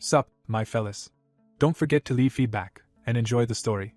Sup, my fellas. Don't forget to leave feedback, and enjoy the story.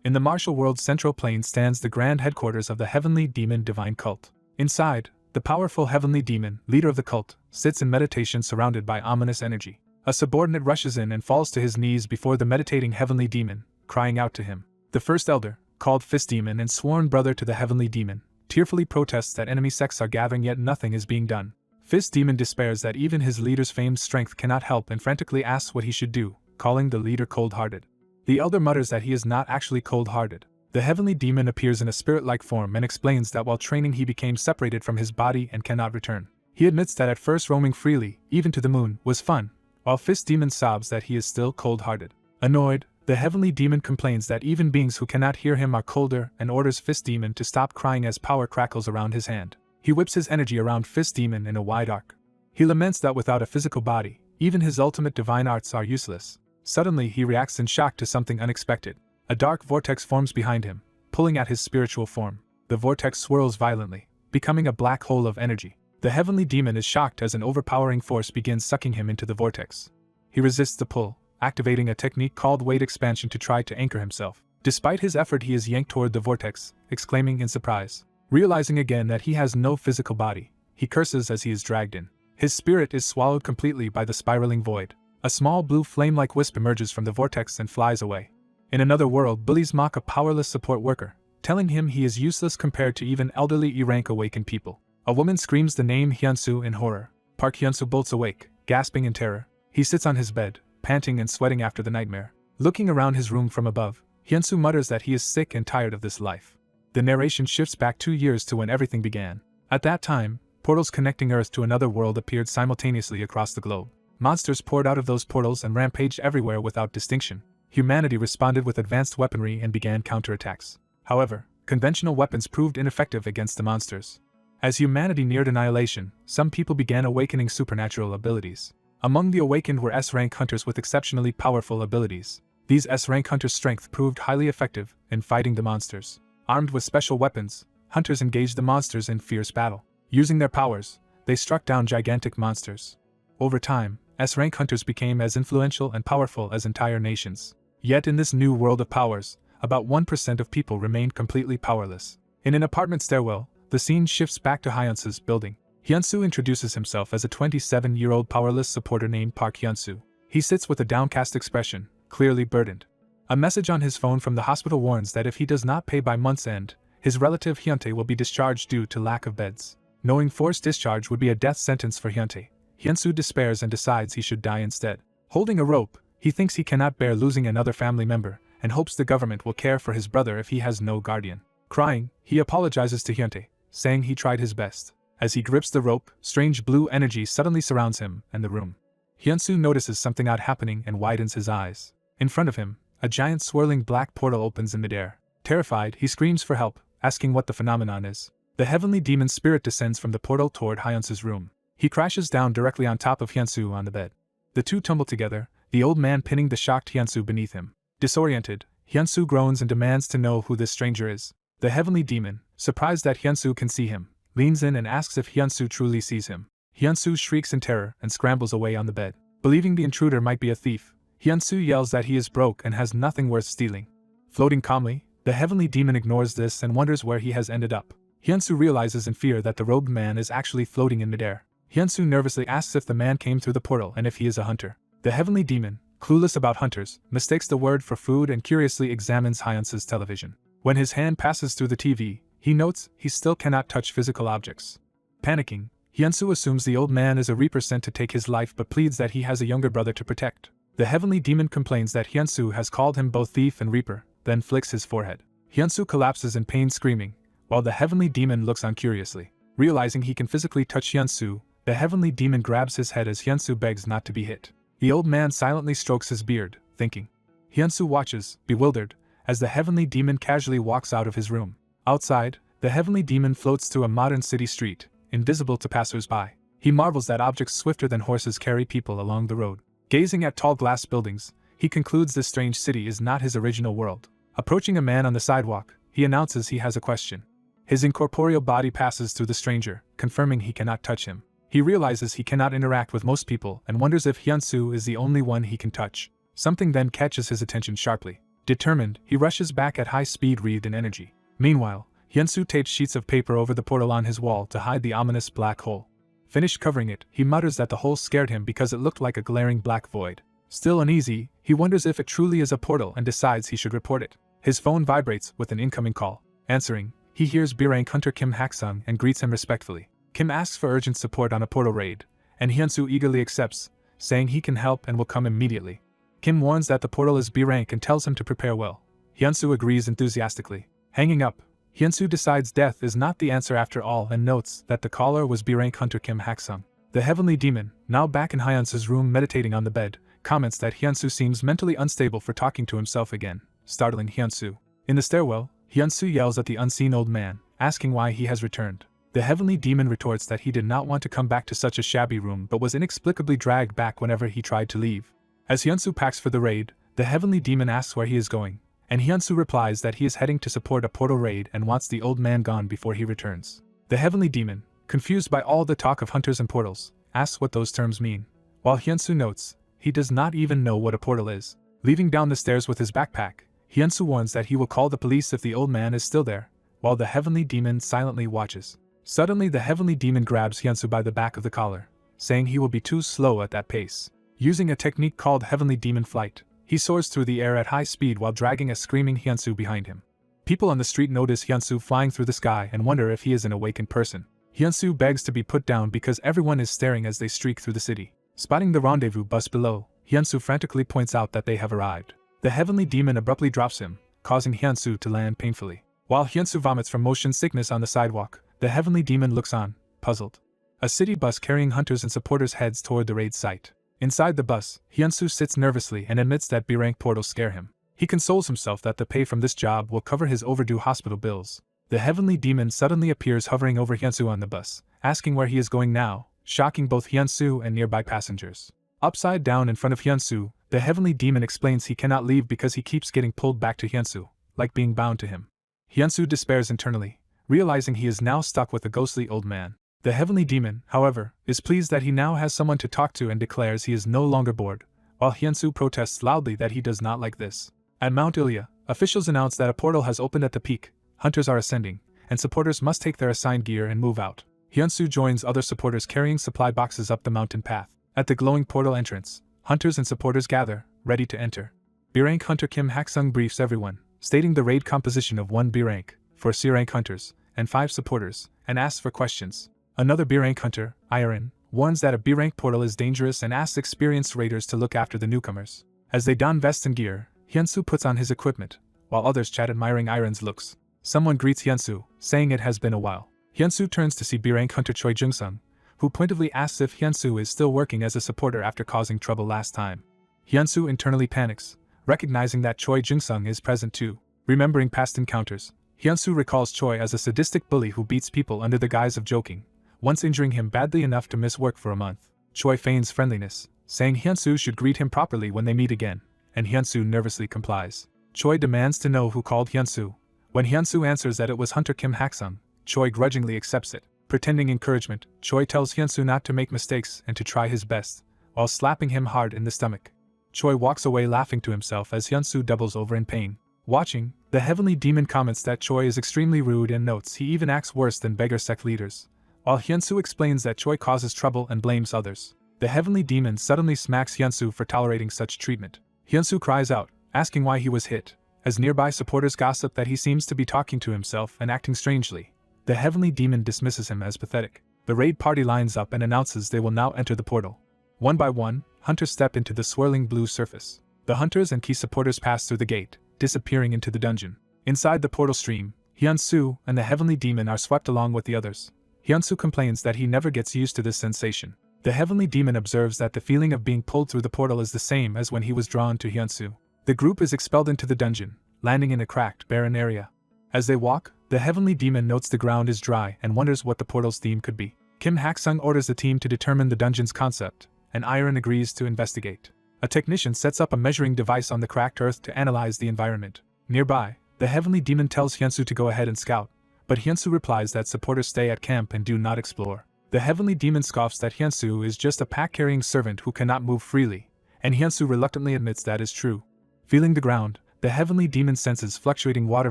In the martial world's central plain stands the grand headquarters of the heavenly demon divine cult. Inside, the powerful heavenly demon, leader of the cult, sits in meditation surrounded by ominous energy. A subordinate rushes in and falls to his knees before the meditating heavenly demon, crying out to him. The first elder, called Fist Demon and sworn brother to the heavenly demon, tearfully protests that enemy sects are gathering yet nothing is being done. Fist Demon despairs that even his leader's famed strength cannot help and frantically asks what he should do, calling the leader cold-hearted. The elder mutters that he is not actually cold-hearted. The heavenly demon appears in a spirit-like form and explains that while training he became separated from his body and cannot return. He admits that at first roaming freely, even to the moon, was fun, while Fist Demon sobs that he is still cold-hearted. Annoyed, the heavenly demon complains that even beings who cannot hear him are colder and orders Fist Demon to stop crying as power crackles around his hand. He whips his energy around Fist Demon in a wide arc. He laments that without a physical body, even his ultimate divine arts are useless. Suddenly he reacts in shock to something unexpected. A dark vortex forms behind him, pulling at his spiritual form. The vortex swirls violently, becoming a black hole of energy. The heavenly demon is shocked as an overpowering force begins sucking him into the vortex. He resists the pull, activating a technique called weight expansion to try to anchor himself. Despite his effort, he is yanked toward the vortex, exclaiming in surprise. Realizing again that he has no physical body, he curses as he is dragged in. His spirit is swallowed completely by the spiraling void. A small blue flame-like wisp emerges from the vortex and flies away. In another world, bullies mock a powerless support worker, telling him he is useless compared to even elderly E-rank awakened people. A woman screams the name Hyunsu in horror. Park Hyunsu bolts awake, gasping in terror. He sits on his bed, panting and sweating after the nightmare. Looking around his room from above, Hyunsu mutters that he is sick and tired of this life. The narration shifts back 2 years to when everything began. At that time, portals connecting Earth to another world appeared simultaneously across the globe. Monsters poured out of those portals and rampaged everywhere without distinction. Humanity responded with advanced weaponry and began counterattacks. However, conventional weapons proved ineffective against the monsters. As humanity neared annihilation, some people began awakening supernatural abilities. Among the awakened were S-rank hunters with exceptionally powerful abilities. These S-rank hunters' strength proved highly effective in fighting the monsters. Armed with special weapons, hunters engaged the monsters in fierce battle. Using their powers, they struck down gigantic monsters. Over time, S-rank hunters became as influential and powerful as entire nations. Yet in this new world of powers, about 1% of people remained completely powerless. In an apartment stairwell, the scene shifts back to Hyunsu's building. Hyunsu introduces himself as a 27-year-old powerless supporter named Park Hyunsu. He sits with a downcast expression, clearly burdened. A message on his phone from the hospital warns that if he does not pay by month's end, his relative Hyuntae will be discharged due to lack of beds. Knowing forced discharge would be a death sentence for Hyuntae, Hyunsu despairs and decides he should die instead. Holding a rope, he thinks he cannot bear losing another family member, and hopes the government will care for his brother if he has no guardian. Crying, he apologizes to Hyuntae, saying he tried his best. As he grips the rope, strange blue energy suddenly surrounds him and the room. Hyunsu notices something odd happening and widens his eyes. In front of him, a giant swirling black portal opens in midair. Terrified, he screams for help, asking what the phenomenon is. The heavenly demon spirit descends from the portal toward Hyunsu's room. He crashes down directly on top of Hyunsu on the bed. The two tumble together, the old man pinning the shocked Hyunsu beneath him. Disoriented, Hyunsu groans and demands to know who this stranger is. The heavenly demon, surprised that Hyunsu can see him, leans in and asks if Hyunsu truly sees him. Hyunsu shrieks in terror and scrambles away on the bed. Believing the intruder might be a thief, Hyunsu yells that he is broke and has nothing worth stealing. Floating calmly, the heavenly demon ignores this and wonders where he has ended up. Hyunsu realizes in fear that the robed man is actually floating in midair. Hyunsu nervously asks if the man came through the portal and if he is a hunter. The heavenly demon, clueless about hunters, mistakes the word for food and curiously examines Hyunsu's television. When his hand passes through the TV, he notes he still cannot touch physical objects. Panicking, Hyunsu assumes the old man is a reaper sent to take his life but pleads that he has a younger brother to protect. The heavenly demon complains that Hyunsu has called him both thief and reaper, then flicks his forehead. Hyunsu collapses in pain screaming, while the heavenly demon looks on curiously. Realizing he can physically touch Hyunsu, the heavenly demon grabs his head as Hyunsu begs not to be hit. The old man silently strokes his beard, thinking. Hyunsu watches, bewildered, as the heavenly demon casually walks out of his room. Outside, the heavenly demon floats through a modern city street, invisible to passers-by. He marvels that objects swifter than horses carry people along the road. Gazing at tall glass buildings, he concludes this strange city is not his original world. Approaching a man on the sidewalk, he announces he has a question. His incorporeal body passes through the stranger, confirming he cannot touch him. He realizes he cannot interact with most people and wonders if Hyunsu is the only one he can touch. Something then catches his attention sharply. Determined, he rushes back at high speed, wreathed in energy. Meanwhile, Hyunsu tapes sheets of paper over the portal on his wall to hide the ominous black hole. Finished covering it, he mutters that the hole scared him because it looked like a glaring black void. Still uneasy, he wonders if it truly is a portal and decides he should report it. His phone vibrates with an incoming call. Answering, he hears B-rank hunter Kim Hak-sung and greets him respectfully. Kim asks for urgent support on a portal raid, and Hyunsu eagerly accepts, saying he can help and will come immediately. Kim warns that the portal is B-rank and tells him to prepare well. Hyunsu agrees enthusiastically. Hanging up, Hyunsu decides death is not the answer after all and notes that the caller was B-rank hunter Kim Hak-sung. The heavenly demon, now back in Hyunsu's room meditating on the bed, comments that Hyunsu seems mentally unstable for talking to himself again, startling Hyunsu. In the stairwell, Hyunsu yells at the unseen old man, asking why he has returned. The heavenly demon retorts that he did not want to come back to such a shabby room but was inexplicably dragged back whenever he tried to leave. As Hyunsu packs for the raid, the heavenly demon asks where he is going, and Hyunsu replies that he is heading to support a portal raid and wants the old man gone before he returns. The heavenly demon, confused by all the talk of hunters and portals, asks what those terms mean, while Hyunsu notes he does not even know what a portal is. Leaving down the stairs with his backpack, Hyunsu warns that he will call the police if the old man is still there, while the heavenly demon silently watches. Suddenly the heavenly demon grabs Hyunsu by the back of the collar, saying he will be too slow at that pace. Using a technique called heavenly demon flight, he soars through the air at high speed while dragging a screaming Hyunsu behind him. People on the street notice Hyunsu flying through the sky and wonder if he is an awakened person. Hyunsu begs to be put down because everyone is staring as they streak through the city. Spotting the rendezvous bus below, Hyunsu frantically points out that they have arrived. The heavenly demon abruptly drops him, causing Hyunsu to land painfully. While Hyunsu vomits from motion sickness on the sidewalk, the heavenly demon looks on, puzzled. A city bus carrying hunters and supporters heads toward the raid site. Inside the bus, Hyunsu sits nervously and admits that B-rank portals scare him. He consoles himself that the pay from this job will cover his overdue hospital bills. The heavenly demon suddenly appears hovering over Hyunsu on the bus, asking where he is going now, shocking both Hyunsu and nearby passengers. Upside down in front of Hyunsu, the heavenly demon explains he cannot leave because he keeps getting pulled back to Hyunsu, like being bound to him. Hyunsu despairs internally, realizing he is now stuck with a ghostly old man. The heavenly demon, however, is pleased that he now has someone to talk to and declares he is no longer bored, while Hyunsu protests loudly that he does not like this. At Mount Ilya, officials announce that a portal has opened at the peak, hunters are ascending, and supporters must take their assigned gear and move out. Hyunsu joins other supporters carrying supply boxes up the mountain path. At the glowing portal entrance, hunters and supporters gather, ready to enter. B-rank hunter Kim Hak-sung briefs everyone, stating the raid composition of 1 B-rank, 4 C-rank hunters, and 5 supporters, and asks for questions. Another B-rank hunter, Iron, warns that a B-rank portal is dangerous and asks experienced raiders to look after the newcomers. As they don vests and gear, Hyunsu puts on his equipment, while others chat admiring Iron's looks. Someone greets Hyunsu, saying it has been a while. Hyunsu turns to see B-rank hunter Choi Jung-sung, who pointedly asks if Hyunsu is still working as a supporter after causing trouble last time. Hyunsu internally panics, recognizing that Choi Jung-sung is present too. Remembering past encounters, Hyunsu recalls Choi as a sadistic bully who beats people under the guise of joking, once injuring him badly enough to miss work for a month. Choi feigns friendliness, saying Hyunsu should greet him properly when they meet again, and Hyunsu nervously complies. Choi demands to know who called Hyunsu. When Hyunsu answers that it was hunter Kim Hak-sung, Choi grudgingly accepts it. Pretending encouragement, Choi tells Hyunsu not to make mistakes and to try his best, while slapping him hard in the stomach. Choi walks away laughing to himself as Hyunsu doubles over in pain. Watching, the heavenly demon comments that Choi is extremely rude and notes he even acts worse than beggar sect leaders, while Hyunsu explains that Choi causes trouble and blames others. The heavenly demon suddenly smacks Hyunsu for tolerating such treatment. Hyunsu cries out, asking why he was hit, as nearby supporters gossip that he seems to be talking to himself and acting strangely. The heavenly demon dismisses him as pathetic. The raid party lines up and announces they will now enter the portal. One by one, hunters step into the swirling blue surface. The hunters and key supporters pass through the gate, disappearing into the dungeon. Inside the portal stream, Hyunsu and the heavenly demon are swept along with the others. Hyunsu complains that he never gets used to this sensation. The heavenly demon observes that the feeling of being pulled through the portal is the same as when he was drawn to Hyunsu. The group is expelled into the dungeon, landing in a cracked, barren area. As they walk, the heavenly demon notes the ground is dry and wonders what the portal's theme could be. Kim Hak-sung orders the team to determine the dungeon's concept, and Iron agrees to investigate. A technician sets up a measuring device on the cracked earth to analyze the environment. Nearby, the heavenly demon tells Hyunsu to go ahead and scout, but Hyunsu replies that supporters stay at camp and do not explore. The heavenly demon scoffs that Hyunsu is just a pack-carrying servant who cannot move freely, and Hyunsu reluctantly admits that is true. Feeling the ground, the heavenly demon senses fluctuating water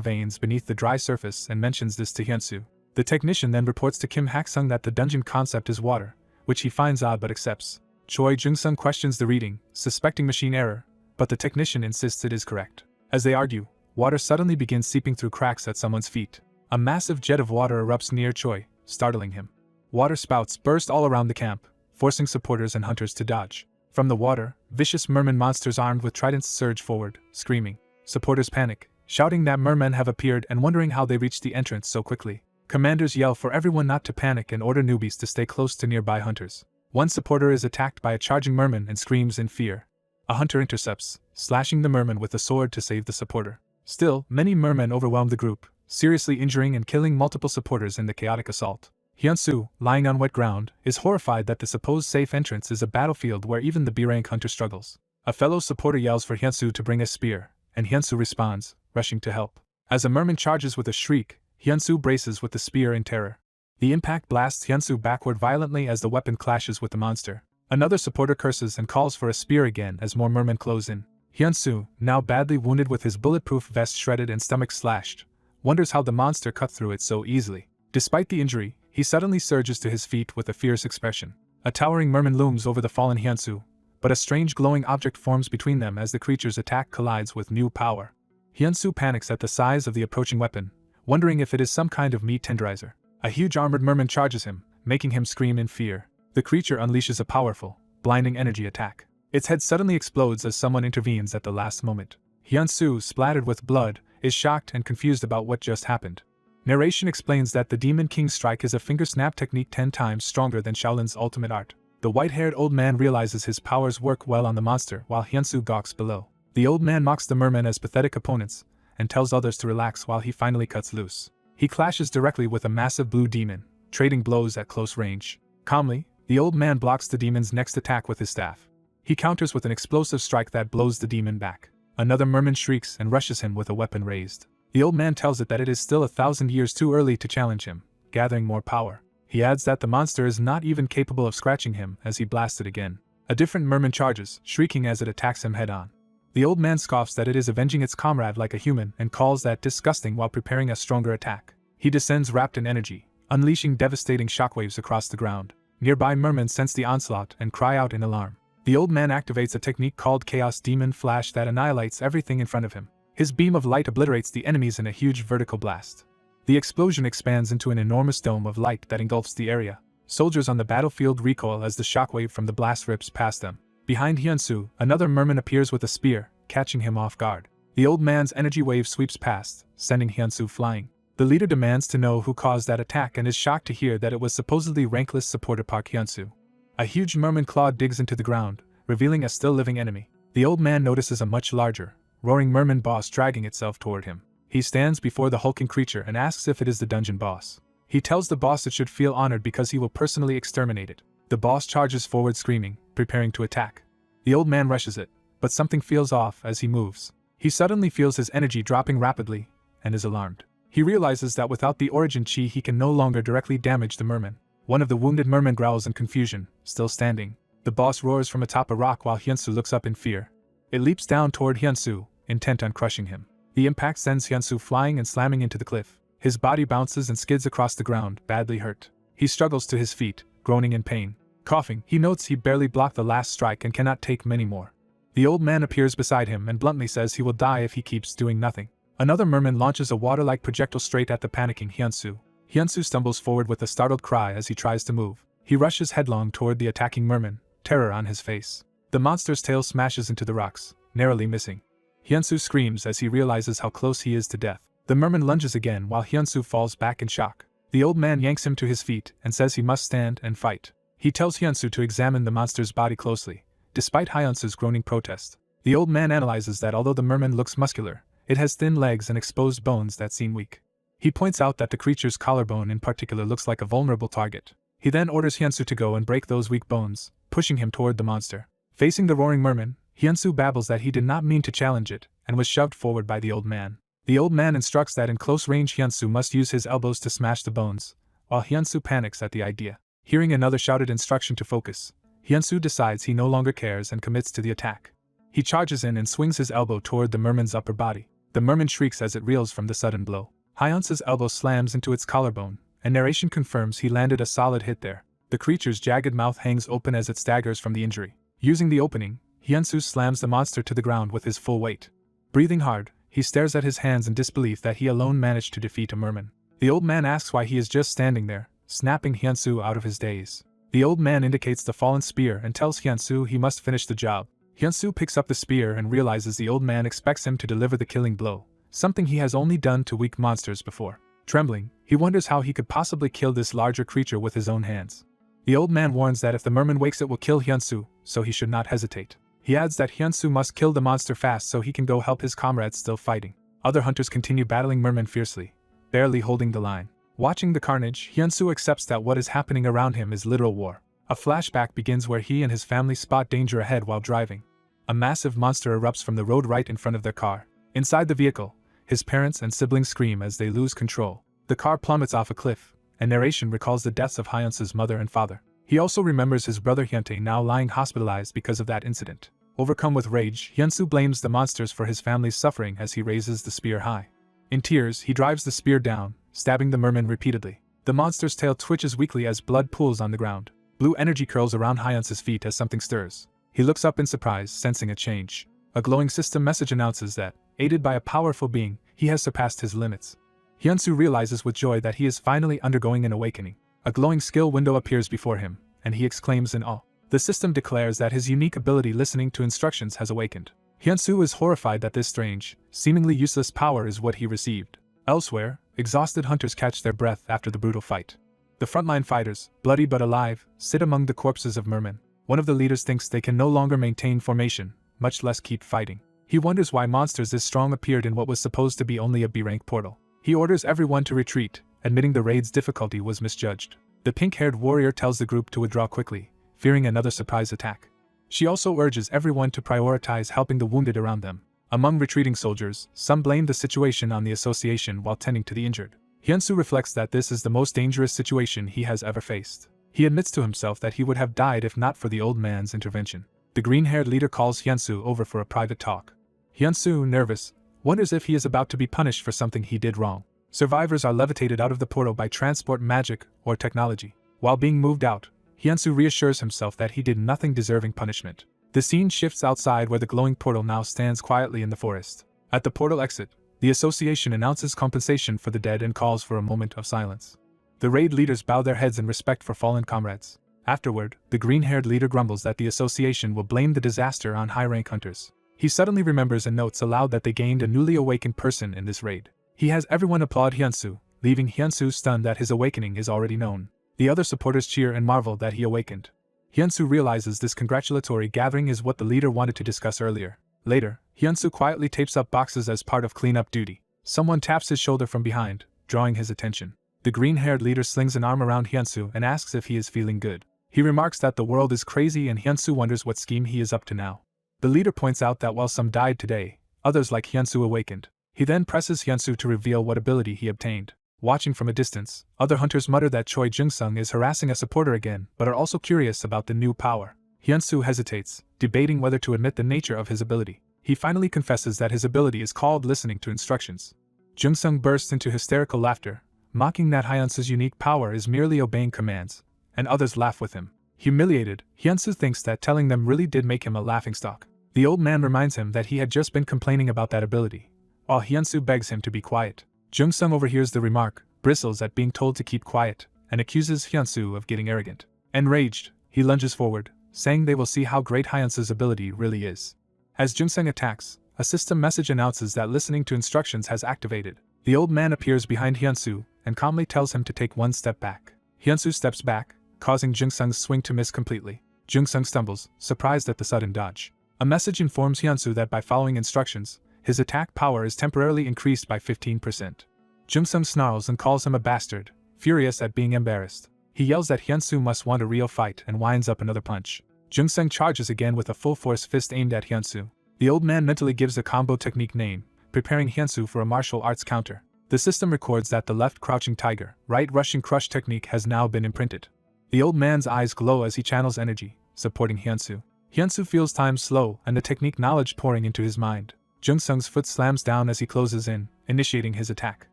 veins beneath the dry surface and mentions this to Hyunsu. The technician then reports to Kim Hak-sung that the dungeon concept is water, which he finds odd but accepts. Choi Jung-sung questions the reading, suspecting machine error, but the technician insists it is correct. As they argue, water suddenly begins seeping through cracks at someone's feet. A massive jet of water erupts near Choi, startling him. Water spouts burst all around the camp, forcing supporters and hunters to dodge. From the water, vicious merman monsters armed with tridents surge forward, screaming. Supporters panic, shouting that mermen have appeared and wondering how they reached the entrance so quickly. Commanders yell for everyone not to panic and order newbies to stay close to nearby hunters. One supporter is attacked by a charging merman and screams in fear. A hunter intercepts, slashing the merman with a sword to save the supporter. Still, many mermen overwhelm the group, seriously injuring and killing multiple supporters in the chaotic assault. Hyunsu, lying on wet ground, is horrified that the supposed safe entrance is a battlefield where even the B-rank hunter struggles. A fellow supporter yells for Hyunsu to bring a spear, and Hyunsu responds, rushing to help. As a merman charges with a shriek, Hyunsu braces with the spear in terror. The impact blasts Hyunsu backward violently as the weapon clashes with the monster. Another supporter curses and calls for a spear again as more mermen close in. Hyunsu, now badly wounded with his bulletproof vest shredded and stomach slashed, wonders how the monster cut through it so easily. Despite the injury, he suddenly surges to his feet with a fierce expression. A towering merman looms over the fallen Hyunsu, but a strange glowing object forms between them as the creature's attack collides with new power. Hyunsu panics at the size of the approaching weapon, wondering if it is some kind of meat tenderizer. A huge armored merman charges him, making him scream in fear. The creature unleashes a powerful, blinding energy attack. Its head suddenly explodes as someone intervenes at the last moment. Hyunsu, splattered with blood, is shocked and confused about what just happened. Narration explains that the Demon King's strike is a finger snap technique 10 times stronger than Shaolin's ultimate art. The white-haired old man realizes his powers work well on the monster while Hyunsu gawks below. The old man mocks the mermen as pathetic opponents, and tells others to relax while he finally cuts loose. He clashes directly with a massive blue demon, trading blows at close range. Calmly, the old man blocks the demon's next attack with his staff. He counters with an explosive strike that blows the demon back. Another merman shrieks and rushes him with a weapon raised. The old man tells it that it is still 1,000 years too early to challenge him, gathering more power. He adds that the monster is not even capable of scratching him as he blasts it again. A different merman charges, shrieking as it attacks him head-on. The old man scoffs that it is avenging its comrade like a human and calls that disgusting while preparing a stronger attack. He descends wrapped in energy, unleashing devastating shockwaves across the ground. Nearby mermen sense the onslaught and cry out in alarm. The old man activates a technique called Chaos Demon Flash that annihilates everything in front of him. His beam of light obliterates the enemies in a huge vertical blast. The explosion expands into an enormous dome of light that engulfs the area. Soldiers on the battlefield recoil as the shockwave from the blast rips past them. Behind Hyunsu, another merman appears with a spear, catching him off guard. The old man's energy wave sweeps past, sending Hyunsu flying. The leader demands to know who caused that attack and is shocked to hear that it was supposedly rankless supporter Park Hyunsu. A huge merman claw digs into the ground, revealing a still-living enemy. The old man notices a much larger, roaring merman boss dragging itself toward him. He stands before the hulking creature and asks if it is the dungeon boss. He tells the boss it should feel honored because he will personally exterminate it. The boss charges forward screaming, preparing to attack. The old man rushes it, but something feels off as he moves. He suddenly feels his energy dropping rapidly, and is alarmed. He realizes that without the origin chi he can no longer directly damage the merman. One of the wounded mermen growls in confusion, still standing. The boss roars from atop a rock while Hyunsu looks up in fear. It leaps down toward Hyunsu, intent on crushing him. The impact sends Hyunsu flying and slamming into the cliff. His body bounces and skids across the ground, badly hurt. He struggles to his feet, groaning in pain. Coughing, he notes he barely blocked the last strike and cannot take many more. The old man appears beside him and bluntly says he will die if he keeps doing nothing. Another merman launches a water-like projectile straight at the panicking Hyunsu. Hyunsu stumbles forward with a startled cry as he tries to move. He rushes headlong toward the attacking merman, terror on his face. The monster's tail smashes into the rocks, narrowly missing. Hyunsu screams as he realizes how close he is to death. The merman lunges again while Hyunsu falls back in shock. The old man yanks him to his feet and says he must stand and fight. He tells Hyunsu to examine the monster's body closely, despite Hyunsu's groaning protest. The old man analyzes that although the merman looks muscular, it has thin legs and exposed bones that seem weak. He points out that the creature's collarbone in particular looks like a vulnerable target. He then orders Hyunsu to go and break those weak bones, pushing him toward the monster. Facing the roaring merman, Hyunsu babbles that he did not mean to challenge it, and was shoved forward by the old man. The old man instructs that in close range Hyunsu must use his elbows to smash the bones, while Hyunsu panics at the idea. Hearing another shouted instruction to focus, Hyunsu decides he no longer cares and commits to the attack. He charges in and swings his elbow toward the merman's upper body. The merman shrieks as it reels from the sudden blow. Hyunsu's elbow slams into its collarbone, and narration confirms he landed a solid hit there. The creature's jagged mouth hangs open as it staggers from the injury. Using the opening, Hyunsu slams the monster to the ground with his full weight. Breathing hard, he stares at his hands in disbelief that he alone managed to defeat a merman. The old man asks why he is just standing there, snapping Hyunsu out of his daze. The old man indicates the fallen spear and tells Hyunsu he must finish the job. Hyunsu picks up the spear and realizes the old man expects him to deliver the killing blow, something he has only done to weak monsters before. Trembling, he wonders how he could possibly kill this larger creature with his own hands. The old man warns that if the merman wakes it will kill Hyunsu, so he should not hesitate. He adds that Hyunsu must kill the monster fast so he can go help his comrades still fighting. Other hunters continue battling mermen fiercely, barely holding the line. Watching the carnage, Hyunsu accepts that what is happening around him is literal war. A flashback begins where he and his family spot danger ahead while driving. A massive monster erupts from the road right in front of their car. Inside the vehicle, his parents and siblings scream as they lose control. The car plummets off a cliff, and narration recalls the deaths of Hyunsu's mother and father. He also remembers his brother Hyuntae now lying hospitalized because of that incident. Overcome with rage, Hyunsu blames the monsters for his family's suffering as he raises the spear high. In tears, he drives the spear down, stabbing the merman repeatedly. The monster's tail twitches weakly as blood pools on the ground. Blue energy curls around Hyunsu's feet as something stirs. He looks up in surprise, sensing a change. A glowing system message announces that, aided by a powerful being, he has surpassed his limits. Hyunsu realizes with joy that he is finally undergoing an awakening. A glowing skill window appears before him, and he exclaims in awe. The system declares that his unique ability listening to instructions has awakened. Hyunsu is horrified that this strange, seemingly useless power is what he received. Elsewhere, exhausted hunters catch their breath after the brutal fight. The frontline fighters, bloody but alive, sit among the corpses of mermen. One of the leaders thinks they can no longer maintain formation, much less keep fighting. He wonders why monsters this strong appeared in what was supposed to be only a B-rank portal. He orders everyone to retreat, admitting the raid's difficulty was misjudged. The pink-haired warrior tells the group to withdraw quickly, fearing another surprise attack. She also urges everyone to prioritize helping the wounded around them. Among retreating soldiers, some blame the situation on the association while tending to the injured. Hyunsu reflects that this is the most dangerous situation he has ever faced. He admits to himself that he would have died if not for the old man's intervention. The green-haired leader calls Hyunsu over for a private talk. Hyunsu, nervous, wonders if he is about to be punished for something he did wrong. Survivors are levitated out of the portal by transport magic or technology. While being moved out, Hyunsu reassures himself that he did nothing deserving punishment. The scene shifts outside where the glowing portal now stands quietly in the forest. At the portal exit, the association announces compensation for the dead and calls for a moment of silence. The raid leaders bow their heads in respect for fallen comrades. Afterward, the green-haired leader grumbles that the association will blame the disaster on high-rank hunters. He suddenly remembers and notes aloud that they gained a newly awakened person in this raid. He has everyone applaud Hyunsu, leaving Hyunsu stunned that his awakening is already known. The other supporters cheer and marvel that he awakened. Hyunsu realizes this congratulatory gathering is what the leader wanted to discuss earlier. Later, Hyunsu quietly tapes up boxes as part of cleanup duty. Someone taps his shoulder from behind, drawing his attention. The green-haired leader slings an arm around Hyunsu and asks if he is feeling good. He remarks that the world is crazy and Hyunsu wonders what scheme he is up to now. The leader points out that while some died today, others like Hyunsu awakened. He then presses Hyunsu to reveal what ability he obtained. Watching from a distance, other hunters mutter that Choi Jung-sung is harassing a supporter again but are also curious about the new power. Hyunsu hesitates, debating whether to admit the nature of his ability. He finally confesses that his ability is called listening to instructions. Jung-sung bursts into hysterical laughter, mocking that Hyunsu's unique power is merely obeying commands, and others laugh with him. Humiliated, Hyunsu thinks that telling them really did make him a laughingstock. The old man reminds him that he had just been complaining about that ability, while Hyunsu begs him to be quiet. Jung-sung overhears the remark, bristles at being told to keep quiet, and accuses Hyunsu of getting arrogant. Enraged, he lunges forward, saying they will see how great Hyunsu's ability really is. As Jung-sung attacks, a system message announces that listening to instructions has activated. The old man appears behind Hyunsu and calmly tells him to take one step back. Hyunsu steps back, causing Jung-sung's swing to miss completely. Jung-sung stumbles, surprised at the sudden dodge. A message informs Hyunsu that by following instructions, his attack power is temporarily increased by 15%. Jung-sung snarls and calls him a bastard, furious at being embarrassed. He yells that Hyunsu must want a real fight and winds up another punch. Jung-sung charges again with a full-force fist aimed at Hyunsu. The old man mentally gives a combo technique name, preparing Hyunsu for a martial arts counter. The system records that the left crouching tiger, right rushing crush technique has now been imprinted. The old man's eyes glow as he channels energy, supporting Hyunsu. Hyunsu feels time slow and the technique knowledge pouring into his mind. Jung-sung's foot slams down as he closes in, initiating his attack.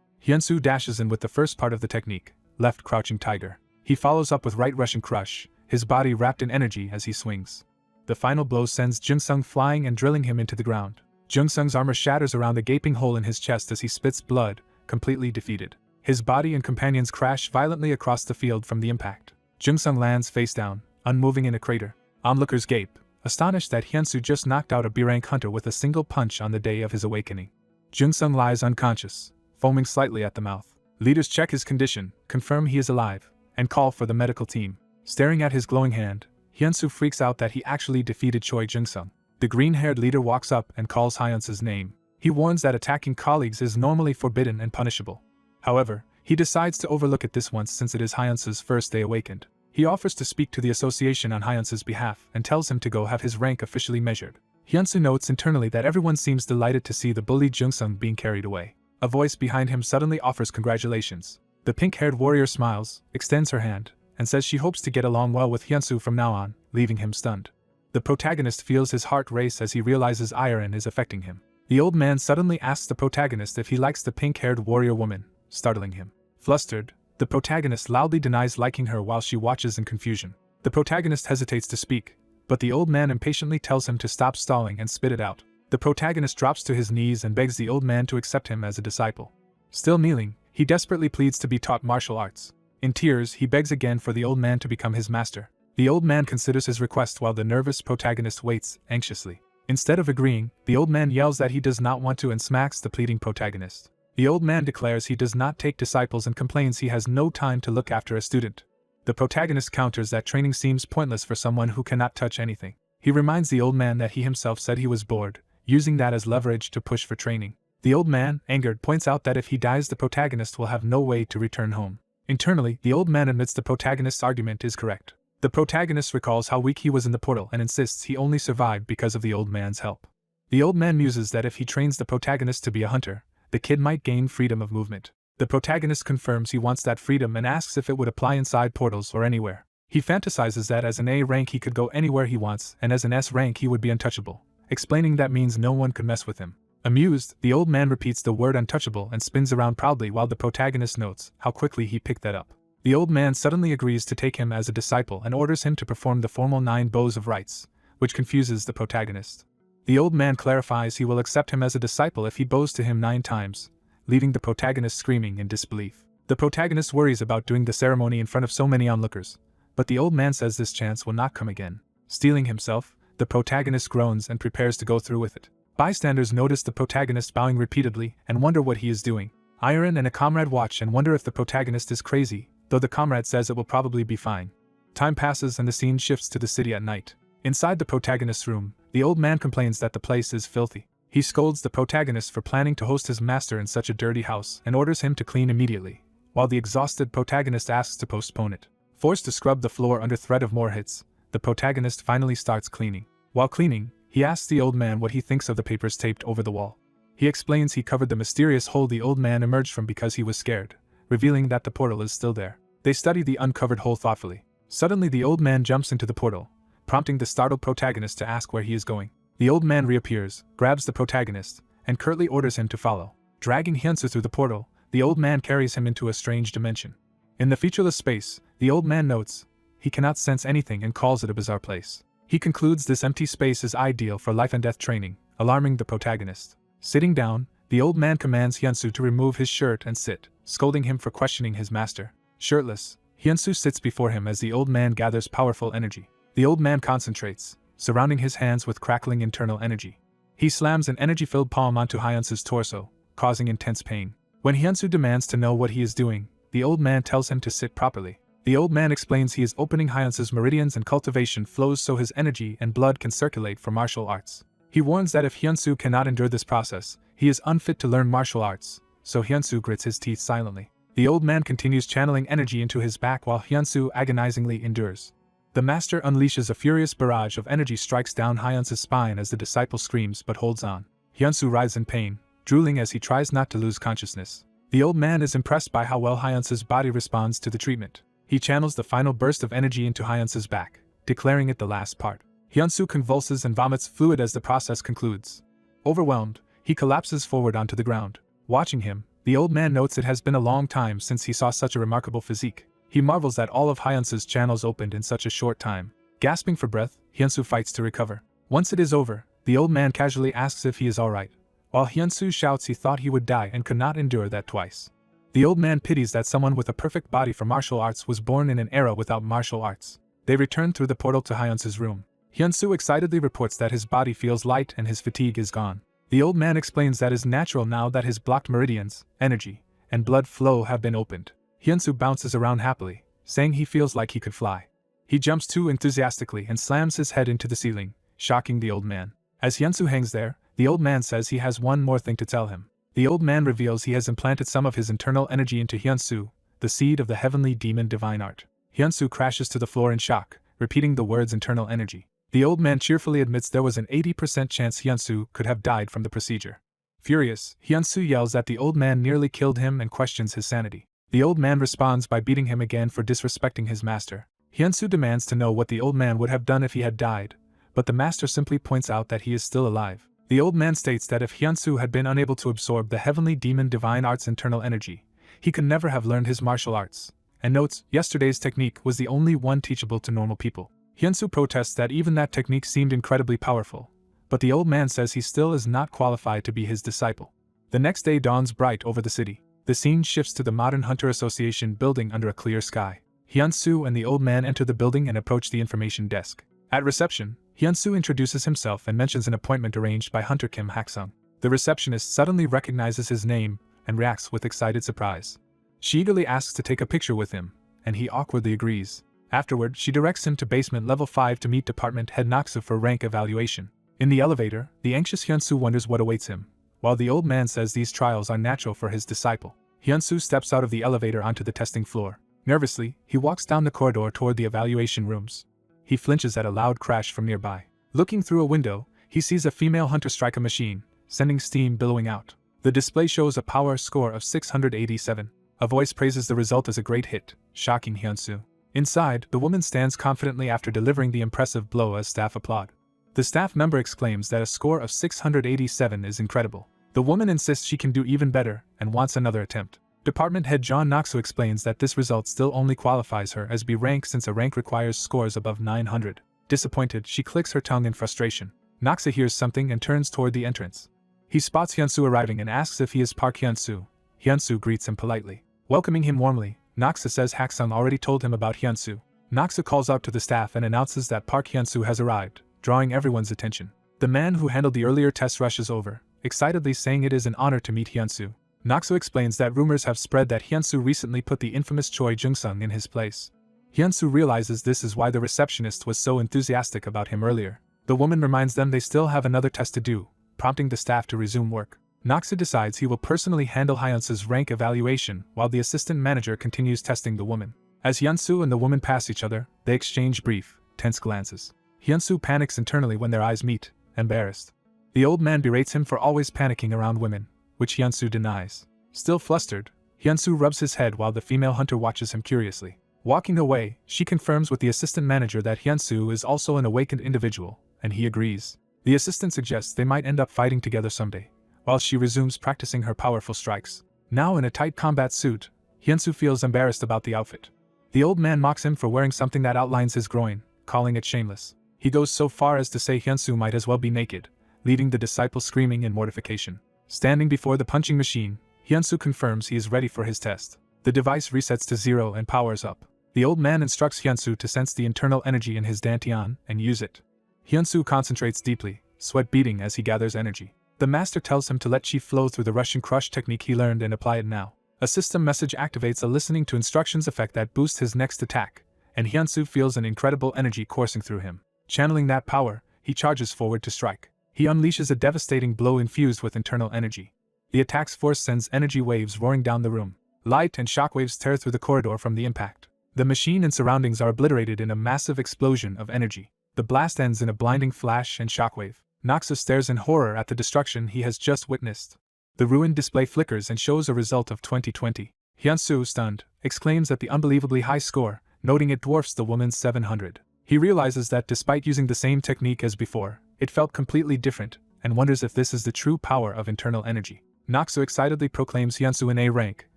Hyunsu dashes in with the first part of the technique, left crouching tiger. He follows up with right Russian crush, his body wrapped in energy as he swings. The final blow sends Jung-sung flying and drilling him into the ground. Jung-sung's armor shatters around the gaping hole in his chest as he spits blood, completely defeated. His body and companions crash violently across the field from the impact. Jung-sung lands face down, unmoving in a crater. Onlookers gape, astonished that Hyunsu just knocked out a B-rank hunter with a single punch on the day of his awakening. Jung-sung lies unconscious, foaming slightly at the mouth. Leaders check his condition, confirm he is alive, and call for the medical team. Staring at his glowing hand, Hyunsu freaks out that he actually defeated Choi Jung-sung. The green-haired leader walks up and calls Hyunsu's name. He warns that attacking colleagues is normally forbidden and punishable. However, he decides to overlook it this once since it is Hyunsu's first day awakened. He offers to speak to the association on Hyunsu's behalf and tells him to go have his rank officially measured. Hyunsu notes internally that everyone seems delighted to see the bully Jung-sung being carried away. A voice behind him suddenly offers congratulations. The pink-haired warrior smiles, extends her hand, and says she hopes to get along well with Hyunsu from now on, leaving him stunned. The protagonist feels his heart race as he realizes iron is affecting him. The old man suddenly asks the protagonist if he likes the pink-haired warrior woman, startling him. Flustered, the protagonist loudly denies liking her while she watches in confusion. The protagonist hesitates to speak, but the old man impatiently tells him to stop stalling and spit it out. The protagonist drops to his knees and begs the old man to accept him as a disciple. Still kneeling, he desperately pleads to be taught martial arts. In tears, he begs again for the old man to become his master. The old man considers his request while the nervous protagonist waits anxiously. Instead of agreeing, the old man yells that he does not want to and smacks the pleading protagonist. The old man declares he does not take disciples and complains he has no time to look after a student. The protagonist counters that training seems pointless for someone who cannot touch anything. He reminds the old man that he himself said he was bored, using that as leverage to push for training. The old man, angered, points out that if he dies the protagonist will have no way to return home. Internally, the old man admits the protagonist's argument is correct. The protagonist recalls how weak he was in the portal and insists he only survived because of the old man's help. The old man muses that if he trains the protagonist to be a hunter, the kid might gain freedom of movement. The protagonist confirms he wants that freedom and asks if it would apply inside portals or anywhere. He fantasizes that as an A rank he could go anywhere he wants and as an S rank he would be untouchable, explaining that means no one could mess with him. Amused, the old man repeats the word untouchable and spins around proudly while the protagonist notes how quickly he picked that up. The old man suddenly agrees to take him as a disciple and orders him to perform the formal 9 bows of rites, which confuses the protagonist. The old man clarifies he will accept him as a disciple if he bows to him 9 times, leaving the protagonist screaming in disbelief. The protagonist worries about doing the ceremony in front of so many onlookers, but the old man says this chance will not come again. Steeling himself, the protagonist groans and prepares to go through with it. Bystanders notice the protagonist bowing repeatedly and wonder what he is doing. Iron and a comrade watch and wonder if the protagonist is crazy, though the comrade says it will probably be fine. Time passes and the scene shifts to the city at night. Inside the protagonist's room, the old man complains that the place is filthy. He scolds the protagonist for planning to host his master in such a dirty house and orders him to clean immediately, while the exhausted protagonist asks to postpone it. Forced to scrub the floor under threat of more hits, the protagonist finally starts cleaning. While cleaning, he asks the old man what he thinks of the papers taped over the wall. He explains he covered the mysterious hole the old man emerged from because he was scared, revealing that the portal is still there. They study the uncovered hole thoughtfully. Suddenly the old man jumps into the portal, prompting the startled protagonist to ask where he is going. The old man reappears, grabs the protagonist, and curtly orders him to follow. Dragging Hyunsu through the portal, the old man carries him into a strange dimension. In the featureless space, the old man notes he cannot sense anything and calls it a bizarre place. He concludes this empty space is ideal for life and death training, alarming the protagonist. Sitting down, the old man commands Hyunsu to remove his shirt and sit, scolding him for questioning his master. Shirtless, Hyunsu sits before him as the old man gathers powerful energy. The old man concentrates, surrounding his hands with crackling internal energy. He slams an energy-filled palm onto Hyunsu's torso, causing intense pain. When Hyunsu demands to know what he is doing, the old man tells him to sit properly. The old man explains he is opening Hyunsu's meridians and cultivation flows so his energy and blood can circulate for martial arts. He warns that if Hyunsu cannot endure this process, he is unfit to learn martial arts, so Hyunsu grits his teeth silently. The old man continues channeling energy into his back while Hyunsu agonizingly endures. The master unleashes a furious barrage of energy strikes down Hyunsu's spine as the disciple screams but holds on. Hyunsu writhes in pain, drooling as he tries not to lose consciousness. The old man is impressed by how well Hyunsu's body responds to the treatment. He He channels the final burst of energy into Hyunsu's back, declaring it the last part. Hyunsu convulses and vomits fluid as the process concludes. Overwhelmed, he collapses forward onto the ground. Watching him, the old man notes it has been a long time since he saw such a remarkable physique. He marvels that all of Hyunsu's channels opened in such a short time. Gasping for breath, Hyunsu fights to recover. Once it is over, the old man casually asks if he is alright, while Hyunsu shouts he thought he would die and could not endure that twice. The old man pities that someone with a perfect body for martial arts was born in an era without martial arts. They return through the portal to Hyunsu's room. Hyunsu excitedly reports that his body feels light and his fatigue is gone. The old man explains that is natural now that his blocked meridians, energy, and blood flow have been opened. Hyunsu bounces around happily, saying he feels like he could fly. He jumps too enthusiastically and slams his head into the ceiling, shocking the old man. As Hyunsu hangs there, the old man says he has one more thing to tell him. The old man reveals he has implanted some of his internal energy into Hyunsu, the seed of the heavenly demon divine art. Hyunsu crashes to the floor in shock, repeating the words internal energy. The old man cheerfully admits there was an 80% chance Hyunsu could have died from the procedure. Furious, Hyunsu yells that the old man nearly killed him and questions his sanity. The old man responds by beating him again for disrespecting his master. Hyunsu demands to know what the old man would have done if he had died, but the master simply points out that he is still alive. The old man states that if Hyunsu had been unable to absorb the heavenly demon divine art's internal energy, he could never have learned his martial arts, and notes yesterday's technique was the only one teachable to normal people. Hyunsu protests that even that technique seemed incredibly powerful, but the old man says he still is not qualified to be his disciple. The next day dawns bright over the city. The scene shifts to the Modern Hunter Association building under a clear sky. Hyunsu and the old man enter the building and approach the information desk. At reception, Hyunsu introduces himself and mentions an appointment arranged by Hunter Kim Haksung. The receptionist suddenly recognizes his name and reacts with excited surprise. She eagerly asks to take a picture with him, and he awkwardly agrees. Afterward, she directs him to basement level 5 to meet Department Head Naksu for rank evaluation. In the elevator, the anxious Hyunsu wonders what awaits him, while the old man says these trials are natural for his disciple. Hyunsu steps out of the elevator onto the testing floor. Nervously, he walks down the corridor toward the evaluation rooms. He flinches at a loud crash from nearby. Looking through a window, he sees a female hunter strike a machine, sending steam billowing out. The display shows a power score of 687. A voice praises the result as a great hit, shocking Hyunsu. Inside, the woman stands confidently after delivering the impressive blow as staff applaud. The staff member exclaims that a score of 687 is incredible. The woman insists she can do even better and wants another attempt. Department Head John Naksu explains that this result still only qualifies her as B rank since a rank requires scores above 900. Disappointed, she clicks her tongue in frustration. Naksu hears something and turns toward the entrance. He spots Hyunsu arriving and asks if he is Park Hyunsu. Hyunsu greets him politely. Welcoming him warmly, Naksu says Haksung already told him about Hyunsu. Naksu calls out to the staff and announces that Park Hyunsu has arrived, drawing everyone's attention. The man who handled the earlier test rushes over, excitedly saying it is an honor to meet Hyunsu. Naksu explains that rumors have spread that Hyunsu recently put the infamous Choi Jung-sung in his place. Hyunsu realizes this is why the receptionist was so enthusiastic about him earlier. The woman reminds them they still have another test to do, prompting the staff to resume work. Naksu decides he will personally handle Hyunsu's rank evaluation while the assistant manager continues testing the woman. As Hyunsu and the woman pass each other, they exchange brief, tense glances. Hyunsu panics internally when their eyes meet, embarrassed. The old man berates him for always panicking around women, which Hyunsu denies. Still flustered, Hyunsu rubs his head while the female hunter watches him curiously. Walking away, she confirms with the assistant manager that Hyunsu is also an awakened individual, and he agrees. The assistant suggests they might end up fighting together someday, while she resumes practicing her powerful strikes. Now in a tight combat suit, Hyunsu feels embarrassed about the outfit. The old man mocks him for wearing something that outlines his groin, calling it shameless. He goes so far as to say Hyunsu might as well be naked, leaving the disciple screaming in mortification. Standing before the punching machine, Hyunsu confirms he is ready for his test. The device resets to 0 and powers up. The old man instructs Hyunsu to sense the internal energy in his dantian and use it. Hyunsu concentrates deeply, sweat beating as he gathers energy. The master tells him to let chi flow through the Russian crush technique he learned and apply it now. A system message activates a listening to instructions effect that boosts his next attack, and Hyunsu feels an incredible energy coursing through him. Channeling that power, he charges forward to strike. He unleashes a devastating blow infused with internal energy. The attack's force sends energy waves roaring down the room. Light and shockwaves tear through the corridor from the impact. The machine and surroundings are obliterated in a massive explosion of energy. The blast ends in a blinding flash and shockwave. Naksu stares in horror at the destruction he has just witnessed. The ruined display flickers and shows a result of 2020. Hyunsu, stunned, exclaims at the unbelievably high score, noting it dwarfs the woman's 700. He realizes that despite using the same technique as before, it felt completely different, and wonders if this is the true power of internal energy. Naksu excitedly proclaims Hyunsu in A rank,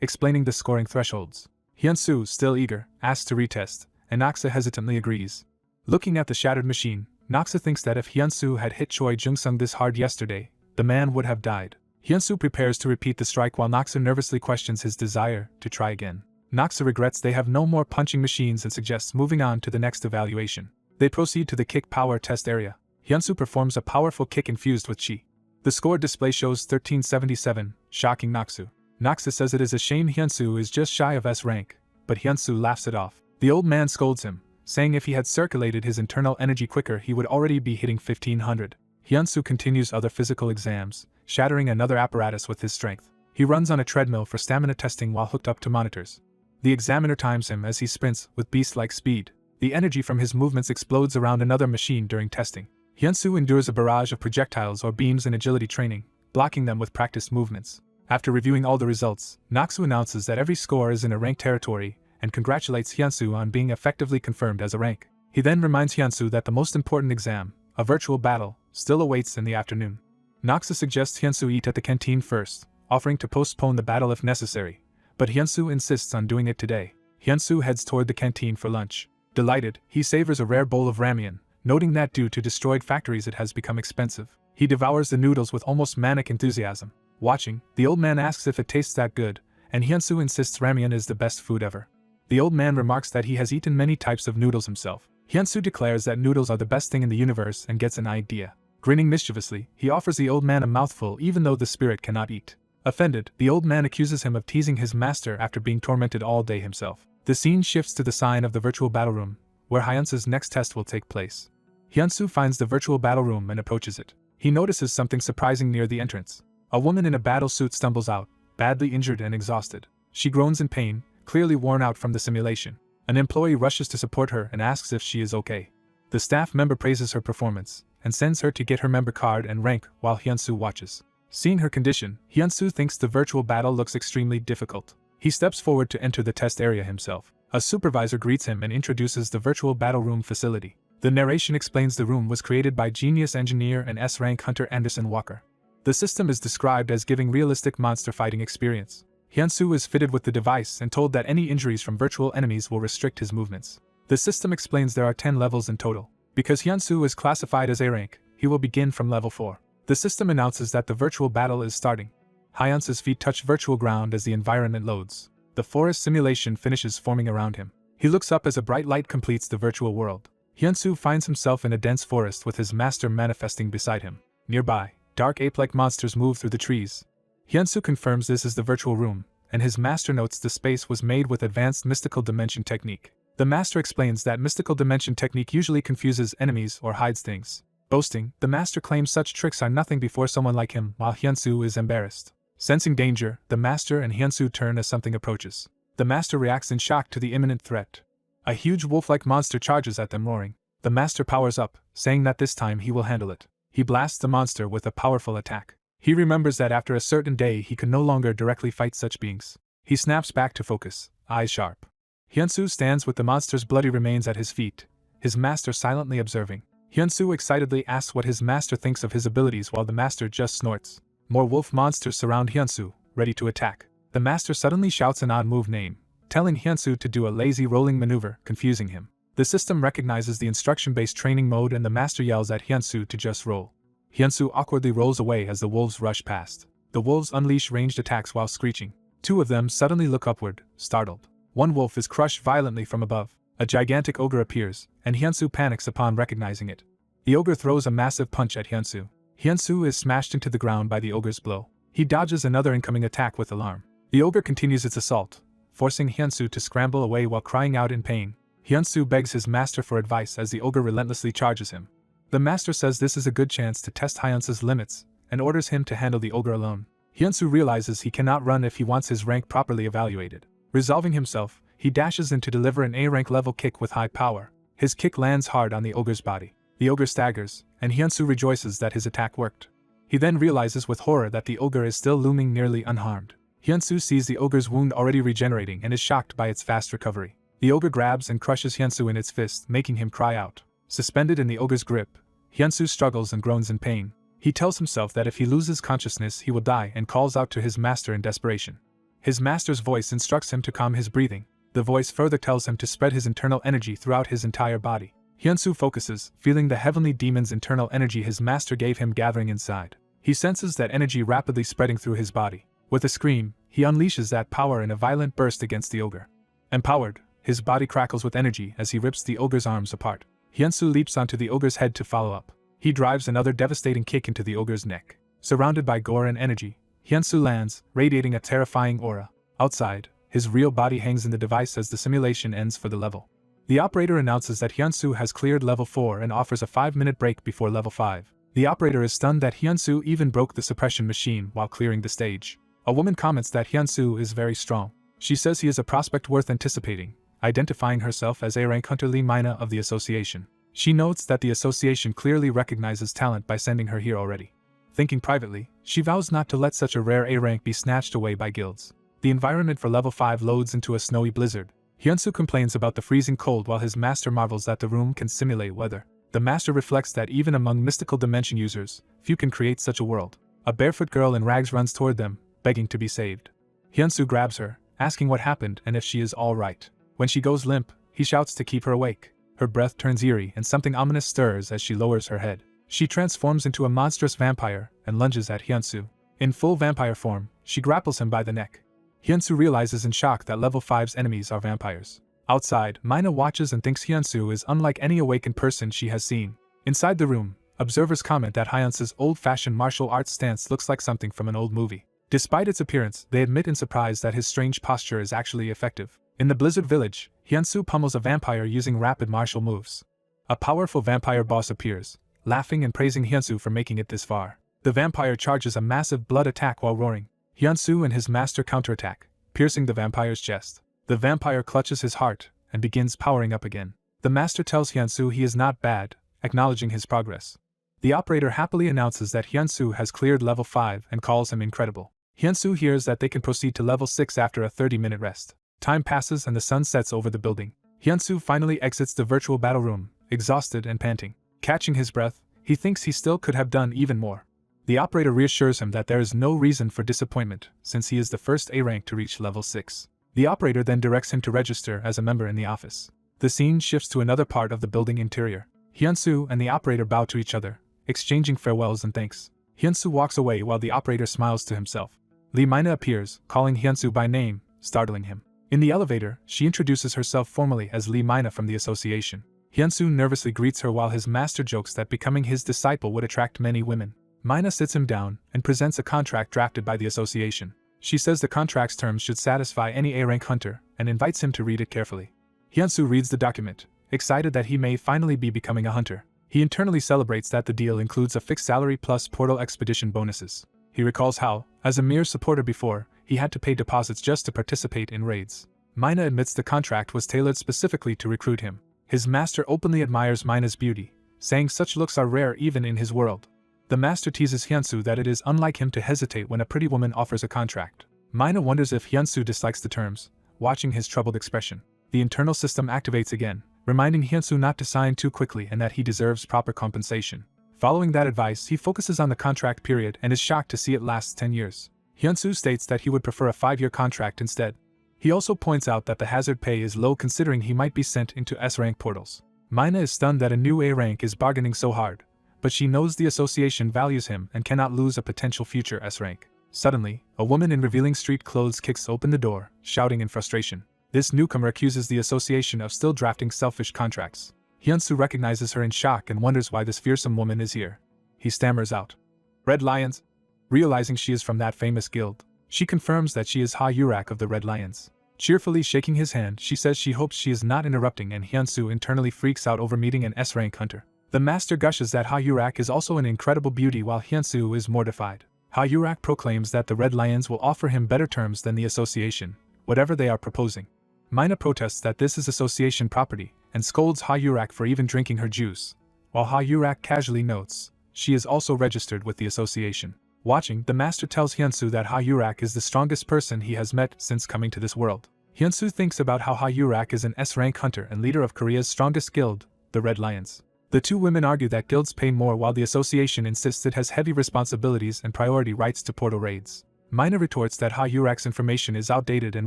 explaining the scoring thresholds. Hyunsu, still eager, asks to retest, and Naksu hesitantly agrees. Looking at the shattered machine, Naksu thinks that if Hyunsu had hit Choi Jung-sung this hard yesterday, the man would have died. Hyunsu prepares to repeat the strike while Naksu nervously questions his desire to try again. Naksu regrets they have no more punching machines and suggests moving on to the next evaluation. They proceed to the kick power test area. Hyunsu performs a powerful kick infused with chi. The score display shows 1377, shocking Naksu. Naksu says it is a shame Hyunsu is just shy of S rank, but Hyunsu laughs it off. The old man scolds him, saying if he had circulated his internal energy quicker he would already be hitting 1500. Hyunsu continues other physical exams, shattering another apparatus with his strength. He runs on a treadmill for stamina testing while hooked up to monitors. The examiner times him as he sprints with beast-like speed. The energy from his movements explodes around another machine during testing. Hyunsu endures a barrage of projectiles or beams in agility training, blocking them with practiced movements. After reviewing all the results, Naksu announces that every score is in a rank territory and congratulates Hyunsu on being effectively confirmed as a rank. He then reminds Hyunsu that the most important exam, a virtual battle, still awaits in the afternoon. Naksu suggests Hyunsu eat at the canteen first, offering to postpone the battle if necessary, but Hyunsu insists on doing it today. Hyunsu heads toward the canteen for lunch. Delighted, he savors a rare bowl of ramen, noting that due to destroyed factories it has become expensive. He devours the noodles with almost manic enthusiasm. Watching, the old man asks if it tastes that good, and Hyunsu insists ramen is the best food ever. The old man remarks that he has eaten many types of noodles himself. Hyunsu declares that noodles are the best thing in the universe and gets an idea. Grinning mischievously, he offers the old man a mouthful even though the spirit cannot eat. Offended, the old man accuses him of teasing his master after being tormented all day himself. The scene shifts to the sign of the virtual battle room, where Hyunsu's next test will take place. Hyunsu finds the virtual battle room and approaches it. He notices something surprising near the entrance. A woman in a battle suit stumbles out, badly injured and exhausted. She groans in pain, clearly worn out from the simulation. An employee rushes to support her and asks if she is okay. The staff member praises her performance and sends her to get her member card and rank while Hyunsu watches. Seeing her condition, Hyunsu thinks the virtual battle looks extremely difficult. He steps forward to enter the test area himself. A supervisor greets him and introduces the virtual battle room facility. The narration explains the room was created by genius engineer and S-rank hunter Anderson Walker. The system is described as giving realistic monster fighting experience. Hyunsu is fitted with the device and told that any injuries from virtual enemies will restrict his movements. The system explains there are 10 levels in total. Because Hyunsu is classified as A rank, he will begin from level 4. The system announces that the virtual battle is starting. Hyunsu's feet touch virtual ground as the environment loads. The forest simulation finishes forming around him. He looks up as a bright light completes the virtual world. Hyunsu finds himself in a dense forest with his master manifesting beside him. Nearby, dark ape-like monsters move through the trees. Hyunsu confirms this is the virtual room, and his master notes the space was made with advanced mystical dimension technique. The master explains that mystical dimension technique usually confuses enemies or hides things. Boasting, the master claims such tricks are nothing before someone like him, while Hyunsu is embarrassed. Sensing danger, the master and Hyunsu turn as something approaches. The master reacts in shock to the imminent threat. A huge wolf-like monster charges at them roaring. The master powers up, saying that this time he will handle it. He blasts the monster with a powerful attack. He remembers that after a certain day he can no longer directly fight such beings. He snaps back to focus, eyes sharp. Hyunsu stands with the monster's bloody remains at his feet, his master silently observing. Hyunsu excitedly asks what his master thinks of his abilities while the master just snorts. More wolf monsters surround Hyunsu, ready to attack. The master suddenly shouts an odd move name, telling Hyunsu to do a lazy rolling maneuver, confusing him. The system recognizes the instruction-based training mode and the master yells at Hyunsu to just roll. Hyunsu awkwardly rolls away as the wolves rush past. The wolves unleash ranged attacks while screeching. Two of them suddenly look upward, startled. One wolf is crushed violently from above. A gigantic ogre appears, and Hyunsu panics upon recognizing it. The ogre throws a massive punch at Hyunsu. Hyunsu is smashed into the ground by the ogre's blow. He dodges another incoming attack with alarm. The ogre continues its assault, forcing Hyunsu to scramble away while crying out in pain. Hyunsu begs his master for advice as the ogre relentlessly charges him. The master says this is a good chance to test Hyunsu's limits, and orders him to handle the ogre alone. Hyunsu realizes he cannot run if he wants his rank properly evaluated. Resolving himself, he dashes in to deliver an A-rank level kick with high power. His kick lands hard on the ogre's body. The ogre staggers, and Hyunsu rejoices that his attack worked. He then realizes with horror that the ogre is still looming nearly unharmed. Hyunsu sees the ogre's wound already regenerating and is shocked by its fast recovery. The ogre grabs and crushes Hyunsu in its fist, making him cry out. Suspended in the ogre's grip, Hyunsu struggles and groans in pain. He tells himself that if he loses consciousness he will die and calls out to his master in desperation. His master's voice instructs him to calm his breathing. The voice further tells him to spread his internal energy throughout his entire body. Hyunsu focuses, feeling the heavenly demon's internal energy his master gave him gathering inside. He senses that energy rapidly spreading through his body. With a scream, he unleashes that power in a violent burst against the ogre. Empowered, his body crackles with energy as he rips the ogre's arms apart. Hyunsu leaps onto the ogre's head to follow up. He drives another devastating kick into the ogre's neck. Surrounded by gore and energy, Hyunsu lands, radiating a terrifying aura. Outside, his real body hangs in the device as the simulation ends for the level. The operator announces that Hyunsu has cleared level 4 and offers a 5-minute break before level 5. The operator is stunned that Hyunsu even broke the suppression machine while clearing the stage. A woman comments that Hyunsu is very strong. She says he is a prospect worth anticipating, identifying herself as A-rank hunter Lee Mina of the association. She notes that the association clearly recognizes talent by sending her here already. Thinking privately, she vows not to let such a rare A-rank be snatched away by guilds. The environment for level 5 loads into a snowy blizzard. Hyunsu complains about the freezing cold while his master marvels that the room can simulate weather. The master reflects that even among mystical dimension users, few can create such a world. A barefoot girl in rags runs toward them, begging to be saved. Hyunsu grabs her, asking what happened and if she is all right. When she goes limp, he shouts to keep her awake. Her breath turns eerie and something ominous stirs as she lowers her head. She transforms into a monstrous vampire and lunges at Hyunsu. In full vampire form, she grapples him by the neck. Hyunsu realizes in shock that level 5's enemies are vampires. Outside, Mina watches and thinks Hyunsu is unlike any awakened person she has seen. Inside the room, observers comment that Hyunsu's old-fashioned martial arts stance looks like something from an old movie. Despite its appearance, they admit in surprise that his strange posture is actually effective. In the Blizzard Village, Hyunsu pummels a vampire using rapid martial moves. A powerful vampire boss appears, laughing and praising Hyunsu for making it this far. The vampire charges a massive blood attack while roaring. Hyunsu and his master counterattack, piercing the vampire's chest. The vampire clutches his heart and begins powering up again. The master tells Hyunsu he is not bad, acknowledging his progress. The operator happily announces that Hyunsu has cleared level 5 and calls him incredible. Hyunsu hears that they can proceed to level 6 after a 30-minute rest. Time passes and the sun sets over the building. Hyunsu finally exits the virtual battle room, exhausted and panting. Catching his breath, he thinks he still could have done even more. The operator reassures him that there is no reason for disappointment, since he is the first A-rank to reach level 6. The operator then directs him to register as a member in the office. The scene shifts to another part of the building interior. Hyunsu and the operator bow to each other, exchanging farewells and thanks. Hyunsu walks away while the operator smiles to himself. Lee Mina appears, calling Hyunsu by name, startling him. In the elevator, she introduces herself formally as Lee Mina from the association. Hyunsu nervously greets her while his master jokes that becoming his disciple would attract many women. Mina sits him down and presents a contract drafted by the association. She says the contract's terms should satisfy any A-rank hunter and invites him to read it carefully. Hyunsu reads the document, excited that he may finally be becoming a hunter. He internally celebrates that the deal includes a fixed salary plus portal expedition bonuses. He recalls how, as a mere supporter before, he had to pay deposits just to participate in raids. Mina admits the contract was tailored specifically to recruit him. His master openly admires Mina's beauty, saying such looks are rare even in his world. The master teases Hyunsu that it is unlike him to hesitate when a pretty woman offers a contract. Mina wonders if Hyunsu dislikes the terms, watching his troubled expression. The internal system activates again, reminding Hyunsu not to sign too quickly and that he deserves proper compensation. Following that advice, he focuses on the contract period and is shocked to see it lasts 10 years. Hyunsu states that he would prefer a 5-year contract instead. He also points out that the hazard pay is low considering he might be sent into S-rank portals. Mina is stunned that a new A-rank is bargaining so hard, but she knows the association values him and cannot lose a potential future S-rank. Suddenly, a woman in revealing street clothes kicks open the door, shouting in frustration. This newcomer accuses the association of still drafting selfish contracts. Hyunsu recognizes her in shock and wonders why this fearsome woman is here. He stammers out, "Red Lions?" Realizing she is from that famous guild, she confirms that she is Ha Yurak of the Red Lions. Cheerfully shaking his hand, she says she hopes she is not interrupting, and Hyunsu internally freaks out over meeting an S-rank hunter. The master gushes that Ha Yurak is also an incredible beauty while Hyunsu is mortified. Ha Yurak proclaims that the Red Lions will offer him better terms than the association, whatever they are proposing. Mina protests that this is association property and scolds Ha Yurak for even drinking her juice, while Ha Yurak casually notes she is also registered with the association. Watching, the master tells Hyunsu that Ha-Yurak is the strongest person he has met since coming to this world. Hyunsu thinks about how Ha-Yurak is an S-rank hunter and leader of Korea's strongest guild, the Red Lions. The two women argue that guilds pay more while the association insists it has heavy responsibilities and priority rights to portal raids. Mina retorts that Ha-Yurak's information is outdated and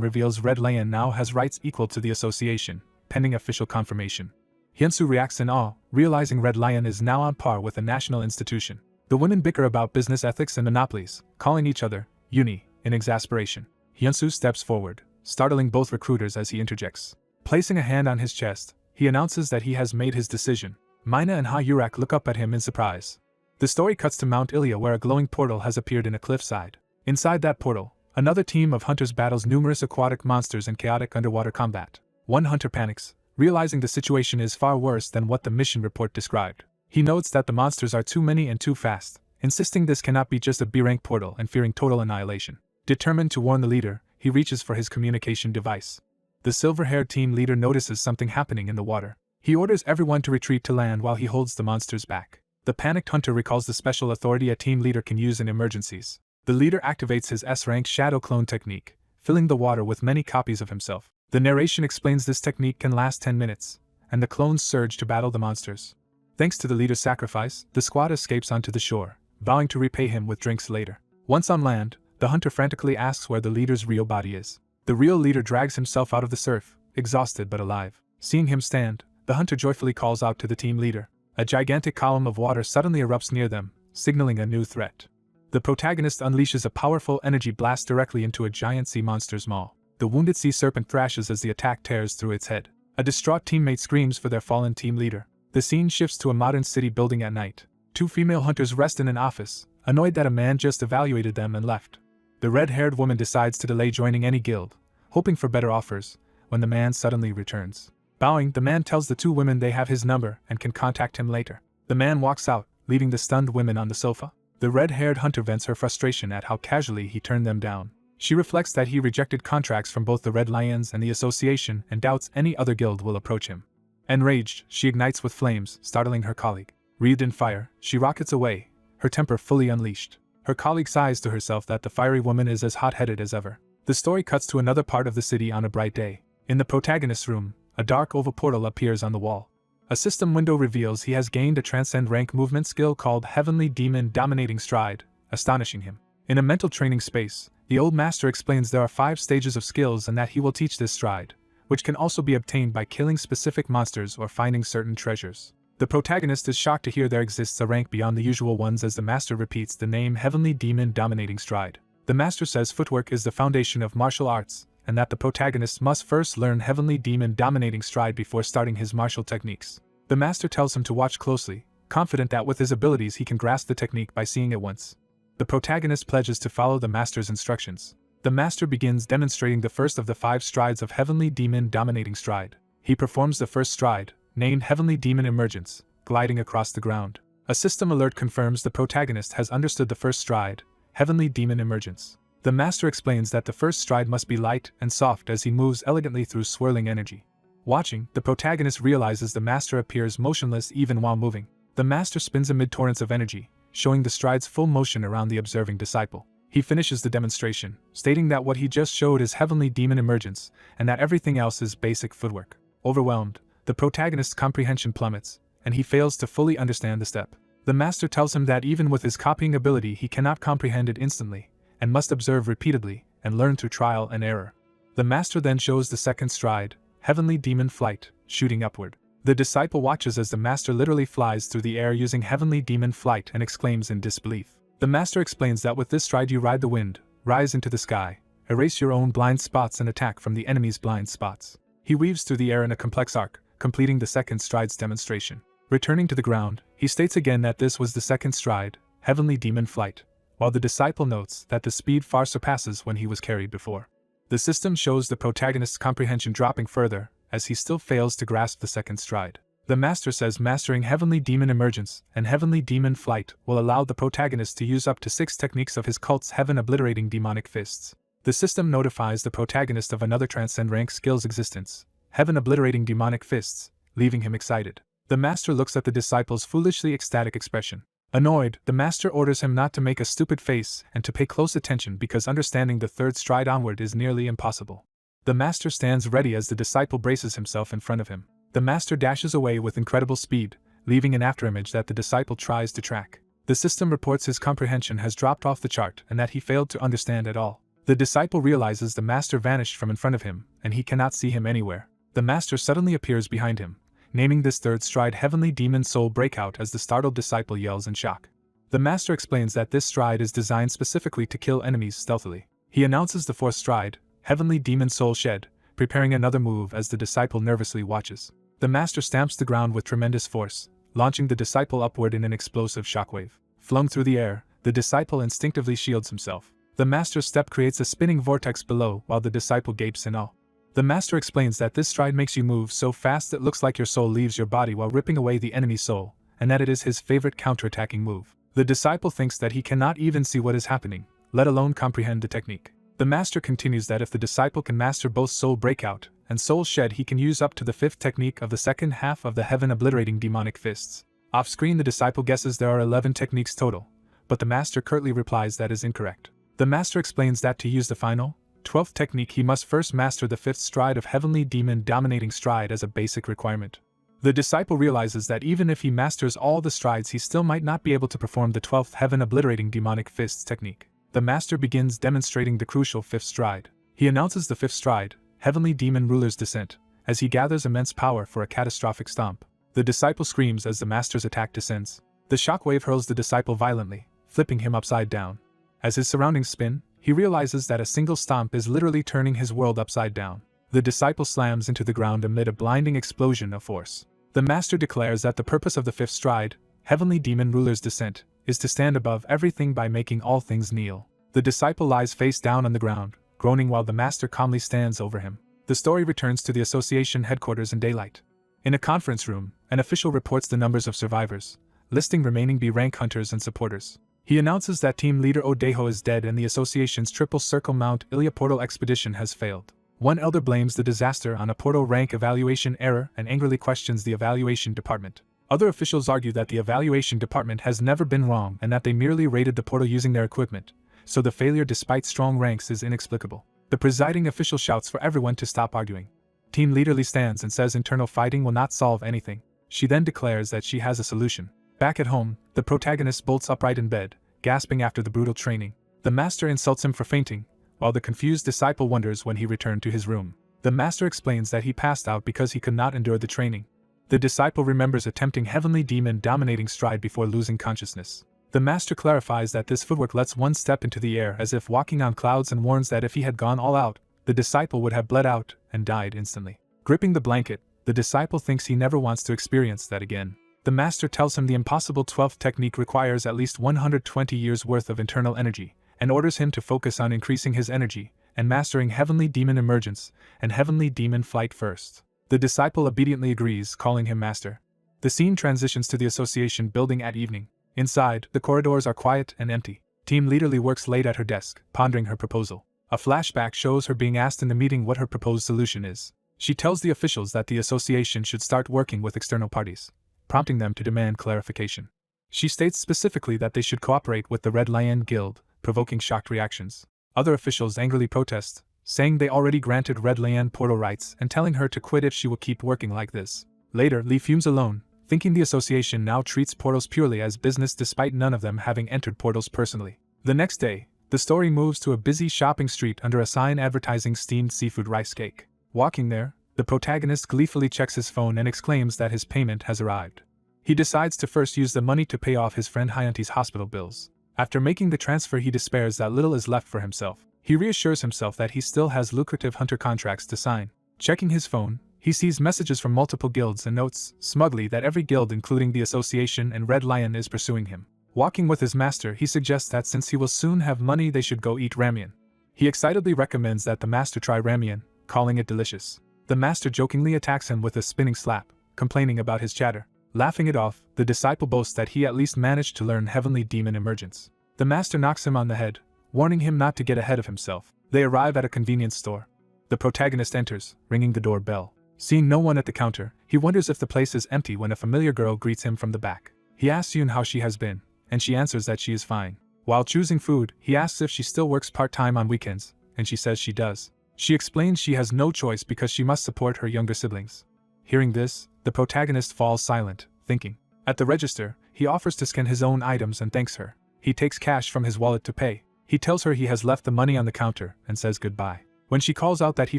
reveals Red Lion now has rights equal to the association, pending official confirmation. Hyunsu reacts in awe, realizing Red Lion is now on par with a national institution. The women bicker about business ethics and monopolies, calling each other Uni in exasperation. Hyunsu steps forward, startling both recruiters as he interjects. Placing a hand on his chest, he announces that he has made his decision. Mina and Ha-Yurak look up at him in surprise. The story cuts to Mount Ilya where a glowing portal has appeared in a cliffside. Inside that portal, another team of hunters battles numerous aquatic monsters in chaotic underwater combat. One hunter panics, realizing the situation is far worse than what the mission report described. He notes that the monsters are too many and too fast, insisting this cannot be just a B-rank portal and fearing total annihilation. Determined to warn the leader, he reaches for his communication device. The silver-haired team leader notices something happening in the water. He orders everyone to retreat to land while he holds the monsters back. The panicked hunter recalls the special authority a team leader can use in emergencies. The leader activates his S-rank shadow clone technique, filling the water with many copies of himself. The narration explains this technique can last 10 minutes, and the clones surge to battle the monsters. Thanks to the leader's sacrifice, the squad escapes onto the shore, vowing to repay him with drinks later. Once on land, the hunter frantically asks where the leader's real body is. The real leader drags himself out of the surf, exhausted but alive. Seeing him stand, the hunter joyfully calls out to the team leader. A gigantic column of water suddenly erupts near them, signaling a new threat. The protagonist unleashes a powerful energy blast directly into a giant sea monster's maw. The wounded sea serpent thrashes as the attack tears through its head. A distraught teammate screams for their fallen team leader. The scene shifts to a modern city building at night. Two female hunters rest in an office, annoyed that a man just evaluated them and left. The red-haired woman decides to delay joining any guild, hoping for better offers, when the man suddenly returns. Bowing, the man tells the two women they have his number and can contact him later. The man walks out, leaving the stunned women on the sofa. The red-haired hunter vents her frustration at how casually he turned them down. She reflects that he rejected contracts from both the Red Lions and the Association and doubts any other guild will approach him. Enraged, she ignites with flames, startling her colleague. Wreathed in fire, she rockets away, her temper fully unleashed. Her colleague sighs to herself that the fiery woman is as hot-headed as ever. The story cuts to another part of the city on a bright day. In the protagonist's room, a dark oval portal appears on the wall. A system window reveals he has gained a transcend rank movement skill called Heavenly Demon Dominating Stride, astonishing him. In a mental training space, the old master explains there are 5 stages of skills and that he will teach this stride, which can also be obtained by killing specific monsters or finding certain treasures. The protagonist is shocked to hear there exists a rank beyond the usual ones as the master repeats the name Heavenly Demon Dominating Stride. The master says footwork is the foundation of martial arts, and that the protagonist must first learn Heavenly Demon Dominating Stride before starting his martial techniques. The master tells him to watch closely, confident that with his abilities he can grasp the technique by seeing it once. The protagonist pledges to follow the master's instructions. The master begins demonstrating the first of the 5 strides of Heavenly Demon Dominating Stride. He performs the first stride, named Heavenly Demon Emergence, gliding across the ground. A system alert confirms the protagonist has understood the first stride, Heavenly Demon Emergence. The master explains that the first stride must be light and soft as he moves elegantly through swirling energy. Watching, the protagonist realizes the master appears motionless even while moving. The master spins amid torrents of energy, showing the stride's full motion around the observing disciple. He finishes the demonstration, stating that what he just showed is Heavenly Demon Emergence, and that everything else is basic footwork. Overwhelmed, the protagonist's comprehension plummets, and he fails to fully understand the step. The master tells him that even with his copying ability he cannot comprehend it instantly, and must observe repeatedly, and learn through trial and error. The master then shows the second stride, Heavenly Demon Flight, shooting upward. The disciple watches as the master literally flies through the air using Heavenly Demon Flight and exclaims in disbelief. The master explains that with this stride you ride the wind, rise into the sky, erase your own blind spots and attack from the enemy's blind spots. He weaves through the air in a complex arc, completing the second stride's demonstration. Returning to the ground, he states again that this was the second stride, Heavenly Demon Flight, while the disciple notes that the speed far surpasses when he was carried before. The system shows the protagonist's comprehension dropping further, as he still fails to grasp the second stride. The master says mastering Heavenly Demon Emergence and Heavenly Demon Flight will allow the protagonist to use up to 6 techniques of his cult's heaven-obliterating demonic fists. The system notifies the protagonist of another transcend rank skill's existence, heaven-obliterating demonic fists, leaving him excited. The master looks at the disciple's foolishly ecstatic expression. Annoyed, the master orders him not to make a stupid face and to pay close attention because understanding the third stride onward is nearly impossible. The master stands ready as the disciple braces himself in front of him. The master dashes away with incredible speed, leaving an afterimage that the disciple tries to track. The system reports his comprehension has dropped off the chart and that he failed to understand at all. The disciple realizes the master vanished from in front of him, and he cannot see him anywhere. The master suddenly appears behind him, naming this third stride Heavenly Demon Soul Breakout as the startled disciple yells in shock. The master explains that this stride is designed specifically to kill enemies stealthily. He announces the fourth stride, Heavenly Demon Soul Shed, preparing another move as the disciple nervously watches. The master stamps the ground with tremendous force, launching the disciple upward in an explosive shockwave. Flung through the air, the disciple instinctively shields himself. The master's step creates a spinning vortex below while the disciple gapes in awe. The master explains that this stride makes you move so fast it looks like your soul leaves your body while ripping away the enemy's soul, and that it is his favorite counterattacking move. The disciple thinks that he cannot even see what is happening, let alone comprehend the technique. The master continues that if the disciple can master both Soul Breakout and Soul Shed, he can use up to the fifth technique of the second half of the Heaven Obliterating Demonic Fists. Off-screen, the disciple guesses there are 11 techniques total, but the master curtly replies that is incorrect. The master explains that to use the final, 12th technique he must first master the 5th stride of Heavenly Demon Dominating Stride as a basic requirement. The disciple realizes that even if he masters all the strides he still might not be able to perform the 12th Heaven Obliterating Demonic Fists technique. The master begins demonstrating the crucial 5th stride. He announces the 5th stride, Heavenly Demon Ruler's Descent, as he gathers immense power for a catastrophic stomp. The disciple screams as the master's attack descends. The shockwave hurls the disciple violently, flipping him upside down. As his surroundings spin, he realizes that a single stomp is literally turning his world upside down. The disciple slams into the ground amid a blinding explosion of force. The master declares that the purpose of the 5th stride, Heavenly Demon Ruler's Descent, is to stand above everything by making all things kneel. The disciple lies face down on the ground, groaning while the master calmly stands over him. The story returns to the association headquarters in daylight. In a conference room, an official reports the numbers of survivors, listing remaining B-rank hunters and supporters. He announces that team leader Odeho is dead and the association's Triple Circle Mount Ilya portal expedition has failed. One elder blames the disaster on a portal rank evaluation error and angrily questions the evaluation department. Other officials argue that the evaluation department has never been wrong and that they merely rated the portal using their equipment, so the failure despite strong ranks is inexplicable. The presiding official shouts for everyone to stop arguing. Team leader Lee stands and says internal fighting will not solve anything. She then declares that she has a solution. Back at home, the protagonist bolts upright in bed, gasping after the brutal training. The master insults him for fainting, while the confused disciple wonders when he returned to his room. The master explains that he passed out because he could not endure the training. The disciple remembers attempting Heavenly Demon Dominating Stride before losing consciousness. The master clarifies that this footwork lets one step into the air as if walking on clouds and warns that if he had gone all out, the disciple would have bled out and died instantly. Gripping the blanket, the disciple thinks he never wants to experience that again. The master tells him the impossible 12th technique requires at least 120 years worth of internal energy, and orders him to focus on increasing his energy and mastering Heavenly Demon Emergence and Heavenly Demon Flight first. The disciple obediently agrees, calling him master. The scene transitions to the association building at evening. Inside, the corridors are quiet and empty. Team leader Lee works late at her desk, pondering her proposal. A flashback shows her being asked in the meeting what her proposed solution is. She tells the officials that the association should start working with external parties, prompting them to demand clarification. She states specifically that they should cooperate with the Red Lion Guild, provoking shocked reactions. Other officials angrily protest, saying they already granted Red Lion portal rights and telling her to quit if she will keep working like this. Later, Lee fumes alone, thinking the association now treats portals purely as business despite none of them having entered portals personally. The next day, the story moves to a busy shopping street under a sign advertising steamed seafood rice cake. Walking there, the protagonist gleefully checks his phone and exclaims that his payment has arrived. He decides to first use the money to pay off his friend Hyanti's hospital bills. After making the transfer, he despairs that little is left for himself. He reassures himself that he still has lucrative hunter contracts to sign. Checking his phone, he sees messages from multiple guilds and notes, smugly, that every guild including the Association and Red Lion is pursuing him. Walking with his master, he suggests that since he will soon have money they should go eat ramyeon. He excitedly recommends that the master try ramyeon, calling it delicious. The master jokingly attacks him with a spinning slap, complaining about his chatter. Laughing it off, the disciple boasts that he at least managed to learn Heavenly Demon Emergence. The master knocks him on the head, warning him not to get ahead of himself. They arrive at a convenience store. The protagonist enters, ringing the doorbell. Seeing no one at the counter, he wonders if the place is empty when a familiar girl greets him from the back. He asks Yoon how she has been, and she answers that she is fine. While choosing food, he asks if she still works part-time on weekends, and she says she does. She explains she has no choice because she must support her younger siblings. Hearing this, the protagonist falls silent, thinking. At the register, he offers to scan his own items and thanks her. He takes cash from his wallet to pay. He tells her he has left the money on the counter and says goodbye. When she calls out that he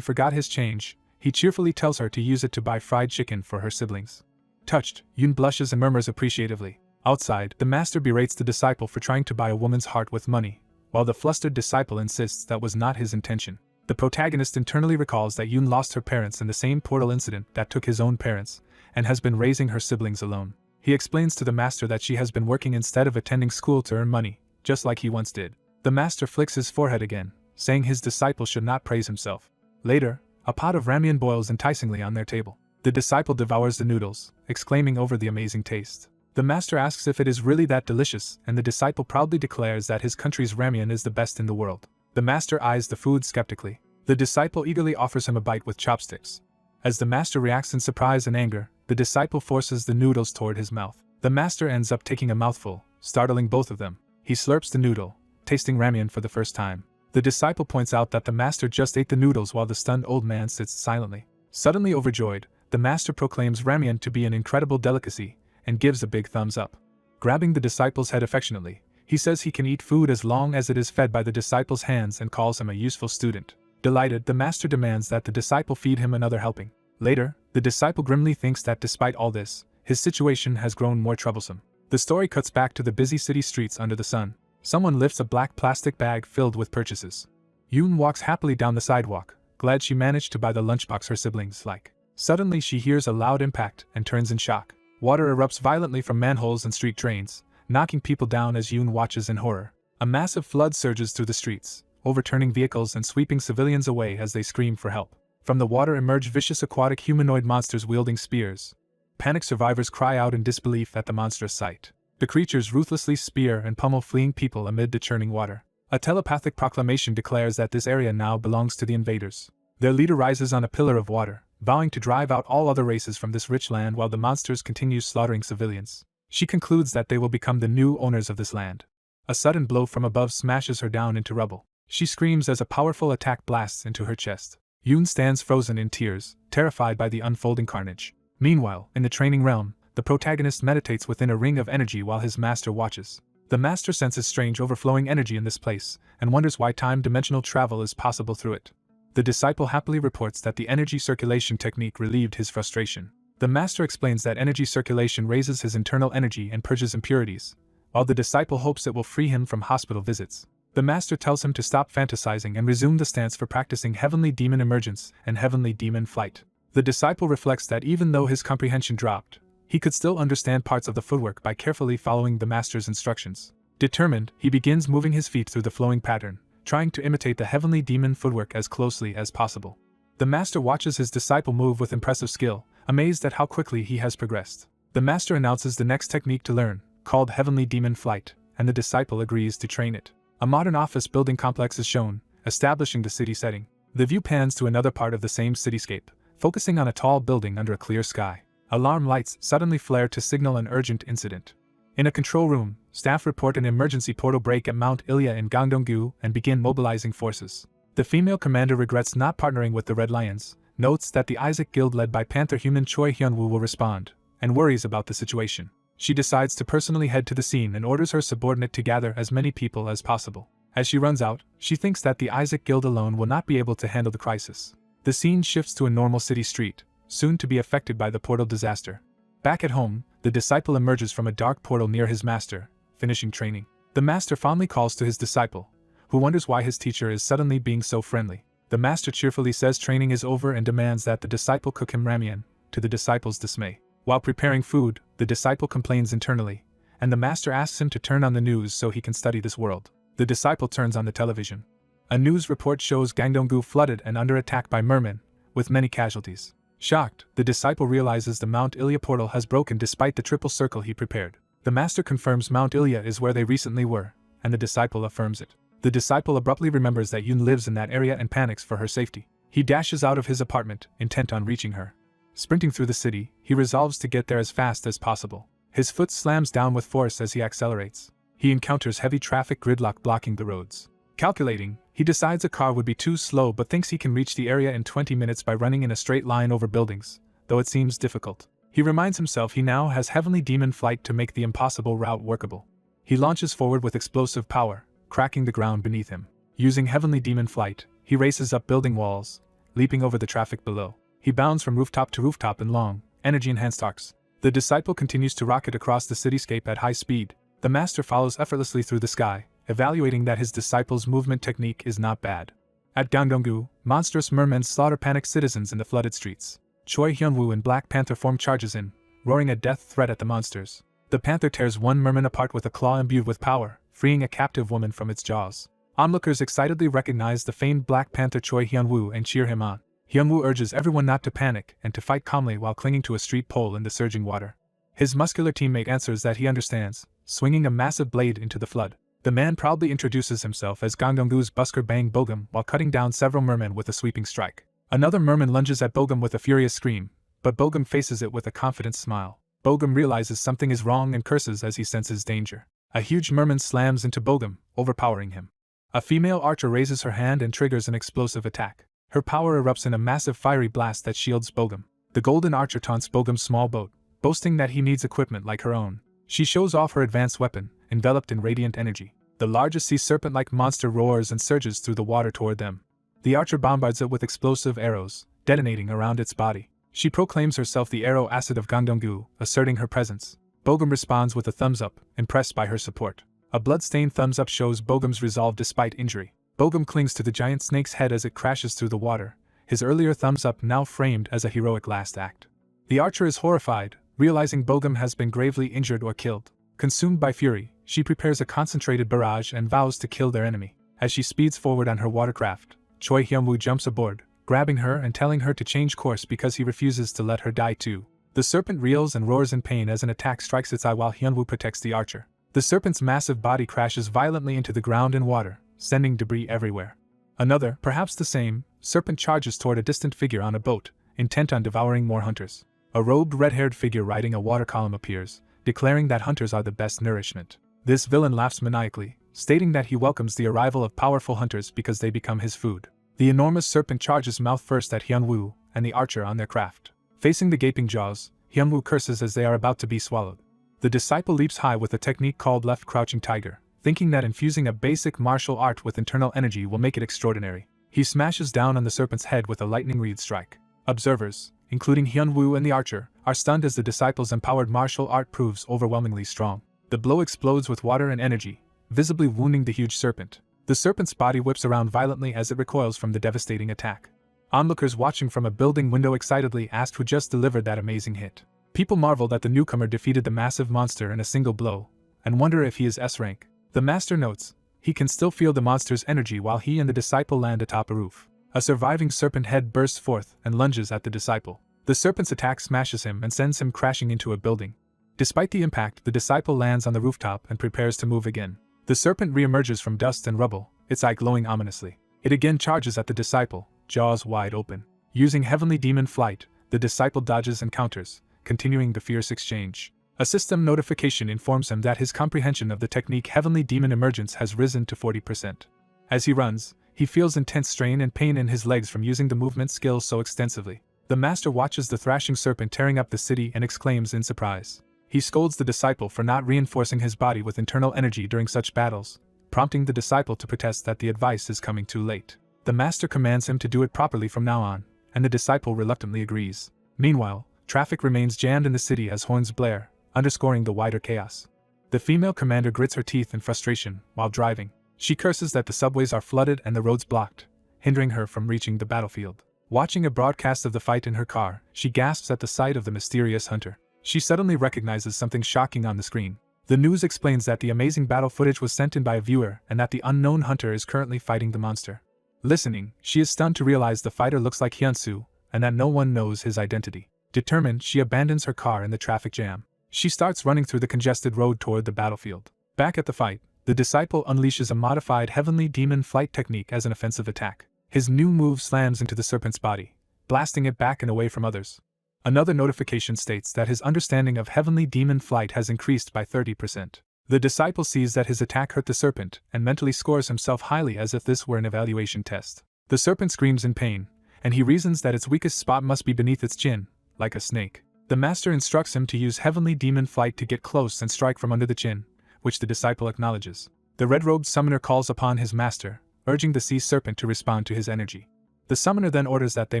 forgot his change, he cheerfully tells her to use it to buy fried chicken for her siblings. Touched, Yoon blushes and murmurs appreciatively. Outside, the master berates the disciple for trying to buy a woman's heart with money, while the flustered disciple insists that was not his intention. The protagonist internally recalls that Yoon lost her parents in the same portal incident that took his own parents, and has been raising her siblings alone. He explains to the master that she has been working instead of attending school to earn money, just like he once did. The master flicks his forehead again, saying his disciple should not praise himself. Later, a pot of ramyeon boils enticingly on their table. The disciple devours the noodles, exclaiming over the amazing taste. The master asks if it is really that delicious, and the disciple proudly declares that his country's ramyeon is the best in the world. The master eyes the food skeptically. The disciple eagerly offers him a bite with chopsticks. As the master reacts in surprise and anger, the disciple forces the noodles toward his mouth. The master ends up taking a mouthful, startling both of them. He slurps the noodle, tasting ramyeon for the first time. The disciple points out that the master just ate the noodles while the stunned old man sits silently. Suddenly overjoyed, the master proclaims ramyeon to be an incredible delicacy, and gives a big thumbs up. Grabbing the disciple's head affectionately, he says he can eat food as long as it is fed by the disciple's hands and calls him a useful student. Delighted, the master demands that the disciple feed him another helping. Later, the disciple grimly thinks that despite all this, his situation has grown more troublesome. The story cuts back to the busy city streets under the sun. Someone lifts a black plastic bag filled with purchases. Yoon walks happily down the sidewalk, glad she managed to buy the lunchbox her siblings like. Suddenly she hears a loud impact and turns in shock. Water erupts violently from manholes and street drains, knocking people down as Yoon watches in horror. A massive flood surges through the streets, overturning vehicles and sweeping civilians away as they scream for help. From the water emerge vicious aquatic humanoid monsters wielding spears. Panicked survivors cry out in disbelief at the monstrous sight. The creatures ruthlessly spear and pummel fleeing people amid the churning water. A telepathic proclamation declares that this area now belongs to the invaders. Their leader rises on a pillar of water, vowing to drive out all other races from this rich land while the monsters continue slaughtering civilians. She concludes that they will become the new owners of this land. A sudden blow from above smashes her down into rubble. She screams as a powerful attack blasts into her chest. Yoon stands frozen in tears, terrified by the unfolding carnage. Meanwhile, in the training realm, the protagonist meditates within a ring of energy while his master watches. The master senses strange overflowing energy in this place, and wonders why time-dimensional travel is possible through it. The disciple happily reports that the energy circulation technique relieved his frustration. The master explains that energy circulation raises his internal energy and purges impurities, while the disciple hopes it will free him from hospital visits. The master tells him to stop fantasizing and resume the stance for practicing heavenly demon emergence and heavenly demon flight. The disciple reflects that even though his comprehension dropped, he could still understand parts of the footwork by carefully following the master's instructions. Determined, he begins moving his feet through the flowing pattern, trying to imitate the heavenly demon footwork as closely as possible. The master watches his disciple move with impressive skill, amazed at how quickly he has progressed. The master announces the next technique to learn, called heavenly demon flight, and the disciple agrees to train it. A modern office building complex is shown, establishing the city setting. The view pans to another part of the same cityscape, focusing on a tall building under a clear sky. Alarm lights suddenly flare to signal an urgent incident. In a control room, staff report an emergency portal break at Mount Ilya in Gangdong-gu and begin mobilizing forces. The female commander regrets not partnering with the Red Lions, notes that the Isaac Guild led by Panther human Choi Hyunwoo will respond, and worries about the situation. She decides to personally head to the scene and orders her subordinate to gather as many people as possible. As she runs out, she thinks that the Isaac Guild alone will not be able to handle the crisis. The scene shifts to a normal city street, soon to be affected by the portal disaster. Back at home, the disciple emerges from a dark portal near his master, finishing training. The master fondly calls to his disciple, who wonders why his teacher is suddenly being so friendly. The master cheerfully says training is over and demands that the disciple cook him ramyeon, to the disciple's dismay. While preparing food, the disciple complains internally, and the master asks him to turn on the news so he can study this world. The disciple turns on the television. A news report shows Gangdong-gu flooded and under attack by mermen, with many casualties. Shocked, the disciple realizes the Mount Ilya portal has broken despite the triple circle he prepared. The master confirms Mount Ilya is where they recently were, and the disciple affirms it. The disciple abruptly remembers that Yoon lives in that area and panics for her safety. He dashes out of his apartment, intent on reaching her. Sprinting through the city, he resolves to get there as fast as possible. His foot slams down with force as he accelerates. he encounters heavy traffic gridlock blocking the roads. Calculating, he decides a car would be too slow but thinks he can reach the area in 20 minutes by running in a straight line over buildings, though it seems difficult. He reminds himself he now has Heavenly Demon Flight to make the impossible route workable. He launches forward with explosive power, cracking the ground beneath him. Using Heavenly Demon Flight, he races up building walls, leaping over the traffic below. He bounds from rooftop to rooftop in long, energy-enhanced arcs. The disciple continues to rocket across the cityscape at high speed. The master follows effortlessly through the sky, evaluating that his disciple's movement technique is not bad. At Gangdonggu, monstrous mermen slaughter panicked citizens in the flooded streets. Choi Hyunwoo and Black Panther form charges in, roaring a death threat at the monsters. The panther tears one merman apart with a claw imbued with power, freeing a captive woman from its jaws. Onlookers excitedly recognize the famed Black Panther Choi Hyunwoo and cheer him on. Hyunwoo urges everyone not to panic and to fight calmly while clinging to a street pole in the surging water. His muscular teammate answers that he understands, swinging a massive blade into the flood. The man proudly introduces himself as Gangdonggu's busker Bang Bogum while cutting down several mermen with a sweeping strike. Another merman lunges at Bogum with a furious scream, but Bogum faces it with a confident smile. Bogum realizes something is wrong and curses as he senses danger. A huge merman slams into Bogum, overpowering him. A female archer raises her hand and triggers an explosive attack. Her power erupts in a massive fiery blast that shields Bogum. The golden archer taunts Bogum's small boat, boasting that he needs equipment like her own. She shows off her advanced weapon, enveloped in radiant energy. The largest sea serpent-like monster roars and surges through the water toward them. The archer bombards it with explosive arrows, detonating around its body. She proclaims herself the arrow acid of Gangdonggu, asserting her presence. Bogum responds with a thumbs up, impressed by her support. A blood-stained thumbs up shows Bogum's resolve despite injury. Bogum clings to the giant snake's head as it crashes through the water, his earlier thumbs up now framed as a heroic last act. The archer is horrified, realizing Bogum has been gravely injured or killed. Consumed by fury, she prepares a concentrated barrage and vows to kill their enemy. As she speeds forward on her watercraft, Choi Hyunwoo jumps aboard, grabbing her and telling her to change course because he refuses to let her die too. The serpent reels and roars in pain as an attack strikes its eye while Hyunwoo protects the archer. The serpent's massive body crashes violently into the ground and water, sending debris everywhere. Another, perhaps the same, serpent charges toward a distant figure on a boat, intent on devouring more hunters. A robed red-haired figure riding a water column appears, declaring that hunters are the best nourishment. This villain laughs maniacally, stating that he welcomes the arrival of powerful hunters because they become his food. The enormous serpent charges mouth first at Hyunwoo and the archer on their craft. Facing the gaping jaws, Hyunwoo curses as they are about to be swallowed. The disciple leaps high with a technique called left crouching tiger, thinking that infusing a basic martial art with internal energy will make it extraordinary. He smashes down on the serpent's head with a lightning reed strike. Observers, including Hyunwoo and the archer, are stunned as the disciple's empowered martial art proves overwhelmingly strong. The blow explodes with water and energy, visibly wounding the huge serpent. The serpent's body whips around violently as it recoils from the devastating attack. Onlookers watching from a building window excitedly asked who just delivered that amazing hit. People marvel that the newcomer defeated the massive monster in a single blow, and wonder if he is S-rank. The master notes, he can still feel the monster's energy while he and the disciple land atop a roof. A surviving serpent head bursts forth and lunges at the disciple. The serpent's attack smashes him and sends him crashing into a building. Despite the impact, the disciple lands on the rooftop and prepares to move again. The serpent reemerges from dust and rubble, its eye glowing ominously. It again charges at the disciple, jaws wide open. Using Heavenly Demon Flight, the disciple dodges and counters, continuing the fierce exchange. A system notification informs him that his comprehension of the technique Heavenly Demon Emergence has risen to 40%. As he runs, he feels intense strain and pain in his legs from using the movement skills so extensively. The master watches the thrashing serpent tearing up the city and exclaims in surprise. He scolds the disciple for not reinforcing his body with internal energy during such battles, prompting the disciple to protest that the advice is coming too late. The master commands him to do it properly from now on, and the disciple reluctantly agrees. Meanwhile, traffic remains jammed in the city as horns blare, underscoring the wider chaos. The female commander grits her teeth in frustration while driving. She curses that the subways are flooded and the roads blocked, hindering her from reaching the battlefield. Watching a broadcast of the fight in her car, she gasps at the sight of the mysterious hunter. She suddenly recognizes something shocking on the screen. The news explains that the amazing battle footage was sent in by a viewer and that the unknown hunter is currently fighting the monster. Listening, she is stunned to realize the fighter looks like Hyunsoo, and that no one knows his identity. Determined, she abandons her car in the traffic jam. She starts running through the congested road toward the battlefield. Back at the fight, the disciple unleashes a modified Heavenly Demon Flight technique as an offensive attack. His new move slams into the serpent's body, blasting it back and away from others. Another notification states that his understanding of Heavenly Demon Flight has increased by 30%. The disciple sees that his attack hurt the serpent and mentally scores himself highly as if this were an evaluation test. The serpent screams in pain, and he reasons that its weakest spot must be beneath its chin, like a snake. The master instructs him to use heavenly demon flight to get close and strike from under the chin, which the disciple acknowledges. The red-robed summoner calls upon his master, urging the sea serpent to respond to his energy. The summoner then orders that they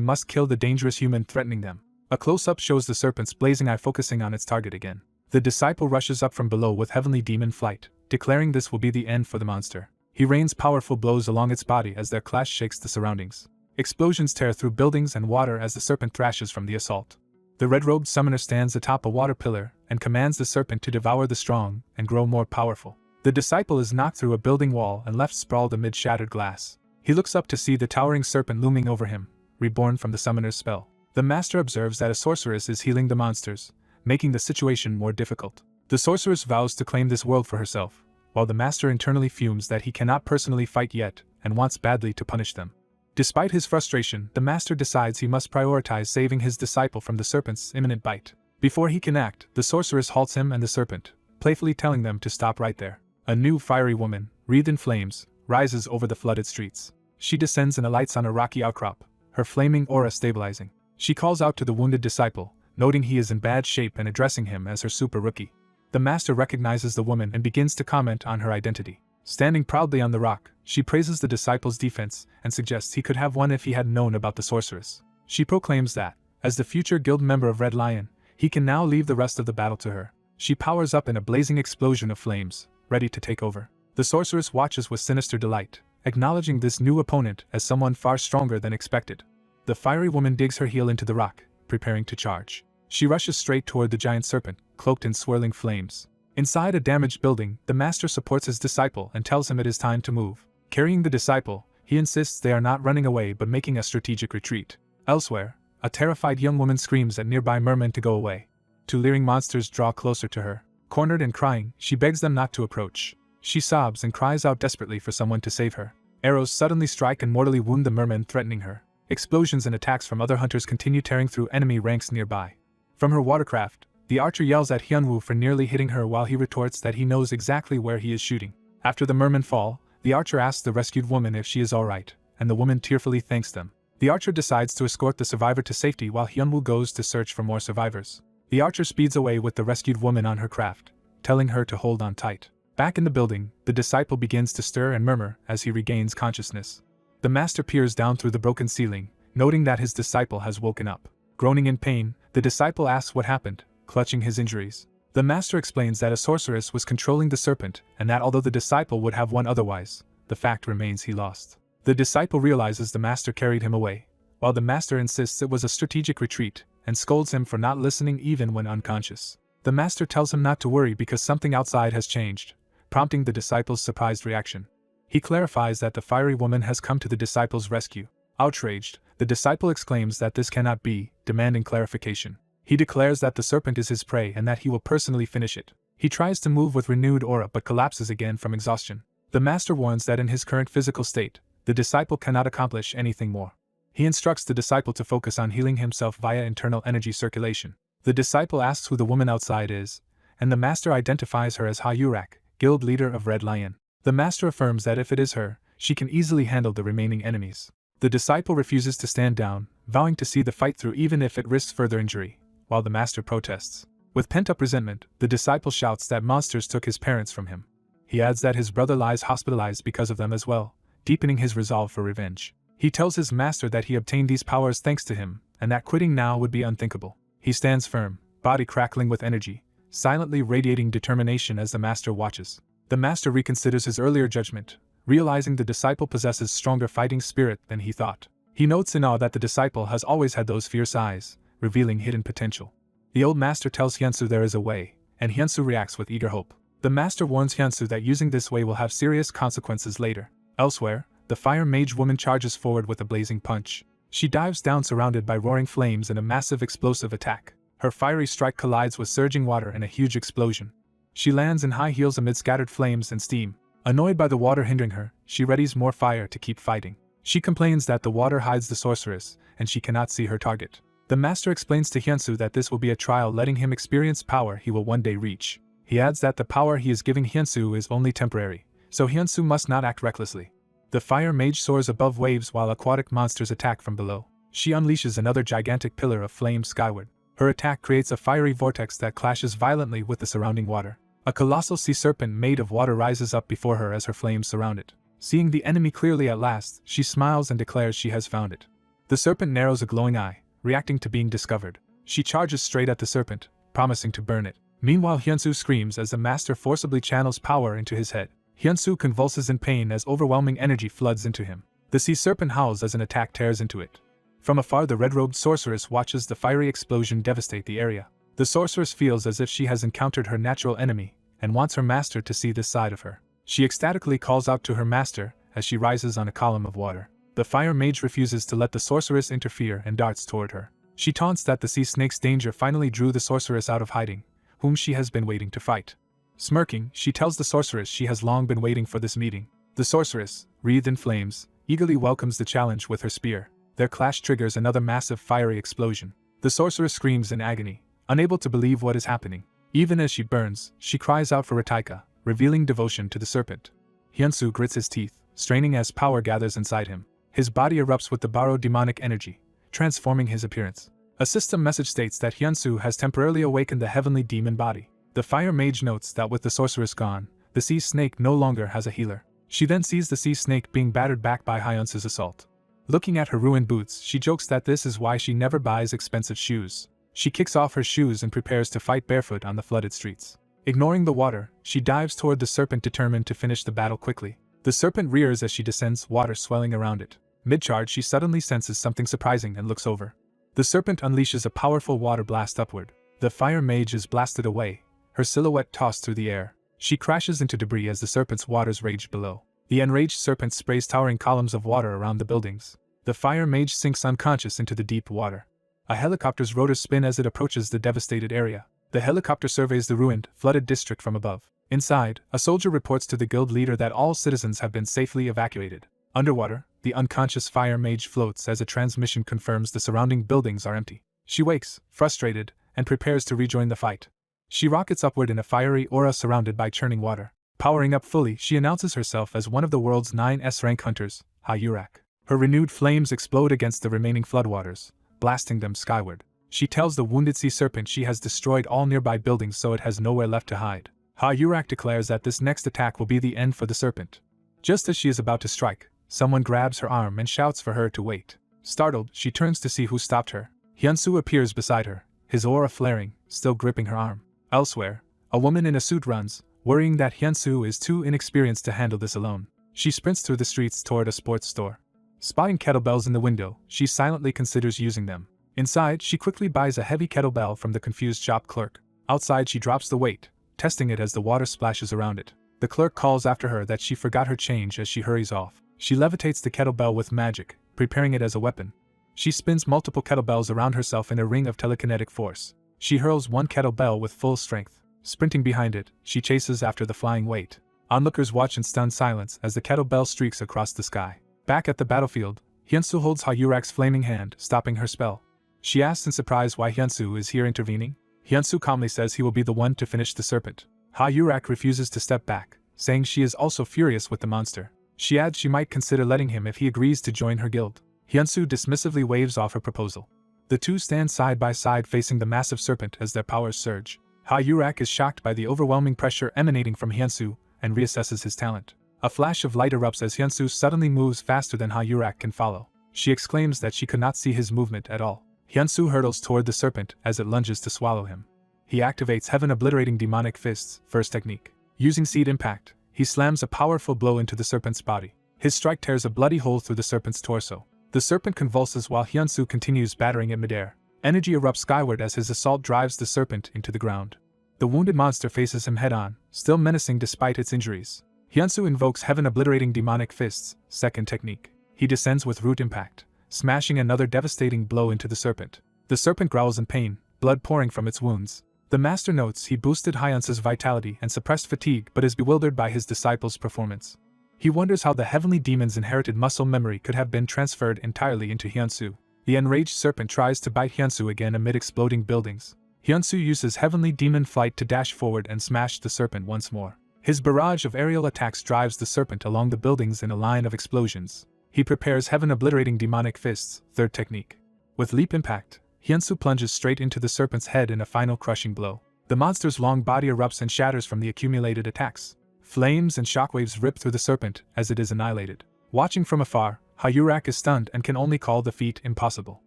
must kill the dangerous human threatening them. A close-up shows the serpent's blazing eye focusing on its target again. The disciple rushes up from below with heavenly demon flight, declaring this will be the end for the monster. He rains powerful blows along its body as their clash shakes the surroundings. Explosions tear through buildings and water as the serpent thrashes from the assault. The red-robed summoner stands atop a water pillar and commands the serpent to devour the strong and grow more powerful. The disciple is knocked through a building wall and left sprawled amid shattered glass. He looks up to see the towering serpent looming over him, reborn from the summoner's spell. The master observes that a sorceress is healing the monsters, making the situation more difficult. The sorceress vows to claim this world for herself, while the master internally fumes that he cannot personally fight yet and wants badly to punish them. Despite his frustration, the master decides he must prioritize saving his disciple from the serpent's imminent bite. Before he can act, the sorceress halts him and the serpent, playfully telling them to stop right there. A new fiery woman, wreathed in flames, rises over the flooded streets. She descends and alights on a rocky outcrop, her flaming aura stabilizing. She calls out to the wounded disciple, noting he is in bad shape and addressing him as her super rookie. The master recognizes the woman and begins to comment on her identity. Standing proudly on the rock, she praises the disciple's defense and suggests he could have one if he had known about the sorceress. She proclaims that, as the future guild member of Red Lion, he can now leave the rest of the battle to her. She powers up in a blazing explosion of flames, ready to take over. The sorceress watches with sinister delight, acknowledging this new opponent as someone far stronger than expected. The fiery woman digs her heel into the rock, preparing to charge. She rushes straight toward the giant serpent, cloaked in swirling flames. Inside a damaged building, the master supports his disciple and tells him it is time to move. Carrying the disciple, he insists they are not running away but making a strategic retreat. Elsewhere, a terrified young woman screams at nearby mermen to go away. Two leering monsters draw closer to her. Cornered and crying, she begs them not to approach. She sobs and cries out desperately for someone to save her. Arrows suddenly strike and mortally wound the mermen threatening her. Explosions and attacks from other hunters continue tearing through enemy ranks nearby. From her watercraft, the archer yells at Hyunwoo for nearly hitting her while he retorts that he knows exactly where he is shooting. After the mermen fall, the archer asks the rescued woman if she is alright, and the woman tearfully thanks them. The archer decides to escort the survivor to safety while Hyunwoo goes to search for more survivors. The archer speeds away with the rescued woman on her craft, telling her to hold on tight. Back in the building, the disciple begins to stir and murmur as he regains consciousness. The master peers down through the broken ceiling, noting that his disciple has woken up. Groaning in pain, the disciple asks what happened, clutching his injuries. The master explains that a sorceress was controlling the serpent and that although the disciple would have won otherwise, the fact remains he lost. The disciple realizes the master carried him away, while the master insists it was a strategic retreat and scolds him for not listening even when unconscious. The master tells him not to worry because something outside has changed, prompting the disciple's surprised reaction. He clarifies that the fiery woman has come to the disciple's rescue. Outraged, the disciple exclaims that this cannot be, demanding clarification. He declares that the serpent is his prey and that he will personally finish it. He tries to move with renewed aura but collapses again from exhaustion. The master warns that in his current physical state, the disciple cannot accomplish anything more. He instructs the disciple to focus on healing himself via internal energy circulation. The disciple asks who the woman outside is, and the master identifies her as Ha-Yurak, guild leader of Red Lion. The master affirms that if it is her, she can easily handle the remaining enemies. The disciple refuses to stand down, vowing to see the fight through even if it risks further injury, while the master protests. With pent-up resentment, the disciple shouts that monsters took his parents from him. He adds that his brother lies hospitalized because of them as well, deepening his resolve for revenge. He tells his master that he obtained these powers thanks to him, and that quitting now would be unthinkable. He stands firm, body crackling with energy, silently radiating determination as the master watches. The master reconsiders his earlier judgment, realizing the disciple possesses stronger fighting spirit than he thought. He notes in awe that the disciple has always had those fierce eyes, revealing hidden potential. The old master tells Hyunsu there is a way, and Hyunsu reacts with eager hope. The master warns Hyunsu that using this way will have serious consequences later. Elsewhere, the fire mage woman charges forward with a blazing punch. She dives down surrounded by roaring flames and a massive explosive attack. Her fiery strike collides with surging water and a huge explosion. She lands in high heels amid scattered flames and steam. Annoyed by the water hindering her, she readies more fire to keep fighting. She complains that the water hides the sorceress, and she cannot see her target. The master explains to Hyunsu that this will be a trial letting him experience power he will one day reach. He adds that the power he is giving Hyunsu is only temporary, so Hyunsu must not act recklessly. The fire mage soars above waves while aquatic monsters attack from below. She unleashes another gigantic pillar of flame skyward. Her attack creates a fiery vortex that clashes violently with the surrounding water. A colossal sea serpent made of water rises up before her as her flames surround it. Seeing the enemy clearly at last, she smiles and declares she has found it. The serpent narrows a glowing eye, reacting to being discovered. She charges straight at the serpent, promising to burn it. Meanwhile, Hyunsu screams as the master forcibly channels power into his head. Hyunsu convulses in pain as overwhelming energy floods into him. The sea serpent howls as an attack tears into it. From afar, the red-robed sorceress watches the fiery explosion devastate the area. The sorceress feels as if she has encountered her natural enemy, and wants her master to see this side of her. She ecstatically calls out to her master as she rises on a column of water. The fire mage refuses to let the sorceress interfere and darts toward her. She taunts that the sea snake's danger finally drew the sorceress out of hiding, whom she has been waiting to fight. Smirking, she tells the sorceress she has long been waiting for this meeting. The sorceress, wreathed in flames, eagerly welcomes the challenge with her spear. Their clash triggers another massive fiery explosion. The sorceress screams in agony, unable to believe what is happening. Even as she burns, she cries out for Rataika, revealing devotion to the serpent. Hyunsu grits his teeth, straining as power gathers inside him. His body erupts with the borrowed demonic energy, transforming his appearance. A system message states that Hyunsu has temporarily awakened the heavenly demon body. The fire mage notes that with the sorceress gone, the sea snake no longer has a healer. She then sees the sea snake being battered back by Hyunsu's assault. Looking at her ruined boots, she jokes that this is why she never buys expensive shoes. She kicks off her shoes and prepares to fight barefoot on the flooded streets. Ignoring the water, she dives toward the serpent, determined to finish the battle quickly. The serpent rears as she descends, water swelling around it. Mid-charge, she suddenly senses something surprising and looks over. The serpent unleashes a powerful water blast upward. The fire mage is blasted away, her silhouette tossed through the air. She crashes into debris as the serpent's waters rage below. The enraged serpent sprays towering columns of water around the buildings. The fire mage sinks unconscious into the deep water. A helicopter's rotors spin as it approaches the devastated area. The helicopter surveys the ruined, flooded district from above. Inside, a soldier reports to the guild leader that all citizens have been safely evacuated. Underwater, the unconscious fire mage floats as a transmission confirms the surrounding buildings are empty. She wakes, frustrated, and prepares to rejoin the fight. She rockets upward in a fiery aura surrounded by churning water. Powering up fully, she announces herself as one of the world's 9 S-rank hunters, Ha-Yurak. Her renewed flames explode against the remaining floodwaters, blasting them skyward. She tells the wounded sea serpent she has destroyed all nearby buildings so it has nowhere left to hide. Ha-Yurak declares that this next attack will be the end for the serpent. Just as she is about to strike, someone grabs her arm and shouts for her to wait. Startled, she turns to see who stopped her. Hyunsu appears beside her, his aura flaring, still gripping her arm. Elsewhere, a woman in a suit runs, worrying that Hyunsu is too inexperienced to handle this alone. She sprints through the streets toward a sports store. Spotting kettlebells in the window, she silently considers using them. Inside, she quickly buys a heavy kettlebell from the confused shop clerk. Outside, she drops the weight, testing it as the water splashes around it. The clerk calls after her that she forgot her change as she hurries off. She levitates the kettlebell with magic, preparing it as a weapon. She spins multiple kettlebells around herself in a ring of telekinetic force. She hurls one kettlebell with full strength. Sprinting behind it, she chases after the flying weight. Onlookers watch in stunned silence as the kettlebell streaks across the sky. Back at the battlefield, Hyunsu holds Ha-Yurak's flaming hand, stopping her spell. She asks in surprise why Hyunsu is here intervening. Hyunsu calmly says he will be the one to finish the serpent. Ha-Yurak refuses to step back, saying she is also furious with the monster. She adds she might consider letting him if he agrees to join her guild. Hyunsu dismissively waves off her proposal. The two stand side by side facing the massive serpent as their powers surge. Ha-Yurak is shocked by the overwhelming pressure emanating from Hyunsu and reassesses his talent. A flash of light erupts as Hyunsu suddenly moves faster than Ha-Yurak can follow. She exclaims that she could not see his movement at all. Hyunsu hurtles toward the serpent as it lunges to swallow him. He activates heaven-obliterating demonic fists, first technique. Using seed impact, he slams a powerful blow into the serpent's body. His strike tears a bloody hole through the serpent's torso. The serpent convulses while Hyunsu continues battering it midair. Energy erupts skyward as his assault drives the serpent into the ground. The wounded monster faces him head-on, still menacing despite its injuries. Hyunsu invokes heaven-obliterating demonic fists, second technique. He descends with root impact, smashing another devastating blow into the serpent. The serpent growls in pain, blood pouring from its wounds. The master notes he boosted Hyunsu's vitality and suppressed fatigue but is bewildered by his disciple's performance. He wonders how the heavenly demon's inherited muscle memory could have been transferred entirely into Hyunsu. The enraged serpent tries to bite Hyunsu again amid exploding buildings. Hyunsu uses Heavenly Demon Flight to dash forward and smash the serpent once more. His barrage of aerial attacks drives the serpent along the buildings in a line of explosions. He prepares Heaven-Obliterating Demonic Fists, third technique. With leap impact, Hyunsu plunges straight into the serpent's head in a final crushing blow. The monster's long body erupts and shatters from the accumulated attacks. Flames and shockwaves rip through the serpent as it is annihilated. Watching from afar, Ha-Yurak is stunned and can only call the feat impossible.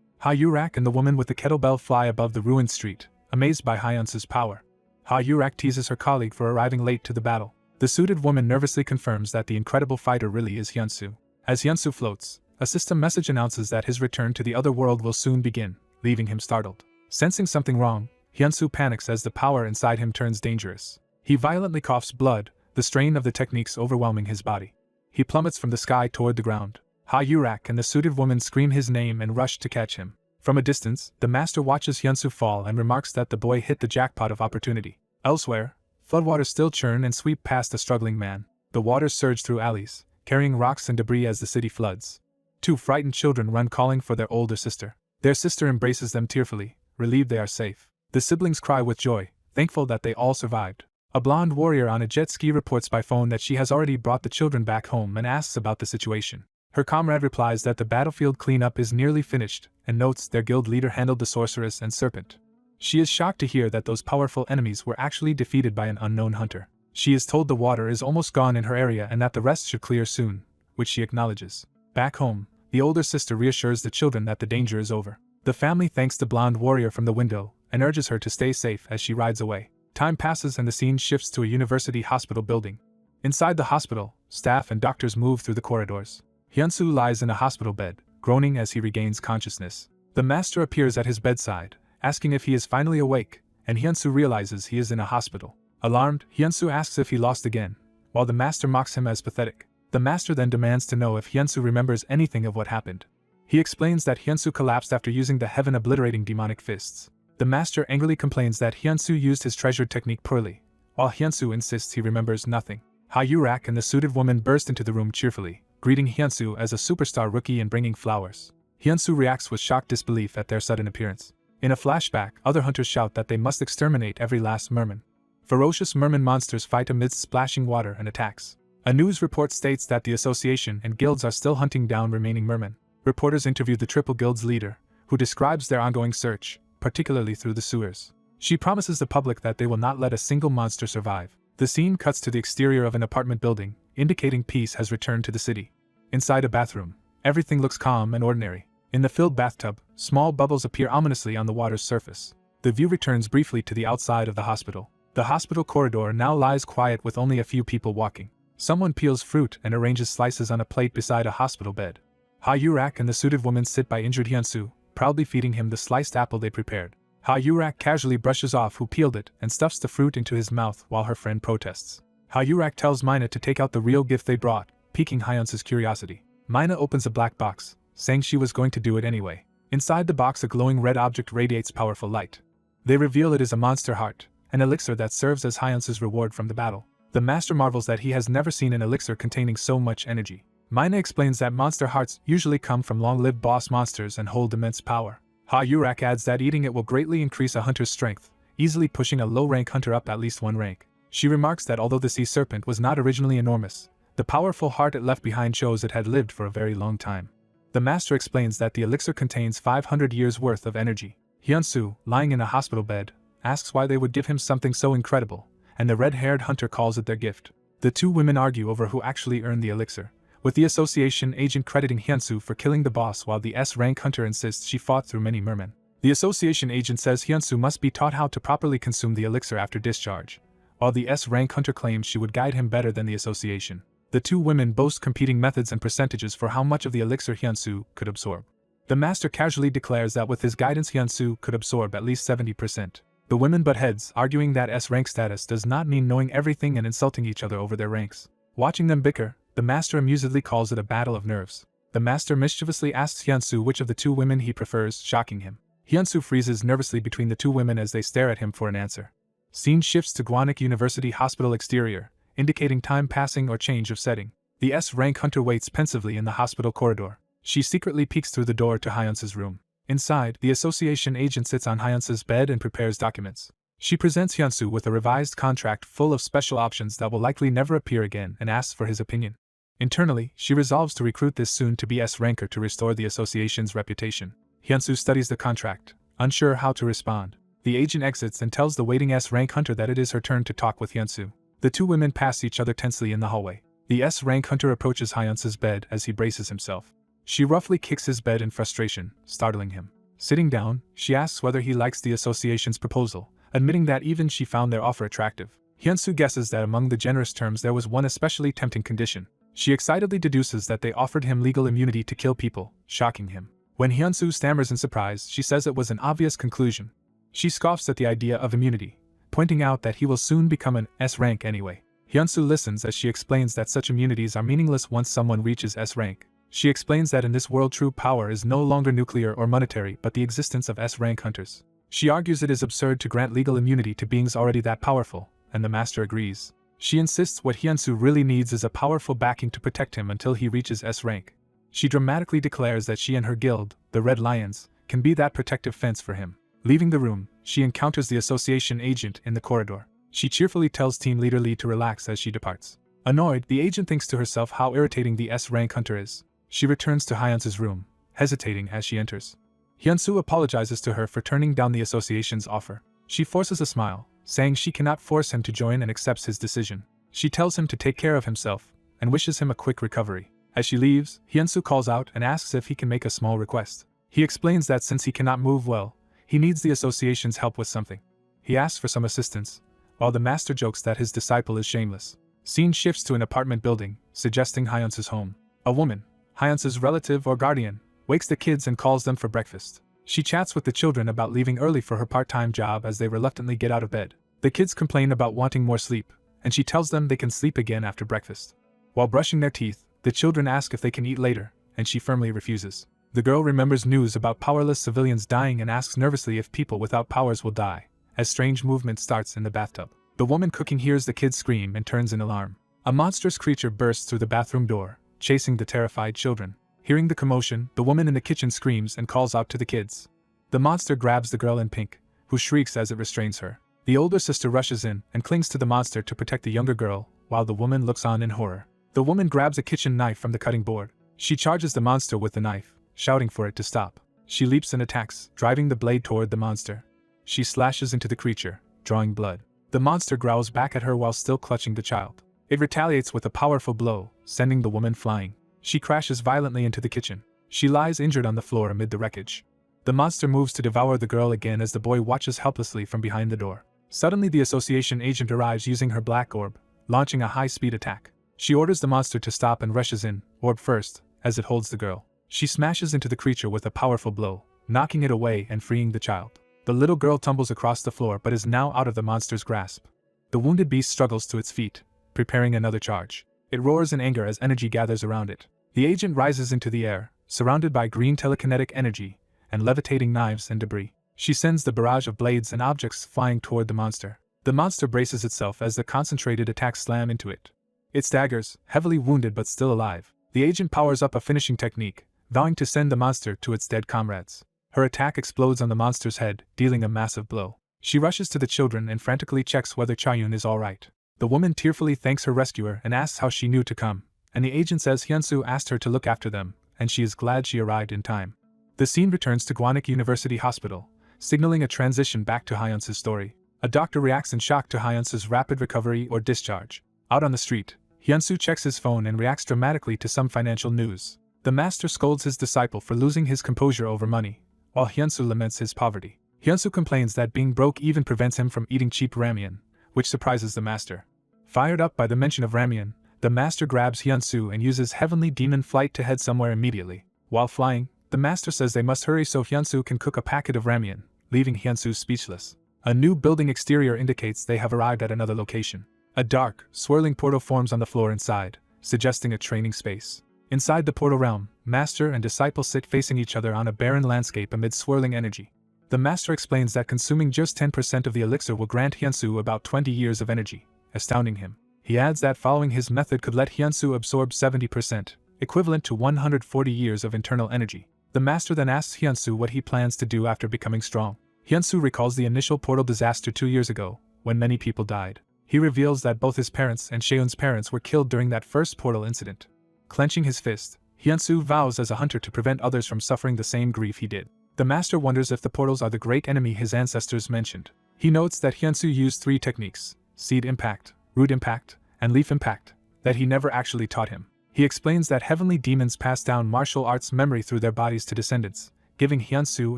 Ha-Yurak and the woman with the kettlebell fly above the ruined street, amazed by Hyunsu's power. Ha-Yurak teases her colleague for arriving late to the battle. The suited woman nervously confirms that the incredible fighter really is Hyunsu. As Hyunsu floats, a system message announces that his return to the other world will soon begin, leaving him startled. Sensing something wrong, Hyunsu panics as the power inside him turns dangerous. He violently coughs blood, the strain of the techniques overwhelming his body. He plummets from the sky toward the ground. Ha-Yurak and the suited woman scream his name and rush to catch him. From a distance, the master watches Hyunsu fall and remarks that the boy hit the jackpot of opportunity. Elsewhere, floodwaters still churn and sweep past the struggling man. The waters surge through alleys, carrying rocks and debris as the city floods. Two frightened children run calling for their older sister. Their sister embraces them tearfully, relieved they are safe. The siblings cry with joy, thankful that they all survived. A blonde warrior on a jet ski reports by phone that she has already brought the children back home and asks about the situation. Her comrade replies that the battlefield cleanup is nearly finished and notes their guild leader handled the sorceress and serpent. She is shocked to hear that those powerful enemies were actually defeated by an unknown hunter. She is told the water is almost gone in her area and that the rest should clear soon, which she acknowledges. Back home, the older sister reassures the children that the danger is over. The family thanks the blonde warrior from the window and urges her to stay safe as she rides away. Time passes and the scene shifts to a university hospital building. Inside the hospital, staff and doctors move through the corridors. Hyunsu lies in a hospital bed, groaning as he regains consciousness. The master appears at his bedside, asking if he is finally awake, and Hyunsu realizes he is in a hospital. Alarmed, Hyunsu asks if he lost again, while the master mocks him as pathetic. The master then demands to know if Hyunsu remembers anything of what happened. He explains that Hyunsu collapsed after using the heaven-obliterating demonic fists. The master angrily complains that Hyunsu used his treasured technique poorly, while Hyunsu insists he remembers nothing. Ha-Yurak and the suited woman burst into the room cheerfully, greeting Hyunsu as a superstar rookie and bringing flowers. Hyunsu reacts with shocked disbelief at their sudden appearance. In a flashback, other hunters shout that they must exterminate every last merman. Ferocious merman monsters fight amidst splashing water and attacks. A news report states that the association and guilds are still hunting down remaining mermen. Reporters interview the Triple Guild's leader, who describes their ongoing search, particularly through the sewers. She promises the public that they will not let a single monster survive. The scene cuts to the exterior of an apartment building, indicating peace has returned to the city. Inside a bathroom, everything looks calm and ordinary. In the filled bathtub, small bubbles appear ominously on the water's surface. The view returns briefly to the outside of the hospital. The hospital corridor now lies quiet with only a few people walking. Someone peels fruit and arranges slices on a plate beside a hospital bed. Ha-Yurak and the suited woman sit by injured Hyunsu, proudly feeding him the sliced apple they prepared. Ha-Yurak casually brushes off who peeled it and stuffs the fruit into his mouth while her friend protests. Ha-Yurak tells Mina to take out the real gift they brought, piquing Hyunsu's curiosity. Mina opens a black box, saying she was going to do it anyway. Inside the box a glowing red object radiates powerful light. They reveal it is a monster heart, an elixir that serves as Hyunsu's reward from the battle. The master marvels that he has never seen an elixir containing so much energy. Mina explains that monster hearts usually come from long-lived boss monsters and hold immense power. Ha-Yurak adds that eating it will greatly increase a hunter's strength, easily pushing a low-rank hunter up at least one rank. She remarks that although the sea serpent was not originally enormous, the powerful heart it left behind shows it had lived for a very long time. The master explains that the elixir contains 500 years' worth of energy. Hyunsu, lying in a hospital bed, asks why they would give him something so incredible, and the red-haired hunter calls it their gift. The two women argue over who actually earned the elixir, with the association agent crediting Hyunsu for killing the boss while the S-rank hunter insists she fought through many mermen. The association agent says Hyunsu must be taught how to properly consume the elixir after discharge, while the S-rank hunter claims she would guide him better than the association. The two women boast competing methods and percentages for how much of the elixir Hyunsu could absorb. The master casually declares that with his guidance Hyunsu could absorb at least 70%. The women butt heads, arguing that S-rank status does not mean knowing everything and insulting each other over their ranks. Watching them bicker, the master amusedly calls it a battle of nerves. The master mischievously asks Hyunsu which of the two women he prefers, shocking him. Hyunsu freezes nervously between the two women as they stare at him for an answer. Scene shifts to Gwanik University Hospital exterior, indicating time passing or change of setting. The S-rank hunter waits pensively in the hospital corridor. She secretly peeks through the door to Hyunsu's room. Inside, the association agent sits on Hyunsu's bed and prepares documents. She presents Hyunsu with a revised contract full of special options that will likely never appear again and asks for his opinion. Internally, she resolves to recruit this soon-to-be S-ranker to restore the association's reputation. Hyunsu studies the contract, unsure how to respond. The agent exits and tells the waiting S-rank hunter that it is her turn to talk with Hyunsu. The two women pass each other tensely in the hallway. The S-rank hunter approaches Hyunsu's bed as he braces himself. She roughly kicks his bed in frustration, startling him. Sitting down, she asks whether he likes the association's proposal, admitting that even she found their offer attractive. Hyunsu guesses that among the generous terms there was one especially tempting condition. She excitedly deduces that they offered him legal immunity to kill people, shocking him. When Hyunsu stammers in surprise, she says it was an obvious conclusion. She scoffs at the idea of immunity, pointing out that he will soon become an S-rank anyway. Hyunsu listens as she explains that such immunities are meaningless once someone reaches S-rank. She explains that in this world true power is no longer nuclear or monetary but the existence of S-rank hunters. She argues it is absurd to grant legal immunity to beings already that powerful, and the master agrees. She insists what Hyunsu really needs is a powerful backing to protect him until he reaches S-rank. She dramatically declares that she and her guild, the Red Lions, can be that protective fence for him. Leaving the room, she encounters the association agent in the corridor. She cheerfully tells team leader Lee to relax as she departs. Annoyed, the agent thinks to herself how irritating the S-rank hunter is. She returns to Hyunsu's room, hesitating as she enters. Hyunsu apologizes to her for turning down the association's offer. She forces a smile, saying she cannot force him to join and accepts his decision. She tells him to take care of himself, and wishes him a quick recovery. As she leaves, Hyunsu calls out and asks if he can make a small request. He explains that since he cannot move well, he needs the association's help with something. He asks for some assistance, while the master jokes that his disciple is shameless. Scene shifts to an apartment building, suggesting Hyunsu's home. A woman, Hyunsu's relative or guardian, wakes the kids and calls them for breakfast. She chats with the children about leaving early for her part-time job as they reluctantly get out of bed. The kids complain about wanting more sleep, and she tells them they can sleep again after breakfast. While brushing their teeth, the children ask if they can eat later, and she firmly refuses. The girl remembers news about powerless civilians dying and asks nervously if people without powers will die, as strange movement starts in the bathtub. The woman cooking hears the kids scream and turns in alarm. A monstrous creature bursts through the bathroom door, chasing the terrified children. Hearing the commotion, the woman in the kitchen screams and calls out to the kids. The monster grabs the girl in pink, who shrieks as it restrains her. The older sister rushes in and clings to the monster to protect the younger girl, while the woman looks on in horror. The woman grabs a kitchen knife from the cutting board. She charges the monster with the knife, shouting for it to stop. She leaps and attacks, driving the blade toward the monster. She slashes into the creature, drawing blood. The monster growls back at her while still clutching the child. It retaliates with a powerful blow, sending the woman flying. She crashes violently into the kitchen. She lies injured on the floor amid the wreckage. The monster moves to devour the girl again as the boy watches helplessly from behind the door. Suddenly the association agent arrives using her black orb, launching a high-speed attack. She orders the monster to stop and rushes in, orb first, as it holds the girl. She smashes into the creature with a powerful blow, knocking it away and freeing the child. The little girl tumbles across the floor but is now out of the monster's grasp. The wounded beast struggles to its feet, preparing another charge. It roars in anger as energy gathers around it. The agent rises into the air, surrounded by green telekinetic energy and levitating knives and debris. She sends the barrage of blades and objects flying toward the monster. The monster braces itself as the concentrated attacks slam into it. It staggers, heavily wounded but still alive. The agent powers up a finishing technique, vowing to send the monster to its dead comrades. Her attack explodes on the monster's head, dealing a massive blow. She rushes to the children and frantically checks whether Chayun is alright. The woman tearfully thanks her rescuer and asks how she knew to come, and the agent says Hyunsu asked her to look after them, and she is glad she arrived in time. The scene returns to Gwanik University Hospital, signaling a transition back to Hyunsu's story. A doctor reacts in shock to Hyunsu's rapid recovery or discharge. Out on the street, Hyunsu checks his phone and reacts dramatically to some financial news. The master scolds his disciple for losing his composure over money, while Hyunsu laments his poverty. Hyunsu complains that being broke even prevents him from eating cheap ramyeon, which surprises the master. Fired up by the mention of ramyeon, the master grabs Hyunsu and uses Heavenly Demon Flight to head somewhere immediately. While flying, the master says they must hurry so Hyunsu can cook a packet of ramyeon, leaving Hyunsu speechless. A new building exterior indicates they have arrived at another location. A dark, swirling portal forms on the floor inside, suggesting a training space. Inside the portal realm, master and disciple sit facing each other on a barren landscape amid swirling energy. The master explains that consuming just 10% of the elixir will grant Hyunsu about 20 years of energy, astounding him. He adds that following his method could let Hyunsu absorb 70%, equivalent to 140 years of internal energy. The master then asks Hyunsu what he plans to do after becoming strong. Hyunsu recalls the initial portal disaster 2 years ago, when many people died. He reveals that both his parents and Seon's parents were killed during that first portal incident. Clenching his fist, Hyunsu vows as a hunter to prevent others from suffering the same grief he did. The master wonders if the portals are the great enemy his ancestors mentioned. He notes that Hyunsu used 3 techniques: seed impact, root impact, and leaf impact, that he never actually taught him. He explains that heavenly demons pass down martial arts memory through their bodies to descendants, giving Hyunsu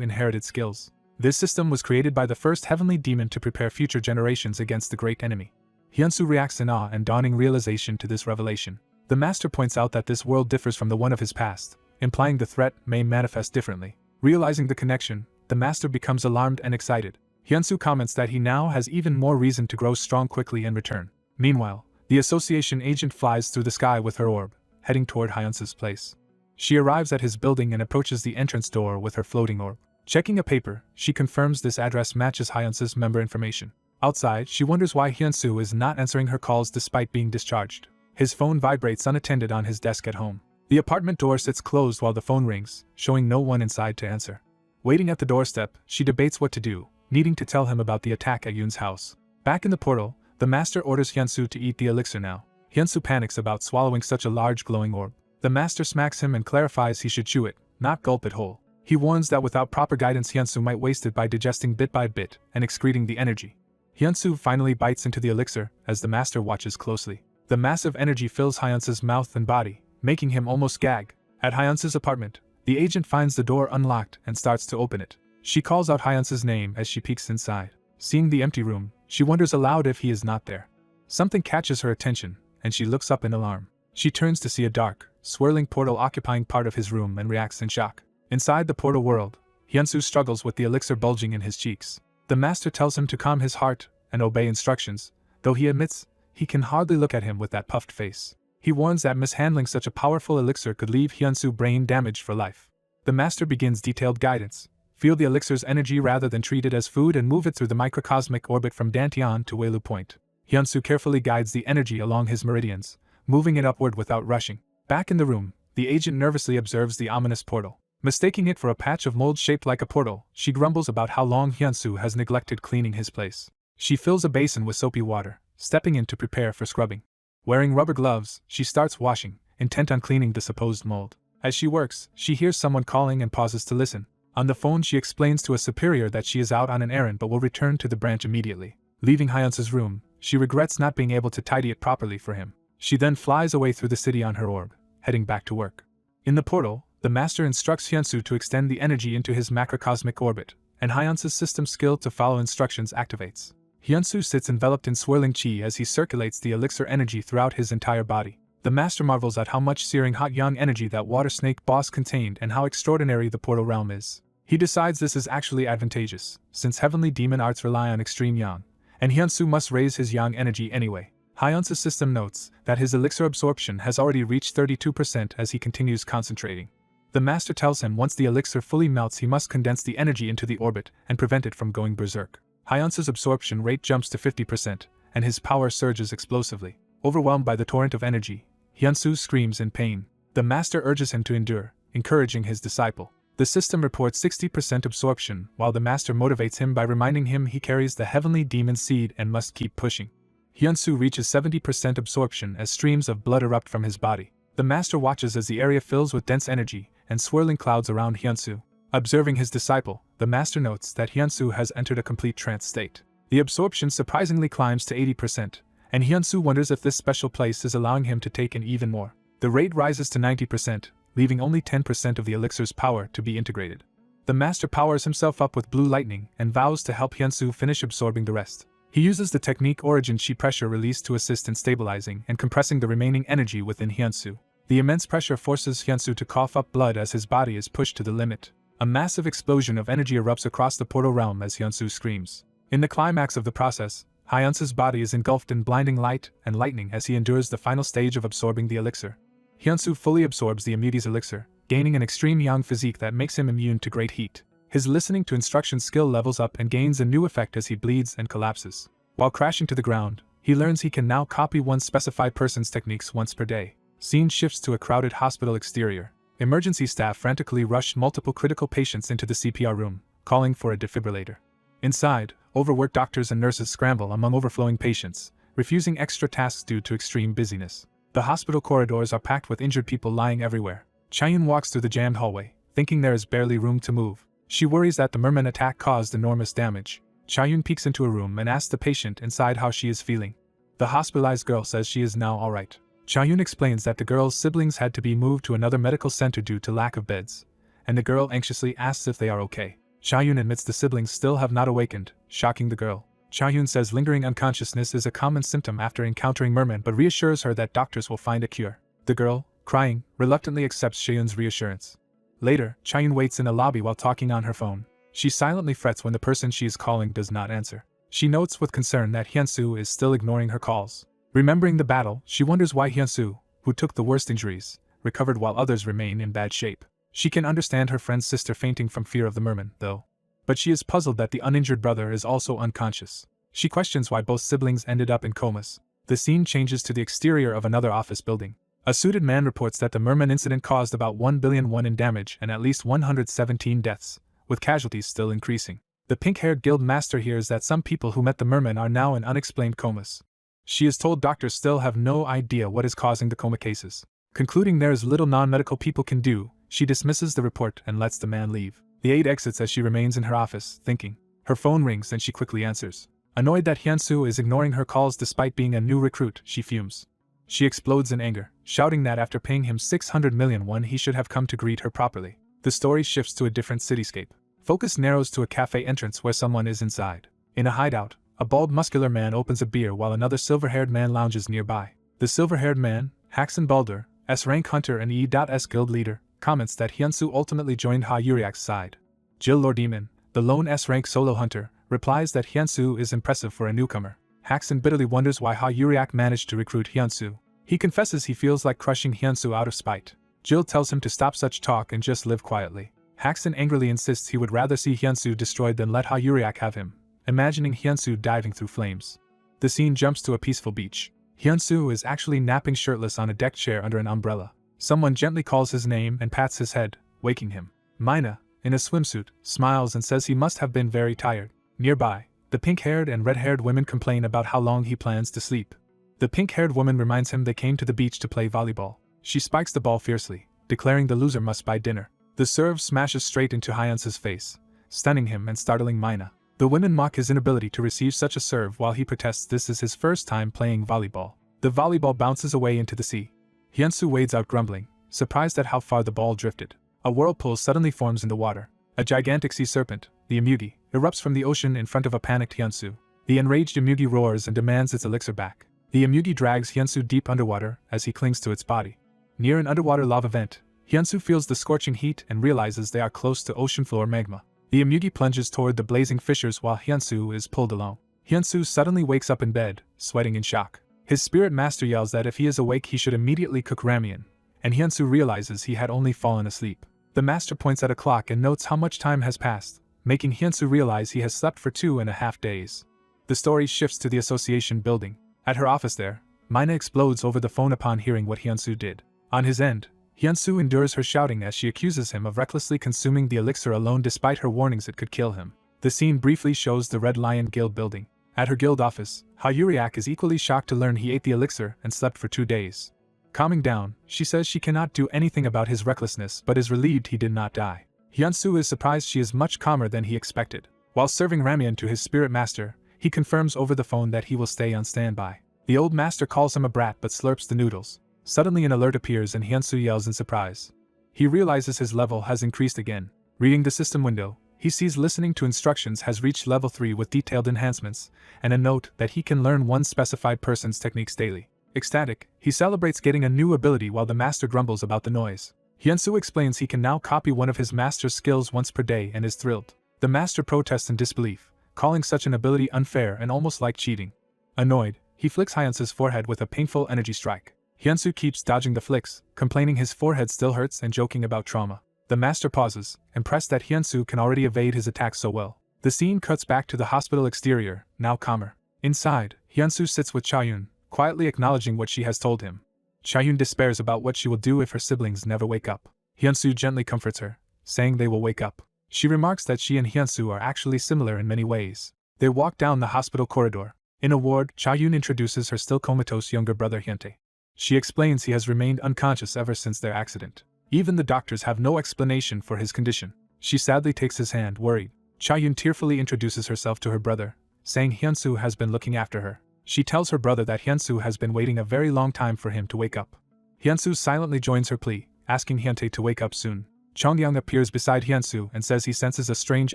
inherited skills. This system was created by the first heavenly demon to prepare future generations against the great enemy. Hyunsu reacts in awe and dawning realization to this revelation. The master points out that this world differs from the one of his past, implying the threat may manifest differently. Realizing the connection, the master becomes alarmed and excited. Hyunsu comments that he now has even more reason to grow strong quickly in return. Meanwhile, the association agent flies through the sky with her orb, heading toward Hyunsu's place. She arrives at his building and approaches the entrance door with her floating orb. Checking a paper, she confirms this address matches Hyunsu's member information. Outside, she wonders why Hyunsu is not answering her calls despite being discharged. His phone vibrates unattended on his desk at home. The apartment door sits closed while the phone rings, showing no one inside to answer. Waiting at the doorstep, she debates what to do, needing to tell him about the attack at Yoon's house. Back in the portal, the master orders Hyunsu to eat the elixir now. Hyunsu panics about swallowing such a large glowing orb. The master smacks him and clarifies he should chew it, not gulp it whole. He warns that without proper guidance Hyunsu might waste it by digesting bit by bit and excreting the energy. Hyunsu finally bites into the elixir as the master watches closely. The massive energy fills Hyunsu's mouth and body, making him almost gag. At Hyunsu's apartment, the agent finds the door unlocked and starts to open it. She calls out Hyunsu's name as she peeks inside. Seeing the empty room, she wonders aloud if he is not there. Something catches her attention, and she looks up in alarm. She turns to see a dark, swirling portal occupying part of his room and reacts in shock. Inside the portal world, Hyunsu struggles with the elixir bulging in his cheeks. The master tells him to calm his heart and obey instructions, though he admits he can hardly look at him with that puffed face. He warns that mishandling such a powerful elixir could leave Hyunsu brain damaged for life. The master begins detailed guidance. Feel the elixir's energy rather than treat it as food and move it through the microcosmic orbit from Dantian to Welu Point. Hyunsu carefully guides the energy along his meridians, moving it upward without rushing. Back in the room, the agent nervously observes the ominous portal. Mistaking it for a patch of mold shaped like a portal, she grumbles about how long Hyunsu has neglected cleaning his place. She fills a basin with soapy water, stepping in to prepare for scrubbing. Wearing rubber gloves, she starts washing, intent on cleaning the supposed mold. As she works, she hears someone calling and pauses to listen. On the phone she explains to a superior that she is out on an errand but will return to the branch immediately. Leaving Hyunsu's room, she regrets not being able to tidy it properly for him. She then flies away through the city on her orb, heading back to work. In the portal, the master instructs Hyunsu to extend the energy into his macrocosmic orbit, and Hyunsu's system skill to follow instructions activates. Hyunsu sits enveloped in swirling chi as he circulates the elixir energy throughout his entire body. The master marvels at how much searing hot yang energy that water snake boss contained and how extraordinary the portal realm is. He decides this is actually advantageous, since heavenly demon arts rely on extreme yang, and Hyunsu must raise his yang energy anyway. Hyunsu's system notes that his elixir absorption has already reached 32% as he continues concentrating. The master tells him once the elixir fully melts he must condense the energy into the orbit and prevent it from going berserk. Hyunsu's absorption rate jumps to 50%, and his power surges explosively. Overwhelmed by the torrent of energy, Hyunsu screams in pain. The master urges him to endure, encouraging his disciple. The system reports 60% absorption, while the master motivates him by reminding him he carries the heavenly demon seed and must keep pushing. Hyunsu reaches 70% absorption as streams of blood erupt from his body. The master watches as the area fills with dense energy and swirling clouds around Hyunsu. Observing his disciple, the master notes that Hyunsu has entered a complete trance state. The absorption surprisingly climbs to 80%, and Hyunsu wonders if this special place is allowing him to take in even more. The rate rises to 90%, leaving only 10% of the elixir's power to be integrated. The master powers himself up with blue lightning and vows to help Hyunsu finish absorbing the rest. He uses the technique Origin Chi pressure release to assist in stabilizing and compressing the remaining energy within Hyunsu. The immense pressure forces Hyunsu to cough up blood as his body is pushed to the limit. A massive explosion of energy erupts across the portal realm as Hyunsu screams. In the climax of the process, Hyunsu's body is engulfed in blinding light and lightning as he endures the final stage of absorbing the elixir. Hyunsu fully absorbs the Amides elixir, gaining an extreme yang physique that makes him immune to great heat. His listening to instruction skill levels up and gains a new effect as he bleeds and collapses. While crashing to the ground, he learns he can now copy one specified person's techniques once per day. Scene shifts to a crowded hospital exterior. Emergency staff frantically rushed multiple critical patients into the CPR room, calling for a defibrillator. Inside, overworked doctors and nurses scramble among overflowing patients, refusing extra tasks due to extreme busyness. The hospital corridors are packed with injured people lying everywhere. Chaeyoon walks through the jammed hallway, thinking there is barely room to move. She worries that the merman attack caused enormous damage. Chaeyoon peeks into a room and asks the patient inside how she is feeling. The hospitalized girl says she is now alright. Chaeyoon explains that the girl's siblings had to be moved to another medical center due to lack of beds, and the girl anxiously asks if they are okay. Chaeyoon admits the siblings still have not awakened, shocking the girl. Chaeyoon says lingering unconsciousness is a common symptom after encountering mermen but reassures her that doctors will find a cure. The girl, crying, reluctantly accepts Chaeyoon's reassurance. Later, Chaeyoon waits in a lobby while talking on her phone. She silently frets when the person she is calling does not answer. She notes with concern that Hyunsu is still ignoring her calls. Remembering the battle, she wonders why Hyunsu, who took the worst injuries, recovered while others remain in bad shape. She can understand her friend's sister fainting from fear of the merman, though. But she is puzzled that the uninjured brother is also unconscious. She questions why both siblings ended up in comas. The scene changes to the exterior of another office building. A suited man reports that the merman incident caused about 1 billion won in damage and at least 117 deaths, with casualties still increasing. The pink-haired guild master hears that some people who met the merman are now in unexplained comas. She is told doctors still have no idea what is causing the coma cases. Concluding there is little non-medical people can do, she dismisses the report and lets the man leave. The aide exits as she remains in her office, thinking. Her phone rings and she quickly answers. Annoyed that Hyunsu is ignoring her calls despite being a new recruit, she fumes. She explodes in anger, shouting that after paying him 600 million won he should have come to greet her properly. The story shifts to a different cityscape. Focus narrows to a cafe entrance where someone is inside. In a hideout, a bald muscular man opens a beer while another silver-haired man lounges nearby. The silver-haired man, Haxon Balder, S-rank hunter and E.S guild leader, comments that Hyunsu ultimately joined Ha Yuriak's side. Jill Lordiman, the lone S-rank solo hunter, replies that Hyunsu is impressive for a newcomer. Haxon bitterly wonders why Ha Yuriak managed to recruit Hyunsu. He confesses he feels like crushing Hyunsu out of spite. Jill tells him to stop such talk and just live quietly. Haxon angrily insists he would rather see Hyunsu destroyed than let Ha Yuriak have him, imagining Hyunsu diving through flames. The scene jumps to a peaceful beach. Hyunsu is actually napping shirtless on a deck chair under an umbrella. Someone gently calls his name and pats his head, waking him. Mina, in a swimsuit, smiles and says he must have been very tired. Nearby, the pink-haired and red-haired women complain about how long he plans to sleep. The pink-haired woman reminds him they came to the beach to play volleyball. She spikes the ball fiercely, declaring the loser must buy dinner. The serve smashes straight into Hyunsu's face, stunning him and startling Mina. The women mock his inability to receive such a serve while he protests this is his first time playing volleyball. The volleyball bounces away into the sea. Hyunsu wades out grumbling, surprised at how far the ball drifted. A whirlpool suddenly forms in the water. A gigantic sea serpent, the Emugi, erupts from the ocean in front of a panicked Hyunsu. The enraged Emugi roars and demands its elixir back. The Emugi drags Hyunsu deep underwater as he clings to its body. Near an underwater lava vent, Hyunsu feels the scorching heat and realizes they are close to ocean floor magma. The Emugi plunges toward the blazing fissures while Hyunsu is pulled along. Hyunsu suddenly wakes up in bed, sweating in shock. His spirit master yells that if he is awake he should immediately cook ramen, and Hyunsu realizes he had only fallen asleep. The master points at a clock and notes how much time has passed, making Hyunsu realize he has slept for 2.5 days. The story shifts to the association building. At her office there, Mina explodes over the phone upon hearing what Hyunsu did. On his end, Hyunsu endures her shouting as she accuses him of recklessly consuming the elixir alone despite her warnings it could kill him. The scene briefly shows the Red Lion Guild building. At her guild office, Ha Yuriak is equally shocked to learn he ate the elixir and slept for 2 days. Calming down, she says she cannot do anything about his recklessness but is relieved he did not die. Hyunsu is surprised she is much calmer than he expected. While serving ramen to his spirit master, he confirms over the phone that he will stay on standby. The old master calls him a brat but slurps the noodles. Suddenly an alert appears and Hyunsu yells in surprise. He realizes his level has increased again. Reading the system window, he sees listening to instructions has reached level 3 with detailed enhancements, and a note that he can learn one specified person's techniques daily. Ecstatic, he celebrates getting a new ability while the master grumbles about the noise. Hyunsu explains he can now copy one of his master's skills once per day and is thrilled. The master protests in disbelief, calling such an ability unfair and almost like cheating. Annoyed, he flicks Hyunsu's forehead with a painful energy strike. Hyunsu keeps dodging the flicks, complaining his forehead still hurts and joking about trauma. The master pauses, impressed that Hyunsu can already evade his attacks so well. The scene cuts back to the hospital exterior, now calmer. Inside, Hyunsu sits with Chaeyoon, quietly acknowledging what she has told him. Chaeyoon despairs about what she will do if her siblings never wake up. Hyunsu gently comforts her, saying they will wake up. She remarks that she and Hyunsu are actually similar in many ways. They walk down the hospital corridor. In a ward, Cha-yoon introduces her still comatose younger brother Hyuntae. She explains he has remained unconscious ever since their accident. Even the doctors have no explanation for his condition. She sadly takes his hand, worried. Cha-yoon tearfully introduces herself to her brother, saying Hyunsu has been looking after her. She tells her brother that Hyunsu has been waiting a very long time for him to wake up. Hyunsu silently joins her plea, asking Hyuntae to wake up soon. Chongyang appears beside Hyunsu and says he senses a strange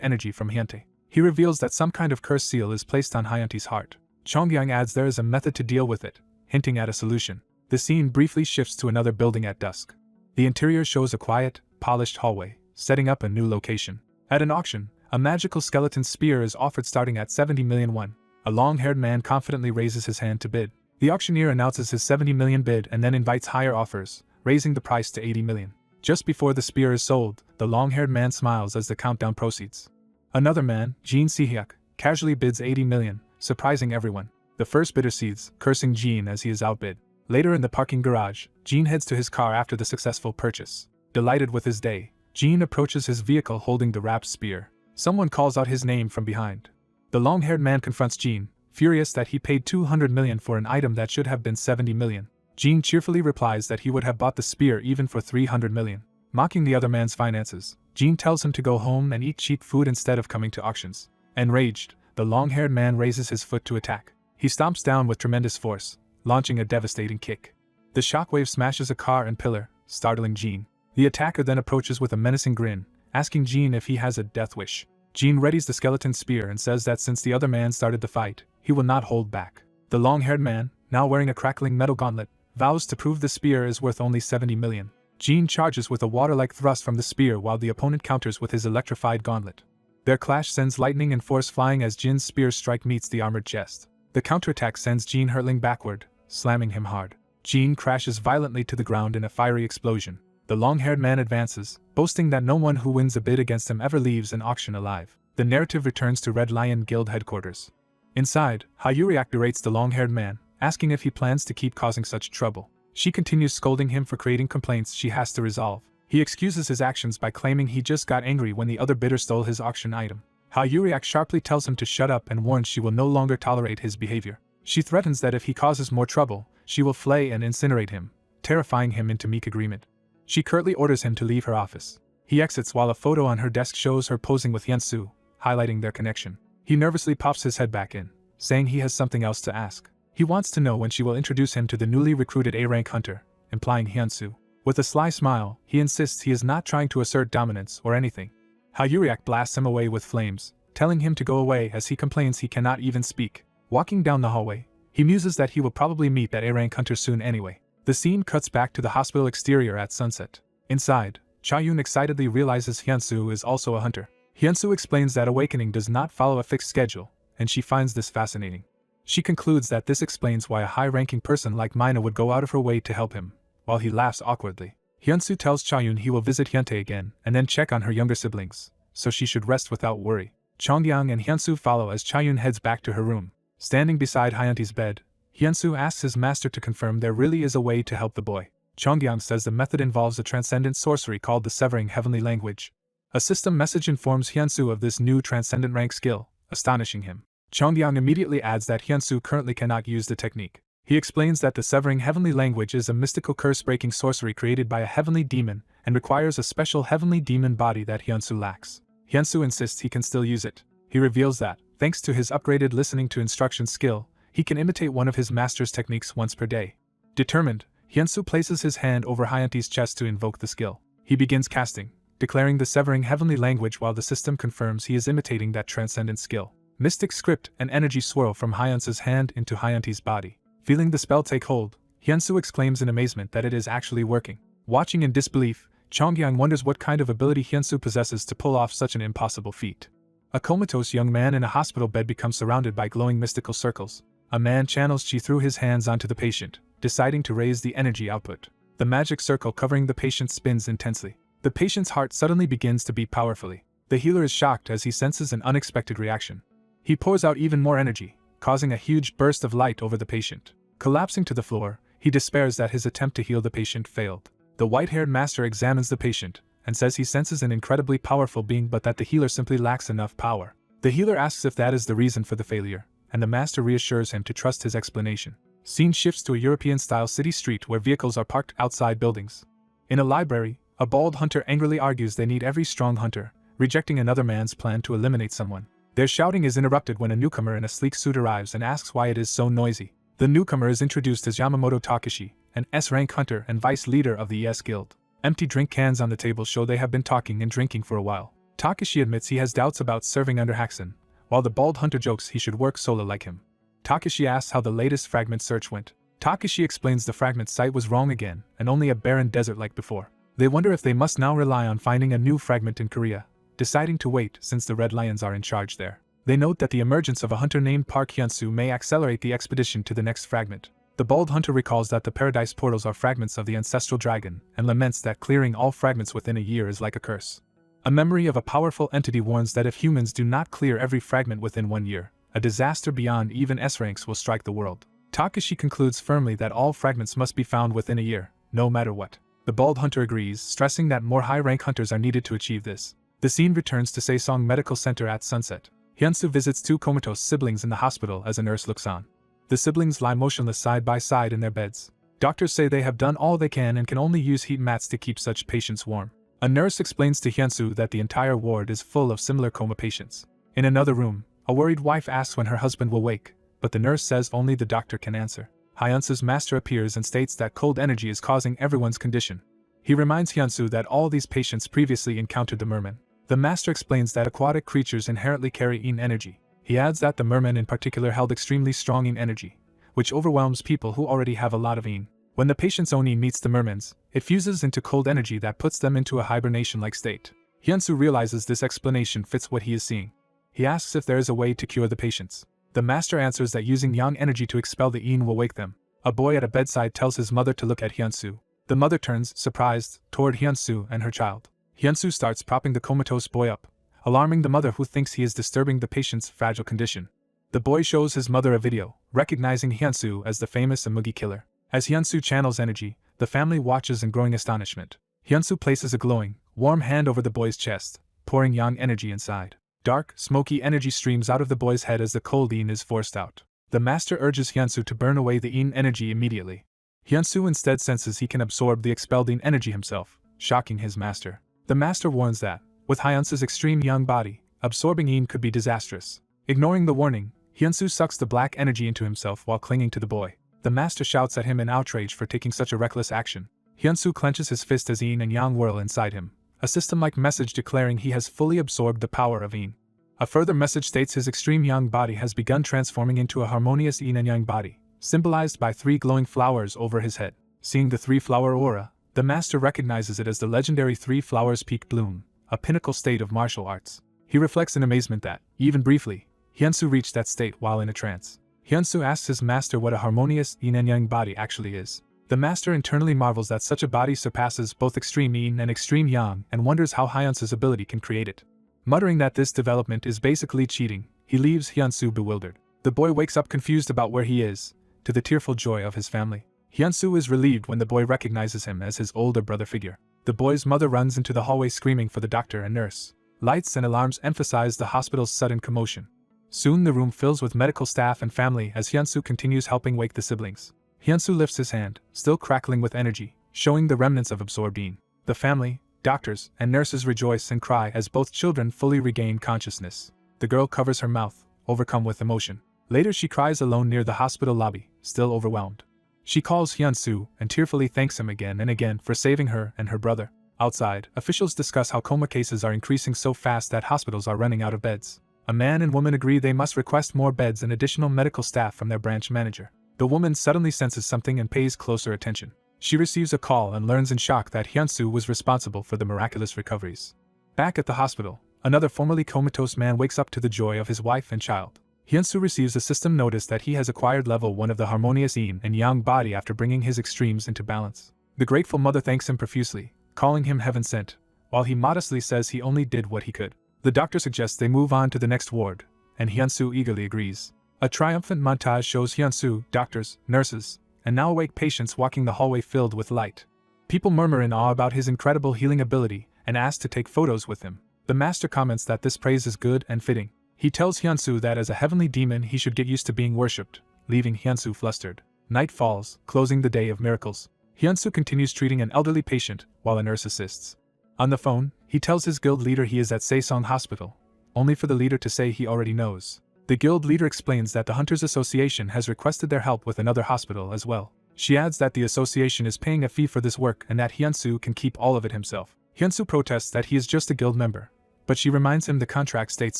energy from Hyuntae. He reveals that some kind of curse seal is placed on Hyuntae's heart. Chongyang adds there is a method to deal with it, hinting at a solution. The scene briefly shifts to another building at dusk. The interior shows a quiet, polished hallway, setting up a new location. At an auction, a magical skeleton spear is offered starting at 70 million won. A long-haired man confidently raises his hand to bid. The auctioneer announces his 70 million bid and then invites higher offers, raising the price to 80 million. Just before the spear is sold, the long-haired man smiles as the countdown proceeds. Another man, Jin Si-hyuk, casually bids 80 million, surprising everyone. The first bidder cedes, cursing Jin as he is outbid. Later in the parking garage, Jin heads to his car after the successful purchase. Delighted with his day, Jin approaches his vehicle holding the wrapped spear. Someone calls out his name from behind. The long-haired man confronts Jin, furious that he paid 200 million for an item that should have been 70 million. Jin cheerfully replies that he would have bought the spear even for 300 million. Mocking the other man's finances, Jin tells him to go home and eat cheap food instead of coming to auctions. Enraged, the long-haired man raises his foot to attack. He stomps down with tremendous force, launching a devastating kick. The shockwave smashes a car and pillar, startling Jin. The attacker then approaches with a menacing grin, asking Jin if he has a death wish. Jin readies the skeleton spear and says that since the other man started the fight, he will not hold back. The long-haired man, now wearing a crackling metal gauntlet, vows to prove the spear is worth only 70 million. Jin charges with a water-like thrust from the spear while the opponent counters with his electrified gauntlet. Their clash sends lightning and force flying as Jin's spear's strike meets the armored chest. The counterattack sends Jin hurtling backward, slamming him hard. Jin crashes violently to the ground in a fiery explosion. The long-haired man advances, boasting that no one who wins a bid against him ever leaves an auction alive. The narrative returns to Red Lion Guild headquarters. Inside, Hayuriak berates the long-haired man, asking if he plans to keep causing such trouble. She continues scolding him for creating complaints she has to resolve. He excuses his actions by claiming he just got angry when the other bidder stole his auction item. Hayuriak sharply tells him to shut up and warns she will no longer tolerate his behavior. She threatens that if he causes more trouble, she will flay and incinerate him, terrifying him into meek agreement. She curtly orders him to leave her office. He exits while a photo on her desk shows her posing with Hyunsu, highlighting their connection. He nervously pops his head back in, saying he has something else to ask. He wants to know when she will introduce him to the newly recruited A-rank hunter, implying Hyunsu. With a sly smile, he insists he is not trying to assert dominance or anything. Hayuriak blasts him away with flames, telling him to go away as he complains he cannot even speak. Walking down the hallway, he muses that he will probably meet that A-rank hunter soon anyway. The scene cuts back to the hospital exterior at sunset. Inside, Cha-yoon excitedly realizes Hyunsu is also a hunter. Hyunsu explains that awakening does not follow a fixed schedule, and she finds this fascinating. She concludes that this explains why a high-ranking person like Mina would go out of her way to help him, while he laughs awkwardly. Hyunsu tells Cha-yoon he will visit Hyuntae again and then check on her younger siblings, so she should rest without worry. Chongyang and Hyunsu follow as Cha-yoon heads back to her room. Standing beside Hyuntae's bed, Hyunsu asks his master to confirm there really is a way to help the boy. Chongyang says the method involves a transcendent sorcery called the Severing Heavenly Language. A system message informs Hyunsu of this new transcendent rank skill, astonishing him. Chongyang immediately adds that Hyunsu currently cannot use the technique. He explains that the Severing Heavenly Language is a mystical curse-breaking sorcery created by a heavenly demon and requires a special heavenly demon body that Hyunsu lacks. Hyunsu insists he can still use it. He reveals that, thanks to his upgraded listening to instruction skill, he can imitate one of his master's techniques once per day. Determined, Hyunsu places his hand over Hyuntae's chest to invoke the skill. He begins casting, declaring the Severing Heavenly Language while the system confirms he is imitating that transcendent skill. Mystic script and energy swirl from Hyunsu's hand into Hyuntae's body. Feeling the spell take hold, Hyunsu exclaims in amazement that it is actually working. Watching in disbelief, Chongyang wonders what kind of ability Hyunsu possesses to pull off such an impossible feat. A comatose young man in a hospital bed becomes surrounded by glowing mystical circles. A man channels chi through his hands onto the patient, deciding to raise the energy output. The magic circle covering the patient spins intensely. The patient's heart suddenly begins to beat powerfully. The healer is shocked as he senses an unexpected reaction. He pours out even more energy, causing a huge burst of light over the patient. Collapsing to the floor, he despairs that his attempt to heal the patient failed. The The white-haired master examines the patient and says he senses an incredibly powerful being but that the healer simply lacks enough power. The healer asks if that is the reason for the failure, and the master reassures him to trust his explanation. Scene shifts to a European-style city street where vehicles are parked outside buildings. In a library, a bald hunter angrily argues they need every strong hunter, rejecting another man's plan to eliminate someone. Their shouting is interrupted when a newcomer in a sleek suit arrives and asks why it is so noisy. The newcomer is introduced as Yamamoto Takashi, an S-rank hunter and vice leader of the ES Guild. Empty drink cans on the table show they have been talking and drinking for a while. Takashi admits he has doubts about serving under Haxon, while the bald hunter jokes he should work solo like him. Takashi asks how the latest fragment search went. Takashi explains the fragment site was wrong again, and only a barren desert like before. They wonder if they must now rely on finding a new fragment in Korea, deciding to wait since the Red Lions are in charge there. They note that the emergence of a hunter named Park Hyunsu may accelerate the expedition to the next fragment. The bald hunter recalls that the paradise portals are fragments of the ancestral dragon, and laments that clearing all fragments within a year is like a curse. A memory of a powerful entity warns that if humans do not clear every fragment within 1 year, a disaster beyond even S-ranks will strike the world. Takashi concludes firmly that all fragments must be found within a year, no matter what. The bald hunter agrees, stressing that more high-rank hunters are needed to achieve this. The scene returns to Saesong Medical Center at sunset. Hyunsu visits 2 comatose siblings in the hospital as a nurse looks on. The siblings lie motionless side by side in their beds. Doctors say they have done all they can and can only use heat mats to keep such patients warm. A nurse explains to Hyunsu that the entire ward is full of similar coma patients. In another room, a worried wife asks when her husband will wake, but the nurse says only the doctor can answer. Hyunsu's master appears and states that cold energy is causing everyone's condition. He reminds Hyunsu that all these patients previously encountered the merman. The master explains that aquatic creatures inherently carry yin energy. He adds that the merman in particular held extremely strong yin energy, which overwhelms people who already have a lot of yin. When the patient's own yin meets the merman's, it fuses into cold energy that puts them into a hibernation-like state. Hyunsu realizes this explanation fits what he is seeing. He asks if there is a way to cure the patients. The master answers that using yang energy to expel the yin will wake them. A boy at a bedside tells his mother to look at Hyunsu. The mother turns, surprised, toward Hyunsu and her child. Hyunsu starts propping the comatose boy up, alarming the mother who thinks he is disturbing the patient's fragile condition. The boy shows his mother a video, recognizing Hyunsu as the famous Amugi killer. As Hyunsu channels energy, the family watches in growing astonishment. Hyunsu places a glowing, warm hand over the boy's chest, pouring yang energy inside. Dark, smoky energy streams out of the boy's head as the cold yin is forced out. The master urges Hyunsu to burn away the yin energy immediately. Hyunsu instead senses he can absorb the expelled yin energy himself, shocking his master. The master warns that, with Hyunsu's extreme yang body, absorbing yin could be disastrous. Ignoring the warning, Hyunsu sucks the black energy into himself while clinging to the boy. The master shouts at him in outrage for taking such a reckless action. Hyunsu clenches his fist as yin and yang whirl inside him, a system-like message declaring he has fully absorbed the power of yin. A further message states his extreme yang body has begun transforming into a harmonious yin and yang body, symbolized by 3 glowing flowers over his head. Seeing the 3-flower aura, the master recognizes it as the legendary 3 flowers peak bloom, a pinnacle state of martial arts. He reflects in amazement that, even briefly, Hyunsu reached that state while in a trance. Hyunsu asks his master what a harmonious yin and yang body actually is. The master internally marvels that such a body surpasses both extreme yin and extreme yang and wonders how Hyunsu's ability can create it. Muttering that this development is basically cheating, he leaves Hyunsu bewildered. The boy wakes up confused about where he is, to the tearful joy of his family. Hyunsu is relieved when the boy recognizes him as his older brother figure. The boy's mother runs into the hallway screaming for the doctor and nurse. Lights and alarms emphasize the hospital's sudden commotion. Soon the room fills with medical staff and family as Hyunsu continues helping wake the siblings. Hyunsu lifts his hand, still crackling with energy, showing the remnants of absorbed yin. The family, doctors, and nurses rejoice and cry as both children fully regain consciousness. The girl covers her mouth, overcome with emotion. Later she cries alone near the hospital lobby, still overwhelmed. She calls Hyunsu and tearfully thanks him again and again for saving her and her brother. Outside, officials discuss how coma cases are increasing so fast that hospitals are running out of beds. A man and woman agree they must request more beds and additional medical staff from their branch manager. The woman suddenly senses something and pays closer attention. She receives a call and learns in shock that Hyunsu was responsible for the miraculous recoveries. Back at the hospital, another formerly comatose man wakes up to the joy of his wife and child. Hyunsu receives a system notice that he has acquired level 1 of the harmonious yin and yang body after bringing his extremes into balance. The grateful mother thanks him profusely, calling him heaven sent, while he modestly says he only did what he could. The doctor suggests they move on to the next ward, and Hyunsu eagerly agrees. A triumphant montage shows Hyunsu, doctors, nurses, and now awake patients walking the hallway filled with light. People murmur in awe about his incredible healing ability and ask to take photos with him. The master comments that this praise is good and fitting. He tells Hyunsu that as a heavenly demon he should get used to being worshipped, leaving Hyunsu flustered. Night falls, closing the day of miracles. Hyunsu continues treating an elderly patient while a nurse assists. On the phone, he tells his guild leader he is at Saesong Hospital, only for the leader to say he already knows. The guild leader explains that the Hunters Association has requested their help with another hospital as well. She adds that the association is paying a fee for this work and that Hyunsu can keep all of it himself. Hyunsu protests that he is just a guild member, but she reminds him the contract states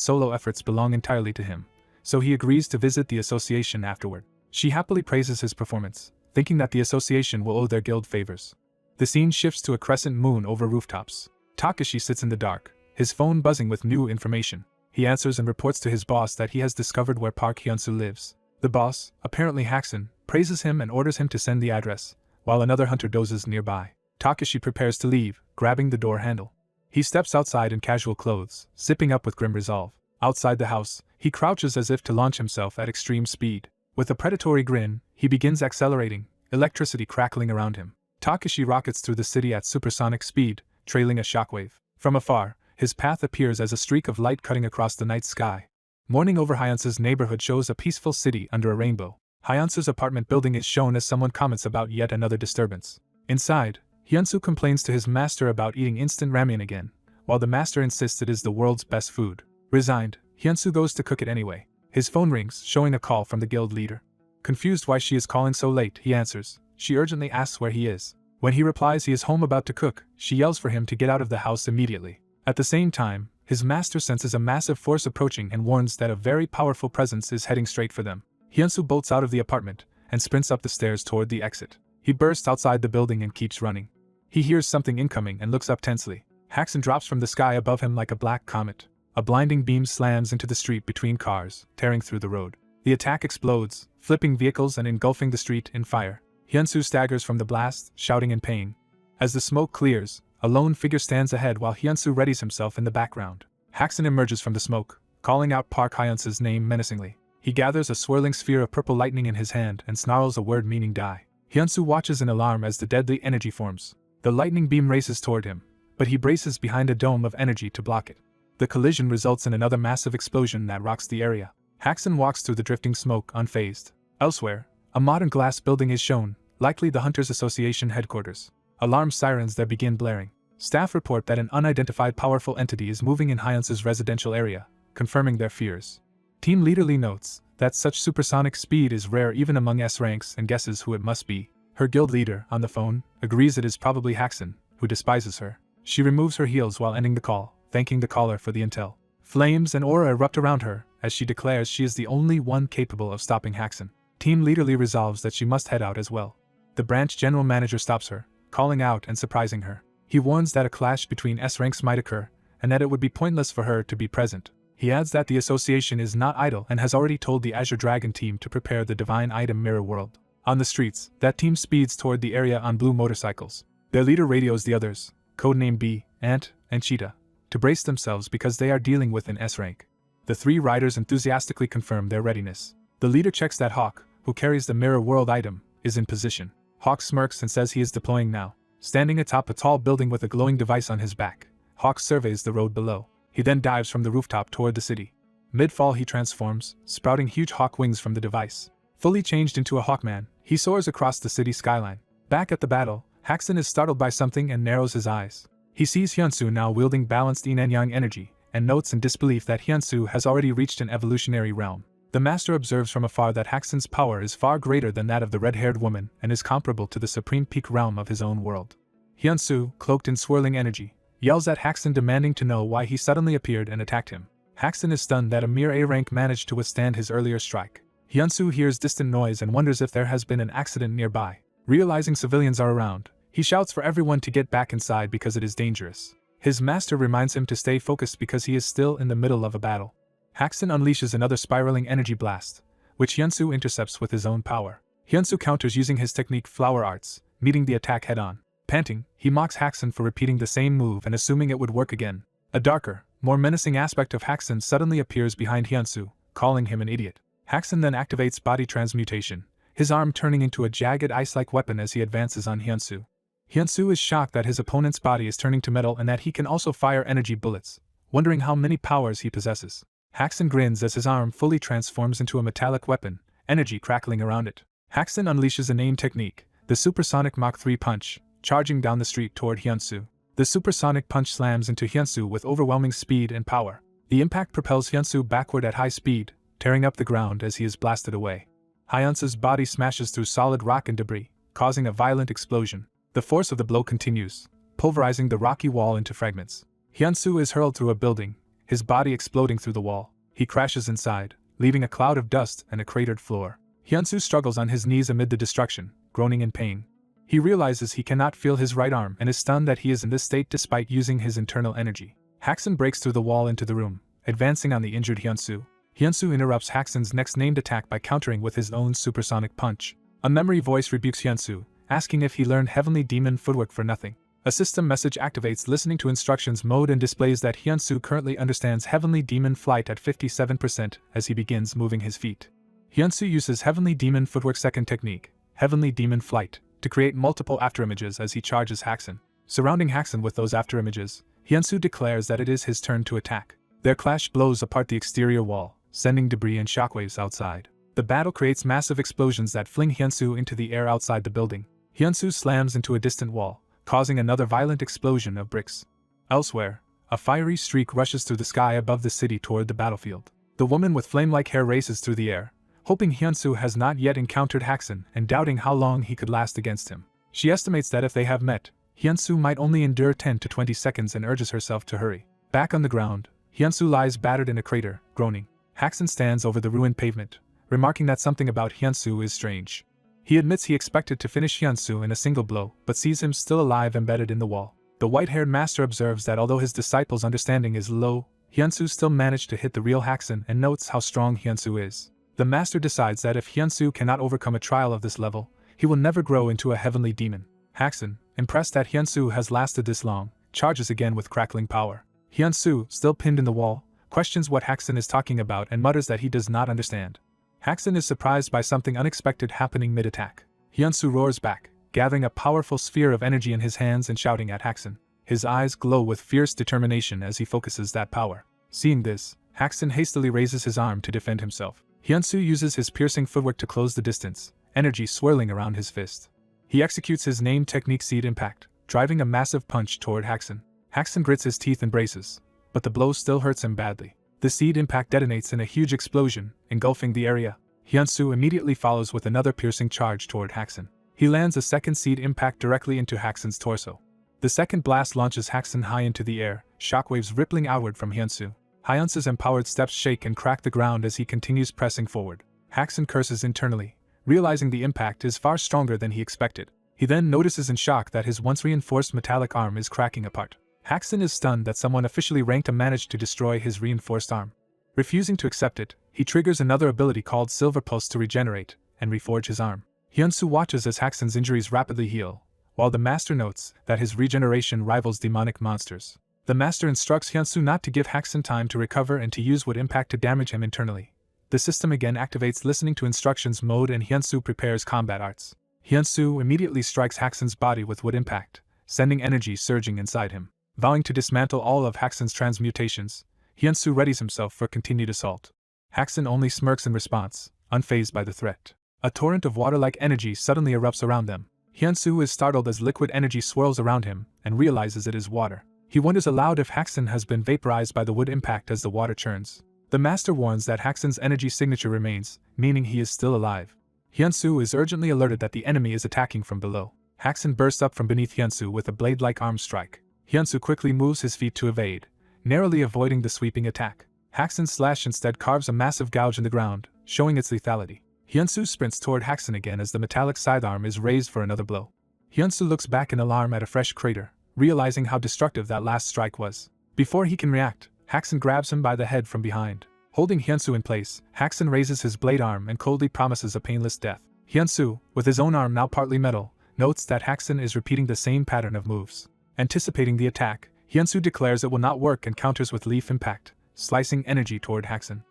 solo efforts belong entirely to him, so he agrees to visit the association afterward. She happily praises his performance, thinking that the association will owe their guild favors. The scene shifts to a crescent moon over rooftops. Takashi sits in the dark, his phone buzzing with new information. He answers and reports to his boss that he has discovered where Park Hyunsu lives. The boss, apparently Haxon, praises him and orders him to send the address, while another hunter dozes nearby. Takashi prepares to leave, grabbing the door handle. He steps outside in casual clothes, zipping up with grim resolve. Outside the house, he crouches as if to launch himself at extreme speed. With a predatory grin, he begins accelerating, electricity crackling around him. Takashi rockets through the city at supersonic speed, trailing a shockwave. From afar, his path appears as a streak of light cutting across the night sky. Morning over Hyunsu's neighborhood shows a peaceful city under a rainbow. Hyunsu's apartment building is shown as someone comments about yet another disturbance. Inside, Hyunsu complains to his master about eating instant ramen again, while the master insists it is the world's best food. Resigned, Hyunsu goes to cook it anyway. His phone rings, showing a call from the guild leader. Confused why she is calling so late, he answers. She urgently asks where he is. When he replies he is home about to cook, she yells for him to get out of the house immediately. At the same time, his master senses a massive force approaching and warns that a very powerful presence is heading straight for them. Hyunsu bolts out of the apartment and sprints up the stairs toward the exit. He bursts outside the building and keeps running. He hears something incoming and looks up tensely. Haxon drops from the sky above him like a black comet. A blinding beam slams into the street between cars, tearing through the road. The attack explodes, flipping vehicles and engulfing the street in fire. Hyunsu staggers from the blast, shouting in pain. As the smoke clears, a lone figure stands ahead while Hyunsu readies himself in the background. Haxon emerges from the smoke, calling out Park Hyunsu's name menacingly. He gathers a swirling sphere of purple lightning in his hand and snarls a word meaning die. Hyunsu watches in alarm as the deadly energy forms. The lightning beam races toward him, but he braces behind a dome of energy to block it. The collision results in another massive explosion that rocks the area. Haxon walks through the drifting smoke unfazed. Elsewhere, a modern glass building is shown, likely the Hunters Association headquarters. Alarm sirens there begin blaring. Staff report that an unidentified powerful entity is moving in Hyunsu's residential area, confirming their fears. Team Leader Lee notes that such supersonic speed is rare even among S ranks and guesses who it must be. Her guild leader, on the phone, agrees it is probably Haxon, who despises her. She removes her heels while ending the call, thanking the caller for the intel. Flames and aura erupt around her, as she declares she is the only one capable of stopping Haxon. Team Leader Lee resolves that she must head out as well. The branch general manager stops her, calling out and surprising her. He warns that a clash between S ranks might occur, and that it would be pointless for her to be present. He adds that the association is not idle and has already told the Azure Dragon team to prepare the Divine Item Mirror World. On the streets, that team speeds toward the area on blue motorcycles. Their leader radios the others, codename Bee, Ant, and Cheetah, to brace themselves because they are dealing with an S rank. The three riders enthusiastically confirm their readiness. The leader checks that Hawk, who carries the Mirror World item, is in position. Hawk smirks and says he is deploying now. Standing atop a tall building with a glowing device on his back, Hawk surveys the road below. He then dives from the rooftop toward the city. Mid-fall he transforms, sprouting huge hawk wings from the device. Fully changed into a Hawkman, he soars across the city skyline. Back at the battle, Haxon is startled by something and narrows his eyes. He sees Hyunsu now wielding balanced yin and yang energy, and notes in disbelief that Hyunsu has already reached an evolutionary realm. The master observes from afar that Haxon's power is far greater than that of the red-haired woman and is comparable to the supreme peak realm of his own world. Hyunsu, cloaked in swirling energy, yells at Haxon demanding to know why he suddenly appeared and attacked him. Haxon is stunned that a mere A rank managed to withstand his earlier strike. Hyunsu hears distant noise and wonders if there has been an accident nearby. Realizing civilians are around, he shouts for everyone to get back inside because it is dangerous. His master reminds him to stay focused because he is still in the middle of a battle. Haxon unleashes another spiraling energy blast, which Hyunsu intercepts with his own power. Hyunsu counters using his technique Flower Arts, meeting the attack head-on. Panting, he mocks Haxon for repeating the same move and assuming it would work again. A darker, more menacing aspect of Haxon suddenly appears behind Hyunsu, calling him an idiot. Haxon then activates body transmutation, his arm turning into a jagged ice-like weapon as he advances on Hyunsu. Hyunsu is shocked that his opponent's body is turning to metal and that he can also fire energy bullets, wondering how many powers he possesses. Haxan grins as his arm fully transforms into a metallic weapon, energy crackling around it. Haxan unleashes a name technique, the supersonic Mach 3 punch, charging down the street toward Hyunsu. The supersonic punch slams into Hyunsu with overwhelming speed and power. The impact propels Hyunsu backward at high speed, tearing up the ground as he is blasted away. Hyunsu's body smashes through solid rock and debris, causing a violent explosion. The force of the blow continues, pulverizing the rocky wall into fragments. Hyunsu is hurled through a building, his body exploding through the wall. He crashes inside, leaving a cloud of dust and a cratered floor. Hyunsu struggles on his knees amid the destruction, groaning in pain. He realizes he cannot feel his right arm and is stunned that he is in this state despite using his internal energy. Haxan breaks through the wall into the room, advancing on the injured Hyunsu. Hyunsu interrupts Haxan's next named attack by countering with his own supersonic punch. A memory voice rebukes Hyunsu, asking if he learned Heavenly Demon footwork for nothing. A system message activates listening to instructions mode and displays that Hyunsu currently understands Heavenly Demon flight at 57% as he begins moving his feet. Hyunsu uses Heavenly Demon footwork second technique, Heavenly Demon flight, to create multiple afterimages as he charges Haxan. Surrounding Haxan with those afterimages, Hyunsu declares that it is his turn to attack. Their clash blows apart the exterior wall, sending debris and shockwaves outside. The battle creates massive explosions that fling Hyunsu into the air outside the building. Hyunsu slams into a distant wall, causing another violent explosion of bricks. Elsewhere, a fiery streak rushes through the sky above the city toward the battlefield. The woman with flame-like hair races through the air, hoping Hyunsu has not yet encountered Haxan and doubting how long he could last against him. She estimates that if they have met, Hyunsu might only endure 10 to 20 seconds and urges herself to hurry. Back on the ground, Hyunsu lies battered in a crater, groaning. Haxan stands over the ruined pavement, remarking that something about Hyunsu is strange. He admits he expected to finish Hyunsu in a single blow, but sees him still alive embedded in the wall. The white-haired master observes that although his disciple's understanding is low, Hyunsu still managed to hit the real Haxan and notes how strong Hyunsu is. The master decides that if Hyunsu cannot overcome a trial of this level, he will never grow into a heavenly demon. Haxan, impressed that Hyunsu has lasted this long, charges again with crackling power. Hyunsu, still pinned in the wall, questions what Haxan is talking about and mutters that he does not understand. Haxan is surprised by something unexpected happening mid-attack. Hyunsu roars back, gathering a powerful sphere of energy in his hands and shouting at Haxan. His eyes glow with fierce determination as he focuses that power. Seeing this, Haxan hastily raises his arm to defend himself. Hyunsu uses his piercing footwork to close the distance, energy swirling around his fist. He executes his named technique Seed Impact, driving a massive punch toward Haxan. Haxan grits his teeth and braces, but the blow still hurts him badly. The Seed Impact detonates in a huge explosion, engulfing the area. Hyunsu immediately follows with another piercing charge toward Haxan. He lands a second Seed Impact directly into Haxan's torso. The second blast launches Haxan high into the air, shockwaves rippling outward from Hyunsu. Hyunsu's empowered steps shake and crack the ground as he continues pressing forward. Haxan curses internally, realizing the impact is far stronger than he expected. He then notices in shock that his once reinforced metallic arm is cracking apart. Haxan is stunned that someone officially ranked managed to destroy his reinforced arm. Refusing to accept it, he triggers another ability called Silver Pulse to regenerate and reforge his arm. Hyunsu watches as Haxan's injuries rapidly heal, while the master notes that his regeneration rivals demonic monsters. The master instructs Hyunsu not to give Haxan time to recover and to use Wood Impact to damage him internally. The system again activates listening to instructions mode and Hyunsu prepares combat arts. Hyunsu immediately strikes Haxan's body with Wood Impact, sending energy surging inside him. Vowing to dismantle all of Haxan's transmutations, Hyunsu readies himself for continued assault. Haxan only smirks in response, unfazed by the threat. A torrent of water-like energy suddenly erupts around them. Hyunsu is startled as liquid energy swirls around him and realizes it is water. He wonders aloud if Haxan has been vaporized by the Wood Impact as the water churns. The master warns that Haxan's energy signature remains, meaning he is still alive. Hyunsu is urgently alerted that the enemy is attacking from below. Haxan bursts up from beneath Hyunsu with a blade-like arm strike. Hyunsu quickly moves his feet to evade, narrowly avoiding the sweeping attack. Haxan's slash instead carves a massive gouge in the ground, showing its lethality. Hyunsu sprints toward Haxan again as the metallic sidearm is raised for another blow. Hyunsu looks back in alarm at a fresh crater, realizing how destructive that last strike was. Before he can react, Haxan grabs him by the head from behind. Holding Hyunsu in place, Haxan raises his blade arm and coldly promises a painless death. Hyunsu, with his own arm now partly metal, notes that Haxan is repeating the same pattern of moves. Anticipating the attack, Hyunsu declares it will not work and counters with Leaf Impact, slicing energy toward Haxan.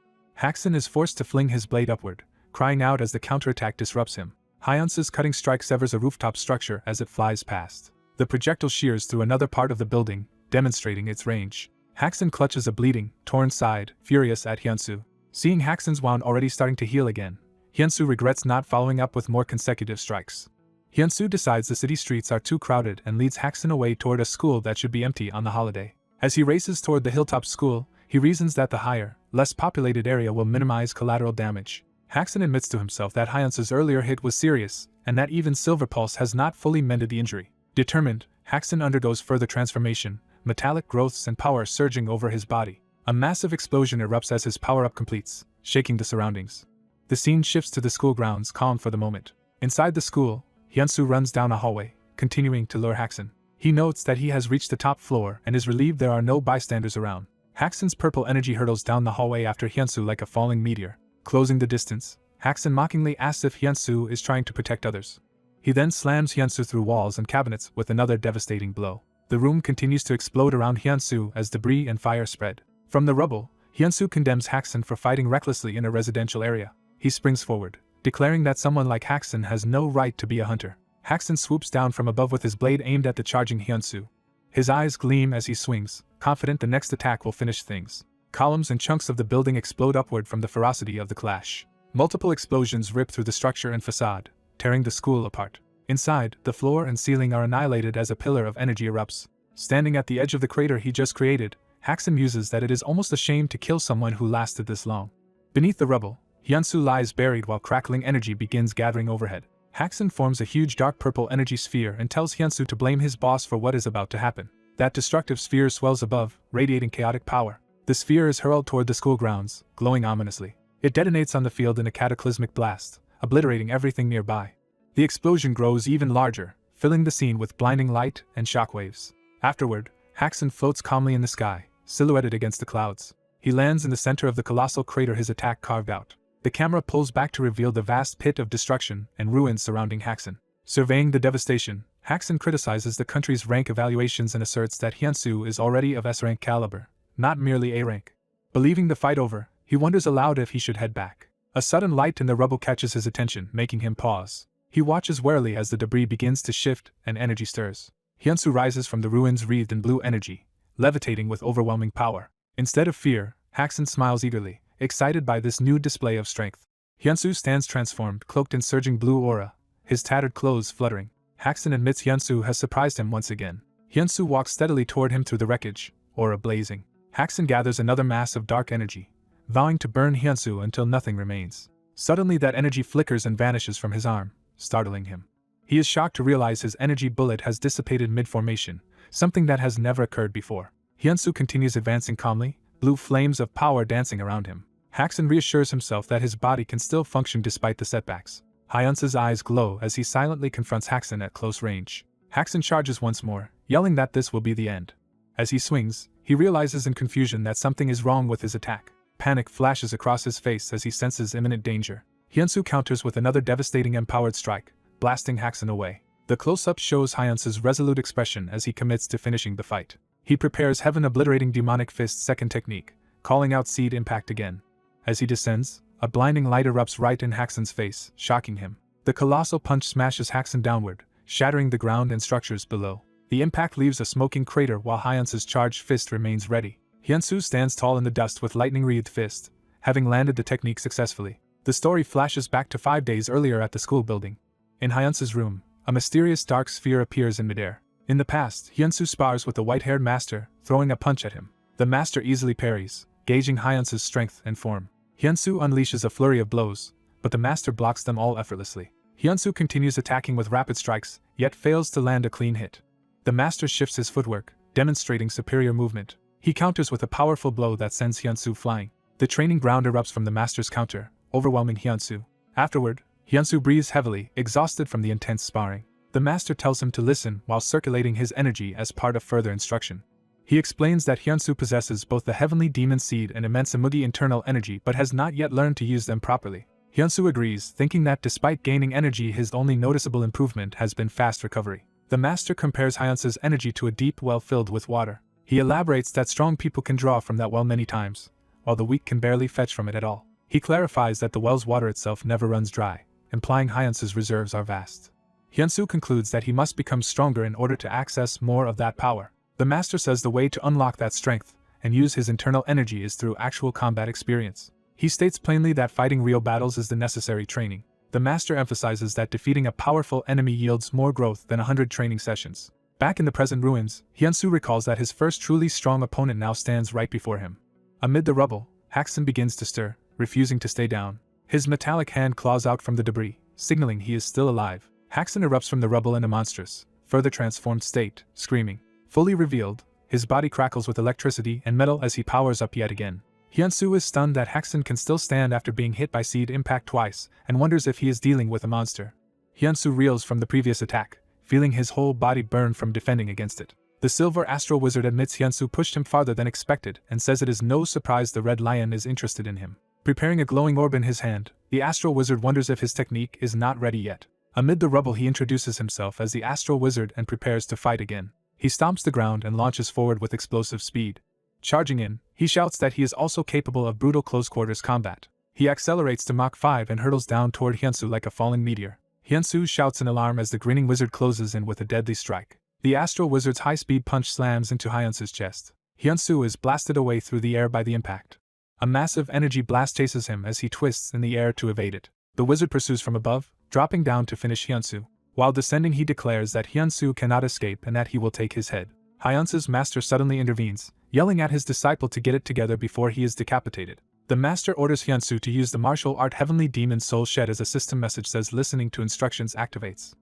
Haxan is forced to fling his blade upward, crying out as the counterattack disrupts him. Hyunsu's cutting strike severs a rooftop structure as it flies past. The projectile shears through another part of the building, demonstrating its range. Haxan clutches a bleeding, torn side, furious at Hyunsu. Seeing Haxan's wound already starting to heal again, Hyunsu regrets not following up with more consecutive strikes. Hyunsu decides the city streets are too crowded and leads Haxan away toward a school that should be empty on the holiday. As he races toward the hilltop school, he reasons that the higher, less populated area will minimize collateral damage. Haxan admits to himself that Hyunsu's earlier hit was serious, and that even Silver Pulse has not fully mended the injury. Determined, Haxan undergoes further transformation, metallic growths and power surging over his body. A massive explosion erupts as his power-up completes, shaking the surroundings. The scene shifts to the school grounds, calm for the moment. Inside the school, Hyunsu runs down a hallway, continuing to lure Haxan. He notes that he has reached the top floor and is relieved there are no bystanders around. Haxan's purple energy hurtles down the hallway after Hyunsu like a falling meteor. Closing the distance, Haxan mockingly asks if Hyunsu is trying to protect others. He then slams Hyunsu through walls and cabinets with another devastating blow. The room continues to explode around Hyunsu as debris and fire spread. From the rubble, Hyunsu condemns Haxan for fighting recklessly in a residential area. He springs forward, declaring that someone like Haxan has no right to be a hunter. Haxan swoops down from above with his blade aimed at the charging Hyunsu. His eyes gleam as he swings, confident the next attack will finish things. Columns and chunks of the building explode upward from the ferocity of the clash. Multiple explosions rip through the structure and facade, tearing the school apart. Inside, the floor and ceiling are annihilated as a pillar of energy erupts. Standing at the edge of the crater he just created, Haxan muses that it is almost a shame to kill someone who lasted this long. Beneath the rubble, Hyunsu lies buried while crackling energy begins gathering overhead. Haxan forms a huge dark purple energy sphere and tells Hyunsu to blame his boss for what is about to happen. That destructive sphere swells above, radiating chaotic power. The sphere is hurled toward the school grounds, glowing ominously. It detonates on the field in a cataclysmic blast, obliterating everything nearby. The explosion grows even larger, filling the scene with blinding light and shockwaves. Afterward, Haxan floats calmly in the sky, silhouetted against the clouds. He lands in the center of the colossal crater his attack carved out. The camera pulls back to reveal the vast pit of destruction and ruins surrounding Haxan. Surveying the devastation, Haxan criticizes the country's rank evaluations and asserts that Hyunsu is already of S-rank caliber, not merely A rank. Believing the fight over, he wonders aloud if he should head back. A sudden light in the rubble catches his attention, making him pause. He watches warily as the debris begins to shift and energy stirs. Hyunsu rises from the ruins wreathed in blue energy, levitating with overwhelming power. Instead of fear, Haxan smiles eagerly, excited by this new display of strength. Hyunsu stands transformed, cloaked in surging blue aura, his tattered clothes fluttering. Haxan admits Hyunsu has surprised him once again. Hyunsu walks steadily toward him through the wreckage, aura blazing. Haxan gathers another mass of dark energy, vowing to burn Hyunsu until nothing remains. Suddenly that energy flickers and vanishes from his arm, startling him. He is shocked to realize his energy bullet has dissipated mid-formation, something that has never occurred before. Hyunsu continues advancing calmly, blue flames of power dancing around him. Haxan reassures himself that his body can still function despite the setbacks. Hyunsu's eyes glow as he silently confronts Haxan at close range. Haxan charges once more, yelling that this will be the end. As he swings, he realizes in confusion that something is wrong with his attack. Panic flashes across his face as he senses imminent danger. Hyunsu counters with another devastating empowered strike, blasting Haxan away. The close-up shows Hyunsu's resolute expression as he commits to finishing the fight. He prepares heaven-obliterating demonic fist's second technique, calling out seed impact again. As he descends, a blinding light erupts right in Haxan's face, shocking him. The colossal punch smashes Haxan downward, shattering the ground and structures below. The impact leaves a smoking crater while Hyunsu's charged fist remains ready. Hyunsu stands tall in the dust with lightning-wreathed fist, having landed the technique successfully. The story flashes back to 5 days earlier at the school building. In Hyunsu's room, a mysterious dark sphere appears in midair. In the past, Hyunsu spars with the white-haired master, throwing a punch at him. The master easily parries, gauging Hyunsu's strength and form. Hyunsu unleashes a flurry of blows, but the master blocks them all effortlessly. Hyunsu continues attacking with rapid strikes, yet fails to land a clean hit. The master shifts his footwork, demonstrating superior movement. He counters with a powerful blow that sends Hyunsu flying. The training ground erupts from the master's counter, overwhelming Hyunsu. Afterward, Hyunsu breathes heavily, exhausted from the intense sparring. The master tells him to listen while circulating his energy as part of further instruction. He explains that Hyunsu possesses both the heavenly demon seed and immense Amugi internal energy but has not yet learned to use them properly. Hyunsu agrees, thinking that despite gaining energy his only noticeable improvement has been fast recovery. The master compares Hyunsu's energy to a deep well filled with water. He elaborates that strong people can draw from that well many times, while the weak can barely fetch from it at all. He clarifies that the well's water itself never runs dry, implying Hyunsu's reserves are vast. Hyunsu concludes that he must become stronger in order to access more of that power. The master says the way to unlock that strength and use his internal energy is through actual combat experience. He states plainly that fighting real battles is the necessary training. The master emphasizes that defeating a powerful enemy yields more growth than 100 training sessions. Back in the present ruins, Hyunsu recalls that his first truly strong opponent now stands right before him. Amid the rubble, Haxon begins to stir, refusing to stay down. His metallic hand claws out from the debris, signaling he is still alive. Haxon erupts from the rubble in a monstrous, further transformed state, screaming. Fully revealed, his body crackles with electricity and metal as he powers up yet again. Hyunsu is stunned that Haxon can still stand after being hit by seed impact twice, and wonders if he is dealing with a monster. Hyunsu reels from the previous attack, feeling his whole body burn from defending against it. The silver astral wizard admits Hyunsu pushed him farther than expected and says it is no surprise the red lion is interested in him. Preparing a glowing orb in his hand, the astral wizard wonders if his technique is not ready yet. Amid the rubble he introduces himself as the astral wizard and prepares to fight again. He stomps the ground and launches forward with explosive speed. Charging in, he shouts that he is also capable of brutal close-quarters combat. He accelerates to Mach 5 and hurtles down toward Hyunsu like a falling meteor. Hyunsu shouts in alarm as the grinning wizard closes in with a deadly strike. The astral wizard's high-speed punch slams into Hyunsu's chest. Hyunsu is blasted away through the air by the impact. A massive energy blast chases him as he twists in the air to evade it. The wizard pursues from above, dropping down to finish Hyunsu. While descending he declares that Hyunsu cannot escape and that he will take his head. Hyunsu's master suddenly intervenes, yelling at his disciple to get it together before he is decapitated. The master orders Hyunsu to use the martial art Heavenly Demon Soul Shed as a system message says listening to instructions activates.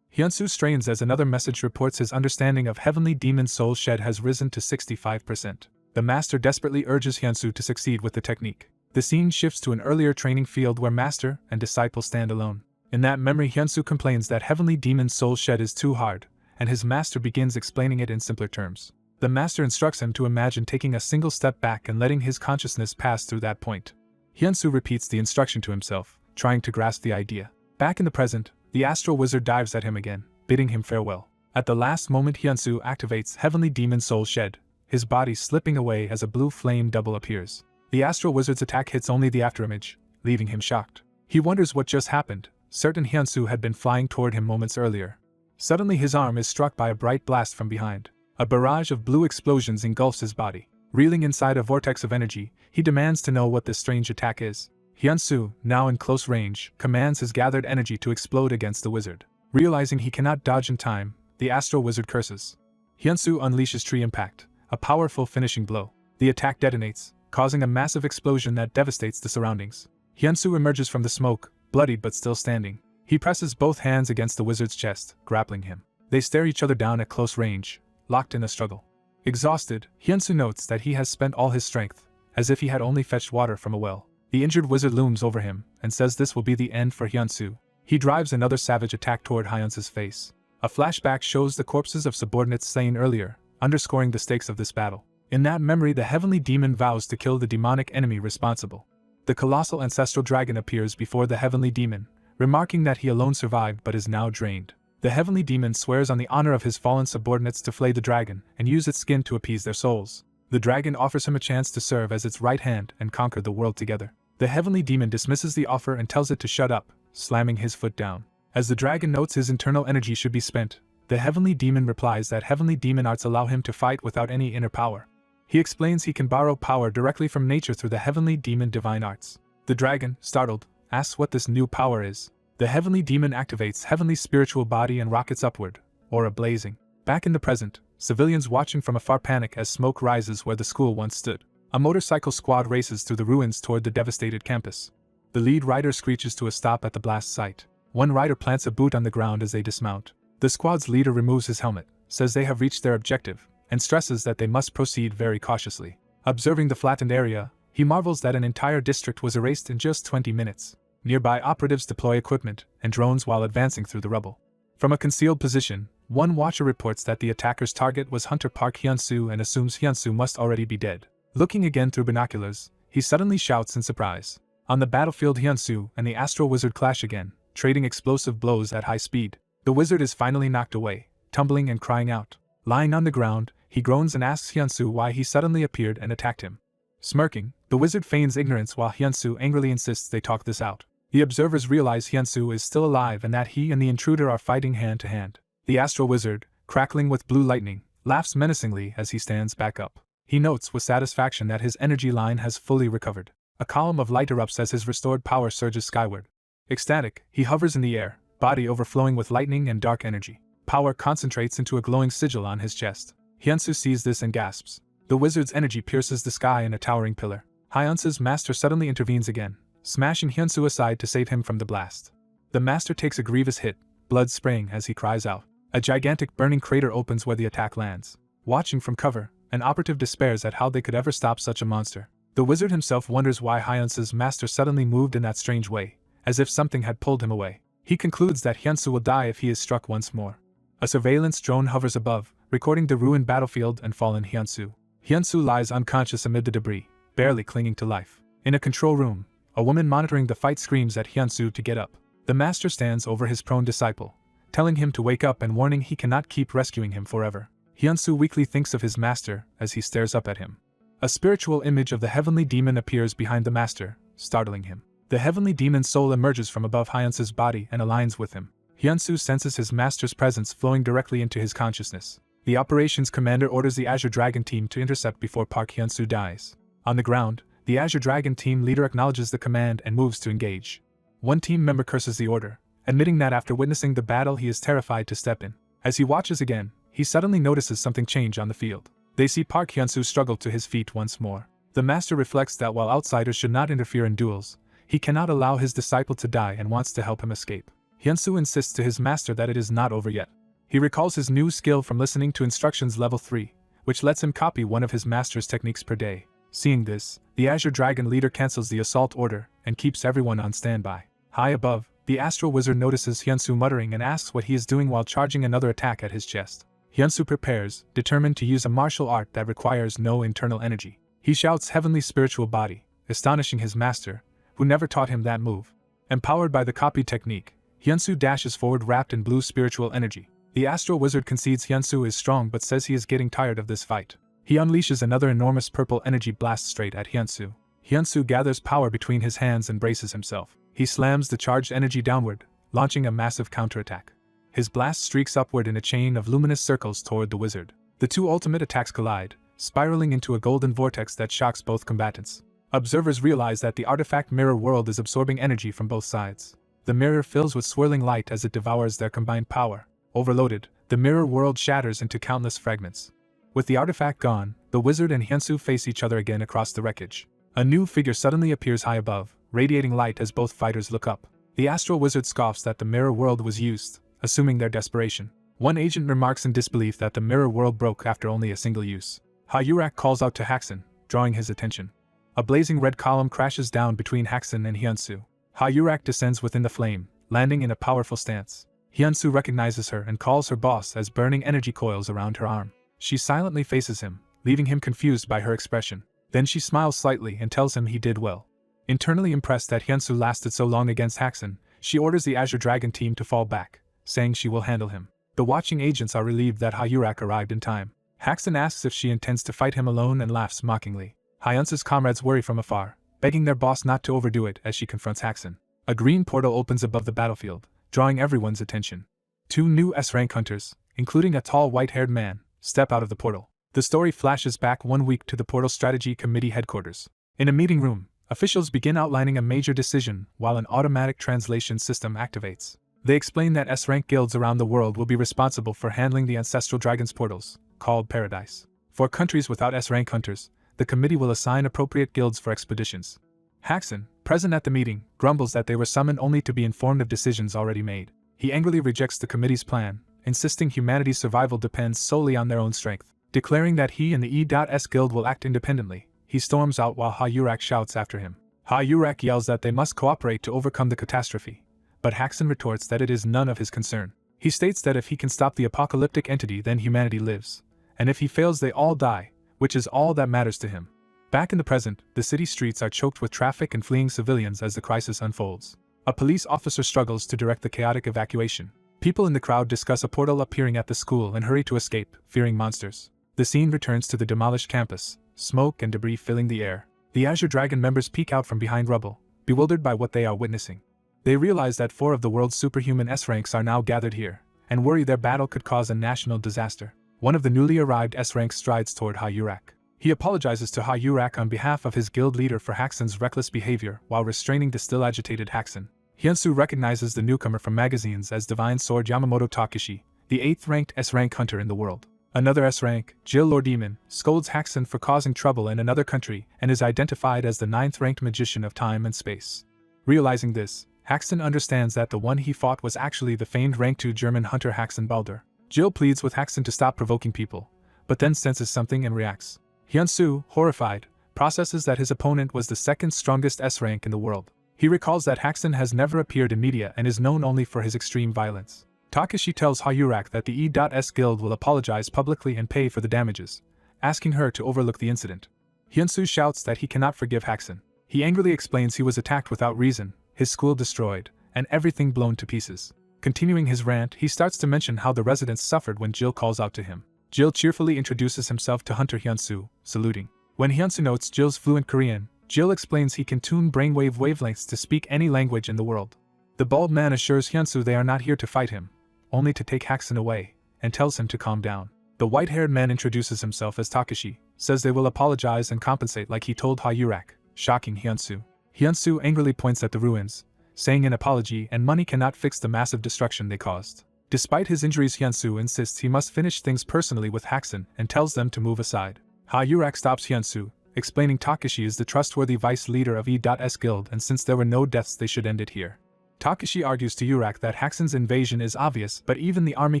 Hyunsu strains as another message reports his understanding of Heavenly Demon Soul Shed has risen to 65%. The master desperately urges Hyunsu to succeed with the technique. The scene shifts to an earlier training field where master and disciple stand alone. In that memory Hyunsu complains that Heavenly Demon Soul Shed is too hard, and his master begins explaining it in simpler terms. The master instructs him to imagine taking a single step back and letting his consciousness pass through that point. Hyunsu repeats the instruction to himself, trying to grasp the idea. Back in the present, the astral wizard dives at him again, bidding him farewell. At the last moment Hyunsu activates Heavenly Demon Soul Shed, his body slipping away as a blue flame double appears. The astral wizard's attack hits only the afterimage, leaving him shocked. He wonders what just happened, certain Hyunsu had been flying toward him moments earlier. Suddenly his arm is struck by a bright blast from behind. A barrage of blue explosions engulfs his body. Reeling inside a vortex of energy, he demands to know what this strange attack is. Hyunsu, now in close range, commands his gathered energy to explode against the wizard. Realizing he cannot dodge in time, the astral wizard curses. Hyunsu unleashes Tree Impact, a powerful finishing blow. The attack detonates, causing a massive explosion that devastates the surroundings. Hyunsu emerges from the smoke, bloodied but still standing. He presses both hands against the wizard's chest, grappling him. They stare each other down at close range, locked in a struggle. Exhausted, Hyunsu notes that he has spent all his strength, as if he had only fetched water from a well. The injured wizard looms over him, and says this will be the end for Hyunsu. He drives another savage attack toward Hyunsu's face. A flashback shows the corpses of subordinates slain earlier, underscoring the stakes of this battle. In that memory the heavenly demon vows to kill the demonic enemy responsible. The colossal ancestral dragon appears before the heavenly demon, remarking that he alone survived but is now drained. The heavenly demon swears on the honor of his fallen subordinates to flay the dragon and use its skin to appease their souls. The dragon offers him a chance to serve as its right hand and conquer the world together. The heavenly demon dismisses the offer and tells it to shut up, slamming his foot down. As the dragon notes his internal energy should be spent, the heavenly demon replies that heavenly demon arts allow him to fight without any inner power. He explains he can borrow power directly from nature through the heavenly demon divine arts. The dragon, startled, asks what this new power is. The heavenly demon activates heavenly spiritual body and rockets upward, aura blazing. Back in the present, civilians watching from afar panic as smoke rises where the school once stood. A motorcycle squad races through the ruins toward the devastated campus. The lead rider screeches to a stop at the blast site. One rider plants a boot on the ground as they dismount. The squad's leader removes his helmet, says they have reached their objective, and stresses that they must proceed very cautiously. Observing the flattened area, he marvels that an entire district was erased in just 20 minutes. Nearby operatives deploy equipment and drones while advancing through the rubble. From a concealed position, one watcher reports that the attacker's target was Hunter Park Hyunsu and assumes Hyunsu must already be dead. Looking again through binoculars, he suddenly shouts in surprise. On the battlefield Hyunsu and the astral wizard clash again, trading explosive blows at high speed. The wizard is finally knocked away, tumbling and crying out. Lying on the ground, he groans and asks Hyunsu why he suddenly appeared and attacked him. Smirking, the wizard feigns ignorance while Hyunsu angrily insists they talk this out. The observers realize Hyunsu is still alive and that he and the intruder are fighting hand to hand. The astral wizard, crackling with blue lightning, laughs menacingly as he stands back up. He notes with satisfaction that his energy line has fully recovered. A column of light erupts as his restored power surges skyward. Ecstatic, he hovers in the air, body overflowing with lightning and dark energy. Power concentrates into a glowing sigil on his chest. Hyunsu sees this and gasps. The wizard's energy pierces the sky in a towering pillar. Hyunsu's master suddenly intervenes again, smashing Hyunsu aside to save him from the blast. The master takes a grievous hit, blood spraying as he cries out. A gigantic burning crater opens where the attack lands. Watching from cover, an operative despairs at how they could ever stop such a monster. The wizard himself wonders why Hyunsu's master suddenly moved in that strange way, as if something had pulled him away. He concludes that Hyunsu will die if he is struck once more. A surveillance drone hovers above, recording the ruined battlefield and fallen Hyunsu. Hyunsu lies unconscious amid the debris, barely clinging to life. In a control room, a woman monitoring the fight screams at Hyunsu to get up. The master stands over his prone disciple, telling him to wake up and warning he cannot keep rescuing him forever. Hyunsu weakly thinks of his master as he stares up at him. A spiritual image of the heavenly demon appears behind the master, startling him. The heavenly demon's soul emerges from above Hyunsu's body and aligns with him. Hyunsu senses his master's presence flowing directly into his consciousness. The operations commander orders the Azure Dragon team to intercept before Park Hyunsu dies. On the ground, the Azure Dragon team leader acknowledges the command and moves to engage. One team member curses the order, admitting that after witnessing the battle he is terrified to step in. As he watches again, he suddenly notices something change on the field. They see Park Hyunsu struggle to his feet once more. The master reflects that while outsiders should not interfere in duels, he cannot allow his disciple to die and wants to help him escape. Hyunsu insists to his master that it is not over yet. He recalls his new skill from listening to instructions level 3, which lets him copy one of his master's techniques per day. Seeing this, the Azure Dragon leader cancels the assault order and keeps everyone on standby. High above, the astral wizard notices Hyunsu muttering and asks what he is doing while charging another attack at his chest. Hyunsu prepares, determined to use a martial art that requires no internal energy. He shouts heavenly spiritual body, astonishing his master, who never taught him that move. Empowered by the copy technique, Hyunsu dashes forward wrapped in blue spiritual energy. The astral wizard concedes Hyunsu is strong but says he is getting tired of this fight. He unleashes another enormous purple energy blast straight at Hyunsu. Hyunsu gathers power between his hands and braces himself. He slams the charged energy downward, launching a massive counterattack. His blast streaks upward in a chain of luminous circles toward the wizard. The two ultimate attacks collide, spiraling into a golden vortex that shocks both combatants. Observers realize that the artifact mirror world is absorbing energy from both sides. The mirror fills with swirling light as it devours their combined power. Overloaded, the mirror world shatters into countless fragments. With the artifact gone, the wizard and Hyunsu face each other again across the wreckage. A new figure suddenly appears high above, radiating light as both fighters look up. The astral wizard scoffs that the mirror world was used, assuming their desperation. One agent remarks in disbelief that the mirror world broke after only a single use. Ha-Yurak calls out to Haxin, drawing his attention. A blazing red column crashes down between Haxin and Hyunsu. Ha-Yurak descends within the flame, landing in a powerful stance. Hyunsu recognizes her and calls her boss as burning energy coils around her arm. She silently faces him, leaving him confused by her expression. Then she smiles slightly and tells him he did well. Internally impressed that Hyunsu lasted so long against Haxin, she orders the Azure Dragon team to fall back, saying she will handle him. The watching agents are relieved that Ha-Yurak arrived in time. Haxin asks if she intends to fight him alone and laughs mockingly. Hyunsu's comrades worry from afar, begging their boss not to overdo it as she confronts Haxin. A green portal opens above the battlefield, drawing everyone's attention. Two new S-rank hunters, including a tall white-haired man, step out of the portal. The story flashes back 1 week to the Portal Strategy Committee headquarters. In a meeting room, officials begin outlining a major decision while an automatic translation system activates. They explain that S-rank guilds around the world will be responsible for handling the ancestral dragon's portals, called Paradise. For countries without S-rank hunters, the committee will assign appropriate guilds for expeditions. Haxin, present at the meeting, grumbles that they were summoned only to be informed of decisions already made. He angrily rejects the committee's plan, insisting humanity's survival depends solely on their own strength. Declaring that he and the E.S guild will act independently, he storms out while Ha-Yurak shouts after him. Ha-Yurak yells that they must cooperate to overcome the catastrophe, but Haxin retorts that it is none of his concern. He states that if he can stop the apocalyptic entity then humanity lives, and if he fails they all die, which is all that matters to him. Back in the present, the city streets are choked with traffic and fleeing civilians as the crisis unfolds. A police officer struggles to direct the chaotic evacuation. People in the crowd discuss a portal appearing at the school and hurry to escape, fearing monsters. The scene returns to the demolished campus, smoke and debris filling the air. The Azure Dragon members peek out from behind rubble, bewildered by what they are witnessing. They realize that 4 of the world's superhuman S-ranks are now gathered here, and worry their battle could cause a national disaster. One of the newly arrived S-ranks strides toward Ha-Yurak. He apologizes to Ha-Yurak on behalf of his guild leader for Haxen's reckless behavior while restraining the still agitated Haxen. Hyunsu recognizes the newcomer from magazines as Divine Sword Yamamoto Takeshi, the 8th-ranked S-rank hunter in the world. Another S-rank, Jill Lord Demon, scolds Haxen for causing trouble in another country and is identified as the 9th-ranked magician of time and space. Realizing this, Haxen understands that the one he fought was actually the famed rank 2 German hunter Haxen Balder. Jill pleads with Haxen to stop provoking people, but then senses something and reacts. Hyunsu, horrified, processes that his opponent was the 2nd strongest S-rank in the world. He recalls that Haxen has never appeared in media and is known only for his extreme violence. Takeshi tells Ha-Yurak that the E.S guild will apologize publicly and pay for the damages, asking her to overlook the incident. Hyunsu shouts that he cannot forgive Haxen. He angrily explains he was attacked without reason, his school destroyed, and everything blown to pieces. Continuing his rant, he starts to mention how the residents suffered when Jill calls out to him. Jill cheerfully introduces himself to Hunter Hyunsu, saluting. When Hyunsu notes Jill's fluent Korean, Jill explains he can tune brainwave wavelengths to speak any language in the world. The bald man assures Hyunsu they are not here to fight him, only to take Haxen away, and tells him to calm down. The white-haired man introduces himself as Takeshi, says they will apologize and compensate like he told Ha-Yurak, shocking Hyunsu. Hyunsu angrily points at the ruins, saying an apology and money cannot fix the massive destruction they caused. Despite his injuries, Hyunsu insists he must finish things personally with Haxen and tells them to move aside. Ha-Yurak stops Hyunsu, explaining Takeshi is the trustworthy vice leader of E.S guild and since there were no deaths they should end it here. Takeshi argues to Yurak that Haxen's invasion is obvious but even the army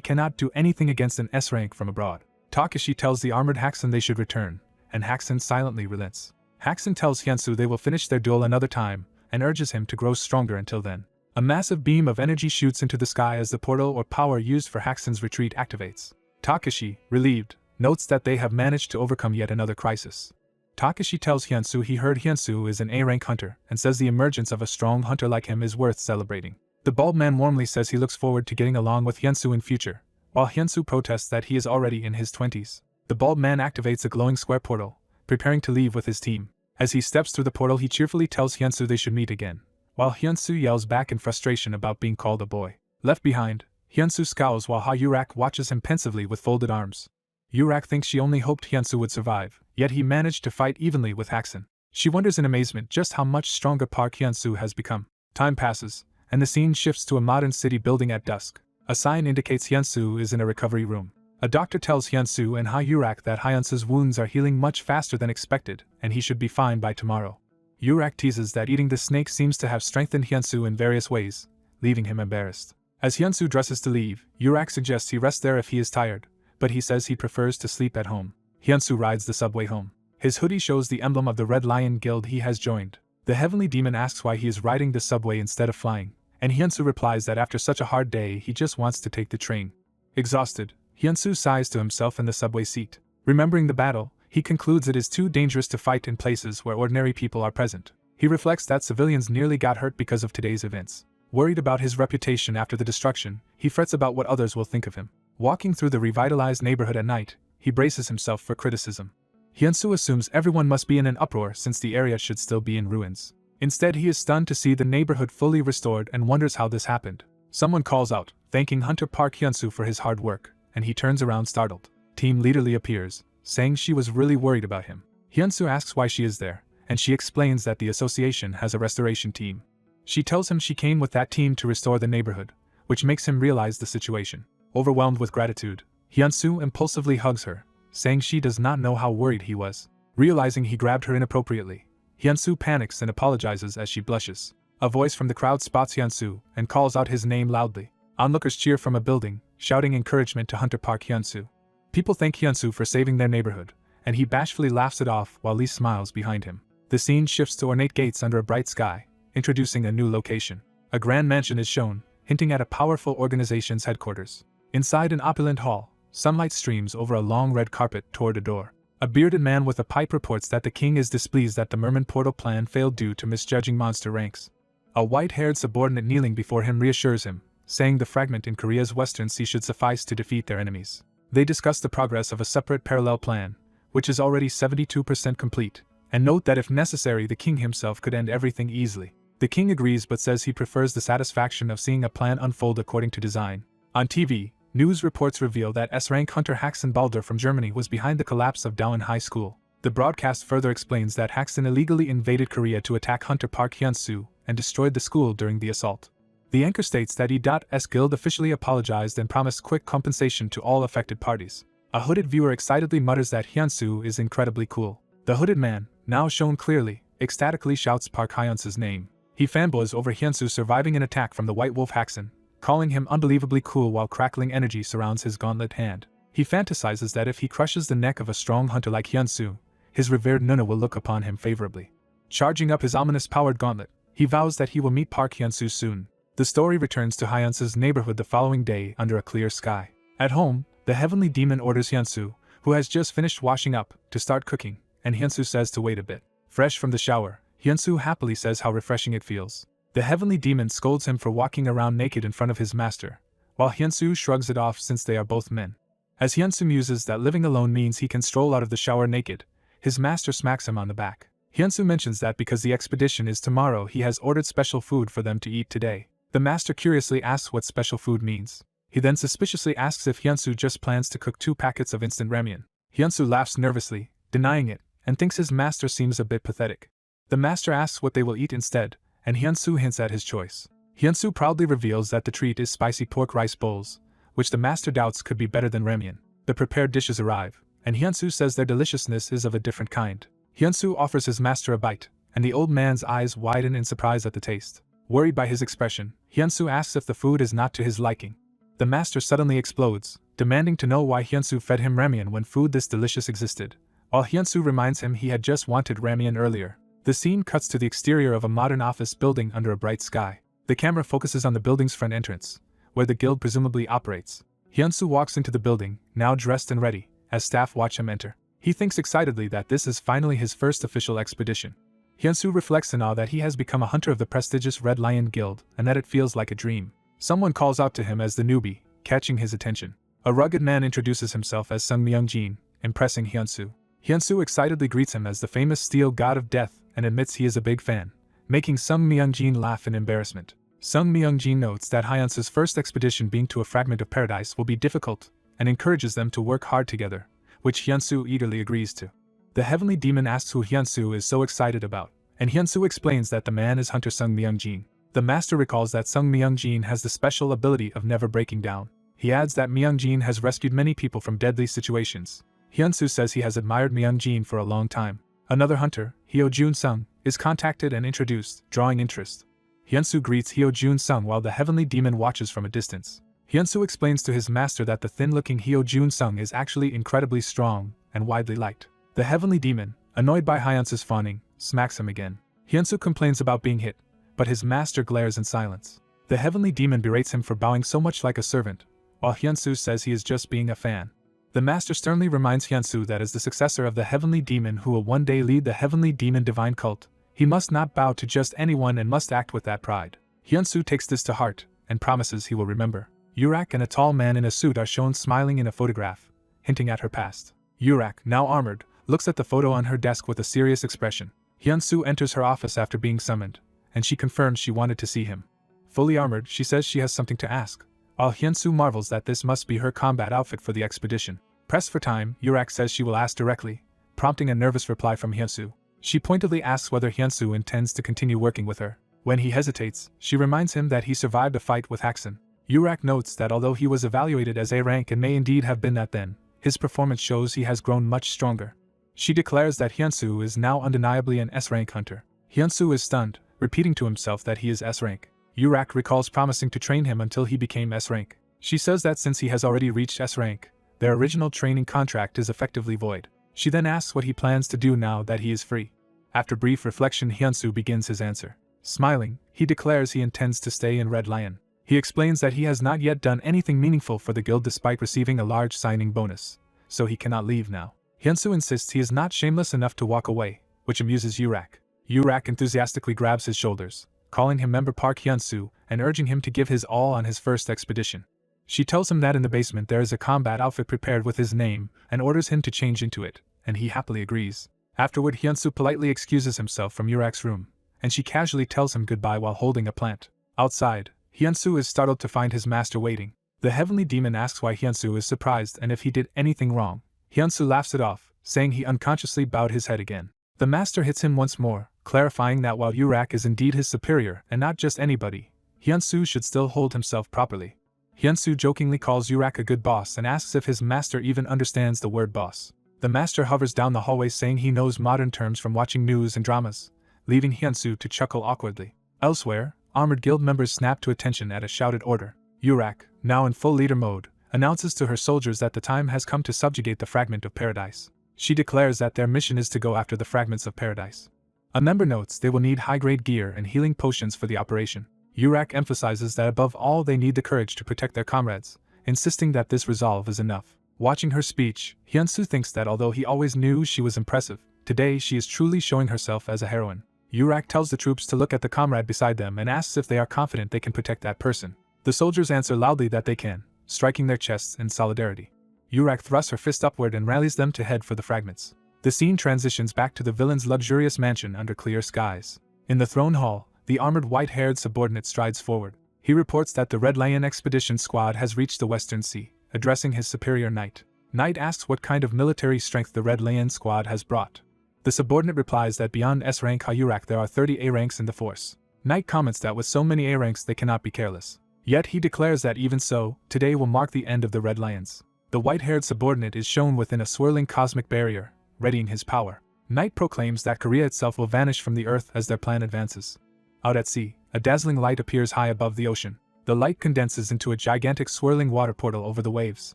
cannot do anything against an S-rank from abroad. Takeshi tells the armored Haxen they should return, and Haxen silently relents. Haxen tells Hyunsu they will finish their duel another time, and urges him to grow stronger until then. A massive beam of energy shoots into the sky as the portal or power used for Haxen's retreat activates. Takeshi, relieved, notes that they have managed to overcome yet another crisis. Takeshi tells Hyunsu he heard Hyunsu is an A-rank hunter and says the emergence of a strong hunter like him is worth celebrating. The bald man warmly says he looks forward to getting along with Hyunsu in future, while Hyunsu protests that he is already in his 20s. The bald man activates a glowing square portal, preparing to leave with his team. As he steps through the portal he cheerfully tells Hyunsu they should meet again, while Hyunsu yells back in frustration about being called a boy. Left behind, Hyunsu scowls while Ha-Yurak watches him pensively with folded arms. Yurak thinks she only hoped Hyunsu would survive, yet he managed to fight evenly with Haxen. She wonders in amazement just how much stronger Park Hyunsu has become. Time passes, and the scene shifts to a modern city building at dusk. A sign indicates Hyunsu is in a recovery room. A doctor tells Hyunsu and Ha-Yurak that Hyunsu's wounds are healing much faster than expected, and he should be fine by tomorrow. Yurak teases that eating the snake seems to have strengthened Hyunsu in various ways, leaving him embarrassed. As Hyunsu dresses to leave, Yurak suggests he rest there if he is tired, but he says he prefers to sleep at home. Hyunsu rides the subway home. His hoodie shows the emblem of the Red Lion Guild he has joined. The heavenly demon asks why he is riding the subway instead of flying, and Hyunsu replies that after such a hard day he just wants to take the train. Exhausted, Hyunsu sighs to himself in the subway seat. Remembering the battle, he concludes it is too dangerous to fight in places where ordinary people are present. He reflects that civilians nearly got hurt because of today's events. Worried about his reputation after the destruction, he frets about what others will think of him. Walking through the revitalized neighborhood at night, he braces himself for criticism. Hyunsu assumes everyone must be in an uproar since the area should still be in ruins. Instead, he is stunned to see the neighborhood fully restored and wonders how this happened. Someone calls out, thanking Hunter Park Hyunsu for his hard work, and he turns around startled. Team Leader Lee appears, saying she was really worried about him. Hyunsu asks why she is there, and she explains that the association has a restoration team. She tells him she came with that team to restore the neighborhood, which makes him realize the situation. Overwhelmed with gratitude, Hyunsu impulsively hugs her, saying she does not know how worried he was. Realizing he grabbed her inappropriately, Hyunsu panics and apologizes as she blushes. A voice from the crowd spots Hyunsu and calls out his name loudly. Onlookers cheer from a building, shouting encouragement to Hunter Park Hyunsu. People thank Hyunsu for saving their neighborhood, and he bashfully laughs it off while Lee smiles behind him. The scene shifts to ornate gates under a bright sky, introducing a new location. A grand mansion is shown, hinting at a powerful organization's headquarters. Inside an opulent hall, sunlight streams over a long red carpet toward a door. A bearded man with a pipe reports that the king is displeased that the Merman portal plan failed due to misjudging monster ranks. A white-haired subordinate kneeling before him reassures him, saying the fragment in Korea's western sea should suffice to defeat their enemies. They discuss the progress of a separate parallel plan, which is already 72% complete, and note that if necessary the king himself could end everything easily. The king agrees but says he prefers the satisfaction of seeing a plan unfold according to design. On TV, news reports reveal that S-rank hunter Haxen Balder from Germany was behind the collapse of Daewon High School. The broadcast further explains that Haxen illegally invaded Korea to attack Hunter Park Hyun-soo and destroyed the school during the assault. The anchor states that E.S. Guild officially apologized and promised quick compensation to all affected parties. A hooded viewer excitedly mutters that Hyun-soo is incredibly cool. The hooded man, now shown clearly, ecstatically shouts Park Hyun-soo's name. He fanboys over Hyun-soo surviving an attack from the White Wolf Haxen, calling him unbelievably cool while crackling energy surrounds his gauntlet hand. He fantasizes that if he crushes the neck of a strong hunter like Hyun-soo, his revered Nuna will look upon him favorably. Charging up his ominous powered gauntlet, he vows that he will meet Park Hyun-soo soon. The story returns to Hyun-soo's neighborhood the following day under a clear sky. At home, the heavenly demon orders Hyun-soo, who has just finished washing up, to start cooking, and Hyun-soo says to wait a bit. Fresh from the shower, Hyun-soo happily says how refreshing it feels. The heavenly demon scolds him for walking around naked in front of his master, while Hyun-soo shrugs it off since they are both men. As Hyun-soo muses that living alone means he can stroll out of the shower naked, his master smacks him on the back. Hyun-soo mentions that because the expedition is tomorrow he has ordered special food for them to eat today. The master curiously asks what special food means. He then suspiciously asks if Hyun-soo just plans to cook 2 packets of instant ramen. Hyun-soo laughs nervously, denying it, and thinks his master seems a bit pathetic. The master asks what they will eat instead, and Hyun-soo hints at his choice. Hyun-soo proudly reveals that the treat is spicy pork rice bowls, which the master doubts could be better than ramen. The prepared dishes arrive, and Hyun-soo says their deliciousness is of a different kind. Hyun-soo offers his master a bite, and the old man's eyes widen in surprise at the taste. Worried by his expression, Hyun-soo asks if the food is not to his liking. The master suddenly explodes, demanding to know why Hyun-soo fed him ramen when food this delicious existed, while Hyun-soo reminds him he had just wanted ramen earlier. The scene cuts to the exterior of a modern office building under a bright sky. The camera focuses on the building's front entrance, where the guild presumably operates. Hyun-soo walks into the building, now dressed and ready, as staff watch him enter. He thinks excitedly that this is finally his first official expedition. Hyun-soo reflects in awe that he has become a hunter of the prestigious Red Lion Guild and that it feels like a dream. Someone calls out to him as the newbie, catching his attention. A rugged man introduces himself as Sung Myung-jin, impressing Hyun-soo. Hyun-soo excitedly greets him as the famous steel god of death and admits he is a big fan, making Sung Myung-jin laugh in embarrassment. Sung Myung-jin notes that Hyun-soo's first expedition being to a fragment of paradise will be difficult and encourages them to work hard together, which Hyun-soo eagerly agrees to. The heavenly demon asks who Hyun-soo is so excited about, and Hyun-soo explains that the man is Hunter Sung Myung-jin. The master recalls that Sung Myung-jin has the special ability of never breaking down. He adds that Myung-jin has rescued many people from deadly situations. Hyun-soo says he has admired Myung-jin for a long time. Another hunter, Hyo Jun-sung, is contacted and introduced, drawing interest. Hyun-soo greets Hyo Jun-sung while the heavenly demon watches from a distance. Hyun-soo explains to his master that the thin-looking Hyo Jun-sung is actually incredibly strong and widely liked. The heavenly demon, annoyed by Hyun-soo's fawning, smacks him again. Hyun-soo complains about being hit, but his master glares in silence. The heavenly demon berates him for bowing so much like a servant, while Hyun-soo says he is just being a fan. The master sternly reminds Hyun-soo that as the successor of the heavenly demon who will one day lead the heavenly demon divine cult, he must not bow to just anyone and must act with that pride. Hyun-soo takes this to heart, and promises he will remember. Yurak and a tall man in a suit are shown smiling in a photograph, hinting at her past. Yurak, now armored, looks at the photo on her desk with a serious expression. Hyun-soo enters her office after being summoned, and she confirms she wanted to see him. Fully armored, she says she has something to ask, while Hyun-soo marvels that this must be her combat outfit for the expedition. Pressed for time, Yurak says she will ask directly, prompting a nervous reply from Hyun-soo. She pointedly asks whether Hyun-soo intends to continue working with her. When he hesitates, she reminds him that he survived a fight with Haxen. Yurak notes that although he was evaluated as A rank and may indeed have been that then, his performance shows he has grown much stronger. She declares that Hyun-soo is now undeniably an S-rank hunter. Hyun-soo is stunned, repeating to himself that he is S-rank. Yurak recalls promising to train him until he became S-rank. She says that since he has already reached S-rank, their original training contract is effectively void. She then asks what he plans to do now that he is free. After brief reflection, Hyun-soo begins his answer. Smiling, he declares he intends to stay in Red Lion. He explains that he has not yet done anything meaningful for the guild despite receiving a large signing bonus, so he cannot leave now. Hyun-soo insists he is not shameless enough to walk away, which amuses Yurak. Yurak enthusiastically grabs his shoulders, calling him member Park Hyun-soo and urging him to give his all on his first expedition. She tells him that in the basement there is a combat outfit prepared with his name and orders him to change into it, and he happily agrees. Afterward, Hyun-soo politely excuses himself from Yurak's room, and she casually tells him goodbye while holding a plant. Outside, Hyunsu is startled to find his master waiting. The heavenly demon asks why Hyunsu is surprised and if he did anything wrong. Hyunsu laughs it off, saying he unconsciously bowed his head again. The master hits him once more, clarifying that while Yurak is indeed his superior and not just anybody, Hyunsu should still hold himself properly. Hyunsu jokingly calls Yurak a good boss and asks if his master even understands the word boss. The master hovers down the hallway saying he knows modern terms from watching news and dramas, leaving Hyunsu to chuckle awkwardly. Elsewhere, armored guild members snap to attention at a shouted order. Yurak, now in full leader mode, announces to her soldiers that the time has come to subjugate the fragment of paradise. She declares that their mission is to go after the fragments of paradise. A member notes they will need high-grade gear and healing potions for the operation. Yurak emphasizes that above all they need the courage to protect their comrades, insisting that this resolve is enough. Watching her speech, Hyunsu thinks that although he always knew she was impressive, today she is truly showing herself as a heroine. Yurak tells the troops to look at the comrade beside them and asks if they are confident they can protect that person. The soldiers answer loudly that they can, striking their chests in solidarity. Yurak thrusts her fist upward and rallies them to head for the fragments. The scene transitions back to the villain's luxurious mansion under clear skies. In the throne hall, the armored white-haired subordinate strides forward. He reports that the Red Lion expedition squad has reached the Western Sea, addressing his superior knight. Knight asks what kind of military strength the Red Lion squad has brought. The subordinate replies that beyond S-rank Hayurak there are 30 A-ranks in the force. Knight comments that with so many A-ranks they cannot be careless. Yet he declares that even so, today will mark the end of the Red Lions. The white-haired subordinate is shown within a swirling cosmic barrier, readying his power. Knight proclaims that Korea itself will vanish from the earth as their plan advances. Out at sea, a dazzling light appears high above the ocean. The light condenses into a gigantic swirling water portal over the waves.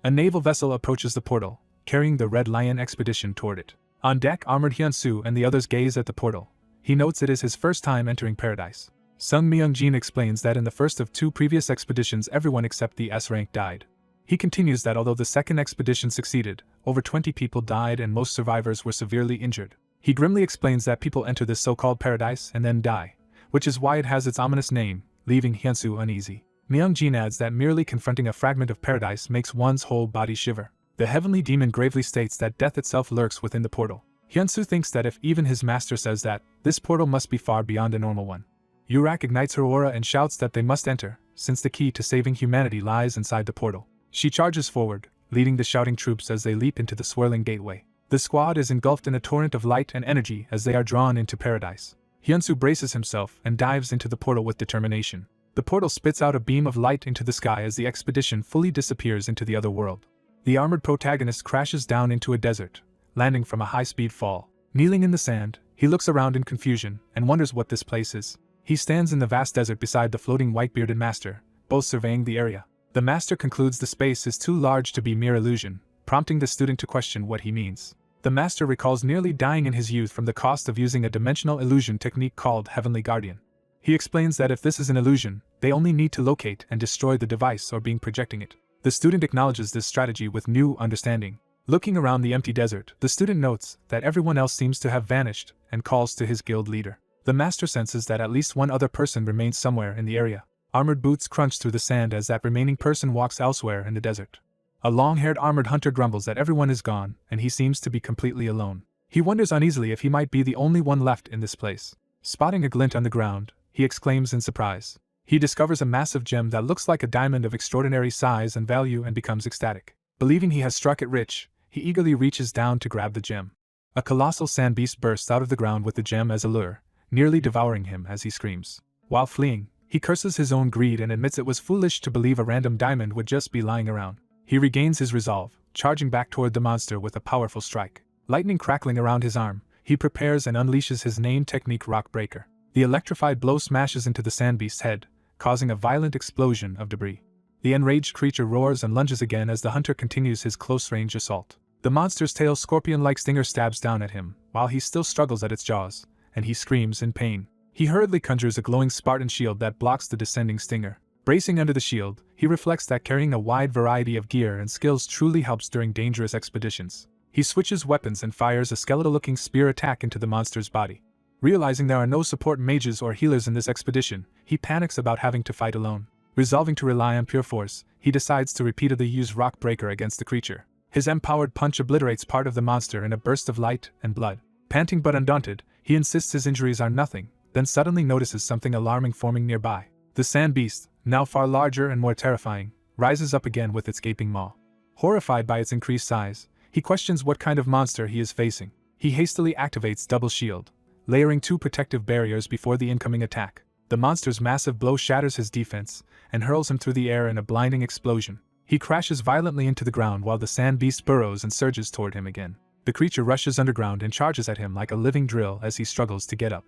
A naval vessel approaches the portal, carrying the Red Lion expedition toward it. On deck, armored Hyunsu and the others gaze at the portal. He notes it is his first time entering paradise. Sung Myung-jin explains that in the first of 2 previous expeditions everyone except the S-rank died. He continues that although the second expedition succeeded, over 20 people died and most survivors were severely injured. He grimly explains that people enter this so-called paradise and then die, which is why it has its ominous name, leaving Hyunsu uneasy. Myung-jin adds that merely confronting a fragment of paradise makes one's whole body shiver. The heavenly demon gravely states that death itself lurks within the portal. Hyunsu thinks that if even his master says that, this portal must be far beyond a normal one. Yurak ignites her aura and shouts that they must enter, since the key to saving humanity lies inside the portal. She charges forward, leading the shouting troops as they leap into the swirling gateway. The squad is engulfed in a torrent of light and energy as they are drawn into paradise. Hyunsu braces himself and dives into the portal with determination. The portal spits out a beam of light into the sky as the expedition fully disappears into the other world. The armored protagonist crashes down into a desert, landing from a high-speed fall. Kneeling in the sand, he looks around in confusion and wonders what this place is. He stands in the vast desert beside the floating white-bearded master, both surveying the area. The master concludes the space is too large to be mere illusion, prompting the student to question what he means. The master recalls nearly dying in his youth from the cost of using a dimensional illusion technique called Heavenly Guardian. He explains that if this is an illusion, they only need to locate and destroy the device or being projecting it. The student acknowledges this strategy with new understanding. Looking around the empty desert, the student notes that everyone else seems to have vanished and calls to his guild leader. The master senses that at least one other person remains somewhere in the area. Armored boots crunch through the sand as that remaining person walks elsewhere in the desert. A long-haired armored hunter grumbles that everyone is gone, and he seems to be completely alone. He wonders uneasily if he might be the only one left in this place. Spotting a glint on the ground, he exclaims in surprise. He discovers a massive gem that looks like a diamond of extraordinary size and value and becomes ecstatic. Believing he has struck it rich, he eagerly reaches down to grab the gem. A colossal sand beast bursts out of the ground with the gem as a lure, nearly devouring him as he screams. While fleeing, he curses his own greed and admits it was foolish to believe a random diamond would just be lying around. He regains his resolve, charging back toward the monster with a powerful strike. Lightning crackling around his arm, he prepares and unleashes his name technique Rock Breaker. The electrified blow smashes into the sand beast's head, causing a violent explosion of debris. The enraged creature roars and lunges again as the hunter continues his close-range assault. The monster's tail scorpion-like stinger stabs down at him, while he still struggles at its jaws, and he screams in pain. He hurriedly conjures a glowing Spartan shield that blocks the descending stinger. Bracing under the shield, he reflects that carrying a wide variety of gear and skills truly helps during dangerous expeditions. He switches weapons and fires a skeletal-looking spear attack into the monster's body. Realizing there are no support mages or healers in this expedition, he panics about having to fight alone. Resolving to rely on pure force, he decides to repeatedly use Rock Breaker against the creature. His empowered punch obliterates part of the monster in a burst of light and blood. Panting but undaunted, he insists his injuries are nothing, then suddenly notices something alarming forming nearby. The sand beast, now far larger and more terrifying, rises up again with its gaping maw. Horrified by its increased size, he questions what kind of monster he is facing. He hastily activates Double Shield, layering 2 protective barriers before the incoming attack. The monster's massive blow shatters his defense and hurls him through the air in a blinding explosion. He crashes violently into the ground while the sand beast burrows and surges toward him again. The creature rushes underground and charges at him like a living drill as he struggles to get up.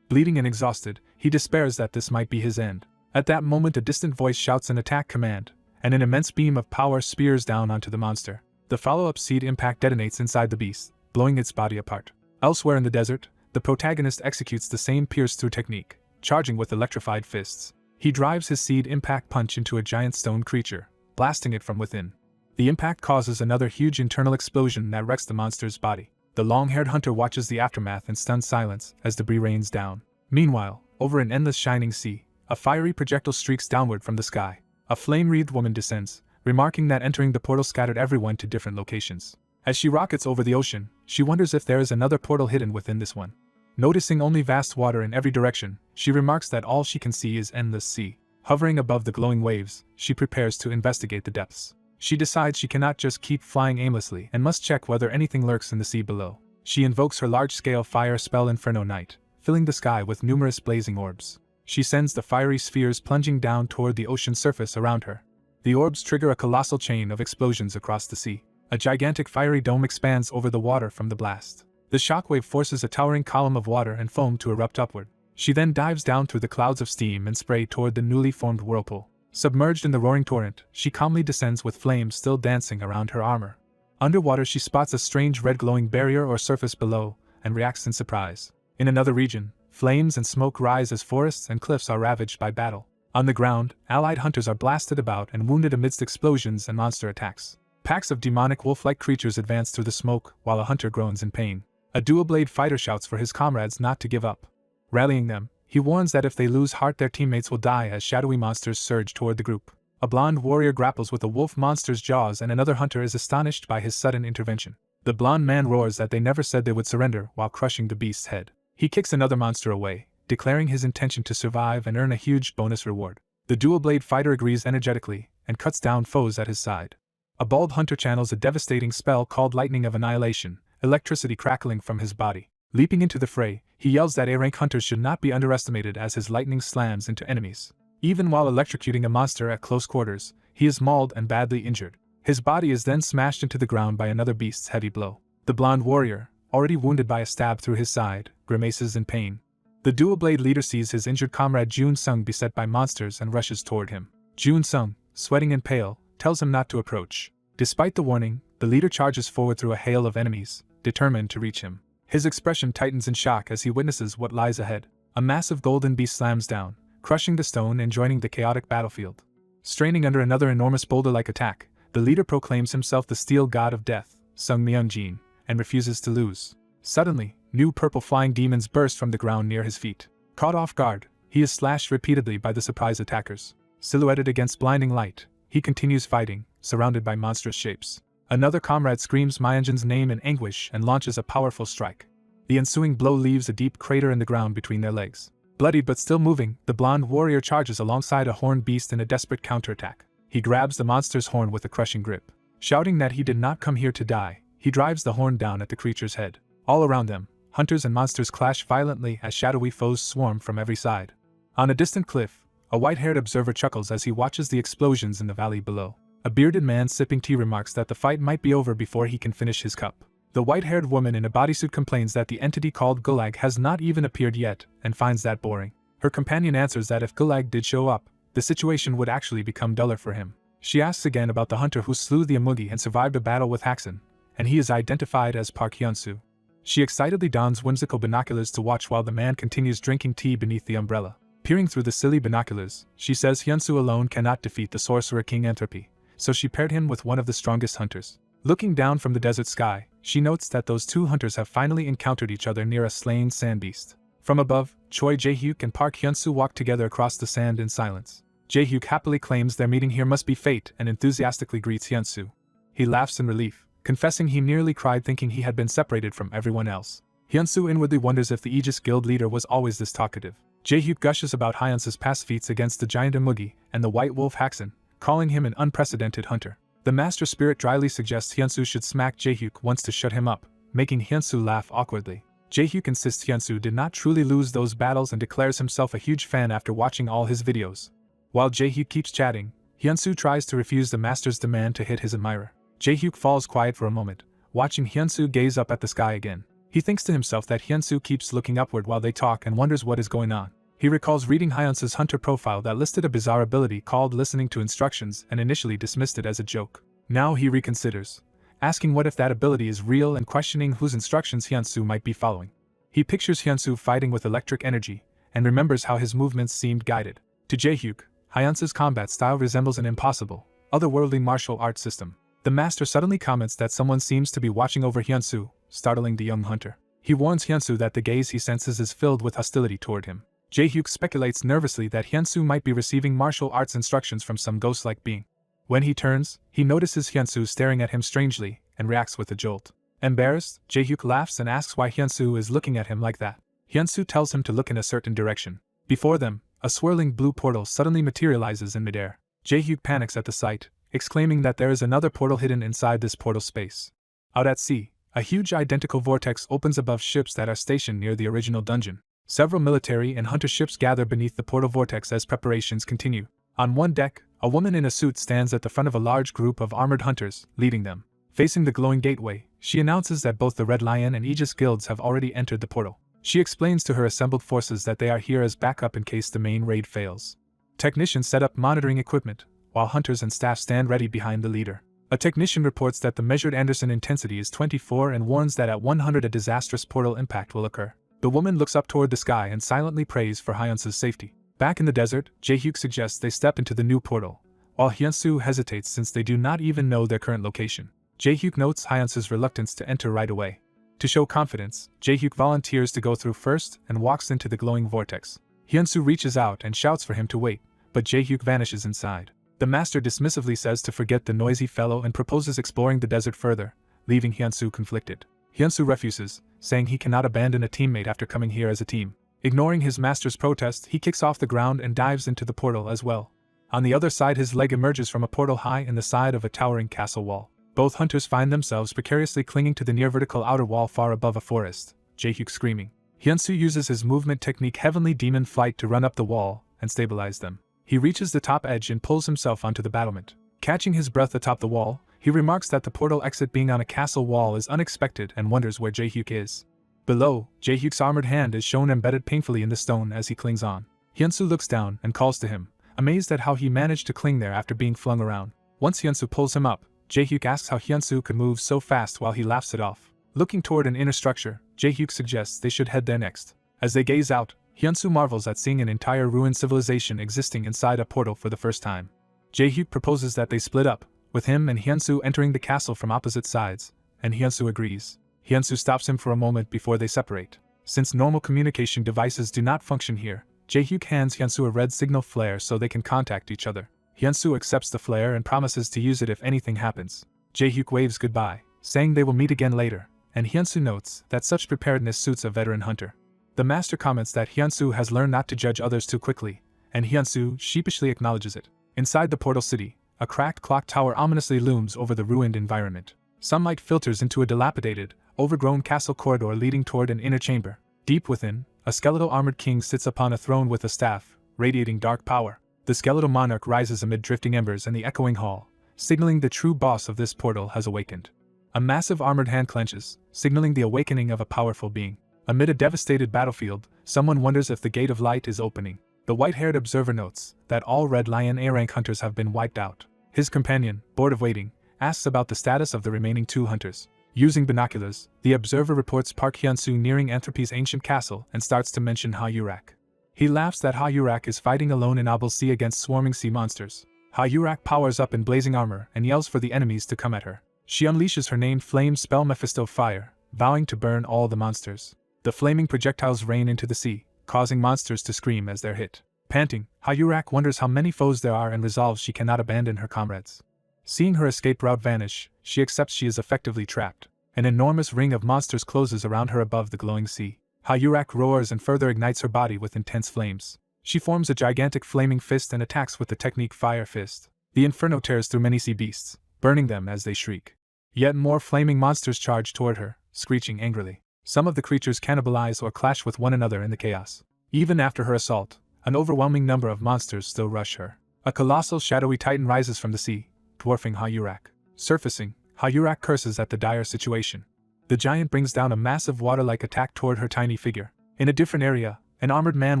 Bleeding and exhausted, he despairs that this might be his end. At that moment, a distant voice shouts an attack command, and an immense beam of power spears down onto the monster. The follow-up seed impact detonates inside the beast, blowing its body apart. Elsewhere in the desert, the protagonist executes the same pierce-through technique, charging with electrified fists. He drives his seed impact punch into a giant stone creature, blasting it from within. The impact causes another huge internal explosion that wrecks the monster's body. The long-haired hunter watches the aftermath in stunned silence as debris rains down. Meanwhile, over an endless shining sea, a fiery projectile streaks downward from the sky. A flame-wreathed woman descends, remarking that entering the portal scattered everyone to different locations. As she rockets over the ocean, she wonders if there is another portal hidden within this one. Noticing only vast water in every direction, she remarks that all she can see is endless sea. Hovering above the glowing waves, she prepares to investigate the depths. She decides she cannot just keep flying aimlessly and must check whether anything lurks in the sea below. She invokes her large-scale fire spell Inferno Night, filling the sky with numerous blazing orbs. She sends the fiery spheres plunging down toward the ocean surface around her. The orbs trigger a colossal chain of explosions across the sea. A gigantic fiery dome expands over the water from the blast. The shockwave forces a towering column of water and foam to erupt upward. She then dives down through the clouds of steam and spray toward the newly formed whirlpool. Submerged in the roaring torrent, she calmly descends with flames still dancing around her armor. Underwater, she spots a strange red glowing barrier or surface below and reacts in surprise. In another region, flames and smoke rise as forests and cliffs are ravaged by battle. On the ground, allied hunters are blasted about and wounded amidst explosions and monster attacks. Packs of demonic wolf-like creatures advance through the smoke while a hunter groans in pain. A dual-blade fighter shouts for his comrades not to give up. Rallying them, he warns that if they lose heart their teammates will die as shadowy monsters surge toward the group. A blonde warrior grapples with a wolf monster's jaws and another hunter is astonished by his sudden intervention. The blonde man roars that they never said they would surrender while crushing the beast's head. He kicks another monster away, declaring his intention to survive and earn a huge bonus reward. The dual-blade fighter agrees energetically and cuts down foes at his side. A bald hunter channels a devastating spell called Lightning of Annihilation, electricity crackling from his body. Leaping into the fray, he yells that A-rank hunters should not be underestimated as his lightning slams into enemies. Even while electrocuting a monster at close quarters, he is mauled and badly injured. His body is then smashed into the ground by another beast's heavy blow. The blonde warrior, already wounded by a stab through his side, grimaces in pain. The dual-blade leader sees his injured comrade Jun Sung beset by monsters and rushes toward him. Jun Sung, sweating and pale, tells him not to approach. Despite the warning, the leader charges forward through a hail of enemies, determined to reach him. His expression tightens in shock as he witnesses what lies ahead. A massive golden beast slams down, crushing the stone and joining the chaotic battlefield. Straining under another enormous boulder-like attack, the leader proclaims himself the steel god of death, Sung Myung-jin, and refuses to lose. Suddenly, new purple flying demons burst from the ground near his feet. Caught off guard, he is slashed repeatedly by the surprise attackers. Silhouetted against blinding light, he continues fighting, surrounded by monstrous shapes. Another comrade screams Myung-jin's name in anguish and launches a powerful strike. The ensuing blow leaves a deep crater in the ground between their legs. Bloodied but still moving, the blonde warrior charges alongside a horned beast in a desperate counterattack. He grabs the monster's horn with a crushing grip. Shouting that he did not come here to die, he drives the horn down at the creature's head. All around them, hunters and monsters clash violently as shadowy foes swarm from every side. On a distant cliff, a white-haired observer chuckles as he watches the explosions in the valley below. A bearded man sipping tea remarks that the fight might be over before he can finish his cup. The white-haired woman in a bodysuit complains that the entity called Gulag has not even appeared yet and finds that boring. Her companion answers that if Gulag did show up, the situation would actually become duller for him. She asks again about the hunter who slew the Amugi and survived a battle with Haxan, and he is identified as Park Hyun-soo. She excitedly dons whimsical binoculars to watch while the man continues drinking tea beneath the umbrella. Peering through the silly binoculars, she says Hyun-soo alone cannot defeat the sorcerer King Entropy, so she paired him with one of the strongest hunters. Looking down from the desert sky, she notes that those two hunters have finally encountered each other near a slain sand beast. From above, Choi Jae-hyuk and Park Hyun-soo walk together across the sand in silence. Jae-hyuk happily claims their meeting here must be fate and enthusiastically greets Hyun-soo. He laughs in relief, confessing he nearly cried thinking he had been separated from everyone else. Hyunsu inwardly wonders if the Aegis Guild leader was always this talkative. Jae-hyuk gushes about Hyunsu's past feats against the giant Amugi and the white wolf Haxen, calling him an unprecedented hunter. The master spirit dryly suggests Hyunsu should smack Jae-hyuk once to shut him up, making Hyunsu laugh awkwardly. Jae-hyuk insists Hyunsu did not truly lose those battles and declares himself a huge fan after watching all his videos. While Jae-hyuk keeps chatting, Hyunsu tries to refuse the master's demand to hit his admirer. Jae-hyuk falls quiet for a moment, watching Hyunsu gaze up at the sky again. He thinks to himself that Hyunsu keeps looking upward while they talk and wonders what is going on. He recalls reading Hyunsu's hunter profile that listed a bizarre ability called listening to instructions and initially dismissed it as a joke. Now he reconsiders, asking what if that ability is real and questioning whose instructions Hyunsu might be following. He pictures Hyunsu fighting with electric energy and remembers how his movements seemed guided. To Jae-hyuk, Hyunsu's combat style resembles an impossible, otherworldly martial arts system. The master suddenly comments that someone seems to be watching over Hyunsu, startling the young hunter. He warns Hyunsu that the gaze he senses is filled with hostility toward him. Jae-hyuk speculates nervously that Hyunsu might be receiving martial arts instructions from some ghost-like being. When he turns, he notices Hyunsu staring at him strangely and reacts with a jolt. Embarrassed, Jae-hyuk laughs and asks why Hyunsu is looking at him like that. Hyunsu tells him to look in a certain direction. Before them, a swirling blue portal suddenly materializes in midair. Jae-hyuk panics at the sight, exclaiming that there is another portal hidden inside this portal space. Out at sea, a huge identical vortex opens above ships that are stationed near the original dungeon. Several military and hunter ships gather beneath the portal vortex as preparations continue. On one deck, a woman in a suit stands at the front of a large group of armored hunters, leading them. Facing the glowing gateway, she announces that both the Red Lion and Aegis guilds have already entered the portal. She explains to her assembled forces that they are here as backup in case the main raid fails. Technicians set up monitoring equipment, while hunters and staff stand ready behind the leader. A technician reports that the measured Anderson intensity is 24 and warns that at 100 a disastrous portal impact will occur. The woman looks up toward the sky and silently prays for Hyunsu's safety. Back in the desert, Jae-hyuk suggests they step into the new portal, while Hyunsu hesitates since they do not even know their current location. Jae-hyuk notes Hyunsu's reluctance to enter right away. To show confidence, Jae-hyuk volunteers to go through first and walks into the glowing vortex. Hyunsu reaches out and shouts for him to wait, but Jae-hyuk vanishes inside. The master dismissively says to forget the noisy fellow and proposes exploring the desert further, leaving Hyunsu conflicted. Hyunsu refuses, saying he cannot abandon a teammate after coming here as a team. Ignoring his master's protest, he kicks off the ground and dives into the portal as well. On the other side, his leg emerges from a portal high in the side of a towering castle wall. Both hunters find themselves precariously clinging to the near vertical outer wall far above a forest, Jae-hyuk screaming. Hyunsu uses his movement technique Heavenly Demon Flight to run up the wall and stabilize them. He reaches the top edge and pulls himself onto the battlement. Catching his breath atop the wall, he remarks that the portal exit being on a castle wall is unexpected and wonders where Jae-hyuk is. Below, Jae-hyuk's armored hand is shown embedded painfully in the stone as he clings on. Hyunsu looks down and calls to him, amazed at how he managed to cling there after being flung around. Once Hyunsu pulls him up, Jae-hyuk asks how Hyunsu could move so fast while he laughs it off. Looking toward an inner structure, Jae-hyuk suggests they should head there next. As they gaze out, Hyunsu marvels at seeing an entire ruined civilization existing inside a portal for the first time. Jae-hyuk proposes that they split up, with him and Hyunsu entering the castle from opposite sides, and Hyunsu agrees. Hyunsu stops him for a moment before they separate. Since normal communication devices do not function here, Jae-hyuk hands Hyunsu a red signal flare so they can contact each other. Hyunsu accepts the flare and promises to use it if anything happens. Jae-hyuk waves goodbye, saying they will meet again later, and Hyunsu notes that such preparedness suits a veteran hunter. The master comments that Hyunsu has learned not to judge others too quickly, and Hyunsu sheepishly acknowledges it. Inside the portal city, a cracked clock tower ominously looms over the ruined environment. Sunlight filters into a dilapidated, overgrown castle corridor leading toward an inner chamber. Deep within, a skeletal armored king sits upon a throne with a staff, radiating dark power. The skeletal monarch rises amid drifting embers in the echoing hall, signaling the true boss of this portal has awakened. A massive armored hand clenches, signaling the awakening of a powerful being. Amid a devastated battlefield, someone wonders if the Gate of Light is opening. The white-haired observer notes that all Red Lion A-rank hunters have been wiped out. His companion, bored of waiting, asks about the status of the remaining 2 hunters. Using binoculars, the observer reports Park Hyunsu nearing Anthropy's ancient castle and starts to mention Ha-Yurak. He laughs that Ha-Yurak is fighting alone in Abel Sea against swarming sea monsters. Ha-Yurak powers up in blazing armor and yells for the enemies to come at her. She unleashes her named flame spell Mephisto Fire, vowing to burn all the monsters. The flaming projectiles rain into the sea, causing monsters to scream as they're hit. Panting, Ha-Yurak wonders how many foes there are and resolves she cannot abandon her comrades. Seeing her escape route vanish, she accepts she is effectively trapped. An enormous ring of monsters closes around her above the glowing sea. Hayurak roars and further ignites her body with intense flames. She forms a gigantic flaming fist and attacks with the technique Fire Fist. The inferno tears through many sea beasts, burning them as they shriek. Yet more flaming monsters charge toward her, screeching angrily. Some of the creatures cannibalize or clash with one another in the chaos. Even after her assault, an overwhelming number of monsters still rush her. A colossal shadowy titan rises from the sea, dwarfing Hayurak. Surfacing, Hayurak curses at the dire situation. The giant brings down a massive water-like attack toward her tiny figure. In a different area, an armored man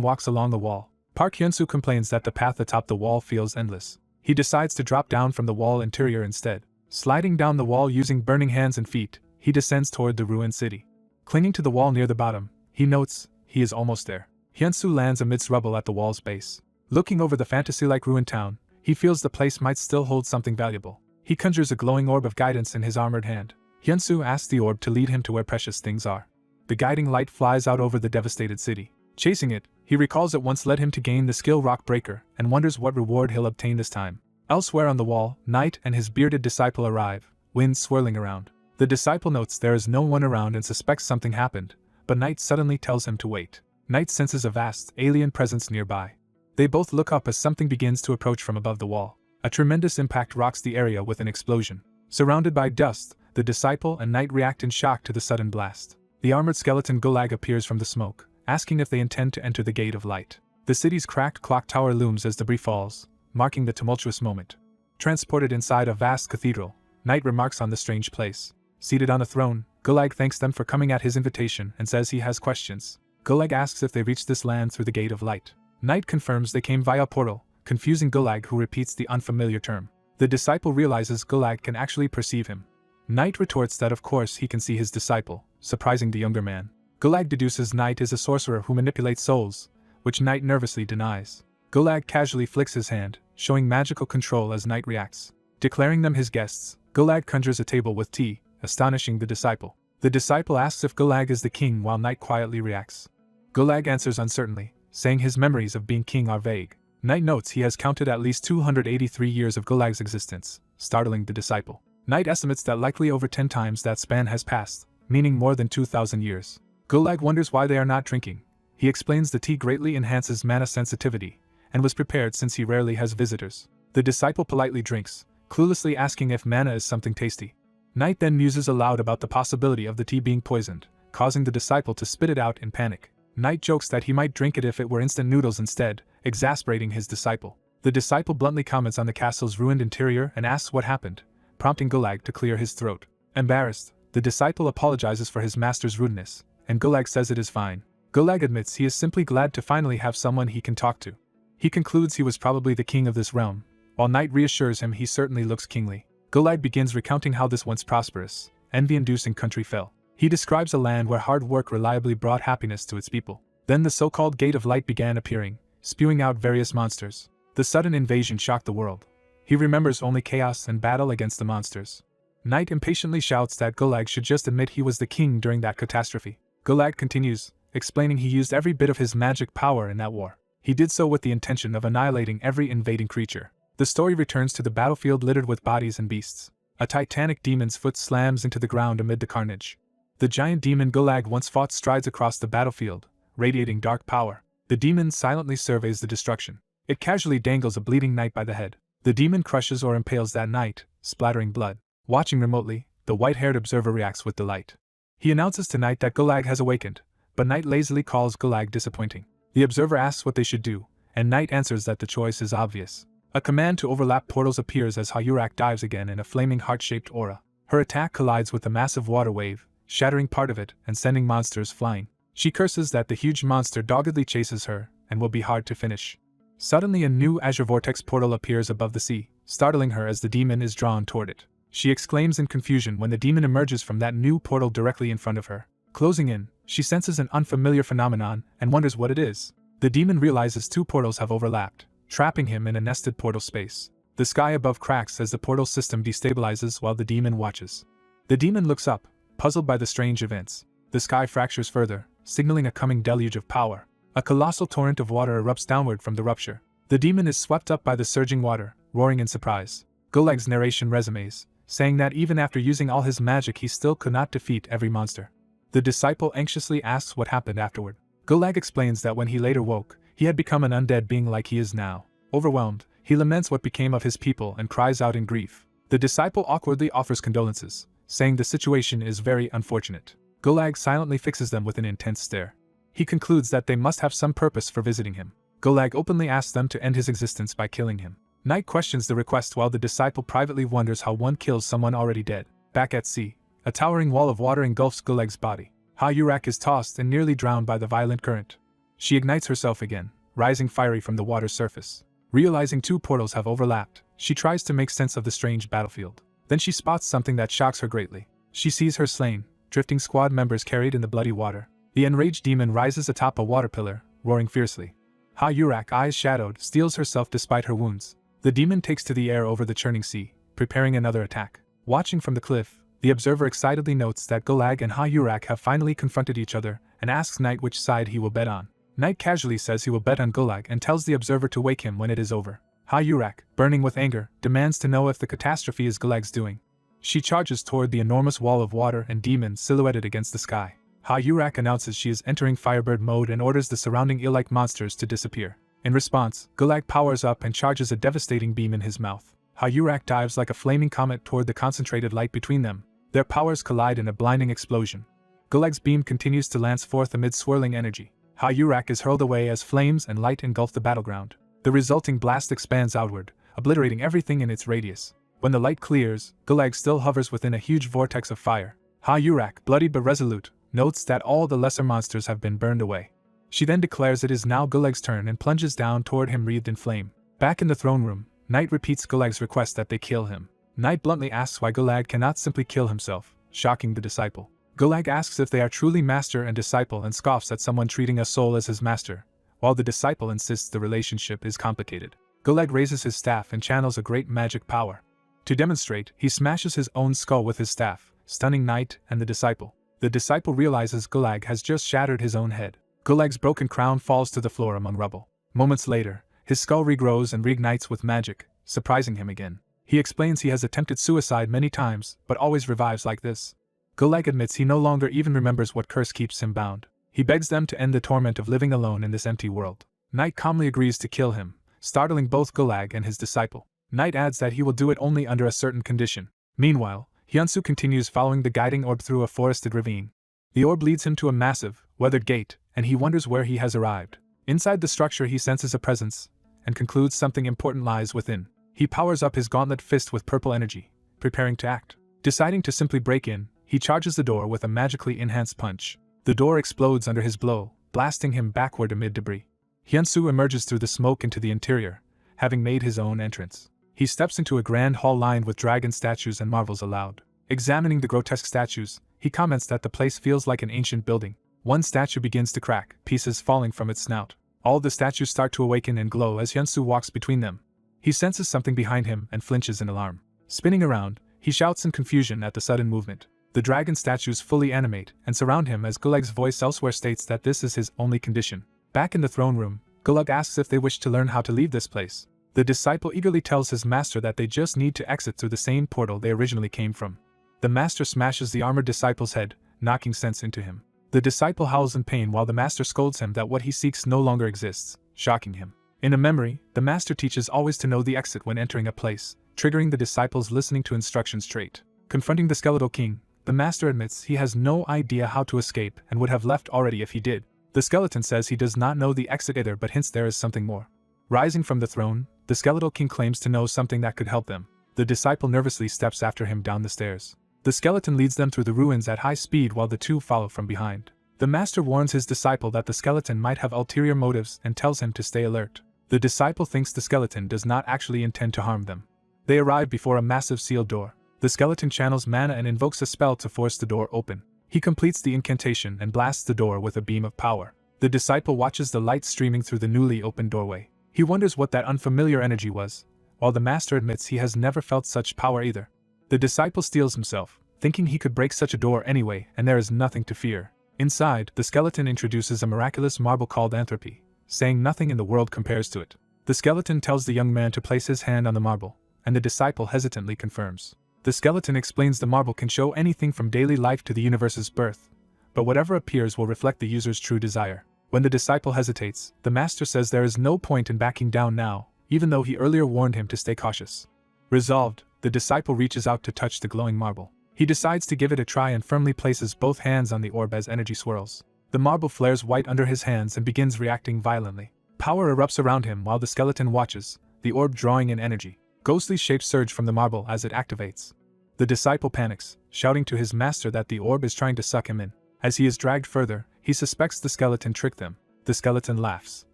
walks along the wall. Park Hyunsoo complains that the path atop the wall feels endless. He decides to drop down from the wall interior instead. Sliding down the wall using burning hands and feet, he descends toward the ruined city. Clinging to the wall near the bottom, he notes he is almost there. Hyunsoo lands amidst rubble at the wall's base. Looking over the fantasy-like ruined town, he feels the place might still hold something valuable. He conjures a glowing orb of guidance in his armored hand. Hyunsoo asks the orb to lead him to where precious things are. The guiding light flies out over the devastated city. Chasing it, he recalls it once led him to gain the skill Rock Breaker and wonders what reward he'll obtain this time. Elsewhere on the wall, Knight and his bearded disciple arrive, wind swirling around. The disciple notes there is no one around and suspects something happened, but Knight suddenly tells him to wait. Knight senses a vast, alien presence nearby. They both look up as something begins to approach from above the wall. A tremendous impact rocks the area with an explosion. Surrounded by dust, the disciple and Knight react in shock to the sudden blast. The armored skeleton Gulag appears from the smoke, asking if they intend to enter the Gate of Light. The city's cracked clock tower looms as debris falls, marking the tumultuous moment. Transported inside a vast cathedral, Knight remarks on the strange place. Seated on a throne, Gulag thanks them for coming at his invitation and says he has questions. Gulag asks if they reached this land through the Gate of Light. Knight confirms they came via portal, confusing Gulag, who repeats the unfamiliar term. The disciple realizes Gulag can actually perceive him. Knight retorts that of course he can see his disciple, surprising the younger man. Gulag deduces Knight is a sorcerer who manipulates souls, which Knight nervously denies. Gulag casually flicks his hand, showing magical control as Knight reacts. Declaring them his guests, Gulag conjures a table with tea, astonishing the disciple. The disciple asks if Gulag is the king while Knight quietly reacts. Gulag answers uncertainly, saying his memories of being king are vague. Knight notes he has counted at least 283 years of Gulag's existence, startling the disciple. Knight estimates that likely over 10 times that span has passed, meaning more than 2,000 years. Gulag wonders why they are not drinking. He explains the tea greatly enhances mana sensitivity, and was prepared since he rarely has visitors. The disciple politely drinks, cluelessly asking if mana is something tasty. Knight then muses aloud about the possibility of the tea being poisoned, causing the disciple to spit it out in panic. Knight jokes that he might drink it if it were instant noodles instead, exasperating his disciple. The disciple bluntly comments on the castle's ruined interior and asks what happened, prompting Gulag to clear his throat. Embarrassed, the disciple apologizes for his master's rudeness, and Gulag says it is fine. Gulag admits he is simply glad to finally have someone he can talk to. He concludes he was probably the king of this realm, while Knight reassures him he certainly looks kingly. Gulag begins recounting how this once prosperous, envy-inducing country fell. He describes a land where hard work reliably brought happiness to its people. Then the so-called Gate of Light began appearing, spewing out various monsters. The sudden invasion shocked the world. He remembers only chaos and battle against the monsters. Knight impatiently shouts that Gulag should just admit he was the king during that catastrophe. Gulag continues, explaining he used every bit of his magic power in that war. He did so with the intention of annihilating every invading creature. The story returns to the battlefield littered with bodies and beasts. A titanic demon's foot slams into the ground amid the carnage. The giant demon Gulag once fought strides across the battlefield, radiating dark power. The demon silently surveys the destruction. It casually dangles a bleeding knight by the head. The demon crushes or impales that knight, splattering blood. Watching remotely, the white-haired observer reacts with delight. He announces to Knight that Gulag has awakened, but Knight lazily calls Gulag disappointing. The observer asks what they should do, and Knight answers that the choice is obvious. A command to overlap portals appears as Hayurak dives again in a flaming heart-shaped aura. Her attack collides with a massive water wave, shattering part of it and sending monsters flying. She curses that the huge monster doggedly chases her and will be hard to finish. Suddenly a new azure vortex portal appears above the sea, startling her as the demon is drawn toward it. She exclaims in confusion when the demon emerges from that new portal directly in front of her. Closing in, she senses an unfamiliar phenomenon and wonders what it is. The demon realizes two portals have overlapped, trapping him in a nested portal space. The sky above cracks as the portal system destabilizes while the demon watches. The demon looks up, puzzled by the strange events. The sky fractures further, signaling a coming deluge of power. A colossal torrent of water erupts downward from the rupture. The demon is swept up by the surging water, roaring in surprise. Gulag's narration resumes, saying that even after using all his magic he still could not defeat every monster. The disciple anxiously asks what happened afterward. Gulag explains that when he later woke, he had become an undead being like he is now. Overwhelmed, he laments what became of his people and cries out in grief. The disciple awkwardly offers condolences, saying the situation is very unfortunate. Gulag silently fixes them with an intense stare. He concludes that they must have some purpose for visiting him. Gulag openly asks them to end his existence by killing him. Knight questions the request while the disciple privately wonders how one kills someone already dead. Back at sea, a towering wall of water engulfs Gulag's body. Ha-Yurak is tossed and nearly drowned by the violent current. She ignites herself again, rising fiery from the water's surface. Realizing two portals have overlapped, she tries to make sense of the strange battlefield. Then she spots something that shocks her greatly. She sees her slain, drifting squad members carried in the bloody water. The enraged demon rises atop a water pillar, roaring fiercely. Ha-Yurak, eyes shadowed, steels herself despite her wounds. The demon takes to the air over the churning sea, preparing another attack. Watching from the cliff, the observer excitedly notes that Gulag and Ha-Yurak have finally confronted each other and asks Knight which side he will bet on. Knight casually says he will bet on Gulag and tells the observer to wake him when it is over. Ha-Yurak, burning with anger, demands to know if the catastrophe is Gulag's doing. She charges toward the enormous wall of water and demons silhouetted against the sky. Ha-Yurak announces she is entering Firebird mode and orders the surrounding eel-like monsters to disappear. In response, Gulag powers up and charges a devastating beam in his mouth. Ha-Yurak dives like a flaming comet toward the concentrated light between them. Their powers collide in a blinding explosion. Gulag's beam continues to lance forth amid swirling energy. Ha-Yurak is hurled away as flames and light engulf the battleground. The resulting blast expands outward, obliterating everything in its radius. When the light clears, Gulag still hovers within a huge vortex of fire. Ha-Yurak, bloodied but resolute, notes that all the lesser monsters have been burned away. She then declares it is now Gulag's turn and plunges down toward him wreathed in flame. Back in the throne room, Knight repeats Gulag's request that they kill him. Knight bluntly asks why Gulag cannot simply kill himself, shocking the disciple. Gulag asks if they are truly master and disciple and scoffs at someone treating a soul as his master, while the disciple insists the relationship is complicated. Gulag raises his staff and channels a great magic power. To demonstrate, he smashes his own skull with his staff, stunning Knight and the disciple. The disciple realizes Gulag has just shattered his own head. Gulag's broken crown falls to the floor among rubble. Moments later, his skull regrows and reignites with magic, surprising him again. He explains he has attempted suicide many times, but always revives like this. Gulag admits he no longer even remembers what curse keeps him bound. He begs them to end the torment of living alone in this empty world. Knight calmly agrees to kill him, startling both Gulag and his disciple. Knight adds that he will do it only under a certain condition. Meanwhile, Hyunsu continues following the guiding orb through a forested ravine. The orb leads him to a massive, weathered gate, and he wonders where he has arrived. Inside the structure he senses a presence, and concludes something important lies within. He powers up his gauntlet fist with purple energy, preparing to act. Deciding to simply break in, he charges the door with a magically enhanced punch. The door explodes under his blow, blasting him backward amid debris. Hyunsu emerges through the smoke into the interior, having made his own entrance. He steps into a grand hall lined with dragon statues and marvels aloud. Examining the grotesque statues, he comments that the place feels like an ancient building. One statue begins to crack, pieces falling from its snout. All the statues start to awaken and glow as Hyunsu walks between them. He senses something behind him and flinches in alarm. Spinning around, he shouts in confusion at the sudden movement. The dragon statues fully animate and surround him as Gulag's voice elsewhere states that this is his only condition. Back in the throne room, Gulag asks if they wish to learn how to leave this place. The disciple eagerly tells his master that they just need to exit through the same portal they originally came from. The master smashes the armored disciple's head, knocking sense into him. The disciple howls in pain while the master scolds him that what he seeks no longer exists, shocking him. In a memory, the master teaches always to know the exit when entering a place, triggering the disciple's listening to instructions trait. Confronting the skeletal king, the master admits he has no idea how to escape and would have left already if he did. The skeleton says he does not know the exit either but hints there is something more. Rising from the throne, the skeletal king claims to know something that could help them. The disciple nervously steps after him down the stairs. The skeleton leads them through the ruins at high speed while the two follow from behind. The master warns his disciple that the skeleton might have ulterior motives and tells him to stay alert. The disciple thinks the skeleton does not actually intend to harm them. They arrive before a massive sealed door. The skeleton channels mana and invokes a spell to force the door open. He completes the incantation and blasts the door with a beam of power. The disciple watches the light streaming through the newly opened doorway. He wonders what that unfamiliar energy was, while the master admits he has never felt such power either. The disciple steels himself, thinking he could break such a door anyway and there is nothing to fear. Inside, the skeleton introduces a miraculous marble called Anthropy, saying nothing in the world compares to it. The skeleton tells the young man to place his hand on the marble, and the disciple hesitantly confirms. The skeleton explains the marble can show anything from daily life to the universe's birth, but whatever appears will reflect the user's true desire. When the disciple hesitates, the master says there is no point in backing down now, even though he earlier warned him to stay cautious. Resolved, the disciple reaches out to touch the glowing marble. He decides to give it a try and firmly places both hands on the orb as energy swirls. The marble flares white under his hands and begins reacting violently. Power erupts around him while the skeleton watches, the orb drawing in energy. Ghostly shapes surge from the marble as it activates. The disciple panics, shouting to his master that the orb is trying to suck him in. As he is dragged further, he suspects the skeleton tricked them. The skeleton laughs,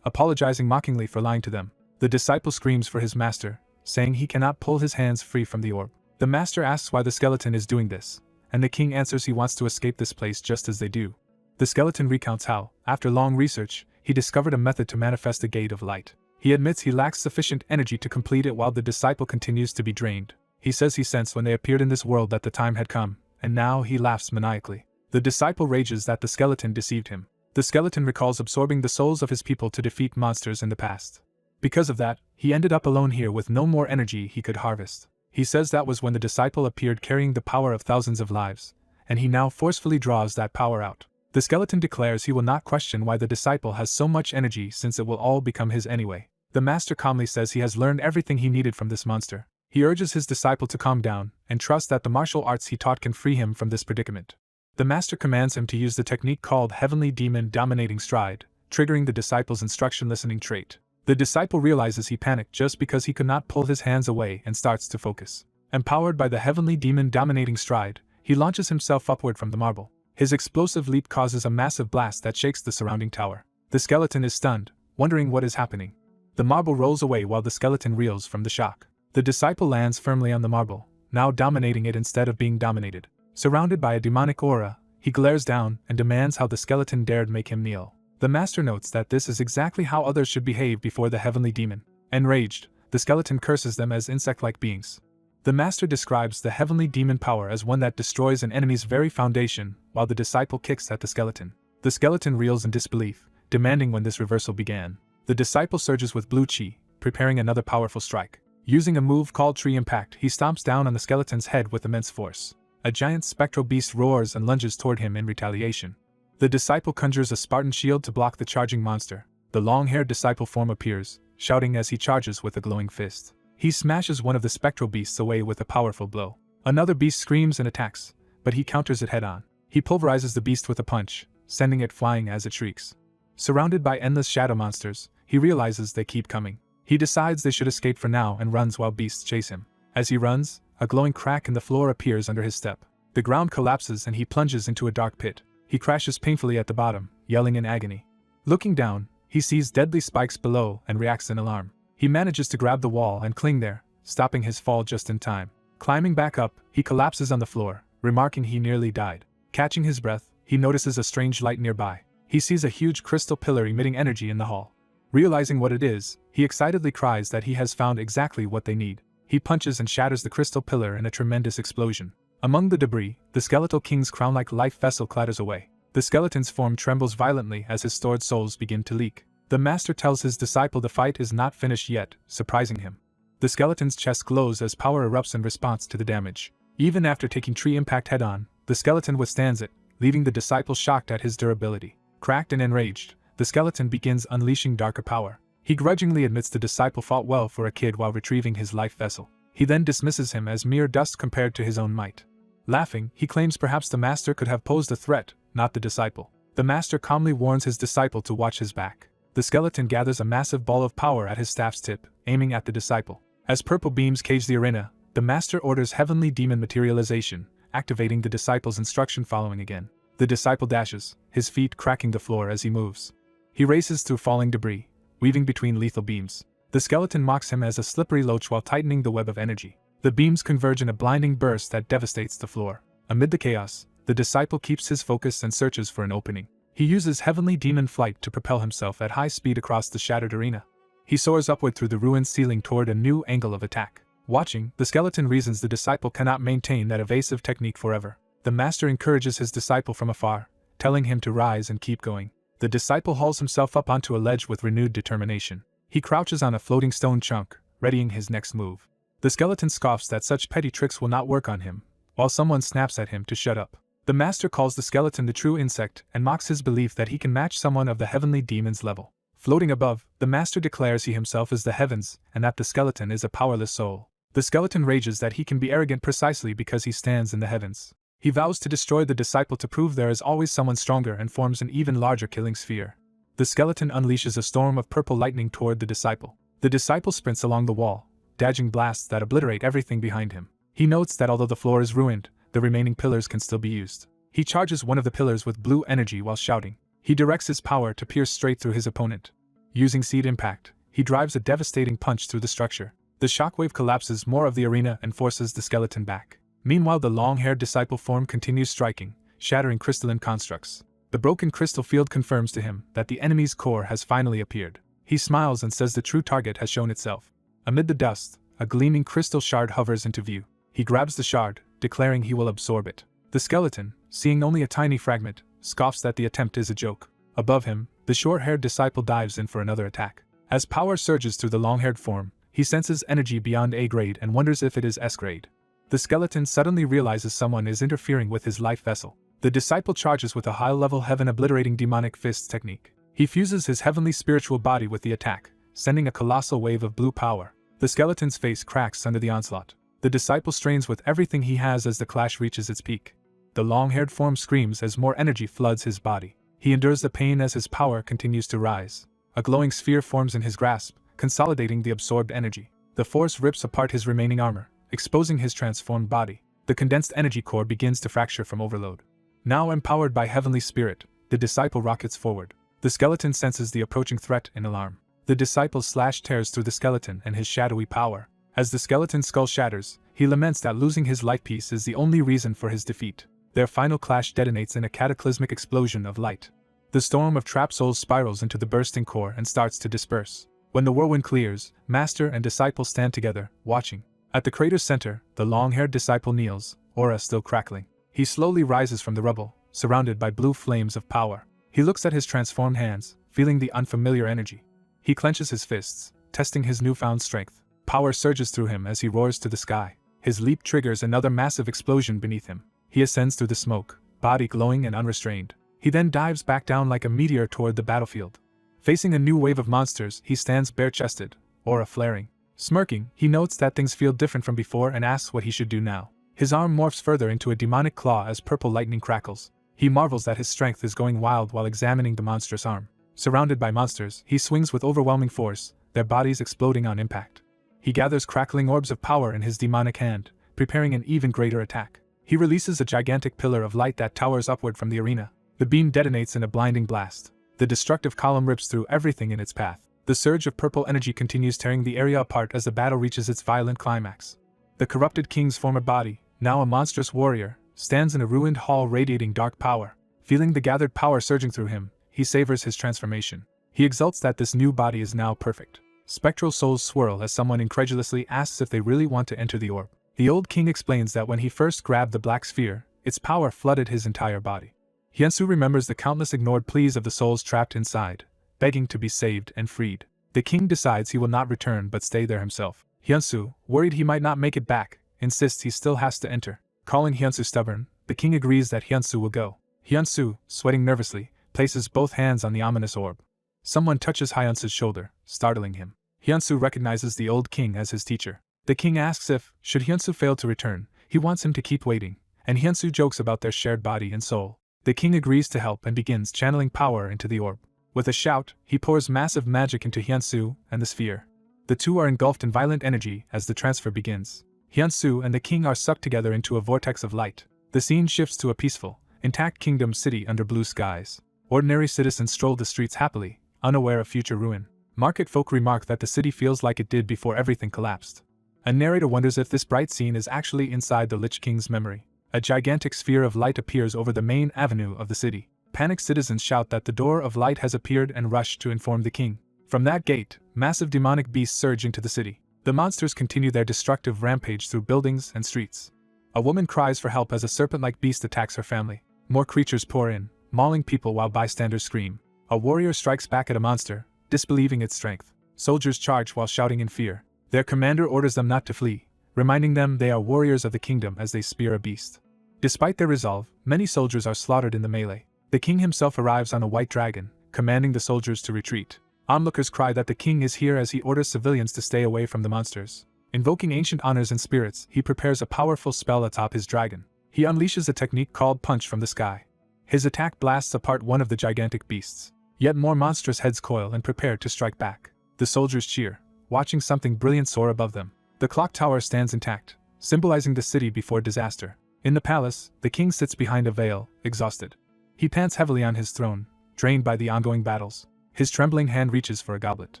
apologizing mockingly for lying to them. The disciple screams for his master, saying he cannot pull his hands free from the orb. The master asks why the skeleton is doing this, and the king answers he wants to escape this place just as they do. The skeleton recounts how, after long research, he discovered a method to manifest a gate of light. He admits he lacks sufficient energy to complete it while the disciple continues to be drained. He says he sensed when they appeared in this world that the time had come, and now he laughs maniacally. The disciple rages that the skeleton deceived him. The skeleton recalls absorbing the souls of his people to defeat monsters in the past. Because of that, he ended up alone here with no more energy he could harvest. He says that was when the disciple appeared carrying the power of thousands of lives, and he now forcefully draws that power out. The skeleton declares he will not question why the disciple has so much energy since it will all become his anyway. The master calmly says he has learned everything he needed from this monster. He urges his disciple to calm down and trust that the martial arts he taught can free him from this predicament. The master commands him to use the technique called Heavenly Demon Dominating Stride, triggering the disciple's instruction listening trait. The disciple realizes he panicked just because he could not pull his hands away and starts to focus. Empowered by the Heavenly Demon Dominating Stride, he launches himself upward from the marble. His explosive leap causes a massive blast that shakes the surrounding tower. The skeleton is stunned, wondering what is happening. The marble rolls away while the skeleton reels from the shock. The disciple lands firmly on the marble, now dominating it instead of being dominated. Surrounded by a demonic aura, he glares down and demands how the skeleton dared make him kneel. The master notes that this is exactly how others should behave before the heavenly demon. Enraged, the skeleton curses them as insect-like beings. The master describes the heavenly demon power as one that destroys an enemy's very foundation, while the disciple kicks at the skeleton. The skeleton reels in disbelief, demanding when this reversal began. The disciple surges with blue chi, preparing another powerful strike. Using a move called Tree Impact, he stomps down on the skeleton's head with immense force. A giant spectral beast roars and lunges toward him in retaliation. The disciple conjures a Spartan shield to block the charging monster. The long-haired disciple form appears, shouting as he charges with a glowing fist. He smashes one of the spectral beasts away with a powerful blow. Another beast screams and attacks, but he counters it head-on. He pulverizes the beast with a punch, sending it flying as it shrieks. Surrounded by endless shadow monsters, he realizes they keep coming. He decides they should escape for now and runs while beasts chase him. As he runs, a glowing crack in the floor appears under his step. The ground collapses and he plunges into a dark pit. He crashes painfully at the bottom, yelling in agony. Looking down, he sees deadly spikes below and reacts in alarm. He manages to grab the wall and cling there, stopping his fall just in time. Climbing back up, he collapses on the floor, remarking he nearly died. Catching his breath, he notices a strange light nearby. He sees a huge crystal pillar emitting energy in the hall. Realizing what it is, he excitedly cries that he has found exactly what they need. He punches and shatters the crystal pillar in a tremendous explosion. Among the debris, the skeletal king's crown-like life vessel clatters away. The skeleton's form trembles violently as his stored souls begin to leak. The master tells his disciple the fight is not finished yet, surprising him. The skeleton's chest glows as power erupts in response to the damage. Even after taking Tree Impact head-on, the skeleton withstands it, leaving the disciple shocked at his durability. Cracked and enraged, the skeleton begins unleashing darker power. He grudgingly admits the disciple fought well for a kid while retrieving his life vessel. He then dismisses him as mere dust compared to his own might. Laughing, he claims perhaps the master could have posed a threat, not the disciple. The master calmly warns his disciple to watch his back. The skeleton gathers a massive ball of power at his staff's tip, aiming at the disciple. As purple beams cage the arena, the master orders heavenly demon materialization, activating the disciple's instruction following again. The disciple dashes, his feet cracking the floor as he moves. He races through falling debris, weaving between lethal beams. The skeleton mocks him as a slippery loach while tightening the web of energy. The beams converge in a blinding burst that devastates the floor. Amid the chaos, the disciple keeps his focus and searches for an opening. He uses heavenly demon flight to propel himself at high speed across the shattered arena. He soars upward through the ruined ceiling toward a new angle of attack. Watching, the skeleton reasons the disciple cannot maintain that evasive technique forever. The master encourages his disciple from afar, telling him to rise and keep going. The disciple hauls himself up onto a ledge with renewed determination. He crouches on a floating stone chunk, readying his next move. The skeleton scoffs that such petty tricks will not work on him, while someone snaps at him to shut up. The master calls the skeleton the true insect and mocks his belief that he can match someone of the heavenly demon's level. Floating above, the master declares he himself is the heavens and that the skeleton is a powerless soul. The skeleton rages that he can be arrogant precisely because he stands in the heavens. He vows to destroy the disciple to prove there is always someone stronger and forms an even larger killing sphere. The skeleton unleashes a storm of purple lightning toward the disciple. The disciple sprints along the wall, dodging blasts that obliterate everything behind him. He notes that although the floor is ruined, the remaining pillars can still be used. He charges one of the pillars with blue energy while shouting. He directs his power to pierce straight through his opponent. Using seed impact, he drives a devastating punch through the structure. The shockwave collapses more of the arena and forces the skeleton back. Meanwhile, the long-haired disciple form continues striking, shattering crystalline constructs. The broken crystal field confirms to him that the enemy's core has finally appeared. He smiles and says the true target has shown itself. Amid the dust, a gleaming crystal shard hovers into view. He grabs the shard, declaring he will absorb it. The skeleton, seeing only a tiny fragment, scoffs that the attempt is a joke. Above him, the short-haired disciple dives in for another attack. As power surges through the long-haired form, he senses energy beyond A grade and wonders if it is S grade. The skeleton suddenly realizes someone is interfering with his life vessel. The disciple charges with a high-level heaven-obliterating demonic fists technique. He fuses his heavenly spiritual body with the attack, sending a colossal wave of blue power. The skeleton's face cracks under the onslaught. The disciple strains with everything he has as the clash reaches its peak. The long-haired form screams as more energy floods his body. He endures the pain as his power continues to rise. A glowing sphere forms in his grasp, consolidating the absorbed energy. The force rips apart his remaining armor, exposing his transformed body. The condensed energy core begins to fracture from overload. Now empowered by heavenly spirit, the disciple rockets forward. The skeleton senses the approaching threat in alarm. The disciple's slash tears through the skeleton and his shadowy power. As the skeleton's skull shatters, he laments that losing his life piece is the only reason for his defeat. Their final clash detonates in a cataclysmic explosion of light. The storm of trapped souls spirals into the bursting core and starts to disperse. When the whirlwind clears, master and disciple stand together, watching. At the crater's center, the long-haired disciple kneels, aura still crackling. He slowly rises from the rubble, surrounded by blue flames of power. He looks at his transformed hands, feeling the unfamiliar energy. He clenches his fists, testing his newfound strength. Power surges through him as he roars to the sky. His leap triggers another massive explosion beneath him. He ascends through the smoke, body glowing and unrestrained. He then dives back down like a meteor toward the battlefield. Facing a new wave of monsters, he stands bare-chested, aura flaring. Smirking, he notes that things feel different from before and asks what he should do now. His arm morphs further into a demonic claw as purple lightning crackles. He marvels that his strength is going wild while examining the monstrous arm. Surrounded by monsters, he swings with overwhelming force, their bodies exploding on impact. He gathers crackling orbs of power in his demonic hand, preparing an even greater attack. He releases a gigantic pillar of light that towers upward from the arena. The beam detonates in a blinding blast. The destructive column rips through everything in its path. The surge of purple energy continues tearing the area apart as the battle reaches its violent climax. The corrupted king's former body, now a monstrous warrior, stands in a ruined hall radiating dark power. Feeling the gathered power surging through him, he savors his transformation. He exults that this new body is now perfect. Spectral souls swirl as someone incredulously asks if they really want to enter the orb. The old king explains that when he first grabbed the black sphere, its power flooded his entire body. Hyunsu remembers the countless ignored pleas of the souls trapped inside, begging to be saved and freed. The king decides he will not return but stay there himself. Hyunsu, worried he might not make it back, insists he still has to enter. Calling Hyunsu stubborn, the king agrees that Hyunsu will go. Hyunsu, sweating nervously, places both hands on the ominous orb. Someone touches Hyunsu's shoulder, startling him. Hyunsu recognizes the old king as his teacher. The king asks if, should Hyunsu fail to return, he wants him to keep waiting, and Hyunsu jokes about their shared body and soul. The king agrees to help and begins channeling power into the orb. With a shout, he pours massive magic into Hyunsu and the sphere. The two are engulfed in violent energy as the transfer begins. Hyunsu and the king are sucked together into a vortex of light. The scene shifts to a peaceful, intact kingdom city under blue skies. Ordinary citizens stroll the streets happily, unaware of future ruin. Market folk remark that the city feels like it did before everything collapsed. A narrator wonders if this bright scene is actually inside the Lich King's memory. A gigantic sphere of light appears over the main avenue of the city. Panicked citizens shout that the door of light has appeared and rush to inform the king. From that gate, massive demonic beasts surge into the city. The monsters continue their destructive rampage through buildings and streets. A woman cries for help as a serpent-like beast attacks her family. More creatures pour in, mauling people while bystanders scream. A warrior strikes back at a monster, disbelieving its strength. Soldiers charge while shouting in fear. Their commander orders them not to flee, reminding them they are warriors of the kingdom as they spear a beast. Despite their resolve, many soldiers are slaughtered in the melee. The king himself arrives on a white dragon, commanding the soldiers to retreat. Onlookers cry that the king is here as he orders civilians to stay away from the monsters. Invoking ancient honors and spirits, he prepares a powerful spell atop his dragon. He unleashes a technique called Punch from the sky. His attack blasts apart one of the gigantic beasts. Yet more monstrous heads coil and prepare to strike back. The soldiers cheer, watching something brilliant soar above them. The clock tower stands intact, symbolizing the city before disaster. In the palace, the king sits behind a veil, exhausted. He pants heavily on his throne, drained by the ongoing battles. His trembling hand reaches for a goblet.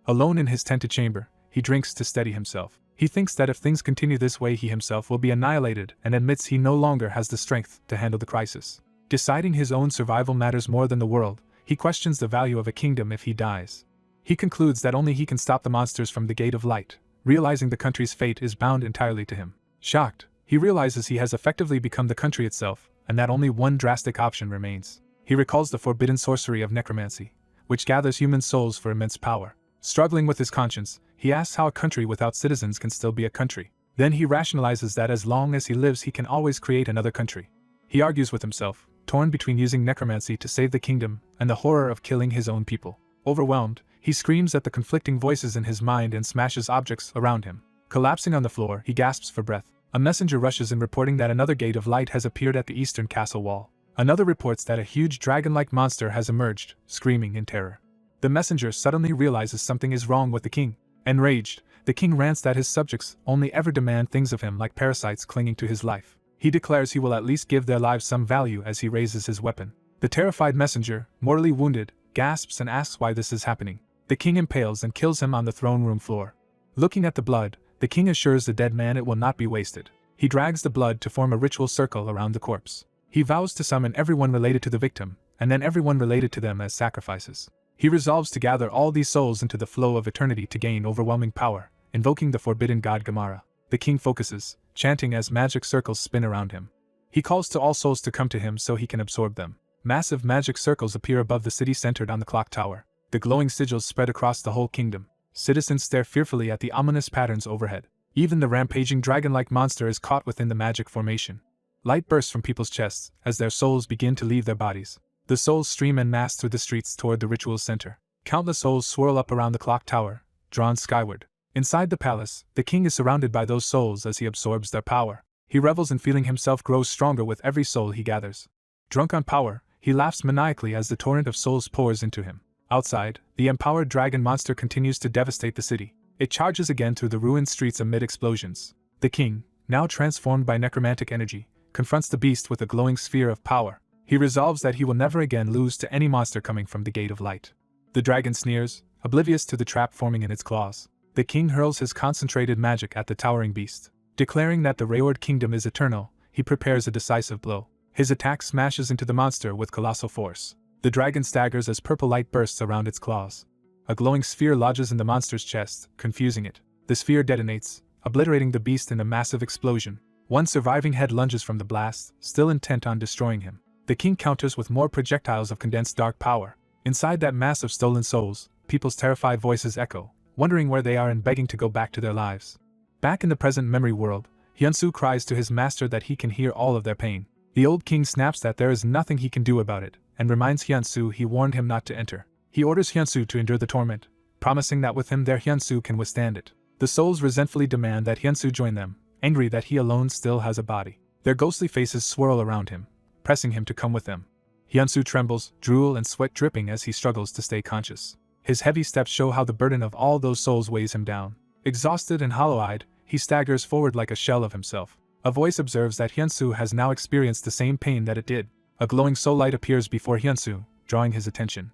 Alone in his tented chamber, he drinks to steady himself. He thinks that if things continue this way he himself will be annihilated and admits he no longer has the strength to handle the crisis. Deciding his own survival matters more than the world, he questions the value of a kingdom if he dies. He concludes that only he can stop the monsters from the Gate of Light, realizing the country's fate is bound entirely to him. Shocked, he realizes he has effectively become the country itself, and that only one drastic option remains. He recalls the forbidden sorcery of necromancy, which gathers human souls for immense power. Struggling with his conscience, he asks how a country without citizens can still be a country. Then he rationalizes that as long as he lives he can always create another country. He argues with himself, torn between using necromancy to save the kingdom and the horror of killing his own people. Overwhelmed, he screams at the conflicting voices in his mind and smashes objects around him. Collapsing on the floor, he gasps for breath. A messenger rushes in reporting that another gate of light has appeared at the eastern castle wall. Another reports that a huge dragon-like monster has emerged, screaming in terror. The messenger suddenly realizes something is wrong with the king. Enraged, the king rants that his subjects only ever demand things of him like parasites clinging to his life. He declares he will at least give their lives some value as he raises his weapon. The terrified messenger, mortally wounded, gasps and asks why this is happening. The king impales and kills him on the throne room floor. Looking at the blood, the king assures the dead man it will not be wasted. He drags the blood to form a ritual circle around the corpse. He vows to summon everyone related to the victim, and then everyone related to them as sacrifices. He resolves to gather all these souls into the flow of eternity to gain overwhelming power, invoking the forbidden god Gamara. The king focuses, chanting as magic circles spin around him. He calls to all souls to come to him so he can absorb them. Massive magic circles appear above the city centered on the clock tower. The glowing sigils spread across the whole kingdom. Citizens stare fearfully at the ominous patterns overhead. Even the rampaging dragon-like monster is caught within the magic formation. Light bursts from people's chests as their souls begin to leave their bodies. The souls stream en masse through the streets toward the ritual's center. Countless souls swirl up around the clock tower, drawn skyward. Inside the palace, the king is surrounded by those souls as he absorbs their power. He revels in feeling himself grow stronger with every soul he gathers. Drunk on power, he laughs maniacally as the torrent of souls pours into him. Outside, the empowered dragon monster continues to devastate the city. It charges again through the ruined streets amid explosions. The king, now transformed by necromantic energy, confronts the beast with a glowing sphere of power. He resolves that he will never again lose to any monster coming from the Gate of Light. The dragon sneers, oblivious to the trap forming in its claws. The king hurls his concentrated magic at the towering beast. Declaring that the Rayward kingdom is eternal, he prepares a decisive blow. His attack smashes into the monster with colossal force. The dragon staggers as purple light bursts around its claws. A glowing sphere lodges in the monster's chest, confusing it. The sphere detonates, obliterating the beast in a massive explosion. One surviving head lunges from the blast, still intent on destroying him. The king counters with more projectiles of condensed dark power. Inside that mass of stolen souls, people's terrified voices echo, wondering where they are and begging to go back to their lives. Back in the present memory world, Hyunsu cries to his master that he can hear all of their pain. The old king snaps that there is nothing he can do about it, and reminds Hyunsu he warned him not to enter. He orders Hyunsu to endure the torment, promising that with him there Hyunsu can withstand it. The souls resentfully demand that Hyunsu join them, angry that he alone still has a body. Their ghostly faces swirl around him, pressing him to come with them. Hyunsu trembles, drool and sweat dripping as he struggles to stay conscious. His heavy steps show how the burden of all those souls weighs him down. Exhausted and hollow-eyed, he staggers forward like a shell of himself. A voice observes that Hyunsu has now experienced the same pain that it did. A glowing soul light appears before Hyunsu, drawing his attention.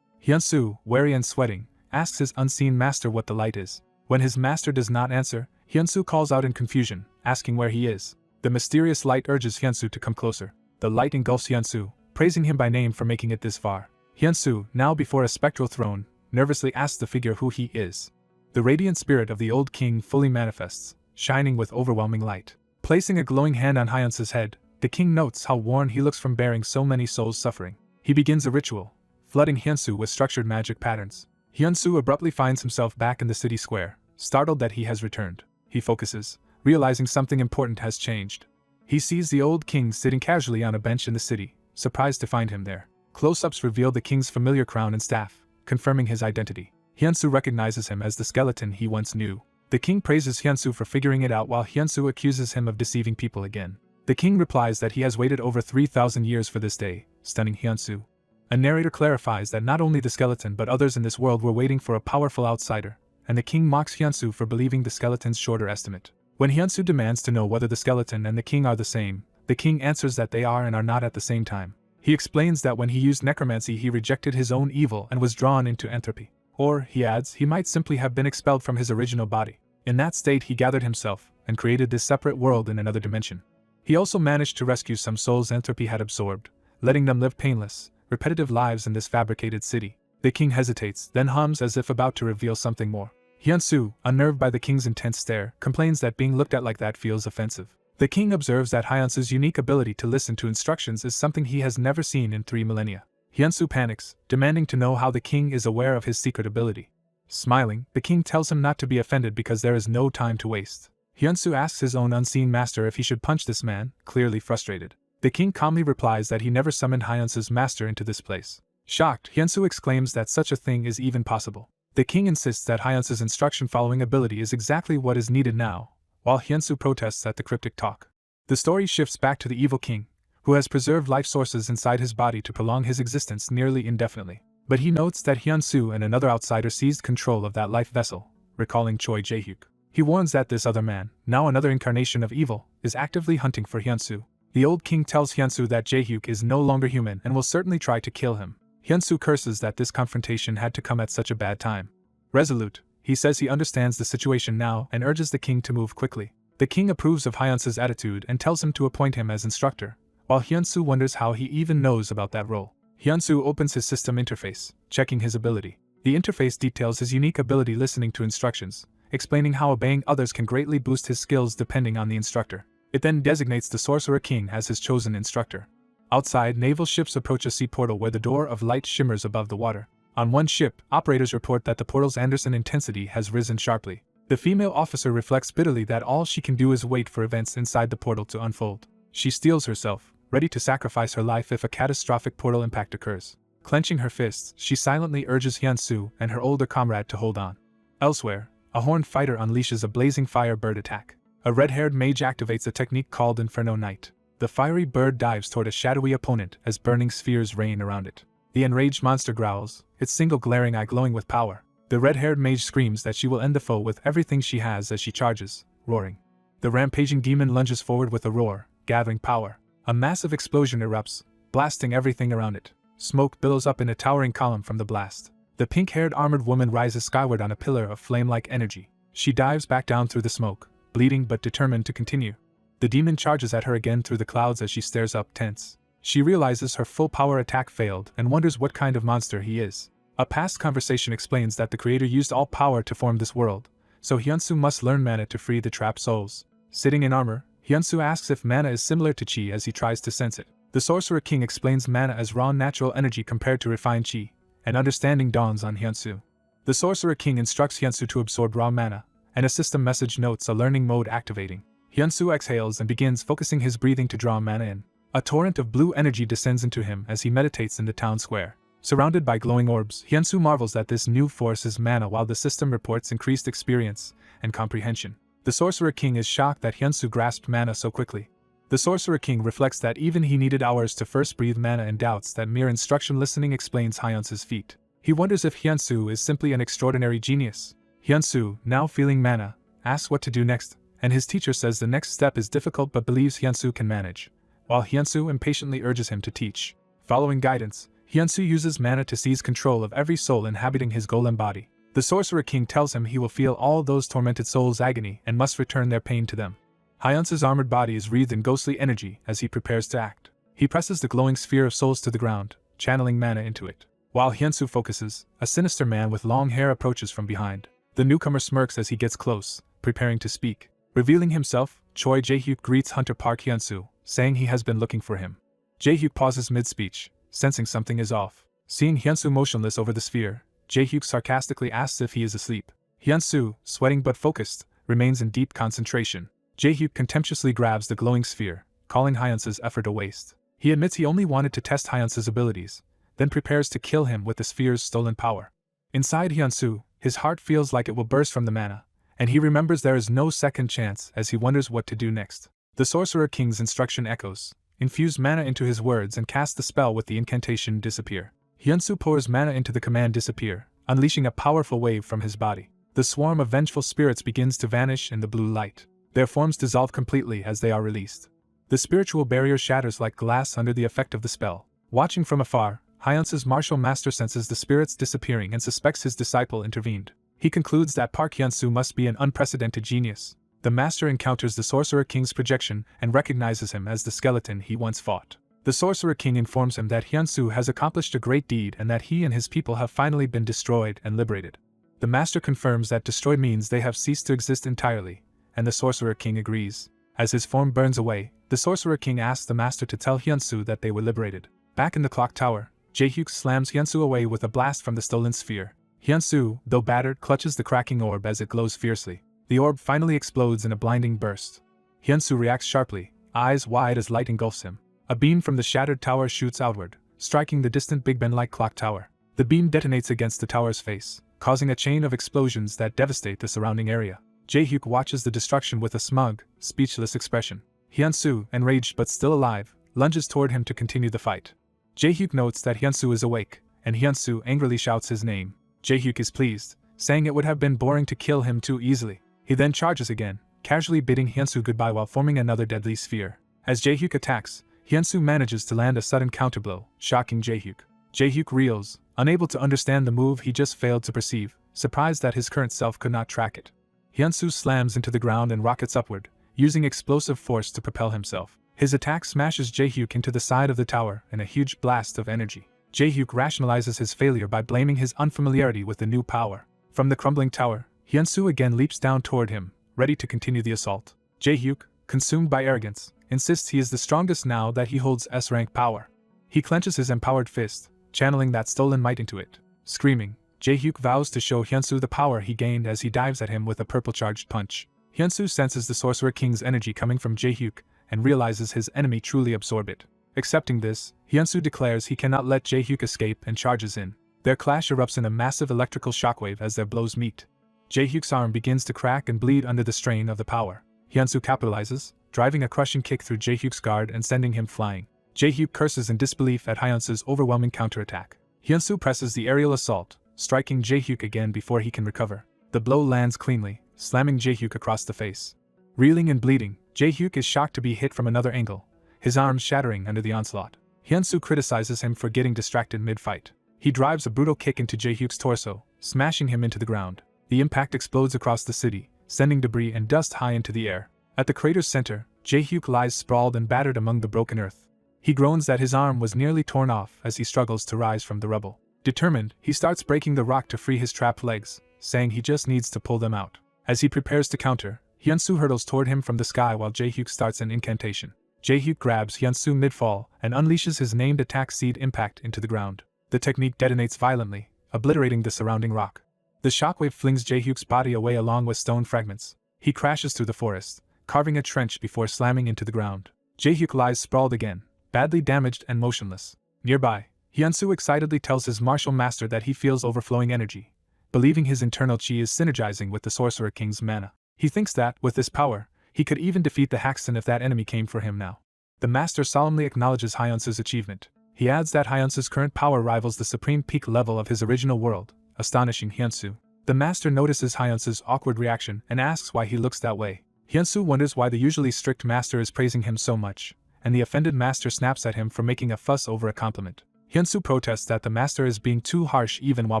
Hyunsu, wary and sweating, asks his unseen master what the light is. When his master does not answer, Hyunsu calls out in confusion, asking where he is. The mysterious light urges Hyunsu to come closer. The light engulfs Hyunsu, praising him by name for making it this far. Hyunsu, now before a spectral throne, nervously asks the figure who he is. The radiant spirit of the old king fully manifests, shining with overwhelming light. Placing a glowing hand on Hyunsu's head, the king notes how worn he looks from bearing so many souls suffering. He begins a ritual, flooding Hyunsu with structured magic patterns. Hyunsu abruptly finds himself back in the city square, startled that he has returned. He focuses, realizing something important has changed. He sees the old king sitting casually on a bench in the city, surprised to find him there. Close-ups reveal the king's familiar crown and staff, confirming his identity. Hyunsu recognizes him as the skeleton he once knew. The king praises Hyunsu for figuring it out while Hyunsu accuses him of deceiving people again. The king replies that he has waited over 3,000 years for this day, stunning Hyunsu. A narrator clarifies that not only the skeleton but others in this world were waiting for a powerful outsider, and the king mocks Hyunsu for believing the skeleton's shorter estimate. When Hyunsu demands to know whether the skeleton and the king are the same, the king answers that they are and are not at the same time. He explains that when he used necromancy he rejected his own evil and was drawn into entropy. Or, he adds, he might simply have been expelled from his original body. In that state he gathered himself, and created this separate world in another dimension. He also managed to rescue some souls entropy had absorbed, letting them live painless, repetitive lives in this fabricated city. The king hesitates, then hums as if about to reveal something more. Hyunsu, unnerved by the king's intense stare, complains that being looked at like that feels offensive. The king observes that Hyunsu's unique ability to listen to instructions is something he has never seen in 3 millennia. Hyunsu panics, demanding to know how the king is aware of his secret ability. Smiling, the king tells him not to be offended because there is no time to waste. Hyunsu asks his own unseen master if he should punch this man, clearly frustrated. The king calmly replies that he never summoned Hyunsu's master into this place. Shocked, Hyunsu exclaims that such a thing is even possible. The king insists that Hyunsu's instruction-following ability is exactly what is needed now, while Hyunsu protests at the cryptic talk. The story shifts back to the evil king, who has preserved life sources inside his body to prolong his existence nearly indefinitely. But he notes that Hyunsu and another outsider seized control of that life vessel, recalling Choi Jae-hyuk. He warns that this other man, now another incarnation of evil, is actively hunting for Hyunsu. The old king tells Hyunsu that Jae-hyuk is no longer human and will certainly try to kill him. Hyunsu curses that this confrontation had to come at such a bad time. Resolute, he says he understands the situation now and urges the king to move quickly. The king approves of Hyunsu's attitude and tells him to appoint him as instructor, while Hyunsu wonders how he even knows about that role. Hyunsu opens his system interface, checking his ability. The interface details his unique ability listening to instructions, explaining how obeying others can greatly boost his skills depending on the instructor. It then designates the Sorcerer King as his chosen instructor. Outside, naval ships approach a sea portal where the door of light shimmers above the water. On one ship, operators report that the portal's Anderson intensity has risen sharply. The female officer reflects bitterly that all she can do is wait for events inside the portal to unfold. She steels herself, ready to sacrifice her life if a catastrophic portal impact occurs. Clenching her fists, she silently urges Hyunsu and her older comrade to hold on. Elsewhere, a horned fighter unleashes a blazing fire bird attack. A red-haired mage activates a technique called Inferno Knight. The fiery bird dives toward a shadowy opponent as burning spheres rain around it. The enraged monster growls, its single glaring eye glowing with power. The red-haired mage screams that she will end the foe with everything she has as she charges, roaring. The rampaging demon lunges forward with a roar, gathering power. A massive explosion erupts, blasting everything around it. Smoke billows up in a towering column from the blast. The pink-haired armored woman rises skyward on a pillar of flame-like energy. She dives back down through the smoke, bleeding but determined to continue. The demon charges at her again through the clouds as she stares up tense. She realizes her full power attack failed and wonders what kind of monster he is. A past conversation explains that the creator used all power to form this world, so Hyunsu must learn mana to free the trapped souls. Sitting in armor, Hyunsu asks if mana is similar to chi as he tries to sense it. The Sorcerer King explains mana as raw natural energy compared to refined chi, and understanding dawns on Hyunsu. The Sorcerer King instructs Hyunsu to absorb raw mana, and a system message notes a learning mode activating. Hyunsu exhales and begins focusing his breathing to draw mana in. A torrent of blue energy descends into him as he meditates in the town square. Surrounded by glowing orbs, Hyunsu marvels that this new force is mana while the system reports increased experience and comprehension. The Sorcerer King is shocked that Hyunsu grasped mana so quickly. The Sorcerer King reflects that even he needed hours to first breathe mana and doubts that mere instruction listening explains Hyunsu's feat. He wonders if Hyunsu is simply an extraordinary genius. Hyunsu, now feeling mana, asks what to do next, and his teacher says the next step is difficult but believes Hyunsu can manage, while Hyunsu impatiently urges him to teach. Following guidance, Hyunsu uses mana to seize control of every soul inhabiting his golem body. The Sorcerer King tells him he will feel all those tormented souls' agony and must return their pain to them. Hyunsu's armored body is wreathed in ghostly energy as he prepares to act. He presses the glowing sphere of souls to the ground, channeling mana into it. While Hyunsu focuses, a sinister man with long hair approaches from behind. The newcomer smirks as he gets close, preparing to speak. Revealing himself, Choi Jae-hyuk greets Hunter Park Hyunsu, saying he has been looking for him. Jae-hyuk pauses mid-speech, sensing something is off. Seeing Hyunsu motionless over the sphere, Jae-hyuk sarcastically asks if he is asleep. Hyunsu, sweating but focused, remains in deep concentration. Jae-hyuk contemptuously grabs the glowing sphere, calling Hyunsu's effort a waste. He admits he only wanted to test Hyunsu's abilities, then prepares to kill him with the sphere's stolen power. Inside Hyunsu, his heart feels like it will burst from the mana, and he remembers there is no second chance as he wonders what to do next. The Sorcerer King's instruction echoes. Infuse mana into his words and cast the spell with the incantation disappear. Hyunsu pours mana into the command disappear, unleashing a powerful wave from his body. The swarm of vengeful spirits begins to vanish in the blue light. Their forms dissolve completely as they are released. The spiritual barrier shatters like glass under the effect of the spell. Watching from afar, Hyunsu's martial master senses the spirits disappearing and suspects his disciple intervened. He concludes that Park Hyunsu must be an unprecedented genius. The master encounters the Sorcerer King's projection and recognizes him as the skeleton he once fought. The Sorcerer King informs him that Hyunsu has accomplished a great deed and that he and his people have finally been destroyed and liberated. The master confirms that destroyed means they have ceased to exist entirely, and the Sorcerer King agrees. As his form burns away, the Sorcerer King asks the master to tell Hyunsu that they were liberated. Back in the clock tower, Jae-hyuk slams Hyunsu away with a blast from the stolen sphere. Hyunsu, though battered, clutches the cracking orb as it glows fiercely. The orb finally explodes in a blinding burst. Hyunsu reacts sharply, eyes wide as light engulfs him. A beam from the shattered tower shoots outward, striking the distant Big Ben-like clock tower. The beam detonates against the tower's face, causing a chain of explosions that devastate the surrounding area. Jae-hyuk watches the destruction with a smug, speechless expression. Hyunsu, enraged but still alive, lunges toward him to continue the fight. Jae-hyuk notes that Hyunsu is awake, and Hyunsu angrily shouts his name. Jae-hyuk is pleased, saying it would have been boring to kill him too easily. He then charges again, casually bidding Hyunsu goodbye while forming another deadly sphere. As Jae-hyuk attacks, Hyunsu manages to land a sudden counterblow, shocking Jae-hyuk. Jae-hyuk reels, unable to understand the move he just failed to perceive, surprised that his current self could not track it. Hyunsu slams into the ground and rockets upward, using explosive force to propel himself. His attack smashes Jae-hyuk into the side of the tower in a huge blast of energy. Jae-hyuk rationalizes his failure by blaming his unfamiliarity with the new power. From the crumbling tower, Hyunsu again leaps down toward him, ready to continue the assault. Jae-hyuk, consumed by arrogance, insists he is the strongest now that he holds S-rank power. He clenches his empowered fist, channeling that stolen might into it. Screaming, Jae-hyuk vows to show Hyunsu the power he gained as he dives at him with a purple-charged punch. Hyunsu senses the Sorcerer King's energy coming from Jae-hyuk and realizes his enemy truly absorbed it. Accepting this, Hyunsu declares he cannot let Jae-hyuk escape and charges in. Their clash erupts in a massive electrical shockwave as their blows meet. Jae-hyuk's arm begins to crack and bleed under the strain of the power. Hyunsu capitalizes, driving a crushing kick through Jae-hyuk's guard and sending him flying. Jae-hyuk curses in disbelief at Hyunsu's overwhelming counterattack. Hyunsu presses the aerial assault, striking Jae-hyuk again before he can recover. The blow lands cleanly, slamming Jae-hyuk across the face. Reeling and bleeding, Jae-hyuk is shocked to be hit from another angle, his arms shattering under the onslaught. Hyunsu criticizes him for getting distracted mid-fight. He drives a brutal kick into Jae-hyuk's torso, smashing him into the ground. The impact explodes across the city, sending debris and dust high into the air. At the crater's center, Jae-hyuk lies sprawled and battered among the broken earth. He groans that his arm was nearly torn off as he struggles to rise from the rubble. Determined, he starts breaking the rock to free his trapped legs, saying he just needs to pull them out. As he prepares to counter, Hyunsu hurtles toward him from the sky while Jae-hyuk starts an incantation. Jae-hyuk grabs Hyunsu mid-fall and unleashes his named attack seed impact into the ground. The technique detonates violently, obliterating the surrounding rock. The shockwave flings Jae-hyuk's body away along with stone fragments. He crashes through the forest, carving a trench before slamming into the ground. Jae-hyuk lies sprawled again, badly damaged and motionless. Nearby, Hyunsu excitedly tells his martial master that he feels overflowing energy, believing his internal chi is synergizing with the Sorcerer King's mana. He thinks that, with this power, he could even defeat the Haxton if that enemy came for him now. The master solemnly acknowledges Hyunsu's achievement. He adds that Hyunsu's current power rivals the supreme peak level of his original world, astonishing Hyunsu. The master notices Hyunsu's awkward reaction and asks why he looks that way. Hyunsu wonders why the usually strict master is praising him so much, and the offended master snaps at him for making a fuss over a compliment. Hyunsu protests that the master is being too harsh even while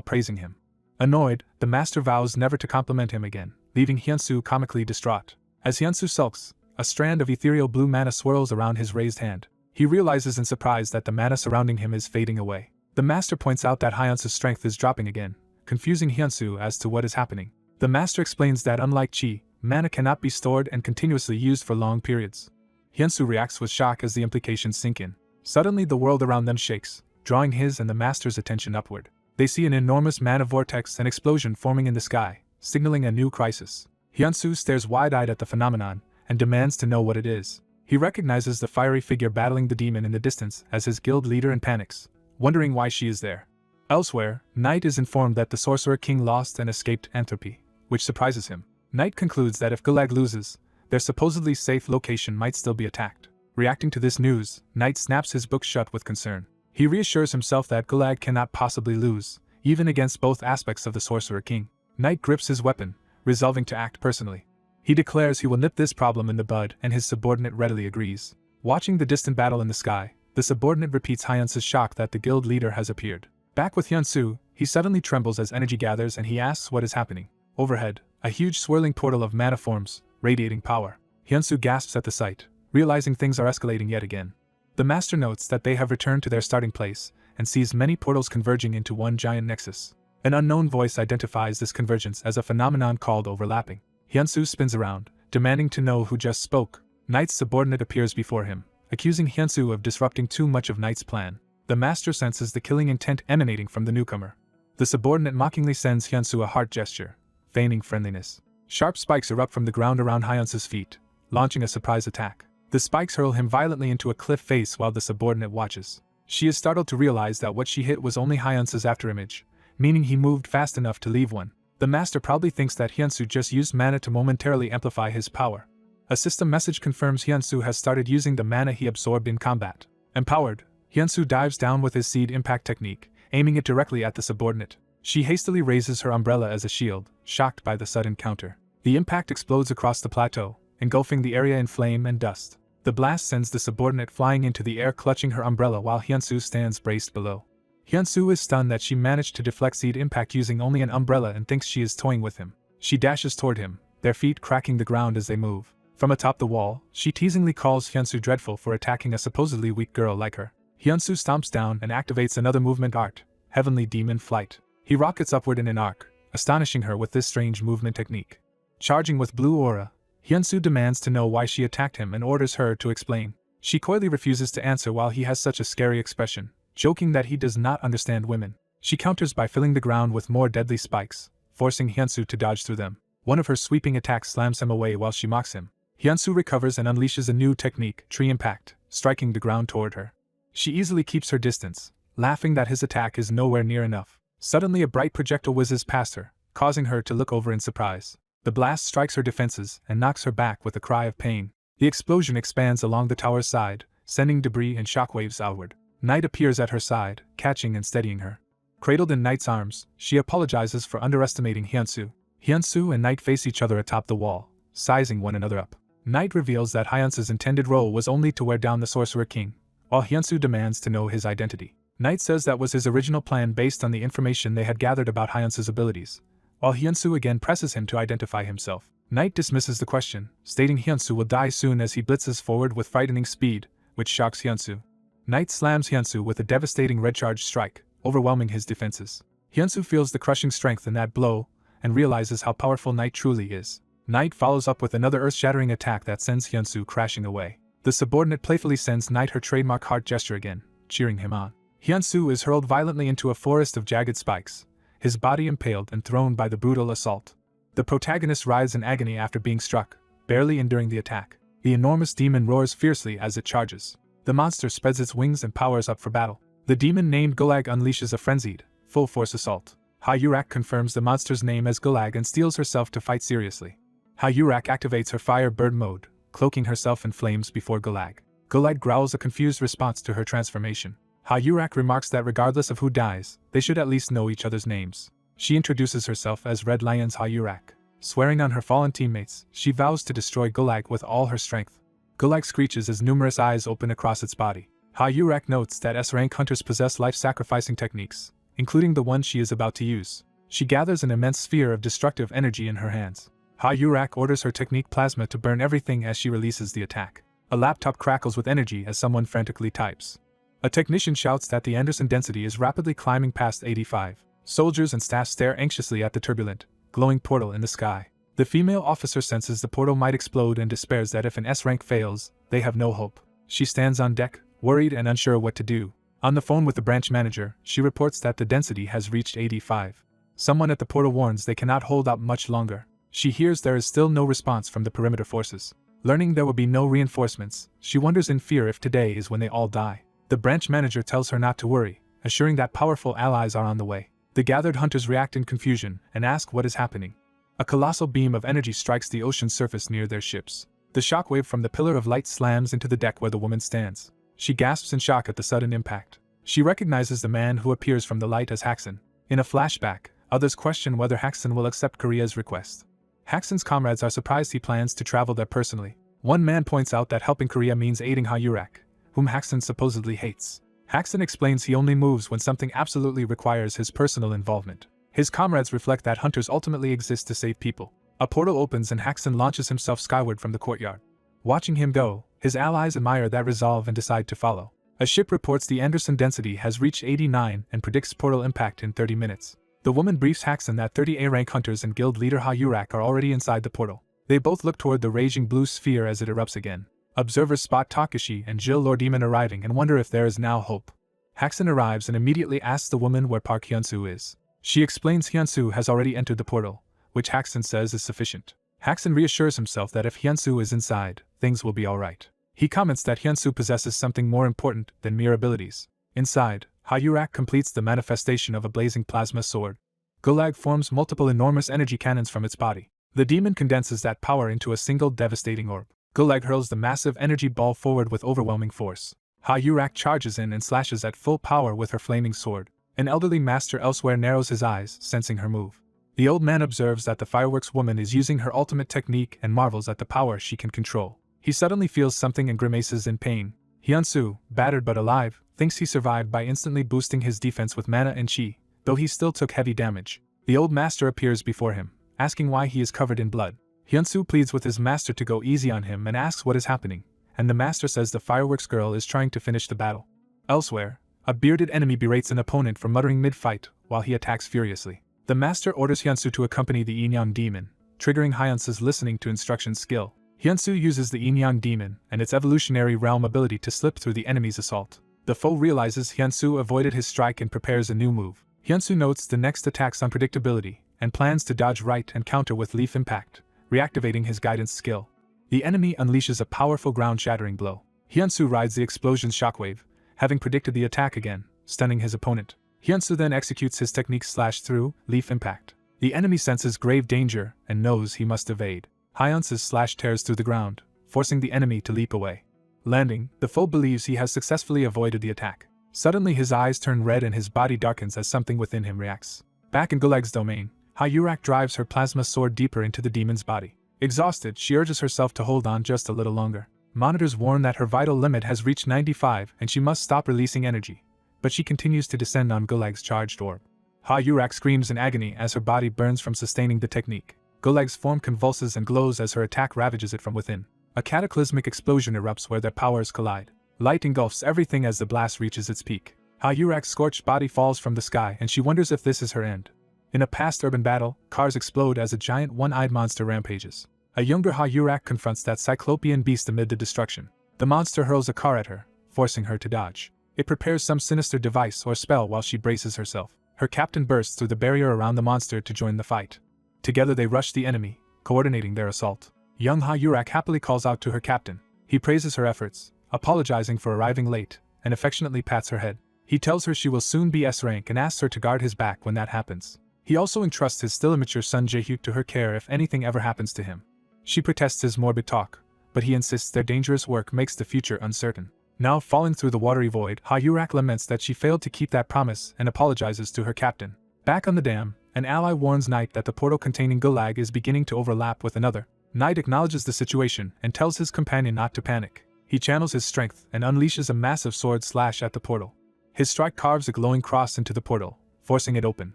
praising him. Annoyed, the master vows never to compliment him again, leaving Hyunsu comically distraught. As Hyunsu sulks, a strand of ethereal blue mana swirls around his raised hand. He realizes in surprise that the mana surrounding him is fading away. The master points out that Hyunsu's strength is dropping again, confusing Hyunsu as to what is happening. The master explains that unlike chi, mana cannot be stored and continuously used for long periods. Hyunsu reacts with shock as the implications sink in. Suddenly the world around them shakes, drawing his and the master's attention upward. They see an enormous mana vortex and explosion forming in the sky, signaling a new crisis. Hyunsu stares wide-eyed at the phenomenon, and demands to know what it is. He recognizes the fiery figure battling the demon in the distance as his guild leader and panics, wondering why she is there. Elsewhere, Knight is informed that the Sorcerer King lost and escaped entropy, which surprises him. Knight concludes that if Gulag loses, their supposedly safe location might still be attacked. Reacting to this news, Knight snaps his book shut with concern. He reassures himself that Gulag cannot possibly lose, even against both aspects of the Sorcerer King. Knight grips his weapon, resolving to act personally. He declares he will nip this problem in the bud, and his subordinate readily agrees. Watching the distant battle in the sky, the subordinate repeats Hyunsu's shock that the guild leader has appeared. Back with Hyunsu, he suddenly trembles as energy gathers and he asks what is happening. Overhead, a huge swirling portal of mana forms, radiating power. Hyunsu gasps at the sight, realizing things are escalating yet again. The master notes that they have returned to their starting place, and sees many portals converging into one giant nexus. An unknown voice identifies this convergence as a phenomenon called overlapping. Hyunsu spins around, demanding to know who just spoke. Knight's subordinate appears before him, accusing Hyunsu of disrupting too much of Knight's plan. The master senses the killing intent emanating from the newcomer. The subordinate mockingly sends Hyunsu a heart gesture, feigning friendliness. Sharp spikes erupt from the ground around Hyunsu's feet, launching a surprise attack. The spikes hurl him violently into a cliff face while the subordinate watches. She is startled to realize that what she hit was only Hyunsu's afterimage, meaning he moved fast enough to leave one. The master probably thinks that Hyunsu just used mana to momentarily amplify his power. A system message confirms Hyunsu has started using the mana he absorbed in combat. Empowered, Hyunsu dives down with his seed impact technique, aiming it directly at the subordinate. She hastily raises her umbrella as a shield, shocked by the sudden counter. The impact explodes across the plateau, engulfing the area in flame and dust. The blast sends the subordinate flying into the air, clutching her umbrella while Hyunsu stands braced below. Hyunsu is stunned that she managed to deflect seed impact using only an umbrella and thinks she is toying with him. She dashes toward him, their feet cracking the ground as they move. From atop the wall, she teasingly calls Hyunsu dreadful for attacking a supposedly weak girl like her. Hyunsu stomps down and activates another movement art, Heavenly Demon Flight. He rockets upward in an arc, astonishing her with this strange movement technique. Charging with blue aura, Hyunsu demands to know why she attacked him and orders her to explain. She coyly refuses to answer while he has such a scary expression, joking that he does not understand women. She counters by filling the ground with more deadly spikes, forcing Hyunsu to dodge through them. One of her sweeping attacks slams him away while she mocks him. Hyunsu recovers and unleashes a new technique, Tree Impact, striking the ground toward her. She easily keeps her distance, laughing that his attack is nowhere near enough. Suddenly a bright projectile whizzes past her, causing her to look over in surprise. The blast strikes her defenses and knocks her back with a cry of pain. The explosion expands along the tower's side, sending debris and shockwaves outward. Knight appears at her side, catching and steadying her. Cradled in Knight's arms, she apologizes for underestimating Hyunsu. Hyunsu and Knight face each other atop the wall, sizing one another up. Knight reveals that Hyunsu's intended role was only to wear down the Sorcerer King, while Hyunsu demands to know his identity. Knight says that was his original plan based on the information they had gathered about Hyunsu's abilities, while Hyunsu again presses him to identify himself. Knight dismisses the question, stating Hyunsu will die soon as he blitzes forward with frightening speed, which shocks Hyunsu. Knight slams Hyunsu with a devastating red charge strike, overwhelming his defenses. Hyunsu feels the crushing strength in that blow, and realizes how powerful Knight truly is. Knight follows up with another earth-shattering attack that sends Hyunsu crashing away. The subordinate playfully sends Knight her trademark heart gesture again, cheering him on. Hyunsu is hurled violently into a forest of jagged spikes, his body impaled and thrown by the brutal assault. The protagonist writhes in agony after being struck, barely enduring the attack. The enormous demon roars fiercely as it charges. The monster spreads its wings and powers up for battle. The demon named Gulag unleashes a frenzied, full-force assault. Hayurak confirms the monster's name as Gulag and steels herself to fight seriously. Hayurak activates her fire bird mode, cloaking herself in flames before Gulag. Gulag growls a confused response to her transformation. Hayurak remarks that regardless of who dies, they should at least know each other's names. She introduces herself as Red Lion's Hayurak. Swearing on her fallen teammates, she vows to destroy Gulag with all her strength. Gulag screeches as numerous eyes open across its body. Hayurak notes that S-rank hunters possess life-sacrificing techniques, including the one she is about to use. She gathers an immense sphere of destructive energy in her hands. Hayurak orders her technique Plasma to burn everything as she releases the attack. A laptop crackles with energy as someone frantically types. A technician shouts that the Anderson density is rapidly climbing past 85. Soldiers and staff stare anxiously at the turbulent, glowing portal in the sky. The female officer senses the portal might explode and despairs that if an S-rank fails, they have no hope. She stands on deck, worried and unsure what to do. On the phone with the branch manager, she reports that the density has reached 85. Someone at the portal warns they cannot hold out much longer. She hears there is still no response from the perimeter forces. Learning there will be no reinforcements, she wonders in fear if today is when they all die. The branch manager tells her not to worry, assuring that powerful allies are on the way. The gathered hunters react in confusion and ask what is happening. A colossal beam of energy strikes the ocean surface near their ships. The shockwave from the pillar of light slams into the deck where the woman stands. She gasps in shock at the sudden impact. She recognizes the man who appears from the light as Haxon. In a flashback, others question whether Haxon will accept Korea's request. Haxon's comrades are surprised he plans to travel there personally. One man points out that helping Korea means aiding Ha-Yurak, whom Haxon supposedly hates. Haxon explains he only moves when something absolutely requires his personal involvement. His comrades reflect that hunters ultimately exist to save people. A portal opens and Haxon launches himself skyward from the courtyard. Watching him go, his allies admire that resolve and decide to follow. A ship reports the Anderson density has reached 89 and predicts portal impact in 30 minutes. The woman briefs Haxon that 30 A-rank hunters and guild leader Ha-Yurak are already inside the portal. They both look toward the raging blue sphere as it erupts again. Observers spot Takashi and Jill Lord Demon arriving and wonder if there is now hope. Haxon arrives and immediately asks the woman where Park Hyunsu is. She explains Hyunsu has already entered the portal, which Haxon says is sufficient. Haxon reassures himself that if Hyunsu is inside, things will be alright. He comments that Hyunsu possesses something more important than mere abilities. Inside, Ha-Yurak completes the manifestation of a blazing plasma sword. Gulag forms multiple enormous energy cannons from its body. The demon condenses that power into a single devastating orb. Gulag hurls the massive energy ball forward with overwhelming force. Ha-Yurak charges in and slashes at full power with her flaming sword. An elderly master elsewhere narrows his eyes, sensing her move. The old man observes that the fireworks woman is using her ultimate technique and marvels at the power she can control. He suddenly feels something and grimaces in pain. Hyunsu, battered but alive, thinks he survived by instantly boosting his defense with mana and chi, though he still took heavy damage. The old master appears before him, asking why he is covered in blood. Hyunsu pleads with his master to go easy on him and asks what is happening, and the master says the fireworks girl is trying to finish the battle. Elsewhere, a bearded enemy berates an opponent for muttering mid-fight while he attacks furiously. The master orders Hyunsu to accompany the Yin-Yang demon, triggering Hyunsu's listening to instructions skill. Hyunsu uses the Yin-Yang demon and its evolutionary realm ability to slip through the enemy's assault. The foe realizes Hyunsu avoided his strike and prepares a new move. Hyunsu notes the next attack's unpredictability and plans to dodge right and counter with leaf impact, reactivating his guidance skill. The enemy unleashes a powerful ground-shattering blow. Hyunsu rides the explosion's shockwave, having predicted the attack again, stunning his opponent. Hyunsu then executes his technique slash-through, leaf impact. The enemy senses grave danger and knows he must evade. Hyunsu's slash tears through the ground, forcing the enemy to leap away. Landing, the foe believes he has successfully avoided the attack. Suddenly his eyes turn red and his body darkens as something within him reacts. Back in Gulag's domain, Ha-Yurak drives her plasma sword deeper into the demon's body. Exhausted, she urges herself to hold on just a little longer. Monitors warn that her vital limit has reached 95 and she must stop releasing energy, but she continues to descend on Gulag's charged orb. Ha-Yurak screams in agony as her body burns from sustaining the technique. Gulag's form convulses and glows as her attack ravages it from within. A cataclysmic explosion erupts where their powers collide. Light engulfs everything as the blast reaches its peak. Ha-Yurak's scorched body falls from the sky and she wonders if this is her end. In a past urban battle, cars explode as a giant one-eyed monster rampages. A younger Ha-Yurak confronts that cyclopean beast amid the destruction. The monster hurls a car at her, forcing her to dodge. It prepares some sinister device or spell while she braces herself. Her captain bursts through the barrier around the monster to join the fight. Together they rush the enemy, coordinating their assault. Young Ha-Yurak happily calls out to her captain. He praises her efforts, apologizing for arriving late, and affectionately pats her head. He tells her she will soon be S-rank and asks her to guard his back when that happens. He also entrusts his still immature son Jae-hyuk to her care if anything ever happens to him. She protests his morbid talk, but he insists their dangerous work makes the future uncertain. Now falling through the watery void, Ha-Yurak laments that she failed to keep that promise and apologizes to her captain. Back on the dam, an ally warns Knight that the portal containing Gulag is beginning to overlap with another. Knight acknowledges the situation and tells his companion not to panic. He channels his strength and unleashes a massive sword slash at the portal. His strike carves a glowing cross into the portal, forcing it open.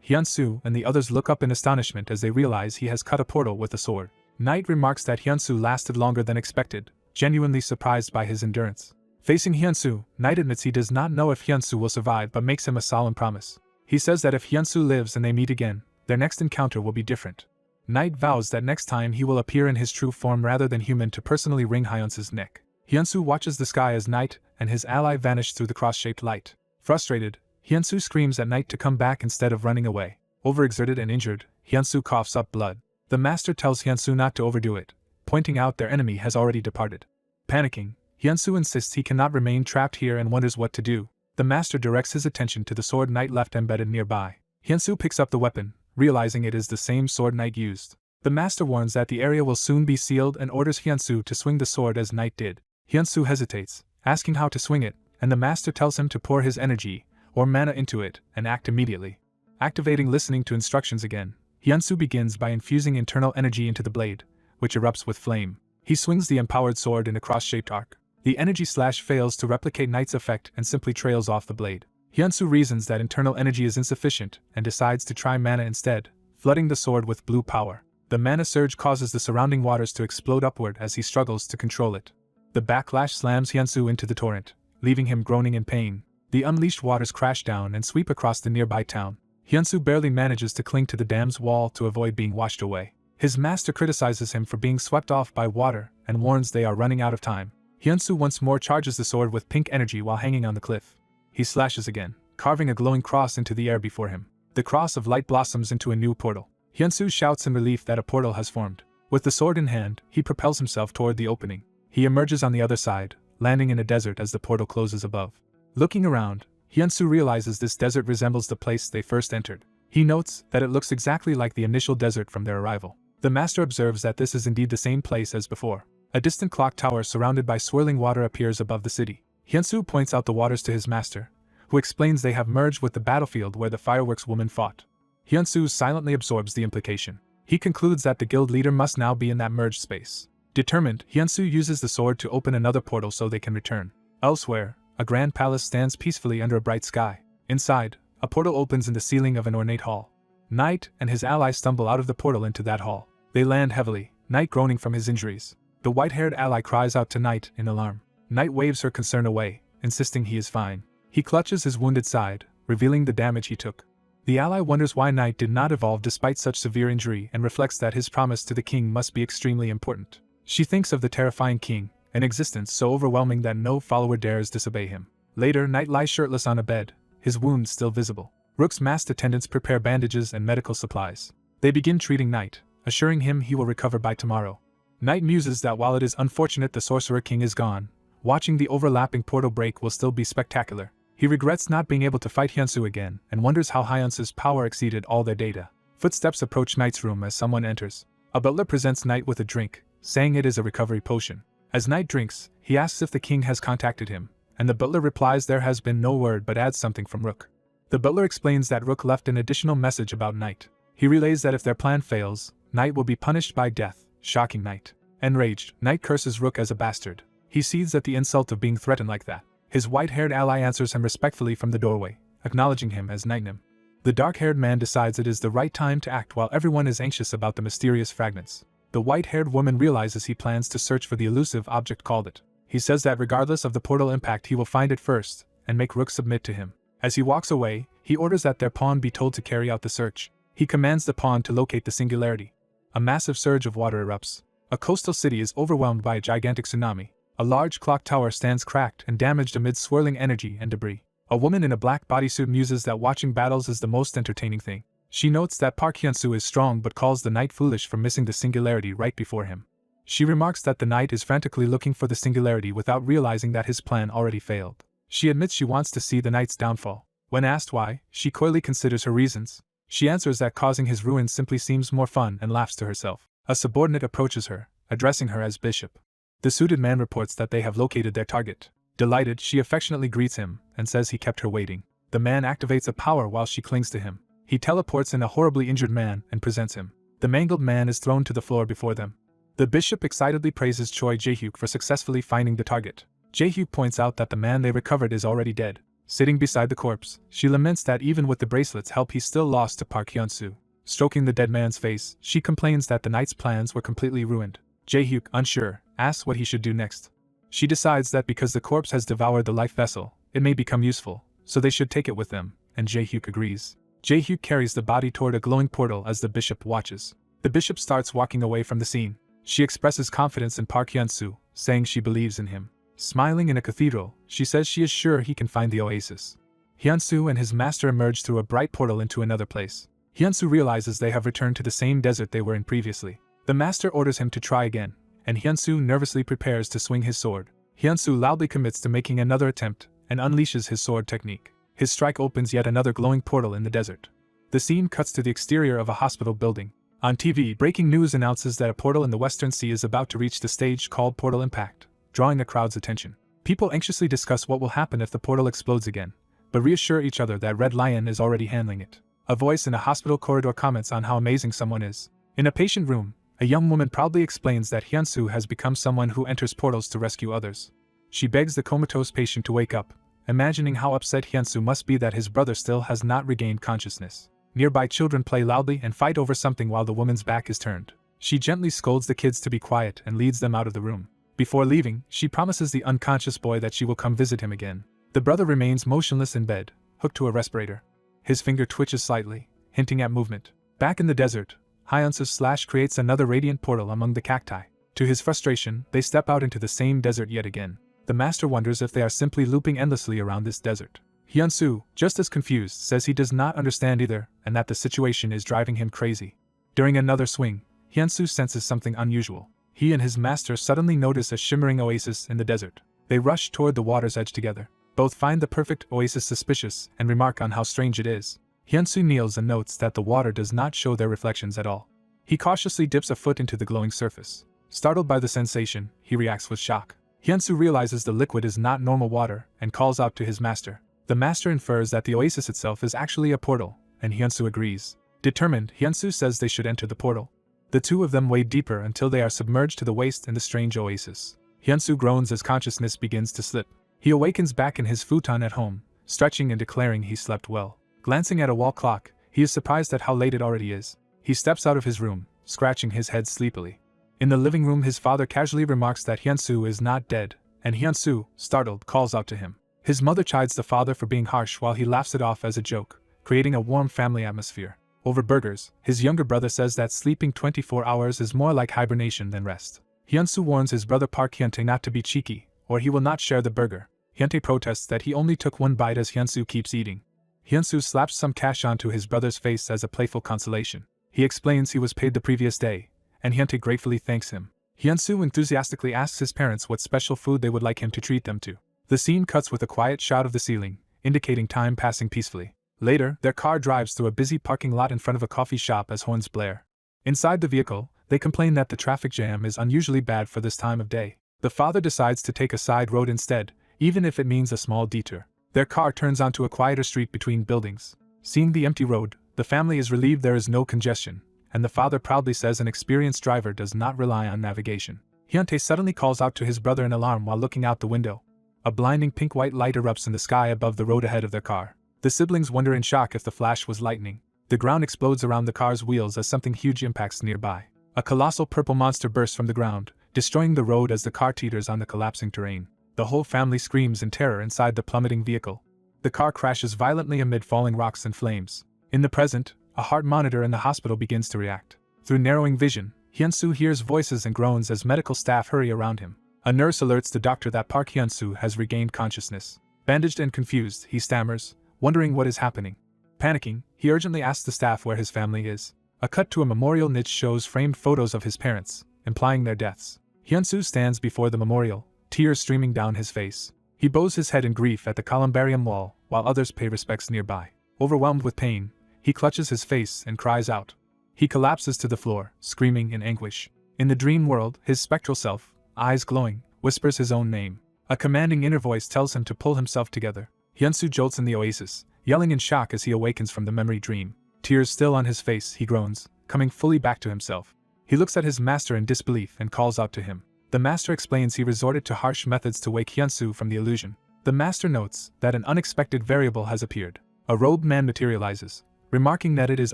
Hyunsu and the others look up in astonishment as they realize he has cut a portal with a sword. Knight remarks that Hyunsu lasted longer than expected, genuinely surprised by his endurance. Facing Hyunsu, Knight admits he does not know if Hyunsu will survive but makes him a solemn promise. He says that if Hyunsu lives and they meet again, their next encounter will be different. Knight vows that next time he will appear in his true form rather than human to personally wring Hyunsu's neck. Hyunsu watches the sky as Knight and his ally vanish through the cross-shaped light. Frustrated, Hyunsu screams at Knight to come back instead of running away. Overexerted and injured, Hyunsu coughs up blood. The master tells Hyunsu not to overdo it, pointing out their enemy has already departed. Panicking, Hyunsu insists he cannot remain trapped here and wonders what to do. The master directs his attention to the sword Knight left embedded nearby. Hyunsu picks up the weapon, realizing it is the same sword Knight used. The master warns that the area will soon be sealed and orders Hyunsu to swing the sword as Knight did. Hyunsu hesitates, asking how to swing it, and the master tells him to pour his energy, or mana into it, and act immediately. Activating listening to instructions again, Hyunsu begins by infusing internal energy into the blade, which erupts with flame. He swings the empowered sword in a cross-shaped arc. The energy slash fails to replicate Knight's effect and simply trails off the blade. Hyunsu reasons that internal energy is insufficient and decides to try mana instead, flooding the sword with blue power. The mana surge causes the surrounding waters to explode upward as he struggles to control it. The backlash slams Hyunsu into the torrent, leaving him groaning in pain. The unleashed waters crash down and sweep across the nearby town. Hyunsu barely manages to cling to the dam's wall to avoid being washed away. His master criticizes him for being swept off by water and warns they are running out of time. Hyunsu once more charges the sword with pink energy while hanging on the cliff. He slashes again, carving a glowing cross into the air before him. The cross of light blossoms into a new portal. Hyunsu shouts in relief that a portal has formed. With the sword in hand, he propels himself toward the opening. He emerges on the other side, landing in a desert as the portal closes above. Looking around, Hyunsu realizes this desert resembles the place they first entered. He notes that it looks exactly like the initial desert from their arrival. The master observes that this is indeed the same place as before. A distant clock tower surrounded by swirling water appears above the city. Hyunsu points out the waters to his master, who explains they have merged with the battlefield where the fireworks woman fought. Hyunsu silently absorbs the implication. He concludes that the guild leader must now be in that merged space. Determined, Hyunsu uses the sword to open another portal so they can return. Elsewhere, a grand palace stands peacefully under a bright sky. Inside, a portal opens in the ceiling of an ornate hall. Knight and his ally stumble out of the portal into that hall. They land heavily, Knight groaning from his injuries. The white-haired ally cries out to Knight in alarm. Knight waves her concern away, insisting he is fine. He clutches his wounded side, revealing the damage he took. The ally wonders why Knight did not evolve despite such severe injury and reflects that his promise to the king must be extremely important. She thinks of the terrifying king, an existence so overwhelming that no follower dares disobey him. Later, Knight lies shirtless on a bed, his wounds still visible. Rook's masked attendants prepare bandages and medical supplies. They begin treating Knight, assuring him he will recover by tomorrow. Knight muses that while it is unfortunate the Sorcerer King is gone, watching the overlapping portal break will still be spectacular. He regrets not being able to fight Hyunsu again and wonders how Hyunsu's power exceeded all their data. Footsteps approach Knight's room as someone enters. A butler presents Knight with a drink, saying it is a recovery potion. As Knight drinks, he asks if the king has contacted him, and the butler replies there has been no word but adds something from Rook. The butler explains that Rook left an additional message about Knight. He relays that if their plan fails, Knight will be punished by death, shocking Knight. Enraged, Knight curses Rook as a bastard. He seethes at the insult of being threatened like that. His white-haired ally answers him respectfully from the doorway, acknowledging him as Knightnim. The dark-haired man decides it is the right time to act while everyone is anxious about the mysterious fragments. The white-haired woman realizes he plans to search for the elusive object called it. He says that regardless of the portal impact he will find it first, and make Rook submit to him. As he walks away, he orders that their pawn be told to carry out the search. He commands the pawn to locate the singularity. A massive surge of water erupts. A coastal city is overwhelmed by a gigantic tsunami. A large clock tower stands cracked and damaged amid swirling energy and debris. A woman in a black bodysuit muses that watching battles is the most entertaining thing. She notes that Park Hyunsu is strong but calls the knight foolish for missing the singularity right before him. She remarks that the knight is frantically looking for the singularity without realizing that his plan already failed. She admits she wants to see the knight's downfall. When asked why, she coyly considers her reasons. She answers that causing his ruin simply seems more fun and laughs to herself. A subordinate approaches her, addressing her as Bishop. The suited man reports that they have located their target. Delighted, she affectionately greets him and says he kept her waiting. The man activates a power while she clings to him. He teleports in a horribly injured man and presents him. The mangled man is thrown to the floor before them. The bishop excitedly praises Choi Jae-hyuk for successfully finding the target. Jae-hyuk points out that the man they recovered is already dead. Sitting beside the corpse, she laments that even with the bracelet's help he still lost to Park Hyunsu. Stroking the dead man's face, she complains that the knight's plans were completely ruined. Jae-hyuk, unsure, asks what he should do next. She decides that because the corpse has devoured the life vessel, it may become useful, so they should take it with them, and Jae-hyuk agrees. Jae-hyuk carries the body toward a glowing portal as the bishop watches. The bishop starts walking away from the scene. She expresses confidence in Park Hyunsu, saying she believes in him. Smiling in a cathedral, she says she is sure he can find the oasis. Hyunsu and his master emerge through a bright portal into another place. Hyunsu realizes they have returned to the same desert they were in previously. The master orders him to try again, and Hyunsu nervously prepares to swing his sword. Hyunsu loudly commits to making another attempt and unleashes his sword technique. His strike opens yet another glowing portal in the desert. The scene cuts to the exterior of a hospital building. On TV, breaking news announces that a portal in the Western Sea is about to reach the stage called Portal Impact, drawing the crowd's attention. People anxiously discuss what will happen if the portal explodes again, but reassure each other that Red Lion is already handling it. A voice in a hospital corridor comments on how amazing someone is. In a patient room, a young woman proudly explains that Hyunsu has become someone who enters portals to rescue others. She begs the comatose patient to wake up, imagining how upset Hyunsu must be that his brother still has not regained consciousness. Nearby children play loudly and fight over something while the woman's back is turned. She gently scolds the kids to be quiet and leads them out of the room. Before leaving, she promises the unconscious boy that she will come visit him again. The brother remains motionless in bed, hooked to a respirator. His finger twitches slightly, hinting at movement. Back in the desert, Hyunsu creates another radiant portal among the cacti. To his frustration, they step out into the same desert yet again. The master wonders if they are simply looping endlessly around this desert. Hyunsu, just as confused, says he does not understand either, and that the situation is driving him crazy. During another swing, Hyunsu senses something unusual. He and his master suddenly notice a shimmering oasis in the desert. They rush toward the water's edge together. Both find the perfect oasis suspicious and remark on how strange it is. Hyunsu kneels and notes that the water does not show their reflections at all. He cautiously dips a foot into the glowing surface. Startled by the sensation, he reacts with shock. Hyunsu realizes the liquid is not normal water and calls out to his master. The master infers that the oasis itself is actually a portal, and Hyunsu agrees. Determined, Hyunsu says they should enter the portal. The two of them wade deeper until they are submerged to the waist in the strange oasis. Hyunsu groans as consciousness begins to slip. He awakens back in his futon at home, stretching and declaring he slept well. Glancing at a wall clock, he is surprised at how late it already is. He steps out of his room, scratching his head sleepily. In the living room, his father casually remarks that Hyunsu is not dead, and Hyunsu, startled, calls out to him. His mother chides the father for being harsh while he laughs it off as a joke, creating a warm family atmosphere. Over burgers, his younger brother says that sleeping 24 hours is more like hibernation than rest. Hyunsu warns his brother Park Hyuntae not to be cheeky, or he will not share the burger. Hyuntae protests that he only took one bite as Hyunsu keeps eating. Hyunsu slaps some cash onto his brother's face as a playful consolation. He explains he was paid the previous day, and Hyuntae gratefully thanks him. Hyunsu enthusiastically asks his parents what special food they would like him to treat them to. The scene cuts with a quiet shot of the ceiling, indicating time passing peacefully. Later, their car drives through a busy parking lot in front of a coffee shop as horns blare. Inside the vehicle, they complain that the traffic jam is unusually bad for this time of day. The father decides to take a side road instead, even if it means a small detour. Their car turns onto a quieter street between buildings. Seeing the empty road, the family is relieved there is no congestion, and the father proudly says an experienced driver does not rely on navigation. Hyuntae suddenly calls out to his brother in alarm while looking out the window. A blinding pink-white light erupts in the sky above the road ahead of their car. The siblings wonder in shock if the flash was lightning. The ground explodes around the car's wheels as something huge impacts nearby. A colossal purple monster bursts from the ground, destroying the road as the car teeters on the collapsing terrain. The whole family screams in terror inside the plummeting vehicle. The car crashes violently amid falling rocks and flames. In the present, a heart monitor in the hospital begins to react. Through narrowing vision, Hyunsu hears voices and groans as medical staff hurry around him. A nurse alerts the doctor that Park Hyunsu has regained consciousness. Bandaged and confused, he stammers, wondering what is happening. Panicking, he urgently asks the staff where his family is. A cut to a memorial niche shows framed photos of his parents, implying their deaths. Hyunsu stands before the memorial, tears streaming down his face. He bows his head in grief at the columbarium wall, while others pay respects nearby. Overwhelmed with pain, he clutches his face and cries out. He collapses to the floor, screaming in anguish. In the dream world, his spectral self, eyes glowing, whispers his own name. A commanding inner voice tells him to pull himself together. Hyunsu jolts in the oasis, yelling in shock as he awakens from the memory dream. Tears still on his face, he groans, coming fully back to himself. He looks at his master in disbelief and calls out to him. The master explains he resorted to harsh methods to wake Hyunsu from the illusion. The master notes that an unexpected variable has appeared. A robed man materializes, remarking that it is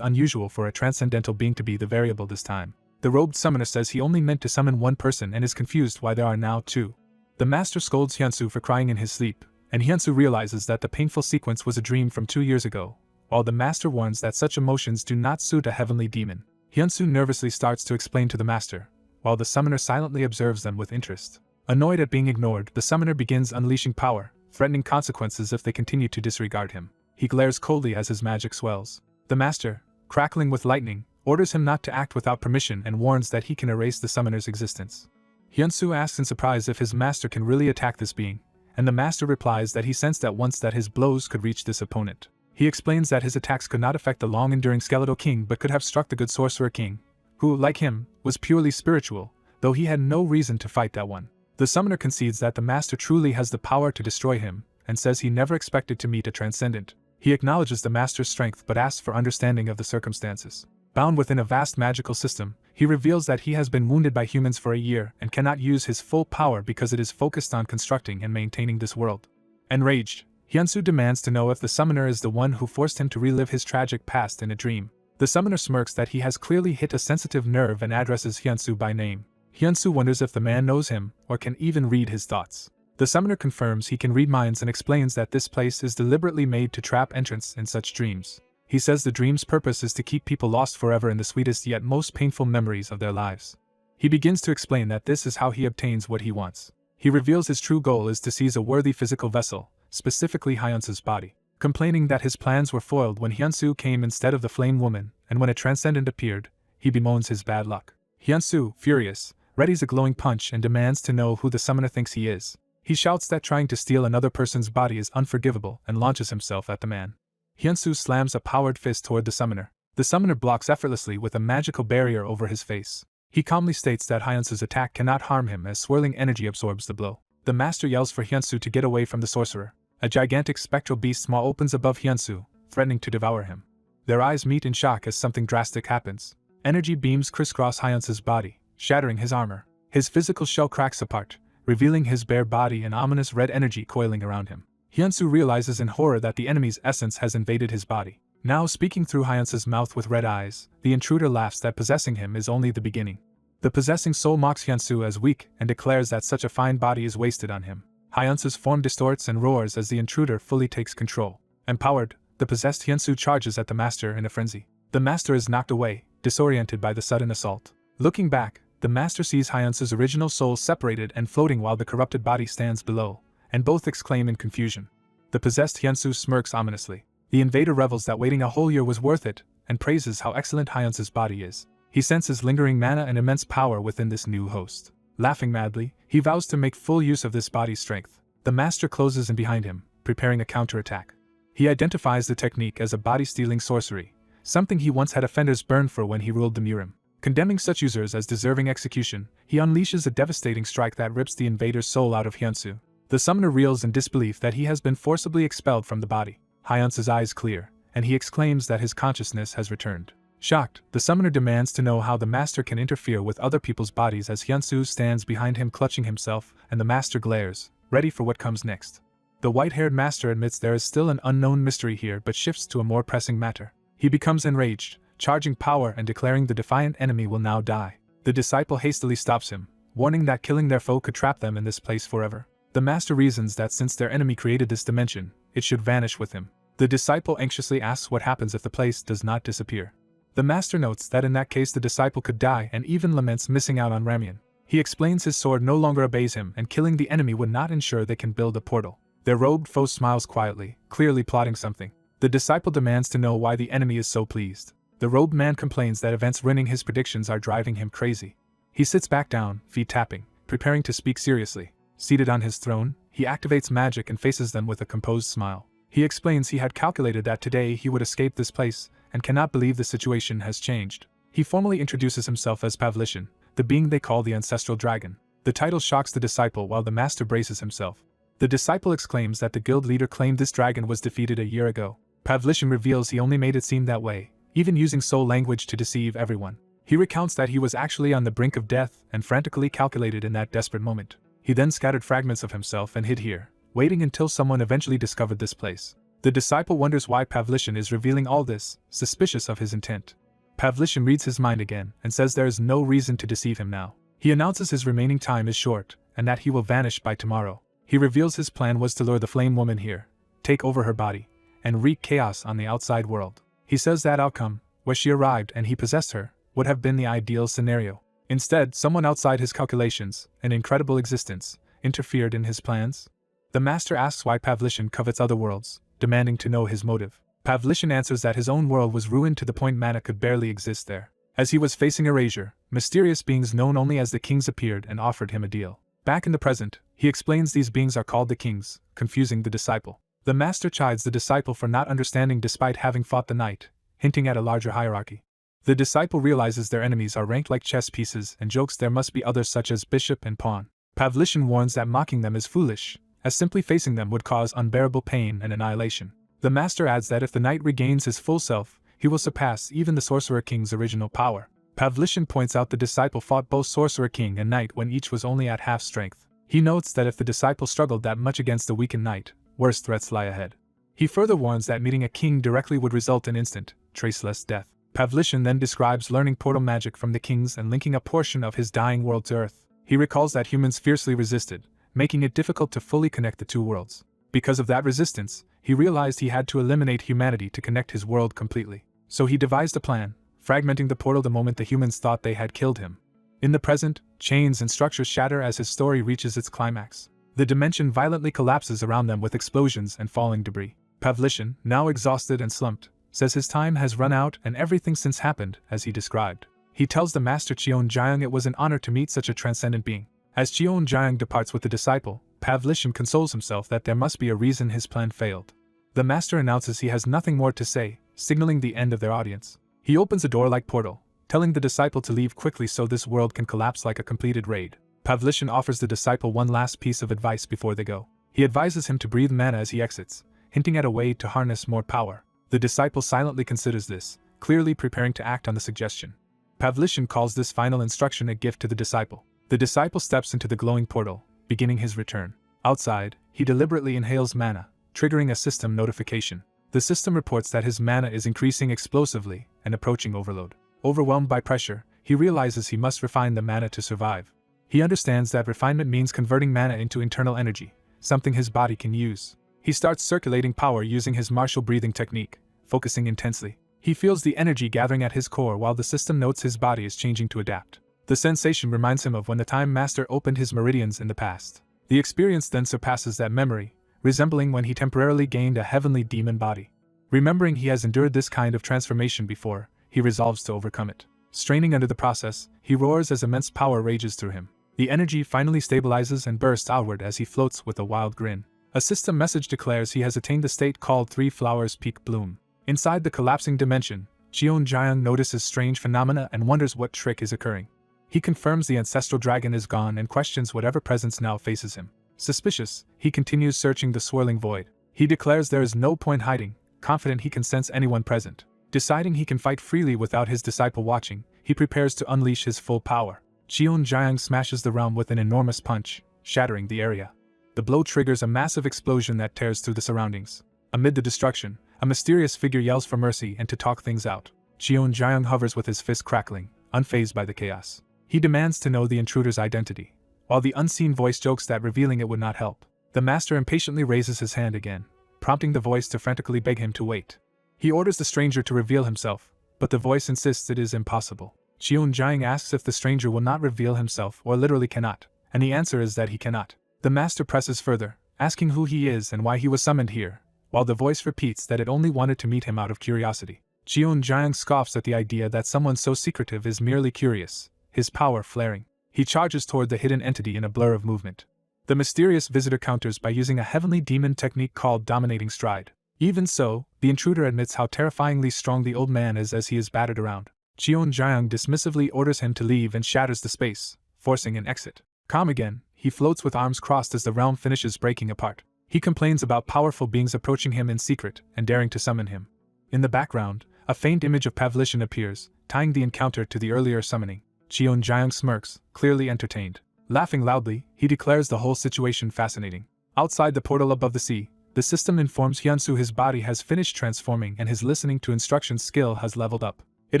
unusual for a transcendental being to be the variable this time. The robed summoner says he only meant to summon one person and is confused why there are now two. The master scolds Hyunsu for crying in his sleep, and Hyunsu realizes that the painful sequence was a dream from 2 years ago, while the master warns that such emotions do not suit a heavenly demon. Hyunsu nervously starts to explain to the master, while the summoner silently observes them with interest. Annoyed at being ignored, the summoner begins unleashing power, threatening consequences if they continue to disregard him. He glares coldly as his magic swells. The master, crackling with lightning, orders him not to act without permission and warns that he can erase the summoner's existence. Hyunsu asks in surprise if his master can really attack this being, and the master replies that he sensed at once that his blows could reach this opponent. He explains that his attacks could not affect the long-enduring skeletal king but could have struck the good sorcerer king, who, like him, was purely spiritual, though he had no reason to fight that one. The summoner concedes that the master truly has the power to destroy him, and says he never expected to meet a transcendent. He acknowledges the master's strength but asks for understanding of the circumstances. Bound within a vast magical system, he reveals that he has been wounded by humans for a year and cannot use his full power because it is focused on constructing and maintaining this world. Enraged, Hyunsu demands to know if the summoner is the one who forced him to relive his tragic past in a dream. The summoner smirks that he has clearly hit a sensitive nerve and addresses Hyunsu by name. Hyunsu wonders if the man knows him or can even read his thoughts. The summoner confirms he can read minds and explains that this place is deliberately made to trap entrants in such dreams. He says the dream's purpose is to keep people lost forever in the sweetest yet most painful memories of their lives. He begins to explain that this is how he obtains what he wants. He reveals his true goal is to seize a worthy physical vessel, specifically Hyunsu's body. Complaining that his plans were foiled when Hyunsu came instead of the flame woman, and when a transcendent appeared, he bemoans his bad luck. Hyunsu, furious, readies a glowing punch and demands to know who the summoner thinks he is. He shouts that trying to steal another person's body is unforgivable and launches himself at the man. Hyunsu slams a powered fist toward the summoner. The summoner blocks effortlessly with a magical barrier over his face. He calmly states that Hyunsu's attack cannot harm him as swirling energy absorbs the blow. The master yells for Hyunsu to get away from the sorcerer. A gigantic spectral beast maw opens above Hyunsu, threatening to devour him. Their eyes meet in shock as something drastic happens. Energy beams crisscross Hyunsu's body, shattering his armor. His physical shell cracks apart, revealing his bare body and ominous red energy coiling around him. Hyunsu realizes in horror that the enemy's essence has invaded his body. Now speaking through Hyunsu's mouth with red eyes, the intruder laughs that possessing him is only the beginning. The possessing soul mocks Hyunsu as weak and declares that such a fine body is wasted on him. Hyunsu's form distorts and roars as the intruder fully takes control. Empowered, the possessed Hyunsu charges at the master in a frenzy. The master is knocked away, disoriented by the sudden assault. Looking back, the master sees Hyunsu's original soul separated and floating while the corrupted body stands below, and both exclaim in confusion. The possessed Hyunsu smirks ominously. The invader revels that waiting a whole year was worth it, and praises how excellent Hyunsu's body is. He senses lingering mana and immense power within this new host. Laughing madly, he vows to make full use of this body's strength. The master closes in behind him, preparing a counterattack. He identifies the technique as a body-stealing sorcery, something he once had offenders burn for when he ruled the Murim. Condemning such users as deserving execution, he unleashes a devastating strike that rips the invader's soul out of Hyunsu. The summoner reels in disbelief that he has been forcibly expelled from the body. Hyunsu's eyes clear, and he exclaims that his consciousness has returned. Shocked, the summoner demands to know how the master can interfere with other people's bodies as Hyunsu stands behind him clutching himself, and the master glares, ready for what comes next. The white-haired master admits there is still an unknown mystery here but shifts to a more pressing matter. He becomes enraged, charging power and declaring the defiant enemy will now die. The disciple hastily stops him, warning that killing their foe could trap them in this place forever. The master reasons that since their enemy created this dimension, it should vanish with him. The disciple anxiously asks what happens if the place does not disappear. The master notes that in that case the disciple could die and even laments missing out on Ramyeon. He explains his sword no longer obeys him and killing the enemy would not ensure they can build a portal. Their robed foe smiles quietly, clearly plotting something. The disciple demands to know why the enemy is so pleased. The robed man complains that events ruining his predictions are driving him crazy. He sits back down, feet tapping, preparing to speak seriously. Seated on his throne, he activates magic and faces them with a composed smile. He explains he had calculated that today he would escape this place, and cannot believe the situation has changed. He formally introduces himself as Pavlishin, the being they call the ancestral dragon. The title shocks the disciple while the master braces himself. The disciple exclaims that the guild leader claimed this dragon was defeated a year ago. Pavlishin reveals he only made it seem that way, even using soul language to deceive everyone. He recounts that he was actually on the brink of death and frantically calculated in that desperate moment. He then scattered fragments of himself and hid here, waiting until someone eventually discovered this place. The disciple wonders why Pavlishin is revealing all this, suspicious of his intent. Pavlishin reads his mind again and says there is no reason to deceive him now. He announces his remaining time is short, and that he will vanish by tomorrow. He reveals his plan was to lure the flame woman here, take over her body, and wreak chaos on the outside world. He says that outcome, where she arrived and he possessed her, would have been the ideal scenario. Instead, someone outside his calculations, an incredible existence, interfered in his plans. The master asks why Pavlishin covets other worlds, demanding to know his motive. Pavlishin answers that his own world was ruined to the point mana could barely exist there. As he was facing erasure, mysterious beings known only as the kings appeared and offered him a deal. Back in the present, he explains these beings are called the kings, confusing the disciple. The master chides the disciple for not understanding despite having fought the knight, hinting at a larger hierarchy. The disciple realizes their enemies are ranked like chess pieces and jokes there must be others such as bishop and pawn. Pavlishin warns that mocking them is foolish, as simply facing them would cause unbearable pain and annihilation. The master adds that if the knight regains his full self, he will surpass even the Sorcerer King's original power. Pavlishin points out the disciple fought both Sorcerer King and Knight when each was only at half strength. He notes that if the disciple struggled that much against a weakened knight, worse threats lie ahead. He further warns that meeting a king directly would result in instant, traceless death. Pavlishin then describes learning portal magic from the kings and linking a portion of his dying world to Earth. He recalls that humans fiercely resisted, making it difficult to fully connect the two worlds. Because of that resistance, he realized he had to eliminate humanity to connect his world completely. So he devised a plan, fragmenting the portal the moment the humans thought they had killed him. In the present, chains and structures shatter as his story reaches its climax. The dimension violently collapses around them with explosions and falling debris. Pavlishin, now exhausted and slumped, says his time has run out and everything since happened as he described. He tells the master Cheonjiang it was an honor to meet such a transcendent being. As Cheonjiang departs with the disciple, Pavlishin consoles himself that there must be a reason his plan failed. The master announces he has nothing more to say, signaling the end of their audience. He opens a door-like portal, telling the disciple to leave quickly so this world can collapse like a completed raid. Pavlishin offers the disciple one last piece of advice before they go. He advises him to breathe mana as he exits, hinting at a way to harness more power. The disciple silently considers this, clearly preparing to act on the suggestion. Pavlishin calls this final instruction a gift to the disciple. The disciple steps into the glowing portal, beginning his return. Outside, he deliberately inhales mana, triggering a system notification. The system reports that his mana is increasing explosively and approaching overload. Overwhelmed by pressure, he realizes he must refine the mana to survive. He understands that refinement means converting mana into internal energy, something his body can use. He starts circulating power using his martial breathing technique, focusing intensely. He feels the energy gathering at his core while the system notes his body is changing to adapt. The sensation reminds him of when the Time Master opened his meridians in the past. The experience then surpasses that memory, resembling when he temporarily gained a heavenly demon body. Remembering he has endured this kind of transformation before, he resolves to overcome it. Straining under the process, he roars as immense power rages through him. The energy finally stabilizes and bursts outward as he floats with a wild grin. A system message declares he has attained the state called Three Flowers Peak Bloom. Inside the collapsing dimension, Cheonjiang notices strange phenomena and wonders what trick is occurring. He confirms the ancestral dragon is gone and questions whatever presence now faces him. Suspicious, he continues searching the swirling void. He declares there is no point hiding, confident he can sense anyone present. Deciding he can fight freely without his disciple watching, he prepares to unleash his full power. Cheonjiang smashes the realm with an enormous punch, shattering the area. The blow triggers a massive explosion that tears through the surroundings. Amid the destruction, a mysterious figure yells for mercy and to talk things out. Cheonjiang hovers with his fist crackling, unfazed by the chaos. He demands to know the intruder's identity, while the unseen voice jokes that revealing it would not help. The master impatiently raises his hand again, prompting the voice to frantically beg him to wait. He orders the stranger to reveal himself, but the voice insists it is impossible. Cheonjiang asks if the stranger will not reveal himself or literally cannot, and the answer is that he cannot. The master presses further, asking who he is and why he was summoned here, while the voice repeats that it only wanted to meet him out of curiosity. Cheonjiang scoffs at the idea that someone so secretive is merely curious, his power flaring. He charges toward the hidden entity in a blur of movement. The mysterious visitor counters by using a heavenly demon technique called Dominating Stride. Even so, the intruder admits how terrifyingly strong the old man is as he is battered around. Cheonjiang dismissively orders him to leave and shatters the space, forcing an exit. Calm again, he floats with arms crossed as the realm finishes breaking apart. He complains about powerful beings approaching him in secret and daring to summon him. In the background, a faint image of Pavlishin appears, tying the encounter to the earlier summoning. Cheonjiang smirks, clearly entertained. Laughing loudly, he declares the whole situation fascinating. Outside the portal above the sea, the system informs Hyunsu his body has finished transforming and his listening to instructions skill has leveled up. It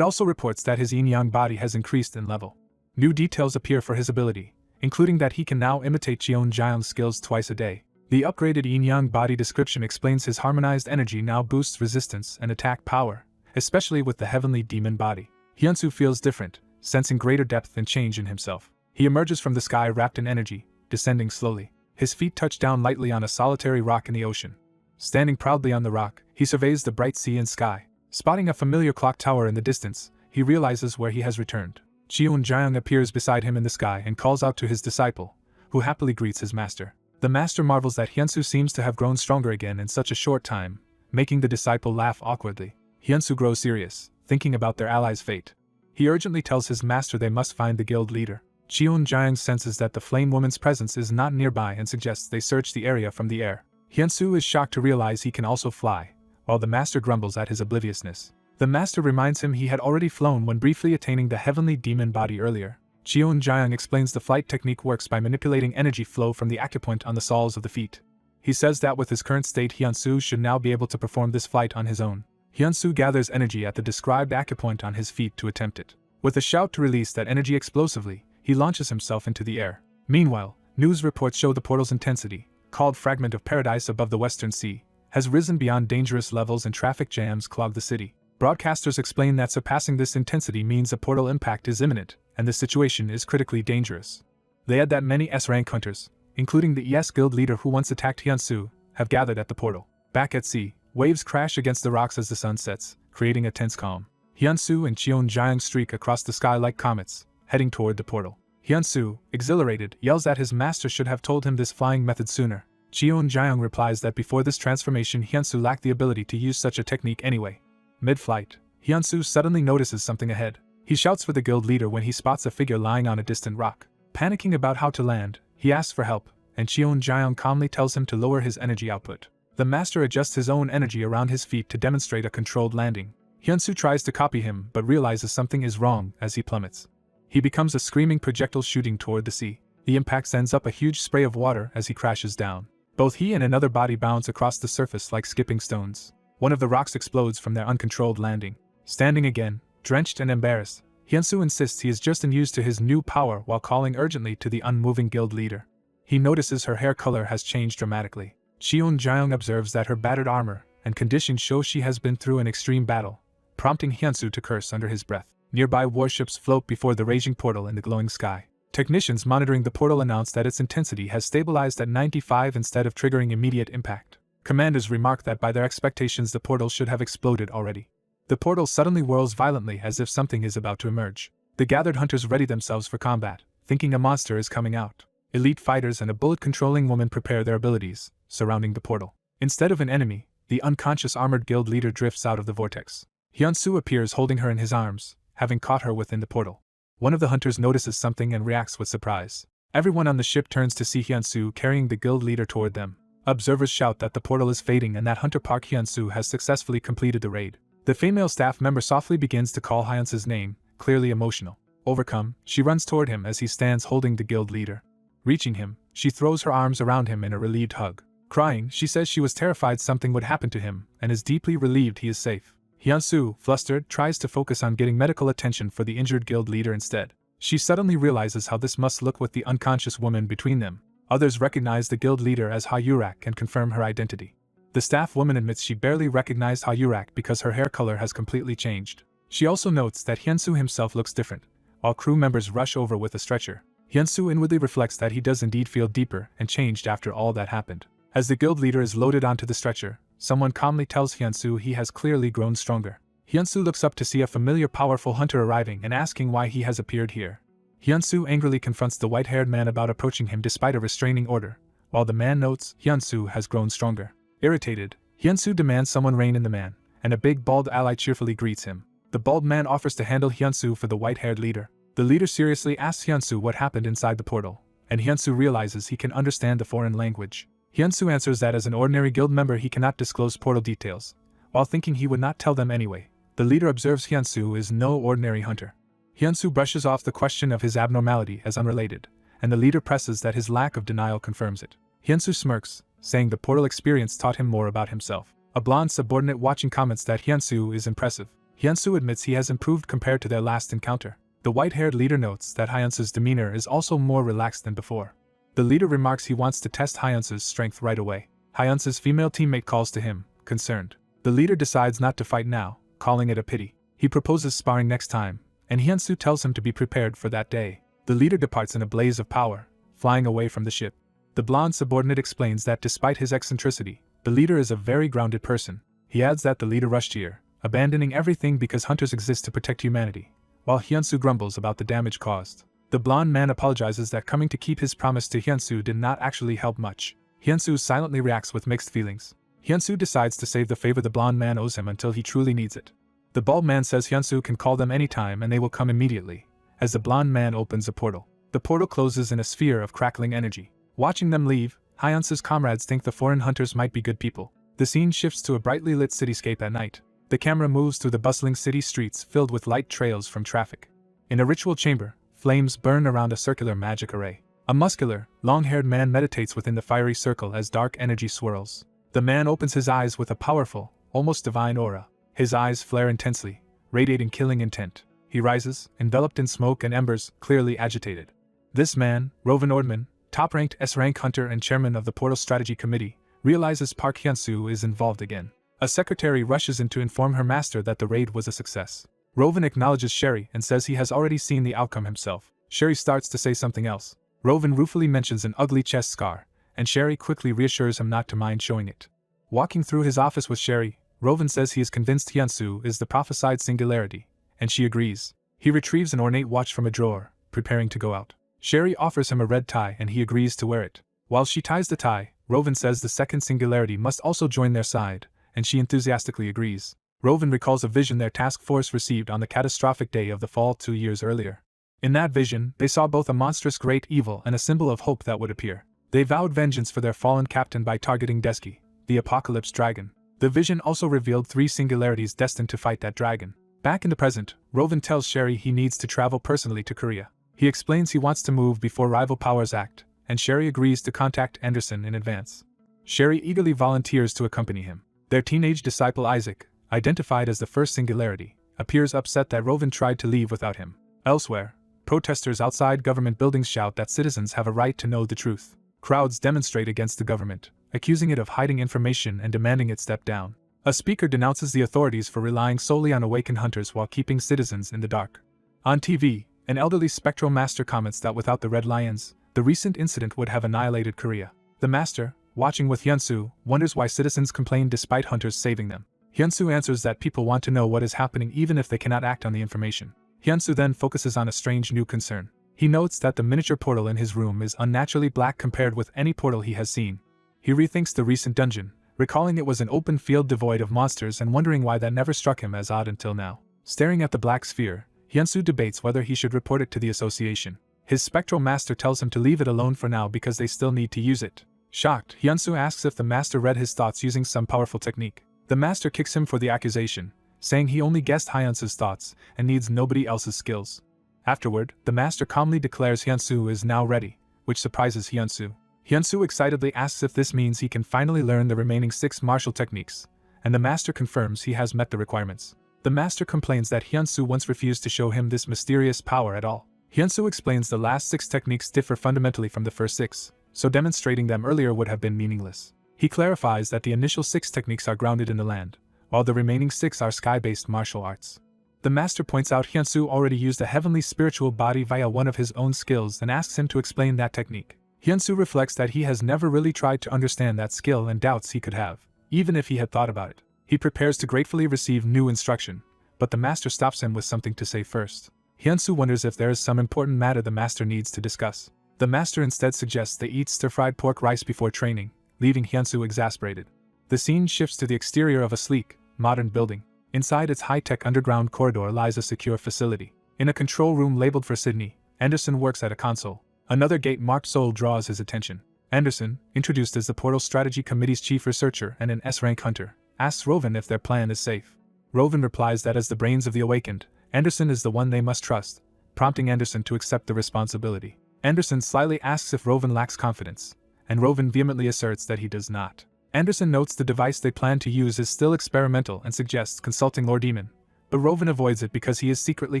also reports that his yin-yang body has increased in level. New details appear for his ability, including that he can now imitate Cheonjiang's skills twice a day. The upgraded yin-yang body description explains his harmonized energy now boosts resistance and attack power, especially with the heavenly demon body. Hyunsu feels different, sensing greater depth and change in himself. He emerges from the sky wrapped in energy, descending slowly. His feet touch down lightly on a solitary rock in the ocean. Standing proudly on the rock, he surveys the bright sea and sky. Spotting a familiar clock tower in the distance, he realizes where he has returned. Cheon-jiang appears beside him in the sky and calls out to his disciple, who happily greets his master. The master marvels that Hyunsu seems to have grown stronger again in such a short time, making the disciple laugh awkwardly. Hyunsu grows serious, thinking about their allies' fate. He urgently tells his master they must find the guild leader. Cheon-jiang senses that the flame woman's presence is not nearby and suggests they search the area from the air. Hyunsu is shocked to realize he can also fly, while the master grumbles at his obliviousness. The master reminds him he had already flown when briefly attaining the heavenly demon body earlier. Cheon-jiang explains the flight technique works by manipulating energy flow from the acupoint on the soles of the feet. He says that with his current state Hyunsu should now be able to perform this flight on his own. Hyunsu gathers energy at the described acupoint on his feet to attempt it. With a shout to release that energy explosively, he launches himself into the air. Meanwhile, news reports show the portal's intensity, called Fragment of Paradise above the Western Sea, has risen beyond dangerous levels and traffic jams clog the city. Broadcasters explain that surpassing this intensity means a portal impact is imminent, and the situation is critically dangerous. They add that many S-rank hunters, including the ES guild leader who once attacked Hyunsu, have gathered at the portal. Back at sea, waves crash against the rocks as the sun sets, creating a tense calm. Hyunsu and Cheon-jiang streak across the sky like comets, heading toward the portal. Hyunsu, exhilarated, yells that his master should have told him this flying method sooner. Cheon-jiang replies that before this transformation Hyunsu lacked the ability to use such a technique anyway. Mid-flight, Hyunsu suddenly notices something ahead. He shouts for the guild leader when he spots a figure lying on a distant rock. Panicking about how to land, he asks for help, and Cheon-jiang calmly tells him to lower his energy output. The master adjusts his own energy around his feet to demonstrate a controlled landing. Hyunsu tries to copy him but realizes something is wrong as he plummets. He becomes a screaming projectile shooting toward the sea. The impact sends up a huge spray of water as he crashes down. Both he and another body bounce across the surface like skipping stones. One of the rocks explodes from their uncontrolled landing. Standing again, drenched and embarrassed, Hyunsu insists he is just unused to his new power while calling urgently to the unmoving guild leader. He notices her hair color has changed dramatically. Cheon-jiang observes that her battered armor and condition show she has been through an extreme battle, prompting Hyunsu to curse under his breath. Nearby warships float before the raging portal in the glowing sky. Technicians monitoring the portal announce that its intensity has stabilized at 95 instead of triggering immediate impact. Commanders remark that by their expectations the portal should have exploded already. The portal suddenly whirls violently as if something is about to emerge. The gathered hunters ready themselves for combat, thinking a monster is coming out. Elite fighters and a bullet-controlling woman prepare their abilities, surrounding the portal. Instead of an enemy, the unconscious armored guild leader drifts out of the vortex. Hyunsu appears holding her in his arms, having caught her within the portal. One of the hunters notices something and reacts with surprise. Everyone on the ship turns to see Hyunsu carrying the guild leader toward them. Observers shout that the portal is fading and that Hunter Park Hyunsu has successfully completed the raid. The female staff member softly begins to call Hyunsu's name, clearly emotional. Overcome, she runs toward him as he stands holding the guild leader. Reaching him, she throws her arms around him in a relieved hug. Crying, she says she was terrified something would happen to him and is deeply relieved he is safe. Hyunsu, flustered, tries to focus on getting medical attention for the injured guild leader instead. She suddenly realizes how this must look with the unconscious woman between them. Others recognize the guild leader as Ha-Yurak and confirm her identity. The staff woman admits she barely recognized Ha-Yurak because her hair color has completely changed. She also notes that Hyunsu himself looks different, while crew members rush over with a stretcher. Hyunsu inwardly reflects that he does indeed feel deeper and changed after all that happened. As the guild leader is loaded onto the stretcher, someone calmly tells Hyunsu he has clearly grown stronger. Hyunsu looks up to see a familiar powerful hunter arriving and asking why he has appeared here. Hyunsu angrily confronts the white-haired man about approaching him despite a restraining order, while the man notes Hyunsu has grown stronger. Irritated, Hyunsu demands someone rein in the man, and a big bald ally cheerfully greets him. The bald man offers to handle Hyunsu for the white-haired leader. The leader seriously asks Hyunsu what happened inside the portal, and Hyunsu realizes he can understand the foreign language. Hyunsu answers that as an ordinary guild member he cannot disclose portal details, while thinking he would not tell them anyway. The leader observes Hyunsu is no ordinary hunter. Hyunsu brushes off the question of his abnormality as unrelated, and the leader presses that his lack of denial confirms it. Hyunsu smirks, saying the portal experience taught him more about himself. A blonde subordinate watching comments that Hyunsu is impressive. Hyunsu admits he has improved compared to their last encounter. The white-haired leader notes that Hyunsu's demeanor is also more relaxed than before. The leader remarks he wants to test Hyunsu's strength right away. Hyunsu's female teammate calls to him, concerned. The leader decides not to fight now, calling it a pity. He proposes sparring next time, and Hyunsu tells him to be prepared for that day. The leader departs in a blaze of power, flying away from the ship. The blonde subordinate explains that despite his eccentricity, the leader is a very grounded person. He adds that the leader rushed here, abandoning everything because hunters exist to protect humanity, while Hyunsu grumbles about the damage caused. The blonde man apologizes that coming to keep his promise to Hyunsu did not actually help much. Hyunsu silently reacts with mixed feelings. Hyunsu decides to save the favor the blonde man owes him until he truly needs it. The bald man says Hyunsu can call them anytime and they will come immediately, as the blonde man opens a portal. The portal closes in a sphere of crackling energy. Watching them leave, Hyunsu's comrades think the foreign hunters might be good people. The scene shifts to a brightly lit cityscape at night. The camera moves through the bustling city streets filled with light trails from traffic. In a ritual chamber, flames burn around a circular magic array. A muscular, long-haired man meditates within the fiery circle as dark energy swirls. The man opens his eyes with a powerful, almost divine aura. His eyes flare intensely, radiating killing intent. He rises, enveloped in smoke and embers, clearly agitated. This man, Rovan Ordman, top-ranked S-rank hunter and chairman of the Portal Strategy Committee, realizes Park Hyunsu is involved again. A secretary rushes in to inform her master that the raid was a success. Rovan acknowledges Sherry and says he has already seen the outcome himself. Sherry starts to say something else. Rovan ruefully mentions an ugly chest scar, and Sherry quickly reassures him not to mind showing it. Walking through his office with Sherry, Rovan says he is convinced Hyunsu is the prophesied singularity, and she agrees. He retrieves an ornate watch from a drawer, preparing to go out. Sherry offers him a red tie and he agrees to wear it. While she ties the tie, Rovan says the second singularity must also join their side, and she enthusiastically agrees. Rovan recalls a vision their task force received on the catastrophic day of the fall 2 years earlier. In that vision, they saw both a monstrous great evil and a symbol of hope that would appear. They vowed vengeance for their fallen captain by targeting Deski, the apocalypse dragon. The vision also revealed 3 singularities destined to fight that dragon. Back in the present, Rovan tells Sherry he needs to travel personally to Korea. He explains he wants to move before rival powers act, and Sherry agrees to contact Anderson in advance. Sherry eagerly volunteers to accompany him. Their teenage disciple Isaac, identified as the first singularity, appears upset that Rovan tried to leave without him. Elsewhere, protesters outside government buildings shout that citizens have a right to know the truth. Crowds demonstrate against the government, accusing it of hiding information and demanding it step down. A speaker denounces the authorities for relying solely on awakened hunters while keeping citizens in the dark. On TV, an elderly spectral master comments that without the Red Lions, the recent incident would have annihilated Korea. The master, watching with Hyunsu, wonders why citizens complain despite hunters saving them. Hyunsu answers that people want to know what is happening even if they cannot act on the information. Hyunsu then focuses on a strange new concern. He notes that the miniature portal in his room is unnaturally black compared with any portal he has seen. He rethinks the recent dungeon, recalling it was an open field devoid of monsters and wondering why that never struck him as odd until now. Staring at the black sphere, Hyunsu debates whether he should report it to the association. His spectral master tells him to leave it alone for now because they still need to use it. Shocked, Hyunsu asks if the master read his thoughts using some powerful technique. The master kicks him for the accusation, saying he only guessed Hyunsu's thoughts and needs nobody else's skills. Afterward, the master calmly declares Hyunsu is now ready, which surprises Hyunsu. Hyunsu excitedly asks if this means he can finally learn the remaining 6 martial techniques, and the master confirms he has met the requirements. The master complains that Hyunsu once refused to show him this mysterious power at all. Hyunsu explains the last 6 techniques differ fundamentally from the first 6, so demonstrating them earlier would have been meaningless. He clarifies that the initial 6 techniques are grounded in the land, while the remaining 6 are sky-based martial arts. The master points out Hyunsu already used a heavenly spiritual body via one of his own skills and asks him to explain that technique. Hyunsu reflects that he has never really tried to understand that skill and doubts he could have, even if he had thought about it. He prepares to gratefully receive new instruction, but the master stops him with something to say first. Hyunsu wonders if there is some important matter the master needs to discuss. The master instead suggests they eat stir-fried pork rice before training, leaving Hyunsu exasperated. The scene shifts to the exterior of a sleek, modern building. Inside its high-tech underground corridor lies a secure facility. In a control room labeled for Sydney, Anderson works at a console. Another gate-marked soul draws his attention. Anderson, introduced as the Portal Strategy Committee's chief researcher and an S-rank hunter, asks Rovan if their plan is safe. Rovan replies that as the brains of the awakened, Anderson is the one they must trust, prompting Anderson to accept the responsibility. Anderson slyly asks if Rovan lacks confidence, and Rovan vehemently asserts that he does not. Anderson notes the device they plan to use is still experimental and suggests consulting Lord Demon, but Rovan avoids it because he is secretly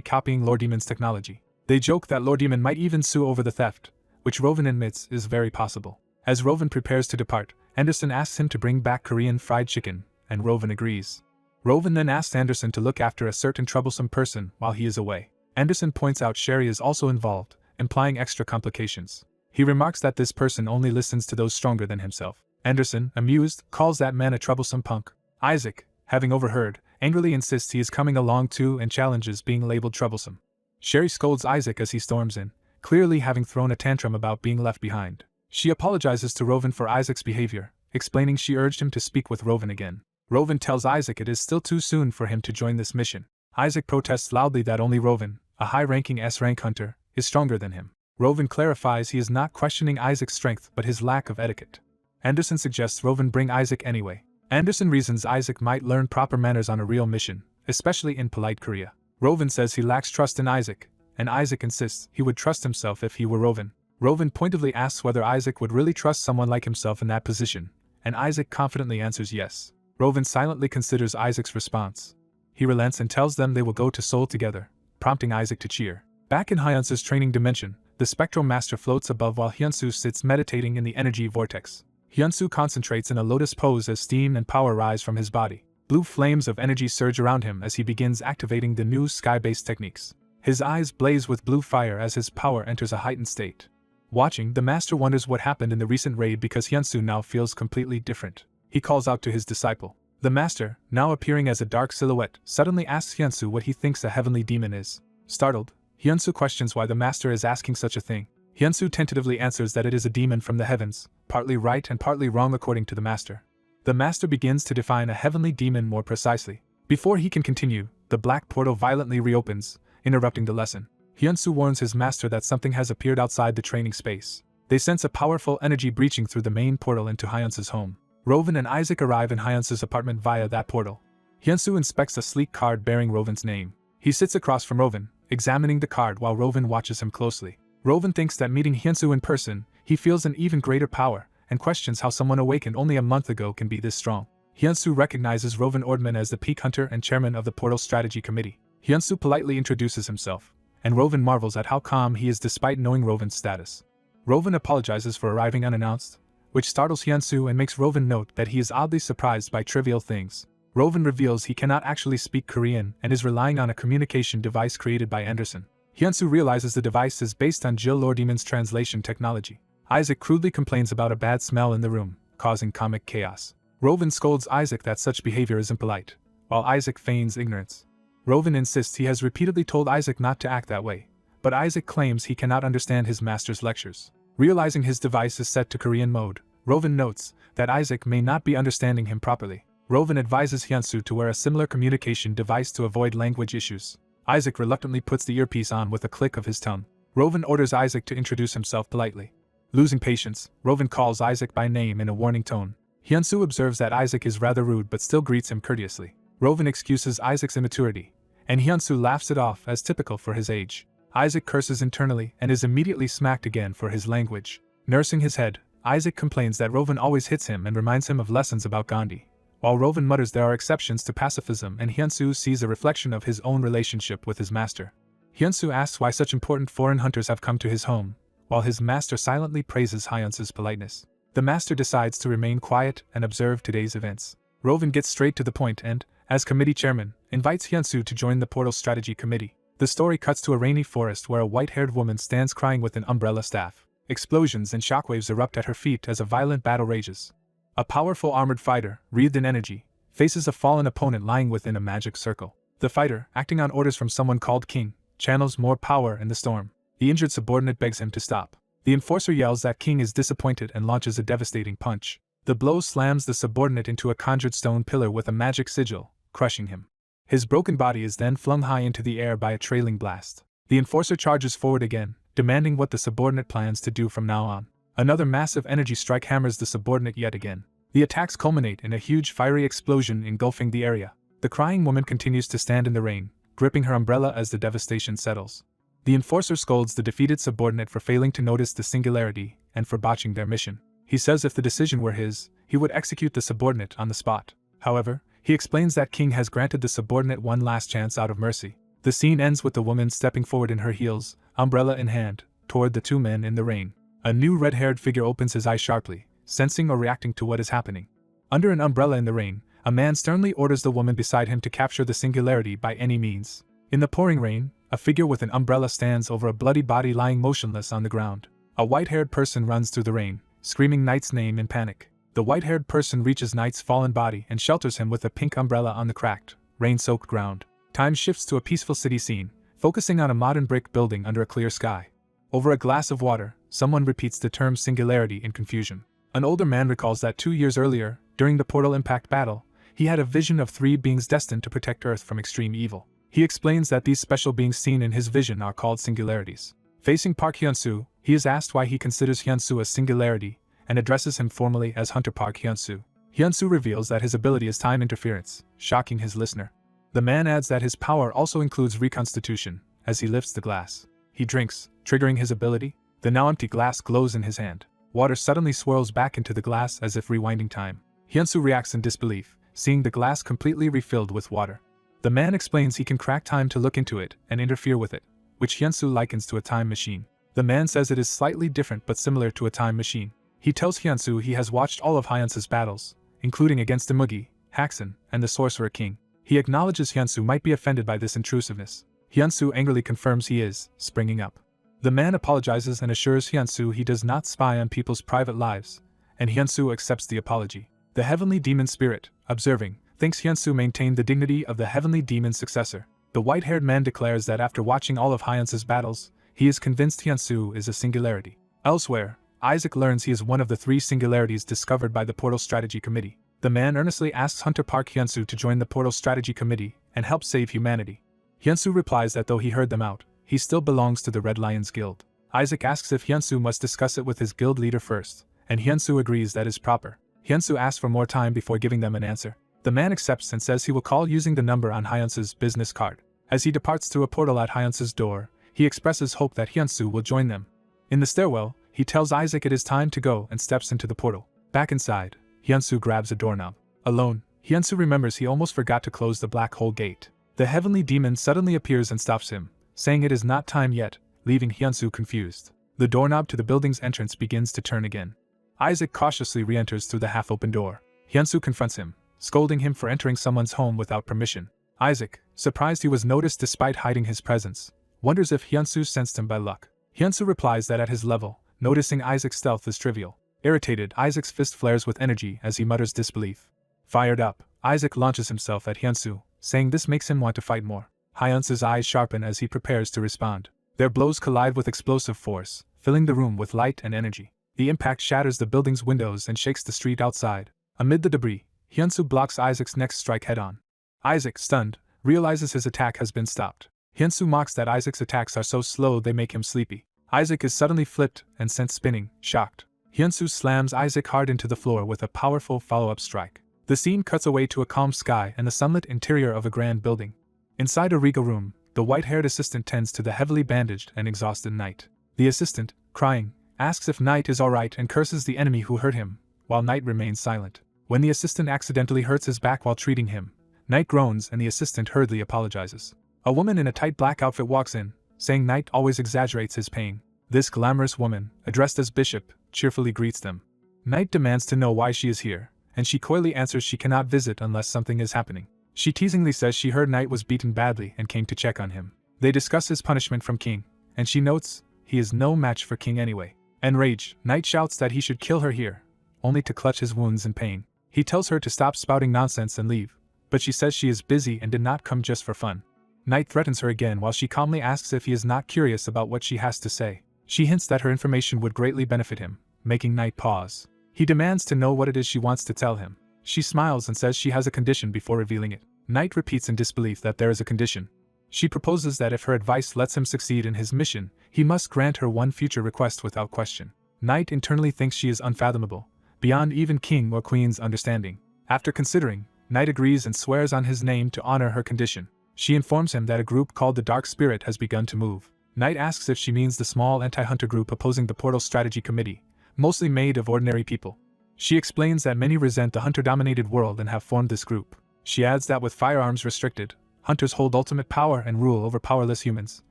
copying Lord Demon's technology. They joke that Lord Demon might even sue over the theft, which Rovan admits is very possible. As Rovan prepares to depart, Anderson asks him to bring back Korean fried chicken, and Rovan agrees. Rovan then asks Anderson to look after a certain troublesome person while he is away. Anderson points out Sherry is also involved, implying extra complications. He remarks that this person only listens to those stronger than himself. Anderson, amused, calls that man a troublesome punk. Isaac, having overheard, angrily insists he is coming along too and challenges being labeled troublesome. Sherry scolds Isaac as he storms in, clearly having thrown a tantrum about being left behind. She apologizes to Rovan for Isaac's behavior, explaining she urged him to speak with Rovan again. Rovan tells Isaac it is still too soon for him to join this mission. Isaac protests loudly that only Rovan, a high-ranking S-rank hunter, is stronger than him. Rovan clarifies he is not questioning Isaac's strength but his lack of etiquette. Anderson suggests Rovan bring Isaac anyway. Anderson reasons Isaac might learn proper manners on a real mission, especially in polite Korea. Rovan says he lacks trust in Isaac, and Isaac insists he would trust himself if he were Rovan. Rovan pointedly asks whether Isaac would really trust someone like himself in that position, and Isaac confidently answers yes. Rovan silently considers Isaac's response. He relents and tells them they will go to Seoul together, prompting Isaac to cheer. Back in Hyunsu's training dimension, the Spectral Master floats above while Hyunsu sits meditating in the energy vortex. Hyunsu concentrates in a lotus pose as steam and power rise from his body. Blue flames of energy surge around him as he begins activating the new sky-based techniques. His eyes blaze with blue fire as his power enters a heightened state. Watching, the Master wonders what happened in the recent raid because Hyunsu now feels completely different. He calls out to his disciple. The Master, now appearing as a dark silhouette, suddenly asks Hyunsu what he thinks a heavenly demon is. Startled, Hyunsu questions why the Master is asking such a thing. Hyunsu tentatively answers that it is a demon from the heavens, partly right and partly wrong according to the Master. The Master begins to define a heavenly demon more precisely. Before he can continue, the black portal violently reopens, interrupting the lesson. Hyunsu warns his Master that something has appeared outside the training space. They sense a powerful energy breaching through the main portal into Hyunsu's home. Rovan and Isaac arrive in Hyunsu's apartment via that portal. Hyunsu inspects a sleek card bearing Rovan's name. He sits across from Rovan, examining the card while Rovan watches him closely. Rovan thinks that meeting Hyunsu in person, he feels an even greater power, and questions how someone awakened only a month ago can be this strong. Hyunsu recognizes Rovan Ordman as the peak hunter and chairman of the Portal Strategy Committee. Hyunsu politely introduces himself, and Rovan marvels at how calm he is despite knowing Rovan's status. Rovan apologizes for arriving unannounced, which startles Hyunsu and makes Rovan note that he is oddly surprised by trivial things. Rovan reveals he cannot actually speak Korean and is relying on a communication device created by Anderson. Hyunsu realizes the device is based on Jill Lordemon's translation technology. Isaac crudely complains about a bad smell in the room, causing comic chaos. Rovan scolds Isaac that such behavior is impolite, while Isaac feigns ignorance. Rovan insists he has repeatedly told Isaac not to act that way, but Isaac claims he cannot understand his master's lectures. Realizing his device is set to Korean mode, Rovan notes that Isaac may not be understanding him properly. Rovan advises Hyunsu to wear a similar communication device to avoid language issues. Isaac reluctantly puts the earpiece on with a click of his tongue. Rovan orders Isaac to introduce himself politely. Losing patience, Rovan calls Isaac by name in a warning tone. Hyunsu observes that Isaac is rather rude but still greets him courteously. Rovan excuses Isaac's immaturity, and Hyunsu laughs it off as typical for his age. Isaac curses internally and is immediately smacked again for his language. Nursing his head, Isaac complains that Rovan always hits him and reminds him of lessons about Gandhi. While Rovan mutters there are exceptions to pacifism and Hyunsu sees a reflection of his own relationship with his master. Hyunsu asks why such important foreign hunters have come to his home, while his master silently praises Hyunsu's politeness. The master decides to remain quiet and observe today's events. Rovan gets straight to the point and, as committee chairman, invites Hyunsu to join the Portal Strategy Committee. The story cuts to a rainy forest where a white-haired woman stands crying with an umbrella staff. Explosions and shockwaves erupt at her feet as a violent battle rages. A powerful armored fighter, wreathed in energy, faces a fallen opponent lying within a magic circle. The fighter, acting on orders from someone called King, channels more power in the storm. The injured subordinate begs him to stop. The enforcer yells that King is disappointed and launches a devastating punch. The blow slams the subordinate into a conjured stone pillar with a magic sigil, crushing him. His broken body is then flung high into the air by a trailing blast. The enforcer charges forward again, demanding what the subordinate plans to do from now on. Another massive energy strike hammers the subordinate yet again. The attacks culminate in a huge fiery explosion engulfing the area. The crying woman continues to stand in the rain, gripping her umbrella as the devastation settles. The enforcer scolds the defeated subordinate for failing to notice the singularity and for botching their mission. He says if the decision were his, he would execute the subordinate on the spot. However, he explains that King has granted the subordinate one last chance out of mercy. The scene ends with the woman stepping forward in her heels, umbrella in hand, toward the two men in the rain. A new red-haired figure opens his eyes sharply, sensing or reacting to what is happening. Under an umbrella in the rain, a man sternly orders the woman beside him to capture the singularity by any means. In the pouring rain, a figure with an umbrella stands over a bloody body lying motionless on the ground. A white-haired person runs through the rain, screaming Knight's name in panic. The white-haired person reaches Knight's fallen body and shelters him with a pink umbrella on the cracked, rain-soaked ground. Time shifts to a peaceful city scene, focusing on a modern brick building under a clear sky. Over a glass of water, someone repeats the term singularity in confusion. An older man recalls that 2 years earlier, during the portal impact battle, he had a vision of 3 beings destined to protect Earth from extreme evil. He explains that these special beings seen in his vision are called singularities. Facing Park Hyun-soo, he is asked why he considers Hyun-soo a singularity, and addresses him formally as Hunter Park Hyun-soo. Hyun-soo reveals that his ability is time interference, shocking his listener. The man adds that his power also includes reconstitution, as he lifts the glass. He drinks, triggering his ability. The now empty glass glows in his hand. Water suddenly swirls back into the glass as if rewinding time. Hyun-soo reacts in disbelief, seeing the glass completely refilled with water. The man explains he can crack time to look into it and interfere with it, which Hyun-soo likens to a time machine. The man says it is slightly different but similar to a time machine. He tells Hyun-soo he has watched all of Hyun-soo's battles, including against Imugi, Haxan, and the Sorcerer King. He acknowledges Hyun-soo might be offended by this intrusiveness. Hyun-soo angrily confirms he is, springing up. The man apologizes and assures Hyun-soo he does not spy on people's private lives, and Hyun-soo accepts the apology. The heavenly demon spirit, observing, thinks Hyun-soo maintained the dignity of the heavenly demon's successor. The white-haired man declares that after watching all of Hyun-soo's battles, he is convinced Hyun-soo is a singularity. Elsewhere, Isaac learns he is one of the 3 singularities discovered by the Portal Strategy Committee. The man earnestly asks Hunter Park Hyun-soo to join the Portal Strategy Committee and help save humanity. Hyun-soo replies that though he heard them out, he still belongs to the Red Lions Guild. Isaac asks if Hyun-soo must discuss it with his guild leader first, and Hyun-soo agrees that is proper. Hyun-soo asks for more time before giving them an answer. The man accepts and says he will call using the number on Hyun-soo's business card. As he departs through a portal at Hyun-soo's door, he expresses hope that Hyun-soo will join them. In the stairwell, he tells Isaac it is time to go and steps into the portal. Back inside, Hyun-soo grabs a doorknob. Alone, Hyun-soo remembers he almost forgot to close the black hole gate. The heavenly demon suddenly appears and stops him, saying it is not time yet, leaving Hyun-soo confused. The doorknob to the building's entrance begins to turn again. Isaac cautiously re-enters through the half-open door. Hyun-soo confronts him, scolding him for entering someone's home without permission. Isaac, surprised he was noticed despite hiding his presence, wonders if Hyun-soo sensed him by luck. Hyun-soo replies that at his level, noticing Isaac's stealth is trivial. Irritated, Isaac's fist flares with energy as he mutters disbelief. Fired up, Isaac launches himself at Hyun-soo, saying this makes him want to fight more. Hyun-soo's eyes sharpen as he prepares to respond. Their blows collide with explosive force, filling the room with light and energy. The impact shatters the building's windows and shakes the street outside. Amid the debris, Hyun-soo blocks Isaac's next strike head-on. Isaac, stunned, realizes his attack has been stopped. Hyun-soo mocks that Isaac's attacks are so slow they make him sleepy. Isaac is suddenly flipped and sent spinning, shocked. Hyun-soo slams Isaac hard into the floor with a powerful follow-up strike. The scene cuts away to a calm sky and the sunlit interior of a grand building. Inside a regal room, the white-haired assistant tends to the heavily bandaged and exhausted Knight. The assistant, crying, asks if Knight is alright and curses the enemy who hurt him, while Knight remains silent. When the assistant accidentally hurts his back while treating him, Knight groans and the assistant hurriedly apologizes. A woman in a tight black outfit walks in, saying Knight always exaggerates his pain. This glamorous woman, addressed as Bishop, cheerfully greets them. Knight demands to know why she is here, and she coyly answers she cannot visit unless something is happening. She teasingly says she heard Knight was beaten badly and came to check on him. They discuss his punishment from King, and she notes, he is no match for King anyway. Enraged, Knight shouts that he should kill her here, only to clutch his wounds in pain. He tells her to stop spouting nonsense and leave, but she says she is busy and did not come just for fun. Knight threatens her again while she calmly asks if he is not curious about what she has to say. She hints that her information would greatly benefit him, making Knight pause. He demands to know what it is she wants to tell him. She smiles and says she has a condition before revealing it. Knight repeats in disbelief that there is a condition. She proposes that if her advice lets him succeed in his mission, he must grant her one future request without question. Knight internally thinks she is unfathomable, beyond even King or Queen's understanding. After considering, Knight agrees and swears on his name to honor her condition. She informs him that a group called the Dark Spirit has begun to move. Knight asks if she means the small anti-hunter group opposing the Portal Strategy Committee, mostly made of ordinary people. She explains that many resent the hunter-dominated world and have formed this group. She adds that with firearms restricted, hunters hold ultimate power and rule over powerless humans,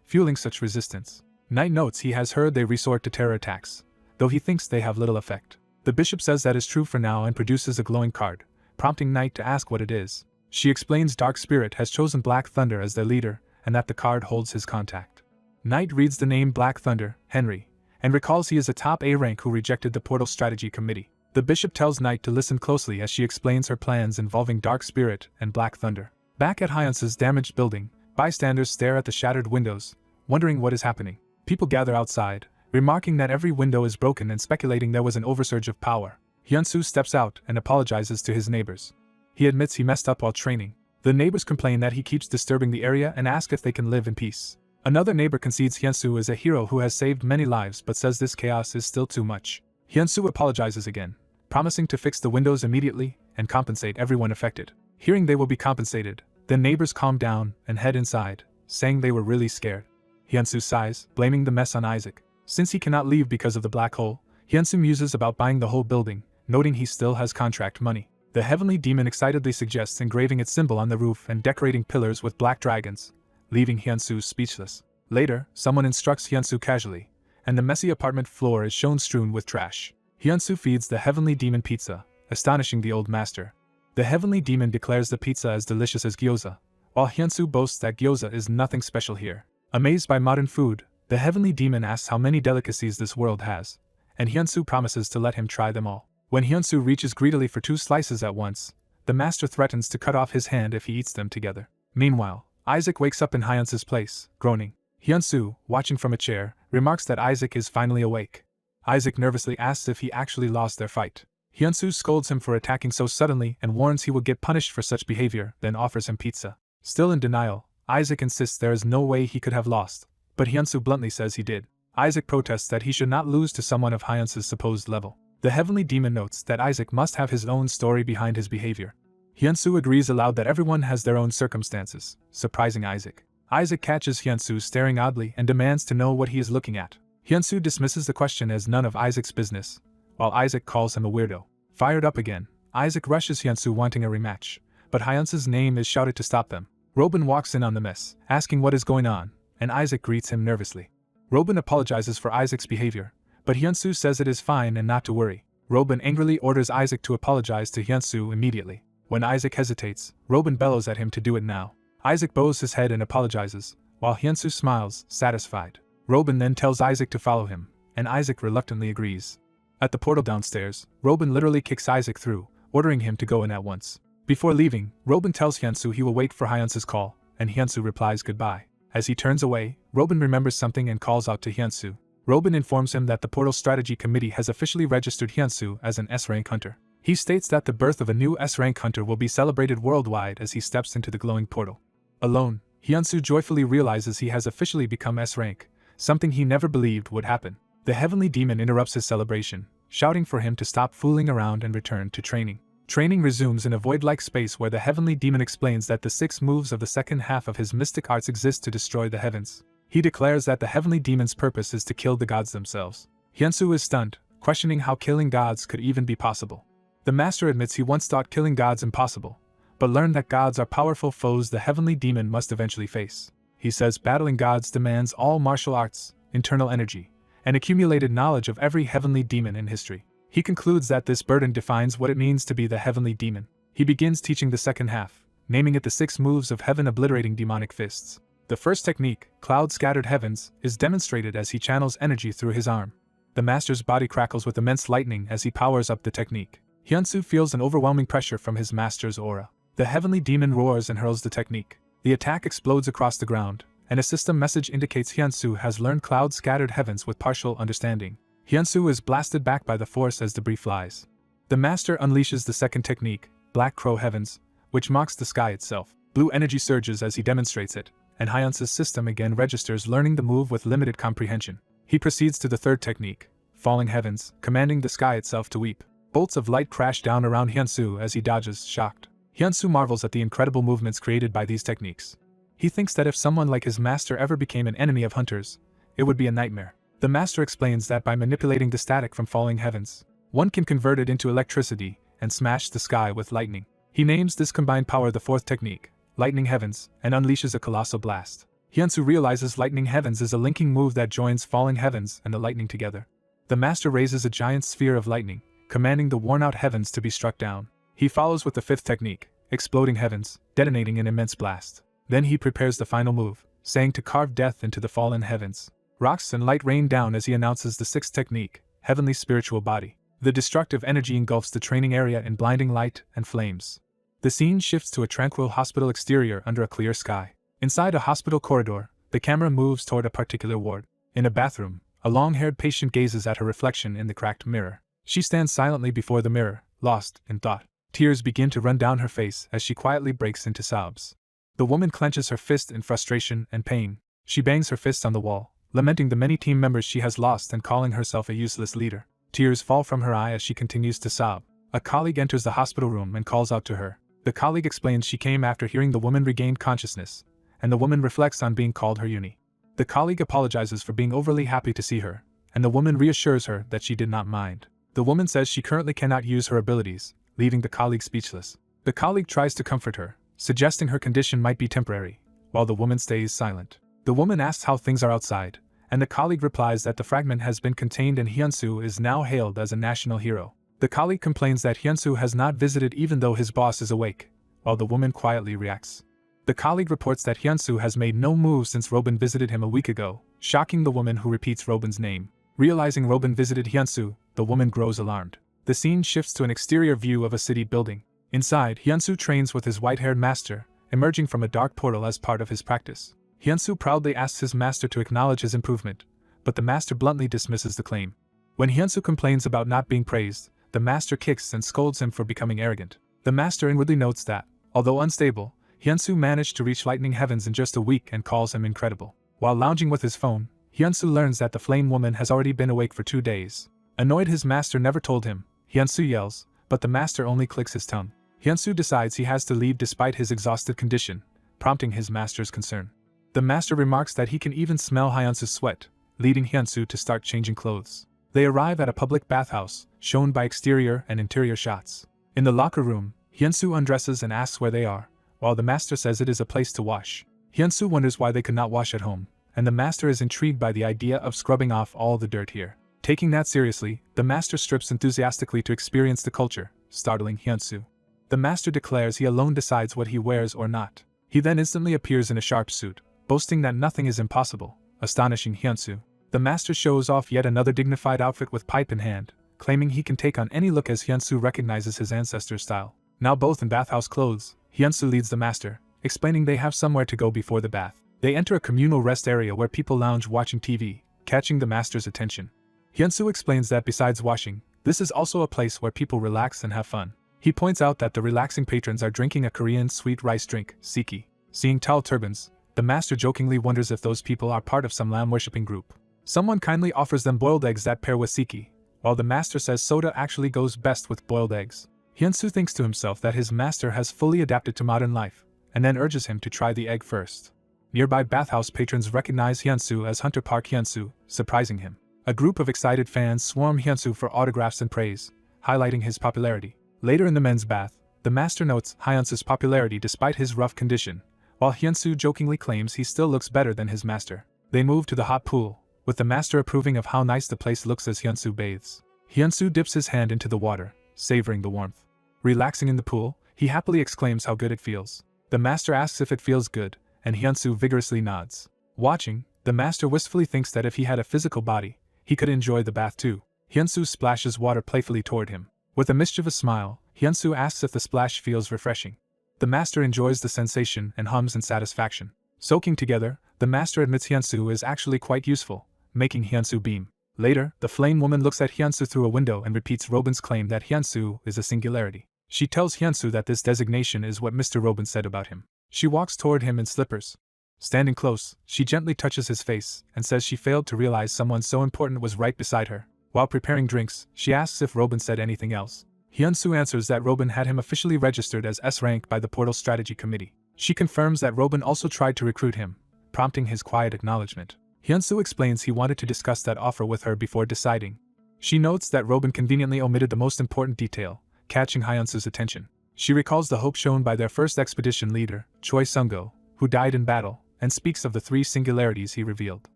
fueling such resistance. Knight notes he has heard they resort to terror attacks, though he thinks they have little effect. The bishop says that is true for now and produces a glowing card, prompting Knight to ask what it is. She explains Dark Spirit has chosen Black Thunder as their leader and that the card holds his contact. Knight reads the name Black Thunder, Henry, and recalls he is a top A rank who rejected the Portal Strategy Committee. The bishop tells Knight to listen closely as she explains her plans involving Dark Spirit and Black Thunder. Back at Hyunsu's damaged building, bystanders stare at the shattered windows, wondering what is happening. People gather outside, remarking that every window is broken and speculating there was an oversurge of power. Hyunsu steps out and apologizes to his neighbors. He admits he messed up while training. The neighbors complain that he keeps disturbing the area and ask if they can live in peace. Another neighbor concedes Hyunsu is a hero who has saved many lives but says this chaos is still too much. Hyunsu apologizes again, promising to fix the windows immediately and compensate everyone affected. Hearing they will be compensated, the neighbors calm down and head inside, saying they were really scared. Hyunsu sighs, blaming the mess on Isaac. Since he cannot leave because of the black hole, Hyunsu muses about buying the whole building, noting he still has contract money. The heavenly demon excitedly suggests engraving its symbol on the roof and decorating pillars with black dragons, leaving Hyunsu speechless. Later, someone instructs Hyunsu casually, and the messy apartment floor is shown strewn with trash. Hyunsu feeds the heavenly demon pizza, astonishing the old master. The heavenly demon declares the pizza as delicious as gyoza, while Hyunsu boasts that gyoza is nothing special here. Amazed by modern food, the heavenly demon asks how many delicacies this world has, and Hyunsu promises to let him try them all. When Hyunsu reaches greedily for 2 slices at once, the master threatens to cut off his hand if he eats them together. Meanwhile, Isaac wakes up in Hyunsu's place, groaning. Hyunsu, watching from a chair, remarks that Isaac is finally awake. Isaac nervously asks if he actually lost their fight. Hyunsu scolds him for attacking so suddenly and warns he will get punished for such behavior, then offers him pizza. Still in denial, Isaac insists there is no way he could have lost, but Hyunsu bluntly says he did. Isaac protests that he should not lose to someone of Hyunsu's supposed level. The heavenly demon notes that Isaac must have his own story behind his behavior. Hyunsu agrees aloud that everyone has their own circumstances, surprising Isaac. Isaac catches Hyunsu staring oddly and demands to know what he is looking at. Hyunsu dismisses the question as none of Isaac's business, while Isaac calls him a weirdo. Fired up again, Isaac rushes Hyunsu wanting a rematch, but Hyunsu's name is shouted to stop them. Robin walks in on the mess, asking what is going on, and Isaac greets him nervously. Robin apologizes for Isaac's behavior, but Hyunsu says it is fine and not to worry. Robin angrily orders Isaac to apologize to Hyunsu immediately. When Isaac hesitates, Robin bellows at him to do it now. Isaac bows his head and apologizes, while Hyunsu smiles, satisfied. Robin then tells Isaac to follow him, and Isaac reluctantly agrees. At the portal downstairs, Robin literally kicks Isaac through, ordering him to go in at once. Before leaving, Robin tells Hyunsu he will wait for Hyunsu's call, and Hyunsu replies goodbye. As he turns away, Robin remembers something and calls out to Hyunsu. Robin informs him that the Portal Strategy Committee has officially registered Hyunsu as an S-rank hunter. He states that the birth of a new S-rank hunter will be celebrated worldwide as he steps into the glowing portal. Alone, Hyunsu joyfully realizes he has officially become S-rank, something he never believed would happen. The heavenly demon interrupts his celebration, shouting for him to stop fooling around and return to training. Training resumes in a void-like space where the heavenly demon explains that the 6 moves of the second half of his mystic arts exist to destroy the heavens. He declares that the heavenly demon's purpose is to kill the gods themselves. Hyunsu is stunned, questioning how killing gods could even be possible. The master admits he once thought killing gods impossible, but learned that gods are powerful foes the heavenly demon must eventually face. He says battling gods demands all martial arts, internal energy, and accumulated knowledge of every heavenly demon in history. He concludes that this burden defines what it means to be the heavenly demon. He begins teaching the second half, naming it the 6 moves of heaven obliterating demonic fists. The first technique, Cloud Scattered Heavens, is demonstrated as he channels energy through his arm. The master's body crackles with immense lightning as he powers up the technique. Hyunsu feels an overwhelming pressure from his master's aura. The heavenly demon roars and hurls the technique. The attack explodes across the ground, and a system message indicates Hyunsu has learned Cloud Scattered Heavens with partial understanding. Hyunsu is blasted back by the force as debris flies. The master unleashes the second technique, Black Crow Heavens, which mocks the sky itself. Blue energy surges as he demonstrates it, and Hyunsu's system again registers learning the move with limited comprehension. He proceeds to the third technique, Falling Heavens, commanding the sky itself to weep. Bolts of light crash down around Hyunsu as he dodges, shocked. Hyunsu marvels at the incredible movements created by these techniques. He thinks that if someone like his master ever became an enemy of hunters, it would be a nightmare. The master explains that by manipulating the static from falling heavens, one can convert it into electricity and smash the sky with lightning. He names this combined power the fourth technique, Lightning Heavens, and unleashes a colossal blast. Hyunsu realizes Lightning Heavens is a linking move that joins falling heavens and the lightning together. The master raises a giant sphere of lightning, commanding the worn-out heavens to be struck down. He follows with the fifth technique, Exploding Heavens, detonating an immense blast. Then he prepares the final move, saying to carve death into the fallen heavens. Rocks and light rain down as he announces the sixth technique, Heavenly Spiritual Body. The destructive energy engulfs the training area in blinding light and flames. The scene shifts to a tranquil hospital exterior under a clear sky. Inside a hospital corridor, the camera moves toward a particular ward. In a bathroom, a long-haired patient gazes at her reflection in the cracked mirror. She stands silently before the mirror, lost in thought. Tears begin to run down her face as she quietly breaks into sobs. The woman clenches her fist in frustration and pain. She bangs her fists on the wall, lamenting the many team members she has lost and calling herself a useless leader. Tears fall from her eye as she continues to sob. A colleague enters the hospital room and calls out to her. The colleague explains she came after hearing the woman regained consciousness, and the woman reflects on being called her uni. The colleague apologizes for being overly happy to see her, and the woman reassures her that she did not mind. The woman says she currently cannot use her abilities, leaving the colleague speechless. The colleague tries to comfort her, suggesting her condition might be temporary, while the woman stays silent. The woman asks how things are outside, and the colleague replies that the fragment has been contained and Hyunsu is now hailed as a national hero. The colleague complains that Hyunsu has not visited even though his boss is awake, while the woman quietly reacts. The colleague reports that Hyunsu has made no move since Robin visited him a week ago, shocking the woman who repeats Robin's name. Realizing Robin visited Hyunsu, the woman grows alarmed. The scene shifts to an exterior view of a city building. Inside, Hyunsu trains with his white-haired master, emerging from a dark portal as part of his practice. Hyunsu proudly asks his master to acknowledge his improvement, but the master bluntly dismisses the claim. When Hyunsu complains about not being praised, the master kicks and scolds him for becoming arrogant. The master inwardly notes that, although unstable, Hyunsu managed to reach lightning heavens in just a week and calls him incredible. While lounging with his phone, Hyunsu learns that the flame woman has already been awake for 2 days. Annoyed his master never told him, Hyunsu yells, but the master only clicks his tongue. Hyunsu decides he has to leave despite his exhausted condition, prompting his master's concern. The master remarks that he can even smell Hyunsu's sweat, leading Hyunsu to start changing clothes. They arrive at a public bathhouse, shown by exterior and interior shots. In the locker room, Hyunsu undresses and asks where they are, while the master says it is a place to wash. Hyunsu wonders why they could not wash at home, and the master is intrigued by the idea of scrubbing off all the dirt here. Taking that seriously, the master strips enthusiastically to experience the culture, startling Hyunsu. The master declares he alone decides what he wears or not. He then instantly appears in a sharp suit, boasting that nothing is impossible, astonishing Hyunsu. The master shows off yet another dignified outfit with pipe in hand, claiming he can take on any look as Hyunsu recognizes his ancestor's style. Now both in bathhouse clothes, Hyunsu leads the master, explaining they have somewhere to go before the bath. They enter a communal rest area where people lounge watching TV, catching the master's attention. Hyunsu explains that besides washing, this is also a place where people relax and have fun. He points out that the relaxing patrons are drinking a Korean sweet rice drink, siki. Seeing tall turbans, the master jokingly wonders if those people are part of some lamb-worshipping group. Someone kindly offers them boiled eggs that pair with siki, while the master says soda actually goes best with boiled eggs. Hyunsu thinks to himself that his master has fully adapted to modern life, and then urges him to try the egg first. Nearby bathhouse patrons recognize Hyunsu as Hunter Park Hyunsu, surprising him. A group of excited fans swarm Hyunsu for autographs and praise, highlighting his popularity. Later in the men's bath, the master notes Hyunsu's popularity despite his rough condition, while Hyunsu jokingly claims he still looks better than his master. They move to the hot pool, with the master approving of how nice the place looks as Hyunsu bathes. Hyunsu dips his hand into the water, savoring the warmth. Relaxing in the pool, he happily exclaims how good it feels. The master asks if it feels good, and Hyunsu vigorously nods. Watching, the master wistfully thinks that if he had a physical body, he could enjoy the bath too. Hyunsu splashes water playfully toward him. With a mischievous smile, Hyunsu asks if the splash feels refreshing. The master enjoys the sensation and hums in satisfaction. Soaking together, the master admits Hyunsu is actually quite useful, making Hyunsu beam. Later, the flame woman looks at Hyunsu through a window and repeats Robin's claim that Hyunsu is a singularity. She tells Hyunsu that this designation is what Mr. Robin said about him. She walks toward him in slippers. Standing close, she gently touches his face and says she failed to realize someone so important was right beside her. While preparing drinks, she asks if Robin said anything else. Hyunsu answers that Robin had him officially registered as S-rank by the Portal Strategy Committee. She confirms that Robin also tried to recruit him, prompting his quiet acknowledgement. Hyunsu explains he wanted to discuss that offer with her before deciding. She notes that Robin conveniently omitted the most important detail, catching Hyunsu's attention. She recalls the hope shown by their first expedition leader, Choi Sung-go, who died in battle, and speaks of the 3 singularities he revealed.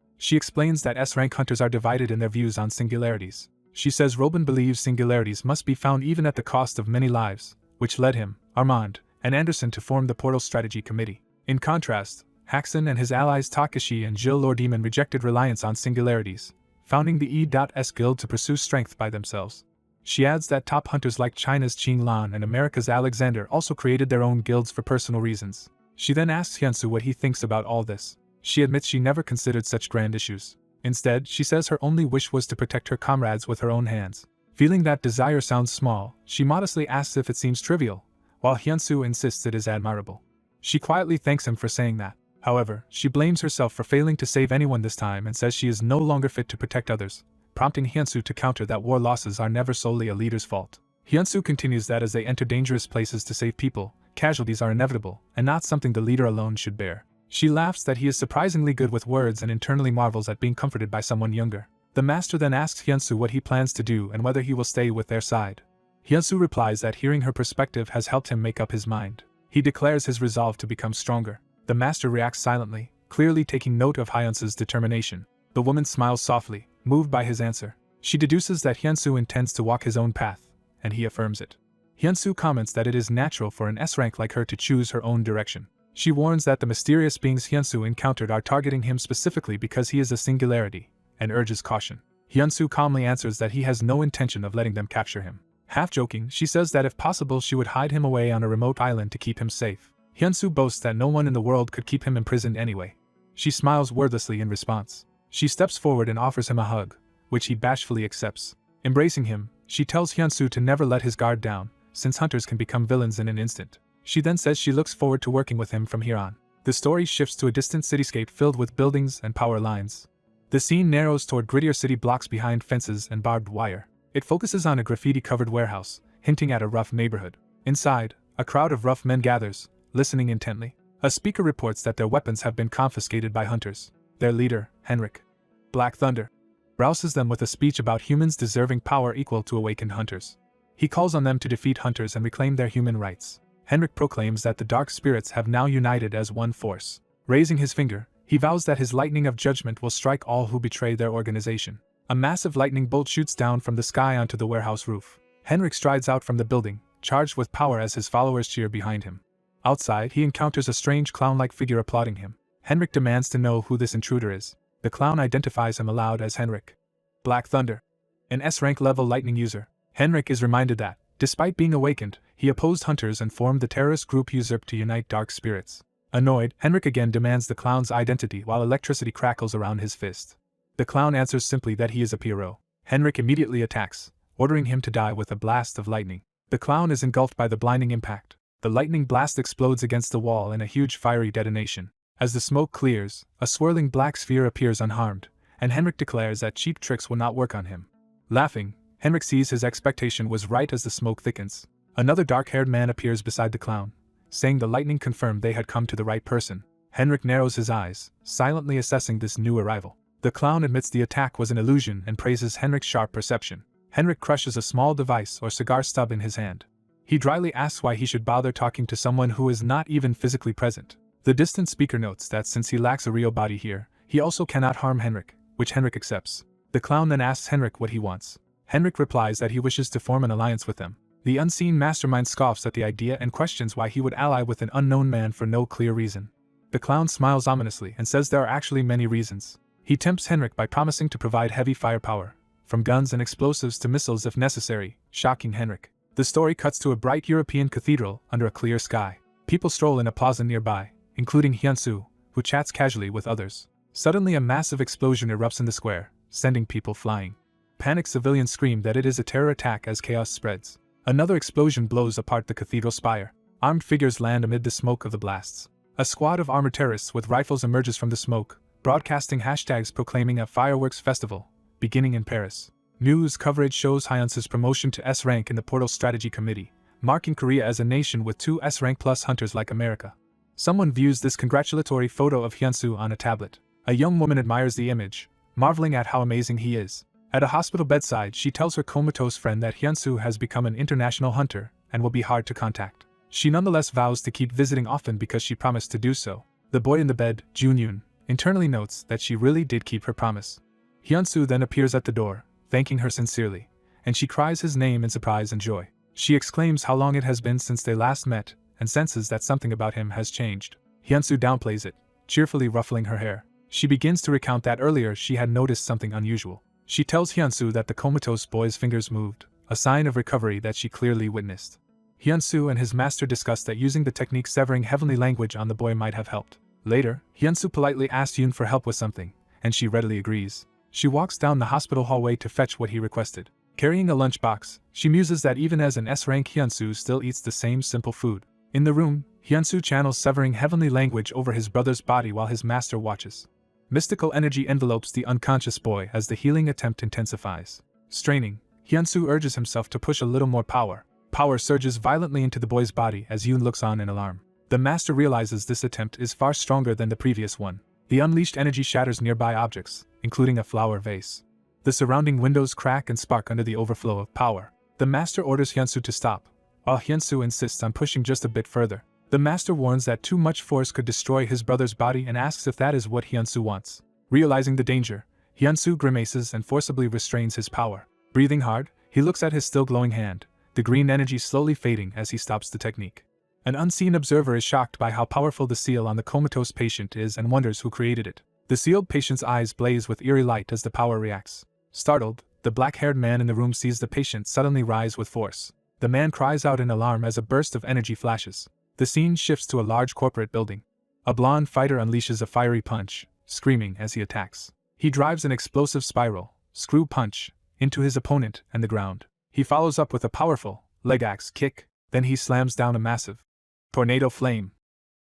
She explains that S-rank hunters are divided in their views on singularities. She says Robin believes singularities must be found even at the cost of many lives, which led him, Armand, and Anderson to form the Portal Strategy Committee. In contrast, Haxon and his allies Takashi and Jill Lordemon rejected reliance on singularities, founding the E.S Guild to pursue strength by themselves. She adds that top hunters like China's Qing Lan and America's Alexander also created their own guilds for personal reasons. She then asks Hyunsu what he thinks about all this. She admits she never considered such grand issues. Instead, she says her only wish was to protect her comrades with her own hands. Feeling that desire sounds small, she modestly asks if it seems trivial, while Hyunsu insists it is admirable. She quietly thanks him for saying that. However, she blames herself for failing to save anyone this time and says she is no longer fit to protect others, prompting Hyunsu to counter that war losses are never solely a leader's fault. Hyunsu continues that as they enter dangerous places to save people, casualties are inevitable, and not something the leader alone should bear. She laughs that he is surprisingly good with words and internally marvels at being comforted by someone younger. The master then asks Hyunsu what he plans to do and whether he will stay with their side. Hyunsu replies that hearing her perspective has helped him make up his mind. He declares his resolve to become stronger. The master reacts silently, clearly taking note of Hyunsu's determination. The woman smiles softly, moved by his answer. She deduces that Hyunsu intends to walk his own path, and he affirms it. Hyunsu comments that it is natural for an S-rank like her to choose her own direction. She warns that the mysterious beings Hyunsu encountered are targeting him specifically because he is a singularity, and urges caution. Hyunsu calmly answers that he has no intention of letting them capture him. Half joking, she says that if possible she would hide him away on a remote island to keep him safe. Hyunsu boasts that no one in the world could keep him imprisoned anyway. She smiles wordlessly in response. She steps forward and offers him a hug, which he bashfully accepts. Embracing him, she tells Hyunsu to never let his guard down, since hunters can become villains in an instant. She then says she looks forward to working with him from here on. The story shifts to a distant cityscape filled with buildings and power lines. The scene narrows toward grittier city blocks behind fences and barbed wire. It focuses on a graffiti-covered warehouse, hinting at a rough neighborhood. Inside, a crowd of rough men gathers, listening intently. A speaker reports that their weapons have been confiscated by hunters. Their leader, Henrik Black Thunder, rouses them with a speech about humans deserving power equal to awakened hunters. He calls on them to defeat hunters and reclaim their human rights. Henrik proclaims that the dark spirits have now united as one force. Raising his finger, he vows that his lightning of judgment will strike all who betray their organization. A massive lightning bolt shoots down from the sky onto the warehouse roof. Henrik strides out from the building, charged with power as his followers cheer behind him. Outside, he encounters a strange clown-like figure applauding him. Henrik demands to know who this intruder is. The clown identifies him aloud as Henrik Black Thunder, an S-rank level lightning user. Henrik is reminded that, despite being awakened, he opposed hunters and formed the terrorist group Usurp to unite dark spirits. Annoyed, Henrik again demands the clown's identity while electricity crackles around his fist. The clown answers simply that he is a Pierrot. Henrik immediately attacks, ordering him to die with a blast of lightning. The clown is engulfed by the blinding impact. The lightning blast explodes against the wall in a huge fiery detonation. As the smoke clears, a swirling black sphere appears unharmed, and Henrik declares that cheap tricks will not work on him. Laughing, Henrik sees his expectation was right as the smoke thickens. Another dark-haired man appears beside the clown, saying the lightning confirmed they had come to the right person. Henrik narrows his eyes, silently assessing this new arrival. The clown admits the attack was an illusion and praises Henrik's sharp perception. Henrik crushes a small device or cigar stub in his hand. He dryly asks why he should bother talking to someone who is not even physically present. The distant speaker notes that since he lacks a real body here, he also cannot harm Henrik, which Henrik accepts. The clown then asks Henrik what he wants. Henrik replies that he wishes to form an alliance with them. The unseen mastermind scoffs at the idea and questions why he would ally with an unknown man for no clear reason. The clown smiles ominously and says there are actually many reasons. He tempts Henrik by promising to provide heavy firepower, from guns and explosives to missiles if necessary, shocking Henrik. The story cuts to a bright European cathedral under a clear sky. People stroll in a plaza nearby, including Hyunsu, who chats casually with others. Suddenly a massive explosion erupts in the square, sending people flying. Panicked civilians scream that it is a terror attack as chaos spreads. Another explosion blows apart the cathedral spire. Armed figures land amid the smoke of the blasts. A squad of armored terrorists with rifles emerges from the smoke, broadcasting hashtags proclaiming a fireworks festival, beginning in Paris. News coverage shows Hyunsu's promotion to S-rank in the Portal Strategy Committee, marking Korea as a nation with 2 S-rank plus hunters like America. Someone views this congratulatory photo of Hyunsu on a tablet. A young woman admires the image, marveling at how amazing he is. At a hospital bedside, she tells her comatose friend that Hyunsu has become an international hunter and will be hard to contact. She nonetheless vows to keep visiting often because she promised to do so. The boy in the bed, Junyun, internally notes that she really did keep her promise. Hyunsu then appears at the door, thanking her sincerely, and she cries his name in surprise and joy. She exclaims how long it has been since they last met, and senses that something about him has changed. Hyunsu downplays it, cheerfully ruffling her hair. She begins to recount that earlier she had noticed something unusual. She tells Hyunsu that the comatose boy's fingers moved, a sign of recovery that she clearly witnessed. Hyunsu and his master discussed that using the technique severing heavenly language on the boy might have helped. Later, Hyunsu politely asks Yoon for help with something, and she readily agrees. She walks down the hospital hallway to fetch what he requested. Carrying a lunchbox, she muses that even as an S-rank Hyunsu still eats the same simple food. In the room, Hyunsu channels severing heavenly language over his brother's body while his master watches. Mystical energy envelopes the unconscious boy as the healing attempt intensifies. Straining, Hyunsu urges himself to push a little more power. Power surges violently into the boy's body as Yoon looks on in alarm. The master realizes this attempt is far stronger than the previous one. The unleashed energy shatters nearby objects, including a flower vase. The surrounding windows crack and spark under the overflow of power. The master orders Hyunsu to stop, while Hyunsu insists on pushing just a bit further. The master warns that too much force could destroy his brother's body and asks if that is what Hyunsu wants. Realizing the danger, Hyunsu grimaces and forcibly restrains his power. Breathing hard, he looks at his still glowing hand, the green energy slowly fading as he stops the technique. An unseen observer is shocked by how powerful the seal on the comatose patient is and wonders who created it. The sealed patient's eyes blaze with eerie light as the power reacts. Startled, the black-haired man in the room sees the patient suddenly rise with force. The man cries out in alarm as a burst of energy flashes. The scene shifts to a large corporate building. A blonde fighter unleashes a fiery punch, screaming as he attacks. He drives an explosive spiral, screw punch, into his opponent and the ground. He follows up with a powerful leg axe kick, then he slams down a massive tornado flame,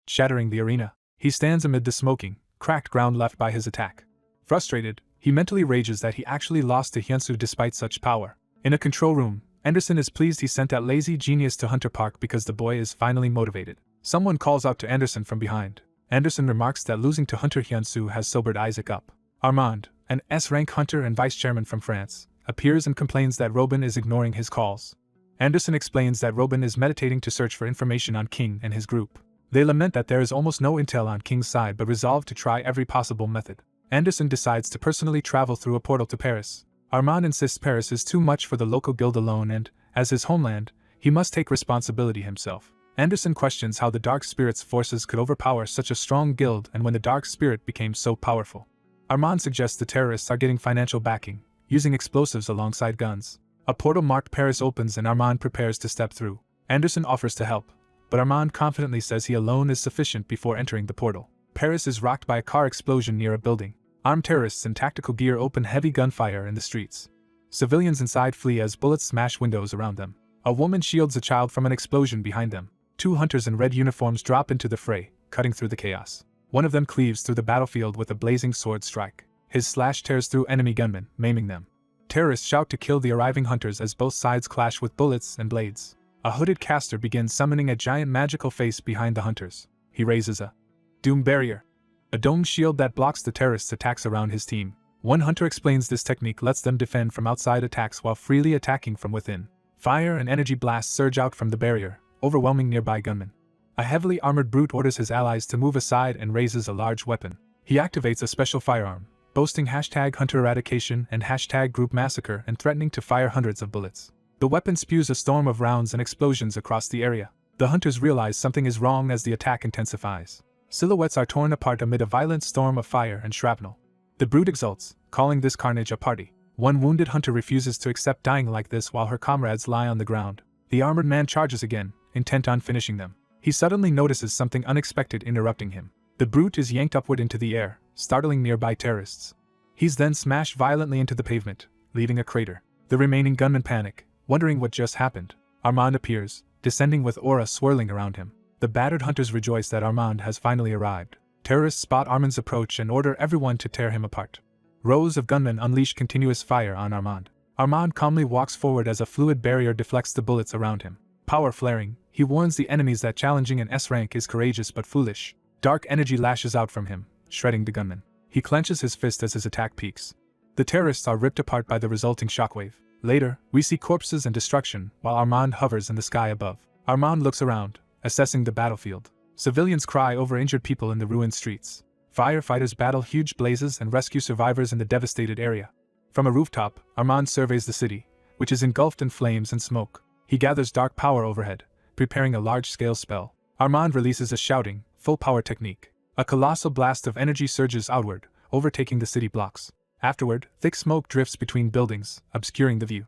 shattering the arena. He stands amid the smoking, cracked ground left by his attack. Frustrated, he mentally rages that he actually lost to Hyunsu despite such power. In a control room, Anderson is pleased he sent that lazy genius to Hunter Park because the boy is finally motivated. Someone calls out to Anderson from behind. Anderson remarks that losing to Hunter Hyunsu has sobered Isaac up. Armand, an S-rank hunter and vice-chairman from France, appears and complains that Robin is ignoring his calls. Anderson explains that Robin is meditating to search for information on King and his group. They lament that there is almost no intel on King's side but resolve to try every possible method. Anderson decides to personally travel through a portal to Paris. Armand insists Paris is too much for the local guild alone and, as his homeland, he must take responsibility himself. Anderson questions how the Dark Spirit's forces could overpower such a strong guild and when the Dark Spirit became so powerful. Armand suggests the terrorists are getting financial backing, using explosives alongside guns. A portal marked Paris opens and Armand prepares to step through. Anderson offers to help, but Armand confidently says he alone is sufficient before entering the portal. Paris is rocked by a car explosion near a building. Armed terrorists in tactical gear open heavy gunfire in the streets. Civilians inside flee as bullets smash windows around them. A woman shields a child from an explosion behind them. Two hunters in red uniforms drop into the fray, cutting through the chaos. One of them cleaves through the battlefield with a blazing sword strike. His slash tears through enemy gunmen, maiming them. Terrorists shout to kill the arriving hunters as both sides clash with bullets and blades. A hooded caster begins summoning a giant magical face behind the hunters. He raises a doom barrier, a domed shield that blocks the terrorists' attacks around his team. One hunter explains this technique lets them defend from outside attacks while freely attacking from within. Fire and energy blasts surge out from the barrier, overwhelming nearby gunmen. A heavily armored brute orders his allies to move aside and raises a large weapon. He activates a special firearm, boasting #hunter eradication and #group massacre and threatening to fire hundreds of bullets. The weapon spews a storm of rounds and explosions across the area. The hunters realize something is wrong as the attack intensifies. Silhouettes are torn apart amid a violent storm of fire and shrapnel. The brute exults, calling this carnage a party. One wounded hunter refuses to accept dying like this while her comrades lie on the ground. The armored man charges again, intent on finishing them. He suddenly notices something unexpected interrupting him. The brute is yanked upward into the air, startling nearby terrorists. He's then smashed violently into the pavement, leaving a crater. The remaining gunmen panic, wondering what just happened. Armand appears, descending with aura swirling around him. The battered hunters rejoice that Armand has finally arrived. Terrorists spot Armand's approach and order everyone to tear him apart. Rows of gunmen unleash continuous fire on Armand. Armand calmly walks forward as a fluid barrier deflects the bullets around him. Power flaring, he warns the enemies that challenging an S rank is courageous but foolish. Dark energy lashes out from him, shredding the gunman. He clenches his fist as his attack peaks. The terrorists are ripped apart by the resulting shockwave. Later, we see corpses and destruction while Armand hovers in the sky above. Armand looks around, assessing the battlefield. Civilians cry over injured people in the ruined streets. Firefighters battle huge blazes and rescue survivors in the devastated area. From a rooftop, Armand surveys the city, which is engulfed in flames and smoke. He gathers dark power overhead, preparing a large-scale spell. Armand releases a shouting, full-power technique. A colossal blast of energy surges outward, overtaking the city blocks. Afterward, thick smoke drifts between buildings, obscuring the view.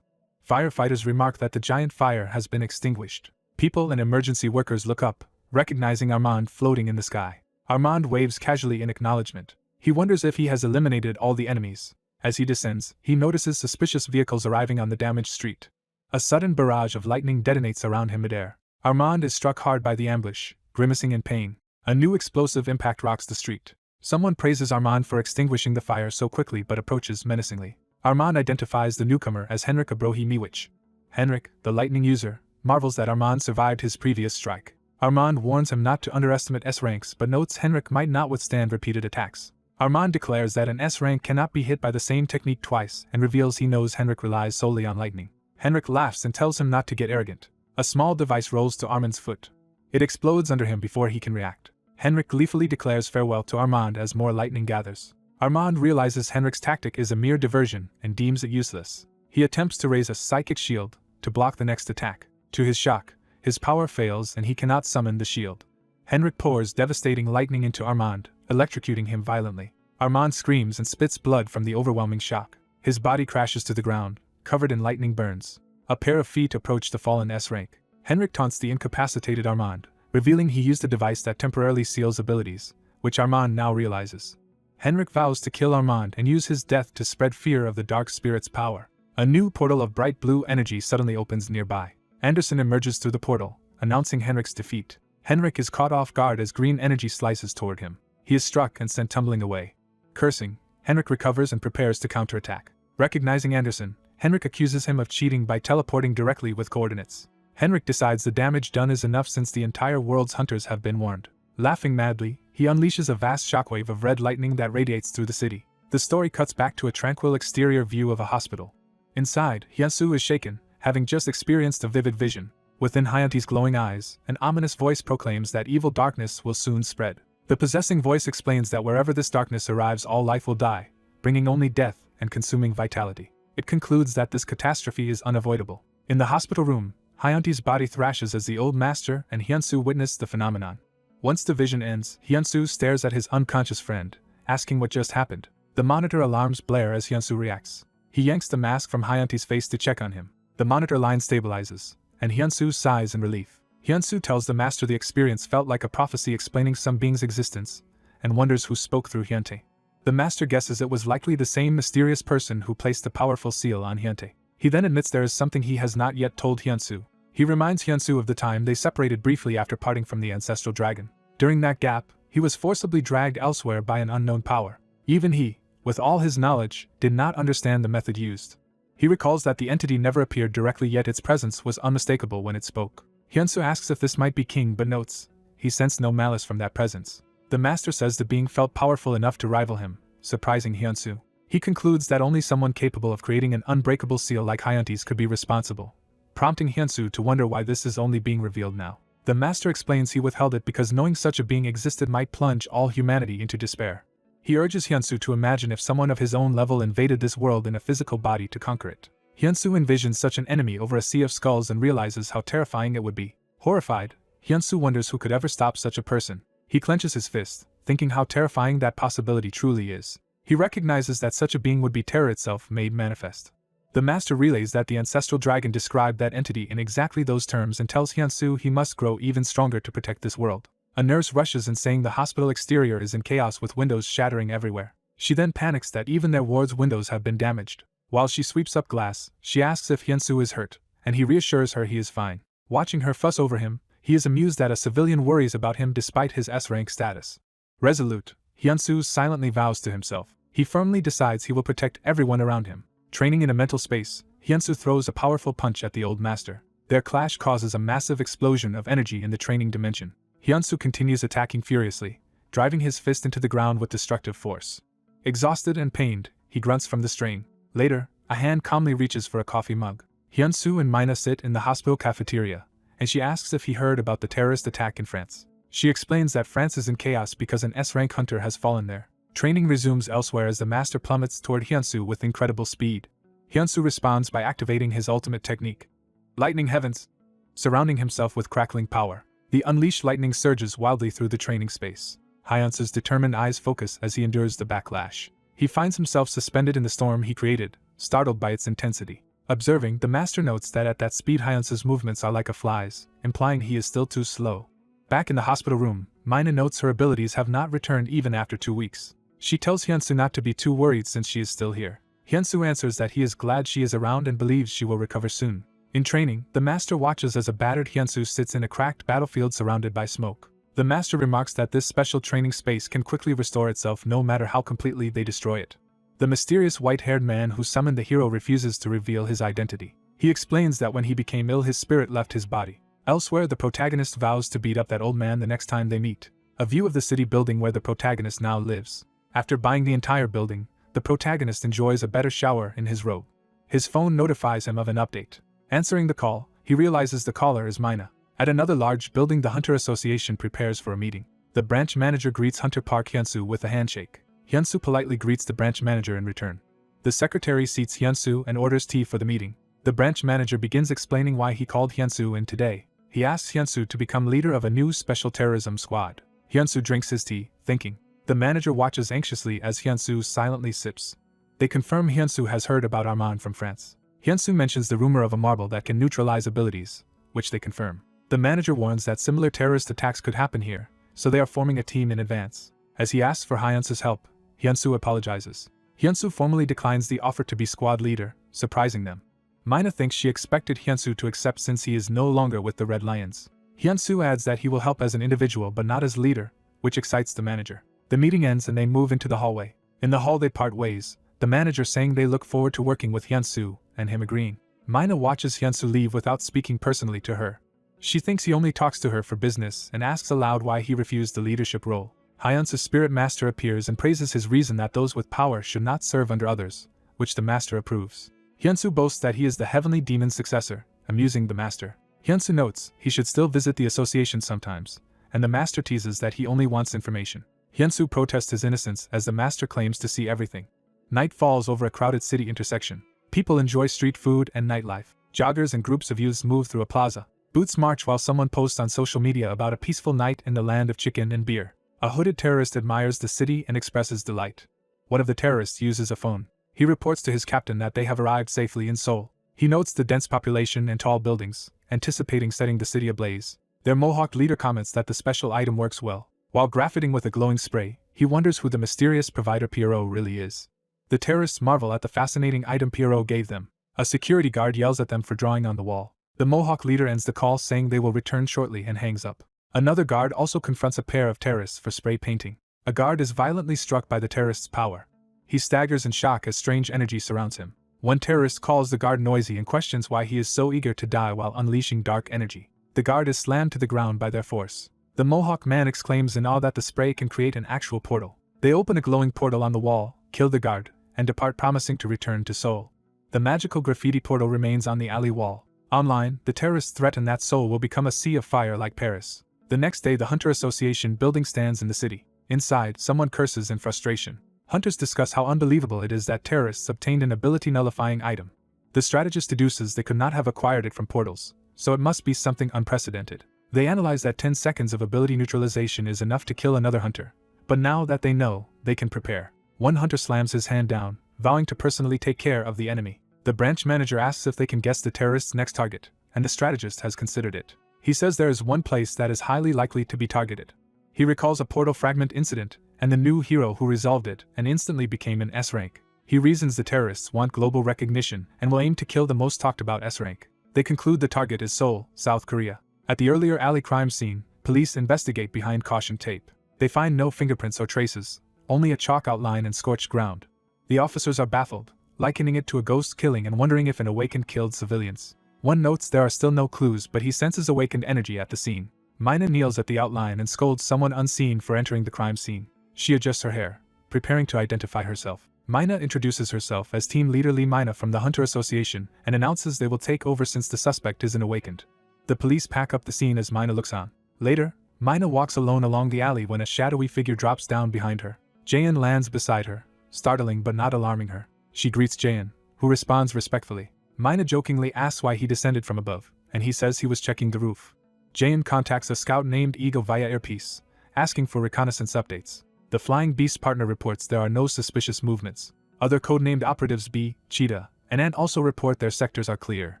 Firefighters remark that the giant fire has been extinguished. People and emergency workers look up, recognizing Armand floating in the sky. Armand waves casually in acknowledgement. He wonders if he has eliminated all the enemies. As he descends, he notices suspicious vehicles arriving on the damaged street. A sudden barrage of lightning detonates around him midair. Armand is struck hard by the ambush, grimacing in pain. A new explosive impact rocks the street. Someone praises Armand for extinguishing the fire so quickly but approaches menacingly. Armand identifies the newcomer as Henrik Abrohi-Miwich. Henrik, the lightning user, marvels that Armand survived his previous strike. Armand warns him not to underestimate S ranks but notes Henrik might not withstand repeated attacks. Armand declares that an S rank cannot be hit by the same technique twice and reveals he knows Henrik relies solely on lightning. Henrik laughs and tells him not to get arrogant. A small device rolls to Armand's foot. It explodes under him before he can react. Henrik gleefully declares farewell to Armand as more lightning gathers. Armand realizes Henrik's tactic is a mere diversion and deems it useless. He attempts to raise a psychic shield to block the next attack. To his shock, his power fails and he cannot summon the shield. Henrik pours devastating lightning into Armand, electrocuting him violently. Armand screams and spits blood from the overwhelming shock. His body crashes to the ground, covered in lightning burns. A pair of feet approach the fallen S rank. Henrik taunts the incapacitated Armand, revealing he used a device that temporarily seals abilities, which Armand now realizes. Henrik vows to kill Armand and use his death to spread fear of the dark spirit's power. A new portal of bright blue energy suddenly opens nearby. Anderson emerges through the portal, announcing Henrik's defeat. Henrik is caught off guard as green energy slices toward him. He is struck and sent tumbling away. Cursing, Henrik recovers and prepares to counterattack. Recognizing Anderson, Henrik accuses him of cheating by teleporting directly with coordinates. Henrik decides the damage done is enough since the entire world's hunters have been warned. Laughing madly, he unleashes a vast shockwave of red lightning that radiates through the city. The story cuts back to a tranquil exterior view of a hospital. Inside, Hyunsu is shaken, having just experienced a vivid vision. Within Hyunti's glowing eyes, an ominous voice proclaims that evil darkness will soon spread. The possessing voice explains that wherever this darkness arrives all life will die, bringing only death and consuming vitality. It concludes that this catastrophe is unavoidable. In the hospital room, Hyunti's body thrashes as the old master and Hyunsu witness the phenomenon. Once the vision ends, Hyunsu stares at his unconscious friend, asking what just happened. The monitor alarms blare as Hyunsu reacts. He yanks the mask from Hyunti's face to check on him. The monitor line stabilizes, and Hyunsu sighs in relief. Hyunsu tells the master the experience felt like a prophecy explaining some being's existence, and wonders who spoke through Hyunti. The master guesses it was likely the same mysterious person who placed the powerful seal on Hyunti. He then admits there is something he has not yet told Hyunsu. He reminds Hyunsu of the time they separated briefly after parting from the ancestral dragon. During that gap, he was forcibly dragged elsewhere by an unknown power. Even he, with all his knowledge, did not understand the method used. He recalls that the entity never appeared directly, yet its presence was unmistakable when it spoke. Hyunsu asks if this might be King but notes he sensed no malice from that presence. The master says the being felt powerful enough to rival him, surprising Hyunsu. He concludes that only someone capable of creating an unbreakable seal like Hyunti's could be responsible, prompting Hyunsu to wonder why this is only being revealed now. The master explains he withheld it because knowing such a being existed might plunge all humanity into despair. He urges Hyunsu to imagine if someone of his own level invaded this world in a physical body to conquer it. Hyunsu envisions such an enemy over a sea of skulls and realizes how terrifying it would be. Horrified, Hyunsu wonders who could ever stop such a person. He clenches his fist, thinking how terrifying that possibility truly is. He recognizes that such a being would be terror itself made manifest. The master relays that the ancestral dragon described that entity in exactly those terms and tells Hyunsu he must grow even stronger to protect this world. A nurse rushes in saying the hospital exterior is in chaos with windows shattering everywhere. She then panics that even their ward's windows have been damaged. While she sweeps up glass, she asks if Hyunsu is hurt, and he reassures her he is fine. Watching her fuss over him, he is amused that a civilian worries about him despite his S-rank status. Resolute, Hyunsu silently vows to himself. He firmly decides he will protect everyone around him. Training in a mental space, Hyunsu throws a powerful punch at the old master. Their clash causes a massive explosion of energy in the training dimension. Hyunsu continues attacking furiously, driving his fist into the ground with destructive force. Exhausted and pained, he grunts from the strain. Later, a hand calmly reaches for a coffee mug. Hyunsu and Mina sit in the hospital cafeteria, and she asks if he heard about the terrorist attack in France. She explains that France is in chaos because an S-rank hunter has fallen there. Training resumes elsewhere as the master plummets toward Hyunsu with incredible speed. Hyunsu responds by activating his ultimate technique. Lightning heavens! Surrounding himself with crackling power, the unleashed lightning surges wildly through the training space. Hyunsu's determined eyes focus as he endures the backlash. He finds himself suspended in the storm he created, startled by its intensity. Observing, the master notes that at that speed Hyunsu's movements are like a fly's, implying he is still too slow. Back in the hospital room, Mina notes her abilities have not returned even after 2 weeks. She tells Hyunsu not to be too worried since she is still here. Hyunsu answers that he is glad she is around and believes she will recover soon. In training, the master watches as a battered Hyunsu sits in a cracked battlefield surrounded by smoke. The master remarks that this special training space can quickly restore itself no matter how completely they destroy it. The mysterious white-haired man who summoned the hero refuses to reveal his identity. He explains that when he became ill his spirit left his body. Elsewhere, the protagonist vows to beat up that old man the next time they meet. A view of the city building where the protagonist now lives. After buying the entire building, the protagonist enjoys a better shower in his robe. His phone notifies him of an update. Answering the call, he realizes the caller is Mina. At another large building, the Hunter Association prepares for a meeting. The branch manager greets Hunter Park Hyunsu with a handshake. Hyunsu politely greets the branch manager in return. The secretary seats Hyunsu and orders tea for the meeting. The branch manager begins explaining why he called Hyunsu in today. He asks Hyunsu to become leader of a new special terrorism squad. Hyunsu drinks his tea, thinking. The manager watches anxiously as Hyunsu silently sips. They confirm Hyunsu has heard about Armand from France. Hyunsu mentions the rumor of a marble that can neutralize abilities, which they confirm. The manager warns that similar terrorist attacks could happen here, so they are forming a team in advance. As he asks for Hyunsu's help, Hyunsu apologizes. Hyunsu formally declines the offer to be squad leader, surprising them. Mina thinks she expected Hyunsu to accept since he is no longer with the Red Lions. Hyunsu adds that he will help as an individual but not as leader, which excites the manager. The meeting ends and they move into the hallway. In the hall they part ways, the manager saying they look forward to working with Hyunsu, and him agreeing. Mina watches Hyunsu leave without speaking personally to her. She thinks he only talks to her for business and asks aloud why he refused the leadership role. Hyunsu's spirit master appears and praises his reason that those with power should not serve under others, which the master approves. Hyunsu boasts that he is the heavenly demon's successor, amusing the master. Hyunsu notes he should still visit the association sometimes, and the master teases that he only wants information. Hyunsu protests his innocence as the master claims to see everything. Night falls over a crowded city intersection. People enjoy street food and nightlife. Joggers and groups of youths move through a plaza. Boots march while someone posts on social media about a peaceful night in the land of chicken and beer. A hooded terrorist admires the city and expresses delight. One of the terrorists uses a phone. He reports to his captain that they have arrived safely in Seoul. He notes the dense population and tall buildings, anticipating setting the city ablaze. Their Mohawk leader comments that the special item works well. While graffiting with a glowing spray, he wonders who the mysterious provider Pierrot really is. The terrorists marvel at the fascinating item Pierrot gave them. A security guard yells at them for drawing on the wall. The Mohawk leader ends the call saying they will return shortly and hangs up. Another guard also confronts a pair of terrorists for spray painting. A guard is violently struck by the terrorist's power. He staggers in shock as strange energy surrounds him. One terrorist calls the guard noisy and questions why he is so eager to die while unleashing dark energy. The guard is slammed to the ground by their force. The Mohawk man exclaims in awe that the spray can create an actual portal. They open a glowing portal on the wall, kill the guard, and depart promising to return to Seoul. The magical graffiti portal remains on the alley wall. Online, the terrorists threaten that Seoul will become a sea of fire like Paris. The next day, the Hunter Association building stands in the city. Inside, someone curses in frustration. Hunters discuss how unbelievable it is that terrorists obtained an ability-nullifying item. The strategist deduces they could not have acquired it from portals, so it must be something unprecedented. They analyze that 10 seconds of ability neutralization is enough to kill another hunter. But now that they know, they can prepare. One hunter slams his hand down, vowing to personally take care of the enemy. The branch manager asks if they can guess the terrorist's next target, and the strategist has considered it. He says there is one place that is highly likely to be targeted. He recalls a portal fragment incident, and the new hero who resolved it and instantly became an S rank. He reasons the terrorists want global recognition and will aim to kill the most talked about S rank. They conclude the target is Seoul, South Korea. At the earlier alley crime scene, police investigate behind caution tape. They find no fingerprints or traces, only a chalk outline and scorched ground. The officers are baffled, likening it to a ghost killing and wondering if an awakened killed civilians. One notes there are still no clues, but he senses awakened energy at the scene. Mina kneels at the outline and scolds someone unseen for entering the crime scene. She adjusts her hair, preparing to identify herself. Mina introduces herself as team leader Lee Mina from the Hunter Association and announces they will take over since the suspect isn't awakened. The police pack up the scene as Mina looks on. Later, Mina walks alone along the alley when a shadowy figure drops down behind her. Jaein lands beside her, startling but not alarming her. She greets Jaein, who responds respectfully. Mina jokingly asks why he descended from above, and he says he was checking the roof. Jaein contacts a scout named Eagle via earpiece, asking for reconnaissance updates. The Flying Beast partner reports there are no suspicious movements. Other codenamed operatives B, Cheetah, and Ant also report their sectors are clear.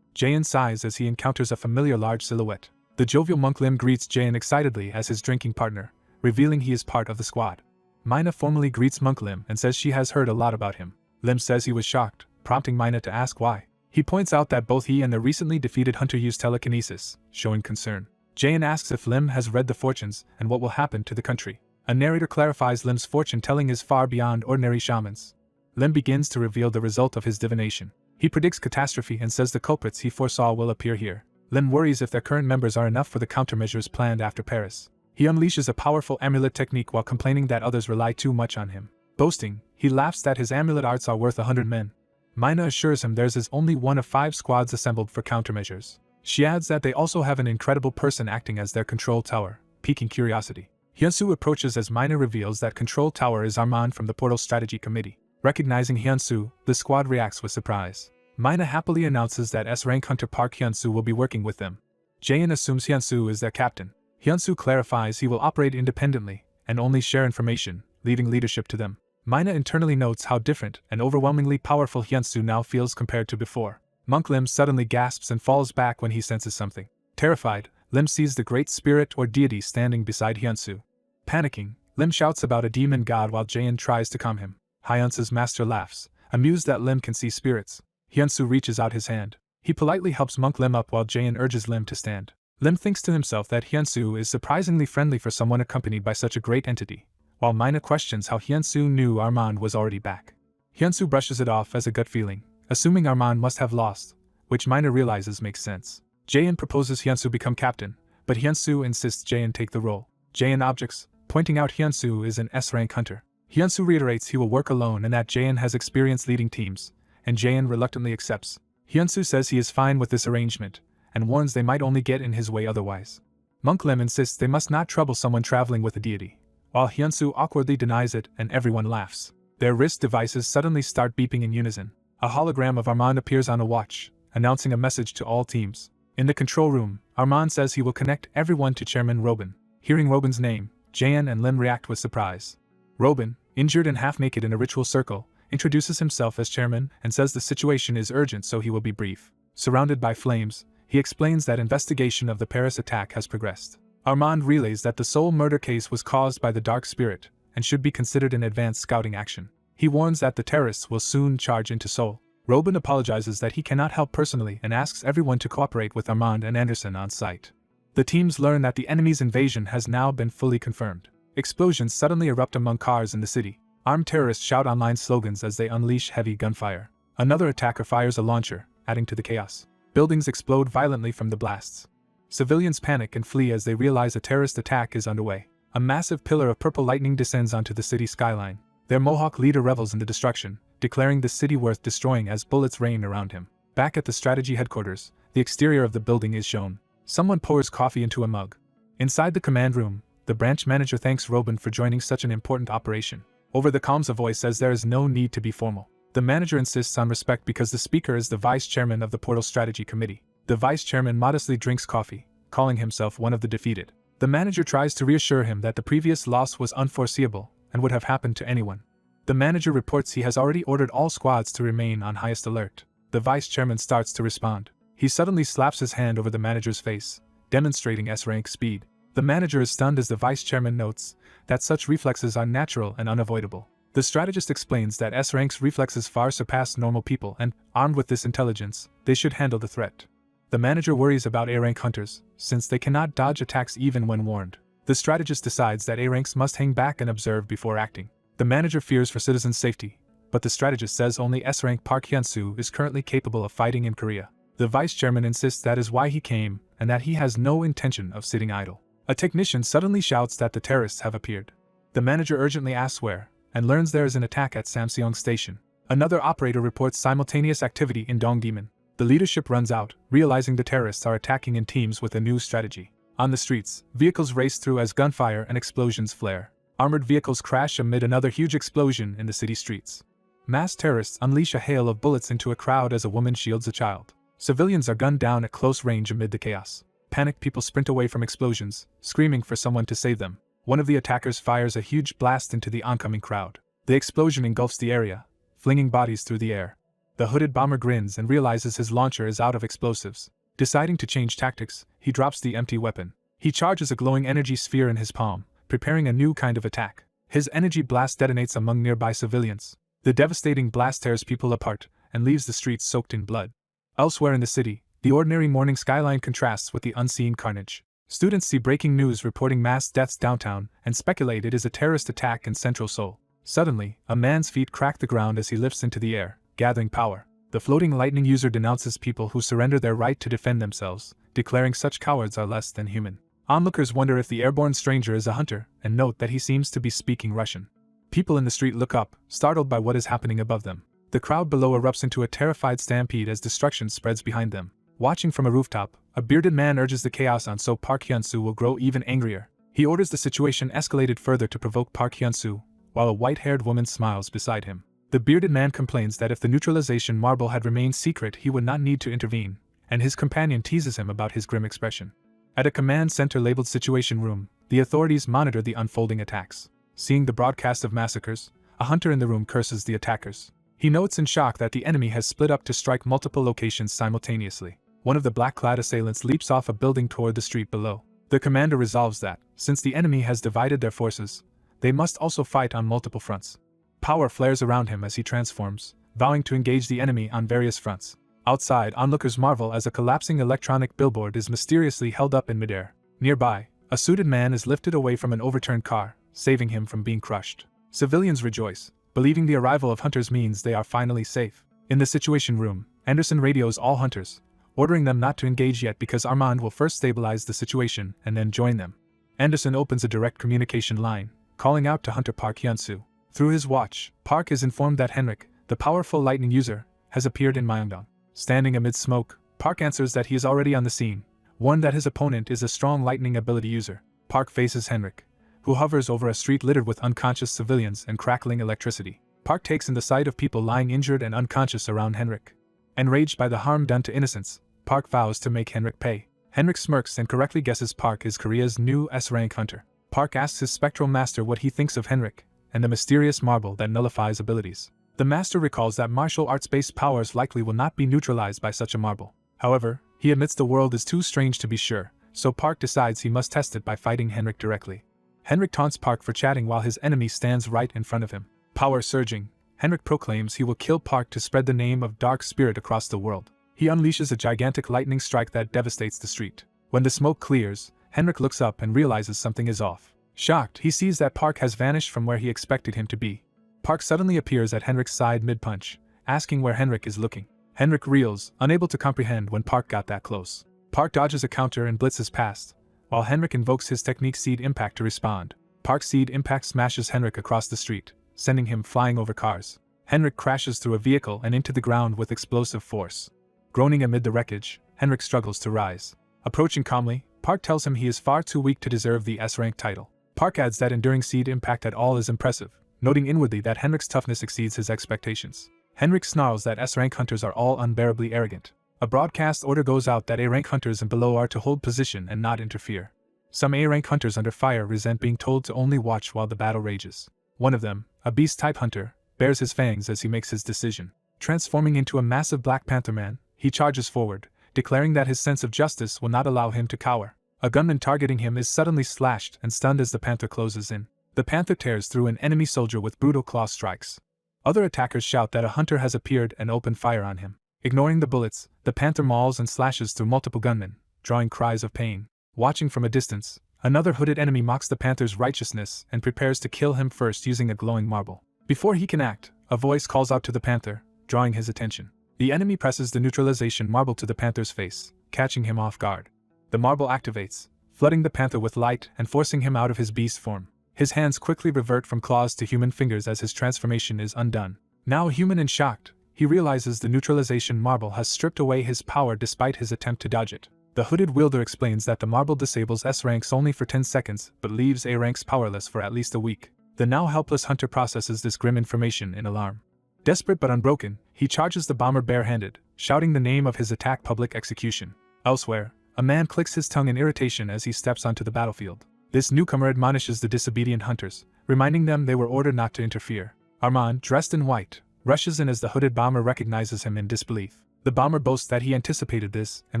Jaein sighs as he encounters a familiar large silhouette. The jovial monk Lim greets Jaein excitedly as his drinking partner, revealing he is part of the squad. Mina formally greets Monk Lim and says she has heard a lot about him. Lim says he was shocked, prompting Mina to ask why. He points out that both he and the recently defeated hunter use telekinesis, showing concern. Jaein asks if Lim has read the fortunes and what will happen to the country. A narrator clarifies Lim's fortune-telling is far beyond ordinary shamans. Lim begins to reveal the result of his divination. He predicts catastrophe and says the culprits he foresaw will appear here. Lim worries if their current members are enough for the countermeasures planned after Paris. He unleashes a powerful amulet technique while complaining that others rely too much on him. Boasting, he laughs that his amulet arts are worth 100 men. Mina assures him theirs is only one of 5 squads assembled for countermeasures. She adds that they also have an incredible person acting as their control tower, piquing curiosity. Hyunsu approaches as Mina reveals that control tower is Armand from the Portal Strategy Committee. Recognizing Hyunsu, the squad reacts with surprise. Mina happily announces that S-rank hunter Park Hyunsu will be working with them. Jaein assumes Hyunsu is their captain. Hyunsu clarifies he will operate independently and only share information, leaving leadership to them. Mina internally notes how different and overwhelmingly powerful Hyunsu now feels compared to before. Monk Lim suddenly gasps and falls back when he senses something. Terrified, Lim sees the great spirit or deity standing beside Hyunsu. Panicking, Lim shouts about a demon god while Jaein tries to calm him. Hyunsu's master laughs, amused that Lim can see spirits. Hyunsu reaches out his hand. He politely helps Monk Lim up while Jaein urges Lim to stand. Lim thinks to himself that Hyunsu is surprisingly friendly for someone accompanied by such a great entity, while Mina questions how Hyunsu knew Armand was already back. Hyunsu brushes it off as a gut feeling, assuming Armand must have lost, which Mina realizes makes sense. Jaein proposes Hyunsu become captain, but Hyunsu insists Jaein take the role. Jaein objects, pointing out Hyunsu is an S-rank hunter. Hyunsu reiterates he will work alone and that Jaein has experience leading teams, and Jaein reluctantly accepts. Hyunsu says he is fine with this arrangement, and warns they might only get in his way otherwise. Monk Lim insists they must not trouble someone traveling with a deity, while Hyunsu awkwardly denies it and everyone laughs. Their wrist devices suddenly start beeping in unison. A hologram of Armand appears on a watch, announcing a message to all teams. In the control room, Armand says he will connect everyone to Chairman Robin. Hearing Robin's name, Jaein and Lim react with surprise. Robin, injured and half-naked in a ritual circle, introduces himself as chairman and says the situation is urgent so he will be brief. Surrounded by flames, he explains that investigation of the Paris attack has progressed. Armand relays that the Seoul murder case was caused by the Dark Spirit and should be considered an advanced scouting action. He warns that the terrorists will soon charge into Seoul. Robin apologizes that he cannot help personally and asks everyone to cooperate with Armand and Anderson on site. The teams learn that the enemy's invasion has now been fully confirmed. Explosions suddenly erupt among cars in the city. Armed terrorists shout online slogans as they unleash heavy gunfire. Another attacker fires a launcher, adding to the chaos. Buildings explode violently from the blasts. Civilians panic and flee as they realize a terrorist attack is underway. A massive pillar of purple lightning descends onto the city skyline. Their Mohawk leader revels in the destruction, declaring the city worth destroying as bullets rain around him. Back at the strategy headquarters, the exterior of the building is shown. Someone pours coffee into a mug. Inside the command room, the branch manager thanks Robin for joining such an important operation. Over the comms a voice says there is no need to be formal. The manager insists on respect because the speaker is the vice chairman of the Portal Strategy Committee. The vice chairman modestly drinks coffee, calling himself one of the defeated. The manager tries to reassure him that the previous loss was unforeseeable and would have happened to anyone. The manager reports he has already ordered all squads to remain on highest alert. The vice chairman starts to respond. He suddenly slaps his hand over the manager's face, demonstrating S-rank speed. The manager is stunned as the vice chairman notes that such reflexes are natural and unavoidable. The strategist explains that S-rank's reflexes far surpass normal people and, armed with this intelligence, they should handle the threat. The manager worries about A-rank hunters, since they cannot dodge attacks even when warned. The strategist decides that A-ranks must hang back and observe before acting. The manager fears for citizens' safety, but the strategist says only S-rank Park Hyunsu is currently capable of fighting in Korea. The vice chairman insists that is why he came, and that he has no intention of sitting idle. A technician suddenly shouts that the terrorists have appeared. The manager urgently asks where, and learns there is an attack at Samseong Station. Another operator reports simultaneous activity in Dongdaemun. The leadership runs out, realizing the terrorists are attacking in teams with a new strategy. On the streets, vehicles race through as gunfire and explosions flare. Armored vehicles crash amid another huge explosion in the city streets. Mass terrorists unleash a hail of bullets into a crowd as a woman shields a child. Civilians are gunned down at close range amid the chaos. Panicked people sprint away from explosions, screaming for someone to save them. One of the attackers fires a huge blast into the oncoming crowd. The explosion engulfs the area, flinging bodies through the air. The hooded bomber grins and realizes his launcher is out of explosives. Deciding to change tactics, he drops the empty weapon. He charges a glowing energy sphere in his palm, preparing a new kind of attack. His energy blast detonates among nearby civilians. The devastating blast tears people apart and leaves the streets soaked in blood. Elsewhere in the city, the ordinary morning skyline contrasts with the unseen carnage. Students see breaking news reporting mass deaths downtown and speculate it is a terrorist attack in Central Seoul. Suddenly, a man's feet crack the ground as he lifts into the air, gathering power. The floating lightning user denounces people who surrender their right to defend themselves, declaring such cowards are less than human. Onlookers wonder if the airborne stranger is a hunter, and note that he seems to be speaking Russian. People in the street look up, startled by what is happening above them. The crowd below erupts into a terrified stampede as destruction spreads behind them. Watching from a rooftop, a bearded man urges the chaos on so Park Hyun-soo will grow even angrier. He orders the situation escalated further to provoke Park Hyun-soo, while a white-haired woman smiles beside him. The bearded man complains that if the neutralization marble had remained secret he would not need to intervene, and his companion teases him about his grim expression. At a command center labeled Situation Room, the authorities monitor the unfolding attacks. Seeing the broadcast of massacres, a hunter in the room curses the attackers. He notes in shock that the enemy has split up to strike multiple locations simultaneously. One of the black-clad assailants leaps off a building toward the street below. The commander resolves that, since the enemy has divided their forces, they must also fight on multiple fronts. Power flares around him as he transforms, vowing to engage the enemy on various fronts. Outside, onlookers marvel as a collapsing electronic billboard is mysteriously held up in midair. Nearby, a suited man is lifted away from an overturned car, saving him from being crushed. Civilians rejoice, believing the arrival of hunters means they are finally safe. In the Situation Room, Anderson radios all hunters, ordering them not to engage yet because Armand will first stabilize the situation and then join them. Anderson opens a direct communication line, calling out to Hunter Park Hyun-soo. Through his watch, Park is informed that Henrik, the powerful lightning user, has appeared in Myeongdong. Standing amid smoke, Park answers that he is already on the scene, warned that his opponent is a strong lightning ability user. Park faces Henrik, who hovers over a street littered with unconscious civilians and crackling electricity. Park takes in the sight of people lying injured and unconscious around Henrik. Enraged by the harm done to innocents, Park vows to make Henrik pay. Henrik smirks and correctly guesses Park is Korea's new S-rank hunter. Park asks his spectral master what he thinks of Henrik, and the mysterious marble that nullifies abilities. The master recalls that martial arts-based powers likely will not be neutralized by such a marble. However, he admits the world is too strange to be sure, so Park decides he must test it by fighting Henrik directly. Henrik taunts Park for chatting while his enemy stands right in front of him. Power surging, Henrik proclaims he will kill Park to spread the name of Dark Spirit across the world. He unleashes a gigantic lightning strike that devastates the street. When the smoke clears, Henrik looks up and realizes something is off. Shocked, he sees that Park has vanished from where he expected him to be. Park suddenly appears at Henrik's side mid-punch, asking where Henrik is looking. Henrik reels, unable to comprehend when Park got that close. Park dodges a counter and blitzes past, while Henrik invokes his technique Seed Impact to respond. Park's Seed Impact smashes Henrik across the street, sending him flying over cars. Henrik crashes through a vehicle and into the ground with explosive force. Groaning amid the wreckage, Henrik struggles to rise. Approaching calmly, Park tells him he is far too weak to deserve the S-rank title. Park adds that enduring Seed Impact at all is impressive, noting inwardly that Henrik's toughness exceeds his expectations. Henrik snarls that S-rank hunters are all unbearably arrogant. A broadcast order goes out that A-rank hunters and below are to hold position and not interfere. Some A-rank hunters under fire resent being told to only watch while the battle rages. One of them, a beast-type hunter, bares his fangs as he makes his decision. Transforming into a massive Black Panther man, he charges forward, declaring that his sense of justice will not allow him to cower. A gunman targeting him is suddenly slashed and stunned as the panther closes in. The panther tears through an enemy soldier with brutal claw strikes. Other attackers shout that a hunter has appeared and open fire on him. Ignoring the bullets, the panther mauls and slashes through multiple gunmen, drawing cries of pain. Watching from a distance, another hooded enemy mocks the panther's righteousness and prepares to kill him first using a glowing marble. Before he can act, a voice calls out to the panther, drawing his attention. The enemy presses the neutralization marble to the panther's face, catching him off guard. The marble activates, flooding the panther with light and forcing him out of his beast form. His hands quickly revert from claws to human fingers as his transformation is undone. Now human and shocked, he realizes the neutralization marble has stripped away his power despite his attempt to dodge it. The hooded wielder explains that the marble disables S ranks only for 10 seconds but leaves A ranks powerless for at least a week. The now helpless hunter processes this grim information in alarm. Desperate but unbroken, he charges the bomber barehanded, shouting the name of his attack public execution. Elsewhere, a man clicks his tongue in irritation as he steps onto the battlefield. This newcomer admonishes the disobedient hunters, reminding them they were ordered not to interfere. Armand, dressed in white, rushes in as the hooded bomber recognizes him in disbelief. The bomber boasts that he anticipated this and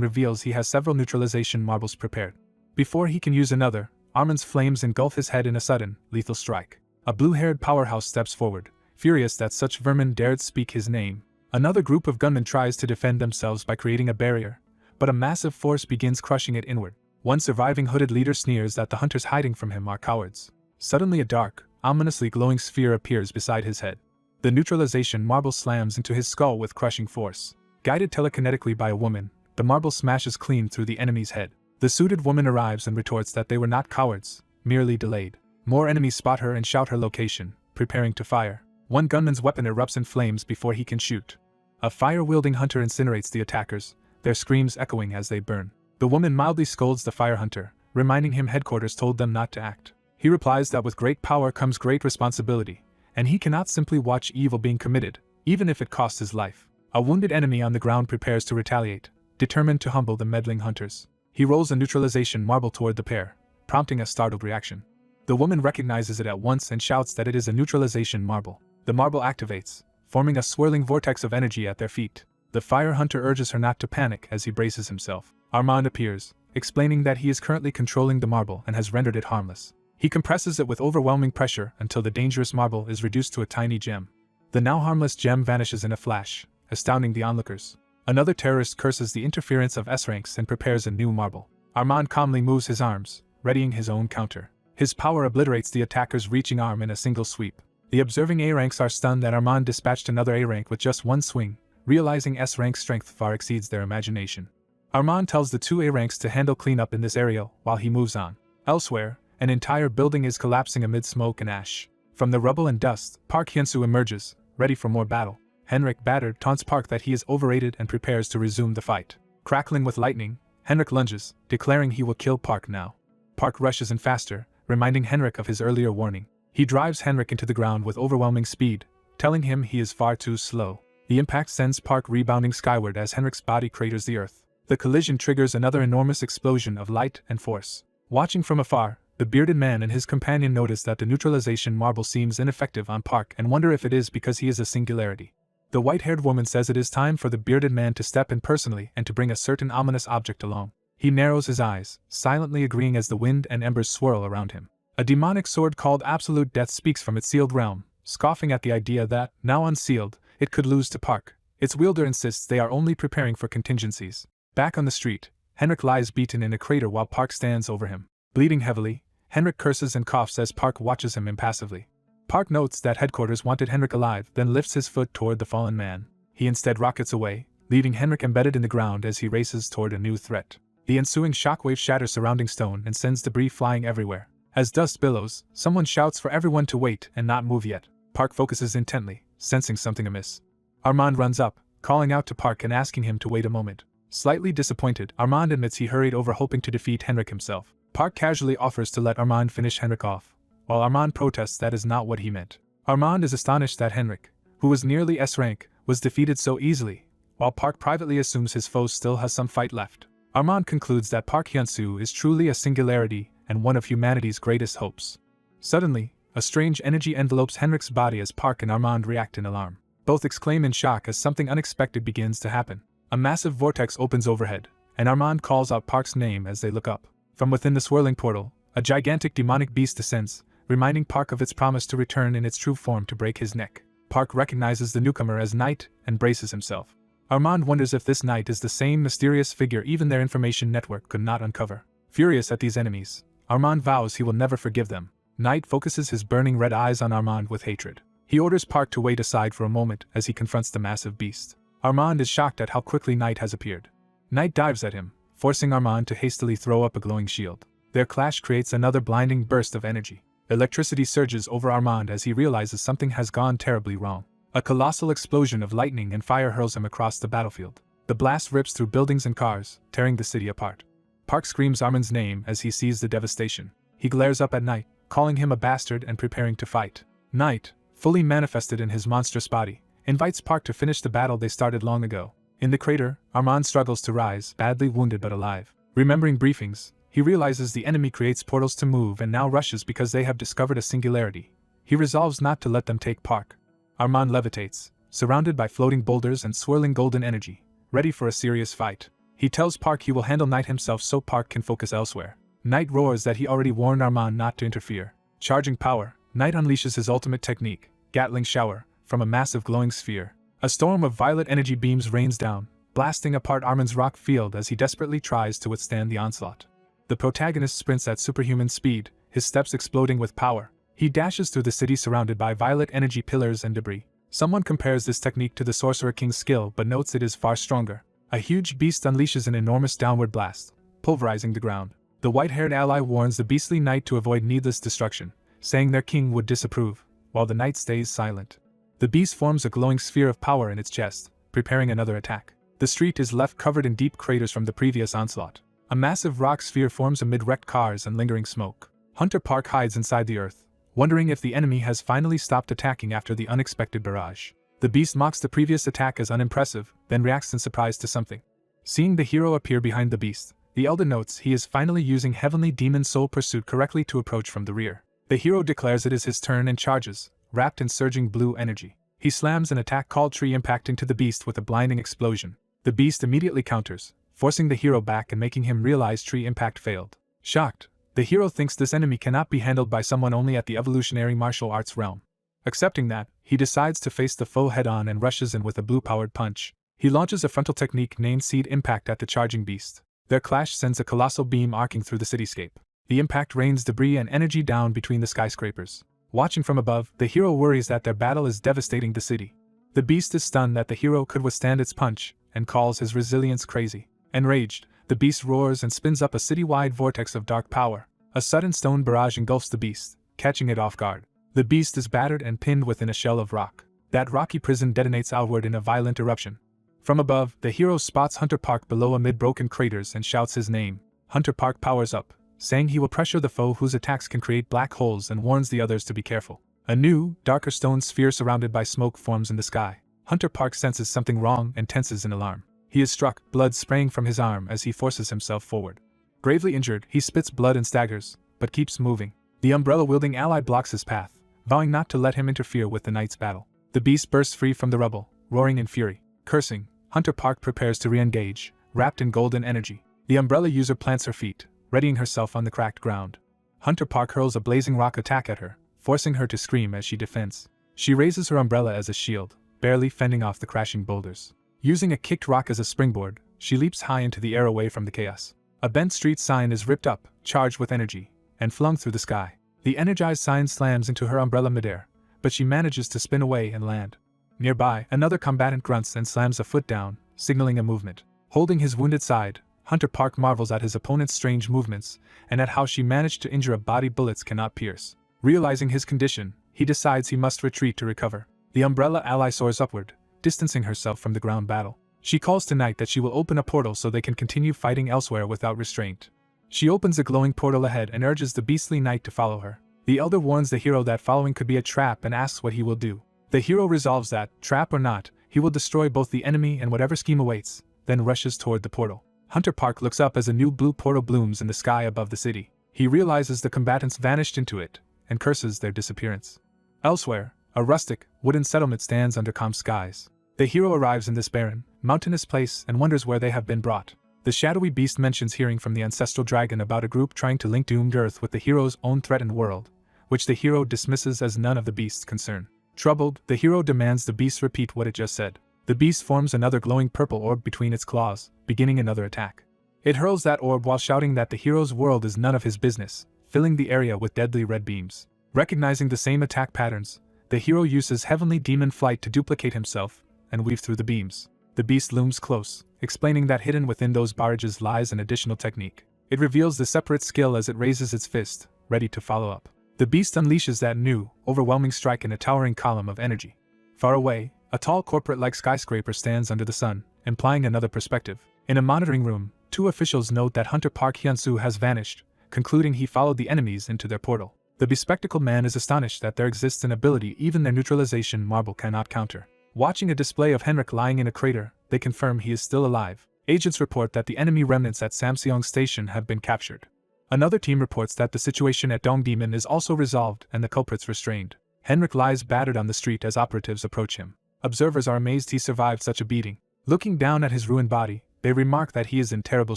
reveals he has several neutralization marbles prepared. Before he can use another, Armin's flames engulf his head in a sudden, lethal strike. A blue-haired powerhouse steps forward, furious that such vermin dared speak his name. Another group of gunmen tries to defend themselves by creating a barrier, but a massive force begins crushing it inward. One surviving hooded leader sneers that the hunters hiding from him are cowards. Suddenly a dark, ominously glowing sphere appears beside his head. The neutralization marble slams into his skull with crushing force. Guided telekinetically by a woman, the marble smashes clean through the enemy's head. The suited woman arrives and retorts that they were not cowards, merely delayed. More enemies spot her and shout her location, preparing to fire. One gunman's weapon erupts in flames before he can shoot. A fire-wielding hunter incinerates the attackers, their screams echoing as they burn. The woman mildly scolds the fire hunter, reminding him headquarters told them not to act. He replies that with great power comes great responsibility, and he cannot simply watch evil being committed, even if it costs his life. A wounded enemy on the ground prepares to retaliate, determined to humble the meddling hunters. He rolls a neutralization marble toward the pair, prompting a startled reaction. The woman recognizes it at once and shouts that it is a neutralization marble. The marble activates, forming a swirling vortex of energy at their feet. The fire hunter urges her not to panic as he braces himself. Armand appears, explaining that he is currently controlling the marble and has rendered it harmless. He compresses it with overwhelming pressure until the dangerous marble is reduced to a tiny gem. The now harmless gem vanishes in a flash, astounding the onlookers. Another terrorist curses the interference of S-ranks and prepares a new marble. Armand calmly moves his arms, readying his own counter. His power obliterates the attacker's reaching arm in a single sweep. The observing A-ranks are stunned that Armand dispatched another A-rank with just one swing, realizing S-rank strength far exceeds their imagination. Armand tells the two A-ranks to handle cleanup in this area while he moves on. Elsewhere, an entire building is collapsing amid smoke and ash. From the rubble and dust, Park Hyun-soo emerges, ready for more battle. Henrik battered taunts Park that he is overrated and prepares to resume the fight. Crackling with lightning, Henrik lunges, declaring he will kill Park now. Park rushes in faster, reminding Henrik of his earlier warning. He drives Henrik into the ground with overwhelming speed, telling him he is far too slow. The impact sends Park rebounding skyward as Henrik's body craters the earth. The collision triggers another enormous explosion of light and force. Watching from afar, the bearded man and his companion notice that the neutralization marble seems ineffective on Park and wonder if it is because he is a singularity. The white-haired woman says it is time for the bearded man to step in personally and to bring a certain ominous object along. He narrows his eyes, silently agreeing as the wind and embers swirl around him. A demonic sword called Absolute Death speaks from its sealed realm, scoffing at the idea that, now unsealed, it could lose to Park. Its wielder insists they are only preparing for contingencies. Back on the street, Henrik lies beaten in a crater while Park stands over him. Bleeding heavily, Henrik curses and coughs as Park watches him impassively. Park notes that headquarters wanted Henrik alive, then lifts his foot toward the fallen man. He instead rockets away, leaving Henrik embedded in the ground as he races toward a new threat. The ensuing shockwave shatters surrounding stone and sends debris flying everywhere. As dust billows, someone shouts for everyone to wait and not move yet. Park focuses intently, sensing something amiss. Armand runs up, calling out to Park and asking him to wait a moment. Slightly disappointed, Armand admits he hurried over hoping to defeat Henrik himself. Park casually offers to let Armand finish Henrik off, while Armand protests that is not what he meant. Armand is astonished that Henrik, who was nearly S-rank, was defeated so easily, while Park privately assumes his foe still has some fight left. Armand concludes that Park Hyun-soo is truly a singularity and one of humanity's greatest hopes. Suddenly, a strange energy envelopes Henrik's body as Park and Armand react in alarm. Both exclaim in shock as something unexpected begins to happen. A massive vortex opens overhead, and Armand calls out Park's name as they look up. From within the swirling portal, a gigantic demonic beast descends, reminding Park of its promise to return in its true form to break his neck. Park recognizes the newcomer as Knight and braces himself. Armand wonders if this Knight is the same mysterious figure even their information network could not uncover. Furious at these enemies, Armand vows he will never forgive them. Knight focuses his burning red eyes on Armand with hatred. He orders Park to wait aside for a moment as he confronts the massive beast. Armand is shocked at how quickly Knight has appeared. Knight dives at him, forcing Armand to hastily throw up a glowing shield. Their clash creates another blinding burst of energy. Electricity surges over Armand as he realizes something has gone terribly wrong. A colossal explosion of lightning and fire hurls him across the battlefield. The blast rips through buildings and cars, tearing the city apart. Park screams Armand's name as he sees the devastation. He glares up at Knight, calling him a bastard and preparing to fight. Knight, fully manifested in his monstrous body, invites Park to finish the battle they started long ago. In the crater, Armand struggles to rise, badly wounded but alive. Remembering briefings, he realizes the enemy creates portals to move and now rushes because they have discovered a singularity. He resolves not to let them take Park. Armand levitates, surrounded by floating boulders and swirling golden energy, ready for a serious fight. He tells Park he will handle Knight himself so Park can focus elsewhere. Knight roars that he already warned Armand not to interfere. Charging power, Knight unleashes his ultimate technique, Gatling Shower, from a massive glowing sphere. A storm of violet energy beams rains down, blasting apart Armand's rock field as he desperately tries to withstand the onslaught. The protagonist sprints at superhuman speed, his steps exploding with power. He dashes through the city surrounded by violet energy pillars and debris. Someone compares this technique to the Sorcerer King's skill but notes it is far stronger. A huge beast unleashes an enormous downward blast, pulverizing the ground. The white-haired ally warns the beastly knight to avoid needless destruction, saying their king would disapprove, while the knight stays silent. The beast forms a glowing sphere of power in its chest, preparing another attack. The street is left covered in deep craters from the previous onslaught. A massive rock sphere forms amid wrecked cars and lingering smoke. Hunter Park hides inside the earth, wondering if the enemy has finally stopped attacking after the unexpected barrage. The beast mocks the previous attack as unimpressive, then reacts in surprise to something. Seeing the hero appear behind the beast, the elder notes he is finally using Heavenly Demon Soul Pursuit correctly to approach from the rear. The hero declares it is his turn and charges, wrapped in surging blue energy. He slams an attack called Tree Impact into the beast with a blinding explosion. The beast immediately counters, forcing the hero back and making him realize Tree Impact failed. Shocked, the hero thinks this enemy cannot be handled by someone only at the evolutionary martial arts realm. Accepting that, he decides to face the foe head-on and rushes in with a blue-powered punch. He launches a frontal technique named Seed Impact at the charging beast. Their clash sends a colossal beam arcing through the cityscape. The impact rains debris and energy down between the skyscrapers. Watching from above, the hero worries that their battle is devastating the city. The beast is stunned that the hero could withstand its punch, and calls his resilience crazy. Enraged, the beast roars and spins up a city-wide vortex of dark power. A sudden stone barrage engulfs the beast, catching it off guard. The beast is battered and pinned within a shell of rock. That rocky prison detonates outward in a violent eruption. From above, the hero spots Hunter Park below amid broken craters and shouts his name. Hunter Park powers up, saying he will pressure the foe whose attacks can create black holes and warns the others to be careful. A new, darker stone sphere surrounded by smoke forms in the sky. Hunter Park senses something wrong and tenses in alarm. He is struck, blood spraying from his arm as he forces himself forward. Gravely injured, he spits blood and staggers, but keeps moving. The umbrella-wielding ally blocks his path, vowing not to let him interfere with the knight's battle. The beast bursts free from the rubble, roaring in fury. Cursing, Hunter Park prepares to re-engage, wrapped in golden energy. The umbrella user plants her feet, readying herself on the cracked ground. Hunter Park hurls a blazing rock attack at her, forcing her to scream as she defends. She raises her umbrella as a shield, barely fending off the crashing boulders. Using a kicked rock as a springboard, she leaps high into the air away from the chaos. A bent street sign is ripped up, charged with energy, and flung through the sky. The energized sign slams into her umbrella midair, but she manages to spin away and land. Nearby, another combatant grunts and slams a foot down, signaling a movement. Holding his wounded side, Hunter Park marvels at his opponent's strange movements, and at how she managed to injure a body bullets cannot pierce. Realizing his condition, he decides he must retreat to recover. The umbrella ally soars upward, distancing herself from the ground battle. She calls to Knight that she will open a portal so they can continue fighting elsewhere without restraint. She opens a glowing portal ahead and urges the beastly knight to follow her. The elder warns the hero that following could be a trap and asks what he will do. The hero resolves that, trap or not, he will destroy both the enemy and whatever scheme awaits, then rushes toward the portal. Hunter Park looks up as a new blue portal blooms in the sky above the city. He realizes the combatants vanished into it, and curses their disappearance. Elsewhere, a rustic, wooden settlement stands under calm skies. The hero arrives in this barren, mountainous place and wonders where they have been brought. The shadowy beast mentions hearing from the ancestral dragon about a group trying to link doomed Earth with the hero's own threatened world, which the hero dismisses as none of the beast's concern. Troubled, the hero demands the beast repeat what it just said. The beast forms another glowing purple orb between its claws, beginning another attack. It hurls that orb while shouting that the hero's world is none of his business, filling the area with deadly red beams. Recognizing the same attack patterns, the hero uses Heavenly Demon Flight to duplicate himself and weave through the beams. The beast looms close, explaining that hidden within those barrages lies an additional technique. It reveals the separate skill as it raises its fist, ready to follow up. The beast unleashes that new, overwhelming strike in a towering column of energy. Far away, a tall corporate-like skyscraper stands under the sun, implying another perspective. In a monitoring room, two officials note that Hunter Park Hyunsu has vanished, concluding he followed the enemies into their portal. The bespectacled man is astonished that there exists an ability even their neutralization marble cannot counter. Watching a display of Henrik lying in a crater, they confirm he is still alive. Agents report that the enemy remnants at Samseong Station have been captured. Another team reports that the situation at Dongdaemun is also resolved and the culprits restrained. Henrik lies battered on the street as operatives approach him. Observers are amazed he survived such a beating. Looking down at his ruined body, they remark that he is in terrible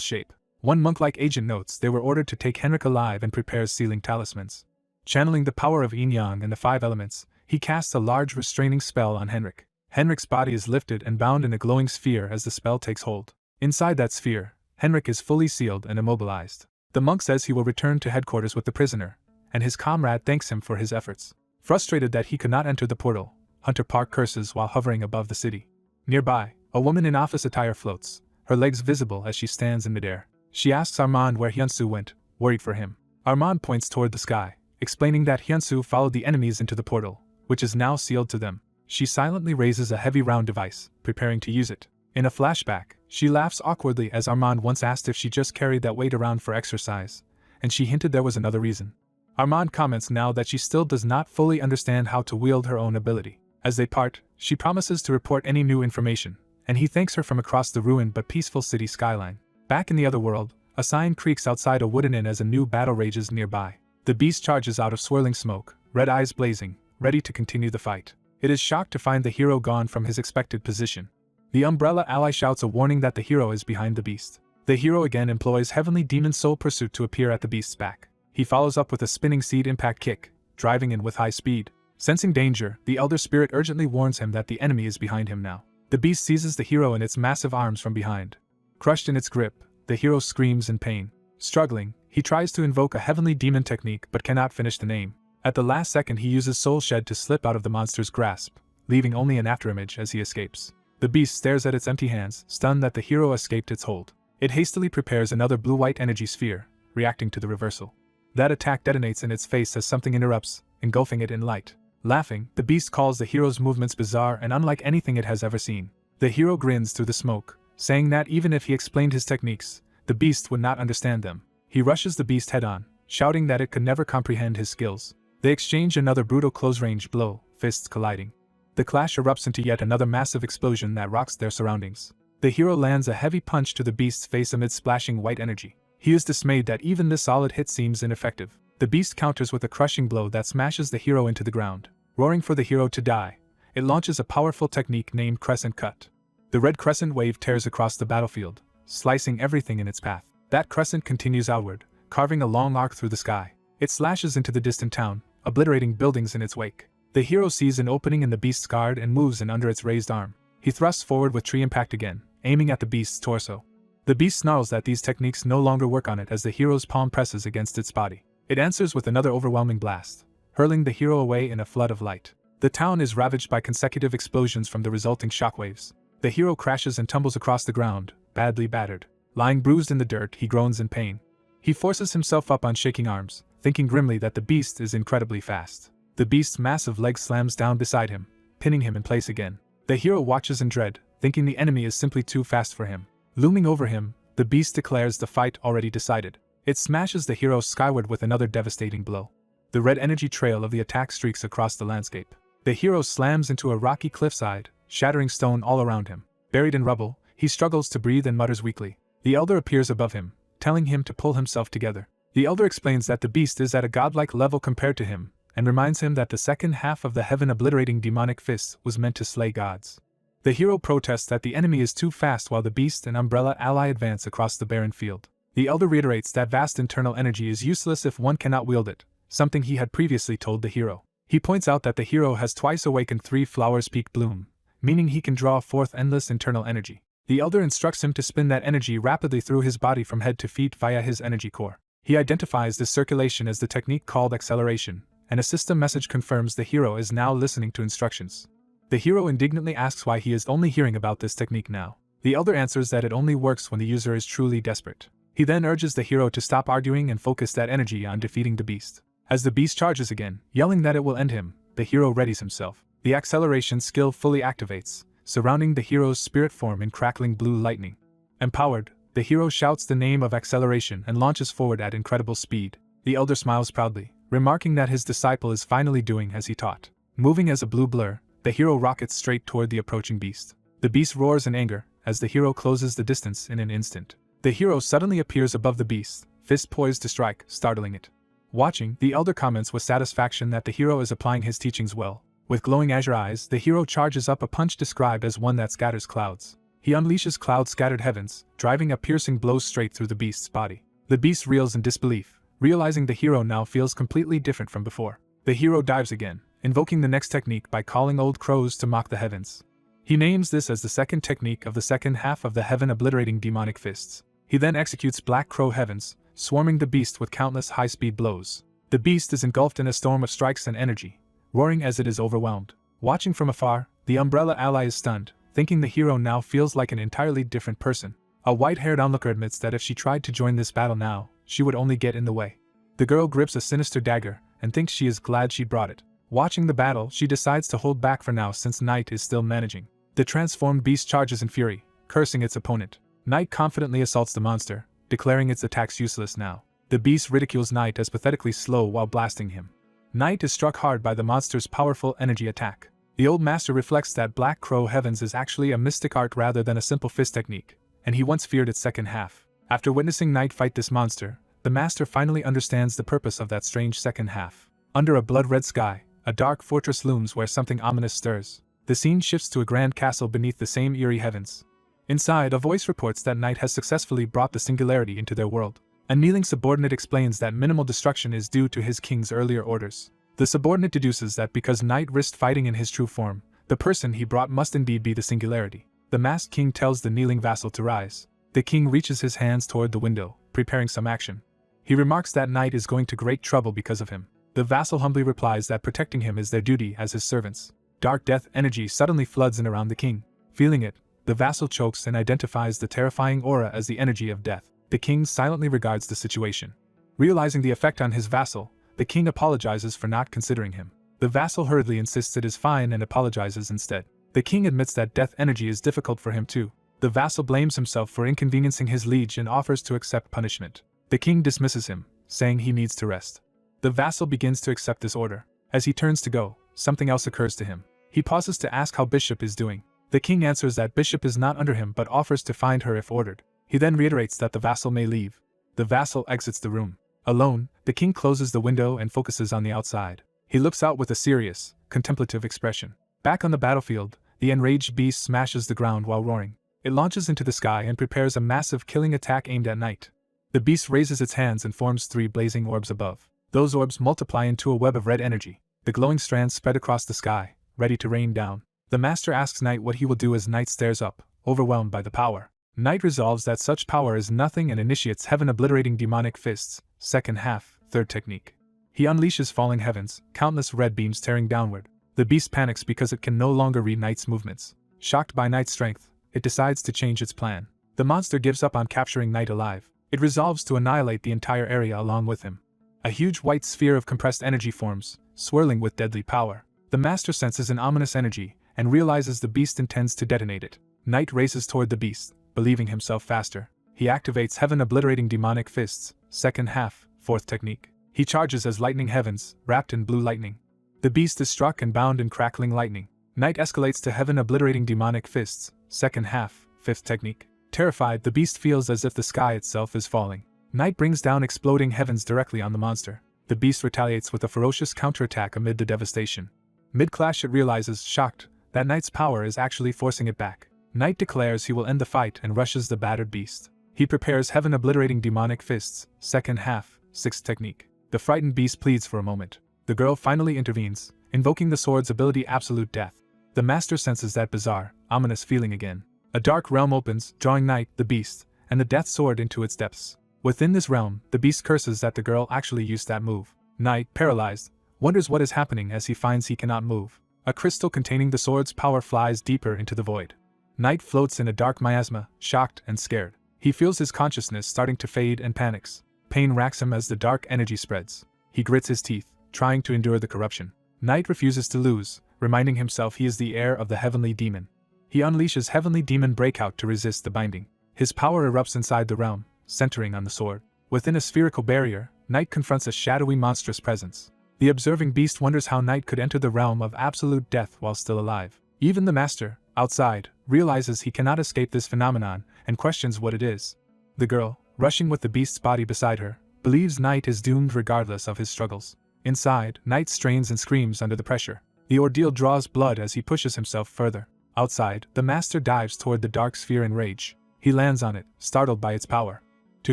shape. One monk-like agent notes they were ordered to take Henrik alive and prepares sealing talismans. Channeling the power of yin-yang and the 5 elements, he casts a large restraining spell on Henrik. Henrik's body is lifted and bound in a glowing sphere as the spell takes hold. Inside that sphere, Henrik is fully sealed and immobilized. The monk says he will return to headquarters with the prisoner, and his comrade thanks him for his efforts. Frustrated that he could not enter the portal, Hunter Park curses while hovering above the city. Nearby, a woman in office attire floats, her legs visible as she stands in midair. She asks Armand where Hyunsu went, worried for him. Armand points toward the sky, explaining that Hyunsu followed the enemies into the portal, which is now sealed to them. She silently raises a heavy round device, preparing to use it. In a flashback, she laughs awkwardly as Armand once asked if she just carried that weight around for exercise, and she hinted there was another reason. Armand comments now that she still does not fully understand how to wield her own ability. As they part, she promises to report any new information, and he thanks her from across the ruined but peaceful city skyline. Back in the other world, a sign creaks outside a wooden inn as a new battle rages nearby. The beast charges out of swirling smoke, red eyes blazing, ready to continue the fight. It is shocked to find the hero gone from his expected position. The Umbrella ally shouts a warning that the hero is behind the beast. The hero again employs Heavenly Demon Soul Pursuit to appear at the beast's back. He follows up with a spinning seed impact kick, driving in with high speed. Sensing danger, the Elder Spirit urgently warns him that the enemy is behind him now. The beast seizes the hero in its massive arms from behind. Crushed in its grip, the hero screams in pain. Struggling, he tries to invoke a heavenly demon technique but cannot finish the name. At the last second he uses Soul Shed to slip out of the monster's grasp, leaving only an afterimage as he escapes. The beast stares at its empty hands, stunned that the hero escaped its hold. It hastily prepares another blue-white energy sphere, reacting to the reversal. That attack detonates in its face as something interrupts, engulfing it in light. Laughing, the beast calls the hero's movements bizarre and unlike anything it has ever seen. The hero grins through the smoke, saying that even if he explained his techniques, the beast would not understand them. He rushes the beast head-on, shouting that it could never comprehend his skills. They exchange another brutal close-range blow, fists colliding. The clash erupts into yet another massive explosion that rocks their surroundings. The hero lands a heavy punch to the beast's face amid splashing white energy. He is dismayed that even this solid hit seems ineffective. The beast counters with a crushing blow that smashes the hero into the ground. Roaring for the hero to die, it launches a powerful technique named Crescent Cut. The red crescent wave tears across the battlefield, slicing everything in its path. That crescent continues outward, carving a long arc through the sky. It slashes into the distant town, obliterating buildings in its wake. The hero sees an opening in the beast's guard and moves in under its raised arm. He thrusts forward with tree impact again, aiming at the beast's torso. The beast snarls that these techniques no longer work on it as the hero's palm presses against its body. It answers with another overwhelming blast, hurling the hero away in a flood of light. The town is ravaged by consecutive explosions from the resulting shockwaves. The hero crashes and tumbles across the ground, badly battered. Lying bruised in the dirt, he groans in pain. He forces himself up on shaking arms, thinking grimly that the beast is incredibly fast. The beast's massive leg slams down beside him, pinning him in place again. The hero watches in dread, thinking the enemy is simply too fast for him. Looming over him, the beast declares the fight already decided. It smashes the hero skyward with another devastating blow. The red energy trail of the attack streaks across the landscape. The hero slams into a rocky cliffside, shattering stone all around him. Buried in rubble, he struggles to breathe and mutters weakly. The Elder appears above him, telling him to pull himself together. The Elder explains that the beast is at a godlike level compared to him, and reminds him that the second half of the heaven-obliterating demonic fist was meant to slay gods. The hero protests that the enemy is too fast while the beast and Umbrella ally advance across the barren field. The Elder reiterates that vast internal energy is useless if one cannot wield it, something he had previously told the hero. He points out that the hero has twice awakened 3 flowers peak bloom, meaning he can draw forth endless internal energy. The Elder instructs him to spin that energy rapidly through his body from head to feet via his energy core. He identifies this circulation as the technique called acceleration, and a system message confirms the hero is now listening to instructions. The hero indignantly asks why he is only hearing about this technique now. The Elder answers that it only works when the user is truly desperate. He then urges the hero to stop arguing and focus that energy on defeating the beast. As the beast charges again, yelling that it will end him, the hero readies himself. The acceleration skill fully activates, surrounding the hero's spirit form in crackling blue lightning. Empowered, the hero shouts the name of acceleration and launches forward at incredible speed. The Elder smiles proudly, remarking that his disciple is finally doing as he taught. Moving as a blue blur, the hero rockets straight toward the approaching beast. The beast roars in anger as the hero closes the distance in an instant. The hero suddenly appears above the beast, fist poised to strike, startling it. Watching, the Elder comments with satisfaction that the hero is applying his teachings well, With glowing azure eyes, the hero charges up a punch described as one that scatters clouds. He unleashes cloud-scattered heavens, driving a piercing blow straight through the beast's body. The beast reels in disbelief, realizing the hero now feels completely different from before. The hero dives again, invoking the next technique by calling old crows to mock the heavens. He names this as the second technique of the second half of the heaven-obliterating demonic fists. He then executes Black Crow Heavens, swarming the beast with countless high-speed blows. The beast is engulfed in a storm of strikes and energy, roaring as it is overwhelmed. Watching from afar, the Umbrella ally is stunned, thinking the hero now feels like an entirely different person. A white-haired onlooker admits that if she tried to join this battle now, she would only get in the way. The girl grips a sinister dagger and thinks she is glad she brought it. Watching the battle, she decides to hold back for now since Knight is still managing. The transformed beast charges in fury, cursing its opponent. Knight confidently assaults the monster, declaring its attacks useless now. The beast ridicules Knight as pathetically slow while blasting him. Knight is struck hard by the monster's powerful energy attack. The old master reflects that Black Crow Heavens is actually a mystic art rather than a simple fist technique, and he once feared its second half. After witnessing Knight fight this monster, the master finally understands the purpose of that strange second half. Under a blood-red sky, a dark fortress looms where something ominous stirs. The scene shifts to a grand castle beneath the same eerie heavens. Inside, a voice reports that Knight has successfully brought the singularity into their world. A kneeling subordinate explains that minimal destruction is due to his king's earlier orders. The subordinate deduces that because Knight risked fighting in his true form, the person he brought must indeed be the singularity. The masked king tells the kneeling vassal to rise. The king reaches his hands toward the window, preparing some action. He remarks that Knight is going to great trouble because of him. The vassal humbly replies that protecting him is their duty as his servants. Dark death energy suddenly floods in around the king. Feeling it, the vassal chokes and identifies the terrifying aura as the energy of death. The king silently regards the situation. Realizing the effect on his vassal, the king apologizes for not considering him. The vassal hurriedly insists it is fine and apologizes instead. The king admits that death energy is difficult for him too. The vassal blames himself for inconveniencing his liege and offers to accept punishment. The king dismisses him, saying he needs to rest. The vassal begins to accept this order. As he turns to go, something else occurs to him. He pauses to ask how Bishop is doing. The king answers that Bishop is not under him but offers to find her if ordered. He then reiterates that the vassal may leave. The vassal exits the room. Alone, the king closes the window and focuses on the outside. He looks out with a serious, contemplative expression. Back on the battlefield, the enraged beast smashes the ground while roaring. It launches into the sky and prepares a massive killing attack aimed at Knight. The beast raises its hands and forms 3 blazing orbs above. Those orbs multiply into a web of red energy. The glowing strands spread across the sky, ready to rain down. The master asks Knight what he will do as Knight stares up, overwhelmed by the power. Knight resolves that such power is nothing and initiates heaven-obliterating demonic fists, second half, third technique. He unleashes falling heavens, countless red beams tearing downward. The beast panics because it can no longer read Knight's movements. Shocked by Knight's strength, it decides to change its plan. The monster gives up on capturing Knight alive. It resolves to annihilate the entire area along with him. A huge white sphere of compressed energy forms, swirling with deadly power. The master senses an ominous energy, and realizes the beast intends to detonate it. Knight races toward the beast, believing himself faster. He activates heaven-obliterating demonic fists, second half, fourth technique. He charges as lightning heavens, wrapped in blue lightning. The beast is struck and bound in crackling lightning. Knight escalates to heaven-obliterating demonic fists, second half, fifth technique. Terrified, the beast feels as if the sky itself is falling. Knight brings down exploding heavens directly on the monster. The beast retaliates with a ferocious counterattack amid the devastation. Mid-clash it realizes, shocked, that Knight's power is actually forcing it back. Knight declares he will end the fight and rushes the battered beast. He prepares heaven-obliterating demonic fists, second half, sixth technique. The frightened beast pleads for a moment. The girl finally intervenes, invoking the sword's ability Absolute Death. The master senses that bizarre, ominous feeling again. A dark realm opens, drawing Knight, the beast, and the death sword into its depths. Within this realm, the beast curses that the girl actually used that move. Knight, paralyzed, wonders what is happening as he finds he cannot move. A crystal containing the sword's power flies deeper into the void. Knight floats in a dark miasma, shocked and scared. He feels his consciousness starting to fade and panics. Pain racks him as the dark energy spreads. He grits his teeth, trying to endure the corruption. Knight refuses to lose, reminding himself he is the heir of the heavenly demon. He unleashes heavenly demon breakout to resist the binding. His power erupts inside the realm, centering on the sword. Within a spherical barrier, Knight confronts a shadowy monstrous presence. The observing beast wonders how Knight could enter the realm of absolute death while still alive. Even the master, outside, realizes he cannot escape this phenomenon and questions what it is. The girl, rushing with the beast's body beside her, believes Knight is doomed regardless of his struggles. Inside, Knight strains and screams under the pressure. The ordeal draws blood as he pushes himself further. Outside, the master dives toward the dark sphere in rage. He lands on it, startled by its power. To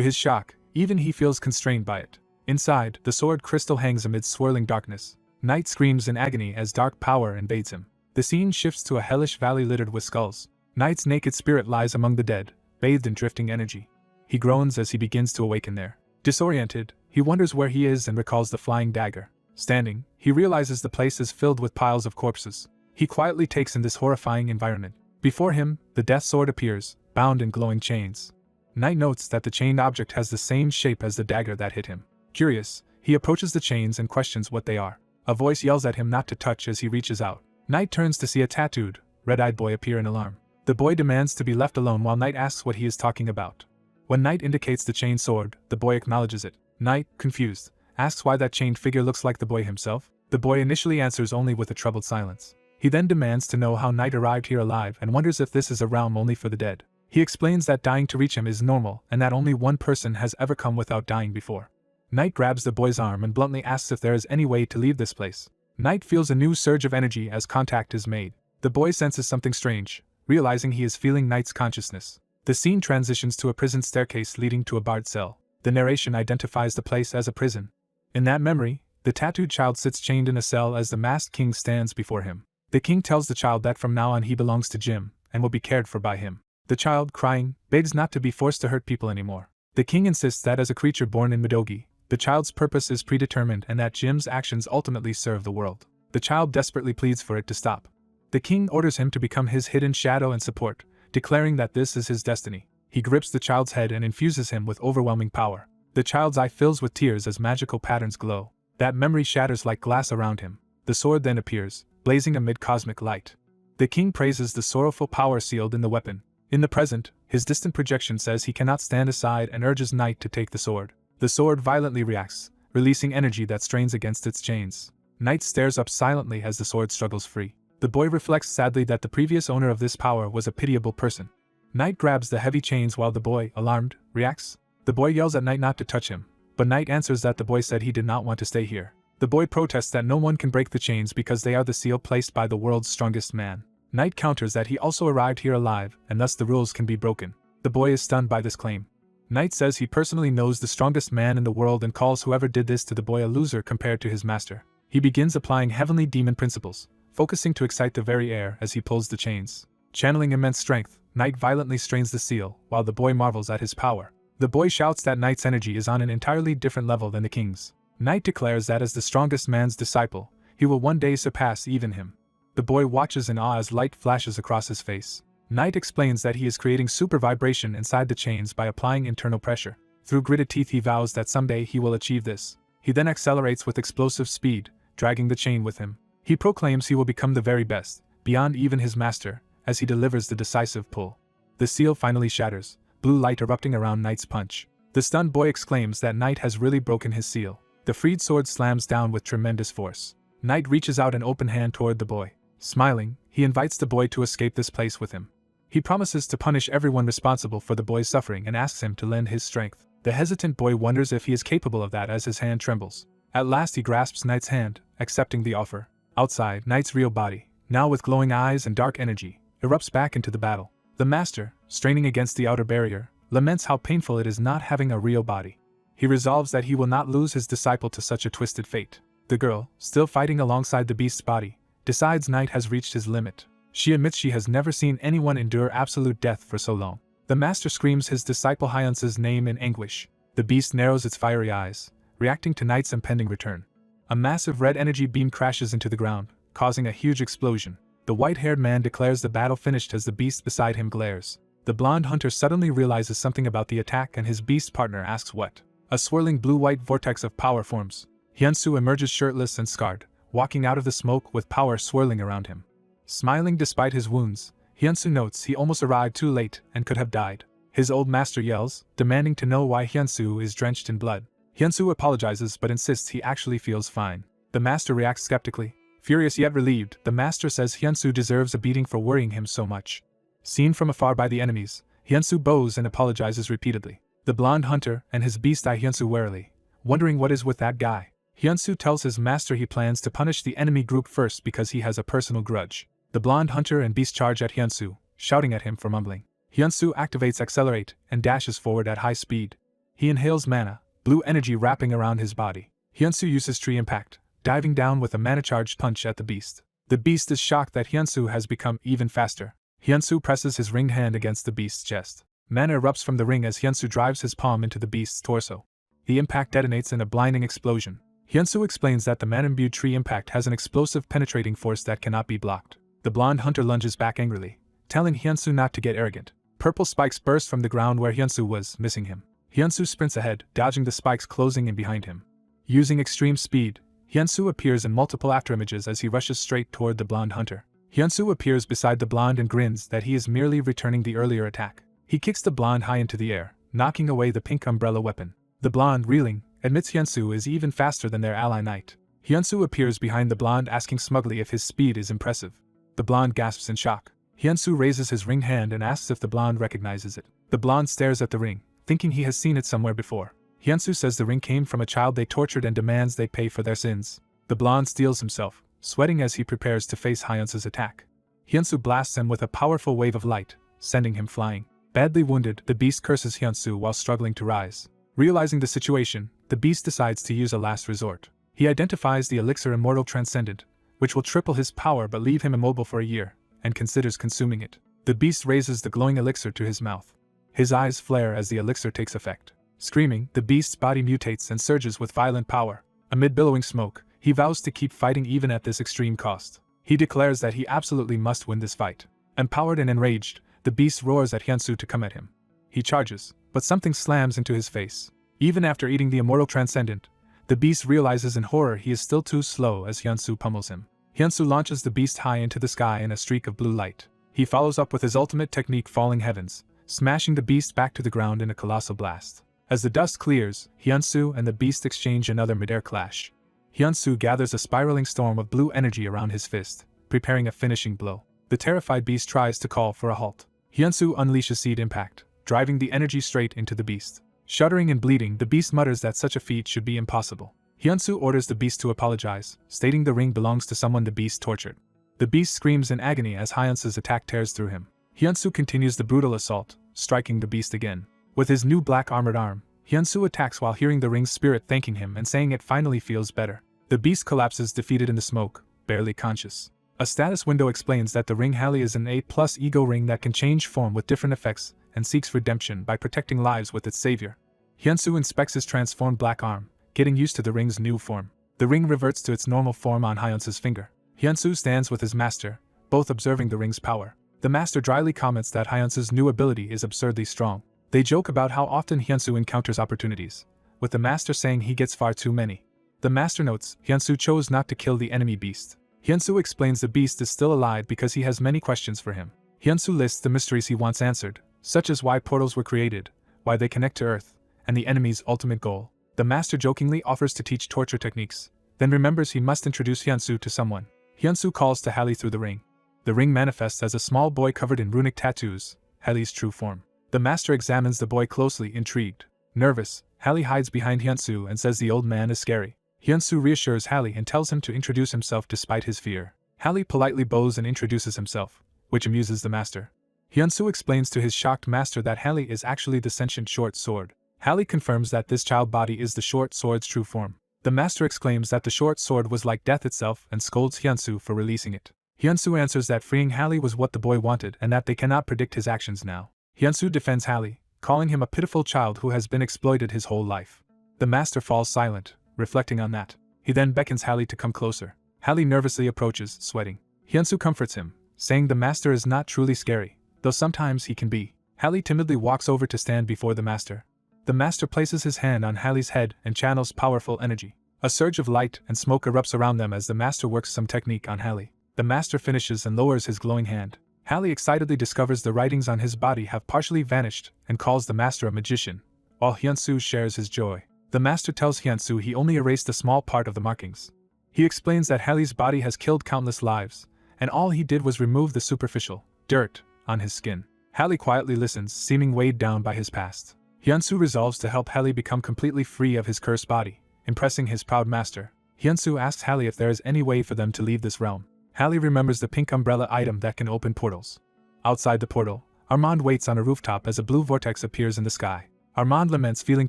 his shock, even he feels constrained by it. Inside, the sword crystal hangs amid swirling darkness. Knight screams in agony as dark power invades him. The scene shifts to a hellish valley littered with skulls. Knight's naked spirit lies among the dead, bathed in drifting energy. He groans as he begins to awaken there. Disoriented, he wonders where he is and recalls the flying dagger. Standing, he realizes the place is filled with piles of corpses. He quietly takes in this horrifying environment. Before him, the death sword appears, bound in glowing chains. Knight notes that the chained object has the same shape as the dagger that hit him. Curious, he approaches the chains and questions what they are. A voice yells at him not to touch as he reaches out. Knight turns to see a tattooed, red-eyed boy appear in alarm. The boy demands to be left alone while Knight asks what he is talking about. When Knight indicates the chained sword, the boy acknowledges it. Knight, confused, asks why that chained figure looks like the boy himself. The boy initially answers only with a troubled silence. He then demands to know how Knight arrived here alive and wonders if this is a realm only for the dead. He explains that dying to reach him is normal and that only one person has ever come without dying before. Knight grabs the boy's arm and bluntly asks if there is any way to leave this place. Knight feels a new surge of energy as contact is made. The boy senses something strange, realizing he is feeling Knight's consciousness. The scene transitions to a prison staircase leading to a barred cell. The narration identifies the place as a prison. In that memory, the tattooed child sits chained in a cell as the masked king stands before him. The king tells the child that from now on he belongs to Jim, and will be cared for by him. The child, crying, begs not to be forced to hurt people anymore. The king insists that as a creature born in Midogi, the child's purpose is predetermined and that Jim's actions ultimately serve the world. The child desperately pleads for it to stop. The king orders him to become his hidden shadow and support, declaring that this is his destiny. He grips the child's head and infuses him with overwhelming power. The child's eye fills with tears as magical patterns glow. That memory shatters like glass around him. The sword then appears, blazing amid cosmic light. The king praises the sorrowful power sealed in the weapon. In the present, his distant projection says he cannot stand aside and urges Knight to take the sword. The sword violently reacts, releasing energy that strains against its chains. Knight stares up silently as the sword struggles free. The boy reflects sadly that the previous owner of this power was a pitiable person. Knight grabs the heavy chains while the boy, alarmed, reacts. The boy yells at Knight not to touch him, but Knight answers that the boy said he did not want to stay here. The boy protests that no one can break the chains because they are the seal placed by the world's strongest man. Knight counters that he also arrived here alive and thus the rules can be broken. The boy is stunned by this claim. Knight says he personally knows the strongest man in the world and calls whoever did this to the boy a loser compared to his master. He begins applying heavenly demon principles, focusing to excite the very air as he pulls the chains. Channeling immense strength, Knight violently strains the seal, while the boy marvels at his power. The boy shouts that Knight's energy is on an entirely different level than the king's. Knight declares that as the strongest man's disciple, he will one day surpass even him. The boy watches in awe as light flashes across his face. Knight explains that he is creating super vibration inside the chains by applying internal pressure. Through gritted teeth he vows that someday he will achieve this. He then accelerates with explosive speed, dragging the chain with him. He proclaims he will become the very best, beyond even his master, as he delivers the decisive pull. The seal finally shatters, blue light erupting around Knight's punch. The stunned boy exclaims that Knight has really broken his seal. The freed sword slams down with tremendous force. Knight reaches out an open hand toward the boy. Smiling, he invites the boy to escape this place with him. He promises to punish everyone responsible for the boy's suffering and asks him to lend his strength. The hesitant boy wonders if he is capable of that as his hand trembles. At last he grasps Knight's hand, accepting the offer. Outside, Knight's real body, now with glowing eyes and dark energy, erupts back into the battle. The master, straining against the outer barrier, laments how painful it is not having a real body. He resolves that he will not lose his disciple to such a twisted fate. The girl, still fighting alongside the beast's body, decides Knight has reached his limit. She admits she has never seen anyone endure absolute death for so long. The master screams his disciple Hyunsu's name in anguish. The beast narrows its fiery eyes, reacting to Knight's impending return. A massive red energy beam crashes into the ground, causing a huge explosion. The white-haired man declares the battle finished as the beast beside him glares. The blonde hunter suddenly realizes something about the attack and his beast partner asks what. A swirling blue-white vortex of power forms. Hyunsu emerges shirtless and scarred, walking out of the smoke with power swirling around him. Smiling despite his wounds, Hyunsu notes he almost arrived too late and could have died. His old master yells, demanding to know why Hyunsu is drenched in blood. Hyunsu apologizes but insists he actually feels fine. The master reacts skeptically. Furious yet relieved, the master says Hyunsu deserves a beating for worrying him so much. Seen from afar by the enemies, Hyunsu bows and apologizes repeatedly. The blonde hunter and his beast eye Hyunsu warily, wondering what is with that guy. Hyunsu tells his master he plans to punish the enemy group first because he has a personal grudge. The blonde hunter and beast charge at Hyunsu, shouting at him for mumbling. Hyunsu activates Accelerate and dashes forward at high speed. He inhales mana, blue energy wrapping around his body. Hyunsu uses Tree Impact, diving down with a mana-charged punch at the beast. The beast is shocked that Hyunsu has become even faster. Hyunsu presses his ringed hand against the beast's chest. Mana erupts from the ring as Hyunsu drives his palm into the beast's torso. The impact detonates in a blinding explosion. Hyunsu explains that the mana-imbued Tree Impact has an explosive penetrating force that cannot be blocked. The blonde hunter lunges back angrily, telling Hyunsu not to get arrogant. Purple spikes burst from the ground where Hyunsu was, missing him. Hyunsu sprints ahead, dodging the spikes closing in behind him. Using extreme speed, Hyunsu appears in multiple afterimages as he rushes straight toward the blonde hunter. Hyunsu appears beside the blonde and grins that he is merely returning the earlier attack. He kicks the blonde high into the air, knocking away the pink umbrella weapon. The blonde, reeling, admits Hyunsu is even faster than their ally knight. Hyunsu appears behind the blonde asking smugly if his speed is impressive. The blonde gasps in shock. Hyunsu raises his ringed hand and asks if the blonde recognizes it. The blonde stares at the ring, thinking he has seen it somewhere before. Hyunsu says the ring came from a child they tortured and demands they pay for their sins. The blonde steels himself, sweating as he prepares to face Hyunsu's attack. Hyunsu blasts him with a powerful wave of light, sending him flying. Badly wounded, the beast curses Hyunsu while struggling to rise. Realizing the situation, the beast decides to use a last resort. He identifies the elixir Immortal Transcendent, which will triple his power but leave him immobile for a year, and considers consuming it. The beast raises the glowing elixir to his mouth. His eyes flare as the elixir takes effect. Screaming, the beast's body mutates and surges with violent power. Amid billowing smoke, he vows to keep fighting even at this extreme cost. He declares that he absolutely must win this fight. Empowered and enraged, the beast roars at Hyunsu to come at him. He charges, but something slams into his face. Even after eating the Immortal Transcendent, the beast realizes in horror he is still too slow as Hyunsu pummels him. Hyunsu launches the beast high into the sky in a streak of blue light. He follows up with his ultimate technique, Falling Heavens, smashing the beast back to the ground in a colossal blast. As the dust clears, Hyunsu and the beast exchange another midair clash. Hyunsu gathers a spiraling storm of blue energy around his fist, preparing a finishing blow. The terrified beast tries to call for a halt. Hyunsu unleashes Seed Impact, driving the energy straight into the beast. Shuddering and bleeding, the beast mutters that such a feat should be impossible. Hyunsu orders the beast to apologize, stating the ring belongs to someone the beast tortured. The beast screams in agony as Hyunsu's attack tears through him. Hyunsu continues the brutal assault, striking the beast again. With his new black armored arm, Hyunsu attacks while hearing the ring's spirit thanking him and saying it finally feels better. The beast collapses defeated in the smoke, barely conscious. A status window explains that the ring Halley is an 8+ ego ring that can change form with different effects and seeks redemption by protecting lives with its savior. Hyunsu inspects his transformed black arm, getting used to the ring's new form. The ring reverts to its normal form on Hyunsu's finger. Hyunsu stands with his master, both observing the ring's power. The master dryly comments that Hyunsu's new ability is absurdly strong. They joke about how often Hyunsu encounters opportunities, with the master saying he gets far too many. The master notes Hyunsu chose not to kill the enemy beast. Hyunsu explains the beast is still alive because he has many questions for him. Hyunsu lists the mysteries he wants answered, such as why portals were created, why they connect to Earth, and the enemy's ultimate goal. The master jokingly offers to teach torture techniques, then remembers he must introduce Hyunsu to someone. Hyunsu calls to Halley through the ring. The ring manifests as a small boy covered in runic tattoos, Halley's true form. The master examines the boy closely, intrigued. Nervous, Halley hides behind Hyunsu and says the old man is scary. Hyunsu reassures Halley and tells him to introduce himself despite his fear. Halley politely bows and introduces himself, which amuses the master. Hyunsu explains to his shocked master that Halley is actually the sentient short sword. Halley confirms that this child body is the short sword's true form. The master exclaims that the short sword was like death itself and scolds Hyunsu for releasing it. Hyunsu answers that freeing Halley was what the boy wanted and that they cannot predict his actions now. Hyunsu defends Halley, calling him a pitiful child who has been exploited his whole life. The master falls silent, reflecting on that. He then beckons Halley to come closer. Halley nervously approaches, sweating. Hyunsu comforts him, saying the master is not truly scary, though sometimes he can be. Halley timidly walks over to stand before the master. The master places his hand on Halley's head and channels powerful energy. A surge of light and smoke erupts around them as the master works some technique on Halley. The master finishes and lowers his glowing hand. Halley excitedly discovers the writings on his body have partially vanished and calls the master a magician, while Hyunsu shares his joy. The master tells Hyunsu he only erased a small part of the markings. He explains that Halley's body has killed countless lives, and all he did was remove the superficial dirt on his skin. Halley quietly listens, seeming weighed down by his past. Hyunsu resolves to help Halley become completely free of his cursed body, impressing his proud master. Hyunsu asks Hallie if there is any way for them to leave this realm. Hallie remembers the pink umbrella item that can open portals. Outside the portal, Armand waits on a rooftop as a blue vortex appears in the sky. Armand laments feeling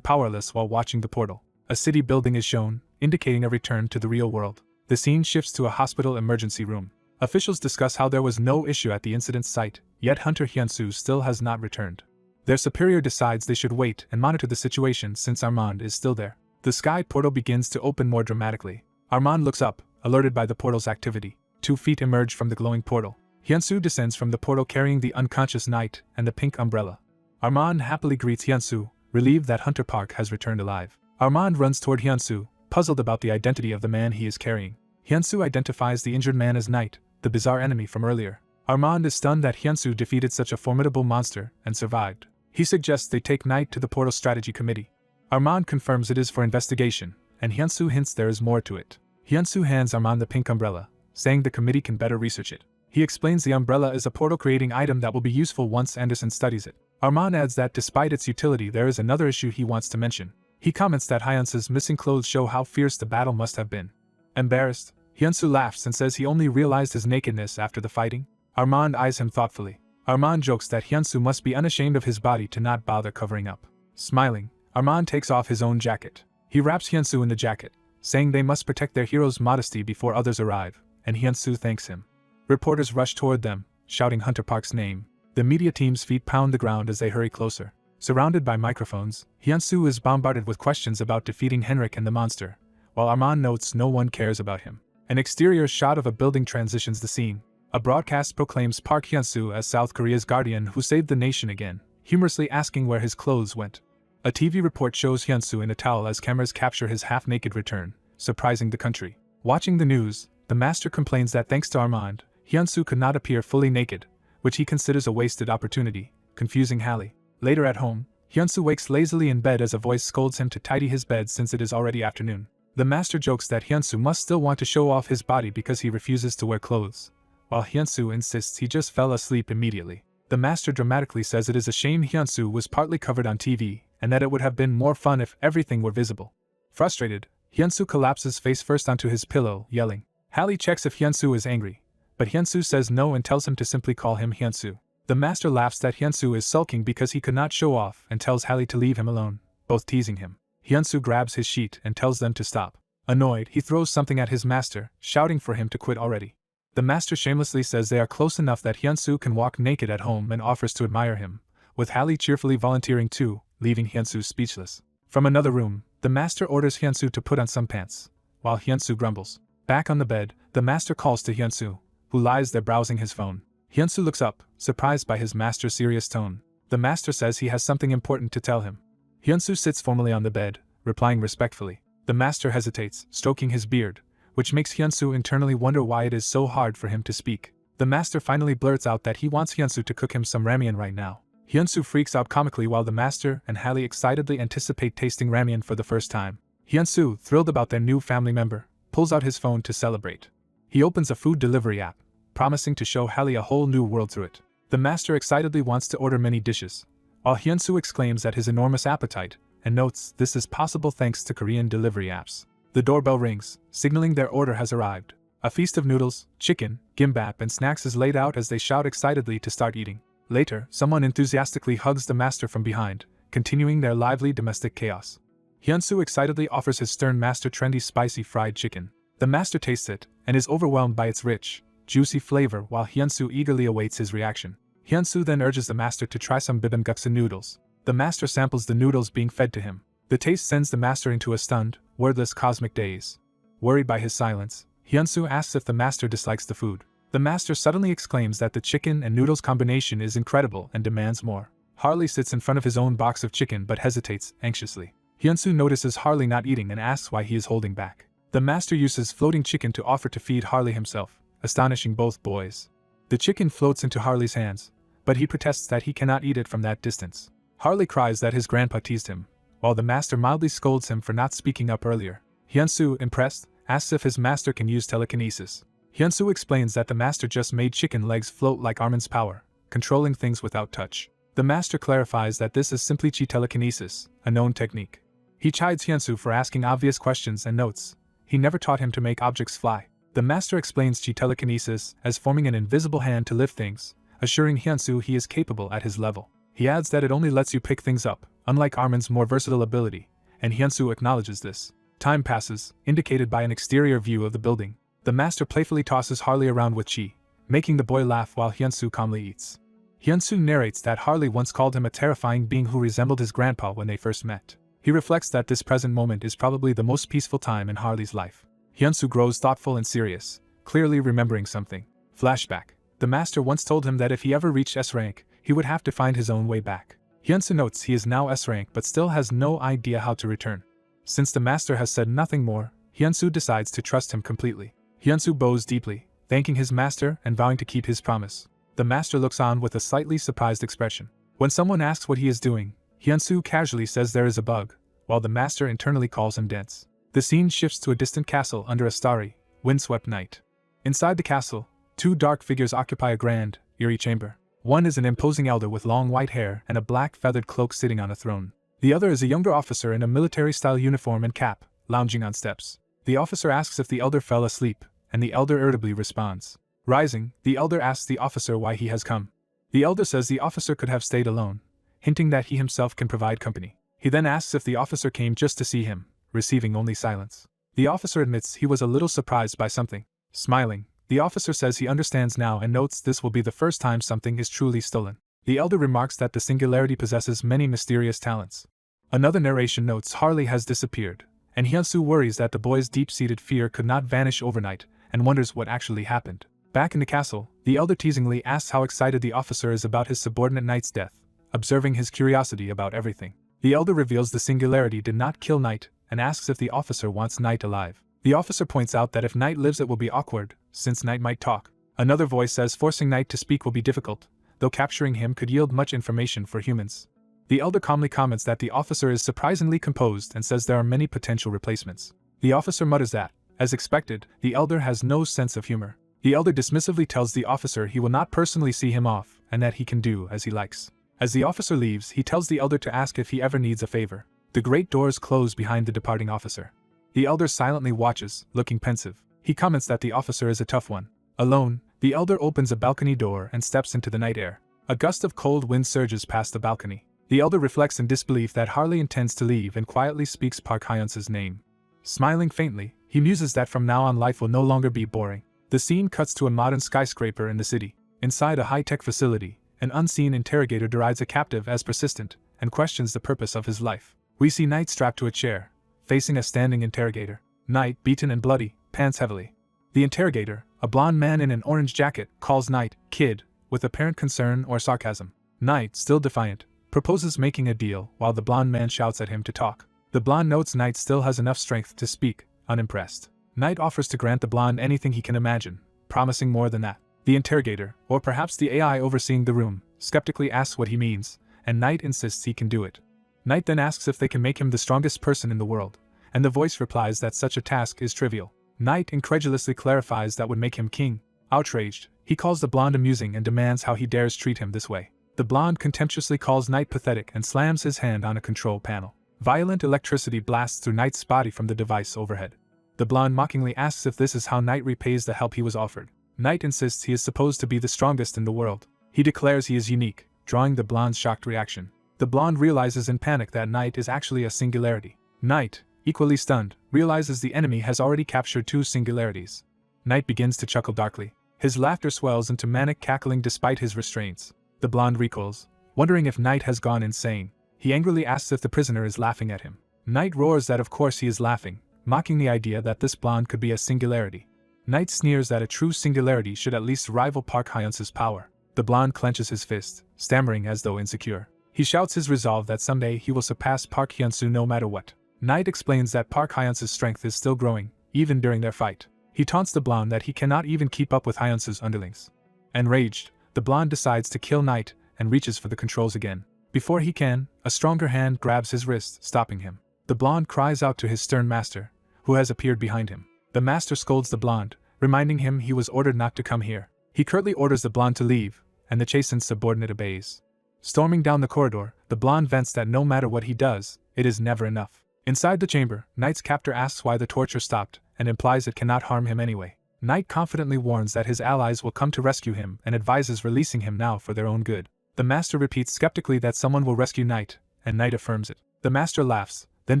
powerless while watching the portal. A city building is shown, indicating a return to the real world. The scene shifts to a hospital emergency room. Officials discuss how there was no issue at the incident site, yet Hunter Hyunsu still has not returned. Their superior decides they should wait and monitor the situation since Armand is still there. The sky portal begins to open more dramatically. Armand looks up, alerted by the portal's activity. 2 feet emerge from the glowing portal. Hyunsu descends from the portal carrying the unconscious knight and the pink umbrella. Armand happily greets Hyunsu, relieved that Hunter Park has returned alive. Armand runs toward Hyunsu, puzzled about the identity of the man he is carrying. Hyunsu identifies the injured man as Knight, the bizarre enemy from earlier. Armand is stunned that Hyunsu defeated such a formidable monster and survived. He suggests they take Knight to the Portal Strategy Committee. Armand confirms it is for investigation, and Hyunsu hints there is more to it. Hyunsu hands Armand the pink umbrella, saying the committee can better research it. He explains the umbrella is a portal-creating item that will be useful once Anderson studies it. Armand adds that despite its utility there is another issue he wants to mention. He comments that Hyunsu's missing clothes show how fierce the battle must have been. Embarrassed, Hyunsu laughs and says he only realized his nakedness after the fighting. Armand eyes him thoughtfully. Armand jokes that Hyunsu must be unashamed of his body to not bother covering up. Smiling, Armand takes off his own jacket. He wraps Hyunsu in the jacket, saying they must protect their hero's modesty before others arrive, and Hyunsu thanks him. Reporters rush toward them, shouting Hunter Park's name. The media team's feet pound the ground as they hurry closer. Surrounded by microphones, Hyunsu is bombarded with questions about defeating Henrik and the monster, while Armand notes no one cares about him. An exterior shot of a building transitions the scene. A broadcast proclaims Park Hyunsu as South Korea's guardian who saved the nation again, humorously asking where his clothes went. A TV report shows Hyunsu in a towel as cameras capture his half-naked return, surprising the country. Watching the news, the master complains that thanks to Armand, Hyunsu could not appear fully naked, which he considers a wasted opportunity, confusing Hallie. Later at home, Hyunsu wakes lazily in bed as a voice scolds him to tidy his bed since it is already afternoon. The master jokes that Hyunsu must still want to show off his body because he refuses to wear clothes, while Hyunsu insists he just fell asleep immediately. The master dramatically says it is a shame Hyunsu was partly covered on TV, and that it would have been more fun if everything were visible. Frustrated, Hyunsu collapses face first onto his pillow, yelling. Hallie checks if Hyunsu is angry, but Hyunsu says no and tells him to simply call him Hyunsu. The master laughs that Hyunsu is sulking because he could not show off and tells Hallie to leave him alone, both teasing him. Hyunsu grabs his sheet and tells them to stop. Annoyed, he throws something at his master, shouting for him to quit already. The master shamelessly says they are close enough that Hyunsu can walk naked at home and offers to admire him, with Hallie cheerfully volunteering too, leaving Hyunsu speechless. From another room, the master orders Hyunsu to put on some pants, while Hyunsu grumbles. Back on the bed, the master calls to Hyunsu, who lies there browsing his phone. Hyunsu looks up, surprised by his master's serious tone. The master says he has something important to tell him. Hyunsu sits formally on the bed, replying respectfully. The master hesitates, stroking his beard, which makes Hyunsu internally wonder why it is so hard for him to speak. The master finally blurts out that he wants Hyunsu to cook him some ramen right now. Hyunsu freaks out comically while the master and Hallie excitedly anticipate tasting ramen for the first time. Hyunsu, thrilled about their new family member, pulls out his phone to celebrate. He opens a food delivery app, promising to show Hallie a whole new world through it. The master excitedly wants to order many dishes, while Hyunsu exclaims at his enormous appetite, and notes this is possible thanks to Korean delivery apps. The doorbell rings, signaling their order has arrived. A feast of noodles, chicken, gimbap and snacks is laid out as they shout excitedly to start eating. Later, someone enthusiastically hugs the master from behind, continuing their lively domestic chaos. Hyunsu excitedly offers his stern master trendy spicy fried chicken. The master tastes it, and is overwhelmed by its rich, juicy flavor while Hyunsu eagerly awaits his reaction. Hyunsu then urges the master to try some bibimbap noodles. The master samples the noodles being fed to him. The taste sends the master into a stunned, wordless cosmic daze. Worried by his silence, Hyunsu asks if the master dislikes the food. The master suddenly exclaims that the chicken and noodles combination is incredible and demands more. Harley sits in front of his own box of chicken but hesitates, anxiously. Hyunsu notices Harley not eating and asks why he is holding back. The master uses floating chicken to offer to feed Harley himself, astonishing both boys. The chicken floats into Harley's hands, but he protests that he cannot eat it from that distance. Harley cries that his grandpa teased him, while the master mildly scolds him for not speaking up earlier. Hyunsu, impressed, asks if his master can use telekinesis. Hyunsu explains that the master just made chicken legs float like Armin's power, controlling things without touch. The master clarifies that this is simply chi telekinesis, a known technique. He chides Hyunsu for asking obvious questions and notes he never taught him to make objects fly. The master explains chi telekinesis as forming an invisible hand to lift things, assuring Hyunsu he is capable at his level. He adds that it only lets you pick things up, unlike Armin's more versatile ability, and Hyunsu acknowledges this. Time passes, indicated by an exterior view of the building. The master playfully tosses Harley around with chi, making the boy laugh while Hyunsu calmly eats. Hyunsu narrates that Harley once called him a terrifying being who resembled his grandpa when they first met. He reflects that this present moment is probably the most peaceful time in Harley's life. Hyunsu grows thoughtful and serious, clearly remembering something. Flashback. The master once told him that if he ever reached S rank, he would have to find his own way back. Hyunsu notes he is now S rank but still has no idea how to return. Since the master has said nothing more, Hyunsu decides to trust him completely. Hyunsu bows deeply, thanking his master and vowing to keep his promise. The master looks on with a slightly surprised expression. When someone asks what he is doing, Hyunsu casually says there is a bug, while the master internally calls him dense. The scene shifts to a distant castle under a starry, windswept night. Inside the castle, two dark figures occupy a grand, eerie chamber. One is an imposing elder with long white hair and a black feathered cloak sitting on a throne. The other is a younger officer in a military-style uniform and cap, lounging on steps. The officer asks if the elder fell asleep, and the elder irritably responds. Rising, the elder asks the officer why he has come. The elder says the officer could have stayed alone, hinting that he himself can provide company. He then asks if the officer came just to see him, receiving only silence. The officer admits he was a little surprised by something. Smiling, the officer says he understands now and notes this will be the first time something is truly stolen. The elder remarks that the singularity possesses many mysterious talents. Another narration notes Harley has disappeared, and Hyunsu worries that the boy's deep-seated fear could not vanish overnight, and wonders what actually happened. Back in the castle, the elder teasingly asks how excited the officer is about his subordinate knight's death, observing his curiosity about everything. The elder reveals the singularity did not kill Knight, and asks if the officer wants Knight alive. The officer points out that if Knight lives it will be awkward, since Knight might talk. Another voice says forcing Knight to speak will be difficult, though capturing him could yield much information for humans. The elder calmly comments that the officer is surprisingly composed and says there are many potential replacements. The officer mutters that, as expected, the elder has no sense of humor. The elder dismissively tells the officer he will not personally see him off, and that he can do as he likes. As the officer leaves, he tells the elder to ask if he ever needs a favor. The great doors close behind the departing officer. The elder silently watches, looking pensive. He comments that the officer is a tough one. Alone, the elder opens a balcony door and steps into the night air. A gust of cold wind surges past the balcony. The elder reflects in disbelief that Harley intends to leave and quietly speaks Park Hyunsu's name. Smiling faintly, he muses that from now on life will no longer be boring. The scene cuts to a modern skyscraper in the city. Inside a high-tech facility, an unseen interrogator derides a captive as persistent, and questions the purpose of his life. We see Knight strapped to a chair, facing a standing interrogator. Knight, beaten and bloody, pants heavily. The interrogator, a blond man in an orange jacket, calls Knight, "Kid," with apparent concern or sarcasm. Knight, still defiant, proposes making a deal while the blond man shouts at him to talk. The blond notes Knight still has enough strength to speak, unimpressed. Knight offers to grant the blond anything he can imagine, promising more than that. The interrogator, or perhaps the AI overseeing the room, skeptically asks what he means, and Knight insists he can do it. Knight then asks if they can make him the strongest person in the world, and the voice replies that such a task is trivial. Knight incredulously clarifies that would make him king. Outraged, he calls the blonde amusing and demands how he dares treat him this way. The blonde contemptuously calls Knight pathetic and slams his hand on a control panel. Violent electricity blasts through Knight's body from the device overhead. The blonde mockingly asks if this is how Knight repays the help he was offered. Knight insists he is supposed to be the strongest in the world. He declares he is unique, drawing the blonde's shocked reaction. The blonde realizes in panic that Knight is actually a singularity. Knight, equally stunned, realizes the enemy has already captured two singularities. Knight begins to chuckle darkly. His laughter swells into manic cackling despite his restraints. The blonde recoils, wondering if Knight has gone insane. He angrily asks if the prisoner is laughing at him. Knight roars that of course he is laughing, mocking the idea that this blonde could be a singularity. Knight sneers that a true singularity should at least rival Park Hyunsu's power. The blonde clenches his fist, stammering as though insecure. He shouts his resolve that someday he will surpass Park Hyunsu no matter what. Knight explains that Park Hyunsu's strength is still growing, even during their fight. He taunts the blonde that he cannot even keep up with Hyunsu's underlings. Enraged, the blonde decides to kill Knight and reaches for the controls again. Before he can, a stronger hand grabs his wrist, stopping him. The blonde cries out to his stern master, who has appeared behind him. The master scolds the blonde, reminding him he was ordered not to come here. He curtly orders the blonde to leave, and the chastened subordinate obeys. Storming down the corridor, the blonde vents that no matter what he does, it is never enough. Inside the chamber, Knight's captor asks why the torture stopped, and implies it cannot harm him anyway. Knight confidently warns that his allies will come to rescue him and advises releasing him now for their own good. The master repeats skeptically that someone will rescue Knight, and Knight affirms it. The master laughs, then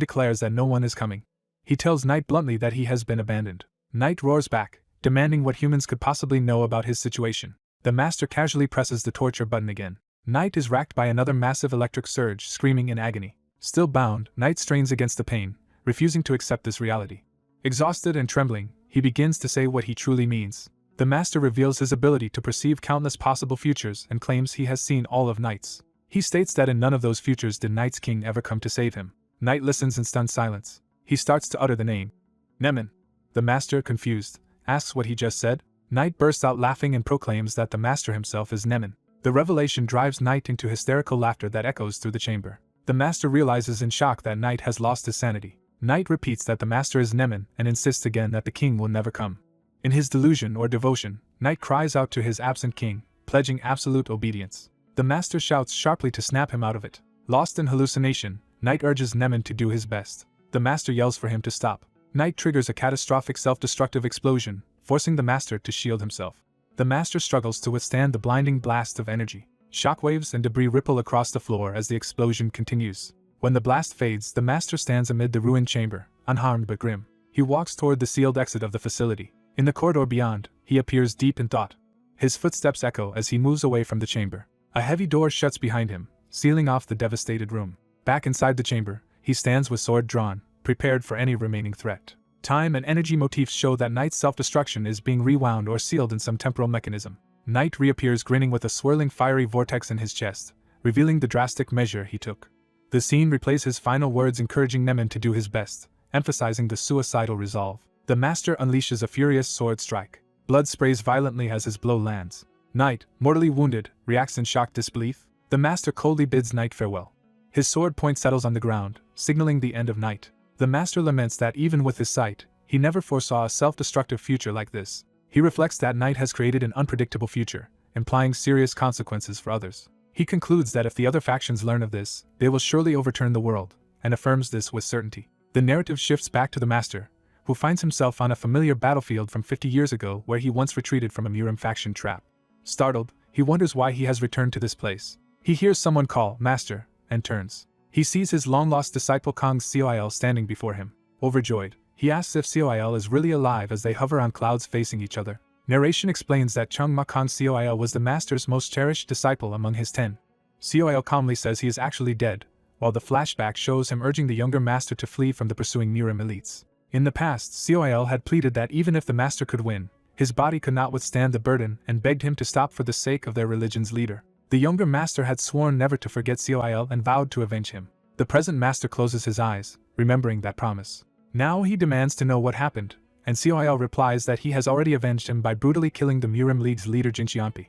declares that no one is coming. He tells Knight bluntly that he has been abandoned. Knight roars back, demanding what humans could possibly know about his situation. The master casually presses the torture button again. Knight is racked by another massive electric surge, screaming in agony. Still bound, Knight strains against the pain, refusing to accept this reality. Exhausted and trembling, he begins to say what he truly means. The master reveals his ability to perceive countless possible futures and claims he has seen all of Knight's. He states that in none of those futures did Knight's king ever come to save him. Knight listens in stunned silence. He starts to utter the name. Nemen. The master, confused, asks what he just said. Knight bursts out laughing and proclaims that the master himself is Nemen. The revelation drives Knight into hysterical laughter that echoes through the chamber. The master realizes in shock that Knight has lost his sanity. Knight repeats that the master is Nemen and insists again that the king will never come. In his delusion or devotion, Knight cries out to his absent king, pledging absolute obedience. The master shouts sharply to snap him out of it. Lost in hallucination, Knight urges Nemen to do his best. The master yells for him to stop. Knight triggers a catastrophic self-destructive explosion, forcing the master to shield himself. The master struggles to withstand the blinding blast of energy. Shockwaves and debris ripple across the floor as the explosion continues. When the blast fades, the master stands amid the ruined chamber, unharmed but grim. He walks toward the sealed exit of the facility. In the corridor beyond, he appears deep in thought. His footsteps echo as he moves away from the chamber. A heavy door shuts behind him, sealing off the devastated room. Back inside the chamber, he stands with sword drawn, prepared for any remaining threat. Time and energy motifs show that Knight's self-destruction is being rewound or sealed in some temporal mechanism. Knight reappears grinning with a swirling fiery vortex in his chest, revealing the drastic measure he took. The scene replays his final words encouraging Nemen to do his best, emphasizing the suicidal resolve. The master unleashes a furious sword strike. Blood sprays violently as his blow lands. Knight, mortally wounded, reacts in shocked disbelief. The master coldly bids Knight farewell. His sword point settles on the ground, signaling the end of Knight. The master laments that even with his sight, he never foresaw a self-destructive future like this. He reflects that Knight has created an unpredictable future, implying serious consequences for others. He concludes that if the other factions learn of this, they will surely overturn the world, and affirms this with certainty. The narrative shifts back to the master, who finds himself on a familiar battlefield from 50 years ago where he once retreated from a Murim faction trap. Startled, he wonders why he has returned to this place. He hears someone call, "Master," and turns. He sees his long-lost disciple Kong's Coil standing before him. Overjoyed, he asks if Coil is really alive as they hover on clouds facing each other. Narration explains that Chung Ma Kong Coil was the master's most cherished disciple among his 10. Coil calmly says he is actually dead, while the flashback shows him urging the younger master to flee from the pursuing Murim elites. In the past, Coil had pleaded that even if the master could win, his body could not withstand the burden and begged him to stop for the sake of their religion's leader. The younger master had sworn never to forget Coil and vowed to avenge him. The present master closes his eyes, remembering that promise. Now he demands to know what happened, and Coil replies that he has already avenged him by brutally killing the Murim League's leader Jinxianpi.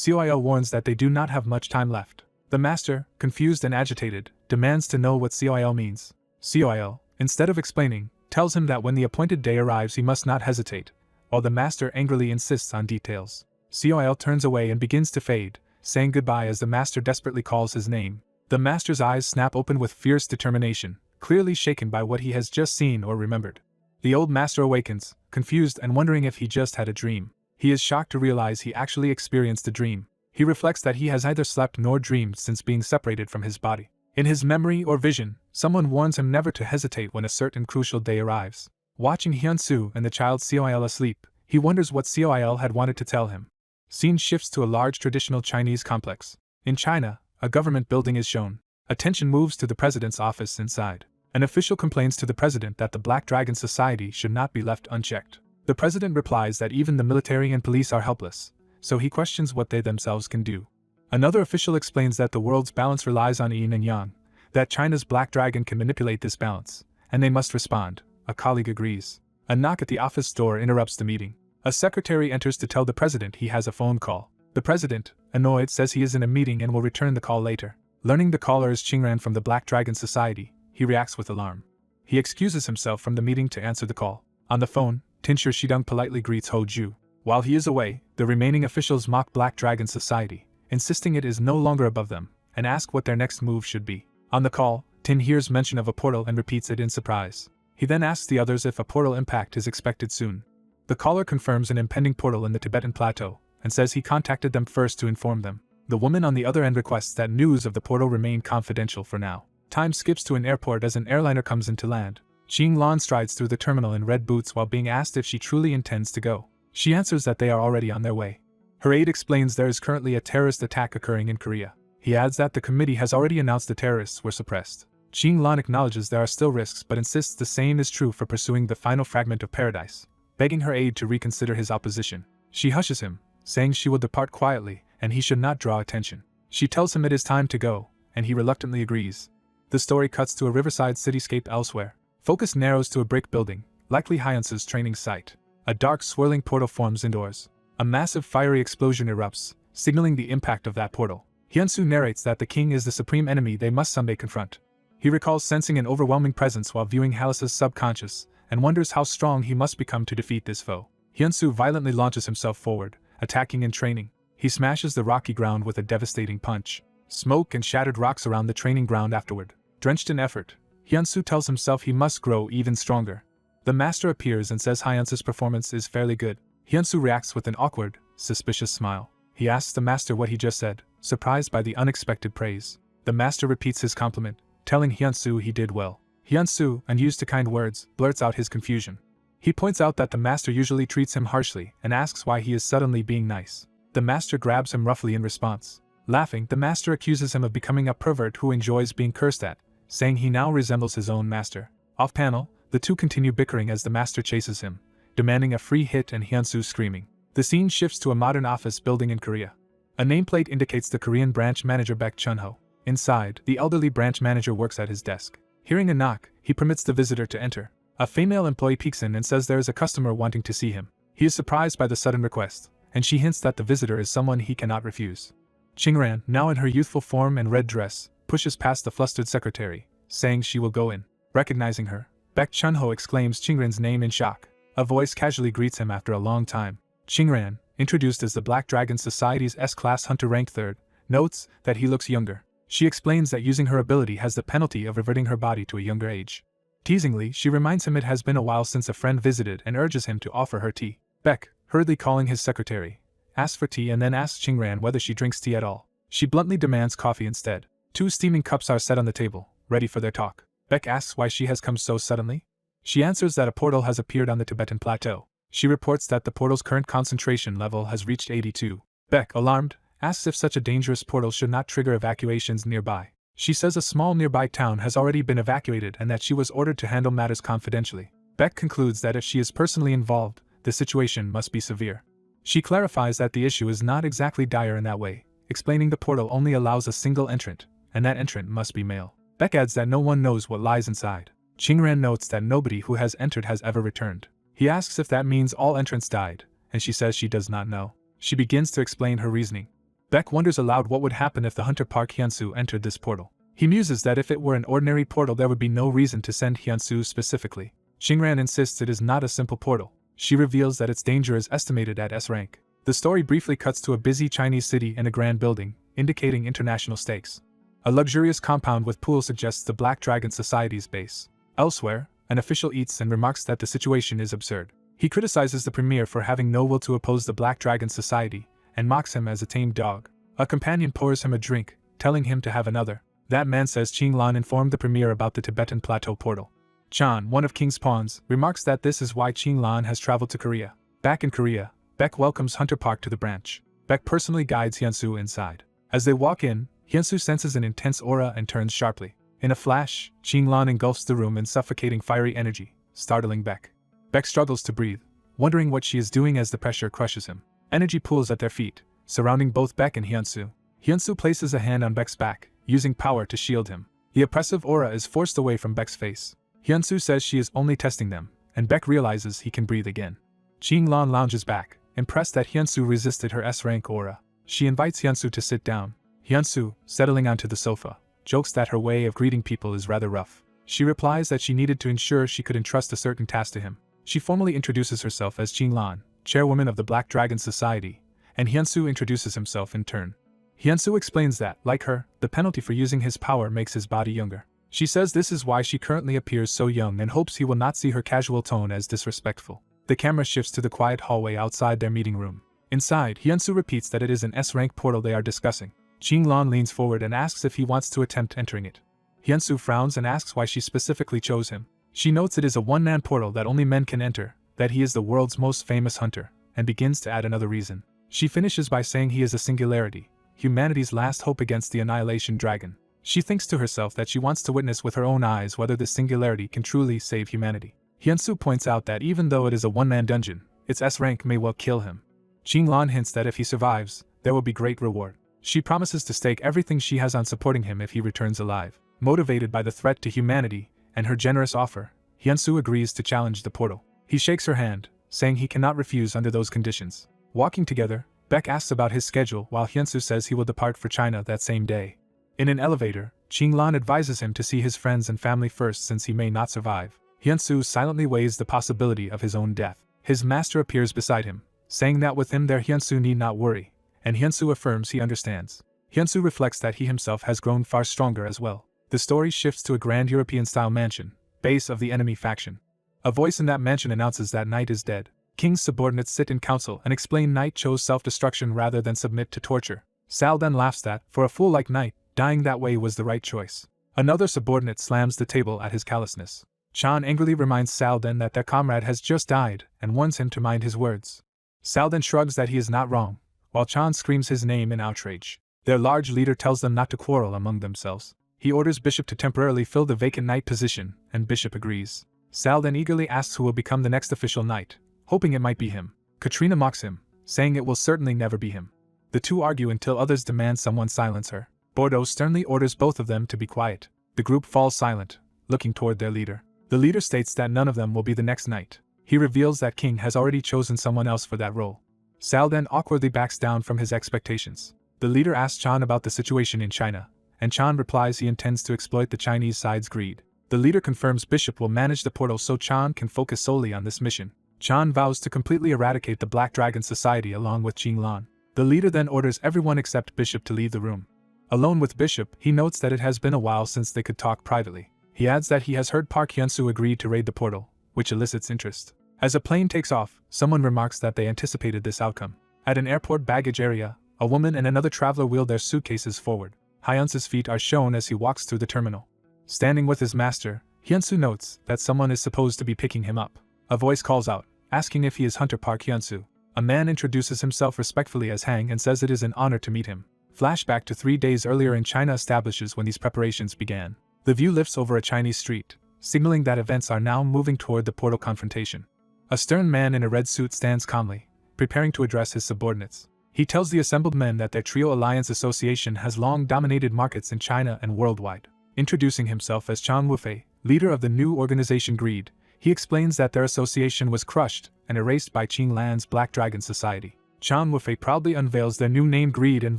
Coil warns that they do not have much time left. The master, confused and agitated, demands to know what Coil means. Coil, instead of explaining, tells him that when the appointed day arrives he must not hesitate, while the master angrily insists on details. Coil turns away and begins to fade, saying goodbye as the master desperately calls his name. The master's eyes snap open with fierce determination, clearly shaken by what he has just seen or remembered. The old master awakens, confused and wondering if he just had a dream. He is shocked to realize he actually experienced a dream. He reflects that he has neither slept nor dreamed since being separated from his body. In his memory or vision, someone warns him never to hesitate when a certain crucial day arrives. Watching Hyun-soo and the child Coil asleep, he wonders what Coil had wanted to tell him. Scene shifts to a large traditional Chinese complex. In China, a government building is shown. Attention moves to the president's office inside. An official complains to the president that the Black Dragon Society should not be left unchecked. The president replies that even the military and police are helpless, so he questions what they themselves can do. Another official explains that the world's balance relies on yin and yang, that China's Black Dragon can manipulate this balance, and they must respond. A colleague agrees. A knock at the office door interrupts the meeting. A secretary enters to tell the president he has a phone call. The president, annoyed, says he is in a meeting and will return the call later. Learning the caller is Qingran from the Black Dragon Society, he reacts with alarm. He excuses himself from the meeting to answer the call. On the phone, Tinsher Shidung politely greets Ho Ju. While he is away, the remaining officials mock Black Dragon Society, insisting it is no longer above them, and ask what their next move should be. On the call, Tin hears mention of a portal and repeats it in surprise. He then asks the others if a portal impact is expected soon. The caller confirms an impending portal in the Tibetan plateau, and says he contacted them first to inform them. The woman on the other end requests that news of the portal remain confidential for now. Time skips to an airport as an airliner comes into land. Qing Lan strides through the terminal in red boots while being asked if she truly intends to go. She answers that they are already on their way. Her aide explains there is currently a terrorist attack occurring in Korea. He adds that the committee has already announced the terrorists were suppressed. Qing Lan acknowledges there are still risks but insists the same is true for pursuing the final fragment of paradise, begging her aide to reconsider his opposition. She hushes him, saying she will depart quietly and he should not draw attention. She tells him it is time to go, and he reluctantly agrees. The story cuts to a riverside cityscape elsewhere. Focus narrows to a brick building, likely Hyunsu's training site. A dark swirling portal forms indoors. A massive fiery explosion erupts, signaling the impact of that portal. Hyunsu narrates that the king is the supreme enemy they must someday confront. He recalls sensing an overwhelming presence while viewing Halis's subconscious, and wonders how strong he must become to defeat this foe. Hyunsu violently launches himself forward, attacking and training. He smashes the rocky ground with a devastating punch. Smoke and shattered rocks around the training ground afterward. Drenched in effort, Hyunsu tells himself he must grow even stronger. The master appears and says Hyunsu's performance is fairly good. Hyunsu reacts with an awkward, suspicious smile. He asks the master what he just said, surprised by the unexpected praise. The master repeats his compliment, telling Hyunsu he did well. Hyunsu, unused to kind words, blurts out his confusion. He points out that the master usually treats him harshly and asks why he is suddenly being nice. The master grabs him roughly in response. Laughing, the master accuses him of becoming a pervert who enjoys being cursed at, saying he now resembles his own master. Off-panel, the two continue bickering as the master chases him, demanding a free hit and Hyunsu screaming. The scene shifts to a modern office building in Korea. A nameplate indicates the Korean branch manager Baek Chun-ho. Inside, the elderly branch manager works at his desk. Hearing a knock, he permits the visitor to enter. A female employee peeks in and says there is a customer wanting to see him. He is surprised by the sudden request, and she hints that the visitor is someone he cannot refuse. Chingran, now in her youthful form and red dress, pushes past the flustered secretary, saying she will go in. Recognizing her, Baek Chun-ho exclaims Chingran's name in shock. A voice casually greets him after a long time. Chingran, introduced as the Black Dragon Society's S-Class Hunter ranked 3rd, notes that he looks younger. She explains that using her ability has the penalty of reverting her body to a younger age. Teasingly, she reminds him it has been a while since a friend visited and urges him to offer her tea. Baek, hurriedly calling his secretary, asks for tea and then asks Chingran whether she drinks tea at all. She bluntly demands coffee instead. 2 steaming cups are set on the table, ready for their talk. Baek asks why she has come so suddenly. She answers that a portal has appeared on the Tibetan plateau. She reports that the portal's current concentration level has reached 82. Baek, alarmed, asks if such a dangerous portal should not trigger evacuations nearby. She says a small nearby town has already been evacuated and that she was ordered to handle matters confidentially. Baek concludes that if she is personally involved, the situation must be severe. She clarifies that the issue is not exactly dire in that way, explaining the portal only allows a single entrant, and that entrant must be male. Baek adds that no one knows what lies inside. Chingran notes that nobody who has entered has ever returned. He asks if that means all entrants died, and she says she does not know. She begins to explain her reasoning. Baek wonders aloud what would happen if the hunter Park Hyunsu entered this portal. He muses that if it were an ordinary portal there would be no reason to send Hyunsu specifically. Chingran insists it is not a simple portal. She reveals that its danger is estimated at S rank. The story briefly cuts to a busy Chinese city and a grand building, indicating international stakes. A luxurious compound with pool suggests the Black Dragon Society's base. Elsewhere, an official eats and remarks that the situation is absurd. He criticizes the premier for having no will to oppose the Black Dragon Society, and mocks him as a tame dog. A companion pours him a drink, telling him to have another. That man says Qing Lan informed the premier about the Tibetan Plateau portal. Chan, one of King's pawns, remarks that this is why Qing Lan has traveled to Korea. Back in Korea, Baek welcomes Hunter Park to the branch. Baek personally guides Hyunsu inside. As they walk in, Hyunsu senses an intense aura and turns sharply. In a flash, Qing Lan engulfs the room in suffocating fiery energy, startling Baek. Baek struggles to breathe, wondering what she is doing as the pressure crushes him. Energy pools at their feet, surrounding both Baek and Hyunsu. Hyunsu places a hand on Baek's back, using power to shield him. The oppressive aura is forced away from Baek's face. Hyunsu says she is only testing them, and Baek realizes he can breathe again. Qing Lan lounges back, impressed that Hyunsu resisted her S-rank aura. She invites Hyunsu to sit down. Hyunsu, settling onto the sofa, jokes that her way of greeting people is rather rough. She replies that she needed to ensure she could entrust a certain task to him. She formally introduces herself as Qing Lan, chairwoman of the Black Dragon Society, and Hyunsu introduces himself in turn. Hyunsu explains that, like her, the penalty for using his power makes his body younger. She says this is why she currently appears so young and hopes he will not see her casual tone as disrespectful. The camera shifts to the quiet hallway outside their meeting room. Inside, Hyunsu repeats that it is an S-rank portal they are discussing. Qinglan leans forward and asks if he wants to attempt entering it. Hyunsu frowns and asks why she specifically chose him. She notes it is a one-man portal that only men can enter, that he is the world's most famous hunter, and begins to add another reason. She finishes by saying he is a singularity, humanity's last hope against the annihilation dragon. She thinks to herself that she wants to witness with her own eyes whether this singularity can truly save humanity. Hyunsu points out that even though it is a one-man dungeon, its S-rank may well kill him. Qinglan hints that if he survives, there will be great reward. She promises to stake everything she has on supporting him if he returns alive. Motivated by the threat to humanity and her generous offer, Hyunsu agrees to challenge the portal. He shakes her hand, saying he cannot refuse under those conditions. Walking together, Beck asks about his schedule while Hyunsu says he will depart for China that same day. In an elevator, Qinglan advises him to see his friends and family first since he may not survive. Hyunsu silently weighs the possibility of his own death. His master appears beside him, saying that with him there Hyunsu need not worry, and Hyunsu affirms he understands. Hyunsu reflects that he himself has grown far stronger as well. The story shifts to a grand European-style mansion, base of the enemy faction. A voice in that mansion announces that Knight is dead. King's subordinates sit in council and explain Knight chose self-destruction rather than submit to torture. Sal then laughs that, for a fool like Knight, dying that way was the right choice. Another subordinate slams the table at his callousness. Chan angrily reminds Sal then that their comrade has just died and warns him to mind his words. Sal then shrugs that he is not wrong, while Chan screams his name in outrage. Their large leader tells them not to quarrel among themselves. He orders Bishop to temporarily fill the vacant knight position, and Bishop agrees. Sal then eagerly asks who will become the next official knight, hoping it might be him. Katrina mocks him, saying it will certainly never be him. The two argue until others demand someone silence her. Bordeaux sternly orders both of them to be quiet. The group falls silent, looking toward their leader. The leader states that none of them will be the next knight. He reveals that King has already chosen someone else for that role. Sal then awkwardly backs down from his expectations. The leader asks Chan about the situation in China, and Chan replies he intends to exploit the Chinese side's greed. The leader confirms Bishop will manage the portal so Chan can focus solely on this mission. Chan vows to completely eradicate the Black Dragon Society along with Qinglan. The leader then orders everyone except Bishop to leave the room. Alone with Bishop, he notes that it has been a while since they could talk privately. He adds that he has heard Park Hyunsu agreed to raid the portal, which elicits interest. As a plane takes off, someone remarks that they anticipated this outcome. At an airport baggage area, a woman and another traveler wheel their suitcases forward. Hyunsu's feet are shown as he walks through the terminal. Standing with his master, Hyunsu notes that someone is supposed to be picking him up. A voice calls out, asking if he is Hunter Park Hyunsu. A man introduces himself respectfully as Hang and says it is an honor to meet him. Flashback to 3 days earlier in China establishes when these preparations began. The view lifts over a Chinese street, signaling that events are now moving toward the portal confrontation. A stern man in a red suit stands calmly, preparing to address his subordinates. He tells the assembled men that their Trio Alliance Association has long dominated markets in China and worldwide. Introducing himself as Chan Wufei, leader of the new organization Greed, he explains that their association was crushed and erased by Qinglan's Black Dragon Society. Chan Wufei proudly unveils their new name Greed and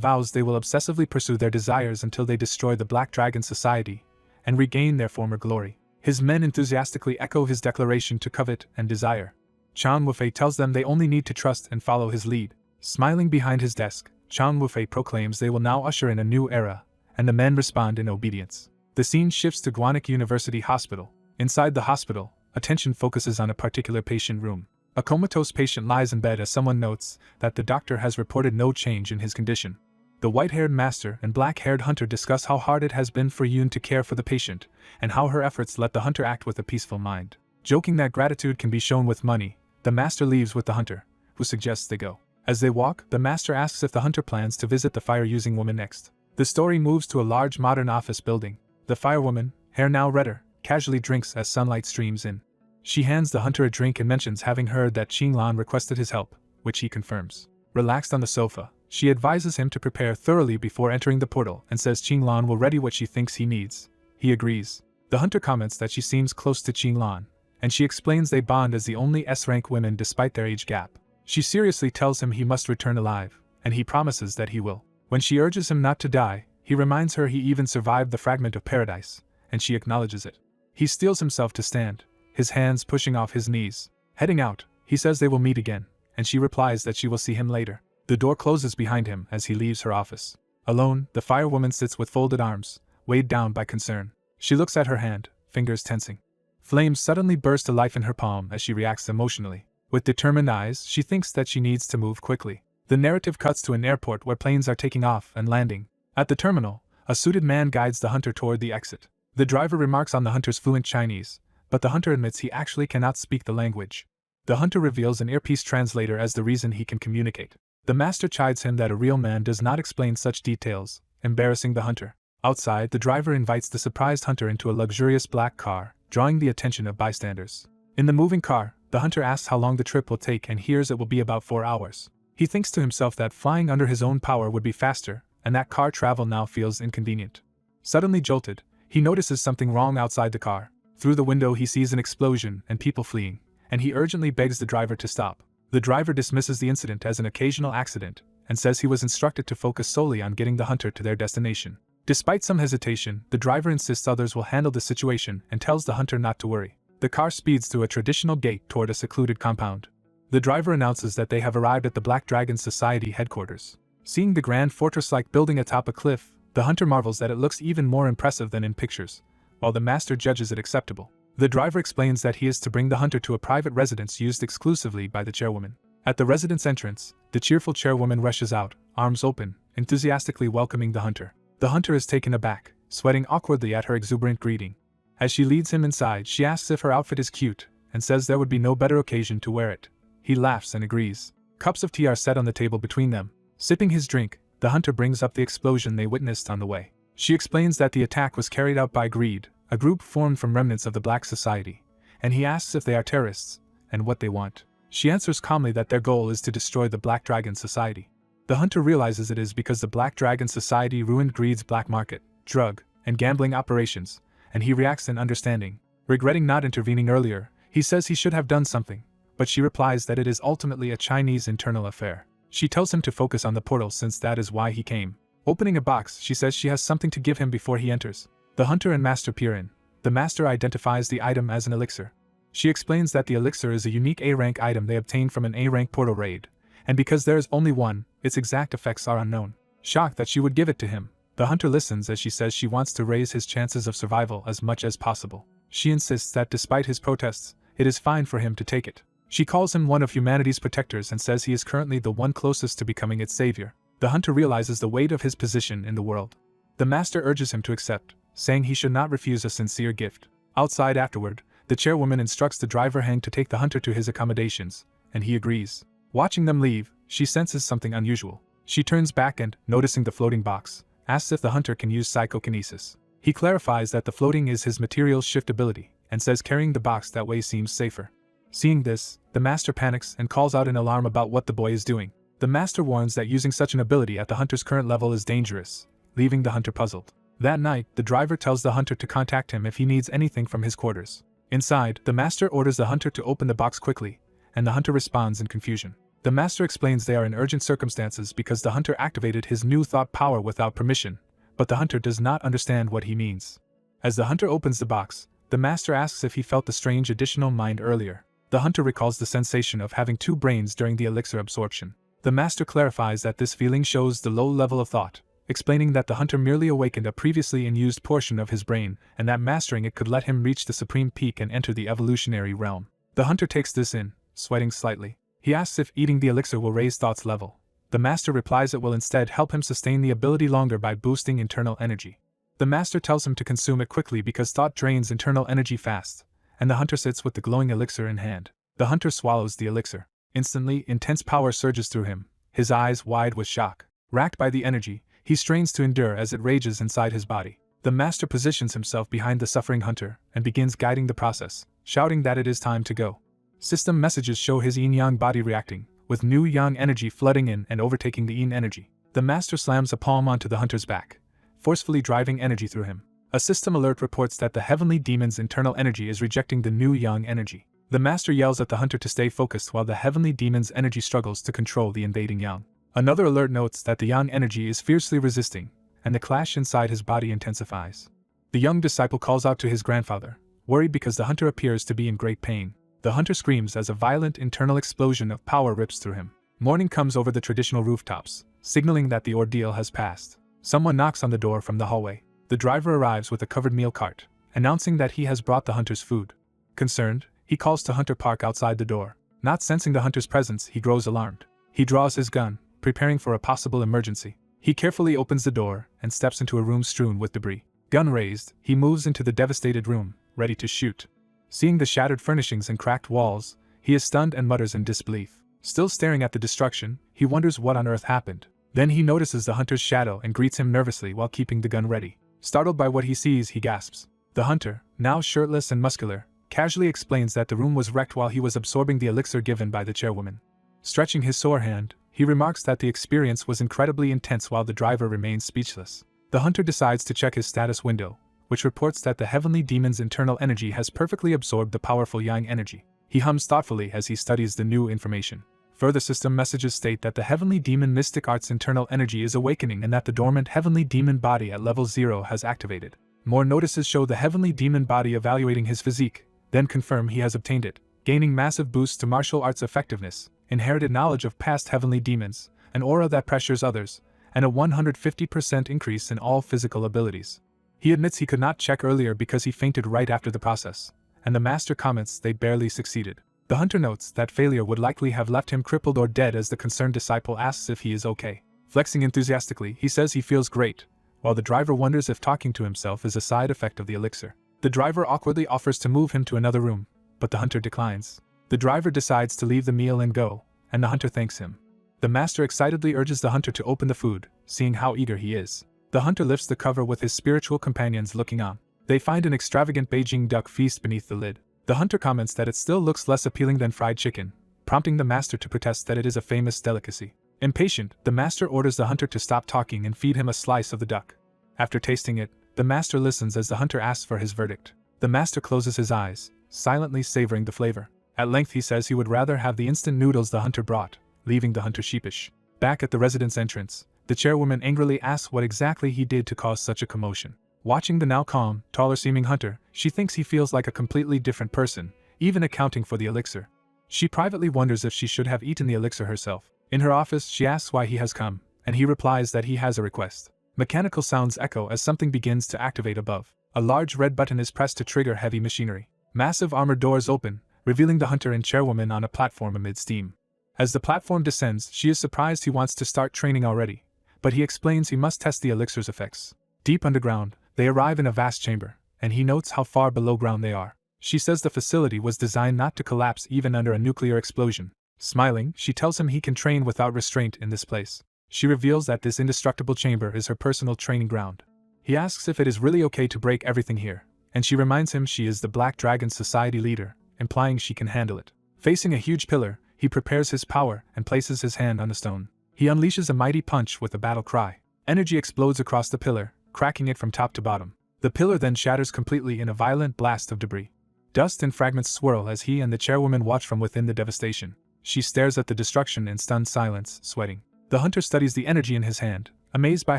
vows they will obsessively pursue their desires until they destroy the Black Dragon Society and regain their former glory. His men enthusiastically echo his declaration to covet and desire. Chan Wufei tells them they only need to trust and follow his lead. Smiling behind his desk, Chan Wufei proclaims they will now usher in a new era, and the men respond in obedience. The scene shifts to Guanik University Hospital. Inside the hospital, attention focuses on a particular patient room. A comatose patient lies in bed as someone notes that the doctor has reported no change in his condition. The white-haired master and black-haired hunter discuss how hard it has been for Yoon to care for the patient, and how her efforts let the hunter act with a peaceful mind. Joking that gratitude can be shown with money, the master leaves with the hunter, who suggests they go. As they walk, the master asks if the hunter plans to visit the fire-using woman next. The story moves to a large modern office building. The firewoman, hair now redder, casually drinks as sunlight streams in. She hands the hunter a drink and mentions having heard that Qinglan requested his help, which he confirms. Relaxed on the sofa, she advises him to prepare thoroughly before entering the portal and says Qinglan will ready what she thinks he needs. He agrees. The hunter comments that she seems close to Qinglan, and she explains they bond as the only S-rank women despite their age gap. She seriously tells him he must return alive, and he promises that he will. When she urges him not to die, he reminds her he even survived the fragment of paradise, and she acknowledges it. He steels himself to stand, his hands pushing off his knees. Heading out, he says they will meet again, and she replies that she will see him later. The door closes behind him as he leaves her office. Alone, the firewoman sits with folded arms, weighed down by concern. She looks at her hand, fingers tensing. Flames suddenly burst to life in her palm as she reacts emotionally. With determined eyes, she thinks that she needs to move quickly. The narrative cuts to an airport where planes are taking off and landing. At the terminal, a suited man guides the hunter toward the exit. The driver remarks on the hunter's fluent Chinese, but the hunter admits he actually cannot speak the language. The hunter reveals an earpiece translator as the reason he can communicate. The master chides him that a real man does not explain such details, embarrassing the hunter. Outside, the driver invites the surprised hunter into a luxurious black car, drawing the attention of bystanders. In the moving car, the hunter asks how long the trip will take and hears it will be about 4 hours. He thinks to himself that flying under his own power would be faster, and that car travel now feels inconvenient. Suddenly jolted, he notices something wrong outside the car. Through the window he sees an explosion and people fleeing, and he urgently begs the driver to stop. The driver dismisses the incident as an occasional accident, and says he was instructed to focus solely on getting the hunter to their destination. Despite some hesitation, the driver insists others will handle the situation and tells the hunter not to worry. The car speeds through a traditional gate toward a secluded compound. The driver announces that they have arrived at the Black Dragon Society headquarters. Seeing the grand fortress-like building atop a cliff, the hunter marvels that it looks even more impressive than in pictures, while the master judges it acceptable. The driver explains that he is to bring the hunter to a private residence used exclusively by the chairwoman. At the residence entrance, the cheerful chairwoman rushes out, arms open, enthusiastically welcoming the hunter. The hunter is taken aback, sweating awkwardly at her exuberant greeting. As she leads him inside, she asks if her outfit is cute, and says there would be no better occasion to wear it. He laughs and agrees. Cups of tea are set on the table between them. Sipping his drink, the hunter brings up the explosion they witnessed on the way. She explains that the attack was carried out by Greed, a group formed from remnants of the Black Society, and he asks if they are terrorists, and what they want. She answers calmly that their goal is to destroy the Black Dragon Society. The hunter realizes it is because the Black Dragon Society ruined Greed's black market, drug, and gambling operations, and he reacts in understanding. Regretting not intervening earlier, he says he should have done something, but she replies that it is ultimately a Chinese internal affair. She tells him to focus on the portal since that is why he came. Opening a box, she says she has something to give him before he enters. The hunter and master peer in. The master identifies the item as an elixir. She explains that the elixir is a unique A-rank item they obtained from an A-rank portal raid, and because there is only one, its exact effects are unknown. Shocked that she would give it to him, the hunter listens as she says she wants to raise his chances of survival as much as possible. She insists that despite his protests, it is fine for him to take it. She calls him one of humanity's protectors and says he is currently the one closest to becoming its savior. The hunter realizes the weight of his position in the world. The master urges him to accept, saying he should not refuse a sincere gift. Outside afterward, the chairwoman instructs the driver Hang to take the hunter to his accommodations, and he agrees. Watching them leave, she senses something unusual. She turns back and, noticing the floating box, asks if the hunter can use psychokinesis. He clarifies that the floating is his material's shift ability, and says carrying the box that way seems safer. Seeing this, the master panics and calls out in alarm about what the boy is doing. The master warns that using such an ability at the hunter's current level is dangerous, leaving the hunter puzzled. That night, the driver tells the hunter to contact him if he needs anything from his quarters. Inside, the master orders the hunter to open the box quickly, and the hunter responds in confusion. The master explains they are in urgent circumstances because the hunter activated his new thought power without permission, but the hunter does not understand what he means. As the hunter opens the box, the master asks if he felt the strange additional mind earlier. The hunter recalls the sensation of having two brains during the elixir absorption. The master clarifies that this feeling shows the low level of thought, explaining that the hunter merely awakened a previously unused portion of his brain, and that mastering it could let him reach the supreme peak and enter the evolutionary realm. The hunter takes this in, sweating slightly. He asks if eating the elixir will raise thought's level. The master replies it will instead help him sustain the ability longer by boosting internal energy. The master tells him to consume it quickly because thought drains internal energy fast, and the hunter sits with the glowing elixir in hand. The hunter swallows the elixir. Instantly, intense power surges through him, his eyes wide with shock. Racked by the energy, he strains to endure as it rages inside his body. The master positions himself behind the suffering hunter and begins guiding the process, shouting that it is time to go. System messages show his yin-yang body reacting, with new yang energy flooding in and overtaking the yin energy. The master slams a palm onto the hunter's back, forcefully driving energy through him. A system alert reports that the heavenly demon's internal energy is rejecting the new yang energy. The master yells at the hunter to stay focused while the heavenly demon's energy struggles to control the invading yang. Another alert notes that the yang energy is fiercely resisting, and the clash inside his body intensifies. The young disciple calls out to his grandfather, worried because the hunter appears to be in great pain. The hunter screams as a violent internal explosion of power rips through him. Morning comes over the traditional rooftops, signaling that the ordeal has passed. Someone knocks on the door from the hallway. The driver arrives with a covered meal cart, announcing that he has brought the hunter's food. Concerned, he calls to Hunter Park outside the door. Not sensing the hunter's presence, he grows alarmed. He draws his gun, preparing for a possible emergency. He carefully opens the door and steps into a room strewn with debris. Gun raised, he moves into the devastated room, ready to shoot. Seeing the shattered furnishings and cracked walls, he is stunned and mutters in disbelief. Still staring at the destruction, he wonders what on earth happened. Then he notices the hunter's shadow and greets him nervously while keeping the gun ready. Startled by what he sees, he gasps. The hunter, now shirtless and muscular, casually explains that the room was wrecked while he was absorbing the elixir given by the chairwoman. Stretching his sore hand, he remarks that the experience was incredibly intense while the driver remains speechless. The hunter decides to check his status window, which reports that the heavenly demon's internal energy has perfectly absorbed the powerful yang energy. He hums thoughtfully as he studies the new information. Further system messages state that the heavenly demon mystic art's internal energy is awakening and that the dormant heavenly demon body at level 0 has activated. More notices show the heavenly demon body evaluating his physique, then confirm he has obtained it, gaining massive boosts to martial arts effectiveness, inherited knowledge of past heavenly demons, an aura that pressures others, and a 150% increase in all physical abilities. He admits he could not check earlier because he fainted right after the process, and the master comments they barely succeeded. The hunter notes that failure would likely have left him crippled or dead as the concerned disciple asks if he is okay. Flexing enthusiastically, he says he feels great, while the driver wonders if talking to himself is a side effect of the elixir. The driver awkwardly offers to move him to another room, but the hunter declines. The driver decides to leave the meal and go, and the hunter thanks him. The master excitedly urges the hunter to open the food, seeing how eager he is. The hunter lifts the cover with his spiritual companions looking on. They find an extravagant Beijing duck feast beneath the lid. The hunter comments that it still looks less appealing than fried chicken, prompting the master to protest that it is a famous delicacy. Impatient, the master orders the hunter to stop talking and feed him a slice of the duck. After tasting it, the master listens as the hunter asks for his verdict. The master closes his eyes, silently savoring the flavor. At length he says he would rather have the instant noodles the hunter brought, leaving the hunter sheepish. Back at the residence entrance, the chairwoman angrily asks what exactly he did to cause such a commotion. Watching the now calm, taller-seeming hunter, she thinks he feels like a completely different person, even accounting for the elixir. She privately wonders if she should have eaten the elixir herself. In her office, she asks why he has come, and he replies that he has a request. Mechanical sounds echo as something begins to activate above. A large red button is pressed to trigger heavy machinery. Massive armored doors open, revealing the hunter and chairwoman on a platform amid steam. As the platform descends, she is surprised he wants to start training already, but he explains he must test the elixir's effects. Deep underground, they arrive in a vast chamber, and he notes how far below ground they are. She says the facility was designed not to collapse even under a nuclear explosion. Smiling, she tells him he can train without restraint in this place. She reveals that this indestructible chamber is her personal training ground. He asks if it is really okay to break everything here, and she reminds him she is the Black Dragon Society leader, implying she can handle it. Facing a huge pillar, he prepares his power and places his hand on the stone. He unleashes a mighty punch with a battle cry. Energy explodes across the pillar, cracking it from top to bottom. The pillar then shatters completely in a violent blast of debris. Dust and fragments swirl as he and the chairwoman watch from within the devastation. She stares at the destruction in stunned silence, sweating. The hunter studies the energy in his hand, amazed by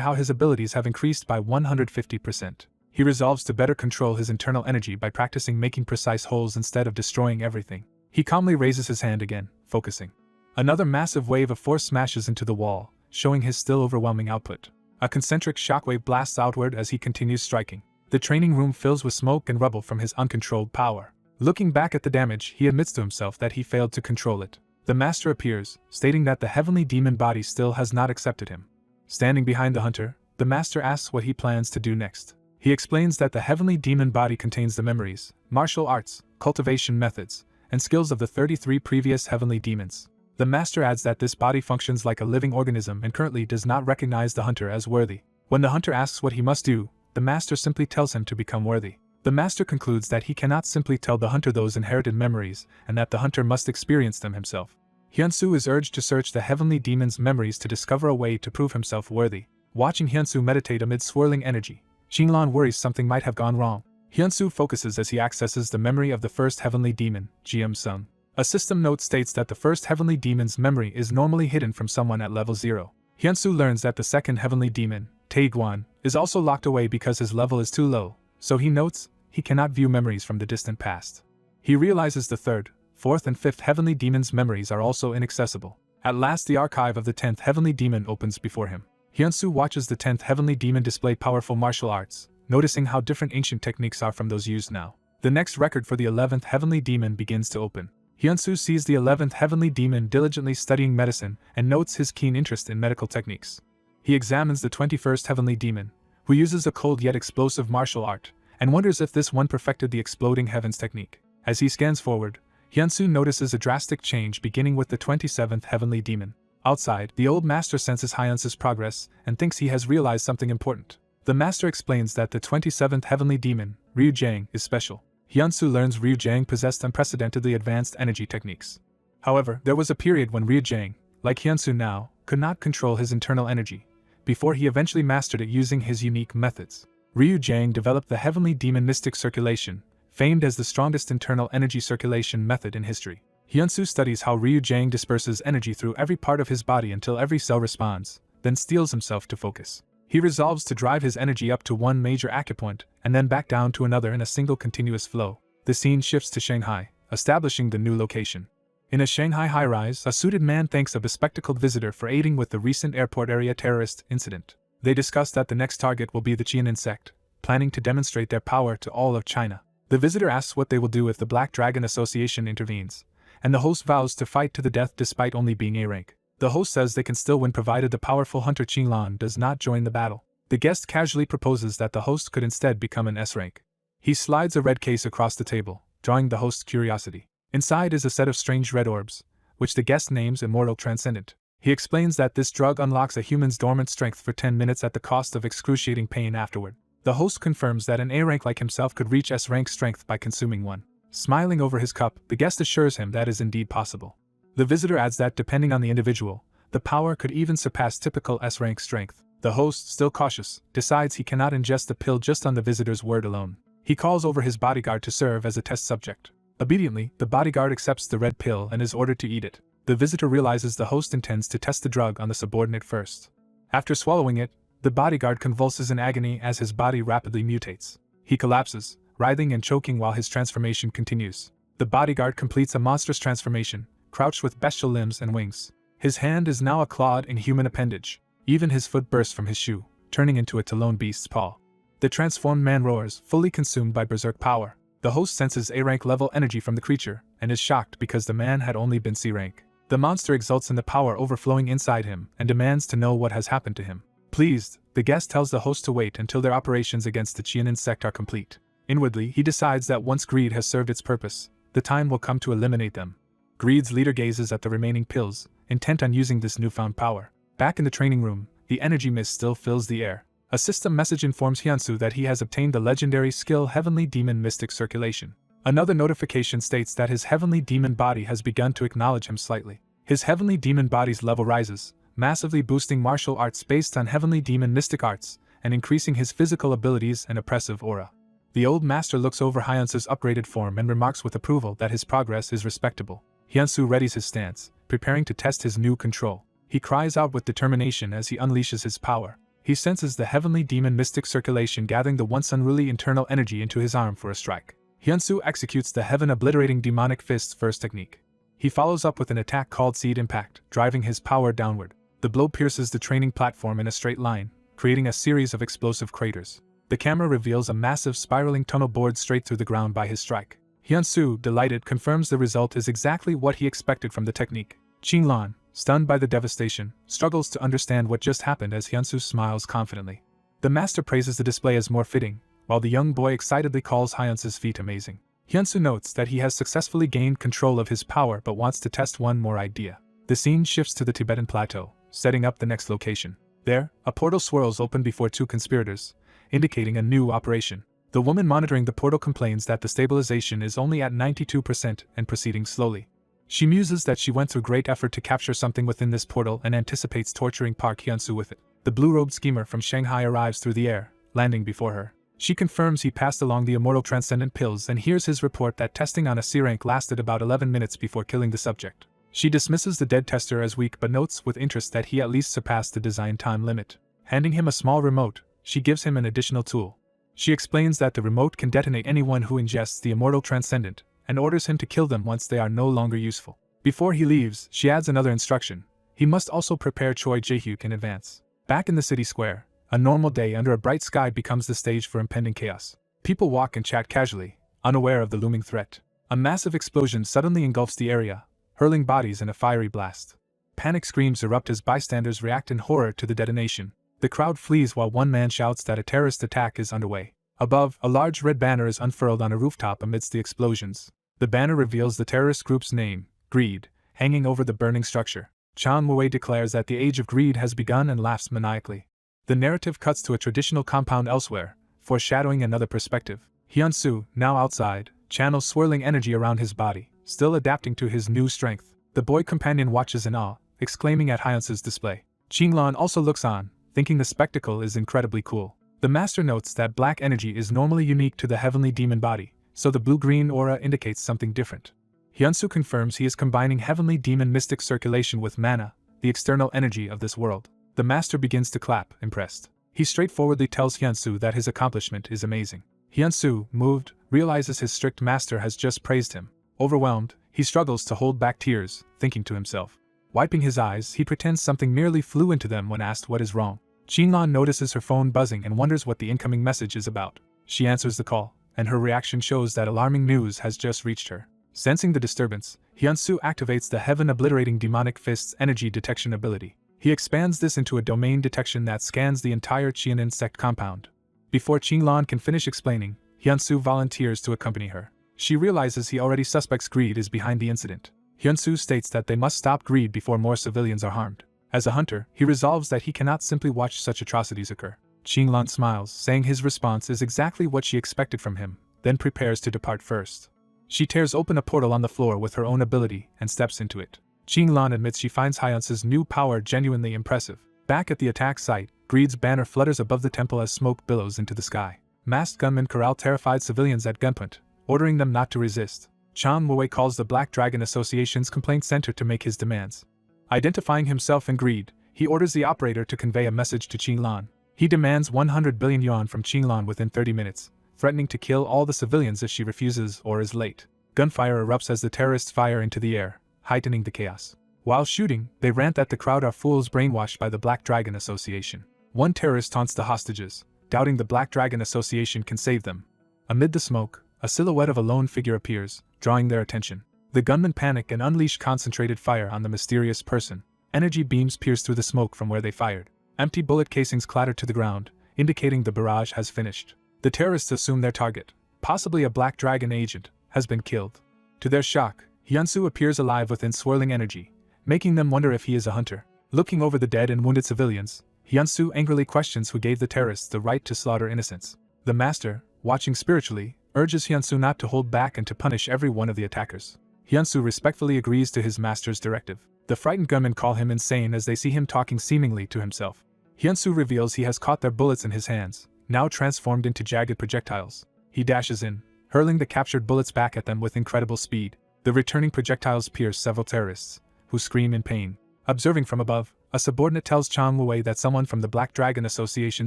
how his abilities have increased by 150%. He resolves to better control his internal energy by practicing making precise holes instead of destroying everything. He calmly raises his hand again, focusing. Another massive wave of force smashes into the wall, showing his still overwhelming output. A concentric shockwave blasts outward as he continues striking. The training room fills with smoke and rubble from his uncontrolled power. Looking back at the damage, he admits to himself that he failed to control it. The master appears, stating that the heavenly demon body still has not accepted him. Standing behind the hunter, the master asks what he plans to do next. He explains that the heavenly demon body contains the memories, martial arts, cultivation methods, and skills of the 33 previous heavenly demons. The master adds that this body functions like a living organism and currently does not recognize the hunter as worthy. When the hunter asks what he must do, the master simply tells him to become worthy. The master concludes that he cannot simply tell the hunter those inherited memories and that the hunter must experience them himself. Hyunsu is urged to search the heavenly demon's memories to discover a way to prove himself worthy. Watching Hyunsu meditate amid swirling energy, Xinglan worries something might have gone wrong. Hyunsu focuses as he accesses the memory of the first heavenly demon, GM Sung. A system note states that the first heavenly demon's memory is normally hidden from someone at level 0. Hyunsu learns that the second heavenly demon, Taeguan, is also locked away because his level is too low, so he notes he cannot view memories from the distant past. He realizes the third, fourth and fifth heavenly demon's memories are also inaccessible. At last the archive of the 10th heavenly demon opens before him. Hyunsu watches the 10th heavenly demon display powerful martial arts, noticing how different ancient techniques are from those used now. The next record for the 11th heavenly demon begins to open. Hyunsu sees the 11th heavenly demon diligently studying medicine and notes his keen interest in medical techniques. He examines the 21st heavenly demon, who uses a cold yet explosive martial art, and wonders if this one perfected the exploding heavens technique. As he scans forward, Hyunsu notices a drastic change beginning with the 27th heavenly demon. Outside, the old master senses Hyunsu's progress and thinks he has realized something important. The master explains that the 27th heavenly demon, Ryu Jang, is special. Hyunsu learns Ryu Jang possessed unprecedentedly advanced energy techniques. However, there was a period when Ryu Jang, like Hyunsu now, could not control his internal energy, before he eventually mastered it using his unique methods. Ryu Jang developed the heavenly demon mystic circulation, famed as the strongest internal energy circulation method in history. Hyunsu studies how Ryu Jang disperses energy through every part of his body until every cell responds, then steels himself to focus. He resolves to drive his energy up to one major acupoint, and then back down to another in a single continuous flow. The scene shifts to Shanghai, establishing the new location. In a Shanghai high-rise, a suited man thanks a bespectacled visitor for aiding with the recent airport area terrorist incident. They discuss that the next target will be the Qian insect, planning to demonstrate their power to all of China. The visitor asks what they will do if the Black Dragon Association intervenes, and the host vows to fight to the death despite only being A rank. The host says they can still win provided the powerful hunter Qinglan does not join the battle. The guest casually proposes that the host could instead become an S rank. He slides a red case across the table, drawing the host's curiosity. Inside is a set of strange red orbs, which the guest names Immortal Transcendent. He explains that this drug unlocks a human's dormant strength for 10 minutes at the cost of excruciating pain afterward. The host confirms that an A rank like himself could reach S rank strength by consuming one. Smiling over his cup, the guest assures him that is indeed possible. The visitor adds that depending on the individual, the power could even surpass typical S rank strength. The host, still cautious, decides he cannot ingest the pill just on the visitor's word alone. He calls over his bodyguard to serve as a test subject. Obediently, the bodyguard accepts the red pill and is ordered to eat it. The visitor realizes the host intends to test the drug on the subordinate first. After swallowing it, the bodyguard convulses in agony as his body rapidly mutates. He collapses, writhing and choking while his transformation continues. The bodyguard completes a monstrous transformation, crouched with bestial limbs and wings. His hand is now a clawed and human appendage. Even his foot bursts from his shoe, turning into a Talon beast's paw. The transformed man roars, fully consumed by berserk power. The host senses A-rank level energy from the creature, and is shocked because the man had only been C-rank. The monster exults in the power overflowing inside him and demands to know what has happened to him. Pleased, the guest tells the host to wait until their operations against the Qian insect are complete. Inwardly, he decides that once greed has served its purpose, the time will come to eliminate them. Greed's leader gazes at the remaining pills, intent on using this newfound power. Back in the training room, the energy mist still fills the air. A system message informs Hyunsu that he has obtained the legendary skill Heavenly Demon Mystic Circulation. Another notification states that his Heavenly Demon body has begun to acknowledge him slightly. His Heavenly Demon body's level rises, massively boosting martial arts based on Heavenly Demon Mystic Arts, and increasing his physical abilities and oppressive aura. The old master looks over Hyunsu's upgraded form and remarks with approval that his progress is respectable. Hyunsu readies his stance, preparing to test his new control. He cries out with determination as he unleashes his power. He senses the Heavenly Demon Mystic Circulation gathering the once unruly internal energy into his arm for a strike. Hyunsu executes the heaven-obliterating demonic fist's first technique. He follows up with an attack called Seed Impact, driving his power downward. The blow pierces the training platform in a straight line, creating a series of explosive craters. The camera reveals a massive spiraling tunnel bored straight through the ground by his strike. Hyunsu, delighted, confirms the result is exactly what he expected from the technique. Qinglan, stunned by the devastation, struggles to understand what just happened as Hyunsu smiles confidently. The master praises the display as more fitting, while the young boy excitedly calls Hyunsu's feat amazing. Hyunsu notes that he has successfully gained control of his power but wants to test one more idea. The scene shifts to the Tibetan plateau, setting up the next location. There, a portal swirls open before two conspirators, indicating a new operation. The woman monitoring the portal complains that the stabilization is only at 92% and proceeding slowly. She muses that she went through great effort to capture something within this portal and anticipates torturing Park Hyunsu with it. The blue-robed schemer from Shanghai arrives through the air, landing before her. She confirms he passed along the Immortal Transcendent pills and hears his report that testing on a C-rank lasted about 11 minutes before killing the subject. She dismisses the dead tester as weak but notes with interest that he at least surpassed the design time limit. Handing him a small remote, she gives him an additional tool. She explains that the remote can detonate anyone who ingests the Immortal Transcendent, and orders him to kill them once they are no longer useful. Before he leaves, she adds another instruction. He must also prepare Choi Jae-hyuk in advance. Back in the city square, A normal day under a bright sky becomes the stage for impending chaos. People walk and chat casually, unaware of the looming threat. A massive explosion suddenly engulfs the area, hurling bodies in a fiery blast. Panic screams erupt as bystanders react in horror to the detonation. The crowd flees while one man shouts that a terrorist attack is underway. Above, a large red banner is unfurled on a rooftop amidst the explosions. The banner reveals the terrorist group's name, Greed, hanging over the burning structure. Chan Mui declares that the age of greed has begun and laughs maniacally. The narrative cuts to a traditional compound elsewhere, foreshadowing another perspective. Hyun-soo, now outside, channels swirling energy around his body, still adapting to his new strength. The boy companion watches in awe, exclaiming at Hyun-soo's display. Qinglan also looks on, thinking the spectacle is incredibly cool. The master notes that black energy is normally unique to the heavenly demon body, so the blue-green aura indicates something different. Hyun-soo confirms he is combining heavenly demon mystic circulation with mana, the external energy of this world. The master begins to clap, impressed. He straightforwardly tells Hyun-soo that his accomplishment is amazing. Hyun-soo, moved, realizes his strict master has just praised him. Overwhelmed, he struggles to hold back tears, thinking to himself. Wiping his eyes, he pretends something merely flew into them when asked what is wrong. Qinglan notices her phone buzzing and wonders what the incoming message is about. She answers the call, and her reaction shows that alarming news has just reached her. Sensing the disturbance, Hyun-soo activates the heaven-obliterating demonic fist's energy detection ability. He expands this into a domain detection that scans the entire Qian insect compound. Before Qinglan can finish explaining, Hyun-soo volunteers to accompany her. She realizes he already suspects Greed is behind the incident. Hyun-soo states that they must stop Greed before more civilians are harmed. As a hunter, he resolves that he cannot simply watch such atrocities occur. Qinglan smiles, saying his response is exactly what she expected from him, then prepares to depart first. She tears open a portal on the floor with her own ability and steps into it. Qinglan admits she finds Hyun-soo's new power genuinely impressive. Back at the attack site, Greed's banner flutters above the temple as smoke billows into the sky. Masked gunmen corral terrified civilians at gunpoint, ordering them not to resist. Chan Mui calls the Black Dragon Association's complaint center to make his demands. Identifying himself and Greed, he orders the operator to convey a message to Qinglan. He demands 100 billion yuan from Qinglan within 30 minutes, threatening to kill all the civilians if she refuses or is late. Gunfire erupts as the terrorists fire into the air, heightening the chaos. While shooting, they rant that the crowd are fools brainwashed by the Black Dragon Association. One terrorist taunts the hostages, doubting the Black Dragon Association can save them. Amid the smoke, a silhouette of a lone figure appears, drawing their attention. The gunmen panic and unleash concentrated fire on the mysterious person. Energy beams pierce through the smoke from where they fired. Empty bullet casings clatter to the ground, indicating the barrage has finished. The terrorists assume their target, possibly a Black Dragon agent, has been killed. To their shock, Hyun-soo appears alive within swirling energy, making them wonder if he is a hunter. Looking over the dead and wounded civilians, Hyun-soo angrily questions who gave the terrorists the right to slaughter innocents. The master, watching spiritually, urges Hyun-soo not to hold back and to punish every one of the attackers. Hyun-soo respectfully agrees to his master's directive. The frightened gunmen call him insane as they see him talking seemingly to himself. Hyun-soo reveals he has caught their bullets in his hands, now transformed into jagged projectiles. He dashes in, hurling the captured bullets back at them with incredible speed. The returning projectiles pierce several terrorists, who scream in pain. Observing from above, a subordinate tells Chan Mui that someone from the Black Dragon Association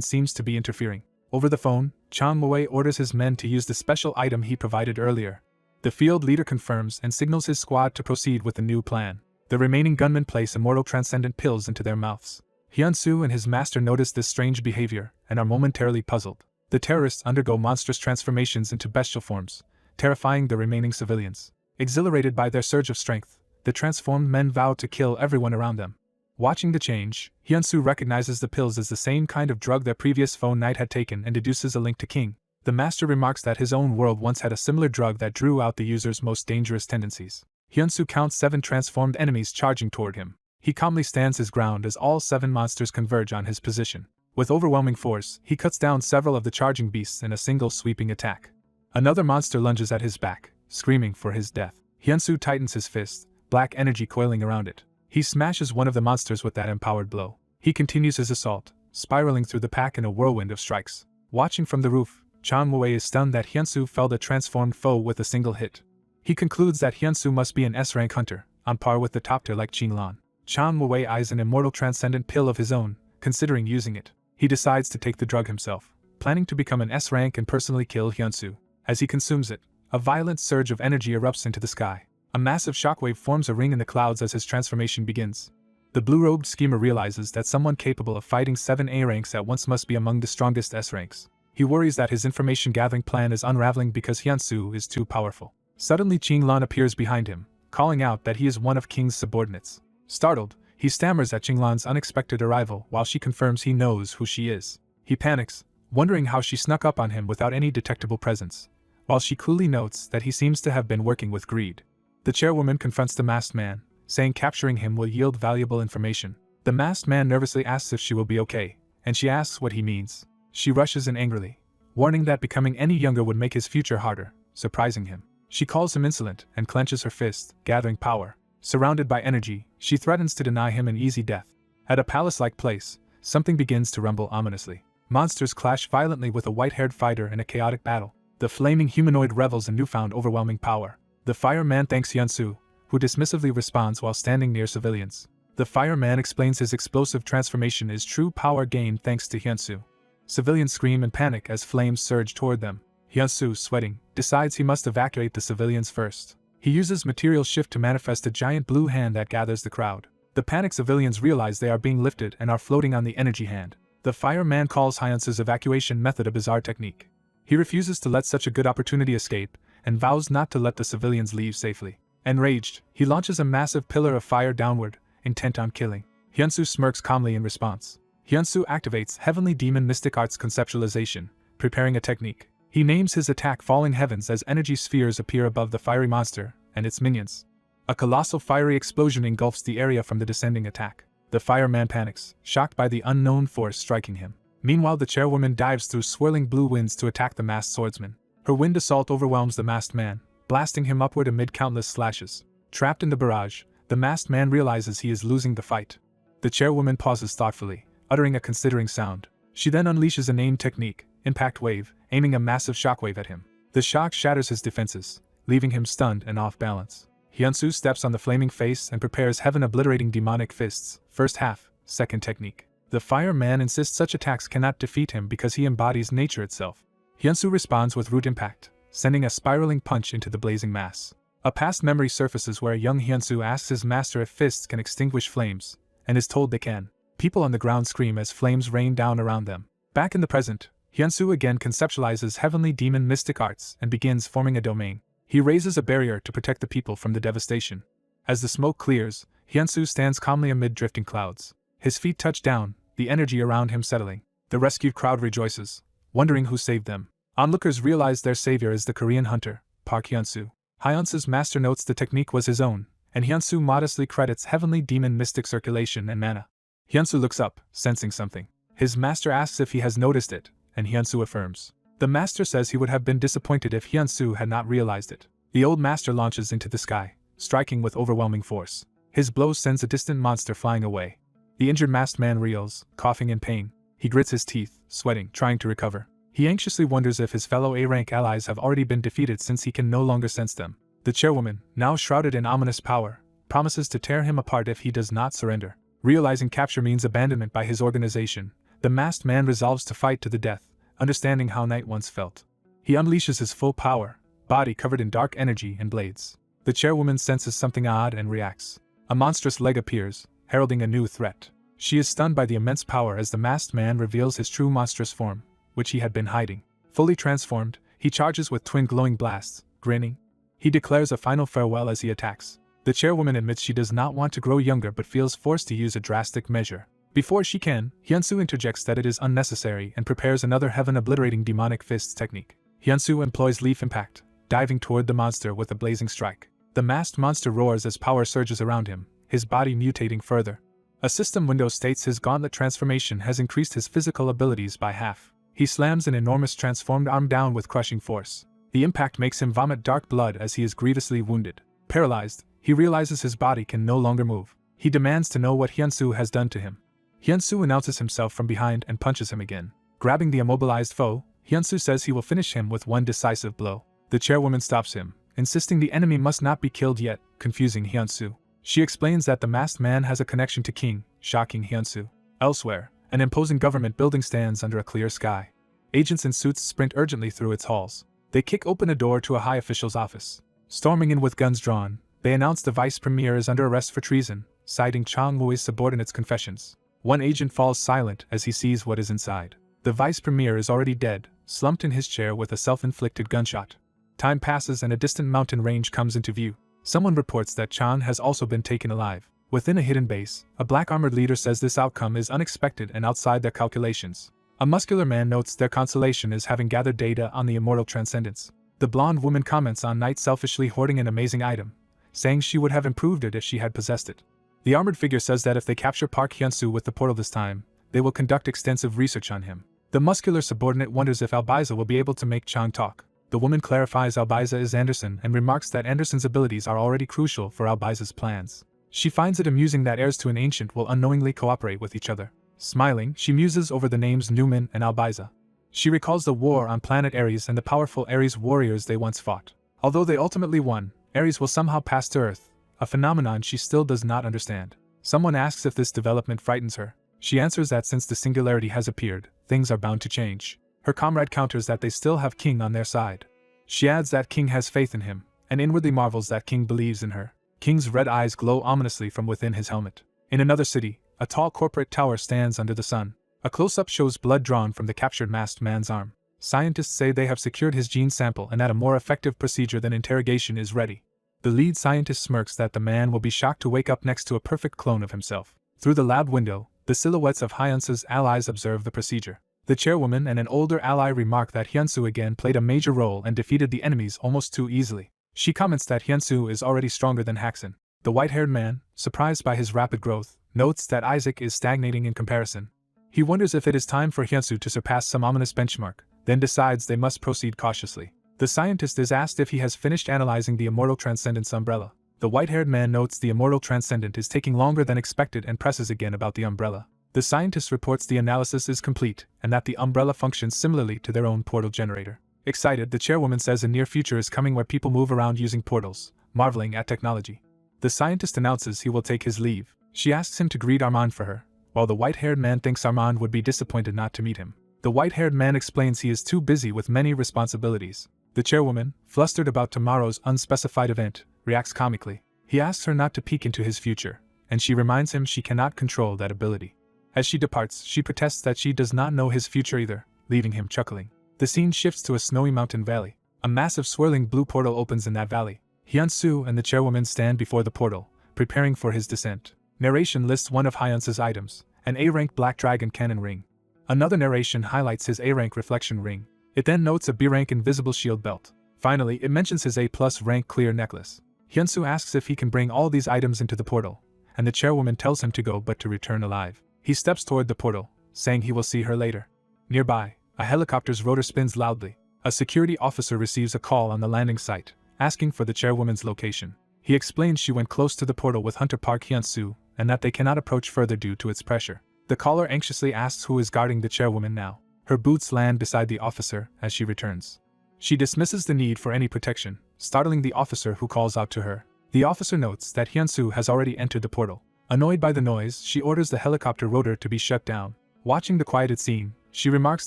seems to be interfering. Over the phone, Chan Mui orders his men to use the special item he provided earlier. The field leader confirms and signals his squad to proceed with the new plan. The remaining gunmen place immortal transcendent pills into their mouths. Hyun-soo and his master notice this strange behavior and are momentarily puzzled. The terrorists undergo monstrous transformations into bestial forms, terrifying the remaining civilians. Exhilarated by their surge of strength, the transformed men vow to kill everyone around them. Watching the change, Hyun-soo recognizes the pills as the same kind of drug their previous phone knight had taken and deduces a link to King. The master remarks that his own world once had a similar drug that drew out the user's most dangerous tendencies. Hyun-soo counts 7 transformed enemies charging toward him. He calmly stands his ground as all 7 monsters converge on his position. With overwhelming force, he cuts down several of the charging beasts in a single sweeping attack. Another monster lunges at his back, screaming for his death. Hyun-soo tightens his fist, black energy coiling around it. He smashes one of the monsters with that empowered blow. He continues his assault, spiraling through the pack in a whirlwind of strikes. Watching from the roof, Chan Mui is stunned that Hyun-soo felled a transformed foe with a single hit. He concludes that Hyun-soo must be an S-rank hunter, on par with the top tier like Qinglan. Chan Mui eyes an immortal transcendent pill of his own, considering using it. He decides to take the drug himself, planning to become an S-rank and personally kill Hyun-soo. As he consumes it, a violent surge of energy erupts into the sky. A massive shockwave forms a ring in the clouds as his transformation begins. The blue-robed schemer realizes that someone capable of fighting 7 A ranks at once must be among the strongest S ranks. He worries that his information-gathering plan is unraveling because Hyunsu is too powerful. Suddenly Qinglan appears behind him, calling out that he is one of King's subordinates. Startled, he stammers at Qinglan's unexpected arrival while she confirms he knows who she is. He panics, wondering how she snuck up on him without any detectable presence, while she coolly notes that he seems to have been working with greed. The chairwoman confronts the masked man, saying capturing him will yield valuable information. The masked man nervously asks if she will be okay, and she asks what he means. She rushes in angrily, warning that becoming any younger would make his future harder, surprising him. She calls him insolent and clenches her fist, gathering power. Surrounded by energy, she threatens to deny him an easy death. At a palace-like place, something begins to rumble ominously. Monsters clash violently with a white-haired fighter in a chaotic battle. The flaming humanoid revels in newfound overwhelming power. The fireman thanks Hyunsu, who dismissively responds while standing near civilians. The fireman explains his explosive transformation is true power gained thanks to Hyunsu. Civilians scream in panic as flames surge toward them. Hyunsu, sweating, decides he must evacuate the civilians first. He uses material shift to manifest a giant blue hand that gathers the crowd. The panicked civilians realize they are being lifted and are floating on the energy hand. The fireman calls Hyunsu's evacuation method a bizarre technique. He refuses to let such a good opportunity escape, and vows not to let the civilians leave safely. Enraged, he launches a massive pillar of fire downward, intent on killing. Hyunsu smirks calmly in response. Hyunsu activates Heavenly Demon Mystic Arts Conceptualization, preparing a technique. He names his attack Falling Heavens as energy spheres appear above the fiery monster and its minions. A colossal fiery explosion engulfs the area from the descending attack. The fireman panics, shocked by the unknown force striking him. Meanwhile, the chairwoman dives through swirling blue winds to attack the masked swordsman. Her wind assault overwhelms the masked man, blasting him upward amid countless slashes. Trapped in the barrage, the masked man realizes he is losing the fight. The chairwoman pauses thoughtfully, uttering a considering sound. She then unleashes a named technique, Impact Wave, aiming a massive shockwave at him. The shock shatters his defenses, leaving him stunned and off balance. Hyunsu steps on the flaming face and prepares heaven-obliterating demonic fists, first half, second technique. The fireman insists such attacks cannot defeat him because he embodies nature itself. Hyunsu responds with root impact, sending a spiraling punch into the blazing mass. A past memory surfaces where young Hyunsu asks his master if fists can extinguish flames, and is told they can. People on the ground scream as flames rain down around them. Back in the present, Hyunsu again conceptualizes Heavenly Demon Mystic Arts and begins forming a domain. He raises a barrier to protect the people from the devastation. As the smoke clears, Hyunsu stands calmly amid drifting clouds. His feet touch down, the energy around him settling. The rescued crowd rejoices, wondering who saved them. Onlookers realize their savior is the Korean hunter, Park Hyunsu. Hyunsu's master notes the technique was his own, and Hyunsu modestly credits Heavenly Demon Mystic Circulation and Mana. Hyunsu looks up, sensing something. His master asks if he has noticed it, and Hyunsu affirms. The master says he would have been disappointed if Hyunsu had not realized it. The old master launches into the sky, striking with overwhelming force. His blow sends a distant monster flying away. The injured masked man reels, coughing in pain. He grits his teeth, sweating, trying to recover. He anxiously wonders if his fellow A-rank allies have already been defeated since he can no longer sense them. The chairwoman, now shrouded in ominous power, promises to tear him apart if he does not surrender. Realizing capture means abandonment by his organization, the masked man resolves to fight to the death, understanding how Knight once felt. He unleashes his full power, body covered in dark energy and blades. The chairwoman senses something odd and reacts. A monstrous leg appears, heralding a new threat. She is stunned by the immense power as the masked man reveals his true monstrous form, which he had been hiding. Fully transformed, he charges with twin glowing blasts, grinning. He declares a final farewell as he attacks. The chairwoman admits she does not want to grow younger but feels forced to use a drastic measure. Before she can, Hyunsu interjects that it is unnecessary and prepares another heaven-obliterating demonic fists technique. Hyunsu employs Leaf Impact, diving toward the monster with a blazing strike. The masked monster roars as power surges around him, his body mutating further. A system window states his gauntlet transformation has increased his physical abilities by half. He slams an enormous transformed arm down with crushing force. The impact makes him vomit dark blood as he is grievously wounded. Paralyzed, he realizes his body can no longer move. He demands to know what Hyunsu has done to him. Hyunsu announces himself from behind and punches him again. Grabbing the immobilized foe, Hyunsu says he will finish him with one decisive blow. The chairwoman stops him, insisting the enemy must not be killed yet, confusing Hyunsu. She explains that the masked man has a connection to King, shocking Hyunsu. Elsewhere, an imposing government building stands under a clear sky. Agents in suits sprint urgently through its halls. They kick open a door to a high official's office. Storming in with guns drawn, they announce the vice premier is under arrest for treason, citing Chang Mui's subordinates' confessions. One agent falls silent as he sees what is inside. The vice premier is already dead, slumped in his chair with a self-inflicted gunshot. Time passes and a distant mountain range comes into view. Someone reports that Chan has also been taken alive. Within a hidden base, a black armored leader says this outcome is unexpected and outside their calculations. A muscular man notes their consolation is having gathered data on the immortal transcendence. The blonde woman comments on Knight selfishly hoarding an amazing item, saying she would have improved it if she had possessed it. The armored figure says that if they capture Park Hyun-soo with the portal this time, they will conduct extensive research on him. The muscular subordinate wonders if Albiza will be able to make Chang talk. The woman clarifies Albiza is Anderson and remarks that Anderson's abilities are already crucial for Albiza's plans. She finds it amusing that heirs to an ancient will unknowingly cooperate with each other. Smiling, she muses over the names Newman and Albiza. She recalls the war on planet Ares and the powerful Ares warriors they once fought. Although they ultimately won, Ares will somehow pass to Earth, a phenomenon she still does not understand. Someone asks if this development frightens her. She answers that since the singularity has appeared, things are bound to change. Her comrade counters that they still have King on their side. She adds that King has faith in him, and inwardly marvels that King believes in her. King's red eyes glow ominously from within his helmet. In another city, a tall corporate tower stands under the sun. A close-up shows blood drawn from the captured masked man's arm. Scientists say they have secured his gene sample and that a more effective procedure than interrogation is ready. The lead scientist smirks that the man will be shocked to wake up next to a perfect clone of himself. Through the lab window, the silhouettes of Hyunsu's allies observe the procedure. The chairwoman and an older ally remark that Hyunsu again played a major role and defeated the enemies almost too easily. She comments that Hyunsu is already stronger than Haxin. The white-haired man, surprised by his rapid growth, notes that Isaac is stagnating in comparison. He wonders if it is time for Hyunsu to surpass some ominous benchmark, then decides they must proceed cautiously. The scientist is asked if he has finished analyzing the immortal transcendence umbrella. The white-haired man notes the immortal transcendent is taking longer than expected and presses again about the umbrella. The scientist reports the analysis is complete and that the umbrella functions similarly to their own portal generator. Excited, the chairwoman says a near future is coming where people move around using portals, marveling at technology. The scientist announces he will take his leave. She asks him to greet Armand for her, while the white-haired man thinks Armand would be disappointed not to meet him. The white-haired man explains he is too busy with many responsibilities. The chairwoman, flustered about tomorrow's unspecified event, reacts comically. He asks her not to peek into his future, and she reminds him she cannot control that ability. As she departs, she protests that she does not know his future either, leaving him chuckling. The scene shifts to a snowy mountain valley. A massive swirling blue portal opens in that valley. Hyunsu and the chairwoman stand before the portal, preparing for his descent. Narration lists one of Hyunsu's items, an A-rank black dragon cannon ring. Another narration highlights his A-rank reflection ring. It then notes a B-rank invisible shield belt. Finally, it mentions his A+ rank clear necklace. Hyunsu asks if he can bring all these items into the portal, and the chairwoman tells him to go but to return alive. He steps toward the portal, saying he will see her later. Nearby, a helicopter's rotor spins loudly. A security officer receives a call on the landing site, asking for the chairwoman's location. He explains she went close to the portal with Hunter Park Hyunsu, and that they cannot approach further due to its pressure. The caller anxiously asks who is guarding the chairwoman now. Her boots land beside the officer as she returns. She dismisses the need for any protection, startling the officer who calls out to her. The officer notes that Hyunsu has already entered the portal. Annoyed by the noise, she orders the helicopter rotor to be shut down. Watching the quieted scene, she remarks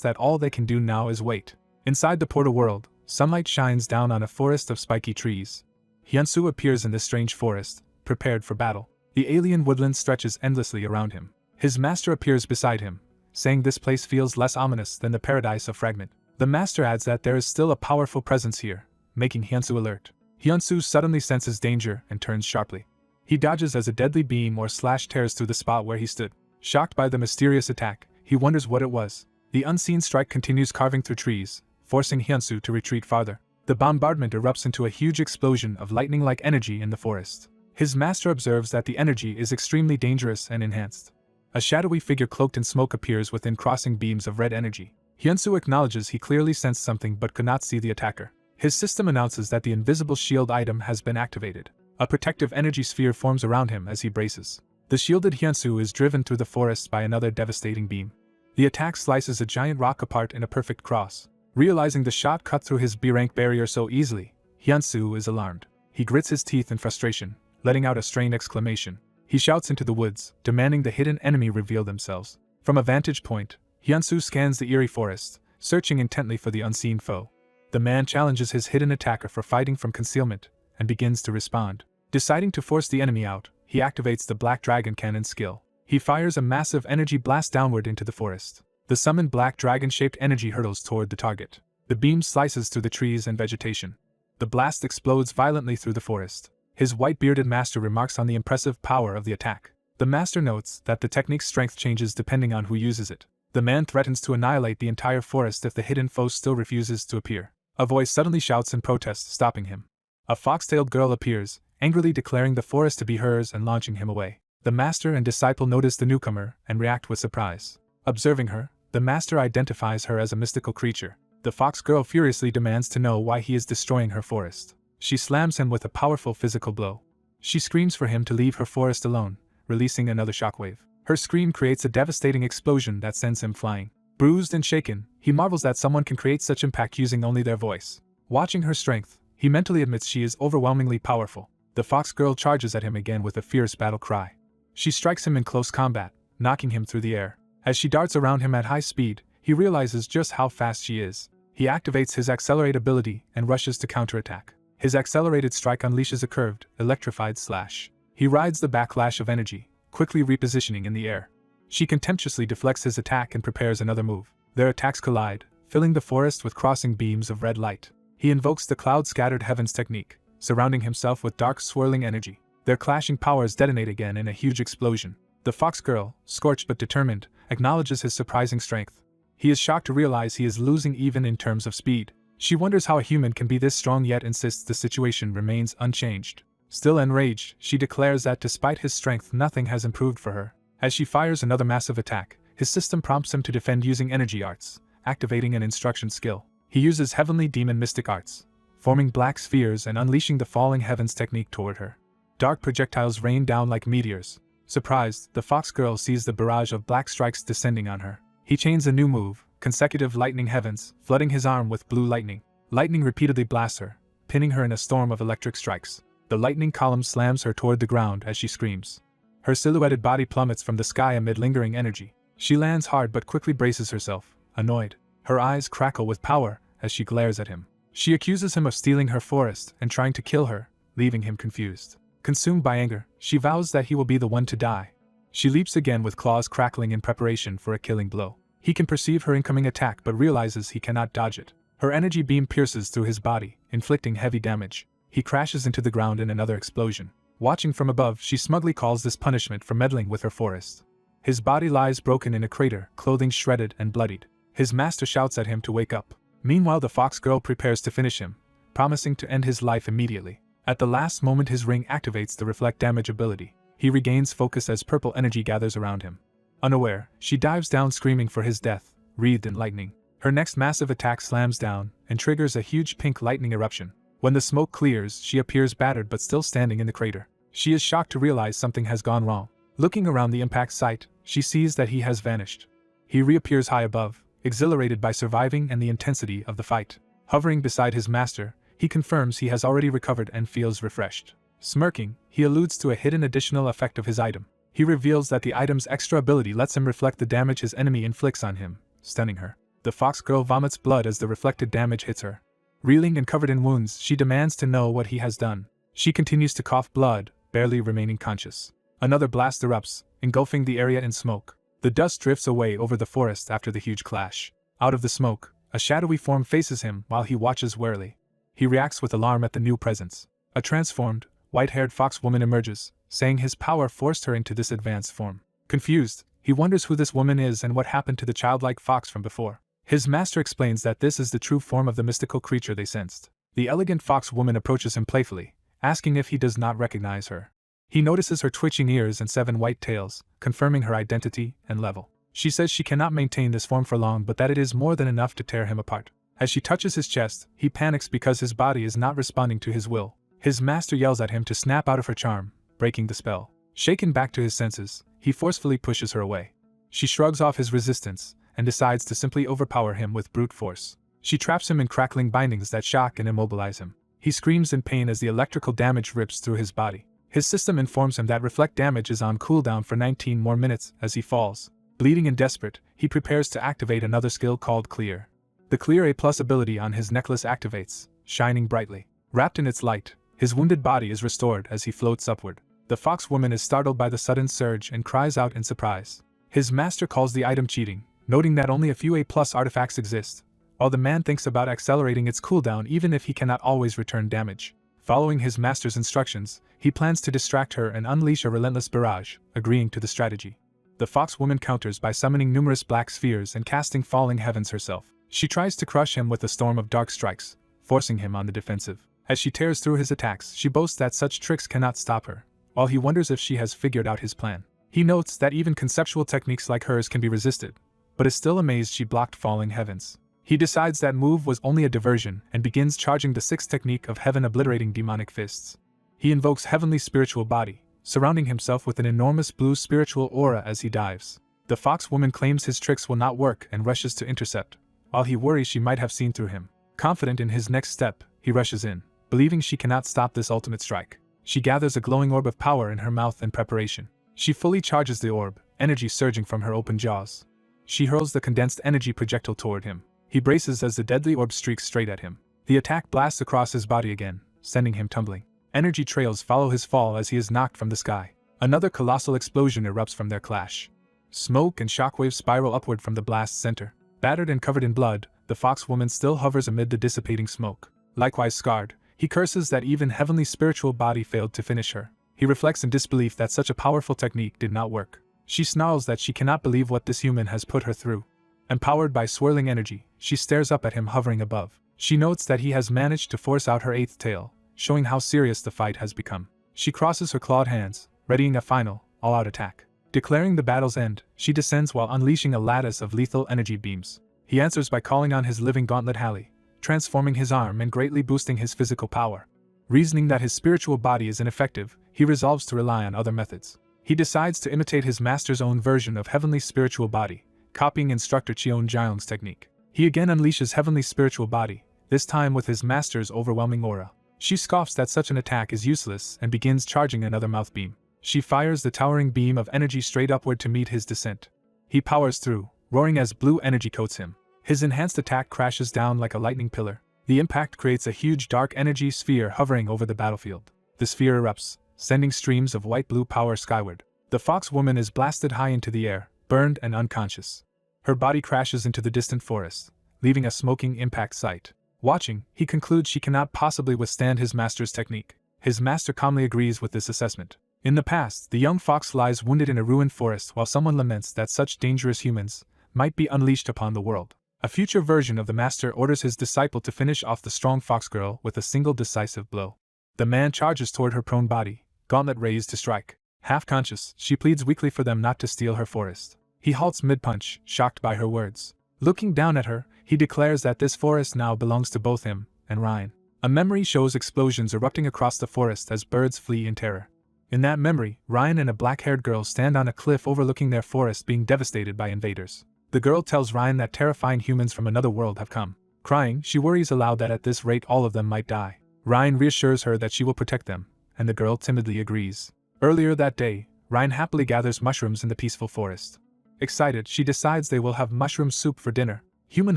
that all they can do now is wait. Inside the portal world, sunlight shines down on a forest of spiky trees. Hyunsu appears in this strange forest, prepared for battle. The alien woodland stretches endlessly around him. His master appears beside him, saying this place feels less ominous than the paradise of Fragment. The master adds that there is still a powerful presence here, making Hyunsu alert. Hyunsu suddenly senses danger and turns sharply. He dodges as a deadly beam or slash tears through the spot where he stood. Shocked by the mysterious attack, he wonders what it was. The unseen strike continues carving through trees, forcing Hyunsu to retreat farther. The bombardment erupts into a huge explosion of lightning-like energy in the forest. His master observes that the energy is extremely dangerous and enhanced. A shadowy figure cloaked in smoke appears within crossing beams of red energy. Hyunsu acknowledges he clearly sensed something but could not see the attacker. His system announces that the invisible shield item has been activated. A protective energy sphere forms around him as he braces. The shielded Hyunsu is driven through the forest by another devastating beam. The attack slices a giant rock apart in a perfect cross. Realizing the shot cut through his B-rank barrier so easily, Hyunsu is alarmed. He grits his teeth in frustration, letting out a strained exclamation. He shouts into the woods, demanding the hidden enemy reveal themselves. From a vantage point, Hyunsu scans the eerie forest, searching intently for the unseen foe. The man challenges his hidden attacker for fighting from concealment, and begins to respond. Deciding to force the enemy out, he activates the Black Dragon Cannon skill. He fires a massive energy blast downward into the forest. The summoned black dragon-shaped energy hurtles toward the target. The beam slices through the trees and vegetation. The blast explodes violently through the forest. His white-bearded master remarks on the impressive power of the attack. The master notes that the technique's strength changes depending on who uses it. The man threatens to annihilate the entire forest if the hidden foe still refuses to appear. A voice suddenly shouts in protest, stopping him. A fox-tailed girl appears, angrily declaring the forest to be hers and launching him away. The master and disciple notice the newcomer and react with surprise. Observing her, the master identifies her as a mystical creature. The fox girl furiously demands to know why he is destroying her forest. She slams him with a powerful physical blow. She screams for him to leave her forest alone, releasing another shockwave. Her scream creates a devastating explosion that sends him flying. Bruised and shaken, he marvels that someone can create such impact using only their voice. Watching her strength, he mentally admits she is overwhelmingly powerful. The fox girl charges at him again with a fierce battle cry. She strikes him in close combat, knocking him through the air. As she darts around him at high speed, he realizes just how fast she is. He activates his accelerate ability and rushes to counterattack. His accelerated strike unleashes a curved, electrified slash. He rides the backlash of energy, quickly repositioning in the air. She contemptuously deflects his attack and prepares another move. Their attacks collide, filling the forest with crossing beams of red light. He invokes the cloud-scattered heavens technique, surrounding himself with dark swirling energy. Their clashing powers detonate again in a huge explosion. The fox girl, scorched but determined, acknowledges his surprising strength. He is shocked to realize he is losing even in terms of speed. She wonders how a human can be this strong yet insists the situation remains unchanged. Still enraged, she declares that despite his strength nothing has improved for her. As she fires another massive attack, his system prompts him to defend using energy arts, activating an instruction skill. He uses heavenly demon mystic arts, forming black spheres and unleashing the falling heavens technique toward her. Dark projectiles rain down like meteors. Surprised, the fox girl sees the barrage of black strikes descending on her. He chains a new move, consecutive lightning heavens, flooding his arm with blue lightning. Lightning repeatedly blasts her, pinning her in a storm of electric strikes. The lightning column slams her toward the ground as she screams. Her silhouetted body plummets from the sky amid lingering energy. She lands hard but quickly braces herself, annoyed. Her eyes crackle with power as she glares at him. She accuses him of stealing her forest and trying to kill her, leaving him confused. Consumed by anger, she vows that he will be the one to die. She leaps again with claws crackling in preparation for a killing blow. He can perceive her incoming attack but realizes he cannot dodge it. Her energy beam pierces through his body, inflicting heavy damage. He crashes into the ground in another explosion. Watching from above, she smugly calls this punishment for meddling with her forest. His body lies broken in a crater, clothing shredded and bloodied. His master shouts at him to wake up. Meanwhile, the fox girl prepares to finish him, promising to end his life immediately. At the last moment, his ring activates the reflect damage ability. He regains focus as purple energy gathers around him. Unaware, she dives down screaming for his death, wreathed in lightning. Her next massive attack slams down and triggers a huge pink lightning eruption. When the smoke clears, she appears battered but still standing in the crater. She is shocked to realize something has gone wrong. Looking around the impact site, she sees that he has vanished. He reappears high above, exhilarated by surviving and the intensity of the fight. Hovering beside his master, he confirms he has already recovered and feels refreshed. Smirking, he alludes to a hidden additional effect of his item. He reveals that the item's extra ability lets him reflect the damage his enemy inflicts on him, stunning her. The fox girl vomits blood as the reflected damage hits her. Reeling and covered in wounds, she demands to know what he has done. She continues to cough blood, barely remaining conscious. Another blast erupts, engulfing the area in smoke. The dust drifts away over the forest after the huge clash. Out of the smoke, a shadowy form faces him while he watches warily. He reacts with alarm at the new presence. A transformed, white-haired fox woman emerges, saying his power forced her into this advanced form. Confused, he wonders who this woman is and what happened to the childlike fox from before. His master explains that this is the true form of the mystical creature they sensed. The elegant fox woman approaches him playfully, asking if he does not recognize her. He notices her twitching ears and 7 white tails, confirming her identity and level. She says she cannot maintain this form for long but that it is more than enough to tear him apart. As she touches his chest, he panics because his body is not responding to his will. His master yells at him to snap out of her charm, breaking the spell. Shaken back to his senses, he forcefully pushes her away. She shrugs off his resistance and decides to simply overpower him with brute force. She traps him in crackling bindings that shock and immobilize him. He screams in pain as the electrical damage rips through his body. His system informs him that reflect damage is on cooldown for 19 more minutes as he falls. Bleeding and desperate, he prepares to activate another skill called Clear. The Clear A+ ability on his necklace activates, shining brightly. Wrapped in its light, his wounded body is restored as he floats upward. The fox woman is startled by the sudden surge and cries out in surprise. His master calls the item cheating, noting that only a few A+ artifacts exist, while the man thinks about accelerating its cooldown even if he cannot always return damage. Following his master's instructions, he plans to distract her and unleash a relentless barrage, agreeing to the strategy. The fox woman counters by summoning numerous black spheres and casting falling heavens herself. She tries to crush him with a storm of dark strikes, forcing him on the defensive. As she tears through his attacks, she boasts that such tricks cannot stop her, while he wonders if she has figured out his plan. He notes that even conceptual techniques like hers can be resisted, but is still amazed she blocked falling heavens. He decides that move was only a diversion and begins charging the 6th technique of heaven obliterating demonic fists. He invokes heavenly spiritual body, surrounding himself with an enormous blue spiritual aura as he dives. The fox woman claims his tricks will not work and rushes to intercept, while he worries she might have seen through him. Confident in his next step, he rushes in, believing she cannot stop this ultimate strike. She gathers a glowing orb of power in her mouth in preparation. She fully charges the orb, energy surging from her open jaws. She hurls the condensed energy projectile toward him. He braces as the deadly orb streaks straight at him. The attack blasts across his body again, sending him tumbling. Energy trails follow his fall as he is knocked from the sky. Another colossal explosion erupts from their clash. Smoke and shockwaves spiral upward from the blast's center. Battered and covered in blood, the fox woman still hovers amid the dissipating smoke. Likewise scarred, he curses that even heavenly spiritual body failed to finish her. He reflects in disbelief that such a powerful technique did not work. She snarls that she cannot believe what this human has put her through. Empowered by swirling energy, she stares up at him hovering above. She notes that he has managed to force out her 8th tail, showing how serious the fight has become. She crosses her clawed hands, readying a final, all-out attack. Declaring the battle's end, she descends while unleashing a lattice of lethal energy beams. He answers by calling on his living gauntlet Halley, transforming his arm and greatly boosting his physical power. Reasoning that his spiritual body is ineffective, he resolves to rely on other methods. He decides to imitate his master's own version of heavenly spiritual body, copying instructor Cheon Jiang's technique. He again unleashes heavenly spiritual body, this time with his master's overwhelming aura. She scoffs that such an attack is useless and begins charging another mouth beam. She fires the towering beam of energy straight upward to meet his descent. He powers through, roaring as blue energy coats him. His enhanced attack crashes down like a lightning pillar. The impact creates a huge dark energy sphere hovering over the battlefield. The sphere erupts, sending streams of white-blue power skyward. The fox woman is blasted high into the air, burned and unconscious. Her body crashes into the distant forest, leaving a smoking impact site. Watching, he concludes she cannot possibly withstand his master's technique. His master calmly agrees with this assessment. In the past, the young fox lies wounded in a ruined forest while someone laments that such dangerous humans might be unleashed upon the world. A future version of the master orders his disciple to finish off the strong fox girl with a single decisive blow. The man charges toward her prone body, gauntlet raised to strike. Half conscious, she pleads weakly for them not to steal her forest. He halts mid-punch, shocked by her words. Looking down at her, he declares that this forest now belongs to both him and Ryan. A memory shows explosions erupting across the forest as birds flee in terror. In that memory, Ryan and a black-haired girl stand on a cliff overlooking their forest being devastated by invaders. The girl tells Ryan that terrifying humans from another world have come. Crying, she worries aloud that at this rate all of them might die. Ryan reassures her that she will protect them, and the girl timidly agrees. Earlier that day, Ryan happily gathers mushrooms in the peaceful forest. Excited, she decides they will have mushroom soup for dinner. Human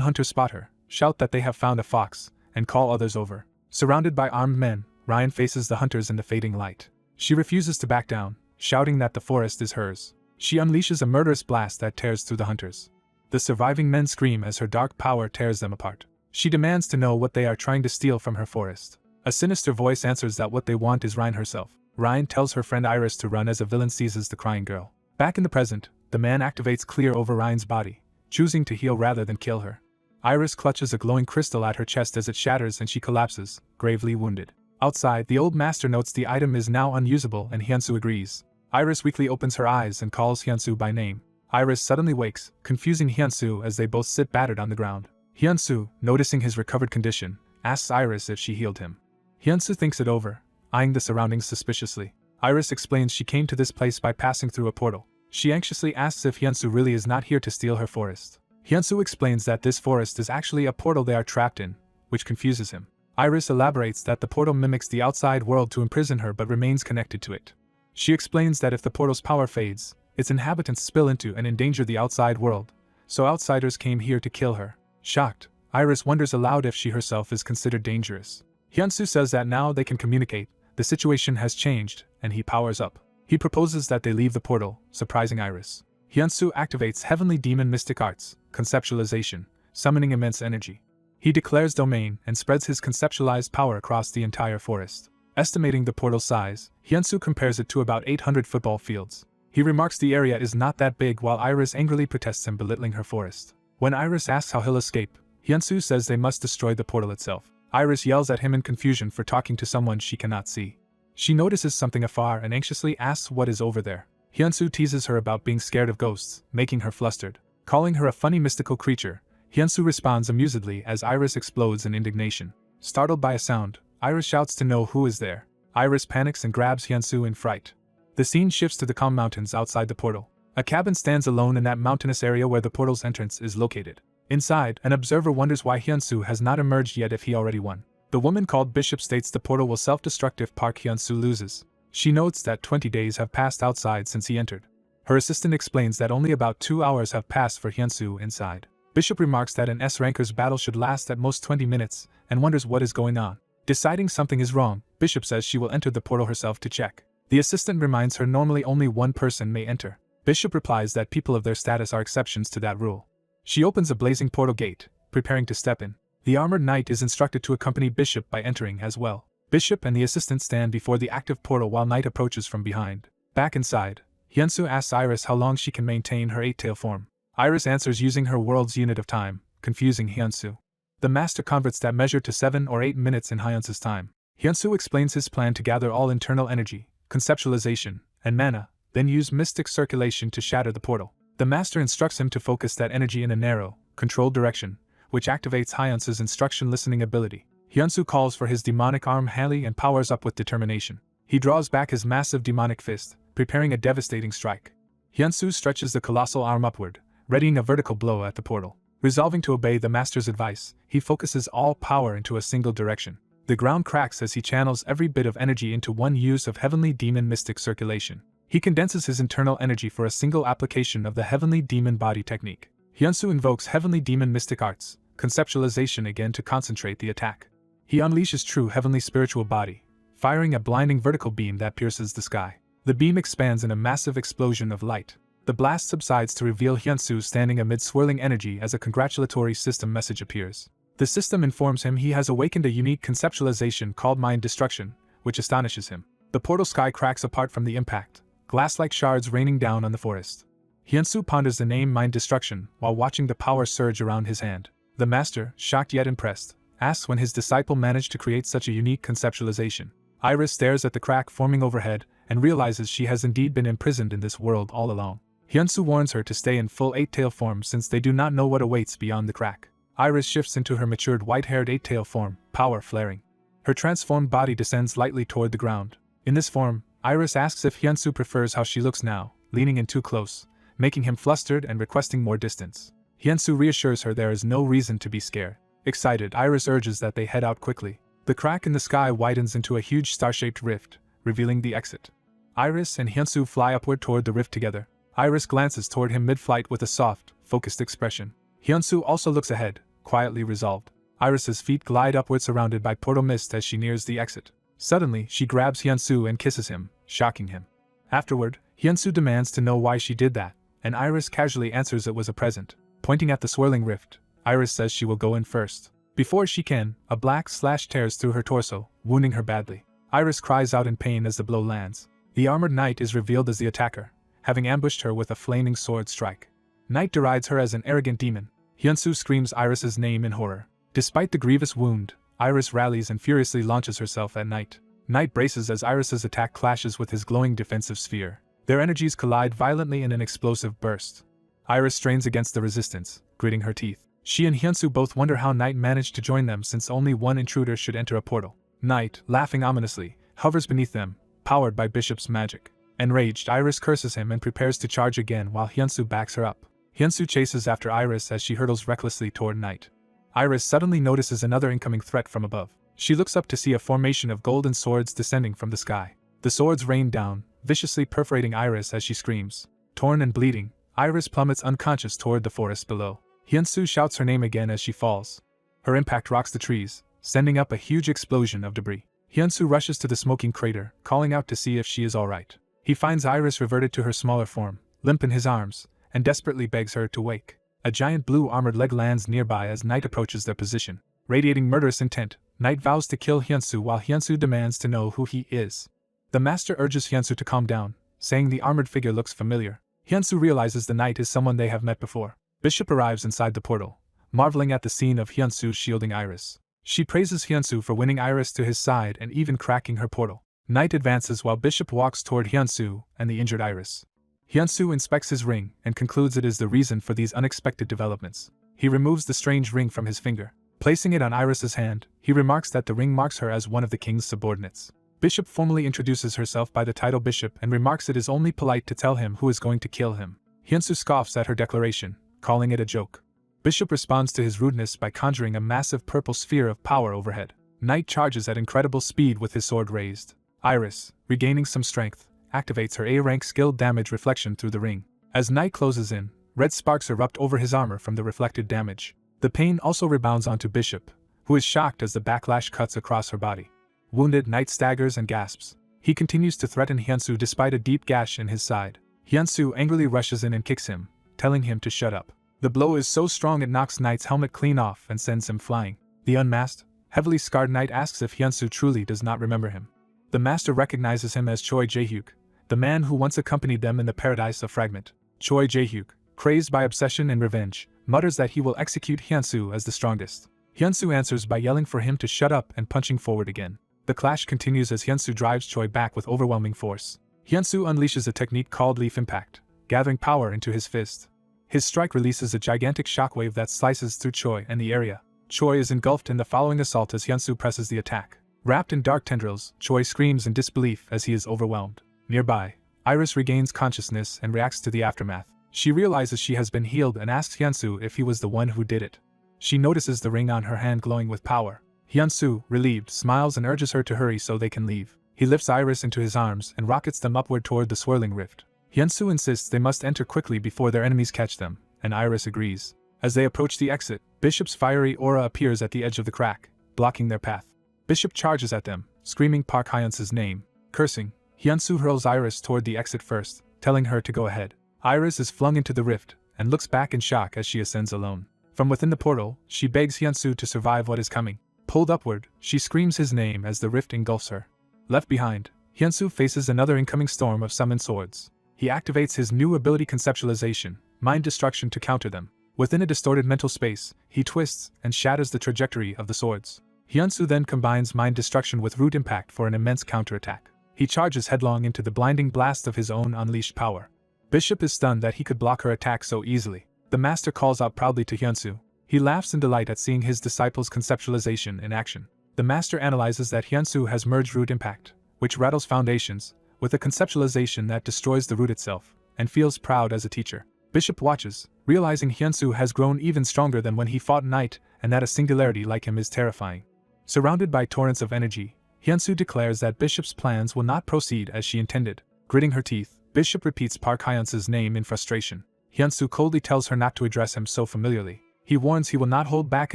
hunters spot her, shout that they have found a fox, and call others over. Surrounded by armed men, Ryan faces the hunters in the fading light. She refuses to back down, shouting that the forest is hers. She unleashes a murderous blast that tears through the hunters. The surviving men scream as her dark power tears them apart. She demands to know what they are trying to steal from her forest. A sinister voice answers that what they want is Ryan herself. Ryan tells her friend Iris to run as a villain seizes the crying girl. Back in the present, the man activates clear over Ryan's body, choosing to heal rather than kill her. Iris clutches a glowing crystal at her chest as it shatters and she collapses, gravely wounded. Outside, the old master notes the item is now unusable and Hyunsu agrees. Iris weakly opens her eyes and calls Hyunsu by name. Iris suddenly wakes, confusing Hyunsu as they both sit battered on the ground. Hyunsu, noticing his recovered condition, asks Iris if she healed him. Hyunsu thinks it over, eyeing the surroundings suspiciously. Iris explains she came to this place by passing through a portal. She anxiously asks if Hyunsu really is not here to steal her forest. Hyunsu explains that this forest is actually a portal they are trapped in, which confuses him. Iris elaborates that the portal mimics the outside world to imprison her but remains connected to it. She explains that if the portal's power fades, its inhabitants spill into and endanger the outside world, so outsiders came here to kill her. Shocked, Iris wonders aloud if she herself is considered dangerous. Hyunsu says that now they can communicate, The situation has changed, and he powers up. He proposes that they leave the portal, surprising Iris. Hyunsu activates Heavenly Demon Mystic Arts, Conceptualization, summoning immense energy. He declares domain and spreads his conceptualized power across the entire forest. Estimating the portal's size, Hyunsu compares it to about 800 football fields. He remarks the area is not that big while Iris angrily protests him belittling her forest. When Iris asks how he'll escape, Hyunsu says they must destroy the portal itself. Iris yells at him in confusion for talking to someone she cannot see. She notices something afar and anxiously asks what is over there. Hyunsu teases her about being scared of ghosts, making her flustered. Calling her a funny mystical creature, Hyunsu responds amusedly as Iris explodes in indignation. Startled by a sound, Iris shouts to know who is there. Iris panics and grabs Hyunsu in fright. The scene shifts to the calm mountains outside the portal. A cabin stands alone in that mountainous area where the portal's entrance is located. Inside, an observer wonders why Hyunsu has not emerged yet if he already won. The woman called Bishop states the portal will self-destruct if Park Hyunsu loses. She notes that 20 days have passed outside since he entered. Her assistant explains that only about 2 hours have passed for Hyunsu inside. Bishop remarks that an S-ranker's battle should last at most 20 minutes, and wonders what is going on. Deciding something is wrong, Bishop says she will enter the portal herself to check. The assistant reminds her normally only one person may enter. Bishop replies that people of their status are exceptions to that rule. She opens a blazing portal gate, preparing to step in. The armored knight is instructed to accompany Bishop by entering as well. Bishop and the assistant stand before the active portal while Knight approaches from behind. Back inside, Hyunsu asks Iris how long she can maintain her eight-tail form. Iris answers using her world's unit of time, confusing Hyunsu. The master converts that measure to 7 or 8 minutes in Hyunsu's time. Hyunsu explains his plan to gather all internal energy, conceptualization, and mana, then use mystic circulation to shatter the portal. The master instructs him to focus that energy in a narrow, controlled direction, which activates Hyunsu's instruction-listening ability. Hyunsu calls for his demonic arm Halley and powers up with determination. He draws back his massive demonic fist, preparing a devastating strike. Hyunsu stretches the colossal arm upward, readying a vertical blow at the portal. Resolving to obey the master's advice, he focuses all power into a single direction. The ground cracks as he channels every bit of energy into one use of Heavenly Demon Mystic Circulation. He condenses his internal energy for a single application of the Heavenly Demon Body technique. Hyunsu invokes Heavenly Demon Mystic Arts, Conceptualization again to concentrate the attack. He unleashes true Heavenly Spiritual Body, firing a blinding vertical beam that pierces the sky. The beam expands in a massive explosion of light. The blast subsides to reveal Hyunsu standing amid swirling energy as a congratulatory system message appears. The system informs him he has awakened a unique conceptualization called Mind Destruction, which astonishes him. The portal sky cracks apart from the impact, glass-like shards raining down on the forest. Hyunsu ponders the name Mind Destruction while watching the power surge around his hand. The master, shocked yet impressed, asks when his disciple managed to create such a unique conceptualization. Iris stares at the crack forming overhead and realizes she has indeed been imprisoned in this world all along. Hyunsu warns her to stay in full eight-tail form since they do not know what awaits beyond the crack. Iris shifts into her matured white-haired eight-tail form, power flaring. Her transformed body descends lightly toward the ground. In this form, Iris asks if Hyunsu prefers how she looks now, leaning in too close, making him flustered and requesting more distance. Hyunsu reassures her there is no reason to be scared. Excited, Iris urges that they head out quickly. The crack in the sky widens into a huge star-shaped rift, revealing the exit. Iris and Hyunsu fly upward toward the rift together. Iris glances toward him mid-flight with a soft, focused expression. Hyunsu also looks ahead, quietly resolved. Iris's feet glide upward surrounded by portal mist as she nears the exit. Suddenly, she grabs Hyunsu and kisses him, shocking him. Afterward, Hyunsu demands to know why she did that, and Iris casually answers it was a present. Pointing at the swirling rift, Iris says she will go in first. Before she can, a black slash tears through her torso, wounding her badly. Iris cries out in pain as the blow lands. The armored knight is revealed as the attacker, having ambushed her with a flaming sword strike. Knight derides her as an arrogant demon. Hyunsu screams Iris's name in horror. Despite the grievous wound, Iris rallies and furiously launches herself at Knight. Knight braces as Iris's attack clashes with his glowing defensive sphere. Their energies collide violently in an explosive burst. Iris strains against the resistance, gritting her teeth. She and Hyunsu both wonder how Knight managed to join them since only one intruder should enter a portal. Knight, laughing ominously, hovers beneath them, powered by Bishop's magic. Enraged, Iris curses him and prepares to charge again while Hyunsu backs her up. Hyunsu chases after Iris as she hurtles recklessly toward Knight. Iris suddenly notices another incoming threat from above. She looks up to see a formation of golden swords descending from the sky. The swords rain down, viciously perforating Iris as she screams. Torn and bleeding, Iris plummets unconscious toward the forest below. Hyunsu shouts her name again as she falls. Her impact rocks the trees, sending up a huge explosion of debris. Hyunsu rushes to the smoking crater, calling out to see if she is alright. He finds Iris reverted to her smaller form, limp in his arms, and desperately begs her to wake. A giant blue armored leg lands nearby as Knight approaches their position. Radiating murderous intent, Knight vows to kill Hyunsu while Hyunsu demands to know who he is. The master urges Hyunsu to calm down, saying the armored figure looks familiar. Hyunsu realizes the Knight is someone they have met before. Bishop arrives inside the portal, marveling at the scene of Hyunsu shielding Iris. She praises Hyunsu for winning Iris to his side and even cracking her portal. Knight advances while Bishop walks toward Hyunsu and the injured Iris. Hyunsu inspects his ring and concludes it is the reason for these unexpected developments. He removes the strange ring from his finger. Placing it on Iris's hand, he remarks that the ring marks her as one of the king's subordinates. Bishop formally introduces herself by the title Bishop and remarks it is only polite to tell him who is going to kill him. Hyunsu scoffs at her declaration, calling it a joke. Bishop responds to his rudeness by conjuring a massive purple sphere of power overhead. Knight charges at incredible speed with his sword raised. Iris, regaining some strength, activates her A-rank skill damage reflection through the ring. As Knight closes in, red sparks erupt over his armor from the reflected damage. The pain also rebounds onto Bishop, who is shocked as the backlash cuts across her body. Wounded, Knight staggers and gasps. He continues to threaten Hyunsu despite a deep gash in his side. Hyunsu angrily rushes in and kicks him, telling him to shut up. The blow is so strong it knocks Knight's helmet clean off and sends him flying. The unmasked, heavily scarred Knight asks if Hyunsu truly does not remember him. The master recognizes him as Choi Jae-hyuk, the man who once accompanied them in the Paradise of Fragment. Choi Jae-hyuk, crazed by obsession and revenge, mutters that he will execute Hyunsu as the strongest. Hyunsu answers by yelling for him to shut up and punching forward again. The clash continues as Hyunsu drives Choi back with overwhelming force. Hyunsu unleashes a technique called Leaf Impact, gathering power into his fist. His strike releases a gigantic shockwave that slices through Choi and the area. Choi is engulfed in the following assault as Hyunsu presses the attack. Wrapped in dark tendrils, Choi screams in disbelief as he is overwhelmed. Nearby, Iris regains consciousness and reacts to the aftermath. She realizes she has been healed and asks Hyunsu if he was the one who did it. She notices the ring on her hand glowing with power. Hyunsu, relieved, smiles and urges her to hurry so they can leave. He lifts Iris into his arms and rockets them upward toward the swirling rift. Hyunsu insists they must enter quickly before their enemies catch them, and Iris agrees. As they approach the exit, Bishop's fiery aura appears at the edge of the crack, blocking their path. Bishop charges at them, screaming Park Hyunsu's name. Cursing, Hyunsu hurls Iris toward the exit first, telling her to go ahead. Iris is flung into the rift, and looks back in shock as she ascends alone. From within the portal, she begs Hyunsu to survive what is coming. Pulled upward, she screams his name as the rift engulfs her. Left behind, Hyunsu faces another incoming storm of summoned swords. He activates his new ability Conceptualization, Mind Destruction, to counter them. Within a distorted mental space, he twists and shatters the trajectory of the swords. Hyunsu then combines Mind Destruction with Root Impact for an immense counterattack. He charges headlong into the blinding blast of his own unleashed power. Bishop is stunned that he could block her attack so easily. The master calls out proudly to Hyunsu. He laughs in delight at seeing his disciple's conceptualization in action. The master analyzes that Hyunsu has merged Root Impact, which rattles foundations, with a conceptualization that destroys the root itself, and feels proud as a teacher. Bishop watches, realizing Hyunsu has grown even stronger than when he fought Knight, and that a singularity like him is terrifying. Surrounded by torrents of energy, Hyunsu declares that Bishop's plans will not proceed as she intended. Gritting her teeth, Bishop repeats Park Hyunsu's name in frustration. Hyunsu coldly tells her not to address him so familiarly. He warns he will not hold back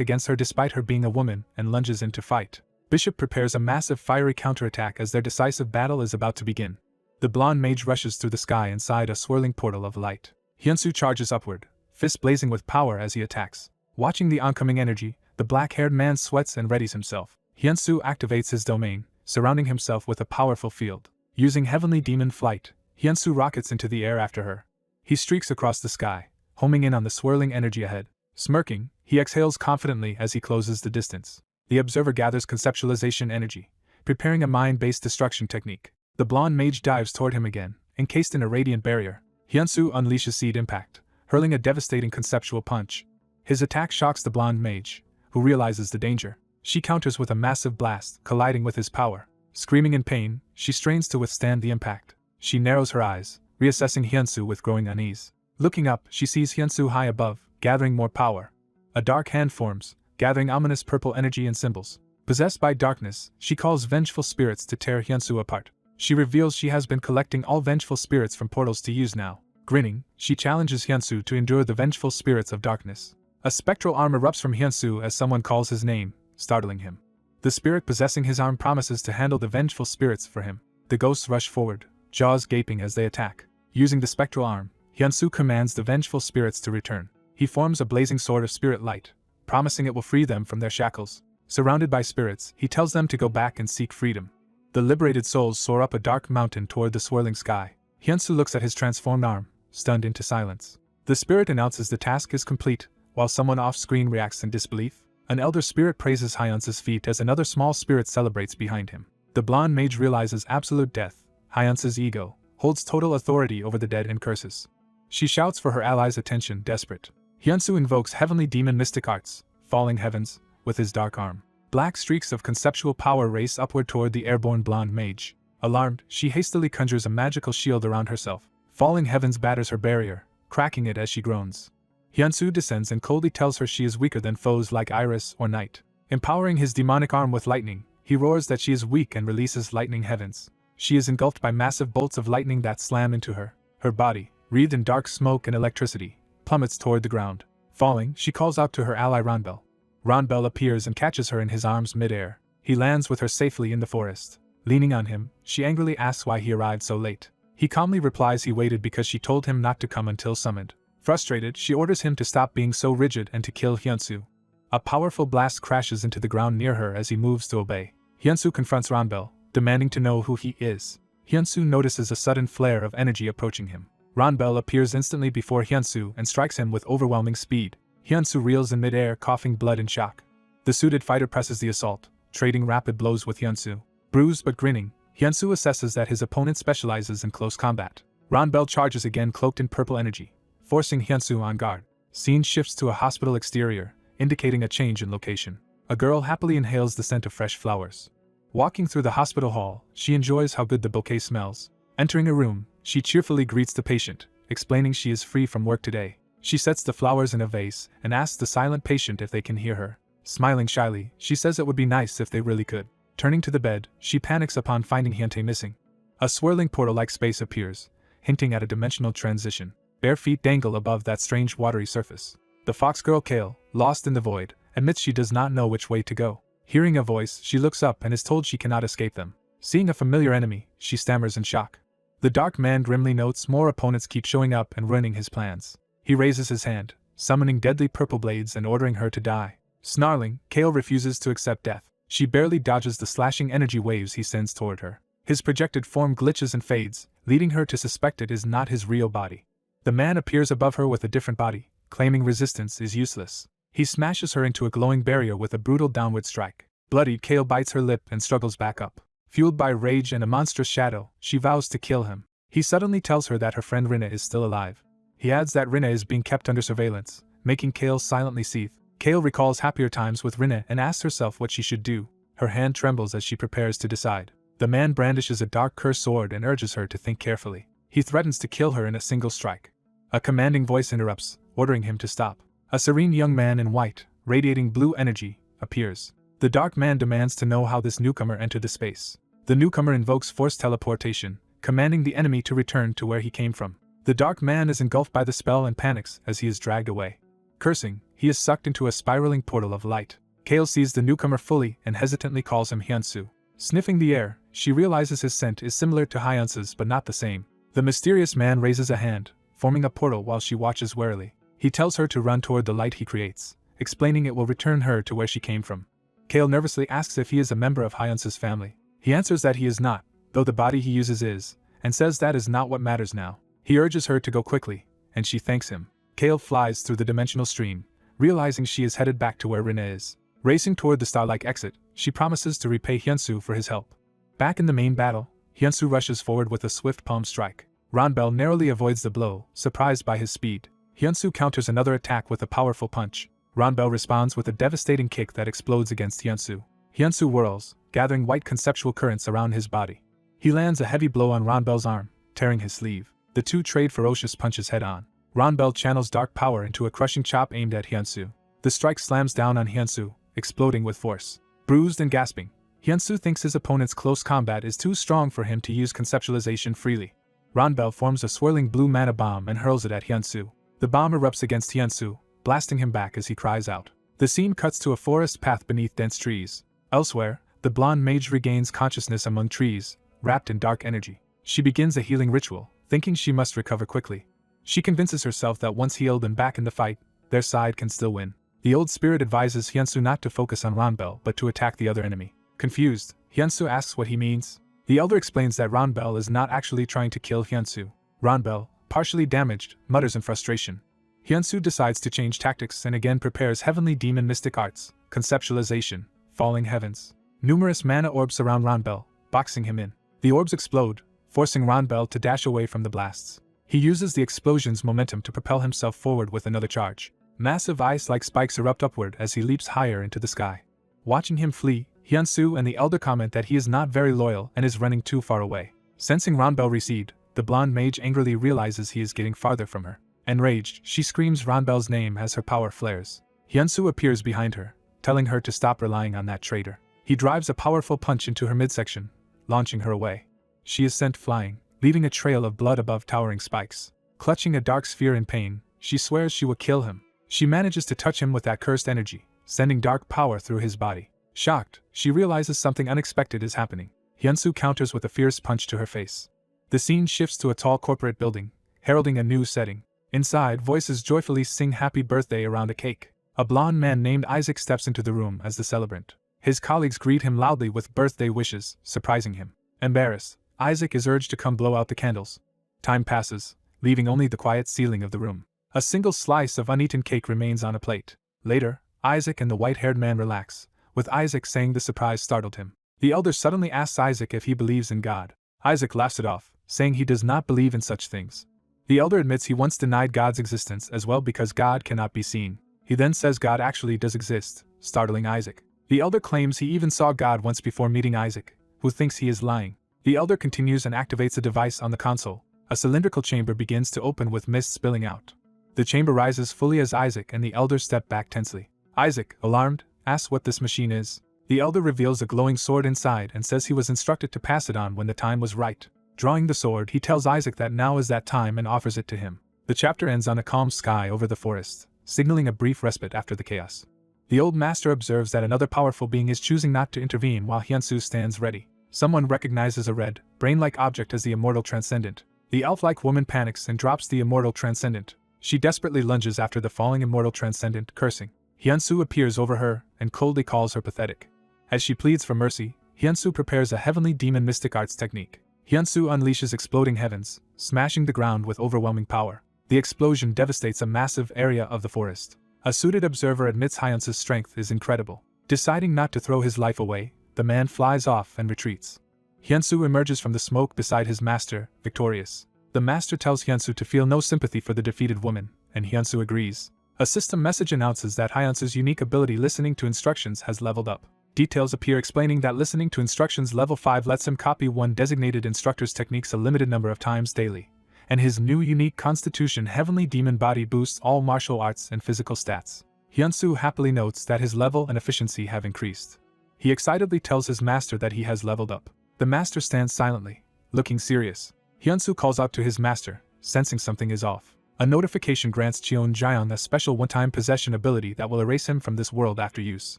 against her despite her being a woman, and lunges in to fight. Bishop prepares a massive fiery counterattack as their decisive battle is about to begin. The blonde mage rushes through the sky inside a swirling portal of light. Hyunsu charges upward, fists blazing with power as he attacks. Watching the oncoming energy, the black-haired man sweats and readies himself. Hyunsu activates his domain, surrounding himself with a powerful field. Using Heavenly Demon Flight, Hyunsu rockets into the air after her. He streaks across the sky, homing in on the swirling energy ahead. Smirking, he exhales confidently as he closes the distance. The observer gathers conceptualization energy, preparing a mind-based destruction technique. The blonde mage dives toward him again, encased in a radiant barrier. Hyunsu unleashes Seed Impact, hurling a devastating conceptual punch. His attack shocks the blonde mage, who realizes the danger. She counters with a massive blast, colliding with his power. Screaming in pain, she strains to withstand the impact. She narrows her eyes, reassessing Hyunsu with growing unease. Looking up, she sees Hyunsu high above, gathering more power. A dark hand forms, gathering ominous purple energy and symbols. Possessed by darkness, she calls vengeful spirits to tear Hyunsu apart. She reveals she has been collecting all vengeful spirits from portals to use now. Grinning, she challenges Hyunsu to endure the vengeful spirits of darkness. A spectral arm erupts from Hyunsu as someone calls his name, startling him. The spirit possessing his arm promises to handle the vengeful spirits for him. The ghosts rush forward, jaws gaping as they attack. Using the spectral arm, Hyunsu commands the vengeful spirits to return. He forms a blazing sword of spirit light, promising it will free them from their shackles. Surrounded by spirits, he tells them to go back and seek freedom. The liberated souls soar up a dark mountain toward the swirling sky. Hyunsu looks at his transformed arm, stunned into silence. The spirit announces the task is complete, while someone off-screen reacts in disbelief. An elder spirit praises Hyunsu's feat as another small spirit celebrates behind him. The blonde mage realizes absolute death. Hyunsu's ego holds total authority over the dead and curses. She shouts for her allies' attention, desperate. Hyunsu invokes heavenly demon mystic arts, falling heavens, with his dark arm. Black streaks of conceptual power race upward toward the airborne blonde mage. Alarmed, she hastily conjures a magical shield around herself. Falling heavens batters her barrier, cracking it as she groans. Hyunsu descends and coldly tells her she is weaker than foes like Iris or Night. Empowering his demonic arm with lightning, he roars that she is weak and releases lightning heavens. She is engulfed by massive bolts of lightning that slam into her. Her body, wreathed in dark smoke and electricity, plummets toward the ground. Falling, she calls out to her ally Ronbel. Ronbel appears and catches her in his arms mid-air. He lands with her safely in the forest. Leaning on him, she angrily asks why he arrived so late. He calmly replies he waited because she told him not to come until summoned. Frustrated, she orders him to stop being so rigid and to kill Hyunsu. A powerful blast crashes into the ground near her as he moves to obey. Hyunsu confronts Ronbel, demanding to know who he is. Hyunsu notices a sudden flare of energy approaching him. Ronbel appears instantly before Hyunsu and strikes him with overwhelming speed. Hyunsu reels in midair, coughing blood in shock. The suited fighter presses the assault, trading rapid blows with Hyunsu. Bruised but grinning, Hyunsu assesses that his opponent specializes in close combat. Ronbel charges again, cloaked in purple energy, forcing Hyunsu on guard. Scene shifts to a hospital exterior, indicating a change in location. A girl happily inhales the scent of fresh flowers. Walking through the hospital hall, she enjoys how good the bouquet smells. Entering a room, she cheerfully greets the patient, explaining she is free from work today. She sets the flowers in a vase and asks the silent patient if they can hear her. Smiling shyly, she says it would be nice if they really could. Turning to the bed, she panics upon finding Hyuntae missing. A swirling portal-like space appears, hinting at a dimensional transition. Bare feet dangle above that strange watery surface. The fox girl Kale, lost in the void, admits she does not know which way to go. Hearing a voice, she looks up and is told she cannot escape them. Seeing a familiar enemy, she stammers in shock. The dark man grimly notes more opponents keep showing up and ruining his plans. He raises his hand, summoning deadly purple blades and ordering her to die. Snarling, Kale refuses to accept death. She barely dodges the slashing energy waves he sends toward her. His projected form glitches and fades, leading her to suspect it is not his real body. The man appears above her with a different body, claiming resistance is useless. He smashes her into a glowing barrier with a brutal downward strike. Bloodied, Kale bites her lip and struggles back up. Fueled by rage and a monstrous shadow, she vows to kill him. He suddenly tells her that her friend Rinna is still alive. He adds that Rinna is being kept under surveillance, making Kale silently seethe. Kale recalls happier times with Rinna and asks herself what she should do. Her hand trembles as she prepares to decide. The man brandishes a dark cursed sword and urges her to think carefully. He threatens to kill her in a single strike. A commanding voice interrupts, ordering him to stop. A serene young man in white, radiating blue energy, appears. The dark man demands to know how this newcomer entered the space. The newcomer invokes forced teleportation, commanding the enemy to return to where he came from. The dark man is engulfed by the spell and panics as he is dragged away. Cursing, he is sucked into a spiraling portal of light. Kale sees the newcomer fully and hesitantly calls him Hyunsu. Sniffing the air, she realizes his scent is similar to Hyunsu's but not the same. The mysterious man raises a hand, forming a portal while she watches warily. He tells her to run toward the light he creates, explaining it will return her to where she came from. Kale nervously asks if he is a member of Hyunsu's family. He answers that he is not, though the body he uses is, and says that is not what matters now. He urges her to go quickly, and she thanks him. Kale flies through the dimensional stream, realizing she is headed back to where Rinna is. Racing toward the star-like exit, she promises to repay Hyunsu for his help. Back in the main battle, Hyunsu rushes forward with a swift palm strike. Ronbel narrowly avoids the blow, surprised by his speed. Hyunsu counters another attack with a powerful punch. Ronbel responds with a devastating kick that explodes against Hyunsu. Hyunsu whirls, gathering white conceptual currents around his body. He lands a heavy blow on Ronbel's arm, tearing his sleeve. The two trade ferocious punches head-on. Ronbel channels dark power into a crushing chop aimed at Hyunsu. The strike slams down on Hyunsu, exploding with force. Bruised and gasping, Hyunsu thinks his opponent's close combat is too strong for him to use conceptualization freely. Ronbel forms a swirling blue mana bomb and hurls it at Hyunsu. The bomb erupts against Hyunsu, blasting him back as he cries out. The scene cuts to a forest path beneath dense trees. Elsewhere, the blonde mage regains consciousness among trees, wrapped in dark energy. She begins a healing ritual, thinking she must recover quickly. She convinces herself that once healed and back in the fight, their side can still win. The old spirit advises Hyunsu not to focus on Ranbel but to attack the other enemy. Confused, Hyunsu asks what he means. The elder explains that Ranbel is not actually trying to kill Hyunsu. Ranbel, partially damaged, mutters in frustration. Hyunsu decides to change tactics and again prepares heavenly demon mystic arts, conceptualization, falling heavens. Numerous mana orbs surround Ranbel, boxing him in. The orbs explode, forcing Ranbel to dash away from the blasts. He uses the explosion's momentum to propel himself forward with another charge. Massive ice-like spikes erupt upward as he leaps higher into the sky. Watching him flee, Hyunsu and the elder comment that he is not very loyal and is running too far away. Sensing Ranbel recede, the blonde mage angrily realizes he is getting farther from her. Enraged, she screams Ranbel's name as her power flares. Hyunsu appears behind her, telling her to stop relying on that traitor. He drives a powerful punch into her midsection, launching her away. She is sent flying, leaving a trail of blood above towering spikes. Clutching a dark sphere in pain, she swears she will kill him. She manages to touch him with that cursed energy, sending dark power through his body. Shocked, she realizes something unexpected is happening. Hyunsu counters with a fierce punch to her face. The scene shifts to a tall corporate building, heralding a new setting. Inside, voices joyfully sing happy birthday around a cake. A blonde man named Isaac steps into the room as the celebrant. His colleagues greet him loudly with birthday wishes, surprising him. Embarrassed, Isaac is urged to come blow out the candles. Time passes, leaving only the quiet ceiling of the room. A single slice of uneaten cake remains on a plate. Later, Isaac and the white-haired man relax, with Isaac saying the surprise startled him. The elder suddenly asks Isaac if he believes in God. Isaac laughs it off, saying he does not believe in such things. The elder admits he once denied God's existence as well because God cannot be seen. He then says God actually does exist, startling Isaac. The elder claims he even saw God once before meeting Isaac, who thinks he is lying. The elder continues and activates a device on the console. A cylindrical chamber begins to open with mist spilling out. The chamber rises fully as Isaac and the elder step back tensely. Isaac, alarmed, asks what this machine is. The elder reveals a glowing sword inside and says he was instructed to pass it on when the time was right. Drawing the sword, he tells Isaac that now is that time and offers it to him. The chapter ends on a calm sky over the forest, signaling a brief respite after the chaos. The old master observes that another powerful being is choosing not to intervene while Hyunsu stands ready. Someone recognizes a red, brain-like object as the immortal transcendent. The elf-like woman panics and drops the immortal transcendent. She desperately lunges after the falling immortal transcendent, cursing. Hyunsu appears over her and coldly calls her pathetic. As she pleads for mercy, Hyunsu prepares a heavenly demon mystic arts technique. Hyunsu unleashes exploding heavens, smashing the ground with overwhelming power. The explosion devastates a massive area of the forest. A suited observer admits Hyunsu's strength is incredible. Deciding not to throw his life away, the man flies off and retreats. Hyunsu emerges from the smoke beside his master, victorious. The master tells Hyunsu to feel no sympathy for the defeated woman, and Hyunsu agrees. A system message announces that Hyunsu's unique ability listening to instructions has leveled up. Details appear explaining that listening to instructions level 5 lets him copy one designated instructor's techniques a limited number of times daily, and his new unique constitution heavenly demon body boosts all martial arts and physical stats. Hyunsu happily notes that his level and efficiency have increased. He excitedly tells his master that he has leveled up. The master stands silently, looking serious. Hyunsu calls out to his master, sensing something is off. A notification grants Cheon-jiang a special one-time possession ability that will erase him from this world after use.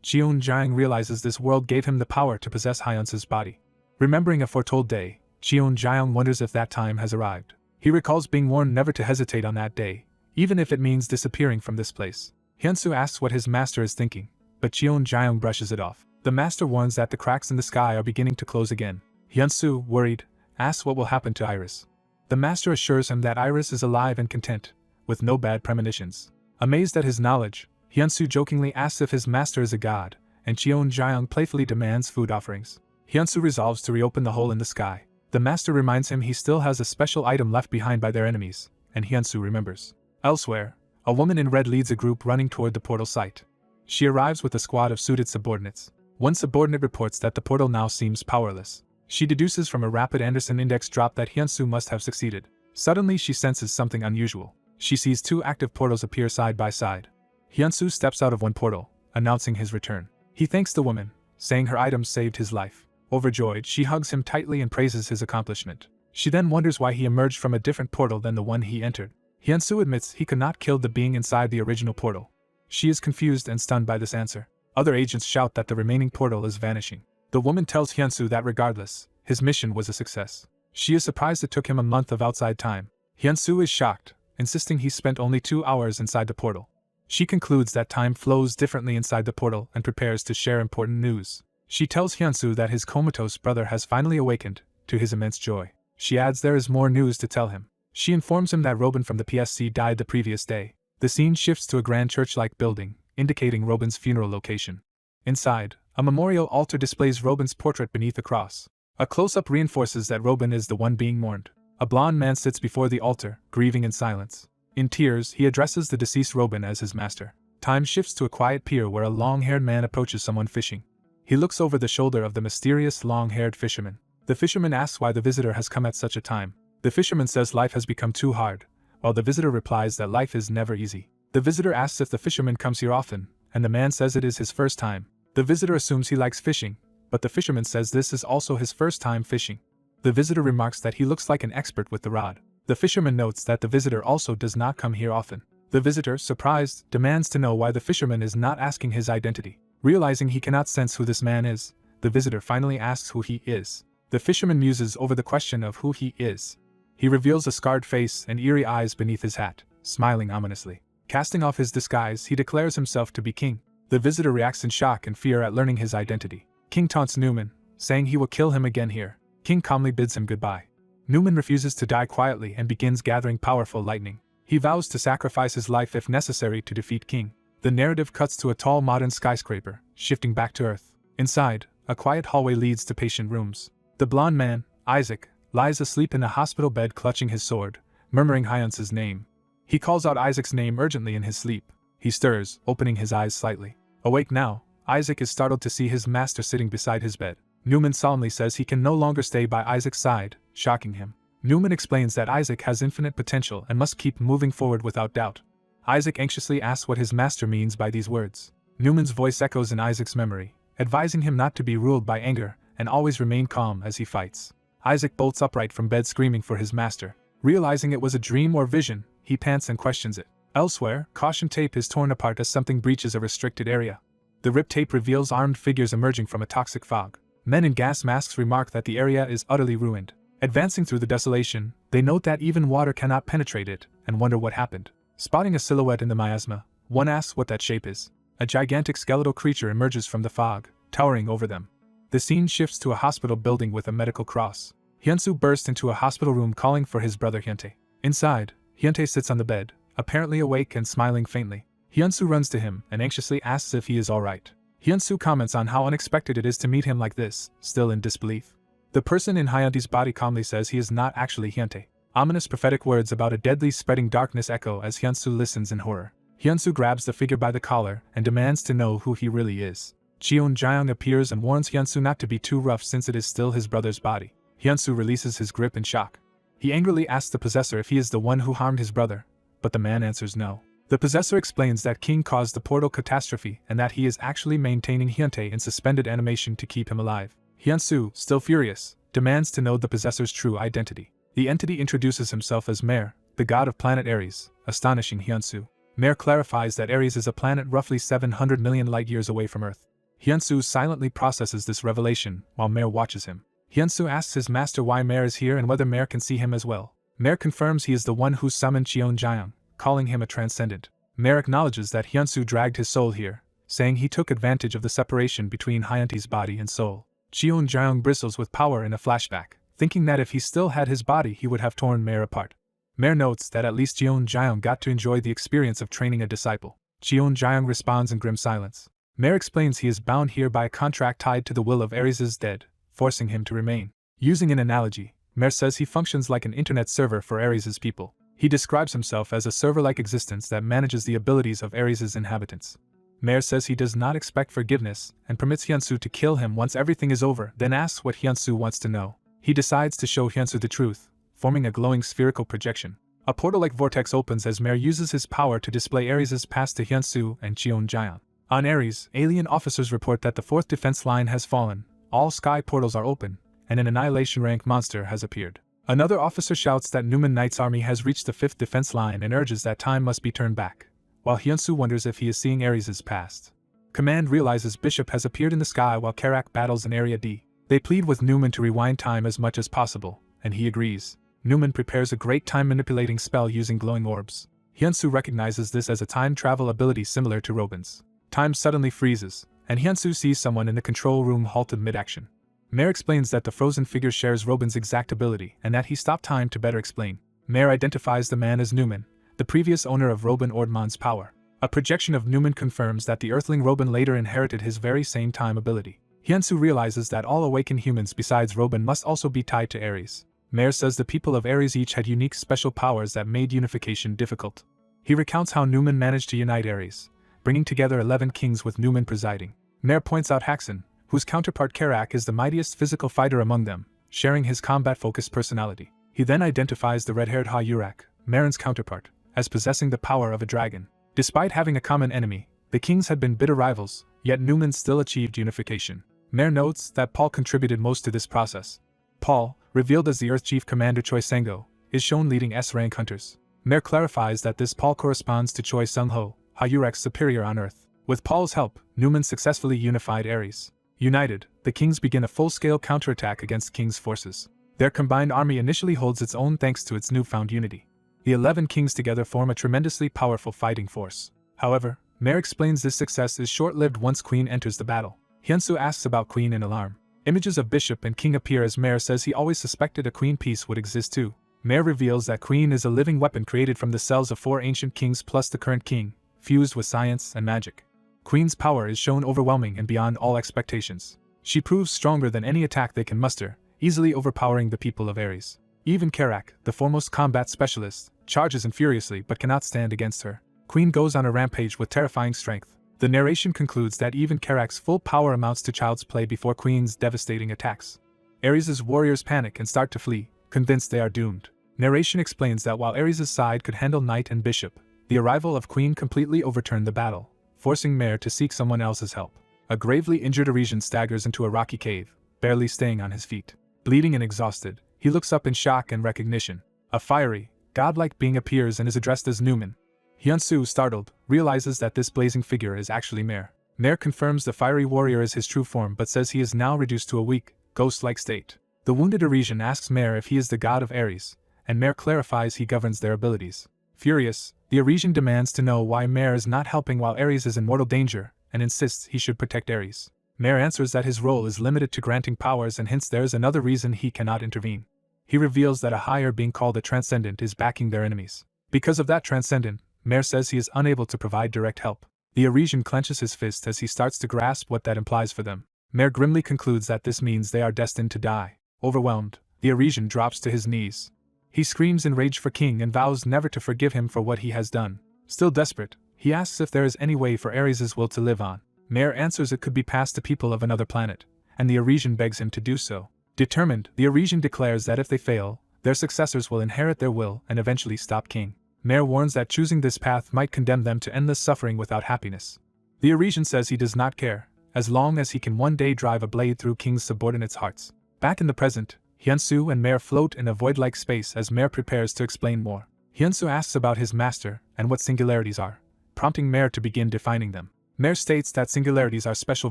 Cheon-jiang realizes this world gave him the power to possess Hyunsu's body. Remembering a foretold day, Cheon-jiang wonders if that time has arrived. He recalls being warned never to hesitate on that day, even if it means disappearing from this place. Hyunsu asks what his master is thinking, but Cheon-jiang brushes it off. The master warns that the cracks in the sky are beginning to close again. Hyunsu, worried, asks what will happen to Iris. The master assures him that Iris is alive and content, with no bad premonitions. Amazed at his knowledge, Hyunsu jokingly asks if his master is a god, and Cheon-jiang playfully demands food offerings. Hyunsu resolves to reopen the hole in the sky. The master reminds him he still has a special item left behind by their enemies, and Hyunsu remembers. Elsewhere, a woman in red leads a group running toward the portal site. She arrives with a squad of suited subordinates. One subordinate reports that the portal now seems powerless. She deduces from a rapid Anderson index drop that Hyunsu must have succeeded. Suddenly she senses something unusual. She sees two active portals appear side by side. Hyunsu steps out of one portal, announcing his return. He thanks the woman, saying her items saved his life. Overjoyed, she hugs him tightly and praises his accomplishment. She then wonders why he emerged from a different portal than the one he entered. Hyunsu admits he could not kill the being inside the original portal. She is confused and stunned by this answer. Other agents shout that the remaining portal is vanishing. The woman tells Hyunsu that regardless, his mission was a success. She is surprised it took him a month of outside time. Hyunsu is shocked, insisting he spent only 2 hours inside the portal. She concludes that time flows differently inside the portal and prepares to share important news. She tells Hyunsu that his comatose brother has finally awakened, to his immense joy. She adds there is more news to tell him. She informs him that Robin from the PSC died the previous day. The scene shifts to a grand church-like building, indicating Robin's funeral location. Inside, a memorial altar displays Robin's portrait beneath a cross. A close-up reinforces that Robin is the one being mourned. A blond man sits before the altar, grieving in silence. In tears, he addresses the deceased Robin as his master. Time shifts to a quiet pier where a long-haired man approaches someone fishing. He looks over the shoulder of the mysterious long-haired fisherman. The fisherman asks why the visitor has come at such a time. The fisherman says life has become too hard, while the visitor replies that life is never easy. The visitor asks if the fisherman comes here often, and the man says it is his first time. The visitor assumes he likes fishing, but the fisherman says this is also his first time fishing. The visitor remarks that he looks like an expert with the rod. The fisherman notes that the visitor also does not come here often. The visitor, surprised, demands to know why the fisherman is not asking his identity. Realizing he cannot sense who this man is, the visitor finally asks who he is. The fisherman muses over the question of who he is. He reveals a scarred face and eerie eyes beneath his hat, smiling ominously. Casting off his disguise, he declares himself to be king. The visitor reacts in shock and fear at learning his identity. King taunts Newman, saying he will kill him again here. King calmly bids him goodbye. Newman refuses to die quietly and begins gathering powerful lightning. He vows to sacrifice his life if necessary to defeat King. The narrative cuts to a tall modern skyscraper, shifting back to Earth. Inside, a quiet hallway leads to patient rooms. The blond man, Isaac, lies asleep in a hospital bed clutching his sword, murmuring Hyunsu's name. He calls out Isaac's name urgently in his sleep. He stirs, opening his eyes slightly. Awake now, Isaac is startled to see his master sitting beside his bed. Newman solemnly says he can no longer stay by Isaac's side, shocking him. Newman explains that Isaac has infinite potential and must keep moving forward without doubt. Isaac anxiously asks what his master means by these words. Newman's voice echoes in Isaac's memory, advising him not to be ruled by anger and always remain calm as he fights. Isaac bolts upright from bed screaming for his master. Realizing it was a dream or vision, he pants and questions it. Elsewhere, caution tape is torn apart as something breaches a restricted area. The ripped tape reveals armed figures emerging from a toxic fog. Men in gas masks remark that the area is utterly ruined. Advancing through the desolation, they note that even water cannot penetrate it, and wonder what happened. Spotting a silhouette in the miasma, one asks what that shape is. A gigantic skeletal creature emerges from the fog, towering over them. The scene shifts to a hospital building with a medical cross. Hyunsu bursts into a hospital room calling for his brother Hyuntae. Inside, Hyuntae sits on the bed, apparently awake and smiling faintly. Hyunsu runs to him and anxiously asks if he is alright. Hyunsu comments on how unexpected it is to meet him like this, still in disbelief. The person in Hyuntae's body calmly says he is not actually Hyuntae. Ominous prophetic words about a deadly spreading darkness echo as Hyunsu listens in horror. Hyunsu grabs the figure by the collar and demands to know who he really is. Cheon Jaeyoung appears and warns Hyunsu not to be too rough since it is still his brother's body. Hyunsu releases his grip in shock. He angrily asks the possessor if he is the one who harmed his brother, but the man answers no. The possessor explains that King caused the portal catastrophe and that he is actually maintaining Hyuntae in suspended animation to keep him alive. Hyunsu, still furious, demands to know the possessor's true identity. The entity introduces himself as Mare, the god of planet Ares, astonishing Hyunsu. Mare clarifies that Ares is a planet roughly 700 million light-years away from Earth. Hyunsu silently processes this revelation while Mare watches him. Hyunsu asks his master why Mare is here and whether Mare can see him as well. Mare confirms he is the one who summoned Cheon Jaeyoung, calling him a transcendent. Mare acknowledges that Hyunsu dragged his soul here, saying he took advantage of the separation between Hyuntae's body and soul. Cheon Jaeyoung bristles with power in a flashback, thinking that if he still had his body he would have torn Mare apart. Mare notes that at least Cheon Jaeyoung got to enjoy the experience of training a disciple. Cheon Jaeyoung responds in grim silence. Mare explains he is bound here by a contract tied to the will of Ares' dead, forcing him to remain. Using an analogy, Mare says he functions like an internet server for Ares' people. He describes himself as a server-like existence that manages the abilities of Ares' inhabitants. Mare says he does not expect forgiveness and permits Hyunsu to kill him once everything is over, then asks what Hyunsu wants to know. He decides to show Hyunsu the truth, forming a glowing spherical projection. A portal-like vortex opens as Mare uses his power to display Ares' past to Hyunsu and Cheon Jaeyoung. On Ares, alien officers report that the 4th defense line has fallen, all sky portals are open, and an annihilation rank monster has appeared. Another officer shouts that Newman Knight's army has reached the 5th defense line and urges that time must be turned back, while Hyunsu wonders if he is seeing Ares' past. Command realizes Bishop has appeared in the sky while Karak battles in Area D. They plead with Newman to rewind time as much as possible, and he agrees. Newman prepares a great time-manipulating spell using glowing orbs. Hyunsu recognizes this as a time travel ability similar to Robin's. Time suddenly freezes, and Hyunsu sees someone in the control room halted mid-action. Mare explains that the frozen figure shares Robin's exact ability and that he stopped time to better explain. Mare identifies the man as Newman, the previous owner of Robin Ordman's power. A projection of Newman confirms that the Earthling Robin later inherited his very same time ability. Hyunsu realizes that all awakened humans besides Robin must also be tied to Ares. Mare says the people of Ares each had unique special powers that made unification difficult. He recounts how Newman managed to unite Ares, bringing together 11 kings with Newman presiding. Mare points out Haxon, whose counterpart Karak is the mightiest physical fighter among them, sharing his combat-focused personality. He then identifies the red-haired Ha-Yurak, Marin's counterpart, as possessing the power of a dragon. Despite having a common enemy, the kings had been bitter rivals, yet Newman still achieved unification. Mare notes that Paul contributed most to this process. Paul, revealed as the Earth Chief Commander Choi Sang-ho, is shown leading S-rank hunters. Mare clarifies that this Paul corresponds to Choi Sung-ho, Ha-Yurak's superior on Earth. With Paul's help, Newman successfully unified Ares. United, the kings begin a full-scale counterattack against King's forces. Their combined army initially holds its own thanks to its newfound unity. The 11 kings together form a tremendously powerful fighting force. However, Mare explains this success is short-lived once Queen enters the battle. Hyunsu asks about Queen in alarm. Images of Bishop and King appear as Mare says he always suspected a Queen piece would exist too. Mare reveals that Queen is a living weapon created from the cells of 4 ancient kings plus the current king, fused with science and magic. Queen's power is shown overwhelming and beyond all expectations. She proves stronger than any attack they can muster, easily overpowering the people of Ares. Even Karak, the foremost combat specialist, charges in furiously but cannot stand against her. Queen goes on a rampage with terrifying strength. The narration concludes that even Karak's full power amounts to child's play before Queen's devastating attacks. Ares' warriors panic and start to flee, convinced they are doomed. Narration explains that while Ares' side could handle Knight and Bishop, the arrival of Queen completely overturned the battle, forcing Mare to seek someone else's help. A gravely injured Arisian staggers into a rocky cave, barely staying on his feet. Bleeding and exhausted, he looks up in shock and recognition. A fiery, godlike being appears and is addressed as Newman. Hyunsu, startled, realizes that this blazing figure is actually Mare. Mare confirms the fiery warrior is his true form but says he is now reduced to a weak, ghost-like state. The wounded Arisian asks Mare if he is the god of Ares, and Mare clarifies he governs their abilities. Furious, the Arisian demands to know why Mare is not helping while Ares is in mortal danger, and insists he should protect Ares. Mare answers that his role is limited to granting powers and hints there is another reason he cannot intervene. He reveals that a higher being called the Transcendent is backing their enemies. Because of that Transcendent, Mare says he is unable to provide direct help. The Arisian clenches his fist as he starts to grasp what that implies for them. Mare grimly concludes that this means they are destined to die. Overwhelmed, the Arisian drops to his knees. He screams in rage for King and vows never to forgive him for what he has done. Still desperate, he asks if there is any way for Ares' will to live on. Mare answers it could be passed to people of another planet, and the Arisian begs him to do so. Determined, the Arisian declares that if they fail, their successors will inherit their will and eventually stop King. Mare warns that choosing this path might condemn them to endless suffering without happiness. The Arisian says he does not care, as long as he can one day drive a blade through King's subordinates' hearts. Back in the present, Hyunsu and Mare float in a void-like space as Mare prepares to explain more. Hyunsu asks about his master and what singularities are, prompting Mare to begin defining them. Mare states that singularities are special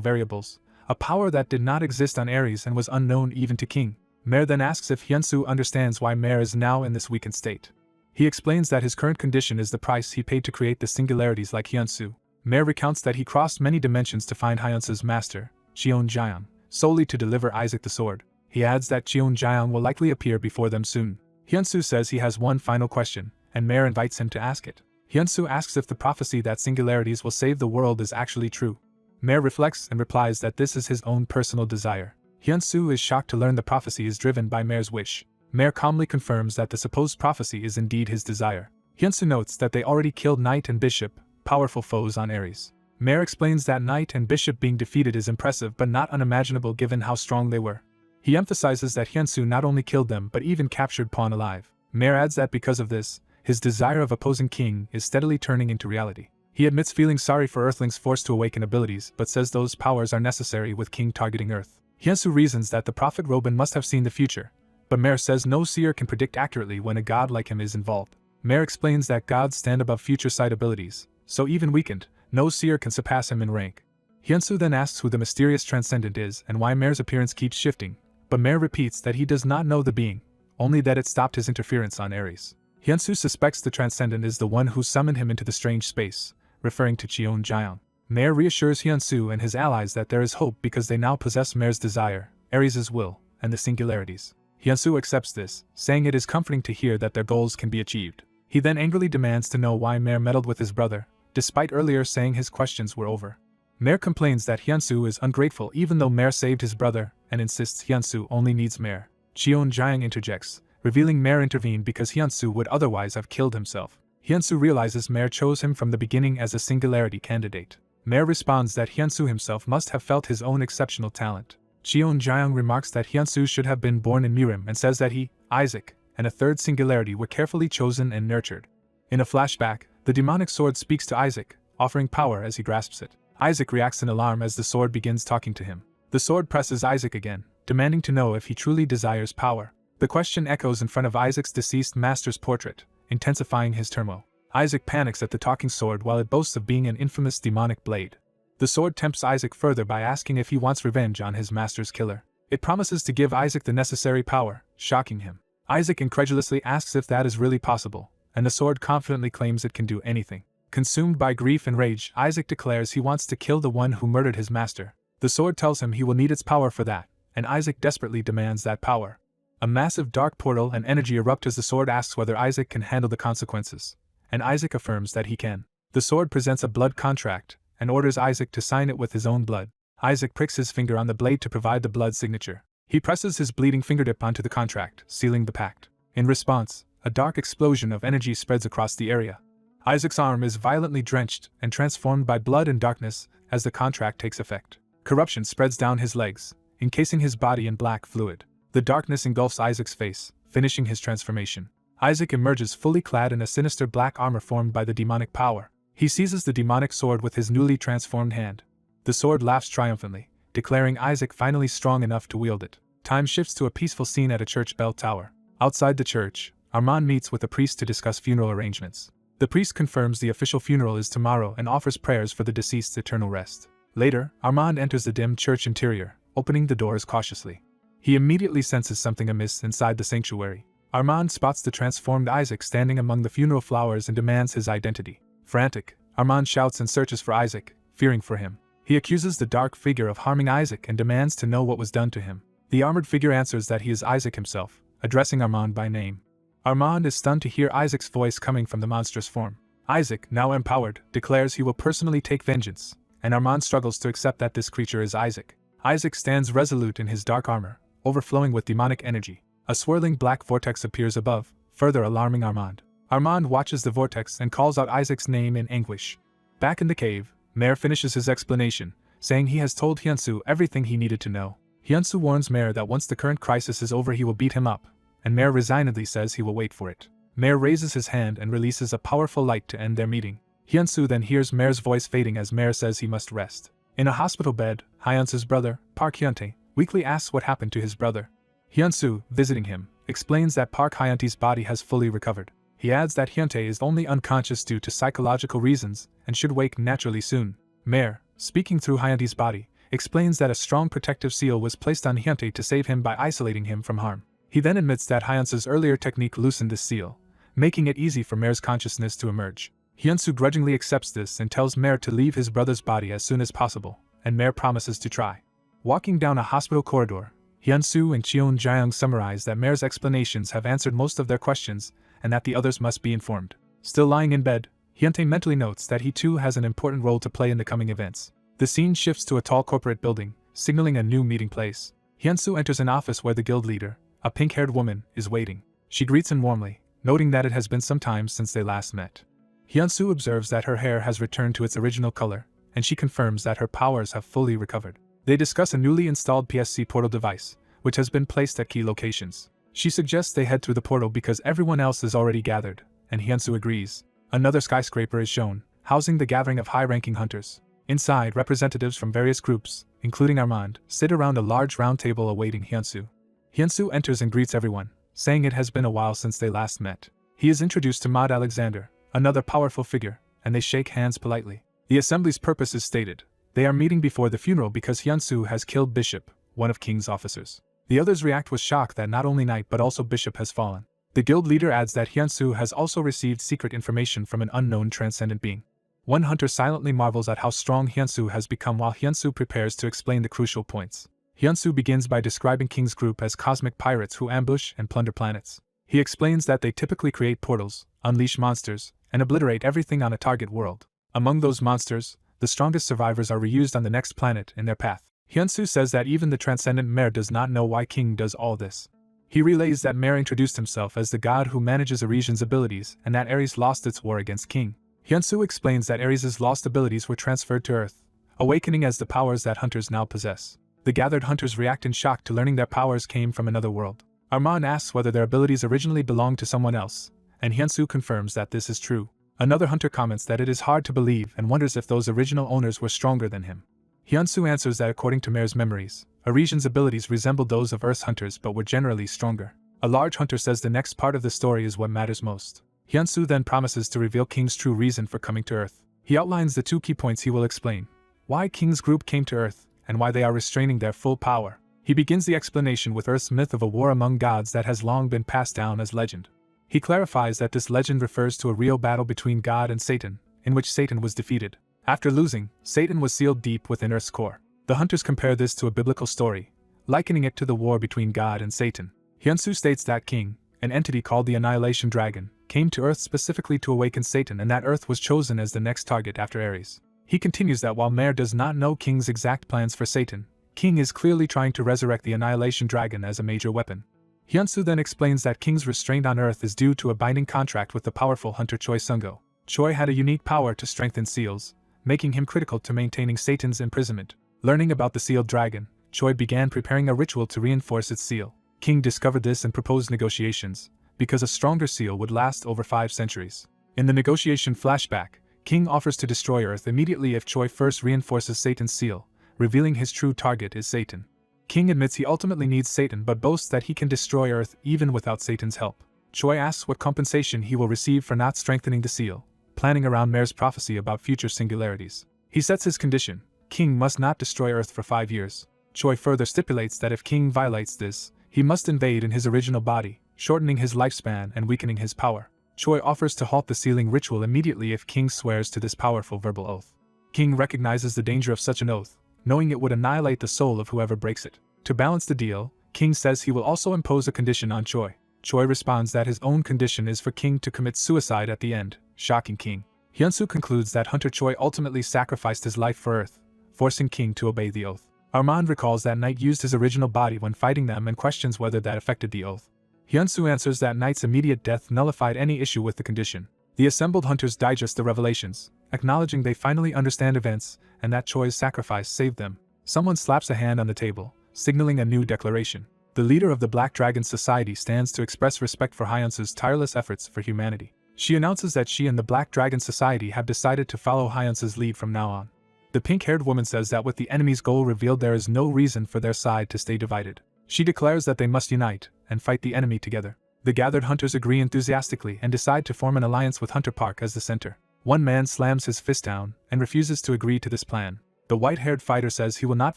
variables, a power that did not exist on Ares and was unknown even to King. Mare then asks if Hyunsu understands why Mare is now in this weakened state. He explains that his current condition is the price he paid to create the singularities like Hyunsu. Mare recounts that he crossed many dimensions to find Hyunsu's master, Cheon Jaeon, solely to deliver Isaac the sword. He adds that Cheon Jaeon will likely appear before them soon. Hyunsu says he has one final question, and Mare invites him to ask it. Hyunsu asks if the prophecy that singularities will save the world is actually true. Mare reflects and replies that this is his own personal desire. Hyunsu is shocked to learn the prophecy is driven by Mare's wish. Mare calmly confirms that the supposed prophecy is indeed his desire. Hyunsu notes that they already killed Knight and Bishop, powerful foes on Ares. Mare explains that Knight and Bishop being defeated is impressive but not unimaginable given how strong they were. He emphasizes that Hyunsu not only killed them but even captured Pawn alive. Mare adds that because of this, his desire of opposing King is steadily turning into reality. He admits feeling sorry for Earthlings forced to awaken abilities but says those powers are necessary with King targeting Earth. Hyunsu reasons that the prophet Robin must have seen the future, but Mare says no seer can predict accurately when a god like him is involved. Mare explains that gods stand above future sight abilities, so even weakened, no seer can surpass him in rank. Hyunsu then asks who the mysterious transcendent is and why Mare's appearance keeps shifting, but Mare repeats that he does not know the being, only that it stopped his interference on Ares. Hyunsu suspects the transcendent is the one who summoned him into the strange space, referring to Cheon-jaeong. Mare reassures Hyunsu and his allies that there is hope because they now possess Mare's desire, Ares' will, and the singularities. Hyunsu accepts this, saying it is comforting to hear that their goals can be achieved. He then angrily demands to know why Mare meddled with his brother, despite earlier saying his questions were over. Mare complains that Hyunsu is ungrateful even though Mare saved his brother, and insists Hyunsu only needs Mare. Cheon-jaeong interjects, revealing Mare intervened because Hyunsu would otherwise have killed himself. Hyunsu realizes Mare chose him from the beginning as a singularity candidate. Mare responds that Hyunsu himself must have felt his own exceptional talent. Cheon-jaeong remarks that Hyunsu should have been born in Murim and says that he, Isaac, and a third singularity were carefully chosen and nurtured. In a flashback, the demonic sword speaks to Isaac, offering power as he grasps it. Isaac reacts in alarm as the sword begins talking to him. The sword presses Isaac again, demanding to know if he truly desires power. The question echoes in front of Isaac's deceased master's portrait, intensifying his turmoil. Isaac panics at the talking sword while it boasts of being an infamous demonic blade. The sword tempts Isaac further by asking if he wants revenge on his master's killer. It promises to give Isaac the necessary power, shocking him. Isaac incredulously asks if that is really possible, and the sword confidently claims it can do anything. Consumed by grief and rage, Isaac declares he wants to kill the one who murdered his master. The sword tells him he will need its power for that, and Isaac desperately demands that power. A massive dark portal and energy erupt as the sword asks whether Isaac can handle the consequences, and Isaac affirms that he can. The sword presents a blood contract, and orders Isaac to sign it with his own blood. Isaac pricks his finger on the blade to provide the blood signature. He presses his bleeding fingertip onto the contract, sealing the pact. In response, a dark explosion of energy spreads across the area. Isaac's arm is violently drenched and transformed by blood and darkness as the contract takes effect. Corruption spreads down his legs, encasing his body in black fluid. The darkness engulfs Isaac's face, finishing his transformation. Isaac emerges fully clad in a sinister black armor formed by the demonic power. He seizes the demonic sword with his newly transformed hand. The sword laughs triumphantly, declaring Isaac finally strong enough to wield it. Time shifts to a peaceful scene at a church bell tower. Outside the church, Armand meets with a priest to discuss funeral arrangements. The priest confirms the official funeral is tomorrow and offers prayers for the deceased's eternal rest. Later, Armand enters the dim church interior, opening the doors cautiously. He immediately senses something amiss inside the sanctuary. Armand spots the transformed Isaac standing among the funeral flowers and demands his identity. Frantic, Armand shouts and searches for Isaac, fearing for him. He accuses the dark figure of harming Isaac and demands to know what was done to him. The armored figure answers that he is Isaac himself, addressing Armand by name. Armand is stunned to hear Isaac's voice coming from the monstrous form. Isaac, now empowered, declares he will personally take vengeance, and Armand struggles to accept that this creature is Isaac. Isaac stands resolute in his dark armor, overflowing with demonic energy. A swirling black vortex appears above, further alarming Armand. Armand watches the vortex and calls out Isaac's name in anguish. Back in the cave, Mare finishes his explanation, saying he has told Hyunsu everything he needed to know. Hyunsu warns Mare that once the current crisis is over he will beat him up, and Mare resignedly says he will wait for it. Mare raises his hand and releases a powerful light to end their meeting. Hyunsu then hears Mare's voice fading as Mare says he must rest. In a hospital bed, Hyunsu's brother, Park Hyuntae, weakly asks what happened to his brother. Hyunsu, visiting him, explains that Park Hyuntae's body has fully recovered. He adds that Hyuntae is only unconscious due to psychological reasons and should wake naturally soon. Mare, speaking through Hyuntae's body, explains that a strong protective seal was placed on Hyuntae to save him by isolating him from harm. He then admits that Hyunsu's earlier technique loosened this seal, making it easy for Mare's consciousness to emerge. Hyunsu grudgingly accepts this and tells Mare to leave his brother's body as soon as possible, and Mare promises to try. Walking down a hospital corridor, Hyunsu and Cheon-jaeong summarize that Mare's explanations have answered most of their questions and that the others must be informed. Still lying in bed, Hyuntae mentally notes that he too has an important role to play in the coming events. The scene shifts to a tall corporate building, signaling a new meeting place. Hyunsu enters an office where the guild leader, a pink-haired woman, is waiting. She greets him warmly, noting that it has been some time since they last met. Hyunsu observes that her hair has returned to its original color, and she confirms that her powers have fully recovered. They discuss a newly installed PSC portal device, which has been placed at key locations. She suggests they head through the portal because everyone else is already gathered, and Hyunsu agrees. Another skyscraper is shown, housing the gathering of high-ranking hunters. Inside, representatives from various groups, including Armand, sit around a large round table awaiting Hyunsu. Hyunsu enters and greets everyone, saying it has been a while since they last met. He is introduced to Maud Alexander, another powerful figure, and they shake hands politely. The assembly's purpose is stated: They are meeting before the funeral because Hyunsu has killed Bishop, one of King's officers. The others react with shock that not only Knight but also Bishop has fallen. The guild leader adds that Hyunsu has also received secret information from an unknown transcendent being. One hunter silently marvels at how strong Hyunsu has become while Hyunsu prepares to explain the crucial points. Hyunsu begins by describing King's group as cosmic pirates who ambush and plunder planets. He explains that they typically create portals, unleash monsters, and obliterate everything on a target world. Among those monsters, the strongest survivors are reused on the next planet in their path. Hyunsu says that even the transcendent Mare does not know why King does all this. He relays that Mare introduced himself as the god who manages Ares's abilities and that Ares lost its war against King. Hyunsu explains that Ares's lost abilities were transferred to Earth, awakening as the powers that hunters now possess. The gathered hunters react in shock to learning their powers came from another world. Arman asks whether their abilities originally belonged to someone else, and Hyunsu confirms that this is true. Another hunter comments that it is hard to believe and wonders if those original owners were stronger than him. Hyunsu answers that according to Mare's memories, Ares's abilities resembled those of Earth's hunters but were generally stronger. A large hunter says the next part of the story is what matters most. Hyunsu then promises to reveal King's true reason for coming to Earth. He outlines the 2 key points he will explain: why King's group came to Earth, and why they are restraining their full power. He begins the explanation with Earth's myth of a war among gods that has long been passed down as legend. He clarifies that this legend refers to a real battle between God and Satan, in which Satan was defeated. After losing, Satan was sealed deep within Earth's core. The hunters compare this to a biblical story, likening it to the war between God and Satan. Hyunsu states that King, an entity called the Annihilation Dragon, came to Earth specifically to awaken Satan and that Earth was chosen as the next target after Ares. He continues that while Mare does not know King's exact plans for Satan, King is clearly trying to resurrect the Annihilation Dragon as a major weapon. Hyunsu then explains that King's restraint on Earth is due to a binding contract with the powerful hunter Choi Sungo. Choi had a unique power to strengthen seals, making him critical to maintaining Satan's imprisonment. Learning about the sealed dragon, Choi began preparing a ritual to reinforce its seal. King discovered this and proposed negotiations, because a stronger seal would last over 5 centuries. In the negotiation flashback, King offers to destroy Earth immediately if Choi first reinforces Satan's seal, revealing his true target is Satan. King admits he ultimately needs Satan but boasts that he can destroy Earth even without Satan's help. Choi asks what compensation he will receive for not strengthening the seal, planning around Mare's prophecy about future singularities. He sets his condition: King must not destroy Earth for 5 years. Choi further stipulates that if King violates this, he must invade in his original body, shortening his lifespan and weakening his power. Choi offers to halt the sealing ritual immediately if King swears to this powerful verbal oath. King recognizes the danger of such an oath, knowing it would annihilate the soul of whoever breaks it. To balance the deal, King says he will also impose a condition on Choi. Choi responds that his own condition is for King to commit suicide at the end, shocking King. Hyunsu concludes that Hunter Choi ultimately sacrificed his life for Earth, forcing King to obey the oath. Armand recalls that Knight used his original body when fighting them and questions whether that affected the oath. Hyunsu answers that Knight's immediate death nullified any issue with the condition. The assembled hunters digest the revelations, acknowledging they finally understand events and that Choi's sacrifice saved them. Someone slaps a hand on the table, signaling a new declaration. The leader of the Black Dragon Society stands to express respect for Hyunsu's tireless efforts for humanity. She announces that she and the Black Dragon Society have decided to follow Hyunsu's lead from now on. The pink-haired woman says that with the enemy's goal revealed, there is no reason for their side to stay divided. She declares that they must unite and fight the enemy together. The gathered hunters agree enthusiastically and decide to form an alliance with Hunter Park as the center. One man slams his fist down and refuses to agree to this plan. The white-haired fighter says he will not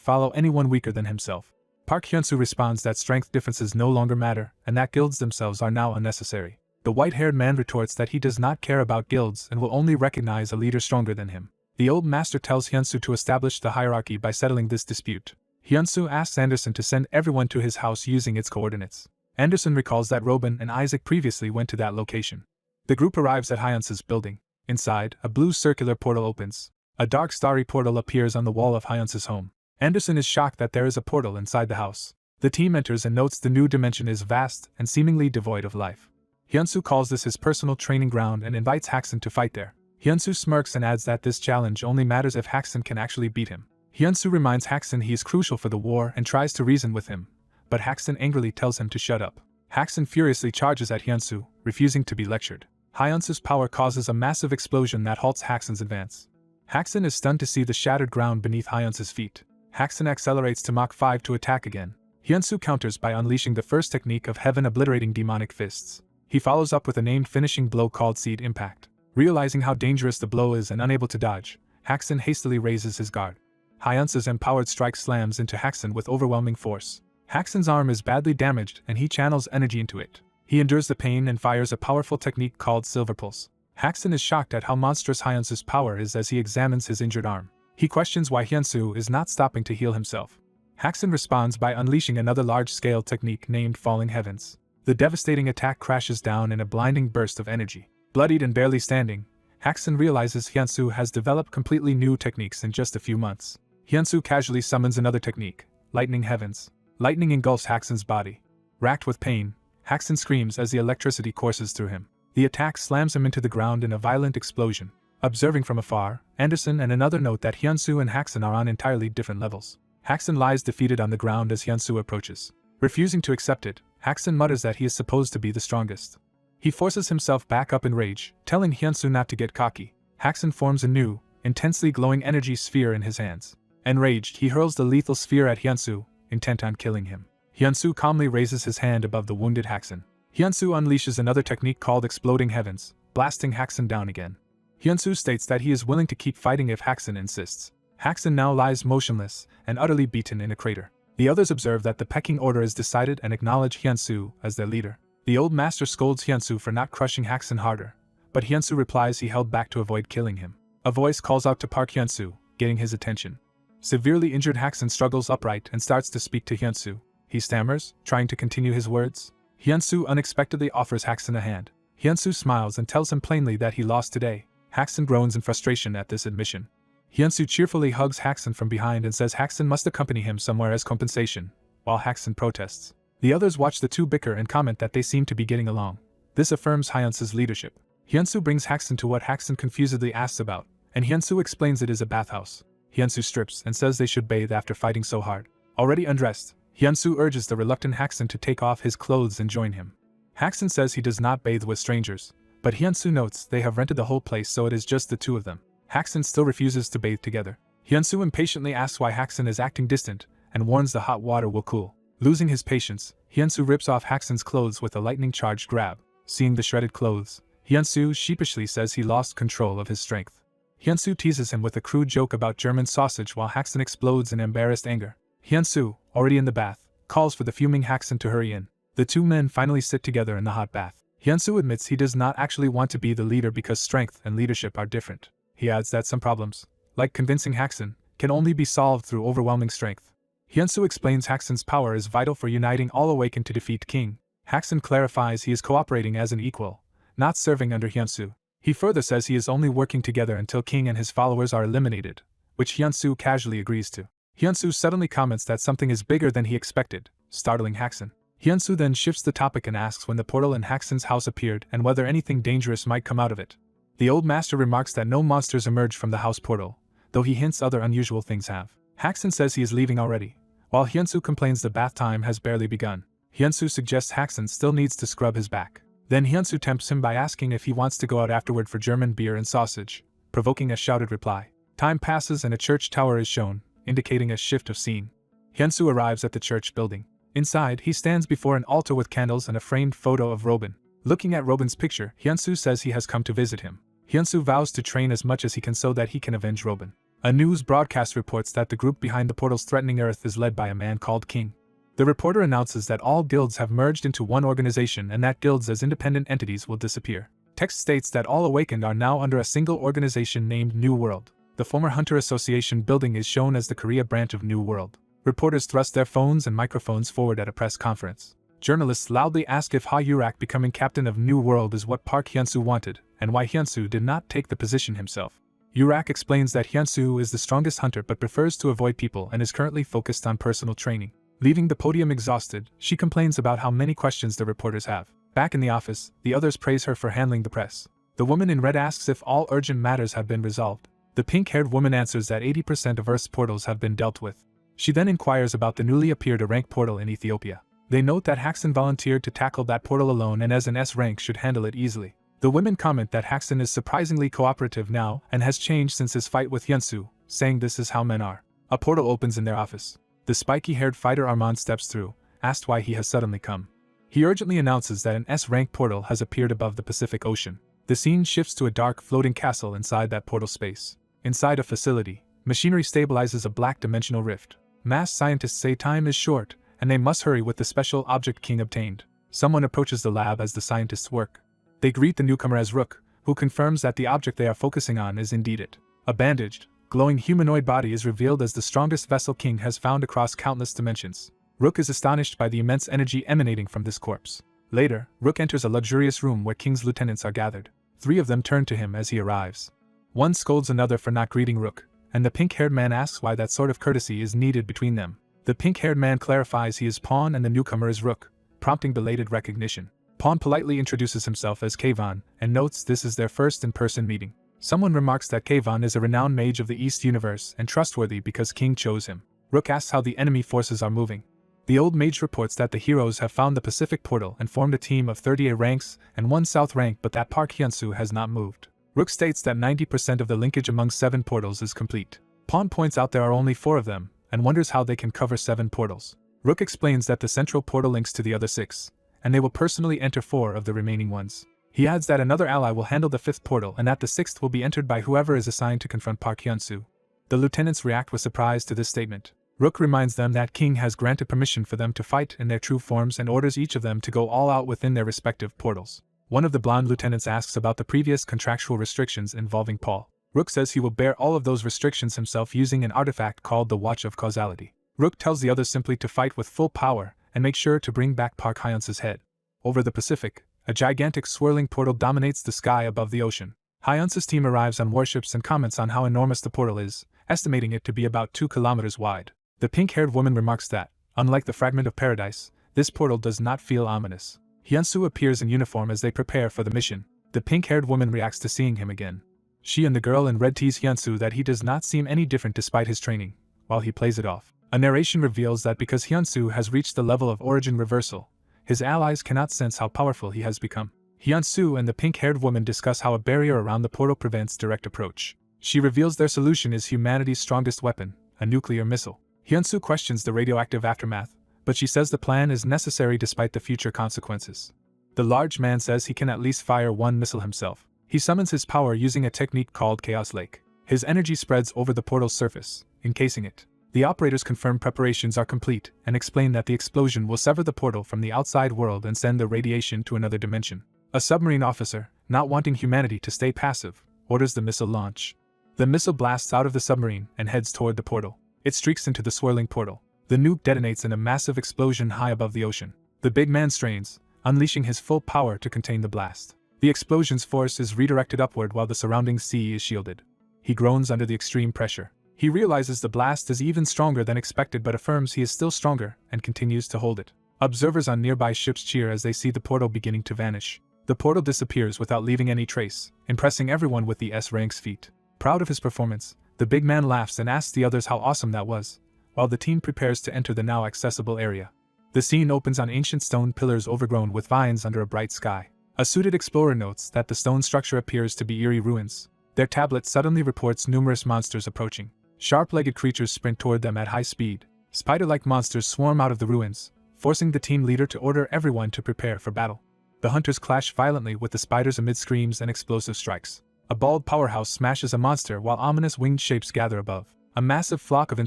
follow anyone weaker than himself. Park Hyunsu responds that strength differences no longer matter and that guilds themselves are now unnecessary. The white-haired man retorts that he does not care about guilds and will only recognize a leader stronger than him. The old master tells Hyunsu to establish the hierarchy by settling this dispute. Hyunsu asks Anderson to send everyone to his house using its coordinates. Anderson recalls that Robin and Isaac previously went to that location. The group arrives at Hyunsu's building. Inside, a blue circular portal opens. A dark starry portal appears on the wall of Hyunsu's home. Anderson is shocked that there is a portal inside the house. The team enters and notes the new dimension is vast and seemingly devoid of life. Hyunsu calls this his personal training ground and invites Haxon to fight there. Hyunsu smirks and adds that this challenge only matters if Haxon can actually beat him. Hyunsu reminds Haxon he is crucial for the war and tries to reason with him, but Haxon angrily tells him to shut up. Haxon furiously charges at Hyunsu, refusing to be lectured. Hyunsu's power causes a massive explosion that halts Haxon's advance. Haxon is stunned to see the shattered ground beneath Hyunsu's feet. Haxon accelerates to Mach 5 to attack again. Hyunsu counters by unleashing the first technique of heaven obliterating demonic fists. He follows up with a named finishing blow called Seed Impact. Realizing how dangerous the blow is and unable to dodge, Haxon hastily raises his guard. Hyunsu's empowered strike slams into Haxan with overwhelming force. Haxan's arm is badly damaged and he channels energy into it. He endures the pain and fires a powerful technique called Silver Pulse. Haxan is shocked at how monstrous Hyunsu's power is as he examines his injured arm. He questions why Hyunsu is not stopping to heal himself. Haxan responds by unleashing another large-scale technique named Falling Heavens. The devastating attack crashes down in a blinding burst of energy. Bloodied and barely standing, Haxan realizes Hyunsu has developed completely new techniques in just a few months. Hyunsu casually summons another technique, Lightning Heavens. Lightning engulfs Haxan's body. Racked with pain, Haxan screams as the electricity courses through him. The attack slams him into the ground in a violent explosion. Observing from afar, Anderson and another note that Hyunsu and Haxan are on entirely different levels. Haxan lies defeated on the ground as Hyunsu approaches. Refusing to accept it, Haxan mutters that he is supposed to be the strongest. He forces himself back up in rage, telling Hyunsu not to get cocky. Haxan forms a new, intensely glowing energy sphere in his hands. Enraged, he hurls the lethal sphere at Hyunsu, intent on killing him. Hyunsu calmly raises his hand above the wounded Haxan. Hyunsu unleashes another technique called Exploding Heavens, blasting Haxan down again. Hyunsu states that he is willing to keep fighting if Haxan insists. Haxan now lies motionless and utterly beaten in a crater. The others observe that the pecking order is decided and acknowledge Hyunsu as their leader. The old master scolds Hyunsu for not crushing Haxan harder, but Hyunsu replies he held back to avoid killing him. A voice calls out to Park Hyunsu, getting his attention. Severely injured Haxan struggles upright and starts to speak to Hyunsu. He stammers, trying to continue his words. Hyunsu unexpectedly offers Haxan a hand. Hyunsu smiles and tells him plainly that he lost today. Haxan groans in frustration at this admission. Hyunsu cheerfully hugs Haxan from behind and says Haxan must accompany him somewhere as compensation, while Haxan protests. The others watch the two bicker and comment that they seem to be getting along. This affirms Hyunsu's leadership. Hyunsu brings Haxan to what Haxan confusedly asks about, and Hyunsu explains it is a bathhouse. Hyunsu strips and says they should bathe after fighting so hard. Already undressed, Hyunsu urges the reluctant Haxan to take off his clothes and join him. Haxan says he does not bathe with strangers, but Hyunsu notes they have rented the whole place so it is just the two of them. Haxan still refuses to bathe together. Hyunsu impatiently asks why Haxan is acting distant and warns the hot water will cool. Losing his patience, Hyunsu rips off Haxan's clothes with a lightning-charged grab. Seeing the shredded clothes, Hyunsu sheepishly says he lost control of his strength. Hyunsu teases him with a crude joke about German sausage while Haxan explodes in embarrassed anger. Hyunsu, already in the bath, calls for the fuming Haxan to hurry in. The two men finally sit together in the hot bath. Hyunsu admits he does not actually want to be the leader because strength and leadership are different. He adds that some problems, like convincing Haxan, can only be solved through overwhelming strength. Hyunsu explains Haxan's power is vital for uniting all awakened to defeat King. Haxan clarifies he is cooperating as an equal, not serving under Hyunsu. He further says he is only working together until King and his followers are eliminated, which Hyunsu casually agrees to. Hyunsu suddenly comments that something is bigger than he expected, startling Haxan. Hyunsu then shifts the topic and asks when the portal in Haxan's house appeared and whether anything dangerous might come out of it. The old master remarks that no monsters emerge from the house portal, though he hints other unusual things have. Haxan says he is leaving already, while Hyunsu complains the bath time has barely begun. Hyunsu suggests Haxan still needs to scrub his back. Then Hyunsu tempts him by asking if he wants to go out afterward for German beer and sausage, provoking a shouted reply. Time passes and a church tower is shown, indicating a shift of scene. Hyunsu arrives at the church building. Inside, he stands before an altar with candles and a framed photo of Robin. Looking at Robin's picture, Hyunsu says he has come to visit him. Hyunsu vows to train as much as he can so that he can avenge Robin. A news broadcast reports that the group behind the portals threatening Earth is led by a man called King. The reporter announces that all guilds have merged into one organization and that guilds as independent entities will disappear. Text states that all awakened are now under a single organization named New World. The former Hunter Association building is shown as the Korea branch of New World. Reporters thrust their phones and microphones forward at a press conference. Journalists loudly ask if Ha Yurak becoming captain of New World is what Park Hyunsu wanted, and why Hyunsu did not take the position himself. Yurak explains that Hyunsu is the strongest hunter but prefers to avoid people and is currently focused on personal training. Leaving the podium exhausted, she complains about how many questions the reporters have. Back in the office, the others praise her for handling the press. The woman in red asks if all urgent matters have been resolved. The pink-haired woman answers that 80% of Earth's portals have been dealt with. She then inquires about the newly appeared A rank portal in Ethiopia. They note that Haxan volunteered to tackle that portal alone and as an S rank should handle it easily. The women comment that Haxan is surprisingly cooperative now and has changed since his fight with Hyunsu, saying this is how men are. A portal opens in their office. The spiky-haired fighter Armand steps through, asked why he has suddenly come. He urgently announces that an S-rank portal has appeared above the Pacific Ocean. The scene shifts to a dark floating castle inside that portal space. Inside a facility, Machinery stabilizes a black dimensional rift. Mass scientists say time is short, and they must hurry with the special object King obtained. Someone approaches the lab as the scientists work. They greet the newcomer as Rook, who confirms that the object they are focusing on is indeed it. A bandaged, glowing humanoid body is revealed as the strongest vessel King has found across countless dimensions. Rook is astonished by the immense energy emanating from this corpse. Later, Rook enters a luxurious room where King's lieutenants are gathered. 3 of them turn to him as he arrives. One scolds another for not greeting Rook, and the pink-haired man asks why that sort of courtesy is needed between them. The pink-haired man clarifies he is Pawn and the newcomer is Rook, prompting belated recognition. Pawn politely introduces himself as Kayvon and notes this is their first in-person meeting. Someone remarks that Kayvon is a renowned mage of the East Universe and trustworthy because King chose him. Rook asks how the enemy forces are moving. The old mage reports that the heroes have found the Pacific Portal and formed a team of 30 A ranks and 1 South rank, but that Park Hyunsu has not moved. Rook states that 90% of the linkage among 7 portals is complete. Pawn points out there are only 4 of them, and wonders how they can cover 7 portals. Rook explains that the central portal links to the other 6, and they will personally enter 4 of the remaining ones. He adds that another ally will handle the 5th portal and that the 6th will be entered by whoever is assigned to confront Park Hyunsu. The lieutenants react with surprise to this statement. Rook reminds them that King has granted permission for them to fight in their true forms and orders each of them to go all out within their respective portals. One of the blonde lieutenants asks about the previous contractual restrictions involving Paul. Rook says he will bear all of those restrictions himself using an artifact called the Watch of Causality. Rook tells the others simply to fight with full power and make sure to bring back Park Hyunsu's head. Over the Pacific, a gigantic swirling portal dominates the sky above the ocean. Hyunsu's team arrives on warships and comments on how enormous the portal is, estimating it to be about 2 kilometers wide. The pink-haired woman remarks that, unlike the fragment of paradise, this portal does not feel ominous. Hyunsu appears in uniform as they prepare for the mission. The pink-haired woman reacts to seeing him again. She and the girl in red tease Hyunsu that he does not seem any different despite his training, while he plays it off. A narration reveals that because Hyunsu has reached the level of origin reversal, his allies cannot sense how powerful he has become. Hyunsu and the pink-haired woman discuss how a barrier around the portal prevents direct approach. She reveals their solution is humanity's strongest weapon, a nuclear missile. Hyunsu questions the radioactive aftermath, but she says the plan is necessary despite the future consequences. The large man says he can at least fire 1 missile himself. He summons his power using a technique called Chaos Lake. His energy spreads over the portal's surface, encasing it. The operators confirm preparations are complete and explain that the explosion will sever the portal from the outside world and send the radiation to another dimension. A submarine officer, not wanting humanity to stay passive, orders the missile launch. The missile blasts out of the submarine and heads toward the portal. It streaks into the swirling portal. The nuke detonates in a massive explosion high above the ocean. The big man strains, unleashing his full power to contain the blast. The explosion's force is redirected upward while the surrounding sea is shielded. He groans under the extreme pressure. He realizes the blast is even stronger than expected but affirms he is still stronger and continues to hold it. Observers on nearby ships cheer as they see the portal beginning to vanish. The portal disappears without leaving any trace, impressing everyone with the S-rank's feat. Proud of his performance, the big man laughs and asks the others how awesome that was, while the team prepares to enter the now accessible area. The scene opens on ancient stone pillars overgrown with vines under a bright sky. A suited explorer notes that the stone structure appears to be eerie ruins. Their tablet suddenly reports numerous monsters approaching. Sharp-legged creatures sprint toward them at high speed. Spider-like monsters swarm out of the ruins, forcing the team leader to order everyone to prepare for battle. The hunters clash violently with the spiders amid screams and explosive strikes. A bald powerhouse smashes a monster while ominous winged shapes gather above. A massive flock of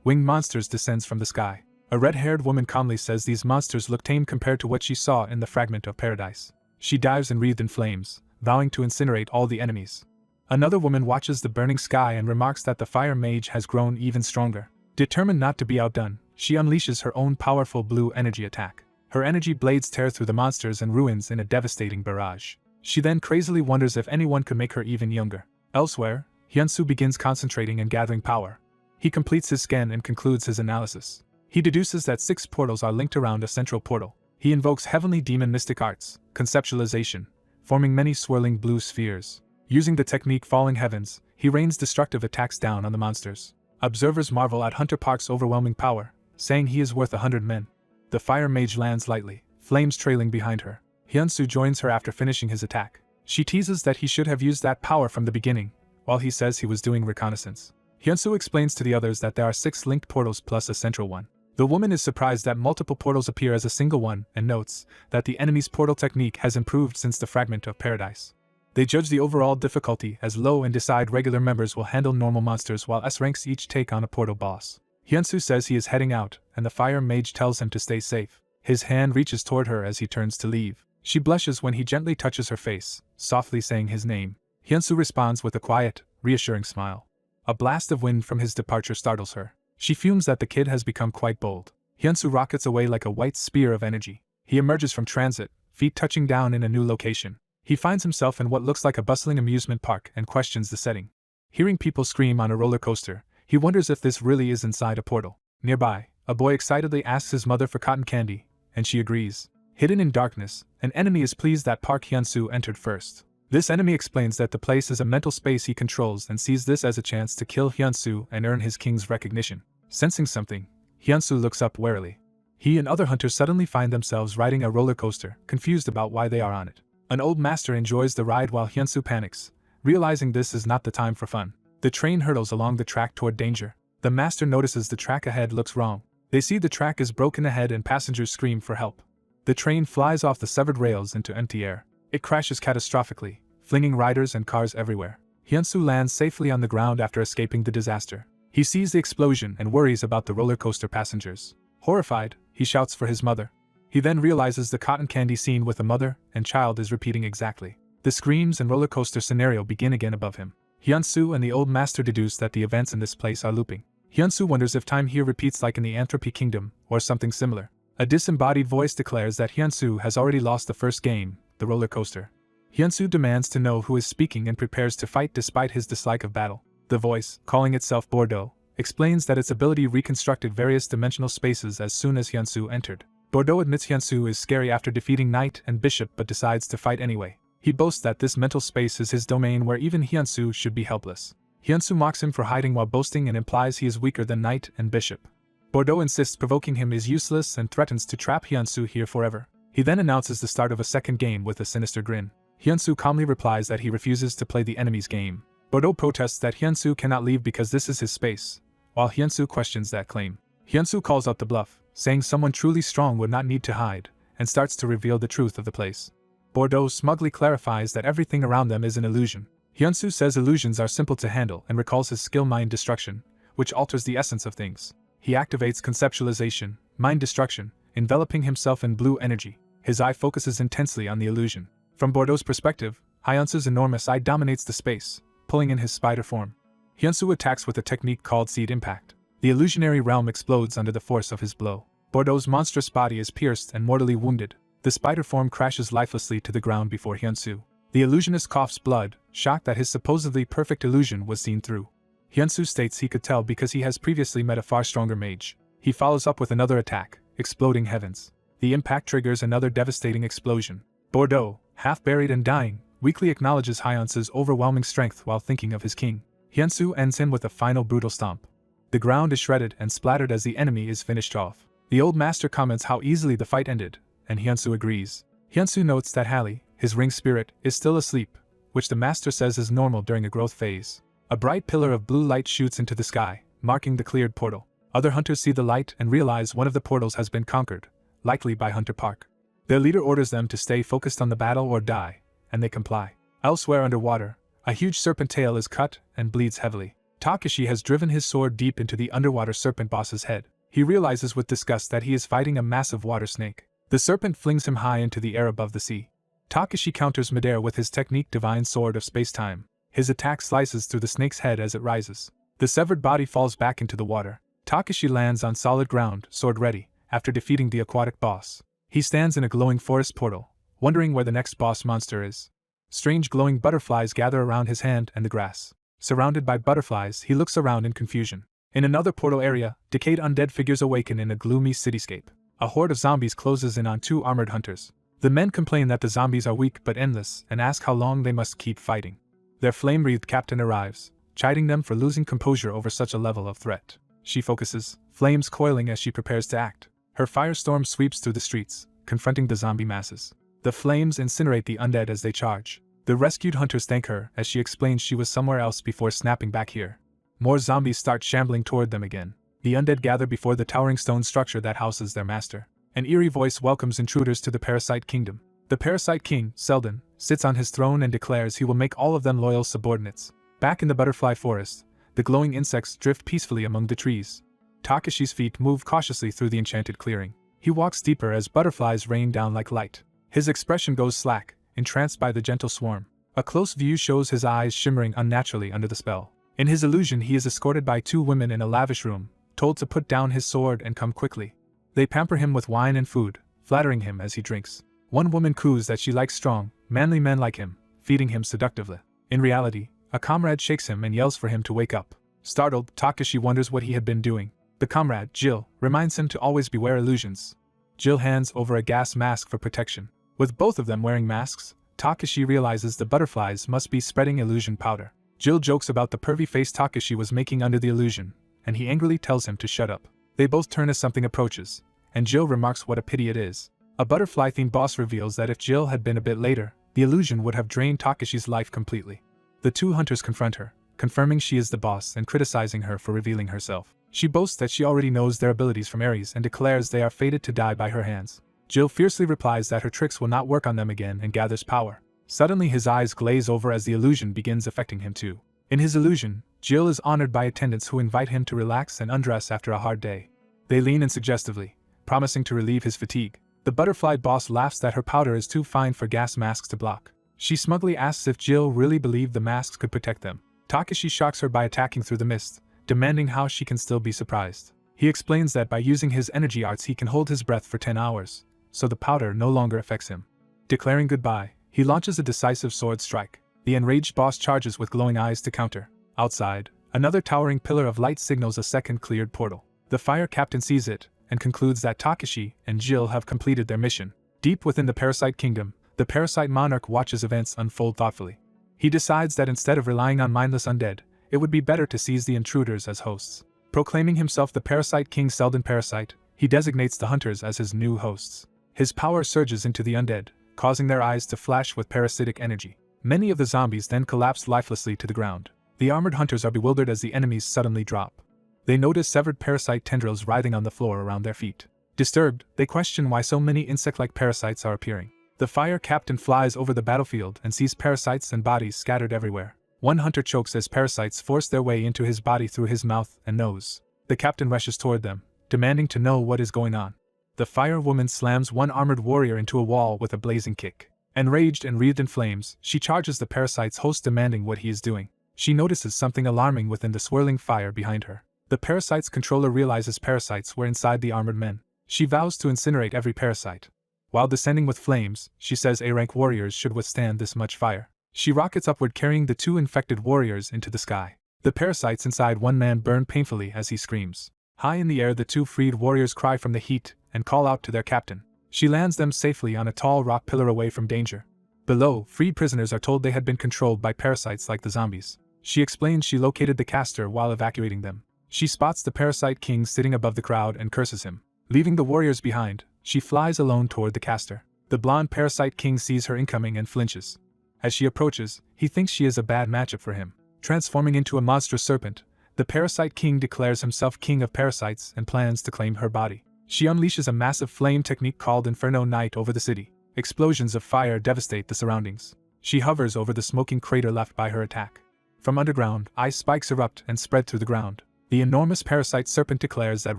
winged monsters descends from the sky. A red-haired woman calmly says these monsters look tame compared to what she saw in the fragment of paradise. She dives and wreathed in flames, vowing to incinerate all the enemies. Another woman watches the burning sky and remarks that the fire mage has grown even stronger. Determined not to be outdone, she unleashes her own powerful blue energy attack. Her energy blades tear through the monsters and ruins in a devastating barrage. She then crazily wonders if anyone could make her even younger. Elsewhere, Hyunsu begins concentrating and gathering power. He completes his scan and concludes his analysis. He deduces that 6 portals are linked around a central portal. He invokes heavenly demon mystic arts, conceptualization, forming many swirling blue spheres. Using the technique Falling Heavens, he rains destructive attacks down on the monsters. Observers marvel at Hunter Park's overwhelming power, saying he is worth 100 men. The fire mage lands lightly, flames trailing behind her. Hyunsu joins her after finishing his attack. She teases that he should have used that power from the beginning, while he says he was doing reconnaissance. Hyunsu explains to the others that there are 6 linked portals plus a central one. The woman is surprised that multiple portals appear as a single one and notes that the enemy's portal technique has improved since the fragment of paradise. They judge the overall difficulty as low and decide regular members will handle normal monsters while S ranks each take on a portal boss. Hyunsu says he is heading out, and the fire mage tells him to stay safe. His hand reaches toward her as he turns to leave. She blushes when he gently touches her face, softly saying his name. Hyunsu responds with a quiet, reassuring smile. A blast of wind from his departure startles her. She fumes that the kid has become quite bold. Hyunsu rockets away like a white spear of energy. He emerges from transit, feet touching down in a new location. He finds himself in what looks like a bustling amusement park and questions the setting. Hearing people scream on a roller coaster, he wonders if this really is inside a portal. Nearby, a boy excitedly asks his mother for cotton candy, and she agrees. Hidden in darkness, an enemy is pleased that Park Hyunsu entered first. This enemy explains that the place is a mental space he controls and sees this as a chance to kill Hyunsu and earn his king's recognition. Sensing something, Hyunsu looks up warily. He and other hunters suddenly find themselves riding a roller coaster, confused about why they are on it. An old master enjoys the ride while Hyunsu panics, realizing this is not the time for fun. The train hurtles along the track toward danger. The master notices the track ahead looks wrong. They see the track is broken ahead and passengers scream for help. The train flies off the severed rails into empty air. It crashes catastrophically, flinging riders and cars everywhere. Hyunsu lands safely on the ground after escaping the disaster. He sees the explosion and worries about the roller coaster passengers. Horrified, he shouts for his mother. He then realizes the cotton candy scene with the mother and child is repeating exactly. The screams and roller coaster scenario begin again above him. Hyunsu and the old master deduce that the events in this place are looping. Hyunsu wonders if time here repeats like in the Entropy Kingdom, or something similar. A disembodied voice declares that Hyunsu has already lost the first game, the roller coaster. Hyunsu demands to know who is speaking and prepares to fight despite his dislike of battle. The voice, calling itself Bordeaux, explains that its ability reconstructed various dimensional spaces as soon as Hyunsu entered. Bordeaux admits Hyunsu is scary after defeating Knight and Bishop but decides to fight anyway. He boasts that this mental space is his domain where even Hyunsu should be helpless. Hyunsu mocks him for hiding while boasting and implies he is weaker than Knight and Bishop. Bordeaux insists provoking him is useless and threatens to trap Hyunsu here forever. He then announces the start of a second game with a sinister grin. Hyunsu calmly replies that he refuses to play the enemy's game. Bordeaux protests that Hyunsu cannot leave because this is his space, while Hyunsu questions that claim. Hyunsu calls out the bluff, saying someone truly strong would not need to hide, and starts to reveal the truth of the place. Bordeaux smugly clarifies that everything around them is an illusion. Hyunsu says illusions are simple to handle and recalls his skill mind destruction, which alters the essence of things. He activates conceptualization, mind destruction, enveloping himself in blue energy. His eye focuses intensely on the illusion. From Bordeaux's perspective, Hyunsu's enormous eye dominates the space, pulling in his spider form. Hyunsu attacks with a technique called Seed Impact. The illusionary realm explodes under the force of his blow. Bordeaux's monstrous body is pierced and mortally wounded. The spider form crashes lifelessly to the ground before Hyunsu. The illusionist coughs blood, shocked that his supposedly perfect illusion was seen through. Hyunsu states he could tell because he has previously met a far stronger mage. He follows up with another attack, exploding heavens. The impact triggers another devastating explosion. Bordeaux, half buried and dying, weakly acknowledges Hyunsu's overwhelming strength while thinking of his king. Hyunsu ends him with a final brutal stomp. The ground is shredded and splattered as the enemy is finished off. The old master comments how easily the fight ended, and Hyunsu agrees. Hyunsu notes that Hallie, his ring spirit, is still asleep, which the master says is normal during a growth phase. A bright pillar of blue light shoots into the sky, marking the cleared portal. Other hunters see the light and realize one of the portals has been conquered, likely by Hunter Park. Their leader orders them to stay focused on the battle or die, and they comply. Elsewhere underwater, a huge serpent tail is cut and bleeds heavily. Takashi has driven his sword deep into the underwater serpent boss's head. He realizes with disgust that he is fighting a massive water snake. The serpent flings him high into the air above the sea. Takashi counters midair with his technique Divine Sword of Space-Time. His attack slices through the snake's head as it rises. The severed body falls back into the water. Takashi lands on solid ground, sword ready, after defeating the aquatic boss. He stands in a glowing forest portal, wondering where the next boss monster is. Strange glowing butterflies gather around his hand and the grass. Surrounded by butterflies, he looks around in confusion. In another portal area, decayed undead figures awaken in a gloomy cityscape. A horde of zombies closes in on two armored hunters. The men complain that the zombies are weak but endless and ask how long they must keep fighting. Their flame-wreathed captain arrives, chiding them for losing composure over such a level of threat. She focuses, flames coiling as she prepares to act. Her firestorm sweeps through the streets, confronting the zombie masses. The flames incinerate the undead as they charge. The rescued hunters thank her as she explains she was somewhere else before snapping back here. More zombies start shambling toward them again. The undead gather before the towering stone structure that houses their master. An eerie voice welcomes intruders to the Parasite Kingdom. The Parasite King, Selden, sits on his throne and declares he will make all of them loyal subordinates. Back in the butterfly forest, the glowing insects drift peacefully among the trees. Takeshi's feet move cautiously through the enchanted clearing. He walks deeper as butterflies rain down like light. His expression goes slack, entranced by the gentle swarm. A close view shows his eyes shimmering unnaturally under the spell. In his illusion, he is escorted by 2 women in a lavish room, told to put down his sword and come quickly. They pamper him with wine and food, flattering him as he drinks. One woman coos that she likes strong, manly men like him, feeding him seductively. In reality, a comrade shakes him and yells for him to wake up. Startled, Takeshi wonders what he had been doing. The comrade, Jill, reminds him to always beware illusions. Jill hands over a gas mask for protection. With both of them wearing masks, Takeshi realizes the butterflies must be spreading illusion powder. Jill jokes about the pervy face Takeshi was making under the illusion, and he angrily tells him to shut up. They both turn as something approaches, and Jill remarks what a pity it is. A butterfly-themed boss reveals that if Jill had been a bit later, the illusion would have drained Takeshi's life completely. The 2 hunters confront her, confirming she is the boss and criticizing her for revealing herself. She boasts that she already knows their abilities from Ares and declares they are fated to die by her hands. Jill fiercely replies that her tricks will not work on them again and gathers power. Suddenly his eyes glaze over as the illusion begins affecting him too. In his illusion, Jill is honored by attendants who invite him to relax and undress after a hard day. They lean in suggestively, promising to relieve his fatigue. The butterfly boss laughs that her powder is too fine for gas masks to block. She smugly asks if Jill really believed the masks could protect them. Takeshi shocks her by attacking through the mist, demanding how she can still be surprised. He explains that by using his energy arts he can hold his breath for 10 hours, so the powder no longer affects him. Declaring goodbye, he launches a decisive sword strike. The enraged boss charges with glowing eyes to counter. Outside, another towering pillar of light signals a second cleared portal. The fire captain sees it, and concludes that Takeshi and Jill have completed their mission. Deep within the parasite kingdom, the parasite monarch watches events unfold thoughtfully. He decides that instead of relying on mindless undead, it would be better to seize the intruders as hosts. Proclaiming himself the parasite king Selden Parasite, he designates the hunters as his new hosts. His power surges into the undead, causing their eyes to flash with parasitic energy. Many of the zombies then collapse lifelessly to the ground. The armored hunters are bewildered as the enemies suddenly drop. They notice severed parasite tendrils writhing on the floor around their feet. Disturbed, they question why so many insect-like parasites are appearing. The fire captain flies over the battlefield and sees parasites and bodies scattered everywhere. One hunter chokes as parasites force their way into his body through his mouth and nose. The captain rushes toward them, demanding to know what is going on. The fire woman slams one armored warrior into a wall with a blazing kick. Enraged and wreathed in flames, she charges the parasite's host, demanding what he is doing. She notices something alarming within the swirling fire behind her. The parasite's controller realizes parasites were inside the armored men. She vows to incinerate every parasite. While descending with flames, she says A-rank warriors should withstand this much fire. She rockets upward, carrying the 2 infected warriors into the sky. The parasites inside one man burn painfully as he screams. High in the air, the 2 freed warriors cry from the heat and call out to their captain. She lands them safely on a tall rock pillar away from danger. Below, freed prisoners are told they had been controlled by parasites like the zombies. She explains she located the caster while evacuating them. She spots the parasite king sitting above the crowd and curses him. Leaving the warriors behind, she flies alone toward the caster. The blonde parasite king sees her incoming and flinches. As she approaches, he thinks she is a bad matchup for him. Transforming into a monstrous serpent, the parasite king declares himself king of parasites and plans to claim her body. She unleashes a massive flame technique called Inferno Night over the city. Explosions of fire devastate the surroundings. She hovers over the smoking crater left by her attack. From underground, ice spikes erupt and spread through the ground. The enormous parasite serpent declares that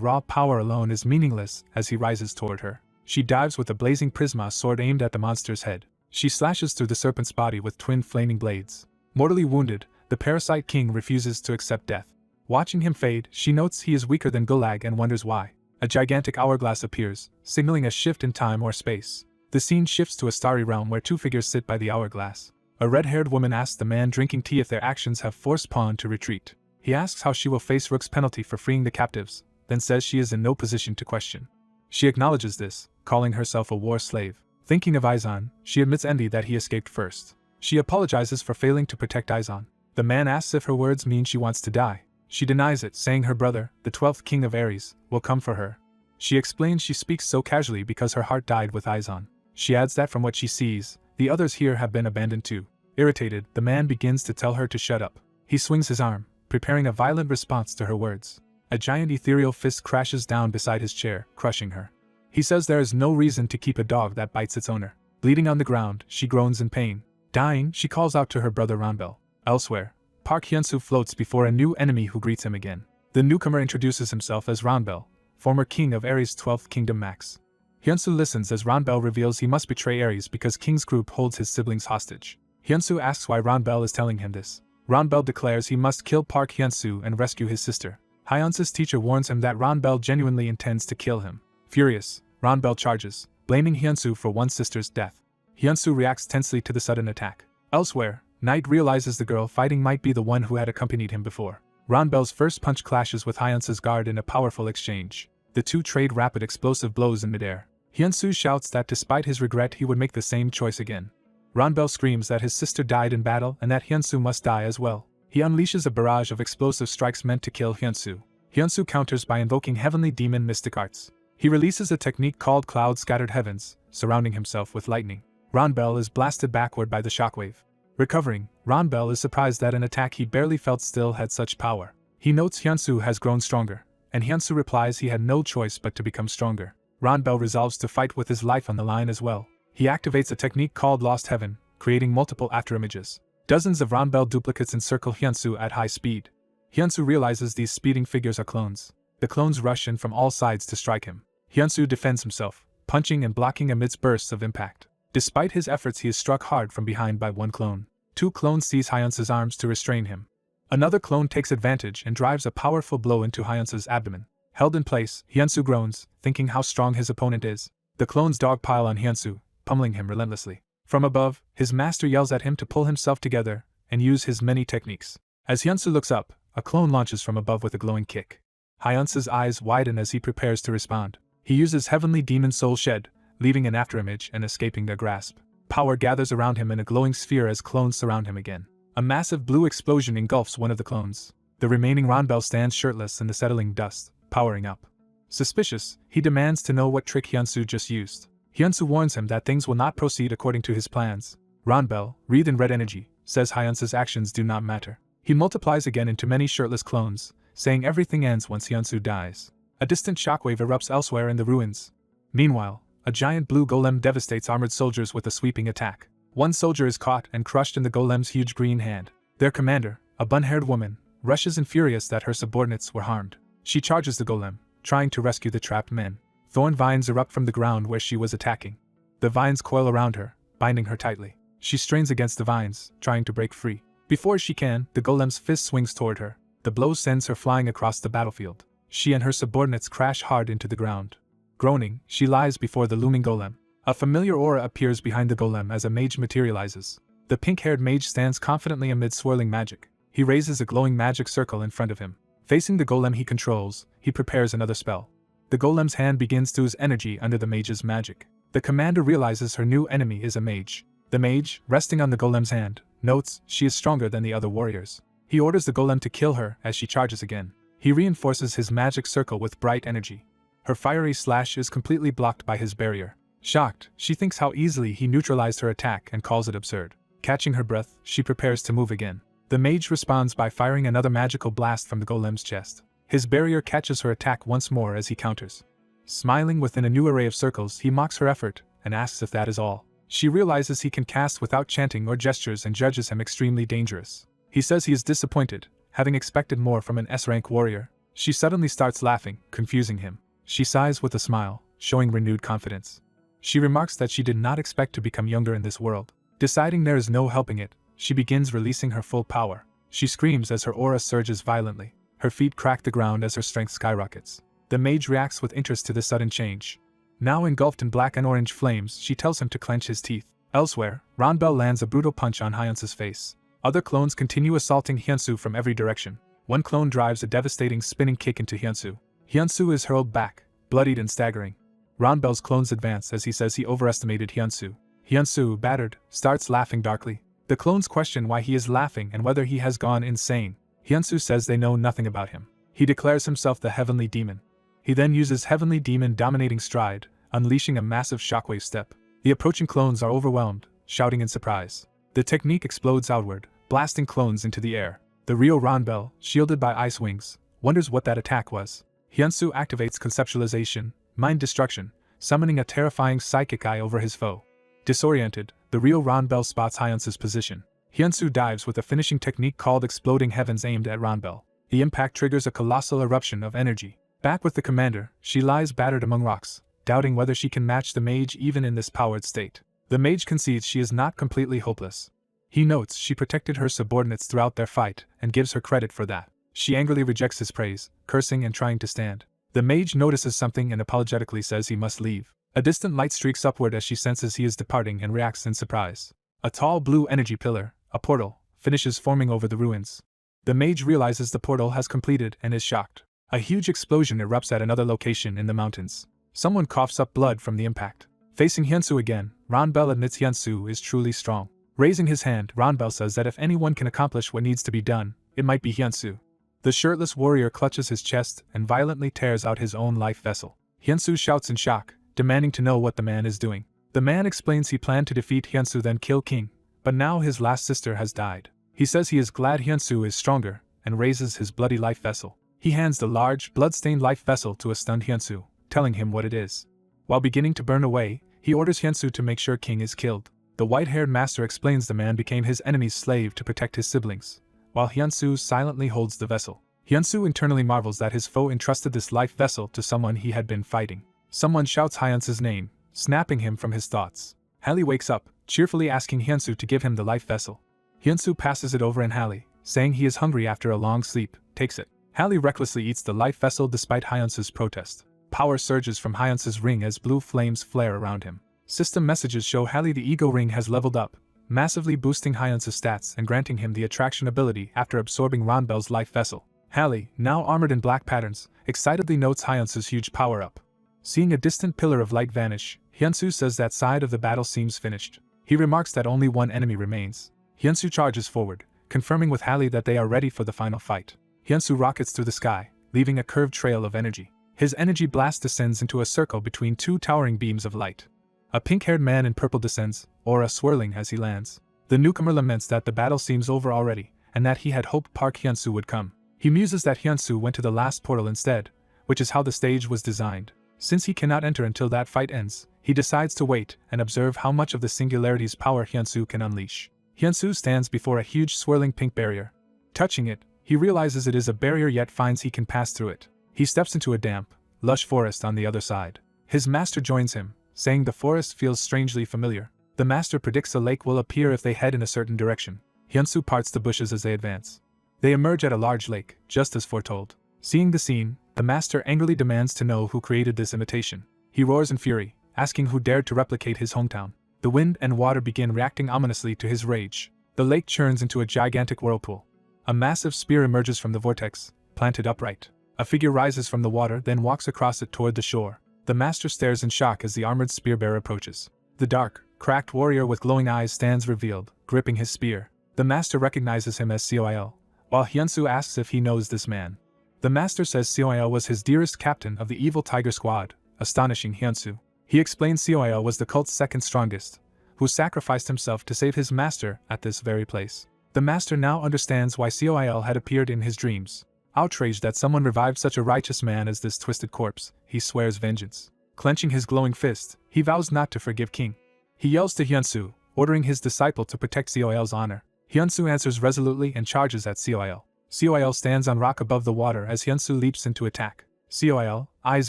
raw power alone is meaningless as he rises toward her. She dives with a blazing prisma sword aimed at the monster's head. She slashes through the serpent's body with twin flaming blades. Mortally wounded, the parasite king refuses to accept death. Watching him fade, she notes he is weaker than Gulag and wonders why. A gigantic hourglass appears, signaling a shift in time or space. The scene shifts to a starry realm where 2 figures sit by the hourglass. A red-haired woman asks the man drinking tea if their actions have forced Pawn to retreat. He asks how she will face Rook's penalty for freeing the captives, then says she is in no position to question. She acknowledges this, calling herself a war slave. Thinking of Izan, she admits envy that he escaped first. She apologizes for failing to protect Izan. The man asks if her words mean she wants to die. She denies it, saying her brother, the 12th king of Ares, will come for her. She explains she speaks so casually because her heart died with Izan. She adds that from what she sees, the others here have been abandoned too. Irritated, the man begins to tell her to shut up. He swings his arm, preparing a violent response to her words. A giant ethereal fist crashes down beside his chair, crushing her. He says there is no reason to keep a dog that bites its owner. Bleeding on the ground, she groans in pain. Dying, she calls out to her brother Ranbel. Elsewhere, Park Hyunsu floats before a new enemy who greets him again. The newcomer introduces himself as Ranbel, former king of Ares' 12th kingdom Max. Hyunsu listens as Ranbel reveals he must betray Ares because King's group holds his siblings hostage. Hyunsu asks why Ranbel is telling him this. Ranbel declares he must kill Park Hyunsu and rescue his sister. Hyunsu's teacher warns him that Ranbel genuinely intends to kill him. Furious, Ranbel charges, blaming Hyunsu for one sister's death. Hyunsu reacts tensely to the sudden attack. Elsewhere, Knight realizes the girl fighting might be the one who had accompanied him before. Ranbel's first punch clashes with Hyunsu's guard in a powerful exchange. The two trade rapid explosive blows in midair. Hyunsu shouts that despite his regret he would make the same choice again. Ranbel screams that his sister died in battle and that Hyunsu must die as well. He unleashes a barrage of explosive strikes meant to kill Hyunsu. Hyunsu counters by invoking heavenly demon mystic arts. He releases a technique called Cloud Scattered Heavens, surrounding himself with lightning. Ranbel is blasted backward by the shockwave. Recovering, Ranbel is surprised that an attack he barely felt still had such power. He notes Hyunsu has grown stronger, and Hyunsu replies he had no choice but to become stronger. Ranbel resolves to fight with his life on the line as well. He activates a technique called Lost Heaven, creating multiple afterimages. Dozens of Ranbel duplicates encircle Hyunsu at high speed. Hyunsu realizes these speeding figures are clones. The clones rush in from all sides to strike him. Hyunsu defends himself, punching and blocking amidst bursts of impact. Despite his efforts, he is struck hard from behind by one clone. Two clones seize Hyunsu's arms to restrain him. Another clone takes advantage and drives a powerful blow into Hyunsu's abdomen. Held in place, Hyunsu groans, thinking how strong his opponent is. The clones dogpile on Hyunsu, pummeling him relentlessly. From above, his master yells at him to pull himself together and use his many techniques. As Hyunsu looks up, a clone launches from above with a glowing kick. Hyunsu's eyes widen as he prepares to respond. He uses Heavenly Demon Soul Shed, leaving an afterimage and escaping their grasp. Power gathers around him in a glowing sphere as clones surround him again. A massive blue explosion engulfs one of the clones. The remaining Ranbel stands shirtless in the settling dust, powering up. Suspicious, he demands to know what trick Hyunsu just used. Hyunsu warns him that things will not proceed according to his plans. Ranbel, wreathed in red energy, says Hyunsu's actions do not matter. He multiplies again into many shirtless clones, saying everything ends once Hyunsu dies. A distant shockwave erupts elsewhere in the ruins. Meanwhile, a giant blue golem devastates armored soldiers with a sweeping attack. One soldier is caught and crushed in the golem's huge green hand. Their commander, a bun-haired woman, rushes in furious that her subordinates were harmed. She charges the golem, trying to rescue the trapped men. Thorn vines erupt from the ground where she was attacking. The vines coil around her, binding her tightly. She strains against the vines, trying to break free. Before she can, the golem's fist swings toward her. The blow sends her flying across the battlefield. She and her subordinates crash hard into the ground. Groaning, she lies before the looming golem. A familiar aura appears behind the golem as a mage materializes. The pink-haired mage stands confidently amid swirling magic. He raises a glowing magic circle in front of him. Facing the golem he controls, he prepares another spell. The golem's hand begins to ooze energy under the mage's magic. The commander realizes her new enemy is a mage. The mage, resting on the golem's hand, notes she is stronger than the other warriors. He orders the golem to kill her as she charges again. He reinforces his magic circle with bright energy. Her fiery slash is completely blocked by his barrier. Shocked, she thinks how easily he neutralized her attack and calls it absurd. Catching her breath, she prepares to move again. The mage responds by firing another magical blast from the golem's chest. His barrier catches her attack once more as he counters. Smiling within a new array of circles, he mocks her effort and asks if that is all. She realizes he can cast without chanting or gestures and judges him extremely dangerous. He says he is disappointed, having expected more from an S-rank warrior. She suddenly starts laughing, confusing him. She sighs with a smile, showing renewed confidence. She remarks that she did not expect to become younger in this world. Deciding there is no helping it, she begins releasing her full power. She screams as her aura surges violently. Her feet crack the ground as her strength skyrockets. The mage reacts with interest to this sudden change. Now engulfed in black and orange flames, she tells him to clench his teeth. Elsewhere, Ranbel lands a brutal punch on Hyunsu's face. Other clones continue assaulting Hyunsu from every direction. One clone drives a devastating spinning kick into Hyunsu. Hyunsu is hurled back, bloodied and staggering. Ranbel's clones advance as he says he overestimated Hyunsu. Hyunsu, battered, starts laughing darkly. The clones question why he is laughing and whether he has gone insane. Hyunsu says they know nothing about him. He declares himself the Heavenly Demon. He then uses Heavenly Demon Dominating Stride, unleashing a massive shockwave step. The approaching clones are overwhelmed, shouting in surprise. The technique explodes outward, blasting clones into the air. The real Ranbel, shielded by ice wings, wonders what that attack was. Hyunsu activates Conceptualization, Mind Destruction, summoning a terrifying psychic eye over his foe. Disoriented, the real Ranbel spots Hyunsu's position. Hyunsu dives with a finishing technique called Exploding Heavens aimed at Ranbel. The impact triggers a colossal eruption of energy. Back with the commander, she lies battered among rocks, doubting whether she can match the mage even in this powered state. The mage concedes she is not completely hopeless. He notes she protected her subordinates throughout their fight and gives her credit for that. She angrily rejects his praise, cursing and trying to stand. The mage notices something and apologetically says he must leave. A distant light streaks upward as she senses he is departing and reacts in surprise. A tall blue energy pillar, a portal, finishes forming over the ruins. The mage realizes the portal has completed and is shocked. A huge explosion erupts at another location in the mountains. Someone coughs up blood from the impact. Facing Hyunsu again, Ranbel admits Hyunsu is truly strong. Raising his hand, Ranbel says that if anyone can accomplish what needs to be done, it might be Hyunsu. The shirtless warrior clutches his chest and violently tears out his own life vessel. Hyunsu shouts in shock, demanding to know what the man is doing. The man explains he planned to defeat Hyunsu then kill King, but now his last sister has died. He says he is glad Hyunsu is stronger, and raises his bloody life vessel. He hands the large, blood-stained life vessel to a stunned Hyunsu, telling him what it is. While beginning to burn away, he orders Hyunsu to make sure King is killed. The white-haired master explains the man became his enemy's slave to protect his siblings, while Hyunsu silently holds the vessel. Hyunsu internally marvels that his foe entrusted this life vessel to someone he had been fighting. Someone shouts Hyunsu's name, snapping him from his thoughts. Hallie wakes up, cheerfully asking Hyunsu to give him the life vessel. Hyunsu passes it over and Hallie, saying he is hungry after a long sleep, takes it. Hallie recklessly eats the life vessel despite Hyunsu's protest. Power surges from Hyunsu's ring as blue flames flare around him. System messages show Hallie the ego ring has leveled up, massively boosting Hyunsu's stats and granting him the attraction ability after absorbing Ranbel's life vessel. Hallie, now armored in black patterns, excitedly notes Hyunsu's huge power-up. Seeing a distant pillar of light vanish, Hyunsu says that side of the battle seems finished. He remarks that only one enemy remains. Hyunsu charges forward, confirming with Hallie that they are ready for the final fight. Hyunsu rockets through the sky, leaving a curved trail of energy. His energy blast descends into a circle between two towering beams of light. A pink-haired man in purple descends, aura swirling as he lands. The newcomer laments that the battle seems over already, and that he had hoped Park Hyunsu would come. He muses that Hyunsu went to the last portal instead, which is how the stage was designed. Since he cannot enter until that fight ends, he decides to wait and observe how much of the singularity's power Hyunsu can unleash. Hyunsu stands before a huge swirling pink barrier. Touching it, he realizes it is a barrier yet finds he can pass through it. He steps into a damp, lush forest on the other side. His master joins him, saying the forest feels strangely familiar. The master predicts a lake will appear if they head in a certain direction. Hyunsu parts the bushes as they advance. They emerge at a large lake, just as foretold. Seeing the scene, the master angrily demands to know who created this imitation. He roars in fury, asking who dared to replicate his hometown. The wind and water begin reacting ominously to his rage. The lake churns into a gigantic whirlpool. A massive spear emerges from the vortex, planted upright. A figure rises from the water, then walks across it toward the shore. The master stares in shock as the armored spear-bearer approaches. The dark, cracked warrior with glowing eyes stands revealed, gripping his spear. The master recognizes him as Coil, while Hyunsu asks if he knows this man. The master says Coil was his dearest captain of the evil Tiger Squad, astonishing Hyunsu. He explains Coil was the cult's second strongest, who sacrificed himself to save his master at this very place. The master now understands why Coil had appeared in his dreams. Outraged that someone revived such a righteous man as this twisted corpse, he swears vengeance. Clenching his glowing fist, he vows not to forgive King. He yells to Hyunsu, ordering his disciple to protect Coil's honor. Hyunsu answers resolutely and charges at Coil. Coil stands on rock above the water as Hyunsu leaps into attack. Coil, eyes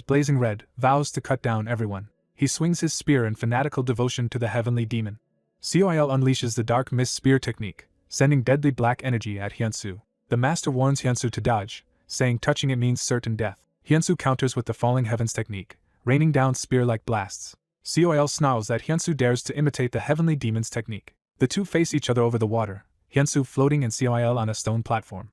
blazing red, vows to cut down everyone. He swings his spear in fanatical devotion to the heavenly demon. Coil unleashes the dark mist spear technique, sending deadly black energy at Hyunsu. The master warns Hyunsu to dodge, saying touching it means certain death. Hyunsu counters with the falling heavens technique, raining down spear-like blasts. Coil snarls that Hyunsu dares to imitate the heavenly demon's technique. The two face each other over the water, Hyunsu floating and Coil on a stone platform.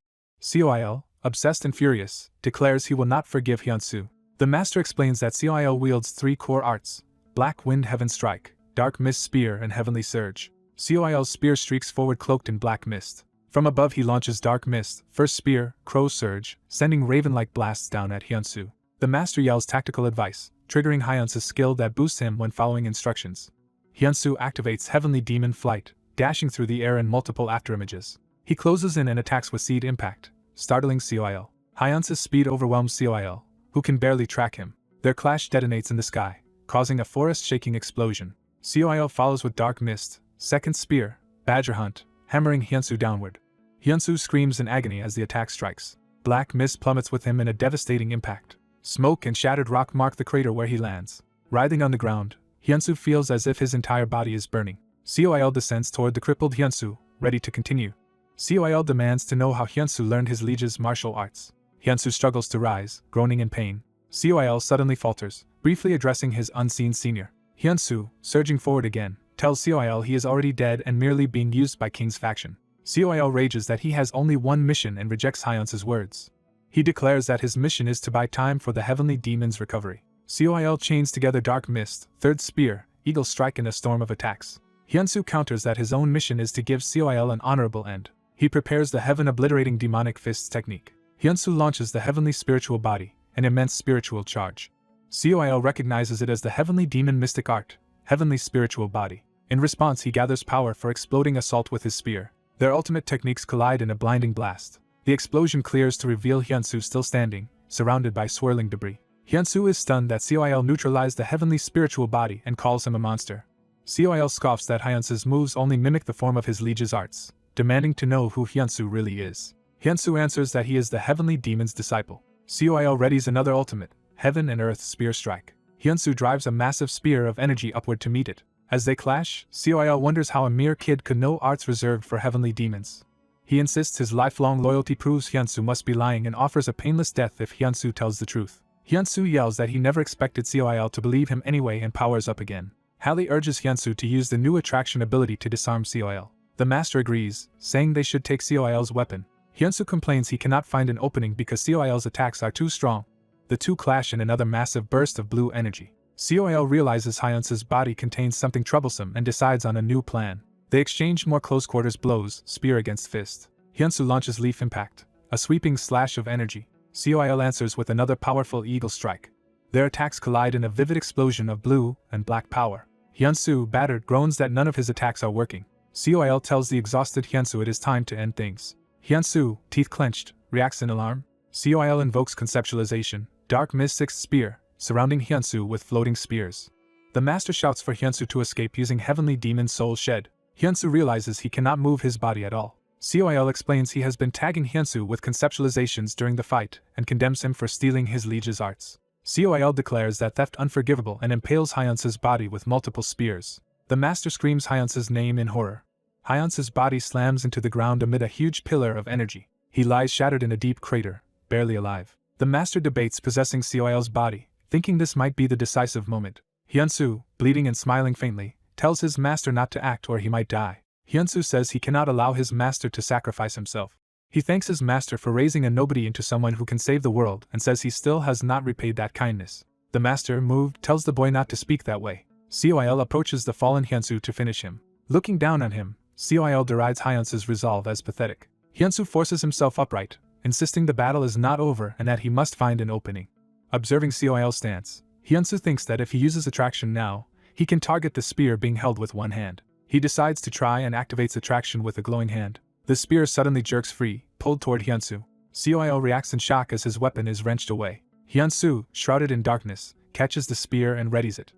Coil, obsessed and furious, declares he will not forgive Hyunsu. The master explains that Coil wields three core arts: Black Wind Heaven Strike, Dark Mist Spear and Heavenly Surge. Coil's spear streaks forward cloaked in black mist. From above he launches Dark Mist, First Spear, Crow Surge, sending raven-like blasts down at Hyunsu. The master yells tactical advice, triggering Hyunsu's skill that boosts him when following instructions. Hyunsu activates Heavenly Demon Flight, dashing through the air in multiple afterimages. He closes in and attacks with Seed Impact, startling Coil. Hyunsu's speed overwhelms Coil, who can barely track him. Their clash detonates in the sky, causing a forest-shaking explosion. Coil follows with Dark Mist, Second spear, badger hunt, hammering Hyunsu downward. Hyunsu screams in agony as the attack strikes. Black mist plummets with him in a devastating impact. Smoke and shattered rock mark the crater where he lands. Writhing on the ground, Hyunsu feels as if his entire body is burning. Coil descends toward the crippled Hyunsu, ready to continue. Coil demands to know how Hyunsu learned his liege's martial arts. Hyunsu struggles to rise, groaning in pain. Coil suddenly falters, briefly addressing his unseen senior. Hyunsu, surging forward again, tells Coil he is already dead and merely being used by King's faction. Coil rages that he has only one mission and rejects Hyunsu's words. He declares that his mission is to buy time for the heavenly demon's recovery. Coil chains together Dark Mist, Third Spear, Eagle Strike in a storm of attacks. Hyunsu counters that his own mission is to give Coil an honorable end. He prepares the heaven-obliterating demonic fists technique. Hyunsu launches the heavenly spiritual body, an immense spiritual charge. Coil recognizes it as the heavenly demon mystic art, heavenly spiritual body. In response, he gathers power for exploding assault with his spear. Their ultimate techniques collide in a blinding blast. The explosion clears to reveal Hyunsu still standing, surrounded by swirling debris. Hyunsu is stunned that Coil neutralized the heavenly spiritual body and calls him a monster. Coil scoffs that Hyunsu's moves only mimic the form of his liege's arts, demanding to know who Hyunsu really is. Hyunsu answers that he is the heavenly demon's disciple. Coil readies another ultimate, Heaven and Earth Spear Strike. Hyunsu drives a massive spear of energy upward to meet it. As they clash, Coil wonders how a mere kid could know arts reserved for heavenly demons. He insists his lifelong loyalty proves Hyunsu must be lying and offers a painless death if Hyunsu tells the truth. Hyunsu yells that he never expected Coil to believe him anyway and powers up again. Halley urges Hyunsu to use the new attraction ability to disarm Coil. The master agrees, saying they should take Coil's weapon. Hyunsu complains he cannot find an opening because Coil's attacks are too strong. The two clash in another massive burst of blue energy. Coil realizes Hyunsu's body contains something troublesome and decides on a new plan. They exchange more close-quarters blows, spear against fist. Hyunsu launches Leaf Impact, a sweeping slash of energy. Coil answers with another powerful Eagle Strike. Their attacks collide in a vivid explosion of blue and black power. Hyunsu, battered, groans that none of his attacks are working. Coil tells the exhausted Hyunsu it is time to end things. Hyunsu, teeth clenched, reacts in alarm. Coil invokes Conceptualization, Dark Mist Sixth Spear, surrounding Hyunsu with floating spears. The master shouts for Hyunsu to escape using Heavenly Demon Soul Shed. Hyunsu realizes he cannot move his body at all. Coil explains he has been tagging Hyunsu with conceptualizations during the fight and condemns him for stealing his liege's arts. Coil declares that theft unforgivable and impales Hyunsu's body with multiple spears. The master screams Hyunsu's name in horror. Hyunsu's body slams into the ground amid a huge pillar of energy. He lies shattered in a deep crater, barely alive. The master debates possessing Coil's body, thinking this might be the decisive moment. Hyunsu, bleeding and smiling faintly, tells his master not to act or he might die. Hyunsu says he cannot allow his master to sacrifice himself. He thanks his master for raising a nobody into someone who can save the world and says he still has not repaid that kindness. The master, moved, tells the boy not to speak that way. Coil approaches the fallen Hyunsu to finish him. Looking down on him, Coil derides Hyunsu's resolve as pathetic. Hyunsu forces himself upright, insisting the battle is not over and that he must find an opening. Observing Coil's stance, Hyunsu thinks that if he uses attraction now, he can target the spear being held with one hand. He decides to try and activates attraction with a glowing hand. The spear suddenly jerks free, pulled toward Hyunsu. Coil reacts in shock as his weapon is wrenched away. Hyunsu, shrouded in darkness, catches the spear and readies it.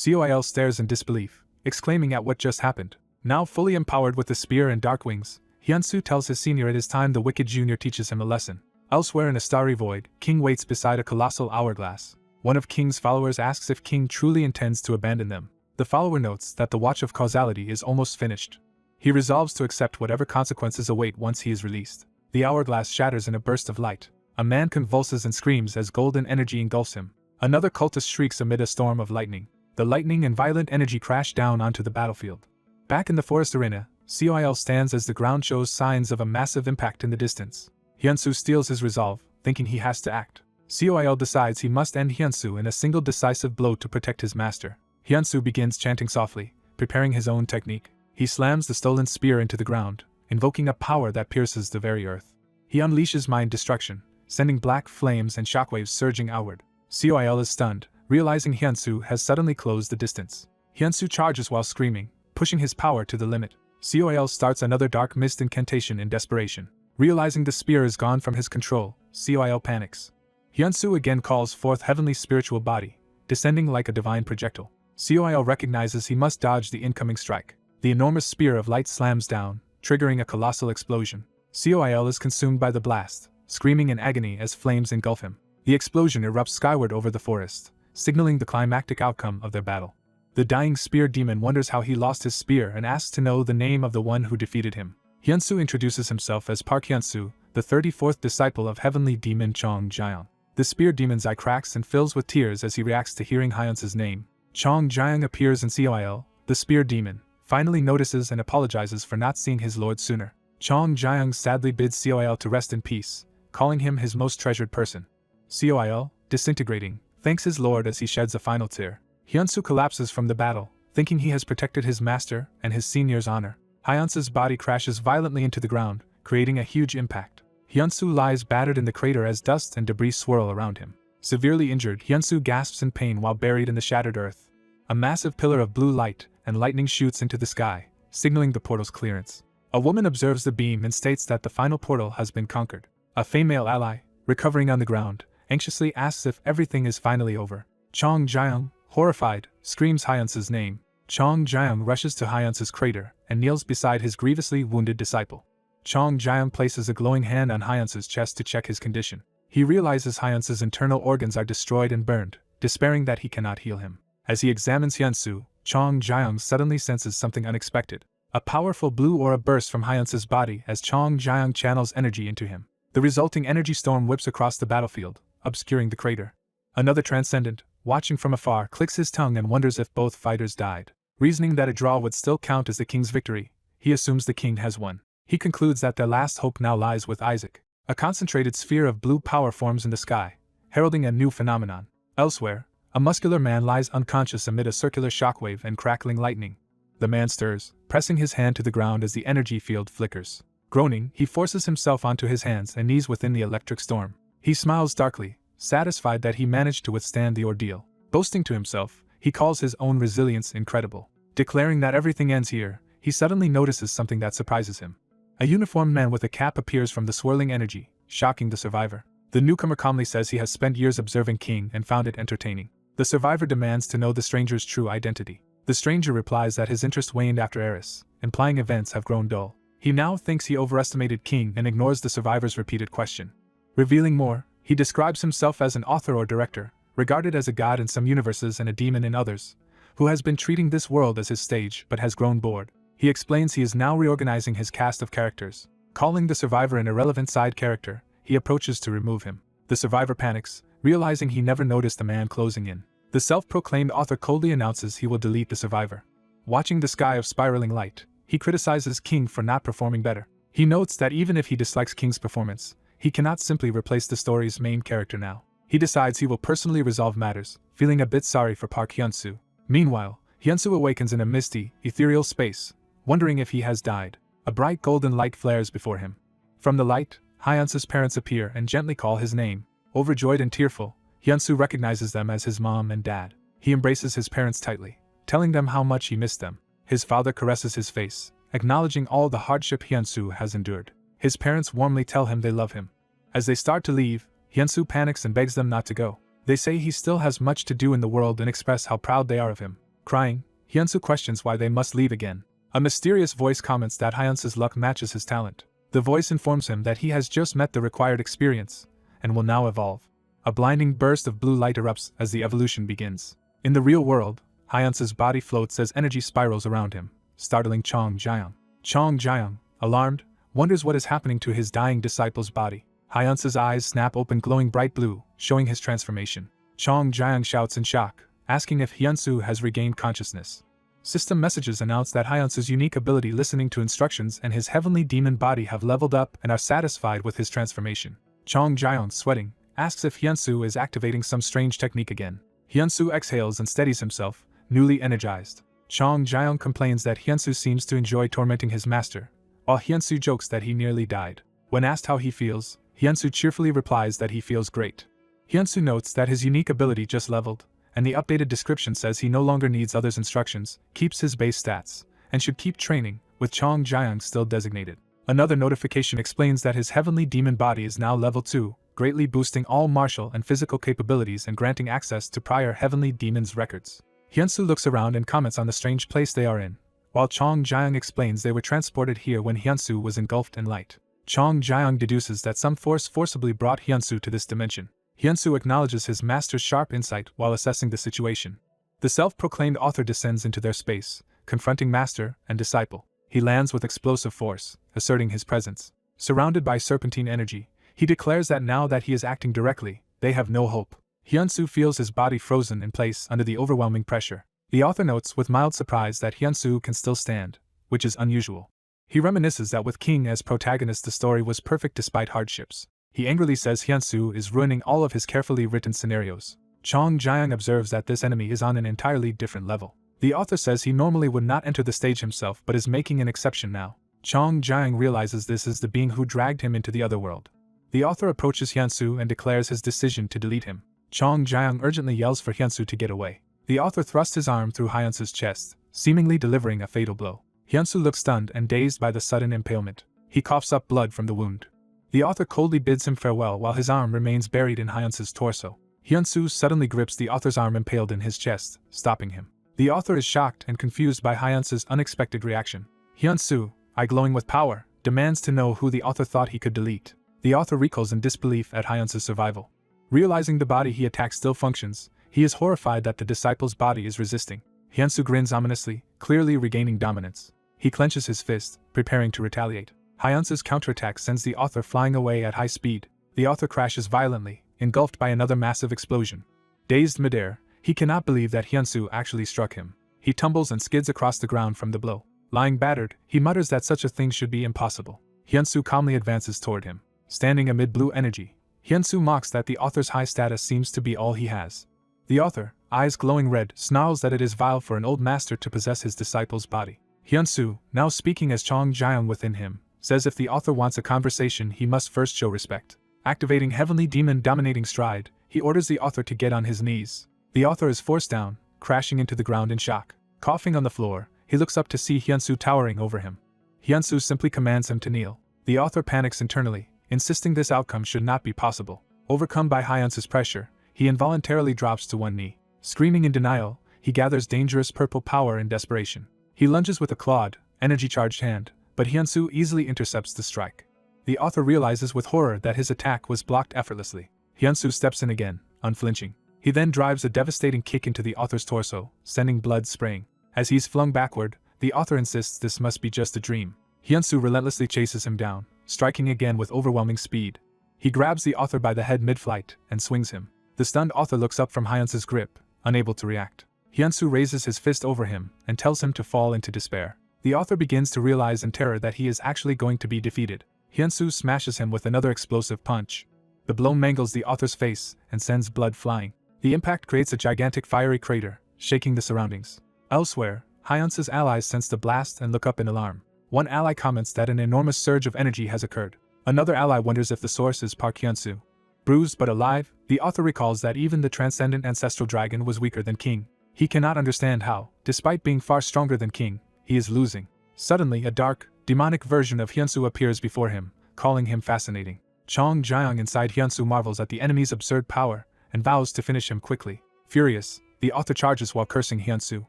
Coil stares in disbelief, exclaiming at what just happened. Now fully empowered with the spear and dark wings, Hyunsu tells his senior it is time the wicked junior teaches him a lesson. Elsewhere in a starry void, King waits beside a colossal hourglass. One of King's followers asks if King truly intends to abandon them. The follower notes that the Watch of Causality is almost finished. He resolves to accept whatever consequences await once he is released. The hourglass shatters in a burst of light. A man convulses and screams as golden energy engulfs him. Another cultist shrieks amid a storm of lightning. The lightning and violent energy crash down onto the battlefield. Back in the forest arena, Coil stands as the ground shows signs of a massive impact in the distance. Hyunsu steals his resolve, thinking he has to act. Coil decides he must end Hyunsu in a single decisive blow to protect his master. Hyunsu begins chanting softly, preparing his own technique. He slams the stolen spear into the ground, invoking a power that pierces the very earth. He unleashes mind destruction, sending black flames and shockwaves surging outward. Coil is stunned, realizing Hyunsu has suddenly closed the distance. Hyunsu charges while screaming, pushing his power to the limit. Coil starts another dark mist incantation in desperation. Realizing the spear is gone from his control, Coil panics. Hyunsu again calls forth heavenly spiritual body, descending like a divine projectile. Coil recognizes he must dodge the incoming strike. The enormous spear of light slams down, triggering a colossal explosion. Coil is consumed by the blast, screaming in agony as flames engulf him. The explosion erupts skyward over the forest, signaling the climactic outcome of their battle. The dying spear demon wonders how he lost his spear and asks to know the name of the one who defeated him. Hyunsu introduces himself as Park Hyunsu, the 34th disciple of heavenly demon Chong Jiang. The spear demon's eye cracks and fills with tears as he reacts to hearing Hyunsu's name. Chong Jiang appears in Coil. The spear demon finally notices and apologizes for not seeing his lord sooner. Chong Jiang sadly bids Coil to rest in peace, calling him his most treasured person. Coil, disintegrating, thanks his lord as he sheds a final tear. Hyunsu collapses from the battle, thinking he has protected his master and his senior's honor. Hyunsu's body crashes violently into the ground, creating a huge impact. Hyunsu lies battered in the crater as dust and debris swirl around him. Severely injured, Hyunsu gasps in pain while buried in the shattered earth. A massive pillar of blue light and lightning shoots into the sky, signaling the portal's clearance. A woman observes the beam and states that the final portal has been conquered. A female ally, recovering on the ground, anxiously asks if everything is finally over. Chong Jiang, horrified, screams Hyunsu's name. Chong Jiang rushes to Hyunsu's crater and kneels beside his grievously wounded disciple. Chong Jiang places a glowing hand on Hyunsu's chest to check his condition. He realizes Hyunsu's internal organs are destroyed and burned, despairing that he cannot heal him. As he examines Hyunsu, Chong Jiang suddenly senses something unexpected. A powerful blue aura bursts from Hyunsu's body as Chong Jiang channels energy into him. The resulting energy storm whips across the battlefield, obscuring the crater. Another transcendent, watching from afar, clicks his tongue and wonders if both fighters died. Reasoning that a draw would still count as the king's victory, he assumes the king has won. He concludes that their last hope now lies with Isaac. A concentrated sphere of blue power forms in the sky, heralding a new phenomenon. Elsewhere, a muscular man lies unconscious amid a circular shockwave and crackling lightning. The man stirs, pressing his hand to the ground as the energy field flickers. Groaning, he forces himself onto his hands and knees within the electric storm. He smiles darkly, satisfied that he managed to withstand the ordeal. Boasting to himself, he calls his own resilience incredible. Declaring that everything ends here, he suddenly notices something that surprises him. A uniformed man with a cap appears from the swirling energy, shocking the survivor. The newcomer calmly says he has spent years observing King and found it entertaining. The survivor demands to know the stranger's true identity. The stranger replies that his interest waned after Eris, implying events have grown dull. He now thinks he overestimated King and ignores the survivor's repeated question. Revealing more, he describes himself as an author or director, regarded as a god in some universes and a demon in others, who has been treating this world as his stage but has grown bored. He explains he is now reorganizing his cast of characters. Calling the survivor an irrelevant side character, he approaches to remove him. The survivor panics, realizing he never noticed the man closing in. The self-proclaimed author coldly announces he will delete the survivor. Watching the sky of spiraling light, he criticizes King for not performing better. He notes that even if he dislikes King's performance, he cannot simply replace the story's main character now. He decides he will personally resolve matters, feeling a bit sorry for Park Hyunsu. Meanwhile, Hyunsu awakens in a misty, ethereal space, wondering if he has died. A bright golden light flares before him. From the light, Hyunsu's parents appear and gently call his name. Overjoyed and tearful, Hyunsu recognizes them as his mom and dad. He embraces his parents tightly, telling them how much he missed them. His father caresses his face, acknowledging all the hardship Hyunsu has endured. His parents warmly tell him they love him. As they start to leave, Hyunsu panics and begs them not to go. They say he still has much to do in the world and express how proud they are of him. Crying, Hyunsu questions why they must leave again. A mysterious voice comments that Hyunsu's luck matches his talent. The voice informs him that he has just met the required experience, and will now evolve. A blinding burst of blue light erupts as the evolution begins. In the real world, Hyunsu's body floats as energy spirals around him, startling Chong Jiang. Chong Jiang, alarmed, wonders what is happening to his dying disciple's body. Hyunsu's eyes snap open, glowing bright blue, showing his transformation. Chong Jiang shouts in shock, asking if Hyunsu has regained consciousness. System messages announce that Hyunsu's unique ability listening to instructions and his heavenly demon body have leveled up and are satisfied with his transformation. Chong Jiang, sweating, asks if Hyunsu is activating some strange technique again. Hyunsu exhales and steadies himself, newly energized. Chong Jiang complains that Hyunsu seems to enjoy tormenting his master, while Hyunsu jokes that he nearly died. When asked how he feels, Hyunsu cheerfully replies that he feels great. Hyunsu notes that his unique ability just leveled, and the updated description says he no longer needs others' instructions, keeps his base stats, and should keep training, with Chong Jiang still designated. Another notification explains that his heavenly demon body is now level 2, greatly boosting all martial and physical capabilities and granting access to prior heavenly demons' records. Hyunsu looks around and comments on the strange place they are in, while Chong Jiang explains they were transported here when Hyunsu was engulfed in light. Chong Jiang deduces that some force forcibly brought Hyunsu to this dimension. Hyunsu acknowledges his master's sharp insight while assessing the situation. The self-proclaimed author descends into their space, confronting master and disciple. He lands with explosive force, asserting his presence. Surrounded by serpentine energy, he declares that now that he is acting directly, they have no hope. Hyunsu feels his body frozen in place under the overwhelming pressure. The author notes with mild surprise that Hyunsu can still stand, which is unusual. He reminisces that with King as protagonist the story was perfect despite hardships. He angrily says Hyunsu is ruining all of his carefully written scenarios. Chong Jiang observes that this enemy is on an entirely different level. The author says he normally would not enter the stage himself but is making an exception now. Chong Jiang realizes this is the being who dragged him into the other world. The author approaches Hyunsu and declares his decision to delete him. Chong Jiang urgently yells for Hyunsu to get away. The author thrusts his arm through Hyunsu's chest, seemingly delivering a fatal blow. Hyunsu looks stunned and dazed by the sudden impalement. He coughs up blood from the wound. The author coldly bids him farewell while his arm remains buried in Hyunsu's torso. Hyunsu suddenly grips the author's arm impaled in his chest, stopping him. The author is shocked and confused by Hyunsu's unexpected reaction. Hyunsu, eye glowing with power, demands to know who the author thought he could delete. The author recoils in disbelief at Hyunsu's survival. Realizing the body he attacked still functions, he is horrified that the disciple's body is resisting. Hyunsu grins ominously, clearly regaining dominance. He clenches his fist, preparing to retaliate. Hyunsu's counterattack sends the author flying away at high speed. The author crashes violently, engulfed by another massive explosion. Dazed midair, he cannot believe that Hyunsu actually struck him. He tumbles and skids across the ground from the blow. Lying battered, he mutters that such a thing should be impossible. Hyunsu calmly advances toward him. Standing amid blue energy, Hyunsu mocks that the author's high status seems to be all he has. The author, eyes glowing red, snarls that it is vile for an old master to possess his disciple's body. Hyunsu, now speaking as Chong Jiang within him, says if the author wants a conversation he must first show respect. Activating Heavenly Demon Dominating Stride, he orders the author to get on his knees. The author is forced down, crashing into the ground in shock. Coughing on the floor, he looks up to see Hyunsu towering over him. Hyunsu simply commands him to kneel. The author panics internally, insisting this outcome should not be possible. Overcome by Hyunsu's pressure, he involuntarily drops to one knee. Screaming in denial, he gathers dangerous purple power in desperation. He lunges with a clawed, energy-charged hand, but Hyunsu easily intercepts the strike. The author realizes with horror that his attack was blocked effortlessly. Hyunsu steps in again, unflinching. He then drives a devastating kick into the author's torso, sending blood spraying. As he's flung backward, the author insists this must be just a dream. Hyunsu relentlessly chases him down, striking again with overwhelming speed. He grabs the author by the head mid-flight and swings him. The stunned author looks up from Hyunsu's grip, unable to react. Hyunsu raises his fist over him and tells him to fall into despair. The author begins to realize in terror that he is actually going to be defeated. Hyunsu smashes him with another explosive punch. The blow mangles the author's face and sends blood flying. The impact creates a gigantic fiery crater, shaking the surroundings. Elsewhere, Hyunsu's allies sense the blast and look up in alarm. One ally comments that an enormous surge of energy has occurred. Another ally wonders if the source is Park Hyunsu. Bruised but alive, the author recalls that even the transcendent ancestral dragon was weaker than King. He cannot understand how, despite being far stronger than King, he is losing. Suddenly, a dark, demonic version of Hyunsu appears before him, calling him fascinating. Chong Jiang inside Hyunsu marvels at the enemy's absurd power and vows to finish him quickly. Furious, the author charges while cursing Hyunsu.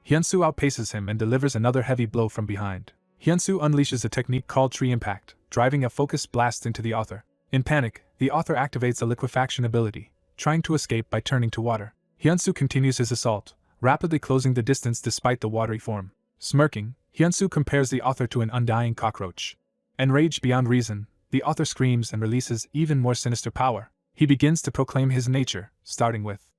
Hyunsu outpaces him and delivers another heavy blow from behind. Hyunsu unleashes a technique called Tree Impact, driving a focused blast into the author. In panic, the author activates a liquefaction ability, trying to escape by turning to water. Hyunsu continues his assault, rapidly closing the distance despite the watery form. Smirking, Hyunsu compares the author to an undying cockroach. Enraged beyond reason, the author screams and releases even more sinister power. He begins to proclaim his nature, starting with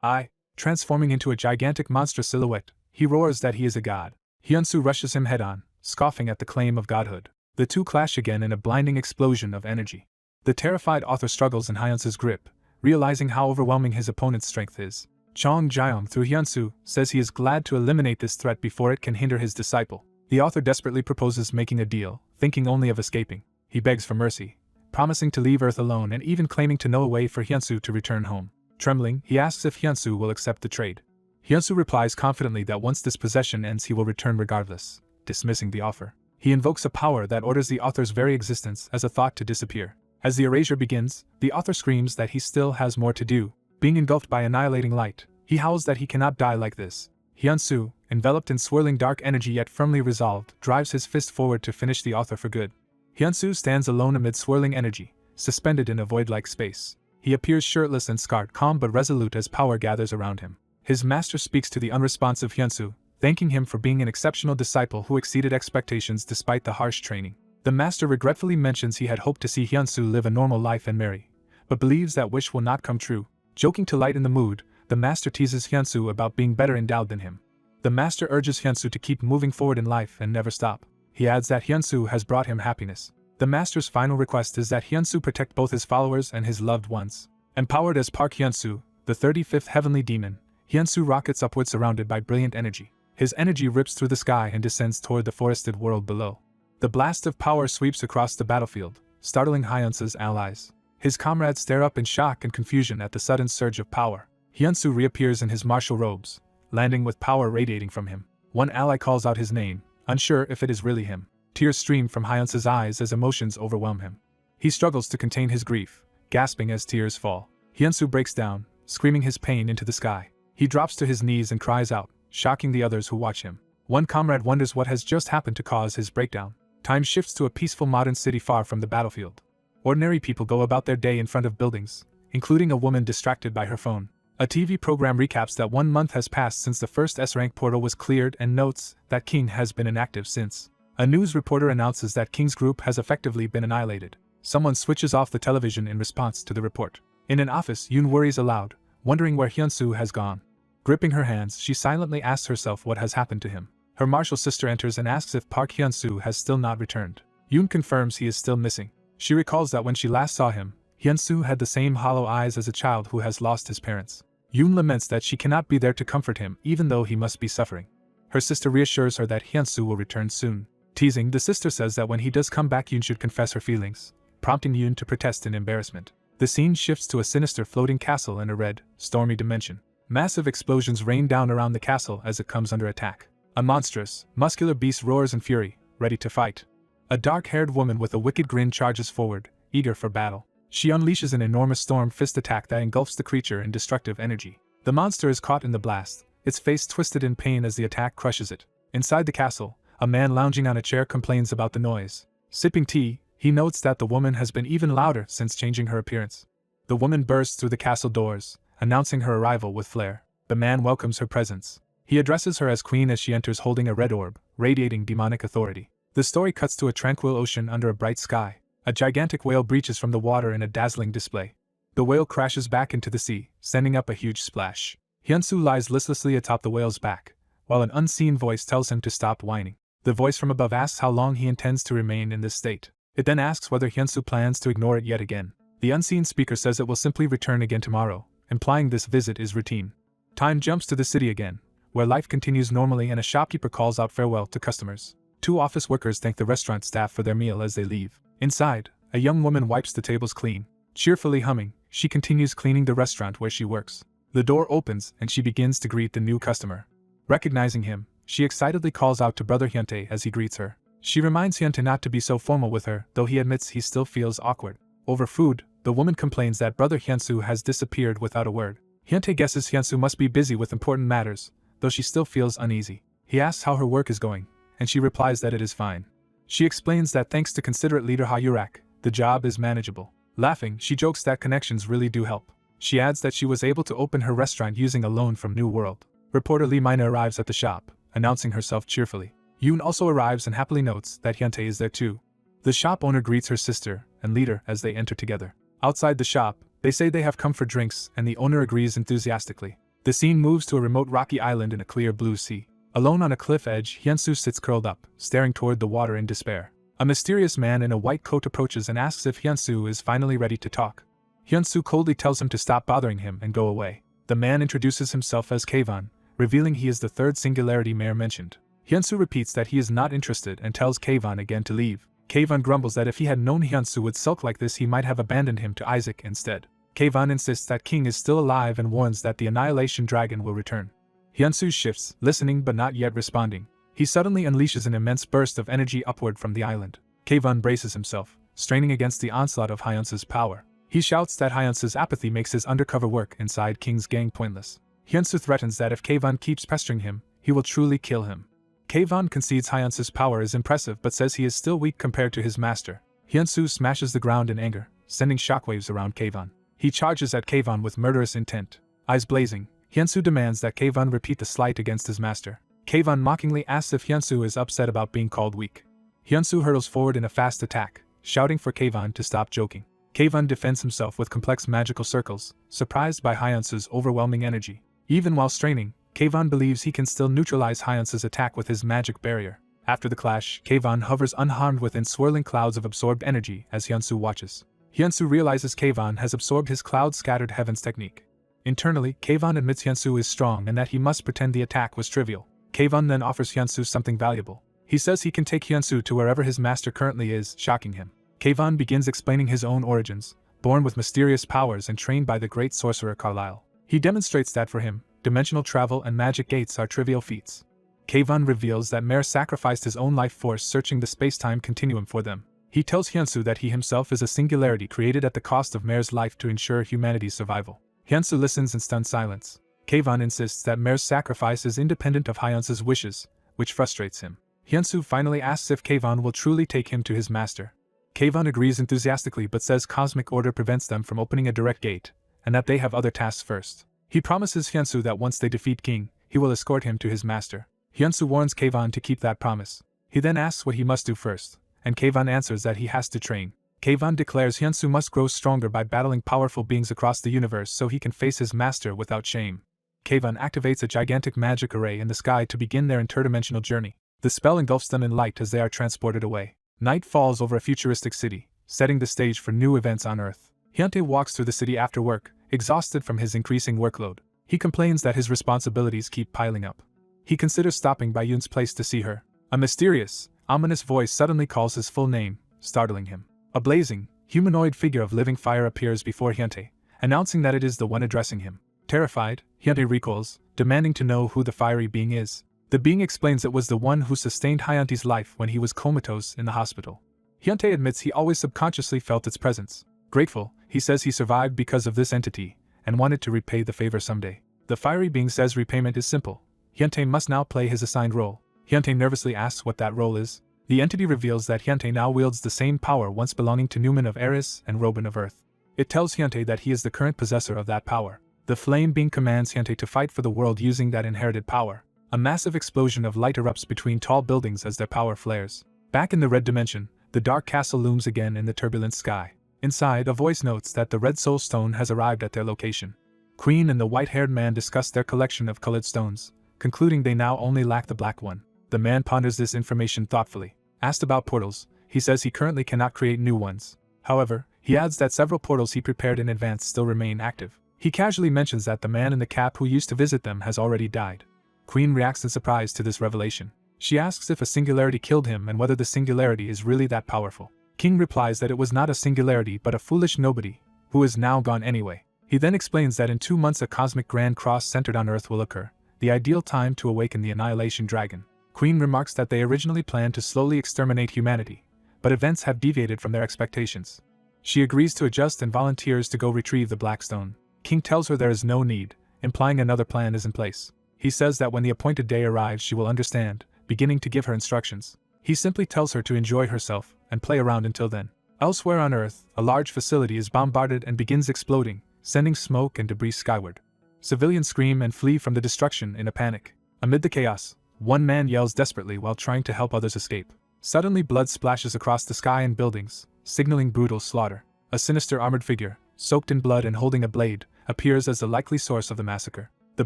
I. Transforming into a gigantic monster silhouette, he roars that he is a god. Hyunsu rushes him head-on, scoffing at the claim of godhood. The two clash again in a blinding explosion of energy. The terrified author struggles in Hyunsu's grip, realizing how overwhelming his opponent's strength is. Chong Jiang through Hyunsu says he is glad to eliminate this threat before it can hinder his disciple. The author desperately proposes making a deal, thinking only of escaping. He begs for mercy, promising to leave Earth alone and even claiming to know a way for Hyunsu to return home. Trembling, he asks if Hyunsu will accept the trade. Hyunsu replies confidently that once this possession ends he will return regardless, dismissing the offer. He invokes a power that orders the author's very existence as a thought to disappear. As the erasure begins, the author screams that he still has more to do. Being engulfed by annihilating light, he howls that he cannot die like this. Hyun-soo, enveloped in swirling dark energy yet firmly resolved, drives his fist forward to finish the author for good. Hyun-soo stands alone amid swirling energy, suspended in a void-like space. He appears shirtless and scarred, calm but resolute as power gathers around him. His master speaks to the unresponsive Hyun-soo, thanking him for being an exceptional disciple who exceeded expectations despite the harsh training. The master regretfully mentions he had hoped to see Hyun-soo live a normal life and marry, but believes that wish will not come true. Joking to lighten the mood, the master teases Hyun-soo about being better endowed than him. The master urges Hyun-soo to keep moving forward in life and never stop. He adds that Hyun-soo has brought him happiness. The master's final request is that Hyun-soo protect both his followers and his loved ones. Empowered as Park Hyun-soo, the 35th heavenly demon, Hyun-soo rockets upward surrounded by brilliant energy. His energy rips through the sky and descends toward the forested world below. The blast of power sweeps across the battlefield, startling Hyun-soo's allies. His comrades stare up in shock and confusion at the sudden surge of power. Hyun-soo reappears in his martial robes, landing with power radiating from him. One ally calls out his name, unsure if it is really him. Tears stream from Hyun-soo's eyes as emotions overwhelm him. He struggles to contain his grief, gasping as tears fall. Hyun-soo breaks down, screaming his pain into the sky. He drops to his knees and cries out, shocking the others who watch him. One comrade wonders what has just happened to cause his breakdown. Time shifts to a peaceful modern city far from the battlefield. Ordinary people go about their day in front of buildings, including a woman distracted by her phone. A TV program recaps that 1 month has passed since the first S-rank portal was cleared and notes that King has been inactive since. A news reporter announces that King's group has effectively been annihilated. Someone switches off the television in response to the report. In an office, Yoon worries aloud, wondering where Hyun-soo has gone. Gripping her hands, she silently asks herself what has happened to him. Her martial sister enters and asks if Park Hyun-soo has still not returned. Yoon confirms he is still missing. She recalls that when she last saw him, Hyun-soo had the same hollow eyes as a child who has lost his parents. Yoon laments that she cannot be there to comfort him even though he must be suffering. Her sister reassures her that Hyun-soo will return soon. Teasing, the sister says that when he does come back Yoon should confess her feelings, prompting Yoon to protest in embarrassment. The scene shifts to a sinister floating castle in a red, stormy dimension. Massive explosions rain down around the castle as it comes under attack. A monstrous, muscular beast roars in fury, ready to fight. A dark-haired woman with a wicked grin charges forward, eager for battle. She unleashes an enormous storm fist attack that engulfs the creature in destructive energy. The monster is caught in the blast, its face twisted in pain as the attack crushes it. Inside the castle, a man lounging on a chair complains about the noise. Sipping tea, he notes that the woman has been even louder since changing her appearance. The woman bursts through the castle doors, announcing her arrival with flair. The man welcomes her presence. He addresses her as queen as she enters holding a red orb, radiating demonic authority. The story cuts to a tranquil ocean under a bright sky. A gigantic whale breaches from the water in a dazzling display. The whale crashes back into the sea, sending up a huge splash. Hyun-soo lies listlessly atop the whale's back, while an unseen voice tells him to stop whining. The voice from above asks how long he intends to remain in this state. It then asks whether Hyun-soo plans to ignore it yet again. The unseen speaker says it will simply return again tomorrow, implying this visit is routine. Time jumps to the city again, where life continues normally and a shopkeeper calls out farewell to customers. 2 office workers thank the restaurant staff for their meal as they leave. Inside, a young woman wipes the tables clean. Cheerfully humming, she continues cleaning the restaurant where she works. The door opens and she begins to greet the new customer. Recognizing him, she excitedly calls out to brother Hyuntae as he greets her. She reminds Hyuntae not to be so formal with her, though he admits he still feels awkward. Over food, the woman complains that brother Hyun-soo has disappeared without a word. Hyuntae guesses Hyun-soo must be busy with important matters, though she still feels uneasy. He asks how her work is going, and she replies that it is fine. She explains that thanks to considerate leader Ha Yurak, the job is manageable. Laughing, she jokes that connections really do help. She adds that she was able to open her restaurant using a loan from New World. Reporter Lee Mina arrives at the shop, announcing herself cheerfully. Yoon also arrives and happily notes that Hyuntae is there too. The shop owner greets her sister and leader as they enter together. Outside the shop, they say they have come for drinks and the owner agrees enthusiastically. The scene moves to a remote rocky island in a clear blue sea. Alone on a cliff edge, Hyun-soo sits curled up, staring toward the water in despair. A mysterious man in a white coat approaches and asks if Hyun-soo is finally ready to talk. Hyun-soo coldly tells him to stop bothering him and go away. The man introduces himself as Kayvon, revealing he is the 3rd singularity mayor mentioned. Hyun-soo repeats that he is not interested and tells Kayvon again to leave. Kayvon grumbles that if he had known Hyun-soo would sulk like this he might have abandoned him to Isaac instead. Kayvon insists that King is still alive and warns that the Annihilation Dragon will return. Hyun-soo shifts, listening but not yet responding. He suddenly unleashes an immense burst of energy upward from the island. Kayvon braces himself, straining against the onslaught of Hyun-soo's power. He shouts that Hyun-soo's apathy makes his undercover work inside King's gang pointless. Hyunsu threatens that if Kayvon keeps pestering him, he will truly kill him. Kayvon concedes Hyunsu's power is impressive but says he is still weak compared to his master. Hyunsu smashes the ground in anger, sending shockwaves around Kayvon. He charges at Kayvon with murderous intent. Eyes blazing, Hyunsu demands that Kayvon repeat the slight against his master. Kayvon mockingly asks if Hyunsu is upset about being called weak. Hyunsu hurtles forward in a fast attack, shouting for Kayvon to stop joking. Kayvon defends himself with complex magical circles, surprised by Hyunsu's overwhelming energy. Even while straining, Kayvon believes he can still neutralize Hyunsu's attack with his magic barrier. After the clash, Kayvon hovers unharmed within swirling clouds of absorbed energy as Hyunsu watches. Hyunsu realizes Kayvon has absorbed his cloud-scattered heavens technique. Internally, Kayvon admits Hyunsu is strong and that he must pretend the attack was trivial. Kayvon then offers Hyunsu something valuable. He says he can take Hyunsu to wherever his master currently is, shocking him. Kayvon begins explaining his own origins, born with mysterious powers and trained by the great sorcerer Carlyle. He demonstrates that for him, dimensional travel and magic gates are trivial feats. Kayvon reveals that Mer sacrificed his own life force searching the space-time continuum for them. He tells Hyunsu that he himself is a singularity created at the cost of Mer's life to ensure humanity's survival. Hyunsu listens in stunned silence. Kayvon insists that Mer's sacrifice is independent of Hyunsu's wishes, which frustrates him. Hyunsu finally asks if Kayvon will truly take him to his master. Kayvon agrees enthusiastically but says cosmic order prevents them from opening a direct gate, and that they have other tasks first. He promises Hyunsu that once they defeat King, he will escort him to his master. Hyunsu warns Kayvon to keep that promise. He then asks what he must do first, and Kayvon answers that he has to train. Kayvon declares Hyunsu must grow stronger by battling powerful beings across the universe so he can face his master without shame. Kayvon activates a gigantic magic array in the sky to begin their interdimensional journey. The spell engulfs them in light as they are transported away. Night falls over a futuristic city, setting the stage for new events on Earth. Hyuntae walks through the city after work, exhausted from his increasing workload. He complains that his responsibilities keep piling up. He considers stopping by Yoon's place to see her. A mysterious, ominous voice suddenly calls his full name, startling him. A blazing, humanoid figure of living fire appears before Hyuntae, announcing that it is the one addressing him. Terrified, Hyuntae recoils, demanding to know who the fiery being is. The being explains it was the one who sustained Hyuntae's life when he was comatose in the hospital. Hyuntae admits he always subconsciously felt its presence. Grateful, he says he survived because of this entity, and wanted to repay the favor someday. The fiery being says repayment is simple. Hyuntae must now play his assigned role. Hyuntae nervously asks what that role is. The entity reveals that Hyuntae now wields the same power once belonging to Newman of Eris and Robin of Earth. It tells Hyuntae that he is the current possessor of that power. The flame being commands Hyuntae to fight for the world using that inherited power. A massive explosion of light erupts between tall buildings as their power flares. Back in the red dimension, the dark castle looms again in the turbulent sky. Inside, a voice notes that the red soul stone has arrived at their location. Queen and the white-haired man discuss their collection of colored stones, concluding they now only lack the black one. The man ponders this information thoughtfully. Asked about portals, he says he currently cannot create new ones. However, he adds that several portals he prepared in advance still remain active. He casually mentions that the man in the cap who used to visit them has already died. Queen reacts in surprise to this revelation. She asks if a singularity killed him and whether the singularity is really that powerful. King replies that it was not a singularity but a foolish nobody, who is now gone anyway. He then explains that in 2 months a cosmic grand cross centered on Earth will occur, the ideal time to awaken the Annihilation Dragon. Queen remarks that they originally planned to slowly exterminate humanity, but events have deviated from their expectations. She agrees to adjust and volunteers to go retrieve the Black Stone. King tells her there is no need, implying another plan is in place. He says that when the appointed day arrives she will understand, beginning to give her instructions. He simply tells her to enjoy herself and play around until then. Elsewhere on Earth, a large facility is bombarded and begins exploding, sending smoke and debris skyward. Civilians scream and flee from the destruction in a panic. Amid the chaos, one man yells desperately while trying to help others escape. Suddenly blood splashes across the sky and buildings, signaling brutal slaughter. A sinister armored figure, soaked in blood and holding a blade, appears as the likely source of the massacre. The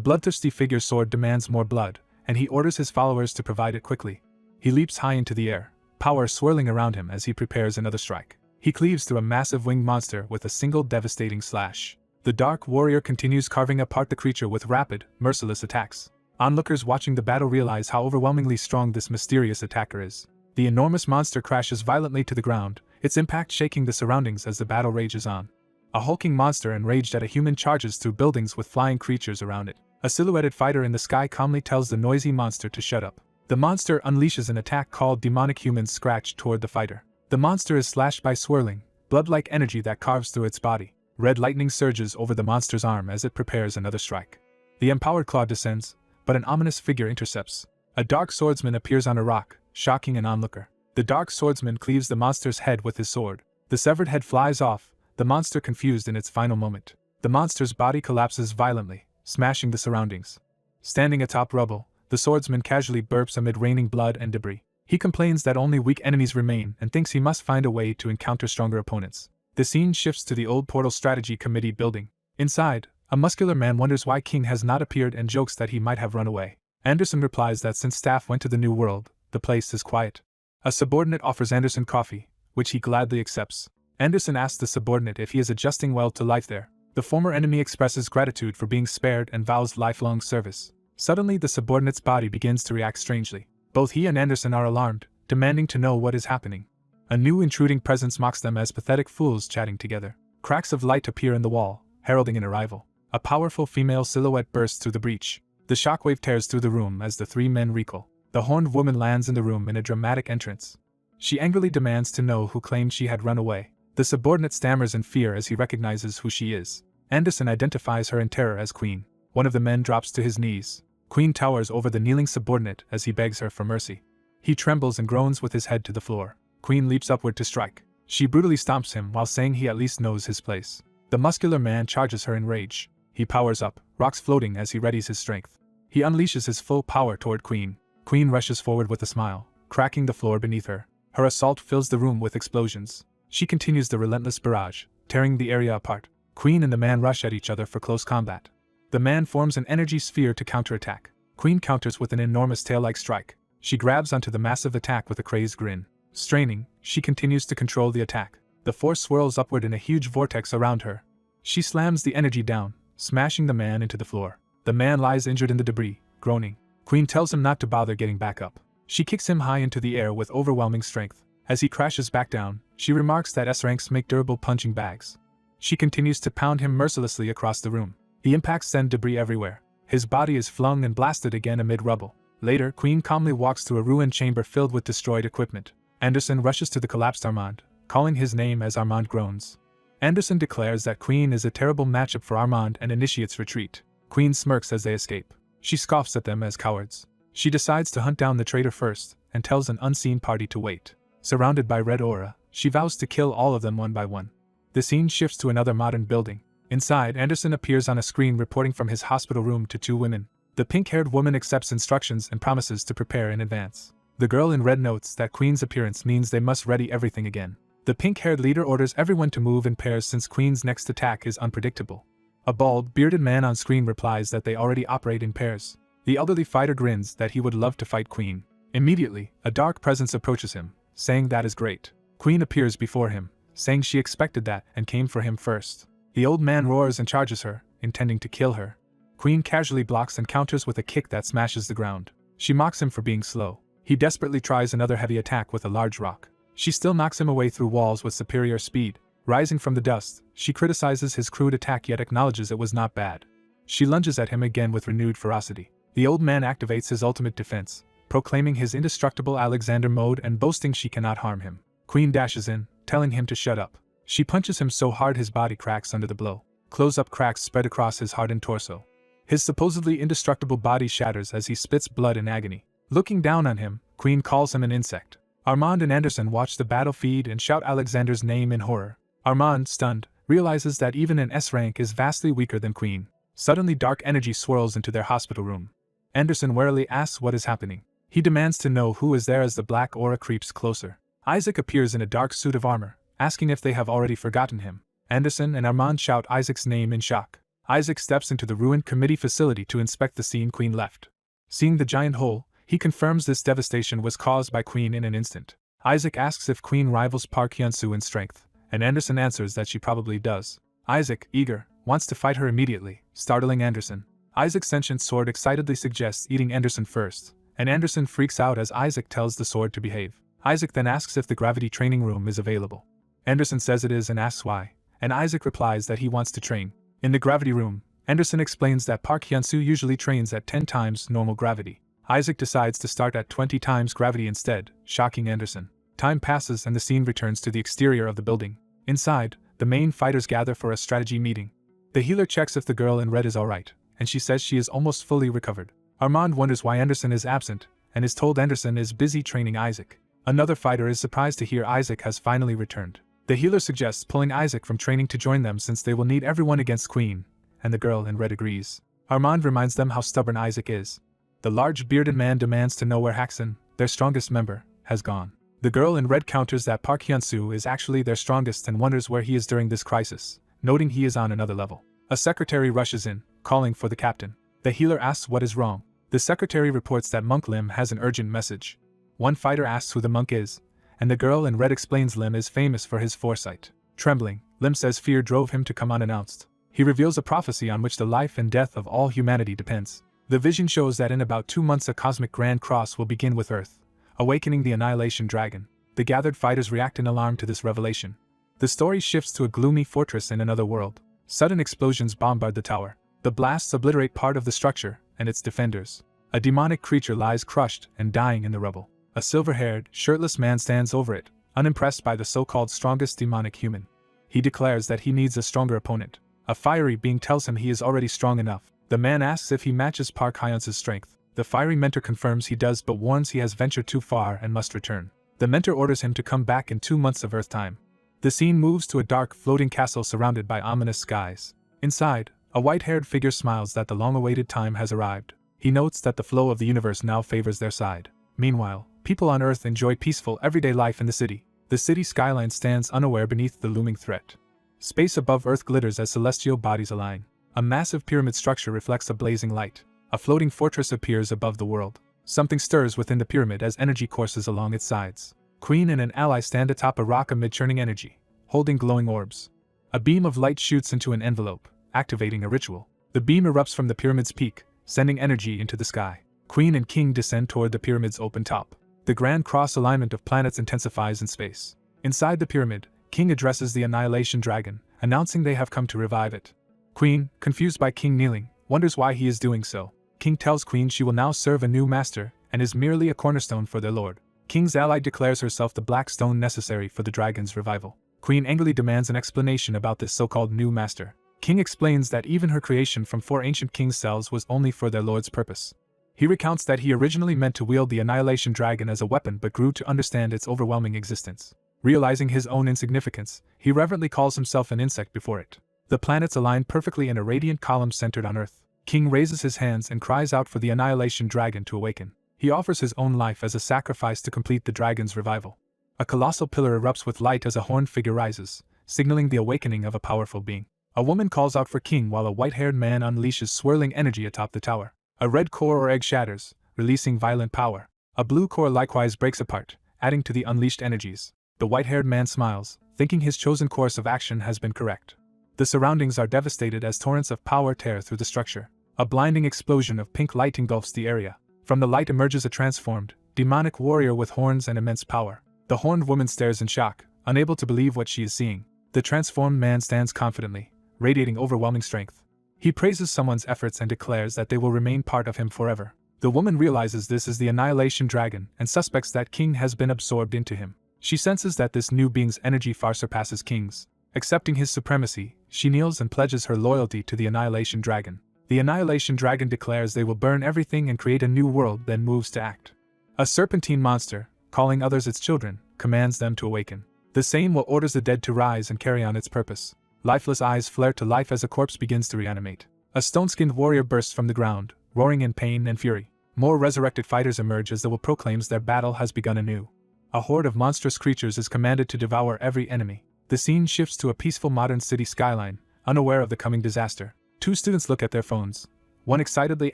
bloodthirsty figure's sword demands more blood, and he orders his followers to provide it quickly. He leaps high into the air, power swirling around him as he prepares another strike. He cleaves through a massive winged monster with a single devastating slash. The Dark Warrior continues carving apart the creature with rapid, merciless attacks. Onlookers watching the battle realize how overwhelmingly strong this mysterious attacker is. The enormous monster crashes violently to the ground, its impact shaking the surroundings as the battle rages on. A hulking monster enraged at a human charges through buildings with flying creatures around it. A silhouetted fighter in the sky calmly tells the noisy monster to shut up. The monster unleashes an attack called Demonic Human Scratch toward the fighter. The monster is slashed by swirling, blood-like energy that carves through its body. Red lightning surges over the monster's arm as it prepares another strike. The empowered claw descends, but an ominous figure intercepts. A dark swordsman appears on a rock, shocking an onlooker. The dark swordsman cleaves the monster's head with his sword. The severed head flies off, the monster confused in its final moment. The monster's body collapses violently, smashing the surroundings. Standing atop rubble, the swordsman casually burps amid raining blood and debris. He complains that only weak enemies remain and thinks he must find a way to encounter stronger opponents. The scene shifts to the old Portal Strategy Committee building. Inside, a muscular man wonders why King has not appeared and jokes that he might have run away. Anderson replies that since staff went to the New World, the place is quiet. A subordinate offers Anderson coffee, which he gladly accepts. Anderson asks the subordinate if he is adjusting well to life there. The former enemy expresses gratitude for being spared and vows lifelong service. Suddenly, the subordinate's body begins to react strangely. Both he and Anderson are alarmed, demanding to know what is happening. A new intruding presence mocks them as pathetic fools chatting together. Cracks of light appear in the wall, heralding an arrival. A powerful female silhouette bursts through the breach. The shockwave tears through the room as the three men recoil. The horned woman lands in the room in a dramatic entrance. She angrily demands to know who claimed she had run away. The subordinate stammers in fear as he recognizes who she is. Anderson identifies her in terror as Queen. One of the men drops to his knees. Queen towers over the kneeling subordinate as he begs her for mercy. He trembles and groans with his head to the floor. Queen leaps upward to strike. She brutally stomps him while saying he at least knows his place. The muscular man charges her in rage. He powers up, rocks floating as he readies his strength. He unleashes his full power toward Queen. Queen rushes forward with a smile, cracking the floor beneath her. Her assault fills the room with explosions. She continues the relentless barrage, tearing the area apart. Queen and the man rush at each other for close combat. The man forms an energy sphere to counterattack. Queen counters with an enormous tail-like strike. She grabs onto the massive attack with a crazed grin. Straining, she continues to control the attack. The force swirls upward in a huge vortex around her. She slams the energy down, smashing the man into the floor. The man lies injured in the debris, groaning. Queen tells him not to bother getting back up. She kicks him high into the air with overwhelming strength. As he crashes back down, she remarks that S-ranks make durable punching bags. She continues to pound him mercilessly across the room. The impacts send debris everywhere. His body is flung and blasted again amid rubble. Later, Queen calmly walks through a ruined chamber filled with destroyed equipment. Anderson rushes to the collapsed Armand, calling his name as Armand groans. Anderson declares that Queen is a terrible matchup for Armand and initiates retreat. Queen smirks as they escape. She scoffs at them as cowards. She decides to hunt down the traitor first, and tells an unseen party to wait. Surrounded by red aura, she vows to kill all of them one by one. The scene shifts to another modern building. Inside, Anderson appears on a screen reporting from his hospital room to two women. The pink-haired woman accepts instructions and promises to prepare in advance. The girl in red notes that Queen's appearance means they must ready everything again. The pink-haired leader orders everyone to move in pairs since Queen's next attack is unpredictable. A bald, bearded man on screen replies that they already operate in pairs. The elderly fighter grins that he would love to fight Queen. Immediately, a dark presence approaches him, saying that is great. Queen appears before him, saying she expected that and came for him first. The old man roars and charges her, intending to kill her. Queen casually blocks and counters with a kick that smashes the ground. She mocks him for being slow. He desperately tries another heavy attack with a large rock. She still knocks him away through walls with superior speed. Rising from the dust, she criticizes his crude attack yet acknowledges it was not bad. She lunges at him again with renewed ferocity. The old man activates his ultimate defense, proclaiming his indestructible Alexander mode and boasting she cannot harm him. Queen dashes in, telling him to shut up. She punches him so hard his body cracks under the blow. Close-up cracks spread across his hardened torso. His supposedly indestructible body shatters as he spits blood in agony. Looking down on him, Queen calls him an insect. Armand and Anderson watch the battle feed and shout Alexander's name in horror. Armand, stunned, realizes that even an S rank is vastly weaker than Queen. Suddenly dark energy swirls into their hospital room. Anderson warily asks what is happening. He demands to know who is there as the black aura creeps closer. Isaac appears in a dark suit of armor, asking if they have already forgotten him. Anderson and Armand shout Isaac's name in shock. Isaac steps into the ruined committee facility to inspect the scene Queen left. Seeing the giant hole, he confirms this devastation was caused by Queen in an instant. Isaac asks if Queen rivals Park Hyun-soo in strength, and Anderson answers that she probably does. Isaac, eager, wants to fight her immediately, startling Anderson. Isaac's sentient sword excitedly suggests eating Anderson first, and Anderson freaks out as Isaac tells the sword to behave. Isaac then asks if the gravity training room is available. Anderson says it is and asks why, and Isaac replies that he wants to train. In the gravity room, Anderson explains that Park Hyun-soo usually trains at 10 times normal gravity. Isaac decides to start at 20 times gravity instead, shocking Anderson. Time passes and the scene returns to the exterior of the building. Inside, the main fighters gather for a strategy meeting. The healer checks if the girl in red is alright, and she says she is almost fully recovered. Armand wonders why Anderson is absent, and is told Anderson is busy training Isaac. Another fighter is surprised to hear Isaac has finally returned. The healer suggests pulling Isaac from training to join them since they will need everyone against Queen, and the girl in red agrees. Armand reminds them how stubborn Isaac is. The large bearded man demands to know where Haxon, their strongest member, has gone. The girl in red counters that Park Hyun-soo is actually their strongest and wonders where he is during this crisis, noting he is on another level. A secretary rushes in, calling for the captain. The healer asks what is wrong. The secretary reports that Monk Lim has an urgent message. One fighter asks who the monk is, and the girl in red explains Lim is famous for his foresight. Trembling, Lim says fear drove him to come unannounced. He reveals a prophecy on which the life and death of all humanity depends. The vision shows that in about 2 months a cosmic grand cross will begin with Earth, awakening the Annihilation Dragon. The gathered fighters react in alarm to this revelation. The story shifts to a gloomy fortress in another world. Sudden explosions bombard the tower. The blasts obliterate part of the structure and its defenders. A demonic creature lies crushed and dying in the rubble. A silver-haired, shirtless man stands over it, unimpressed by the so-called strongest demonic human. He declares that he needs a stronger opponent. A fiery being tells him he is already strong enough. The man asks if he matches Park Hyun's strength. The fiery mentor confirms he does but warns he has ventured too far and must return. The mentor orders him to come back in 2 months of Earth time. The scene moves to a dark, floating castle surrounded by ominous skies. Inside, a white-haired figure smiles that the long-awaited time has arrived. He notes that the flow of the universe now favors their side. Meanwhile, people on Earth enjoy peaceful, everyday life in the city. The city skyline stands unaware beneath the looming threat. Space above Earth glitters as celestial bodies align. A massive pyramid structure reflects a blazing light. A floating fortress appears above the world. Something stirs within the pyramid as energy courses along its sides. Queen and an ally stand atop a rock amid churning energy, holding glowing orbs. A beam of light shoots into an envelope, activating a ritual. The beam erupts from the pyramid's peak, sending energy into the sky. Queen and King descend toward the pyramid's open top. The grand cross alignment of planets intensifies in space. Inside the pyramid, King addresses the Annihilation Dragon, announcing they have come to revive it. Queen, confused by King kneeling, wonders why he is doing so. King tells Queen she will now serve a new master, and is merely a cornerstone for their lord. King's ally declares herself the black stone necessary for the dragon's revival. Queen angrily demands an explanation about this so-called new master. King explains that even her creation from 4 ancient king's cells was only for their lord's purpose. He recounts that he originally meant to wield the Annihilation Dragon as a weapon but grew to understand its overwhelming existence. Realizing his own insignificance, he reverently calls himself an insect before it. The planets align perfectly in a radiant column centered on Earth. King raises his hands and cries out for the Annihilation Dragon to awaken. He offers his own life as a sacrifice to complete the dragon's revival. A colossal pillar erupts with light as a horned figure rises, signaling the awakening of a powerful being. A woman calls out for King while a white-haired man unleashes swirling energy atop the tower. A red core or egg shatters, releasing violent power. A blue core likewise breaks apart, adding to the unleashed energies. The white-haired man smiles, thinking his chosen course of action has been correct. The surroundings are devastated as torrents of power tear through the structure. A blinding explosion of pink light engulfs the area. From the light emerges a transformed, demonic warrior with horns and immense power. The horned woman stares in shock, unable to believe what she is seeing. The transformed man stands confidently, radiating overwhelming strength. He praises someone's efforts and declares that they will remain part of him forever. The woman realizes this is the Annihilation Dragon and suspects that King has been absorbed into him. She senses that this new being's energy far surpasses King's. Accepting his supremacy, she kneels and pledges her loyalty to the Annihilation Dragon. The Annihilation Dragon declares they will burn everything and create a new world, then moves to act. A serpentine monster, calling others its children, commands them to awaken. The same will orders the dead to rise and carry on its purpose. Lifeless eyes flare to life as a corpse begins to reanimate. A stone-skinned warrior bursts from the ground, roaring in pain and fury. More resurrected fighters emerge as the will proclaims their battle has begun anew. A horde of monstrous creatures is commanded to devour every enemy. The scene shifts to a peaceful modern city skyline, unaware of the coming disaster. 2 students look at their phones. One excitedly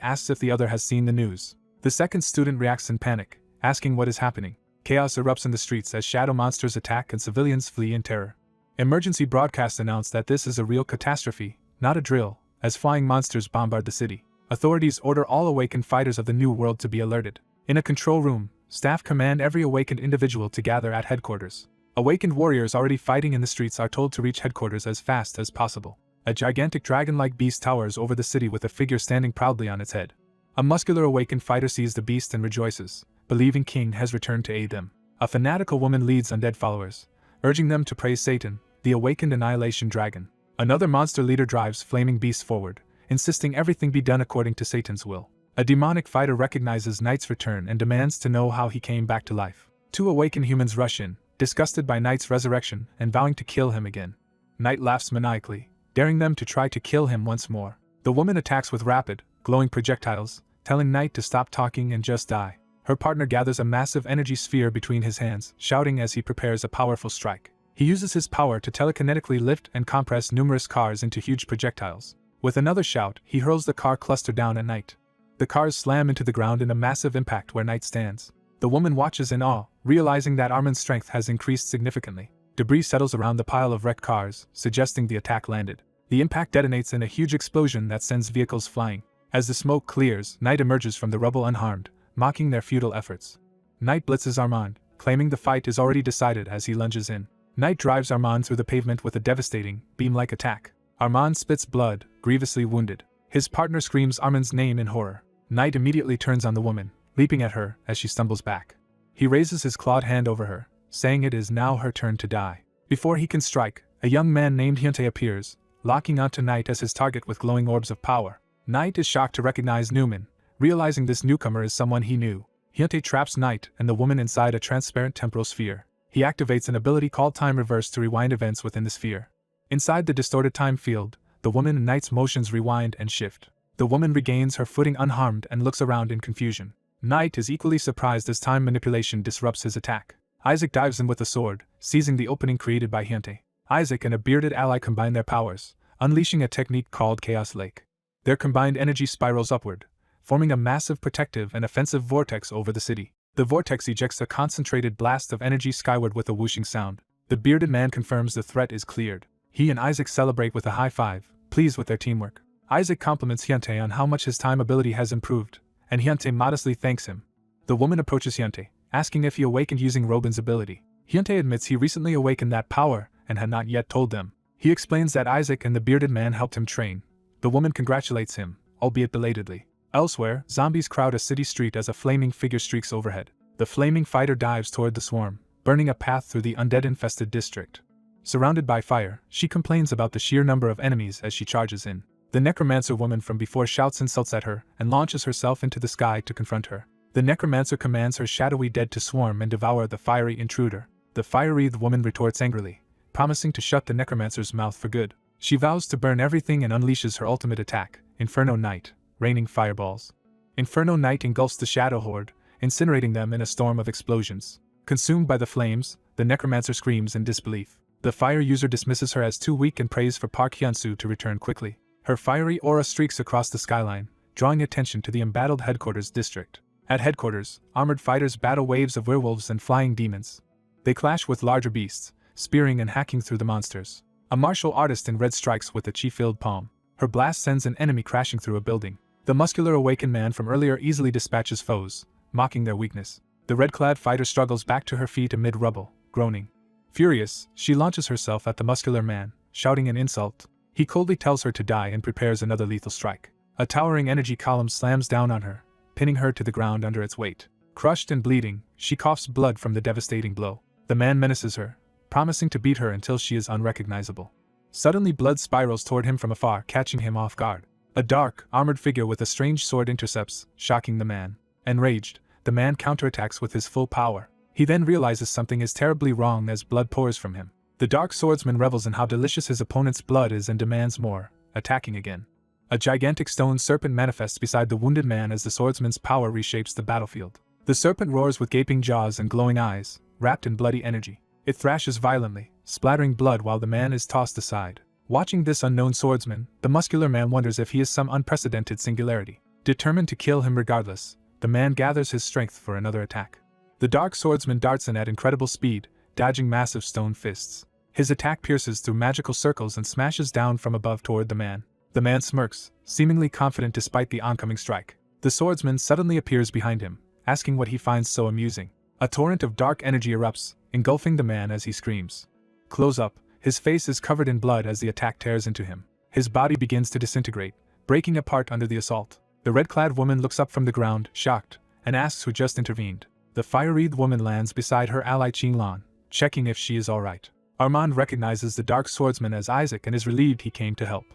asks if the other has seen the news. The second student reacts in panic, asking what is happening. Chaos erupts in the streets as shadow monsters attack and civilians flee in terror. Emergency broadcasts announce that this is a real catastrophe, not a drill, as flying monsters bombard the city. Authorities order all awakened fighters of the New World to be alerted. In a control room, staff command every awakened individual to gather at headquarters. Awakened warriors already fighting in the streets are told to reach headquarters as fast as possible. A gigantic dragon-like beast towers over the city with a figure standing proudly on its head. A muscular awakened fighter sees the beast and rejoices, believing King has returned to aid them. A fanatical woman leads undead followers, urging them to praise Satan, the awakened Annihilation Dragon. Another monster leader drives flaming beasts forward, insisting everything be done according to Satan's will. A demonic fighter recognizes Knight's return and demands to know how he came back to life. Two awakened humans rush in, disgusted by Knight's resurrection and vowing to kill him again. Knight laughs maniacally, daring them to try to kill him once more. The woman attacks with rapid, glowing projectiles, telling Knight to stop talking and just die. Her partner gathers a massive energy sphere between his hands, shouting as he prepares a powerful strike. He uses his power to telekinetically lift and compress numerous cars into huge projectiles. With another shout, he hurls the car cluster down at Knight. The cars slam into the ground in a massive impact where Knight stands. The woman watches in awe, realizing that Armin's strength has increased significantly. Debris settles around the pile of wrecked cars, suggesting the attack landed. The impact detonates in a huge explosion that sends vehicles flying. As the smoke clears, Knight emerges from the rubble unharmed, mocking their futile efforts. Knight blitzes Armand, claiming the fight is already decided as he lunges in. Knight drives Armand through the pavement with a devastating, beam-like attack. Armand spits blood, grievously wounded. His partner screams Armand's name in horror. Knight immediately turns on the woman, leaping at her as she stumbles back. He raises his clawed hand over her, saying it is now her turn to die. Before he can strike, a young man named Hyuntae appears, locking onto Knight as his target with glowing orbs of power. Knight is shocked to recognize Newman, realizing this newcomer is someone he knew. Hyuntae traps Knight and the woman inside a transparent temporal sphere. He activates an ability called Time Reverse to rewind events within the sphere. Inside the distorted time field, the woman and Knight's motions rewind and shift. The woman regains her footing unharmed and looks around in confusion. Knight is equally surprised as time manipulation disrupts his attack. Isaac dives in with a sword, seizing the opening created by Hyuntae. Isaac and a bearded ally combine their powers, unleashing a technique called Chaos Lake. Their combined energy spirals upward, forming a massive protective and offensive vortex over the city. The vortex ejects a concentrated blast of energy skyward with a whooshing sound. The bearded man confirms the threat is cleared. He and Isaac celebrate with a high five, pleased with their teamwork. Isaac compliments Hyuntae on how much his time ability has improved, and Hyuntae modestly thanks him. The woman approaches Hyuntae, asking if he awakened using Robin's ability. Hyuntae admits he recently awakened that power and had not yet told them. He explains that Isaac and the bearded man helped him train. The woman congratulates him, albeit belatedly. Elsewhere, zombies crowd a city street as a flaming figure streaks overhead. The flaming fighter dives toward the swarm, burning a path through the undead-infested district. Surrounded by fire, she complains about the sheer number of enemies as she charges in. The necromancer woman from before shouts insults at her and launches herself into the sky to confront her. The necromancer commands her shadowy dead to swarm and devour the fiery intruder. The fire-wreathed woman retorts angrily, promising to shut the necromancer's mouth for good. She vows to burn everything and unleashes her ultimate attack, Inferno Knight, raining fireballs. Inferno Knight engulfs the shadow horde, incinerating them in a storm of explosions. Consumed by the flames, the necromancer screams in disbelief. The fire user dismisses her as too weak and prays for Park Hyunsoo to return quickly. Her fiery aura streaks across the skyline, drawing attention to the embattled headquarters district. At headquarters, armored fighters battle waves of werewolves and flying demons. They clash with larger beasts, spearing and hacking through the monsters. A martial artist in red strikes with a chi-filled palm. Her blast sends an enemy crashing through a building. The muscular awakened man from earlier easily dispatches foes, mocking their weakness. The red-clad fighter struggles back to her feet amid rubble, groaning. Furious, she launches herself at the muscular man, shouting an insult. He coldly tells her to die and prepares another lethal strike. A towering energy column slams down on her, pinning her to the ground under its weight. Crushed and bleeding, she coughs blood from the devastating blow. The man menaces her, promising to beat her until she is unrecognizable. Suddenly blood spirals toward him from afar, catching him off guard. A dark, armored figure with a strange sword intercepts, shocking the man. Enraged, the man counterattacks with his full power. He then realizes something is terribly wrong as blood pours from him. The dark swordsman revels in how delicious his opponent's blood is and demands more, attacking again. A gigantic stone serpent manifests beside the wounded man as the swordsman's power reshapes the battlefield. The serpent roars with gaping jaws and glowing eyes, wrapped in bloody energy. It thrashes violently, splattering blood while the man is tossed aside. Watching this unknown swordsman, the muscular man wonders if he is some unprecedented singularity. Determined to kill him regardless, the man gathers his strength for another attack. The dark swordsman darts in at incredible speed, dodging massive stone fists. His attack pierces through magical circles and smashes down from above toward the man. The man smirks, seemingly confident despite the oncoming strike. The swordsman suddenly appears behind him, asking what he finds so amusing. A torrent of dark energy erupts, engulfing the man as he screams. Close up, his face is covered in blood as the attack tears into him. His body begins to disintegrate, breaking apart under the assault. The red-clad woman looks up from the ground, shocked, and asks who just intervened. The fire-wreathed woman lands beside her ally Qinglan, checking if she is alright. Armand recognizes the dark swordsman as Isaac and is relieved he came to help.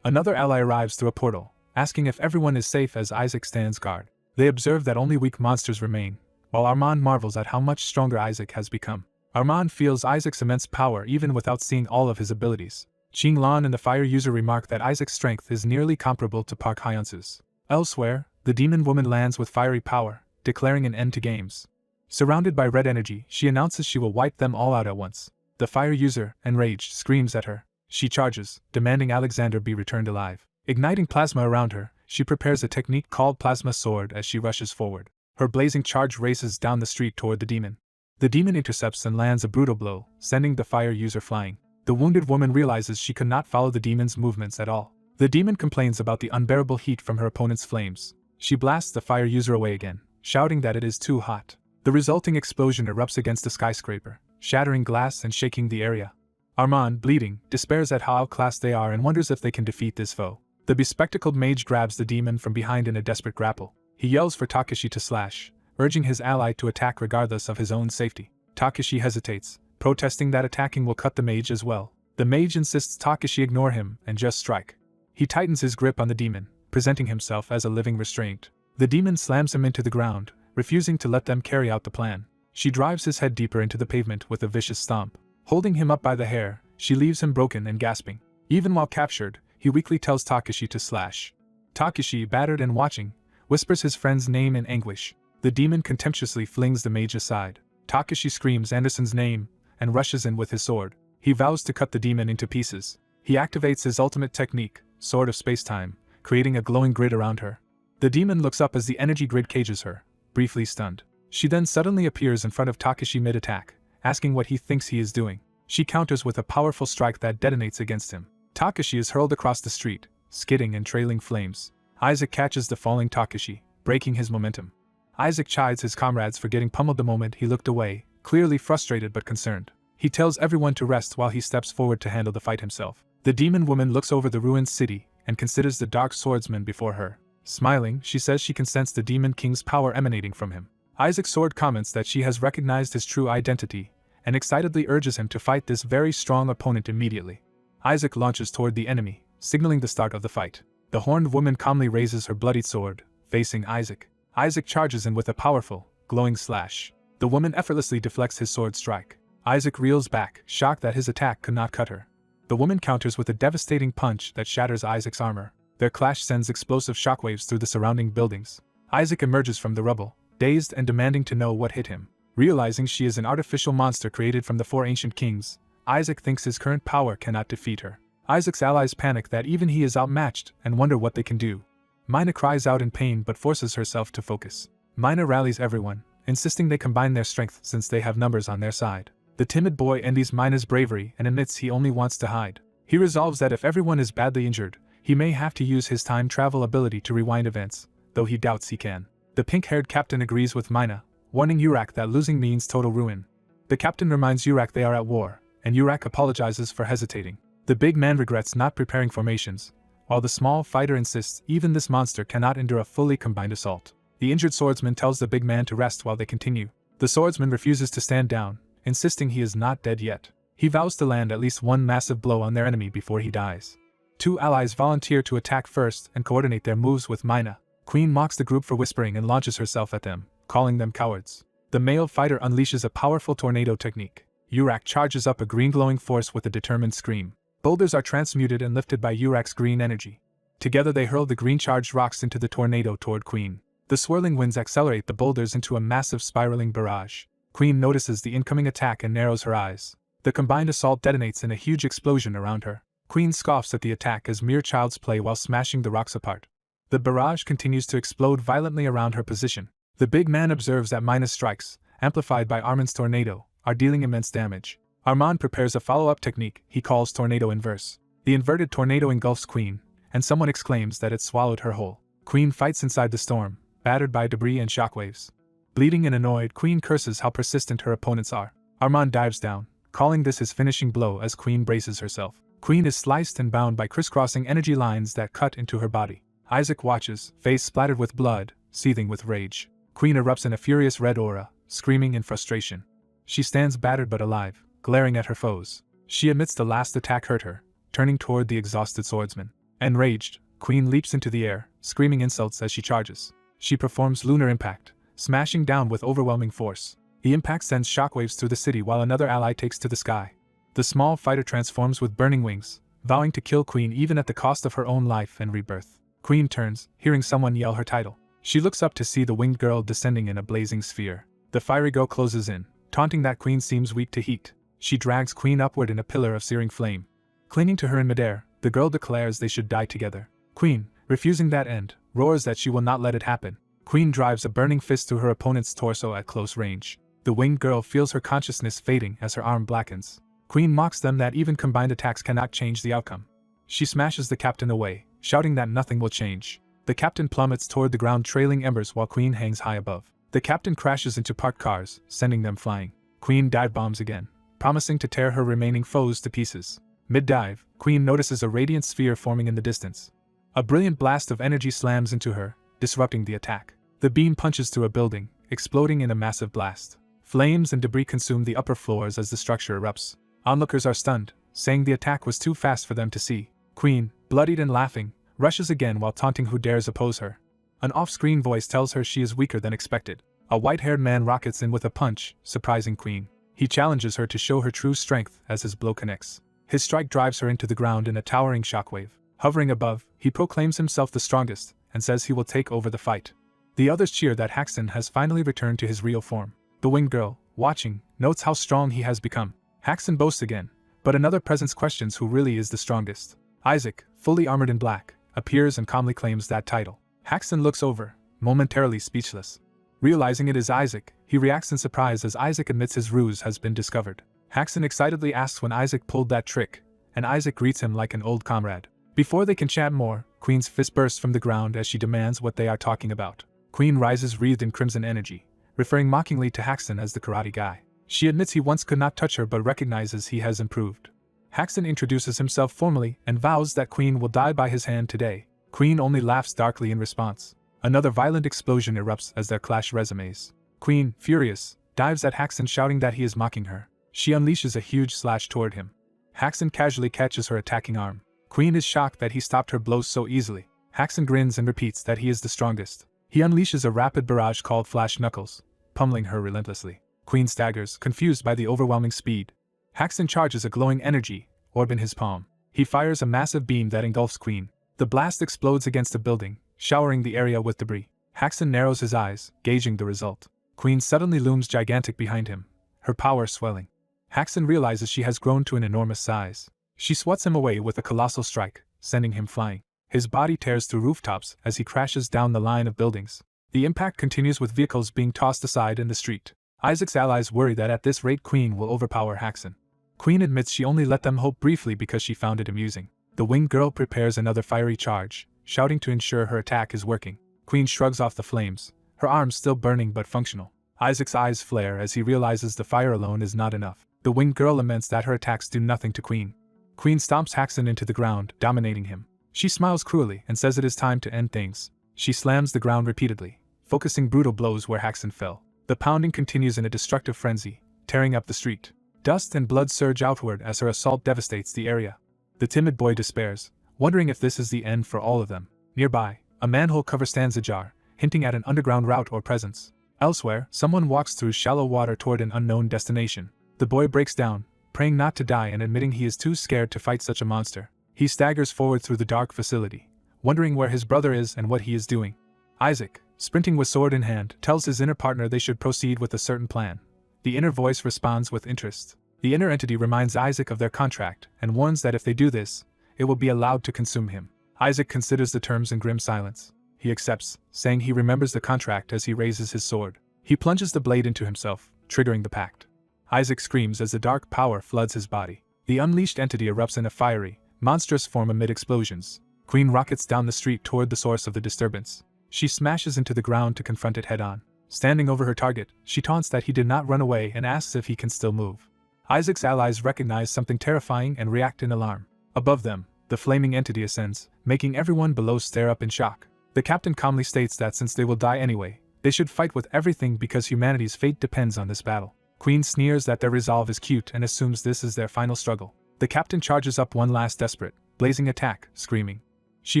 Another ally arrives through a portal, asking if everyone is safe as Isaac stands guard. They observe that only weak monsters remain, while Armand marvels at how much stronger Isaac has become. Armand feels Isaac's immense power even without seeing all of his abilities. Qing Lan and the fire user remark that Isaac's strength is nearly comparable to Park Hyunsu's. Elsewhere, the demon woman lands with fiery power, declaring an end to games. Surrounded by red energy, she announces she will wipe them all out at once. The fire user, enraged, screams at her. She charges, demanding Alexander be returned alive. Igniting plasma around her, she prepares a technique called Plasma Sword as she rushes forward. Her blazing charge races down the street toward the demon. The demon intercepts and lands a brutal blow, sending the fire user flying. The wounded woman realizes she could not follow the demon's movements at all. The demon complains about the unbearable heat from her opponent's flames. She blasts the fire user away again, shouting that it is too hot. The resulting explosion erupts against a skyscraper, shattering glass and shaking the area. Armand, bleeding, despairs at how outclassed they are and wonders if they can defeat this foe. The bespectacled mage grabs the demon from behind in a desperate grapple. He yells for Takeshi to slash, urging his ally to attack regardless of his own safety. Takeshi hesitates, protesting that attacking will cut the mage as well. The mage insists Takeshi ignore him and just strike. He tightens his grip on the demon, presenting himself as a living restraint. The demon slams him into the ground, refusing to let them carry out the plan. She drives his head deeper into the pavement with a vicious stomp. Holding him up by the hair, she leaves him broken and gasping. Even while captured, he weakly tells Takeshi to slash. Takeshi, battered and watching, whispers his friend's name in anguish. The demon contemptuously flings the mage aside. Takeshi screams Anderson's name and rushes in with his sword. He vows to cut the demon into pieces. He activates his ultimate technique, Sword of Spacetime, creating a glowing grid around her. The demon looks up as the energy grid cages her, briefly stunned. She then suddenly appears in front of Takeshi mid-attack, asking what he thinks he is doing. She counters with a powerful strike that detonates against him. Takeshi is hurled across the street, skidding and trailing flames. Isaac catches the falling Takeshi, breaking his momentum. Isaac chides his comrades for getting pummeled the moment he looked away, clearly frustrated but concerned. He tells everyone to rest while he steps forward to handle the fight himself. The demon woman looks over the ruined city and considers the dark swordsman before her. Smiling, she says she can sense the demon king's power emanating from him. Isaac's sword comments that she has recognized his true identity and excitedly urges him to fight this very strong opponent immediately. Isaac launches toward the enemy, signaling the start of the fight. The horned woman calmly raises her bloodied sword, facing Isaac. Isaac charges in with a powerful, glowing slash. The woman effortlessly deflects his sword strike. Isaac reels back, shocked that his attack could not cut her. The woman counters with a devastating punch that shatters Isaac's armor. Their clash sends explosive shockwaves through the surrounding buildings. Isaac emerges from the rubble, dazed and demanding to know what hit him. Realizing she is an artificial monster created from the 4 ancient kings, Isaac thinks his current power cannot defeat her. Isaac's allies panic that even he is outmatched and wonder what they can do. Mina cries out in pain but forces herself to focus. Mina rallies everyone, insisting they combine their strength since they have numbers on their side. The timid boy envies Mina's bravery and admits he only wants to hide. He resolves that if everyone is badly injured, he may have to use his time travel ability to rewind events, though he doubts he can. The pink-haired captain agrees with Mina, warning Yurak that losing means total ruin. The captain reminds Yurak they are at war, and Yurak apologizes for hesitating. The big man regrets not preparing formations, while the small fighter insists even this monster cannot endure a fully combined assault. The injured swordsman tells the big man to rest while they continue. The swordsman refuses to stand down, insisting he is not dead yet. He vows to land at least one massive blow on their enemy before he dies. 2 allies volunteer to attack first and coordinate their moves with Mina. Queen mocks the group for whispering and launches herself at them, calling them cowards. The male fighter unleashes a powerful tornado technique. Yurak charges up a green glowing force with a determined scream. Boulders are transmuted and lifted by Yurak's green energy. Together they hurl the green-charged rocks into the tornado toward Queen. The swirling winds accelerate the boulders into a massive spiraling barrage. Queen notices the incoming attack and narrows her eyes. The combined assault detonates in a huge explosion around her. Queen scoffs at the attack as mere child's play while smashing the rocks apart. The barrage continues to explode violently around her position. The big man observes that Mina's strikes, amplified by Armand's tornado, are dealing immense damage. Armand prepares a follow-up technique he calls Tornado Inverse. The inverted tornado engulfs Queen, and someone exclaims that it swallowed her whole. Queen fights inside the storm, battered by debris and shockwaves. Bleeding and annoyed, Queen curses how persistent her opponents are. Armand dives down, calling this his finishing blow as Queen braces herself. Queen is sliced and bound by crisscrossing energy lines that cut into her body. Isaac watches, face splattered with blood, seething with rage. Queen erupts in a furious red aura, screaming in frustration. She stands battered but alive, glaring at her foes. She admits the last attack hurt her, turning toward the exhausted swordsman. Enraged, Queen leaps into the air, screaming insults as she charges. She performs lunar impact, smashing down with overwhelming force. The impact sends shockwaves through the city while another ally takes to the sky. The small fighter transforms with burning wings, vowing to kill Queen even at the cost of her own life and rebirth. Queen turns, hearing someone yell her title. She looks up to see the winged girl descending in a blazing sphere. The fiery girl closes in, taunting that Queen seems weak to heat. She drags Queen upward in a pillar of searing flame. Clinging to her in midair, the girl declares they should die together. Queen, refusing that end, roars that she will not let it happen. Queen drives a burning fist through her opponent's torso at close range. The winged girl feels her consciousness fading as her arm blackens. Queen mocks them that even combined attacks cannot change the outcome. She smashes the captain away, shouting that nothing will change. The captain plummets toward the ground, trailing embers while Queen hangs high above. The captain crashes into parked cars, sending them flying. Queen dive bombs again, promising to tear her remaining foes to pieces. Mid-dive, Queen notices a radiant sphere forming in the distance. A brilliant blast of energy slams into her, disrupting the attack. The beam punches through a building, exploding in a massive blast. Flames and debris consume the upper floors as the structure erupts. Onlookers are stunned, saying the attack was too fast for them to see. Queen, bloodied and laughing, rushes again while taunting who dares oppose her. An off-screen voice tells her she is weaker than expected. A white-haired man rockets in with a punch, surprising Queen. He challenges her to show her true strength as his blow connects. His strike drives her into the ground in a towering shockwave. Hovering above, he proclaims himself the strongest, and says he will take over the fight. The others cheer that Haxton has finally returned to his real form. The winged girl, watching, notes how strong he has become. Haxton boasts again, but another presence questions who really is the strongest. Isaac, fully armored in black, appears and calmly claims that title. Haxton looks over, momentarily speechless. Realizing it is Isaac, he reacts in surprise as Isaac admits his ruse has been discovered. Haxton excitedly asks when Isaac pulled that trick, and Isaac greets him like an old comrade. Before they can chat more, Queen's fist bursts from the ground as she demands what they are talking about. Queen rises wreathed in crimson energy, referring mockingly to Haxton as the karate guy. She admits he once could not touch her but recognizes he has improved. Haxton introduces himself formally and vows that Queen will die by his hand today. Queen only laughs darkly in response. Another violent explosion erupts as their clash resumes. Queen, furious, dives at Haxton shouting that he is mocking her. She unleashes a huge slash toward him. Haxton casually catches her attacking arm. Queen is shocked that he stopped her blows so easily. Haxton grins and repeats that he is the strongest. He unleashes a rapid barrage called Flash Knuckles, pummeling her relentlessly. Queen staggers, confused by the overwhelming speed. Haxton charges a glowing energy orb in his palm. He fires a massive beam that engulfs Queen. The blast explodes against a building, showering the area with debris. Haxton narrows his eyes, gauging the result. Queen suddenly looms gigantic behind him, her power swelling. Haxton realizes she has grown to an enormous size. She swats him away with a colossal strike, sending him flying. His body tears through rooftops as he crashes down the line of buildings. The impact continues with vehicles being tossed aside in the street. Isaac's allies worry that at this rate Queen will overpower Haxton. Queen admits she only let them hope briefly because she found it amusing. The winged girl prepares another fiery charge, shouting to ensure her attack is working. Queen shrugs off the flames, her arms still burning but functional. Isaac's eyes flare as he realizes the fire alone is not enough. The winged girl laments that her attacks do nothing to Queen. Queen stomps Haxton into the ground, dominating him. She smiles cruelly and says it is time to end things. She slams the ground repeatedly, focusing brutal blows where Haxton fell. The pounding continues in a destructive frenzy, tearing up the street. Dust and blood surge outward as her assault devastates the area. The timid boy despairs, wondering if this is the end for all of them. Nearby, a manhole cover stands ajar, hinting at an underground route or presence. Elsewhere, someone walks through shallow water toward an unknown destination. The boy breaks down, praying not to die and admitting he is too scared to fight such a monster. He staggers forward through the dark facility, wondering where his brother is and what he is doing. Isaac, sprinting with sword in hand, tells his inner partner they should proceed with a certain plan. The inner voice responds with interest. The inner entity reminds Isaac of their contract and warns that if they do this, it will be allowed to consume him. Isaac considers the terms in grim silence. He accepts, saying he remembers the contract as he raises his sword. He plunges the blade into himself, triggering the pact. Isaac screams as the dark power floods his body. The unleashed entity erupts in a fiery, monstrous form amid explosions. Queen rockets down the street toward the source of the disturbance. She smashes into the ground to confront it head-on. Standing over her target, she taunts that he did not run away and asks if he can still move. Isaac's allies recognize something terrifying and react in alarm. Above them, the flaming entity ascends, making everyone below stare up in shock. The captain calmly states that since they will die anyway, they should fight with everything because humanity's fate depends on this battle. Queen sneers that their resolve is cute and assumes this is their final struggle. The captain charges up one last desperate, blazing attack, screaming. She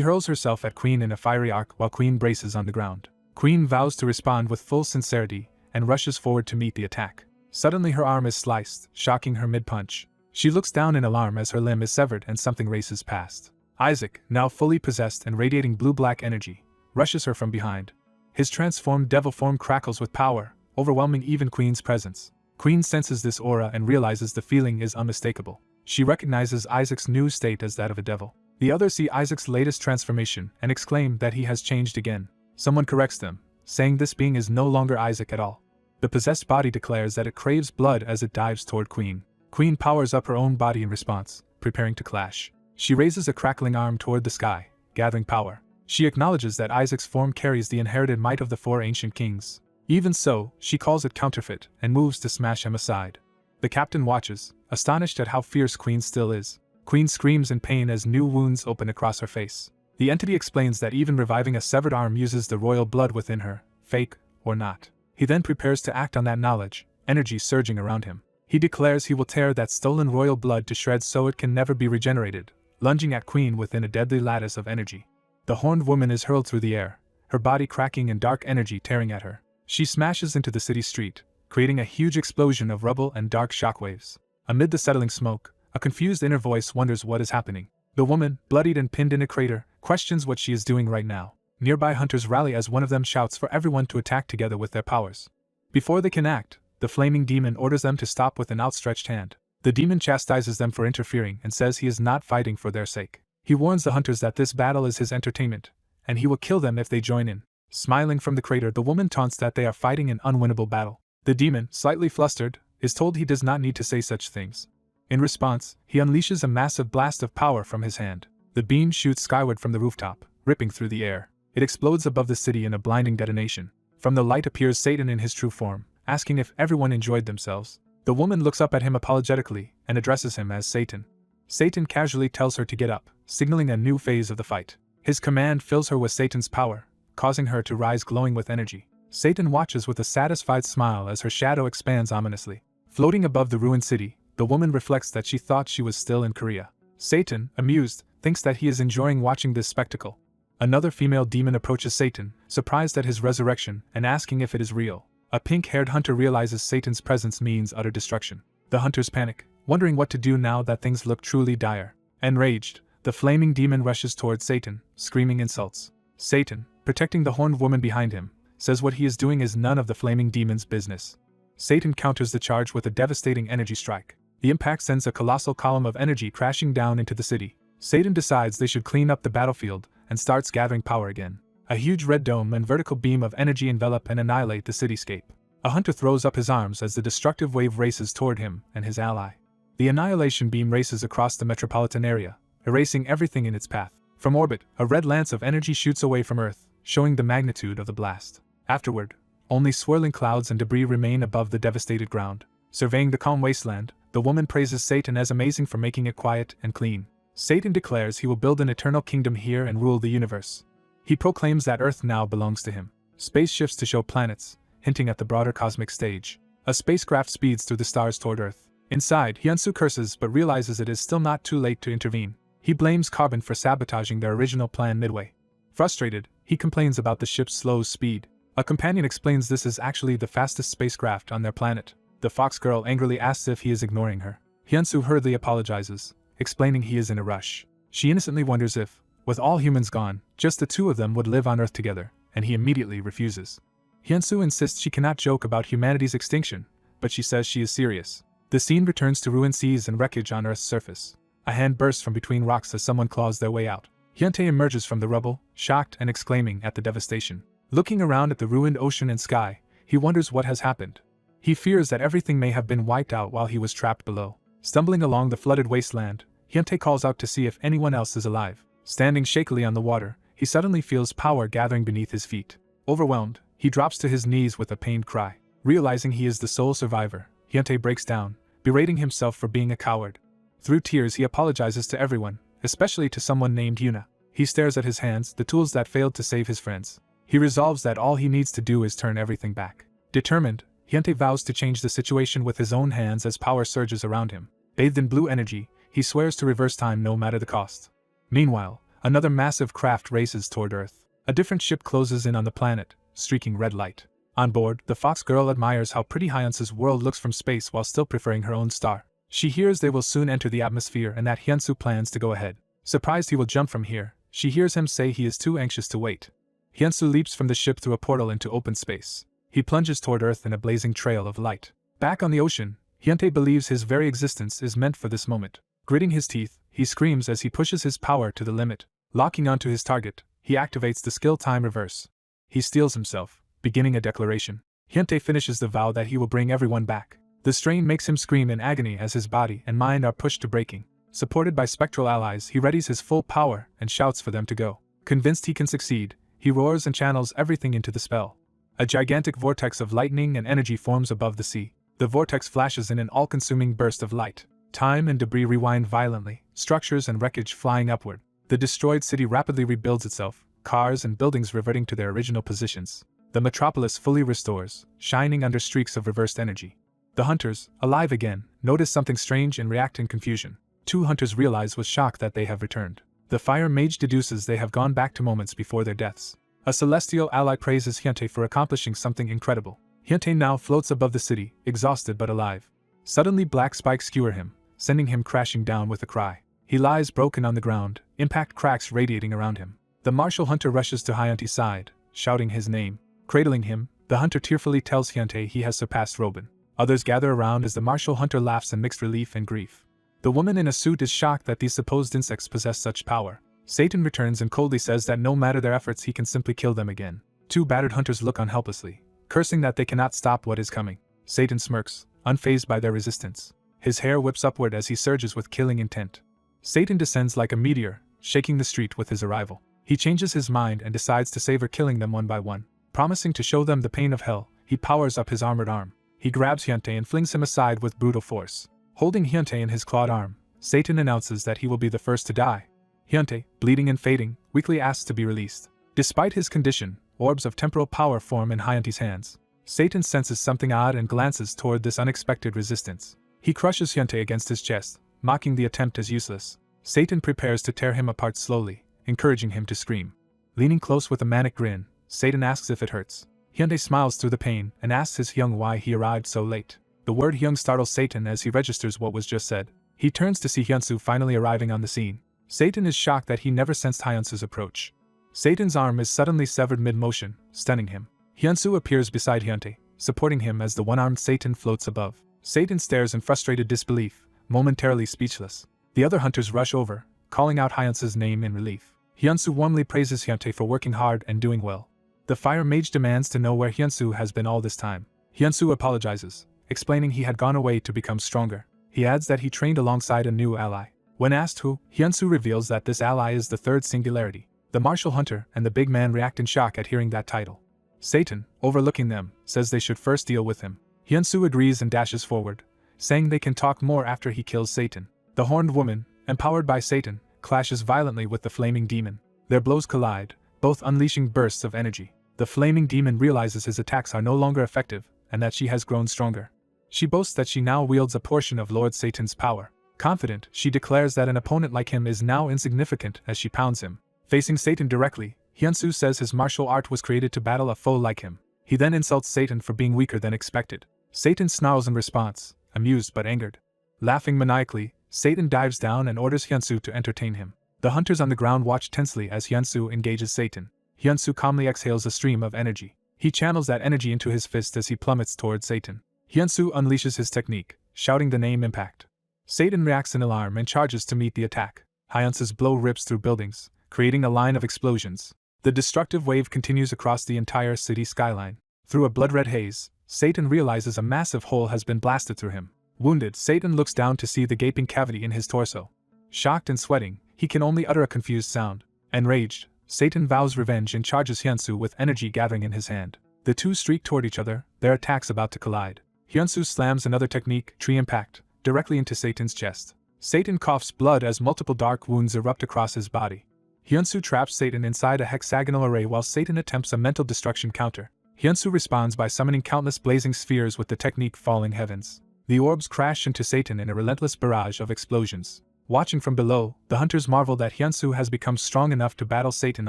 hurls herself at Queen in a fiery arc while Queen braces on the ground. Queen vows to respond with full sincerity and rushes forward to meet the attack. Suddenly her arm is sliced, shocking her mid-punch. She looks down in alarm as her limb is severed and something races past. Isaac, now fully possessed and radiating blue-black energy, rushes her from behind. His transformed devil form crackles with power, overwhelming even Queen's presence. Queen senses this aura and realizes the feeling is unmistakable. She recognizes Isaac's new state as that of a devil. The others see Isaac's latest transformation and exclaim that he has changed again. Someone corrects them, saying this being is no longer Isaac at all. The possessed body declares that it craves blood as it dives toward Queen. Queen powers up her own body in response, preparing to clash. She raises a crackling arm toward the sky, gathering power. She acknowledges that Isaac's form carries the inherited might of the 4 ancient kings. Even so, she calls it counterfeit and moves to smash him aside. The captain watches, astonished at how fierce Queen still is. Queen screams in pain as new wounds open across her face. The entity explains that even reviving a severed arm uses the royal blood within her, fake or not. He then prepares to act on that knowledge, energy surging around him. He declares he will tear that stolen royal blood to shreds so it can never be regenerated, lunging at Queen within a deadly lattice of energy. The horned woman is hurled through the air, her body cracking and dark energy tearing at her. She smashes into the city street, creating a huge explosion of rubble and dark shockwaves. Amid the settling smoke, a confused inner voice wonders what is happening. The woman, bloodied and pinned in a crater, questions what she is doing right now. Nearby hunters rally as one of them shouts for everyone to attack together with their powers. Before they can act, the flaming demon orders them to stop with an outstretched hand. The demon chastises them for interfering and says he is not fighting for their sake. He warns the hunters that this battle is his entertainment, and he will kill them if they join in. Smiling from the crater, the woman taunts that they are fighting an unwinnable battle. The demon, slightly flustered, is told he does not need to say such things. In response, he unleashes a massive blast of power from his hand. The beam shoots skyward from the rooftop, ripping through the air. It explodes above the city in a blinding detonation. From the light appears Satan in his true form, asking if everyone enjoyed themselves. The woman looks up at him apologetically and addresses him as Satan. Satan casually tells her to get up, signaling a new phase of the fight. His command fills her with Satan's power, causing her to rise glowing with energy. Satan watches with a satisfied smile as her shadow expands ominously. Floating above the ruined city, the woman reflects that she thought she was still in Korea. Satan, amused, thinks that he is enjoying watching this spectacle. Another female demon approaches Satan, surprised at his resurrection and asking if it is real. A pink-haired hunter realizes Satan's presence means utter destruction. The hunters panic, wondering what to do now that things look truly dire. Enraged, the flaming demon rushes towards Satan, screaming insults. Satan, protecting the horned woman behind him, says what he is doing is none of the flaming demon's business. Satan counters the charge with a devastating energy strike. The impact sends a colossal column of energy crashing down into the city. Satan decides they should clean up the battlefield and starts gathering power again. A huge red dome and vertical beam of energy envelop and annihilate the cityscape. A hunter throws up his arms as the destructive wave races toward him and his ally. The annihilation beam races across the metropolitan area, erasing everything in its path. From orbit, a red lance of energy shoots away from Earth, showing the magnitude of the blast. Afterward, only swirling clouds and debris remain above the devastated ground. Surveying the calm wasteland, the woman praises Satan as amazing for making it quiet and clean. Satan declares he will build an eternal kingdom here and rule the universe. He proclaims that Earth now belongs to him. Space shifts to show planets, hinting at the broader cosmic stage. A spacecraft speeds through the stars toward Earth. Inside, Hyunsu curses but realizes it is still not too late to intervene. He blames Carbon for sabotaging their original plan midway. Frustrated, he complains about the ship's slow speed. A companion explains this is actually the fastest spacecraft on their planet. The fox girl angrily asks if he is ignoring her. Hyunsu hurriedly apologizes, explaining he is in a rush. She innocently wonders if, with all humans gone, just the two of them would live on Earth together, and he immediately refuses. Hyunsu insists she cannot joke about humanity's extinction, but she says she is serious. The scene returns to ruined seas and wreckage on Earth's surface. A hand bursts from between rocks as someone claws their way out. Hyuntae emerges from the rubble, shocked and exclaiming at the devastation. Looking around at the ruined ocean and sky, he wonders what has happened. He fears that everything may have been wiped out while he was trapped below. Stumbling along the flooded wasteland, Hyuntae calls out to see if anyone else is alive. Standing shakily on the water, he suddenly feels power gathering beneath his feet. Overwhelmed, he drops to his knees with a pained cry. Realizing he is the sole survivor, Hyuntae breaks down, berating himself for being a coward. Through tears he apologizes to everyone, especially to someone named Yuna. He stares at his hands, the tools that failed to save his friends. He resolves that all he needs to do is turn everything back. Determined, Hyuntae vows to change the situation with his own hands as power surges around him. Bathed in blue energy, he swears to reverse time no matter the cost. Meanwhile, Another massive craft races toward Earth. A different ship closes in on the planet, streaking red light. On board, the fox girl admires how pretty Hyunsu's world looks from space while still preferring her own star. She hears they will soon enter the atmosphere and that Hyunsu plans to go ahead. Surprised he will jump from here, she hears him say he is too anxious to wait. Hyunsu leaps from the ship through a portal into open space. He plunges toward Earth in a blazing trail of light. Back on the ocean, Hyuntae believes his very existence is meant for this moment. Gritting his teeth, he screams as he pushes his power to the limit. Locking onto his target, he activates the skill time reverse. He steels himself, beginning a declaration. Hyuntae finishes the vow that he will bring everyone back. The strain makes him scream in agony as his body and mind are pushed to breaking. Supported by spectral allies, he readies his full power and shouts for them to go. Convinced he can succeed, he roars and channels everything into the spell. A gigantic vortex of lightning and energy forms above the sea. The vortex flashes in an all-consuming burst of light. Time and debris rewind violently, structures and wreckage flying upward. The destroyed city rapidly rebuilds itself, cars and buildings reverting to their original positions. The metropolis fully restores, shining under streaks of reversed energy. The hunters, alive again, notice something strange and react in confusion. Two hunters realize with shock that they have returned. The fire mage deduces they have gone back to moments before their deaths. A celestial ally praises Hyuntae for accomplishing something incredible. Hyuntae now floats above the city, exhausted but alive. Suddenly black spikes skewer him, sending him crashing down with a cry. He lies broken on the ground, impact cracks radiating around him. The martial hunter rushes to Hyuntae's side, shouting his name. Cradling him, the hunter tearfully tells Hyuntae he has surpassed Robin. Others gather around as the martial hunter laughs in mixed relief and grief. The woman in a suit is shocked that these supposed insects possess such power. Satan returns and coldly says that no matter their efforts he can simply kill them again. Two battered hunters look on helplessly, cursing that they cannot stop what is coming. Satan smirks, unfazed by their resistance. His hair whips upward as he surges with killing intent. Satan descends like a meteor, shaking the street with his arrival. He changes his mind and decides to savor killing them one by one. Promising to show them the pain of hell, he powers up his armored arm. He grabs Hyuntae and flings him aside with brutal force. Holding Hyuntae in his clawed arm, Satan announces that he will be the first to die. Hyuntae, bleeding and fading, weakly asks to be released. Despite his condition, orbs of temporal power form in Hyuntae's hands. Satan senses something odd and glances toward this unexpected resistance. He crushes Hyuntae against his chest, mocking the attempt as useless. Satan prepares to tear him apart slowly, encouraging him to scream. Leaning close with a manic grin, Satan asks if it hurts. Hyuntae smiles through the pain and asks his Hyung why he arrived so late. The word Hyung startles Satan as he registers what was just said. He turns to see Hyunsu finally arriving on the scene. Satan is shocked that he never sensed Hyunsu's approach. Satan's arm is suddenly severed mid-motion, stunning him. Hyunsu appears beside Hyuntae, supporting him as the one-armed Satan floats above. Satan stares in frustrated disbelief, momentarily speechless. The other hunters rush over, calling out Hyunsu's name in relief. Hyunsu warmly praises Hyuntae for working hard and doing well. The fire mage demands to know where Hyunsu has been all this time. Hyunsu apologizes, explaining he had gone away to become stronger. He adds that he trained alongside a new ally. When asked who, Hyunsu reveals that this ally is the third singularity. The martial hunter and the big man react in shock at hearing that title. Satan, overlooking them, says they should first deal with him. Hyunsu agrees and dashes forward, saying they can talk more after he kills Satan. The horned woman, empowered by Satan, clashes violently with the flaming demon. Their blows collide, both unleashing bursts of energy. The flaming demon realizes his attacks are no longer effective, and that she has grown stronger. She boasts that she now wields a portion of Lord Satan's power. Confident, she declares that an opponent like him is now insignificant as she pounds him. Facing Satan directly, Hyunsu says his martial art was created to battle a foe like him. He then insults Satan for being weaker than expected. Satan snarls in response, amused but angered. Laughing maniacally, Satan dives down and orders Hyunsu to entertain him. The hunters on the ground watch tensely as Hyunsu engages Satan. Hyunsu calmly exhales a stream of energy. He channels that energy into his fist as he plummets toward Satan. Hyunsu unleashes his technique, shouting the name Impact. Satan reacts in alarm and charges to meet the attack. Hyunsu's blow rips through buildings, creating a line of explosions. The destructive wave continues across the entire city skyline. Through a blood-red haze, Satan realizes a massive hole has been blasted through him. Wounded, Satan looks down to see the gaping cavity in his torso. Shocked and sweating, he can only utter a confused sound. Enraged, Satan vows revenge and charges Hyunsu with energy gathering in his hand. The two streak toward each other, their attacks about to collide. Hyunsu slams another technique, Tree Impact, directly into Satan's chest. Satan coughs blood as multiple dark wounds erupt across his body. Hyunsu traps Satan inside a hexagonal array while Satan attempts a mental destruction counter. Hyunsu responds by summoning countless blazing spheres with the technique Falling Heavens. The orbs crash into Satan in a relentless barrage of explosions. Watching from below, the hunters marvel that Hyunsu has become strong enough to battle Satan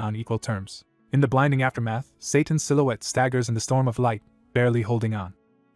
on equal terms. In the blinding aftermath, Satan's silhouette staggers in the storm of light, barely holding on.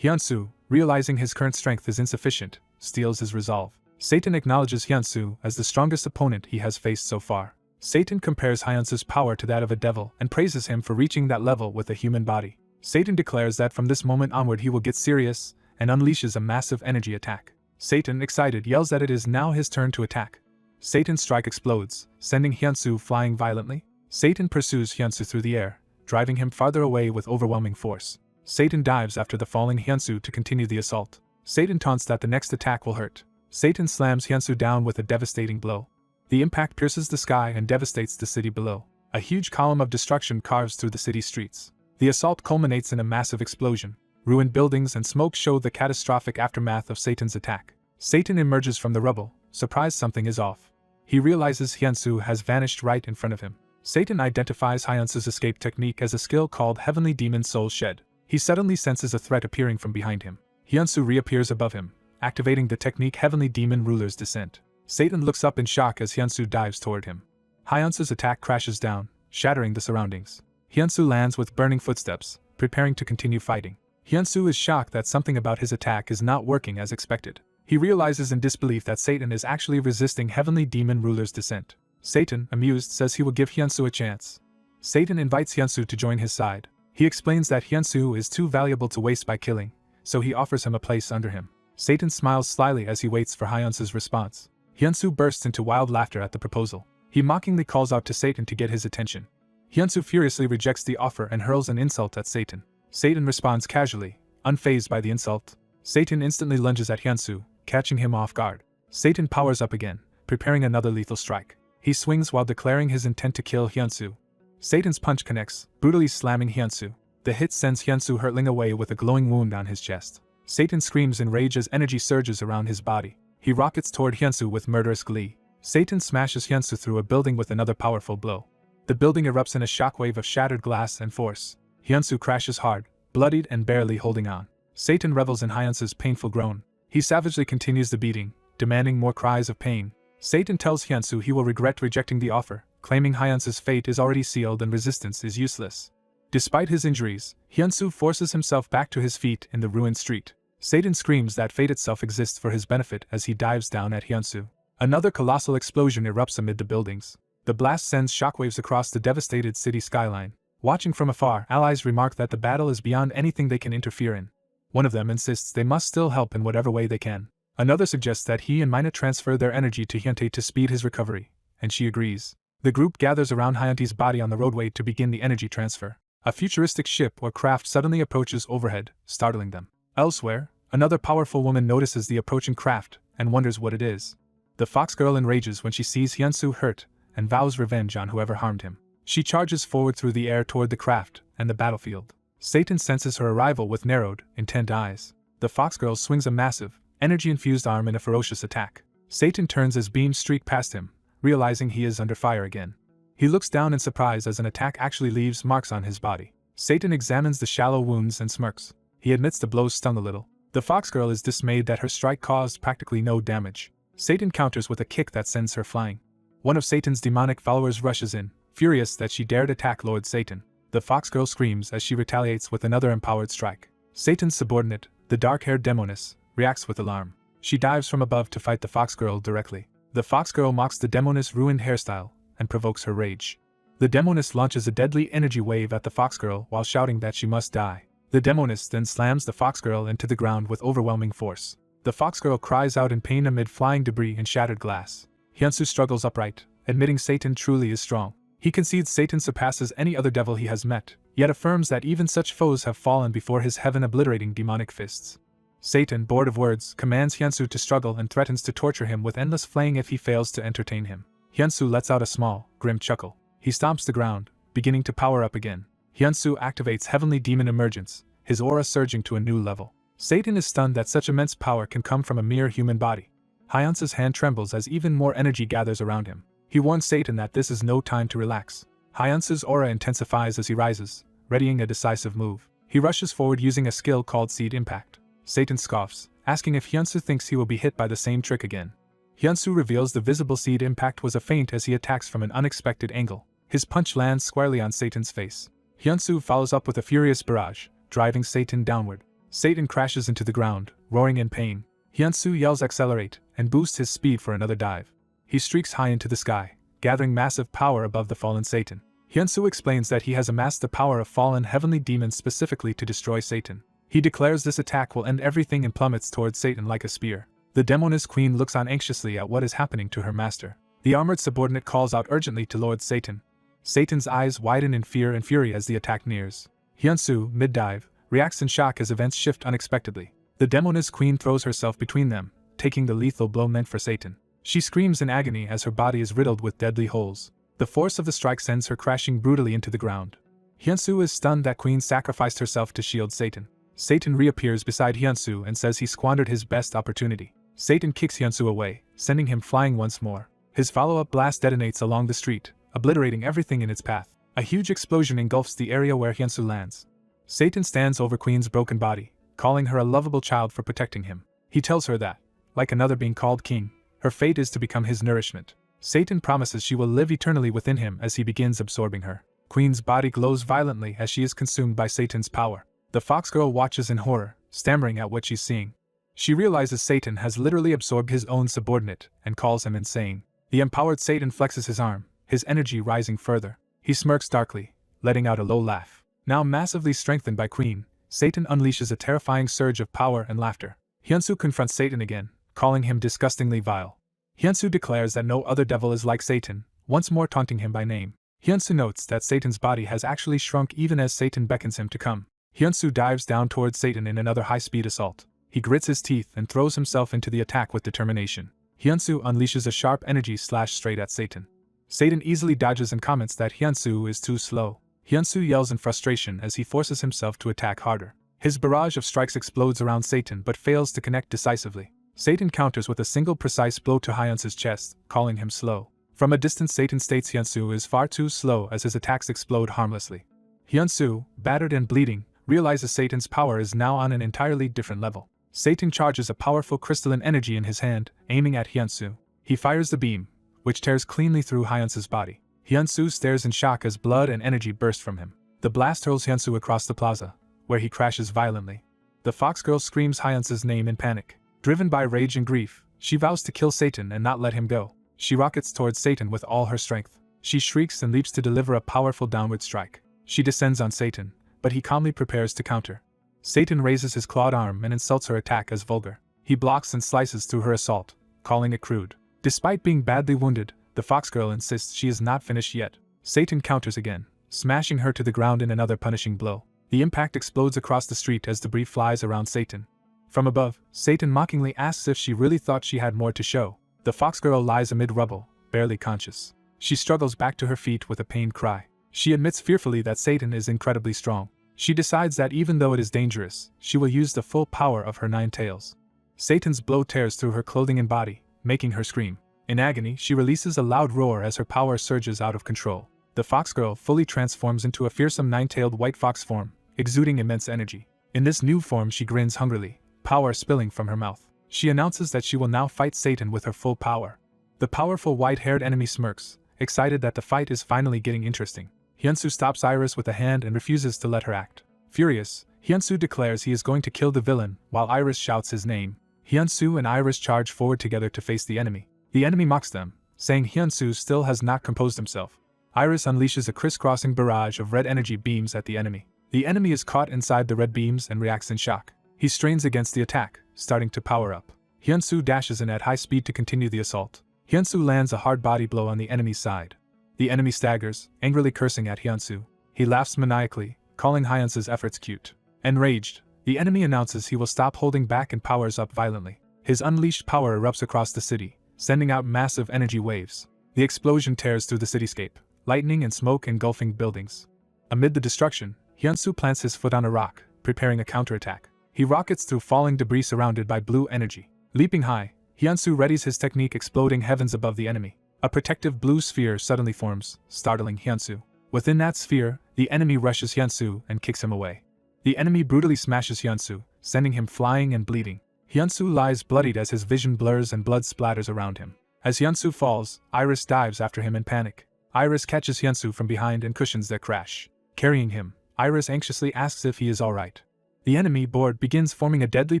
Hyunsu, realizing his current strength is insufficient, steels his resolve. Satan acknowledges Hyunsu as the strongest opponent he has faced so far. Satan compares Hyunsu's power to that of a devil and praises him for reaching that level with a human body. Satan declares that from this moment onward he will get serious and unleashes a massive energy attack. Satan, excited, yells that it is now his turn to attack. Satan's strike explodes, sending Hyunsu flying violently. Satan pursues Hyunsu through the air, driving him farther away with overwhelming force. Satan dives after the falling Hyunsu to continue the assault. Satan taunts that the next attack will hurt. Satan slams Hyunsu down with a devastating blow. The impact pierces the sky and devastates the city below. A huge column of destruction carves through the city streets. The assault culminates in a massive explosion. Ruined buildings and smoke show the catastrophic aftermath of Satan's attack. Satan emerges from the rubble, surprised something is off. He realizes Hyunsu has vanished right in front of him. Satan identifies Hyunsu's escape technique as a skill called Heavenly Demon Soul Shed. He suddenly senses a threat appearing from behind him. Hyunsu reappears above him, activating the technique Heavenly Demon Ruler's Descent. Satan looks up in shock as Hyunsu dives toward him. Hyunsu's attack crashes down, shattering the surroundings. Hyunsu lands with burning footsteps, preparing to continue fighting. Hyunsu is shocked that something about his attack is not working as expected. He realizes in disbelief that Satan is actually resisting Heavenly Demon Ruler's Descent. Satan, amused, says he will give Hyunsu a chance. Satan invites Hyunsu to join his side. He explains that Hyunsu is too valuable to waste by killing, so he offers him a place under him. Satan smiles slyly as he waits for Hyunsu's response. Hyunsu bursts into wild laughter at the proposal. He mockingly calls out to Satan to get his attention. Hyunsu furiously rejects the offer and hurls an insult at Satan. Satan responds casually, unfazed by the insult. Satan instantly lunges at Hyunsu, catching him off guard. Satan powers up again, preparing another lethal strike. He swings while declaring his intent to kill Hyunsu. Satan's punch connects, brutally slamming Hyunsu. The hit sends Hyunsu hurtling away with a glowing wound on his chest. Satan screams in rage as energy surges around his body. He rockets toward Hyunsu with murderous glee. Satan smashes Hyunsu through a building with another powerful blow. The building erupts in a shockwave of shattered glass and force. Hyunsu crashes hard, bloodied and barely holding on. Satan revels in Hyunsu's painful groan. He savagely continues the beating, demanding more cries of pain. Satan tells Hyunsu he will regret rejecting the offer, claiming Hyunsu's fate is already sealed and resistance is useless. Despite his injuries, Hyunsu forces himself back to his feet in the ruined street. Satan screams that fate itself exists for his benefit as he dives down at Hyunsu. Another colossal explosion erupts amid the buildings. The blast sends shockwaves across the devastated city skyline. Watching from afar, allies remark that the battle is beyond anything they can interfere in. One of them insists they must still help in whatever way they can. Another suggests that he and Mina transfer their energy to Hyuntae to speed his recovery, and she agrees. The group gathers around Hyuntae's body on the roadway to begin the energy transfer. A futuristic ship or craft suddenly approaches overhead, startling them. Elsewhere, another powerful woman notices the approaching craft and wonders what it is. The fox girl enrages when she sees Hyunsu hurt and vows revenge on whoever harmed him. She charges forward through the air toward the craft and the battlefield. Satan senses her arrival with narrowed, intent eyes. The fox girl swings a massive, energy-infused arm in a ferocious attack. Satan turns as beams streak past him, realizing he is under fire again. He looks down in surprise as an attack actually leaves marks on his body. Satan examines the shallow wounds and smirks. He admits the blows stung a little. The fox girl is dismayed that her strike caused practically no damage. Satan counters with a kick that sends her flying. One of Satan's demonic followers rushes in, furious that she dared attack Lord Satan. The fox girl screams as she retaliates with another empowered strike. Satan's subordinate, the dark-haired demoness, reacts with alarm. She dives from above to fight the fox girl directly. The fox girl mocks the demoness' ruined hairstyle and provokes her rage. The demoness launches a deadly energy wave at the fox girl while shouting that she must die. The demoness then slams the fox girl into the ground with overwhelming force. The fox girl cries out in pain amid flying debris and shattered glass. Hyunsu struggles upright, admitting Satan truly is strong. He concedes Satan surpasses any other devil he has met, yet affirms that even such foes have fallen before his heaven-obliterating demonic fists. Satan, bored of words, commands Hyunsu to struggle and threatens to torture him with endless flaying if he fails to entertain him. Hyunsu lets out a small, grim chuckle. He stomps the ground, beginning to power up again. Hyunsu activates Heavenly Demon Emergence, his aura surging to a new level. Satan is stunned that such immense power can come from a mere human body. Hyunsu's hand trembles as even more energy gathers around him. He warns Satan that this is no time to relax. Hyunsu's aura intensifies as he rises, readying a decisive move. He rushes forward using a skill called Seed Impact. Satan scoffs, asking if Hyunsu thinks he will be hit by the same trick again. Hyunsu reveals the visible seed impact was a feint as he attacks from an unexpected angle. His punch lands squarely on Satan's face. Hyunsu follows up with a furious barrage, driving Satan downward. Satan crashes into the ground, roaring in pain. Hyunsu yells accelerate, and boosts his speed for another dive. He streaks high into the sky, gathering massive power above the fallen Satan. Hyunsu explains that he has amassed the power of fallen heavenly demons specifically to destroy Satan. He declares this attack will end everything and plummets towards Satan like a spear. The Demoness Queen looks on anxiously at what is happening to her master. The armored subordinate calls out urgently to Lord Satan. Satan's eyes widen in fear and fury as the attack nears. Hyunsu, mid-dive, reacts in shock as events shift unexpectedly. The Demoness Queen throws herself between them, taking the lethal blow meant for Satan. She screams in agony as her body is riddled with deadly holes. The force of the strike sends her crashing brutally into the ground. Hyunsu is stunned that Queen sacrificed herself to shield Satan. Satan reappears beside Hyunsu and says he squandered his best opportunity. Satan kicks Hyunsu away, sending him flying once more. His follow-up blast detonates along the street, obliterating everything in its path. A huge explosion engulfs the area where Hyunsu lands. Satan stands over Queen's broken body, calling her a lovable child for protecting him. He tells her that, like another being called king, her fate is to become his nourishment. Satan promises she will live eternally within him as he begins absorbing her. Queen's body glows violently as she is consumed by Satan's power. The fox girl watches in horror, stammering at what she's seeing. She realizes Satan has literally absorbed his own subordinate and calls him insane. The empowered Satan flexes his arm, his energy rising further. He smirks darkly, letting out a low laugh. Now massively strengthened by Queen, Satan unleashes a terrifying surge of power and laughter. Hyunsu confronts Satan again, calling him disgustingly vile. Hyunsu declares that no other devil is like Satan, once more taunting him by name. Hyunsu notes that Satan's body has actually shrunk even as Satan beckons him to come. Hyunsu dives down towards Satan in another high-speed assault. He grits his teeth and throws himself into the attack with determination. Hyunsu unleashes a sharp energy slash straight at Satan. Satan easily dodges and comments that Hyunsu is too slow. Hyunsu yells in frustration as he forces himself to attack harder. His barrage of strikes explodes around Satan but fails to connect decisively. Satan counters with a single precise blow to Hyunsu's chest, calling him slow. From a distance, Satan states Hyunsu is far too slow as his attacks explode harmlessly. Hyunsu, battered and bleeding, realizes Satan's power is now on an entirely different level. Satan charges a powerful crystalline energy in his hand, aiming at Hyunsu. He fires the beam, which tears cleanly through Hyunsu's body. Hyunsu stares in shock as blood and energy burst from him. The blast hurls Hyunsu across the plaza, where he crashes violently. The fox girl screams Hyunsu's name in panic. Driven by rage and grief, she vows to kill Satan and not let him go. She rockets towards Satan with all her strength. She shrieks and leaps to deliver a powerful downward strike. She descends on Satan, but he calmly prepares to counter. Satan raises his clawed arm and insults her attack as vulgar. He blocks and slices through her assault, calling it crude. Despite being badly wounded, the fox girl insists she is not finished yet. Satan counters again, smashing her to the ground in another punishing blow. The impact explodes across the street as debris flies around Satan. From above, Satan mockingly asks if she really thought she had more to show. The fox girl lies amid rubble, barely conscious. She struggles back to her feet with a pained cry. She admits fearfully that Satan is incredibly strong. She decides that even though it is dangerous, she will use the full power of her 9 tails. Satan's blow tears through her clothing and body, making her scream. In agony, she releases a loud roar as her power surges out of control. The fox girl fully transforms into a fearsome 9-tailed white fox form, exuding immense energy. In this new form, she grins hungrily, power spilling from her mouth. She announces that she will now fight Satan with her full power. The powerful white-haired enemy smirks, excited that the fight is finally getting interesting. Hyunsu stops Iris with a hand and refuses to let her act. Furious, Hyunsu declares he is going to kill the villain, while Iris shouts his name. Hyunsu and Iris charge forward together to face the enemy. The enemy mocks them, saying Hyunsu still has not composed himself. Iris unleashes a crisscrossing barrage of red energy beams at the enemy. The enemy is caught inside the red beams and reacts in shock. He strains against the attack, starting to power up. Hyunsu dashes in at high speed to continue the assault. Hyunsu lands a hard body blow on the enemy's side. The enemy staggers, angrily cursing at Hyunsu. He laughs maniacally, calling Hyunsu's efforts cute. Enraged, the enemy announces he will stop holding back and powers up violently. His unleashed power erupts across the city, sending out massive energy waves. The explosion tears through the cityscape, lightning and smoke engulfing buildings. Amid the destruction, Hyunsu plants his foot on a rock, preparing a counterattack. He rockets through falling debris surrounded by blue energy. Leaping high, Hyunsu readies his technique, exploding heavens above the enemy. A protective blue sphere suddenly forms, startling Hyunsu. Within that sphere, the enemy rushes Hyunsu and kicks him away. The enemy brutally smashes Hyunsu, sending him flying and bleeding. Hyunsu lies bloodied as his vision blurs and blood splatters around him. As Hyunsu falls, Iris dives after him in panic. Iris catches Hyunsu from behind and cushions their crash. Carrying him, Iris anxiously asks if he is alright. The enemy board begins forming a deadly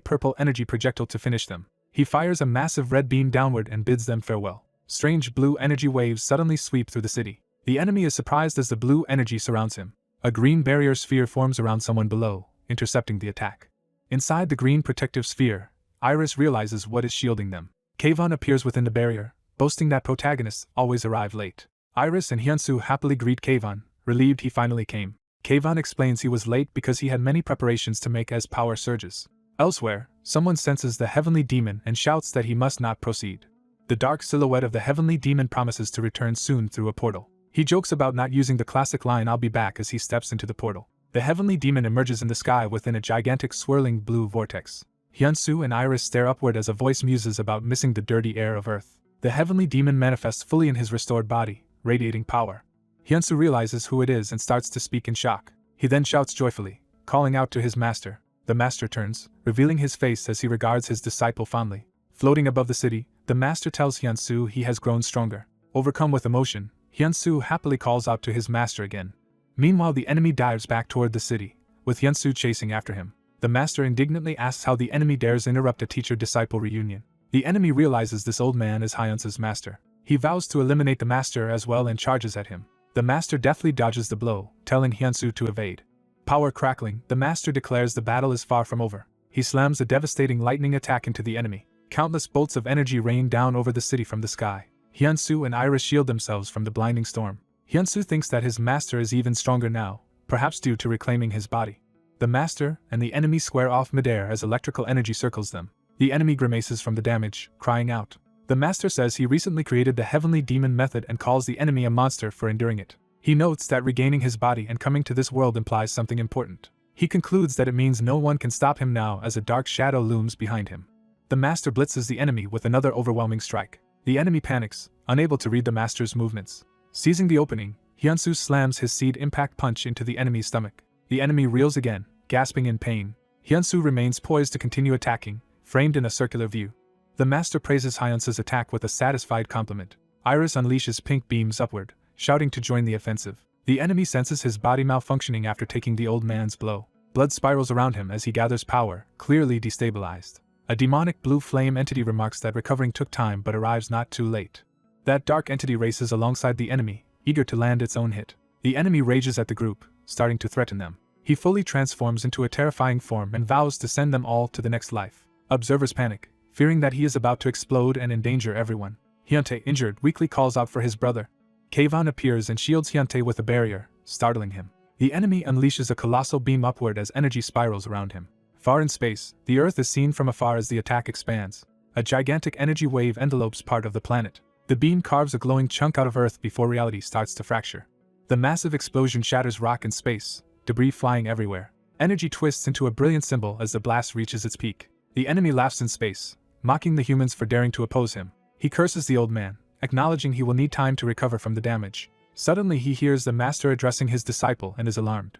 purple energy projectile to finish them. He fires a massive red beam downward and bids them farewell. Strange blue energy waves suddenly sweep through the city. The enemy is surprised as the blue energy surrounds him. A green barrier sphere forms around someone below, intercepting the attack. Inside the green protective sphere, Iris realizes what is shielding them. Kayvon appears within the barrier, boasting that protagonists always arrive late. Iris and Hyunsu happily greet Kayvon, relieved he finally came. Kayvon explains he was late because he had many preparations to make as power surges. Elsewhere, someone senses the heavenly demon and shouts that he must not proceed. The dark silhouette of the heavenly demon promises to return soon through a portal. He jokes about not using the classic line "I'll be back" as he steps into the portal. The heavenly demon emerges in the sky within a gigantic swirling blue vortex. Hyunsu and Iris stare upward as a voice muses about missing the dirty air of Earth. The heavenly demon manifests fully in his restored body, radiating power. Hyunsu realizes who it is and starts to speak in shock. He then shouts joyfully, calling out to his master. The master turns, revealing his face as he regards his disciple fondly. Floating above the city, the master tells Hyunsu he has grown stronger. Overcome with emotion, Hyunsu happily calls out to his master again. Meanwhile, the enemy dives back toward the city, with Hyunsu chasing after him. The master indignantly asks how the enemy dares interrupt a teacher-disciple reunion. The enemy realizes this old man is Hyunsu's master. He vows to eliminate the master as well and charges at him. The master deftly dodges the blow, telling Hyunsu to evade. Power crackling, the master declares the battle is far from over. He slams a devastating lightning attack into the enemy. Countless bolts of energy rain down over the city from the sky. Hyunsu and Iris shield themselves from the blinding storm. Hyunsu thinks that his master is even stronger now, perhaps due to reclaiming his body. The master and the enemy square off midair as electrical energy circles them. The enemy grimaces from the damage, crying out. The master says he recently created the heavenly demon method and calls the enemy a monster for enduring it. He notes that regaining his body and coming to this world implies something important. He concludes that it means no one can stop him now as a dark shadow looms behind him. The master blitzes the enemy with another overwhelming strike. The enemy panics, unable to read the master's movements. Seizing the opening, Hyunsu slams his seed impact punch into the enemy's stomach. The enemy reels again, gasping in pain. Hyunsu remains poised to continue attacking, framed in a circular view. The master praises Hyunsu's attack with a satisfied compliment. Iris unleashes pink beams upward, shouting to join the offensive. The enemy senses his body malfunctioning after taking the old man's blow. Blood spirals around him as he gathers power, clearly destabilized. A demonic blue flame entity remarks that recovering took time but arrives not too late. That dark entity races alongside the enemy, eager to land its own hit. The enemy rages at the group, starting to threaten them. He fully transforms into a terrifying form and vows to send them all to the next life. Observers panic, fearing that he is about to explode and endanger everyone. Hyuntae, injured, weakly calls out for his brother. Kayvon appears and shields Hyuntae with a barrier, startling him. The enemy unleashes a colossal beam upward as energy spirals around him. Far in space, the Earth is seen from afar as the attack expands. A gigantic energy wave envelopes part of the planet. The beam carves a glowing chunk out of Earth before reality starts to fracture. The massive explosion shatters rock and space, debris flying everywhere. Energy twists into a brilliant symbol as the blast reaches its peak. The enemy laughs in space, mocking the humans for daring to oppose him. He curses the old man, acknowledging he will need time to recover from the damage. Suddenly he hears the master addressing his disciple and is alarmed.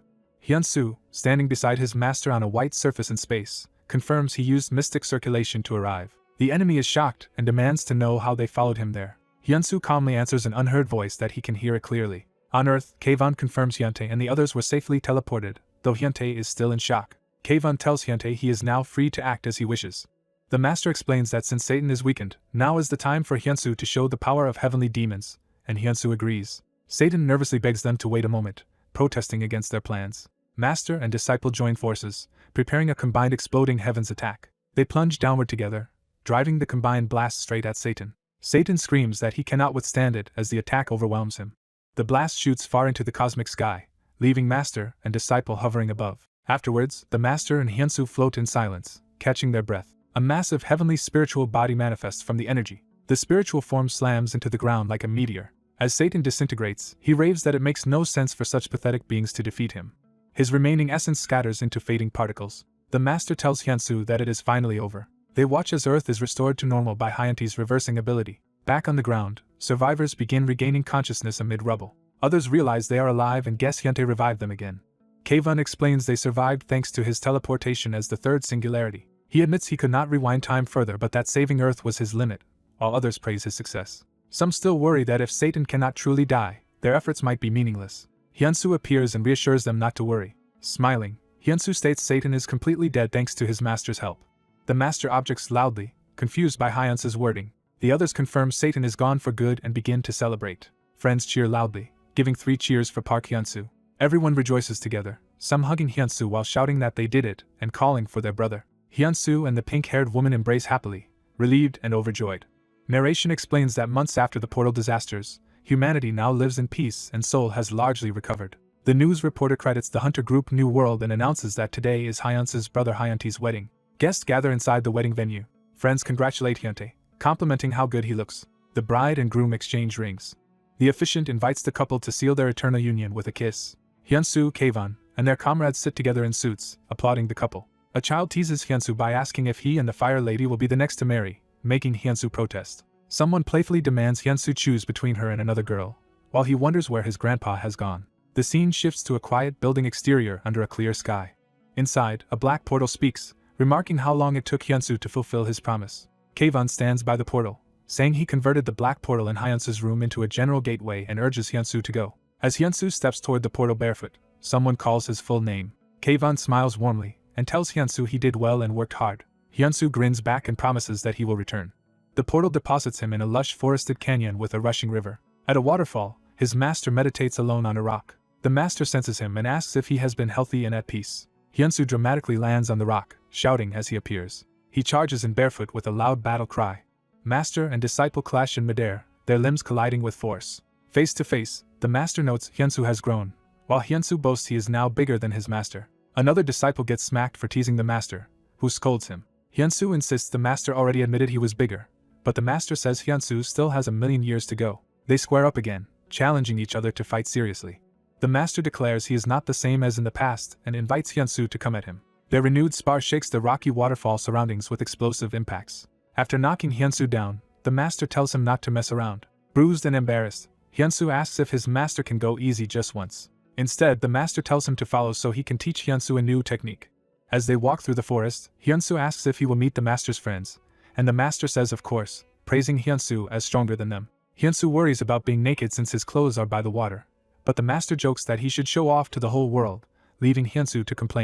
Hyunsu, standing beside his master on a white surface in space, confirms he used mystic circulation to arrive. The enemy is shocked and demands to know how they followed him there. Hyunsu calmly answers an unheard voice that he can hear it clearly. On Earth, Kayvon confirms Hyuntae and the others were safely teleported, though Hyuntae is still in shock. Kayvon tells Hyuntae he is now free to act as he wishes. The master explains that since Satan is weakened, now is the time for Hyunsu to show the power of heavenly demons, and Hyunsu agrees. Satan nervously begs them to wait a moment, protesting against their plans. Master and disciple join forces, preparing a combined exploding heavens attack. They plunge downward together, driving the combined blast straight at Satan. Satan screams that he cannot withstand it as the attack overwhelms him. The blast shoots far into the cosmic sky, leaving master and disciple hovering above. Afterwards, the master and Hyunsu float in silence, catching their breath. A massive heavenly spiritual body manifests from the energy. The spiritual form slams into the ground like a meteor. As Satan disintegrates, he raves that it makes no sense for such pathetic beings to defeat him. His remaining essence scatters into fading particles. The master tells Hyunsu that it is finally over. They watch as Earth is restored to normal by Hyuntae's reversing ability. Back on the ground, survivors begin regaining consciousness amid rubble. Others realize they are alive and guess Hyuntae revived them again. Kayvon explains they survived thanks to his teleportation as the third singularity. He admits he could not rewind time further but that saving Earth was his limit, while others praise his success. Some still worry that if Satan cannot truly die, their efforts might be meaningless. Hyunsu appears and reassures them not to worry. Smiling, Hyunsu states Satan is completely dead thanks to his master's help. The master objects loudly, confused by Hyunsu's wording. The others confirm Satan is gone for good and begin to celebrate. Friends cheer loudly, giving 3 cheers for Park Hyunsu. Everyone rejoices together, some hugging Hyunsu while shouting that they did it and calling for their brother. Hyunsu and the pink-haired woman embrace happily, relieved and overjoyed. Narration explains that months after the portal disasters, humanity now lives in peace and Seoul has largely recovered. The news reporter credits the Hunter Group New World and announces that today is Hyunsu's brother Hyuntae's wedding. Guests gather inside the wedding venue. Friends congratulate Hyuntae, complimenting how good he looks. The bride and groom exchange rings. The officiant invites the couple to seal their eternal union with a kiss. Hyunsu, Kayvon, and their comrades sit together in suits, applauding the couple. A child teases Hyunsu by asking if he and the fire lady will be the next to marry, making Hyunsu protest. Someone playfully demands Hyunsu choose between her and another girl, while he wonders where his grandpa has gone. The scene shifts to a quiet building exterior under a clear sky. Inside, a black portal speaks, remarking how long it took Hyunsu to fulfill his promise. Kayvon stands by the portal, saying he converted the black portal in Hyunsu's room into a general gateway and urges Hyunsu to go. As Hyunsu steps toward the portal barefoot, someone calls his full name. Kayvon smiles warmly and tells Hyunsu he did well and worked hard. Hyunsu grins back and promises that he will return. The portal deposits him in a lush forested canyon with a rushing river. At a waterfall, his master meditates alone on a rock. The master senses him and asks if he has been healthy and at peace. Hyunsu dramatically lands on the rock, shouting as he appears. He charges in barefoot with a loud battle cry. Master and disciple clash in midair, their limbs colliding with force. Face to face, the master notes Hyunsu has grown, while Hyunsu boasts he is now bigger than his master. Another disciple gets smacked for teasing the master, who scolds him. Hyunsu insists the master already admitted he was bigger, but the master says Hyunsu still has 1,000,000 years to go. They square up again, challenging each other to fight seriously. The master declares he is not the same as in the past and invites Hyunsu to come at him. Their renewed spar shakes the rocky waterfall surroundings with explosive impacts. After knocking Hyunsu down, the master tells him not to mess around. Bruised and embarrassed, Hyunsu asks if his master can go easy just once. Instead, the master tells him to follow so he can teach Hyunsu a new technique. As they walk through the forest, Hyunsu asks if he will meet the master's friends, and the master says of course, praising Hyunsu as stronger than them. Hyunsu worries about being naked since his clothes are by the water, but the master jokes that he should show off to the whole world, leaving Hyunsu to complain.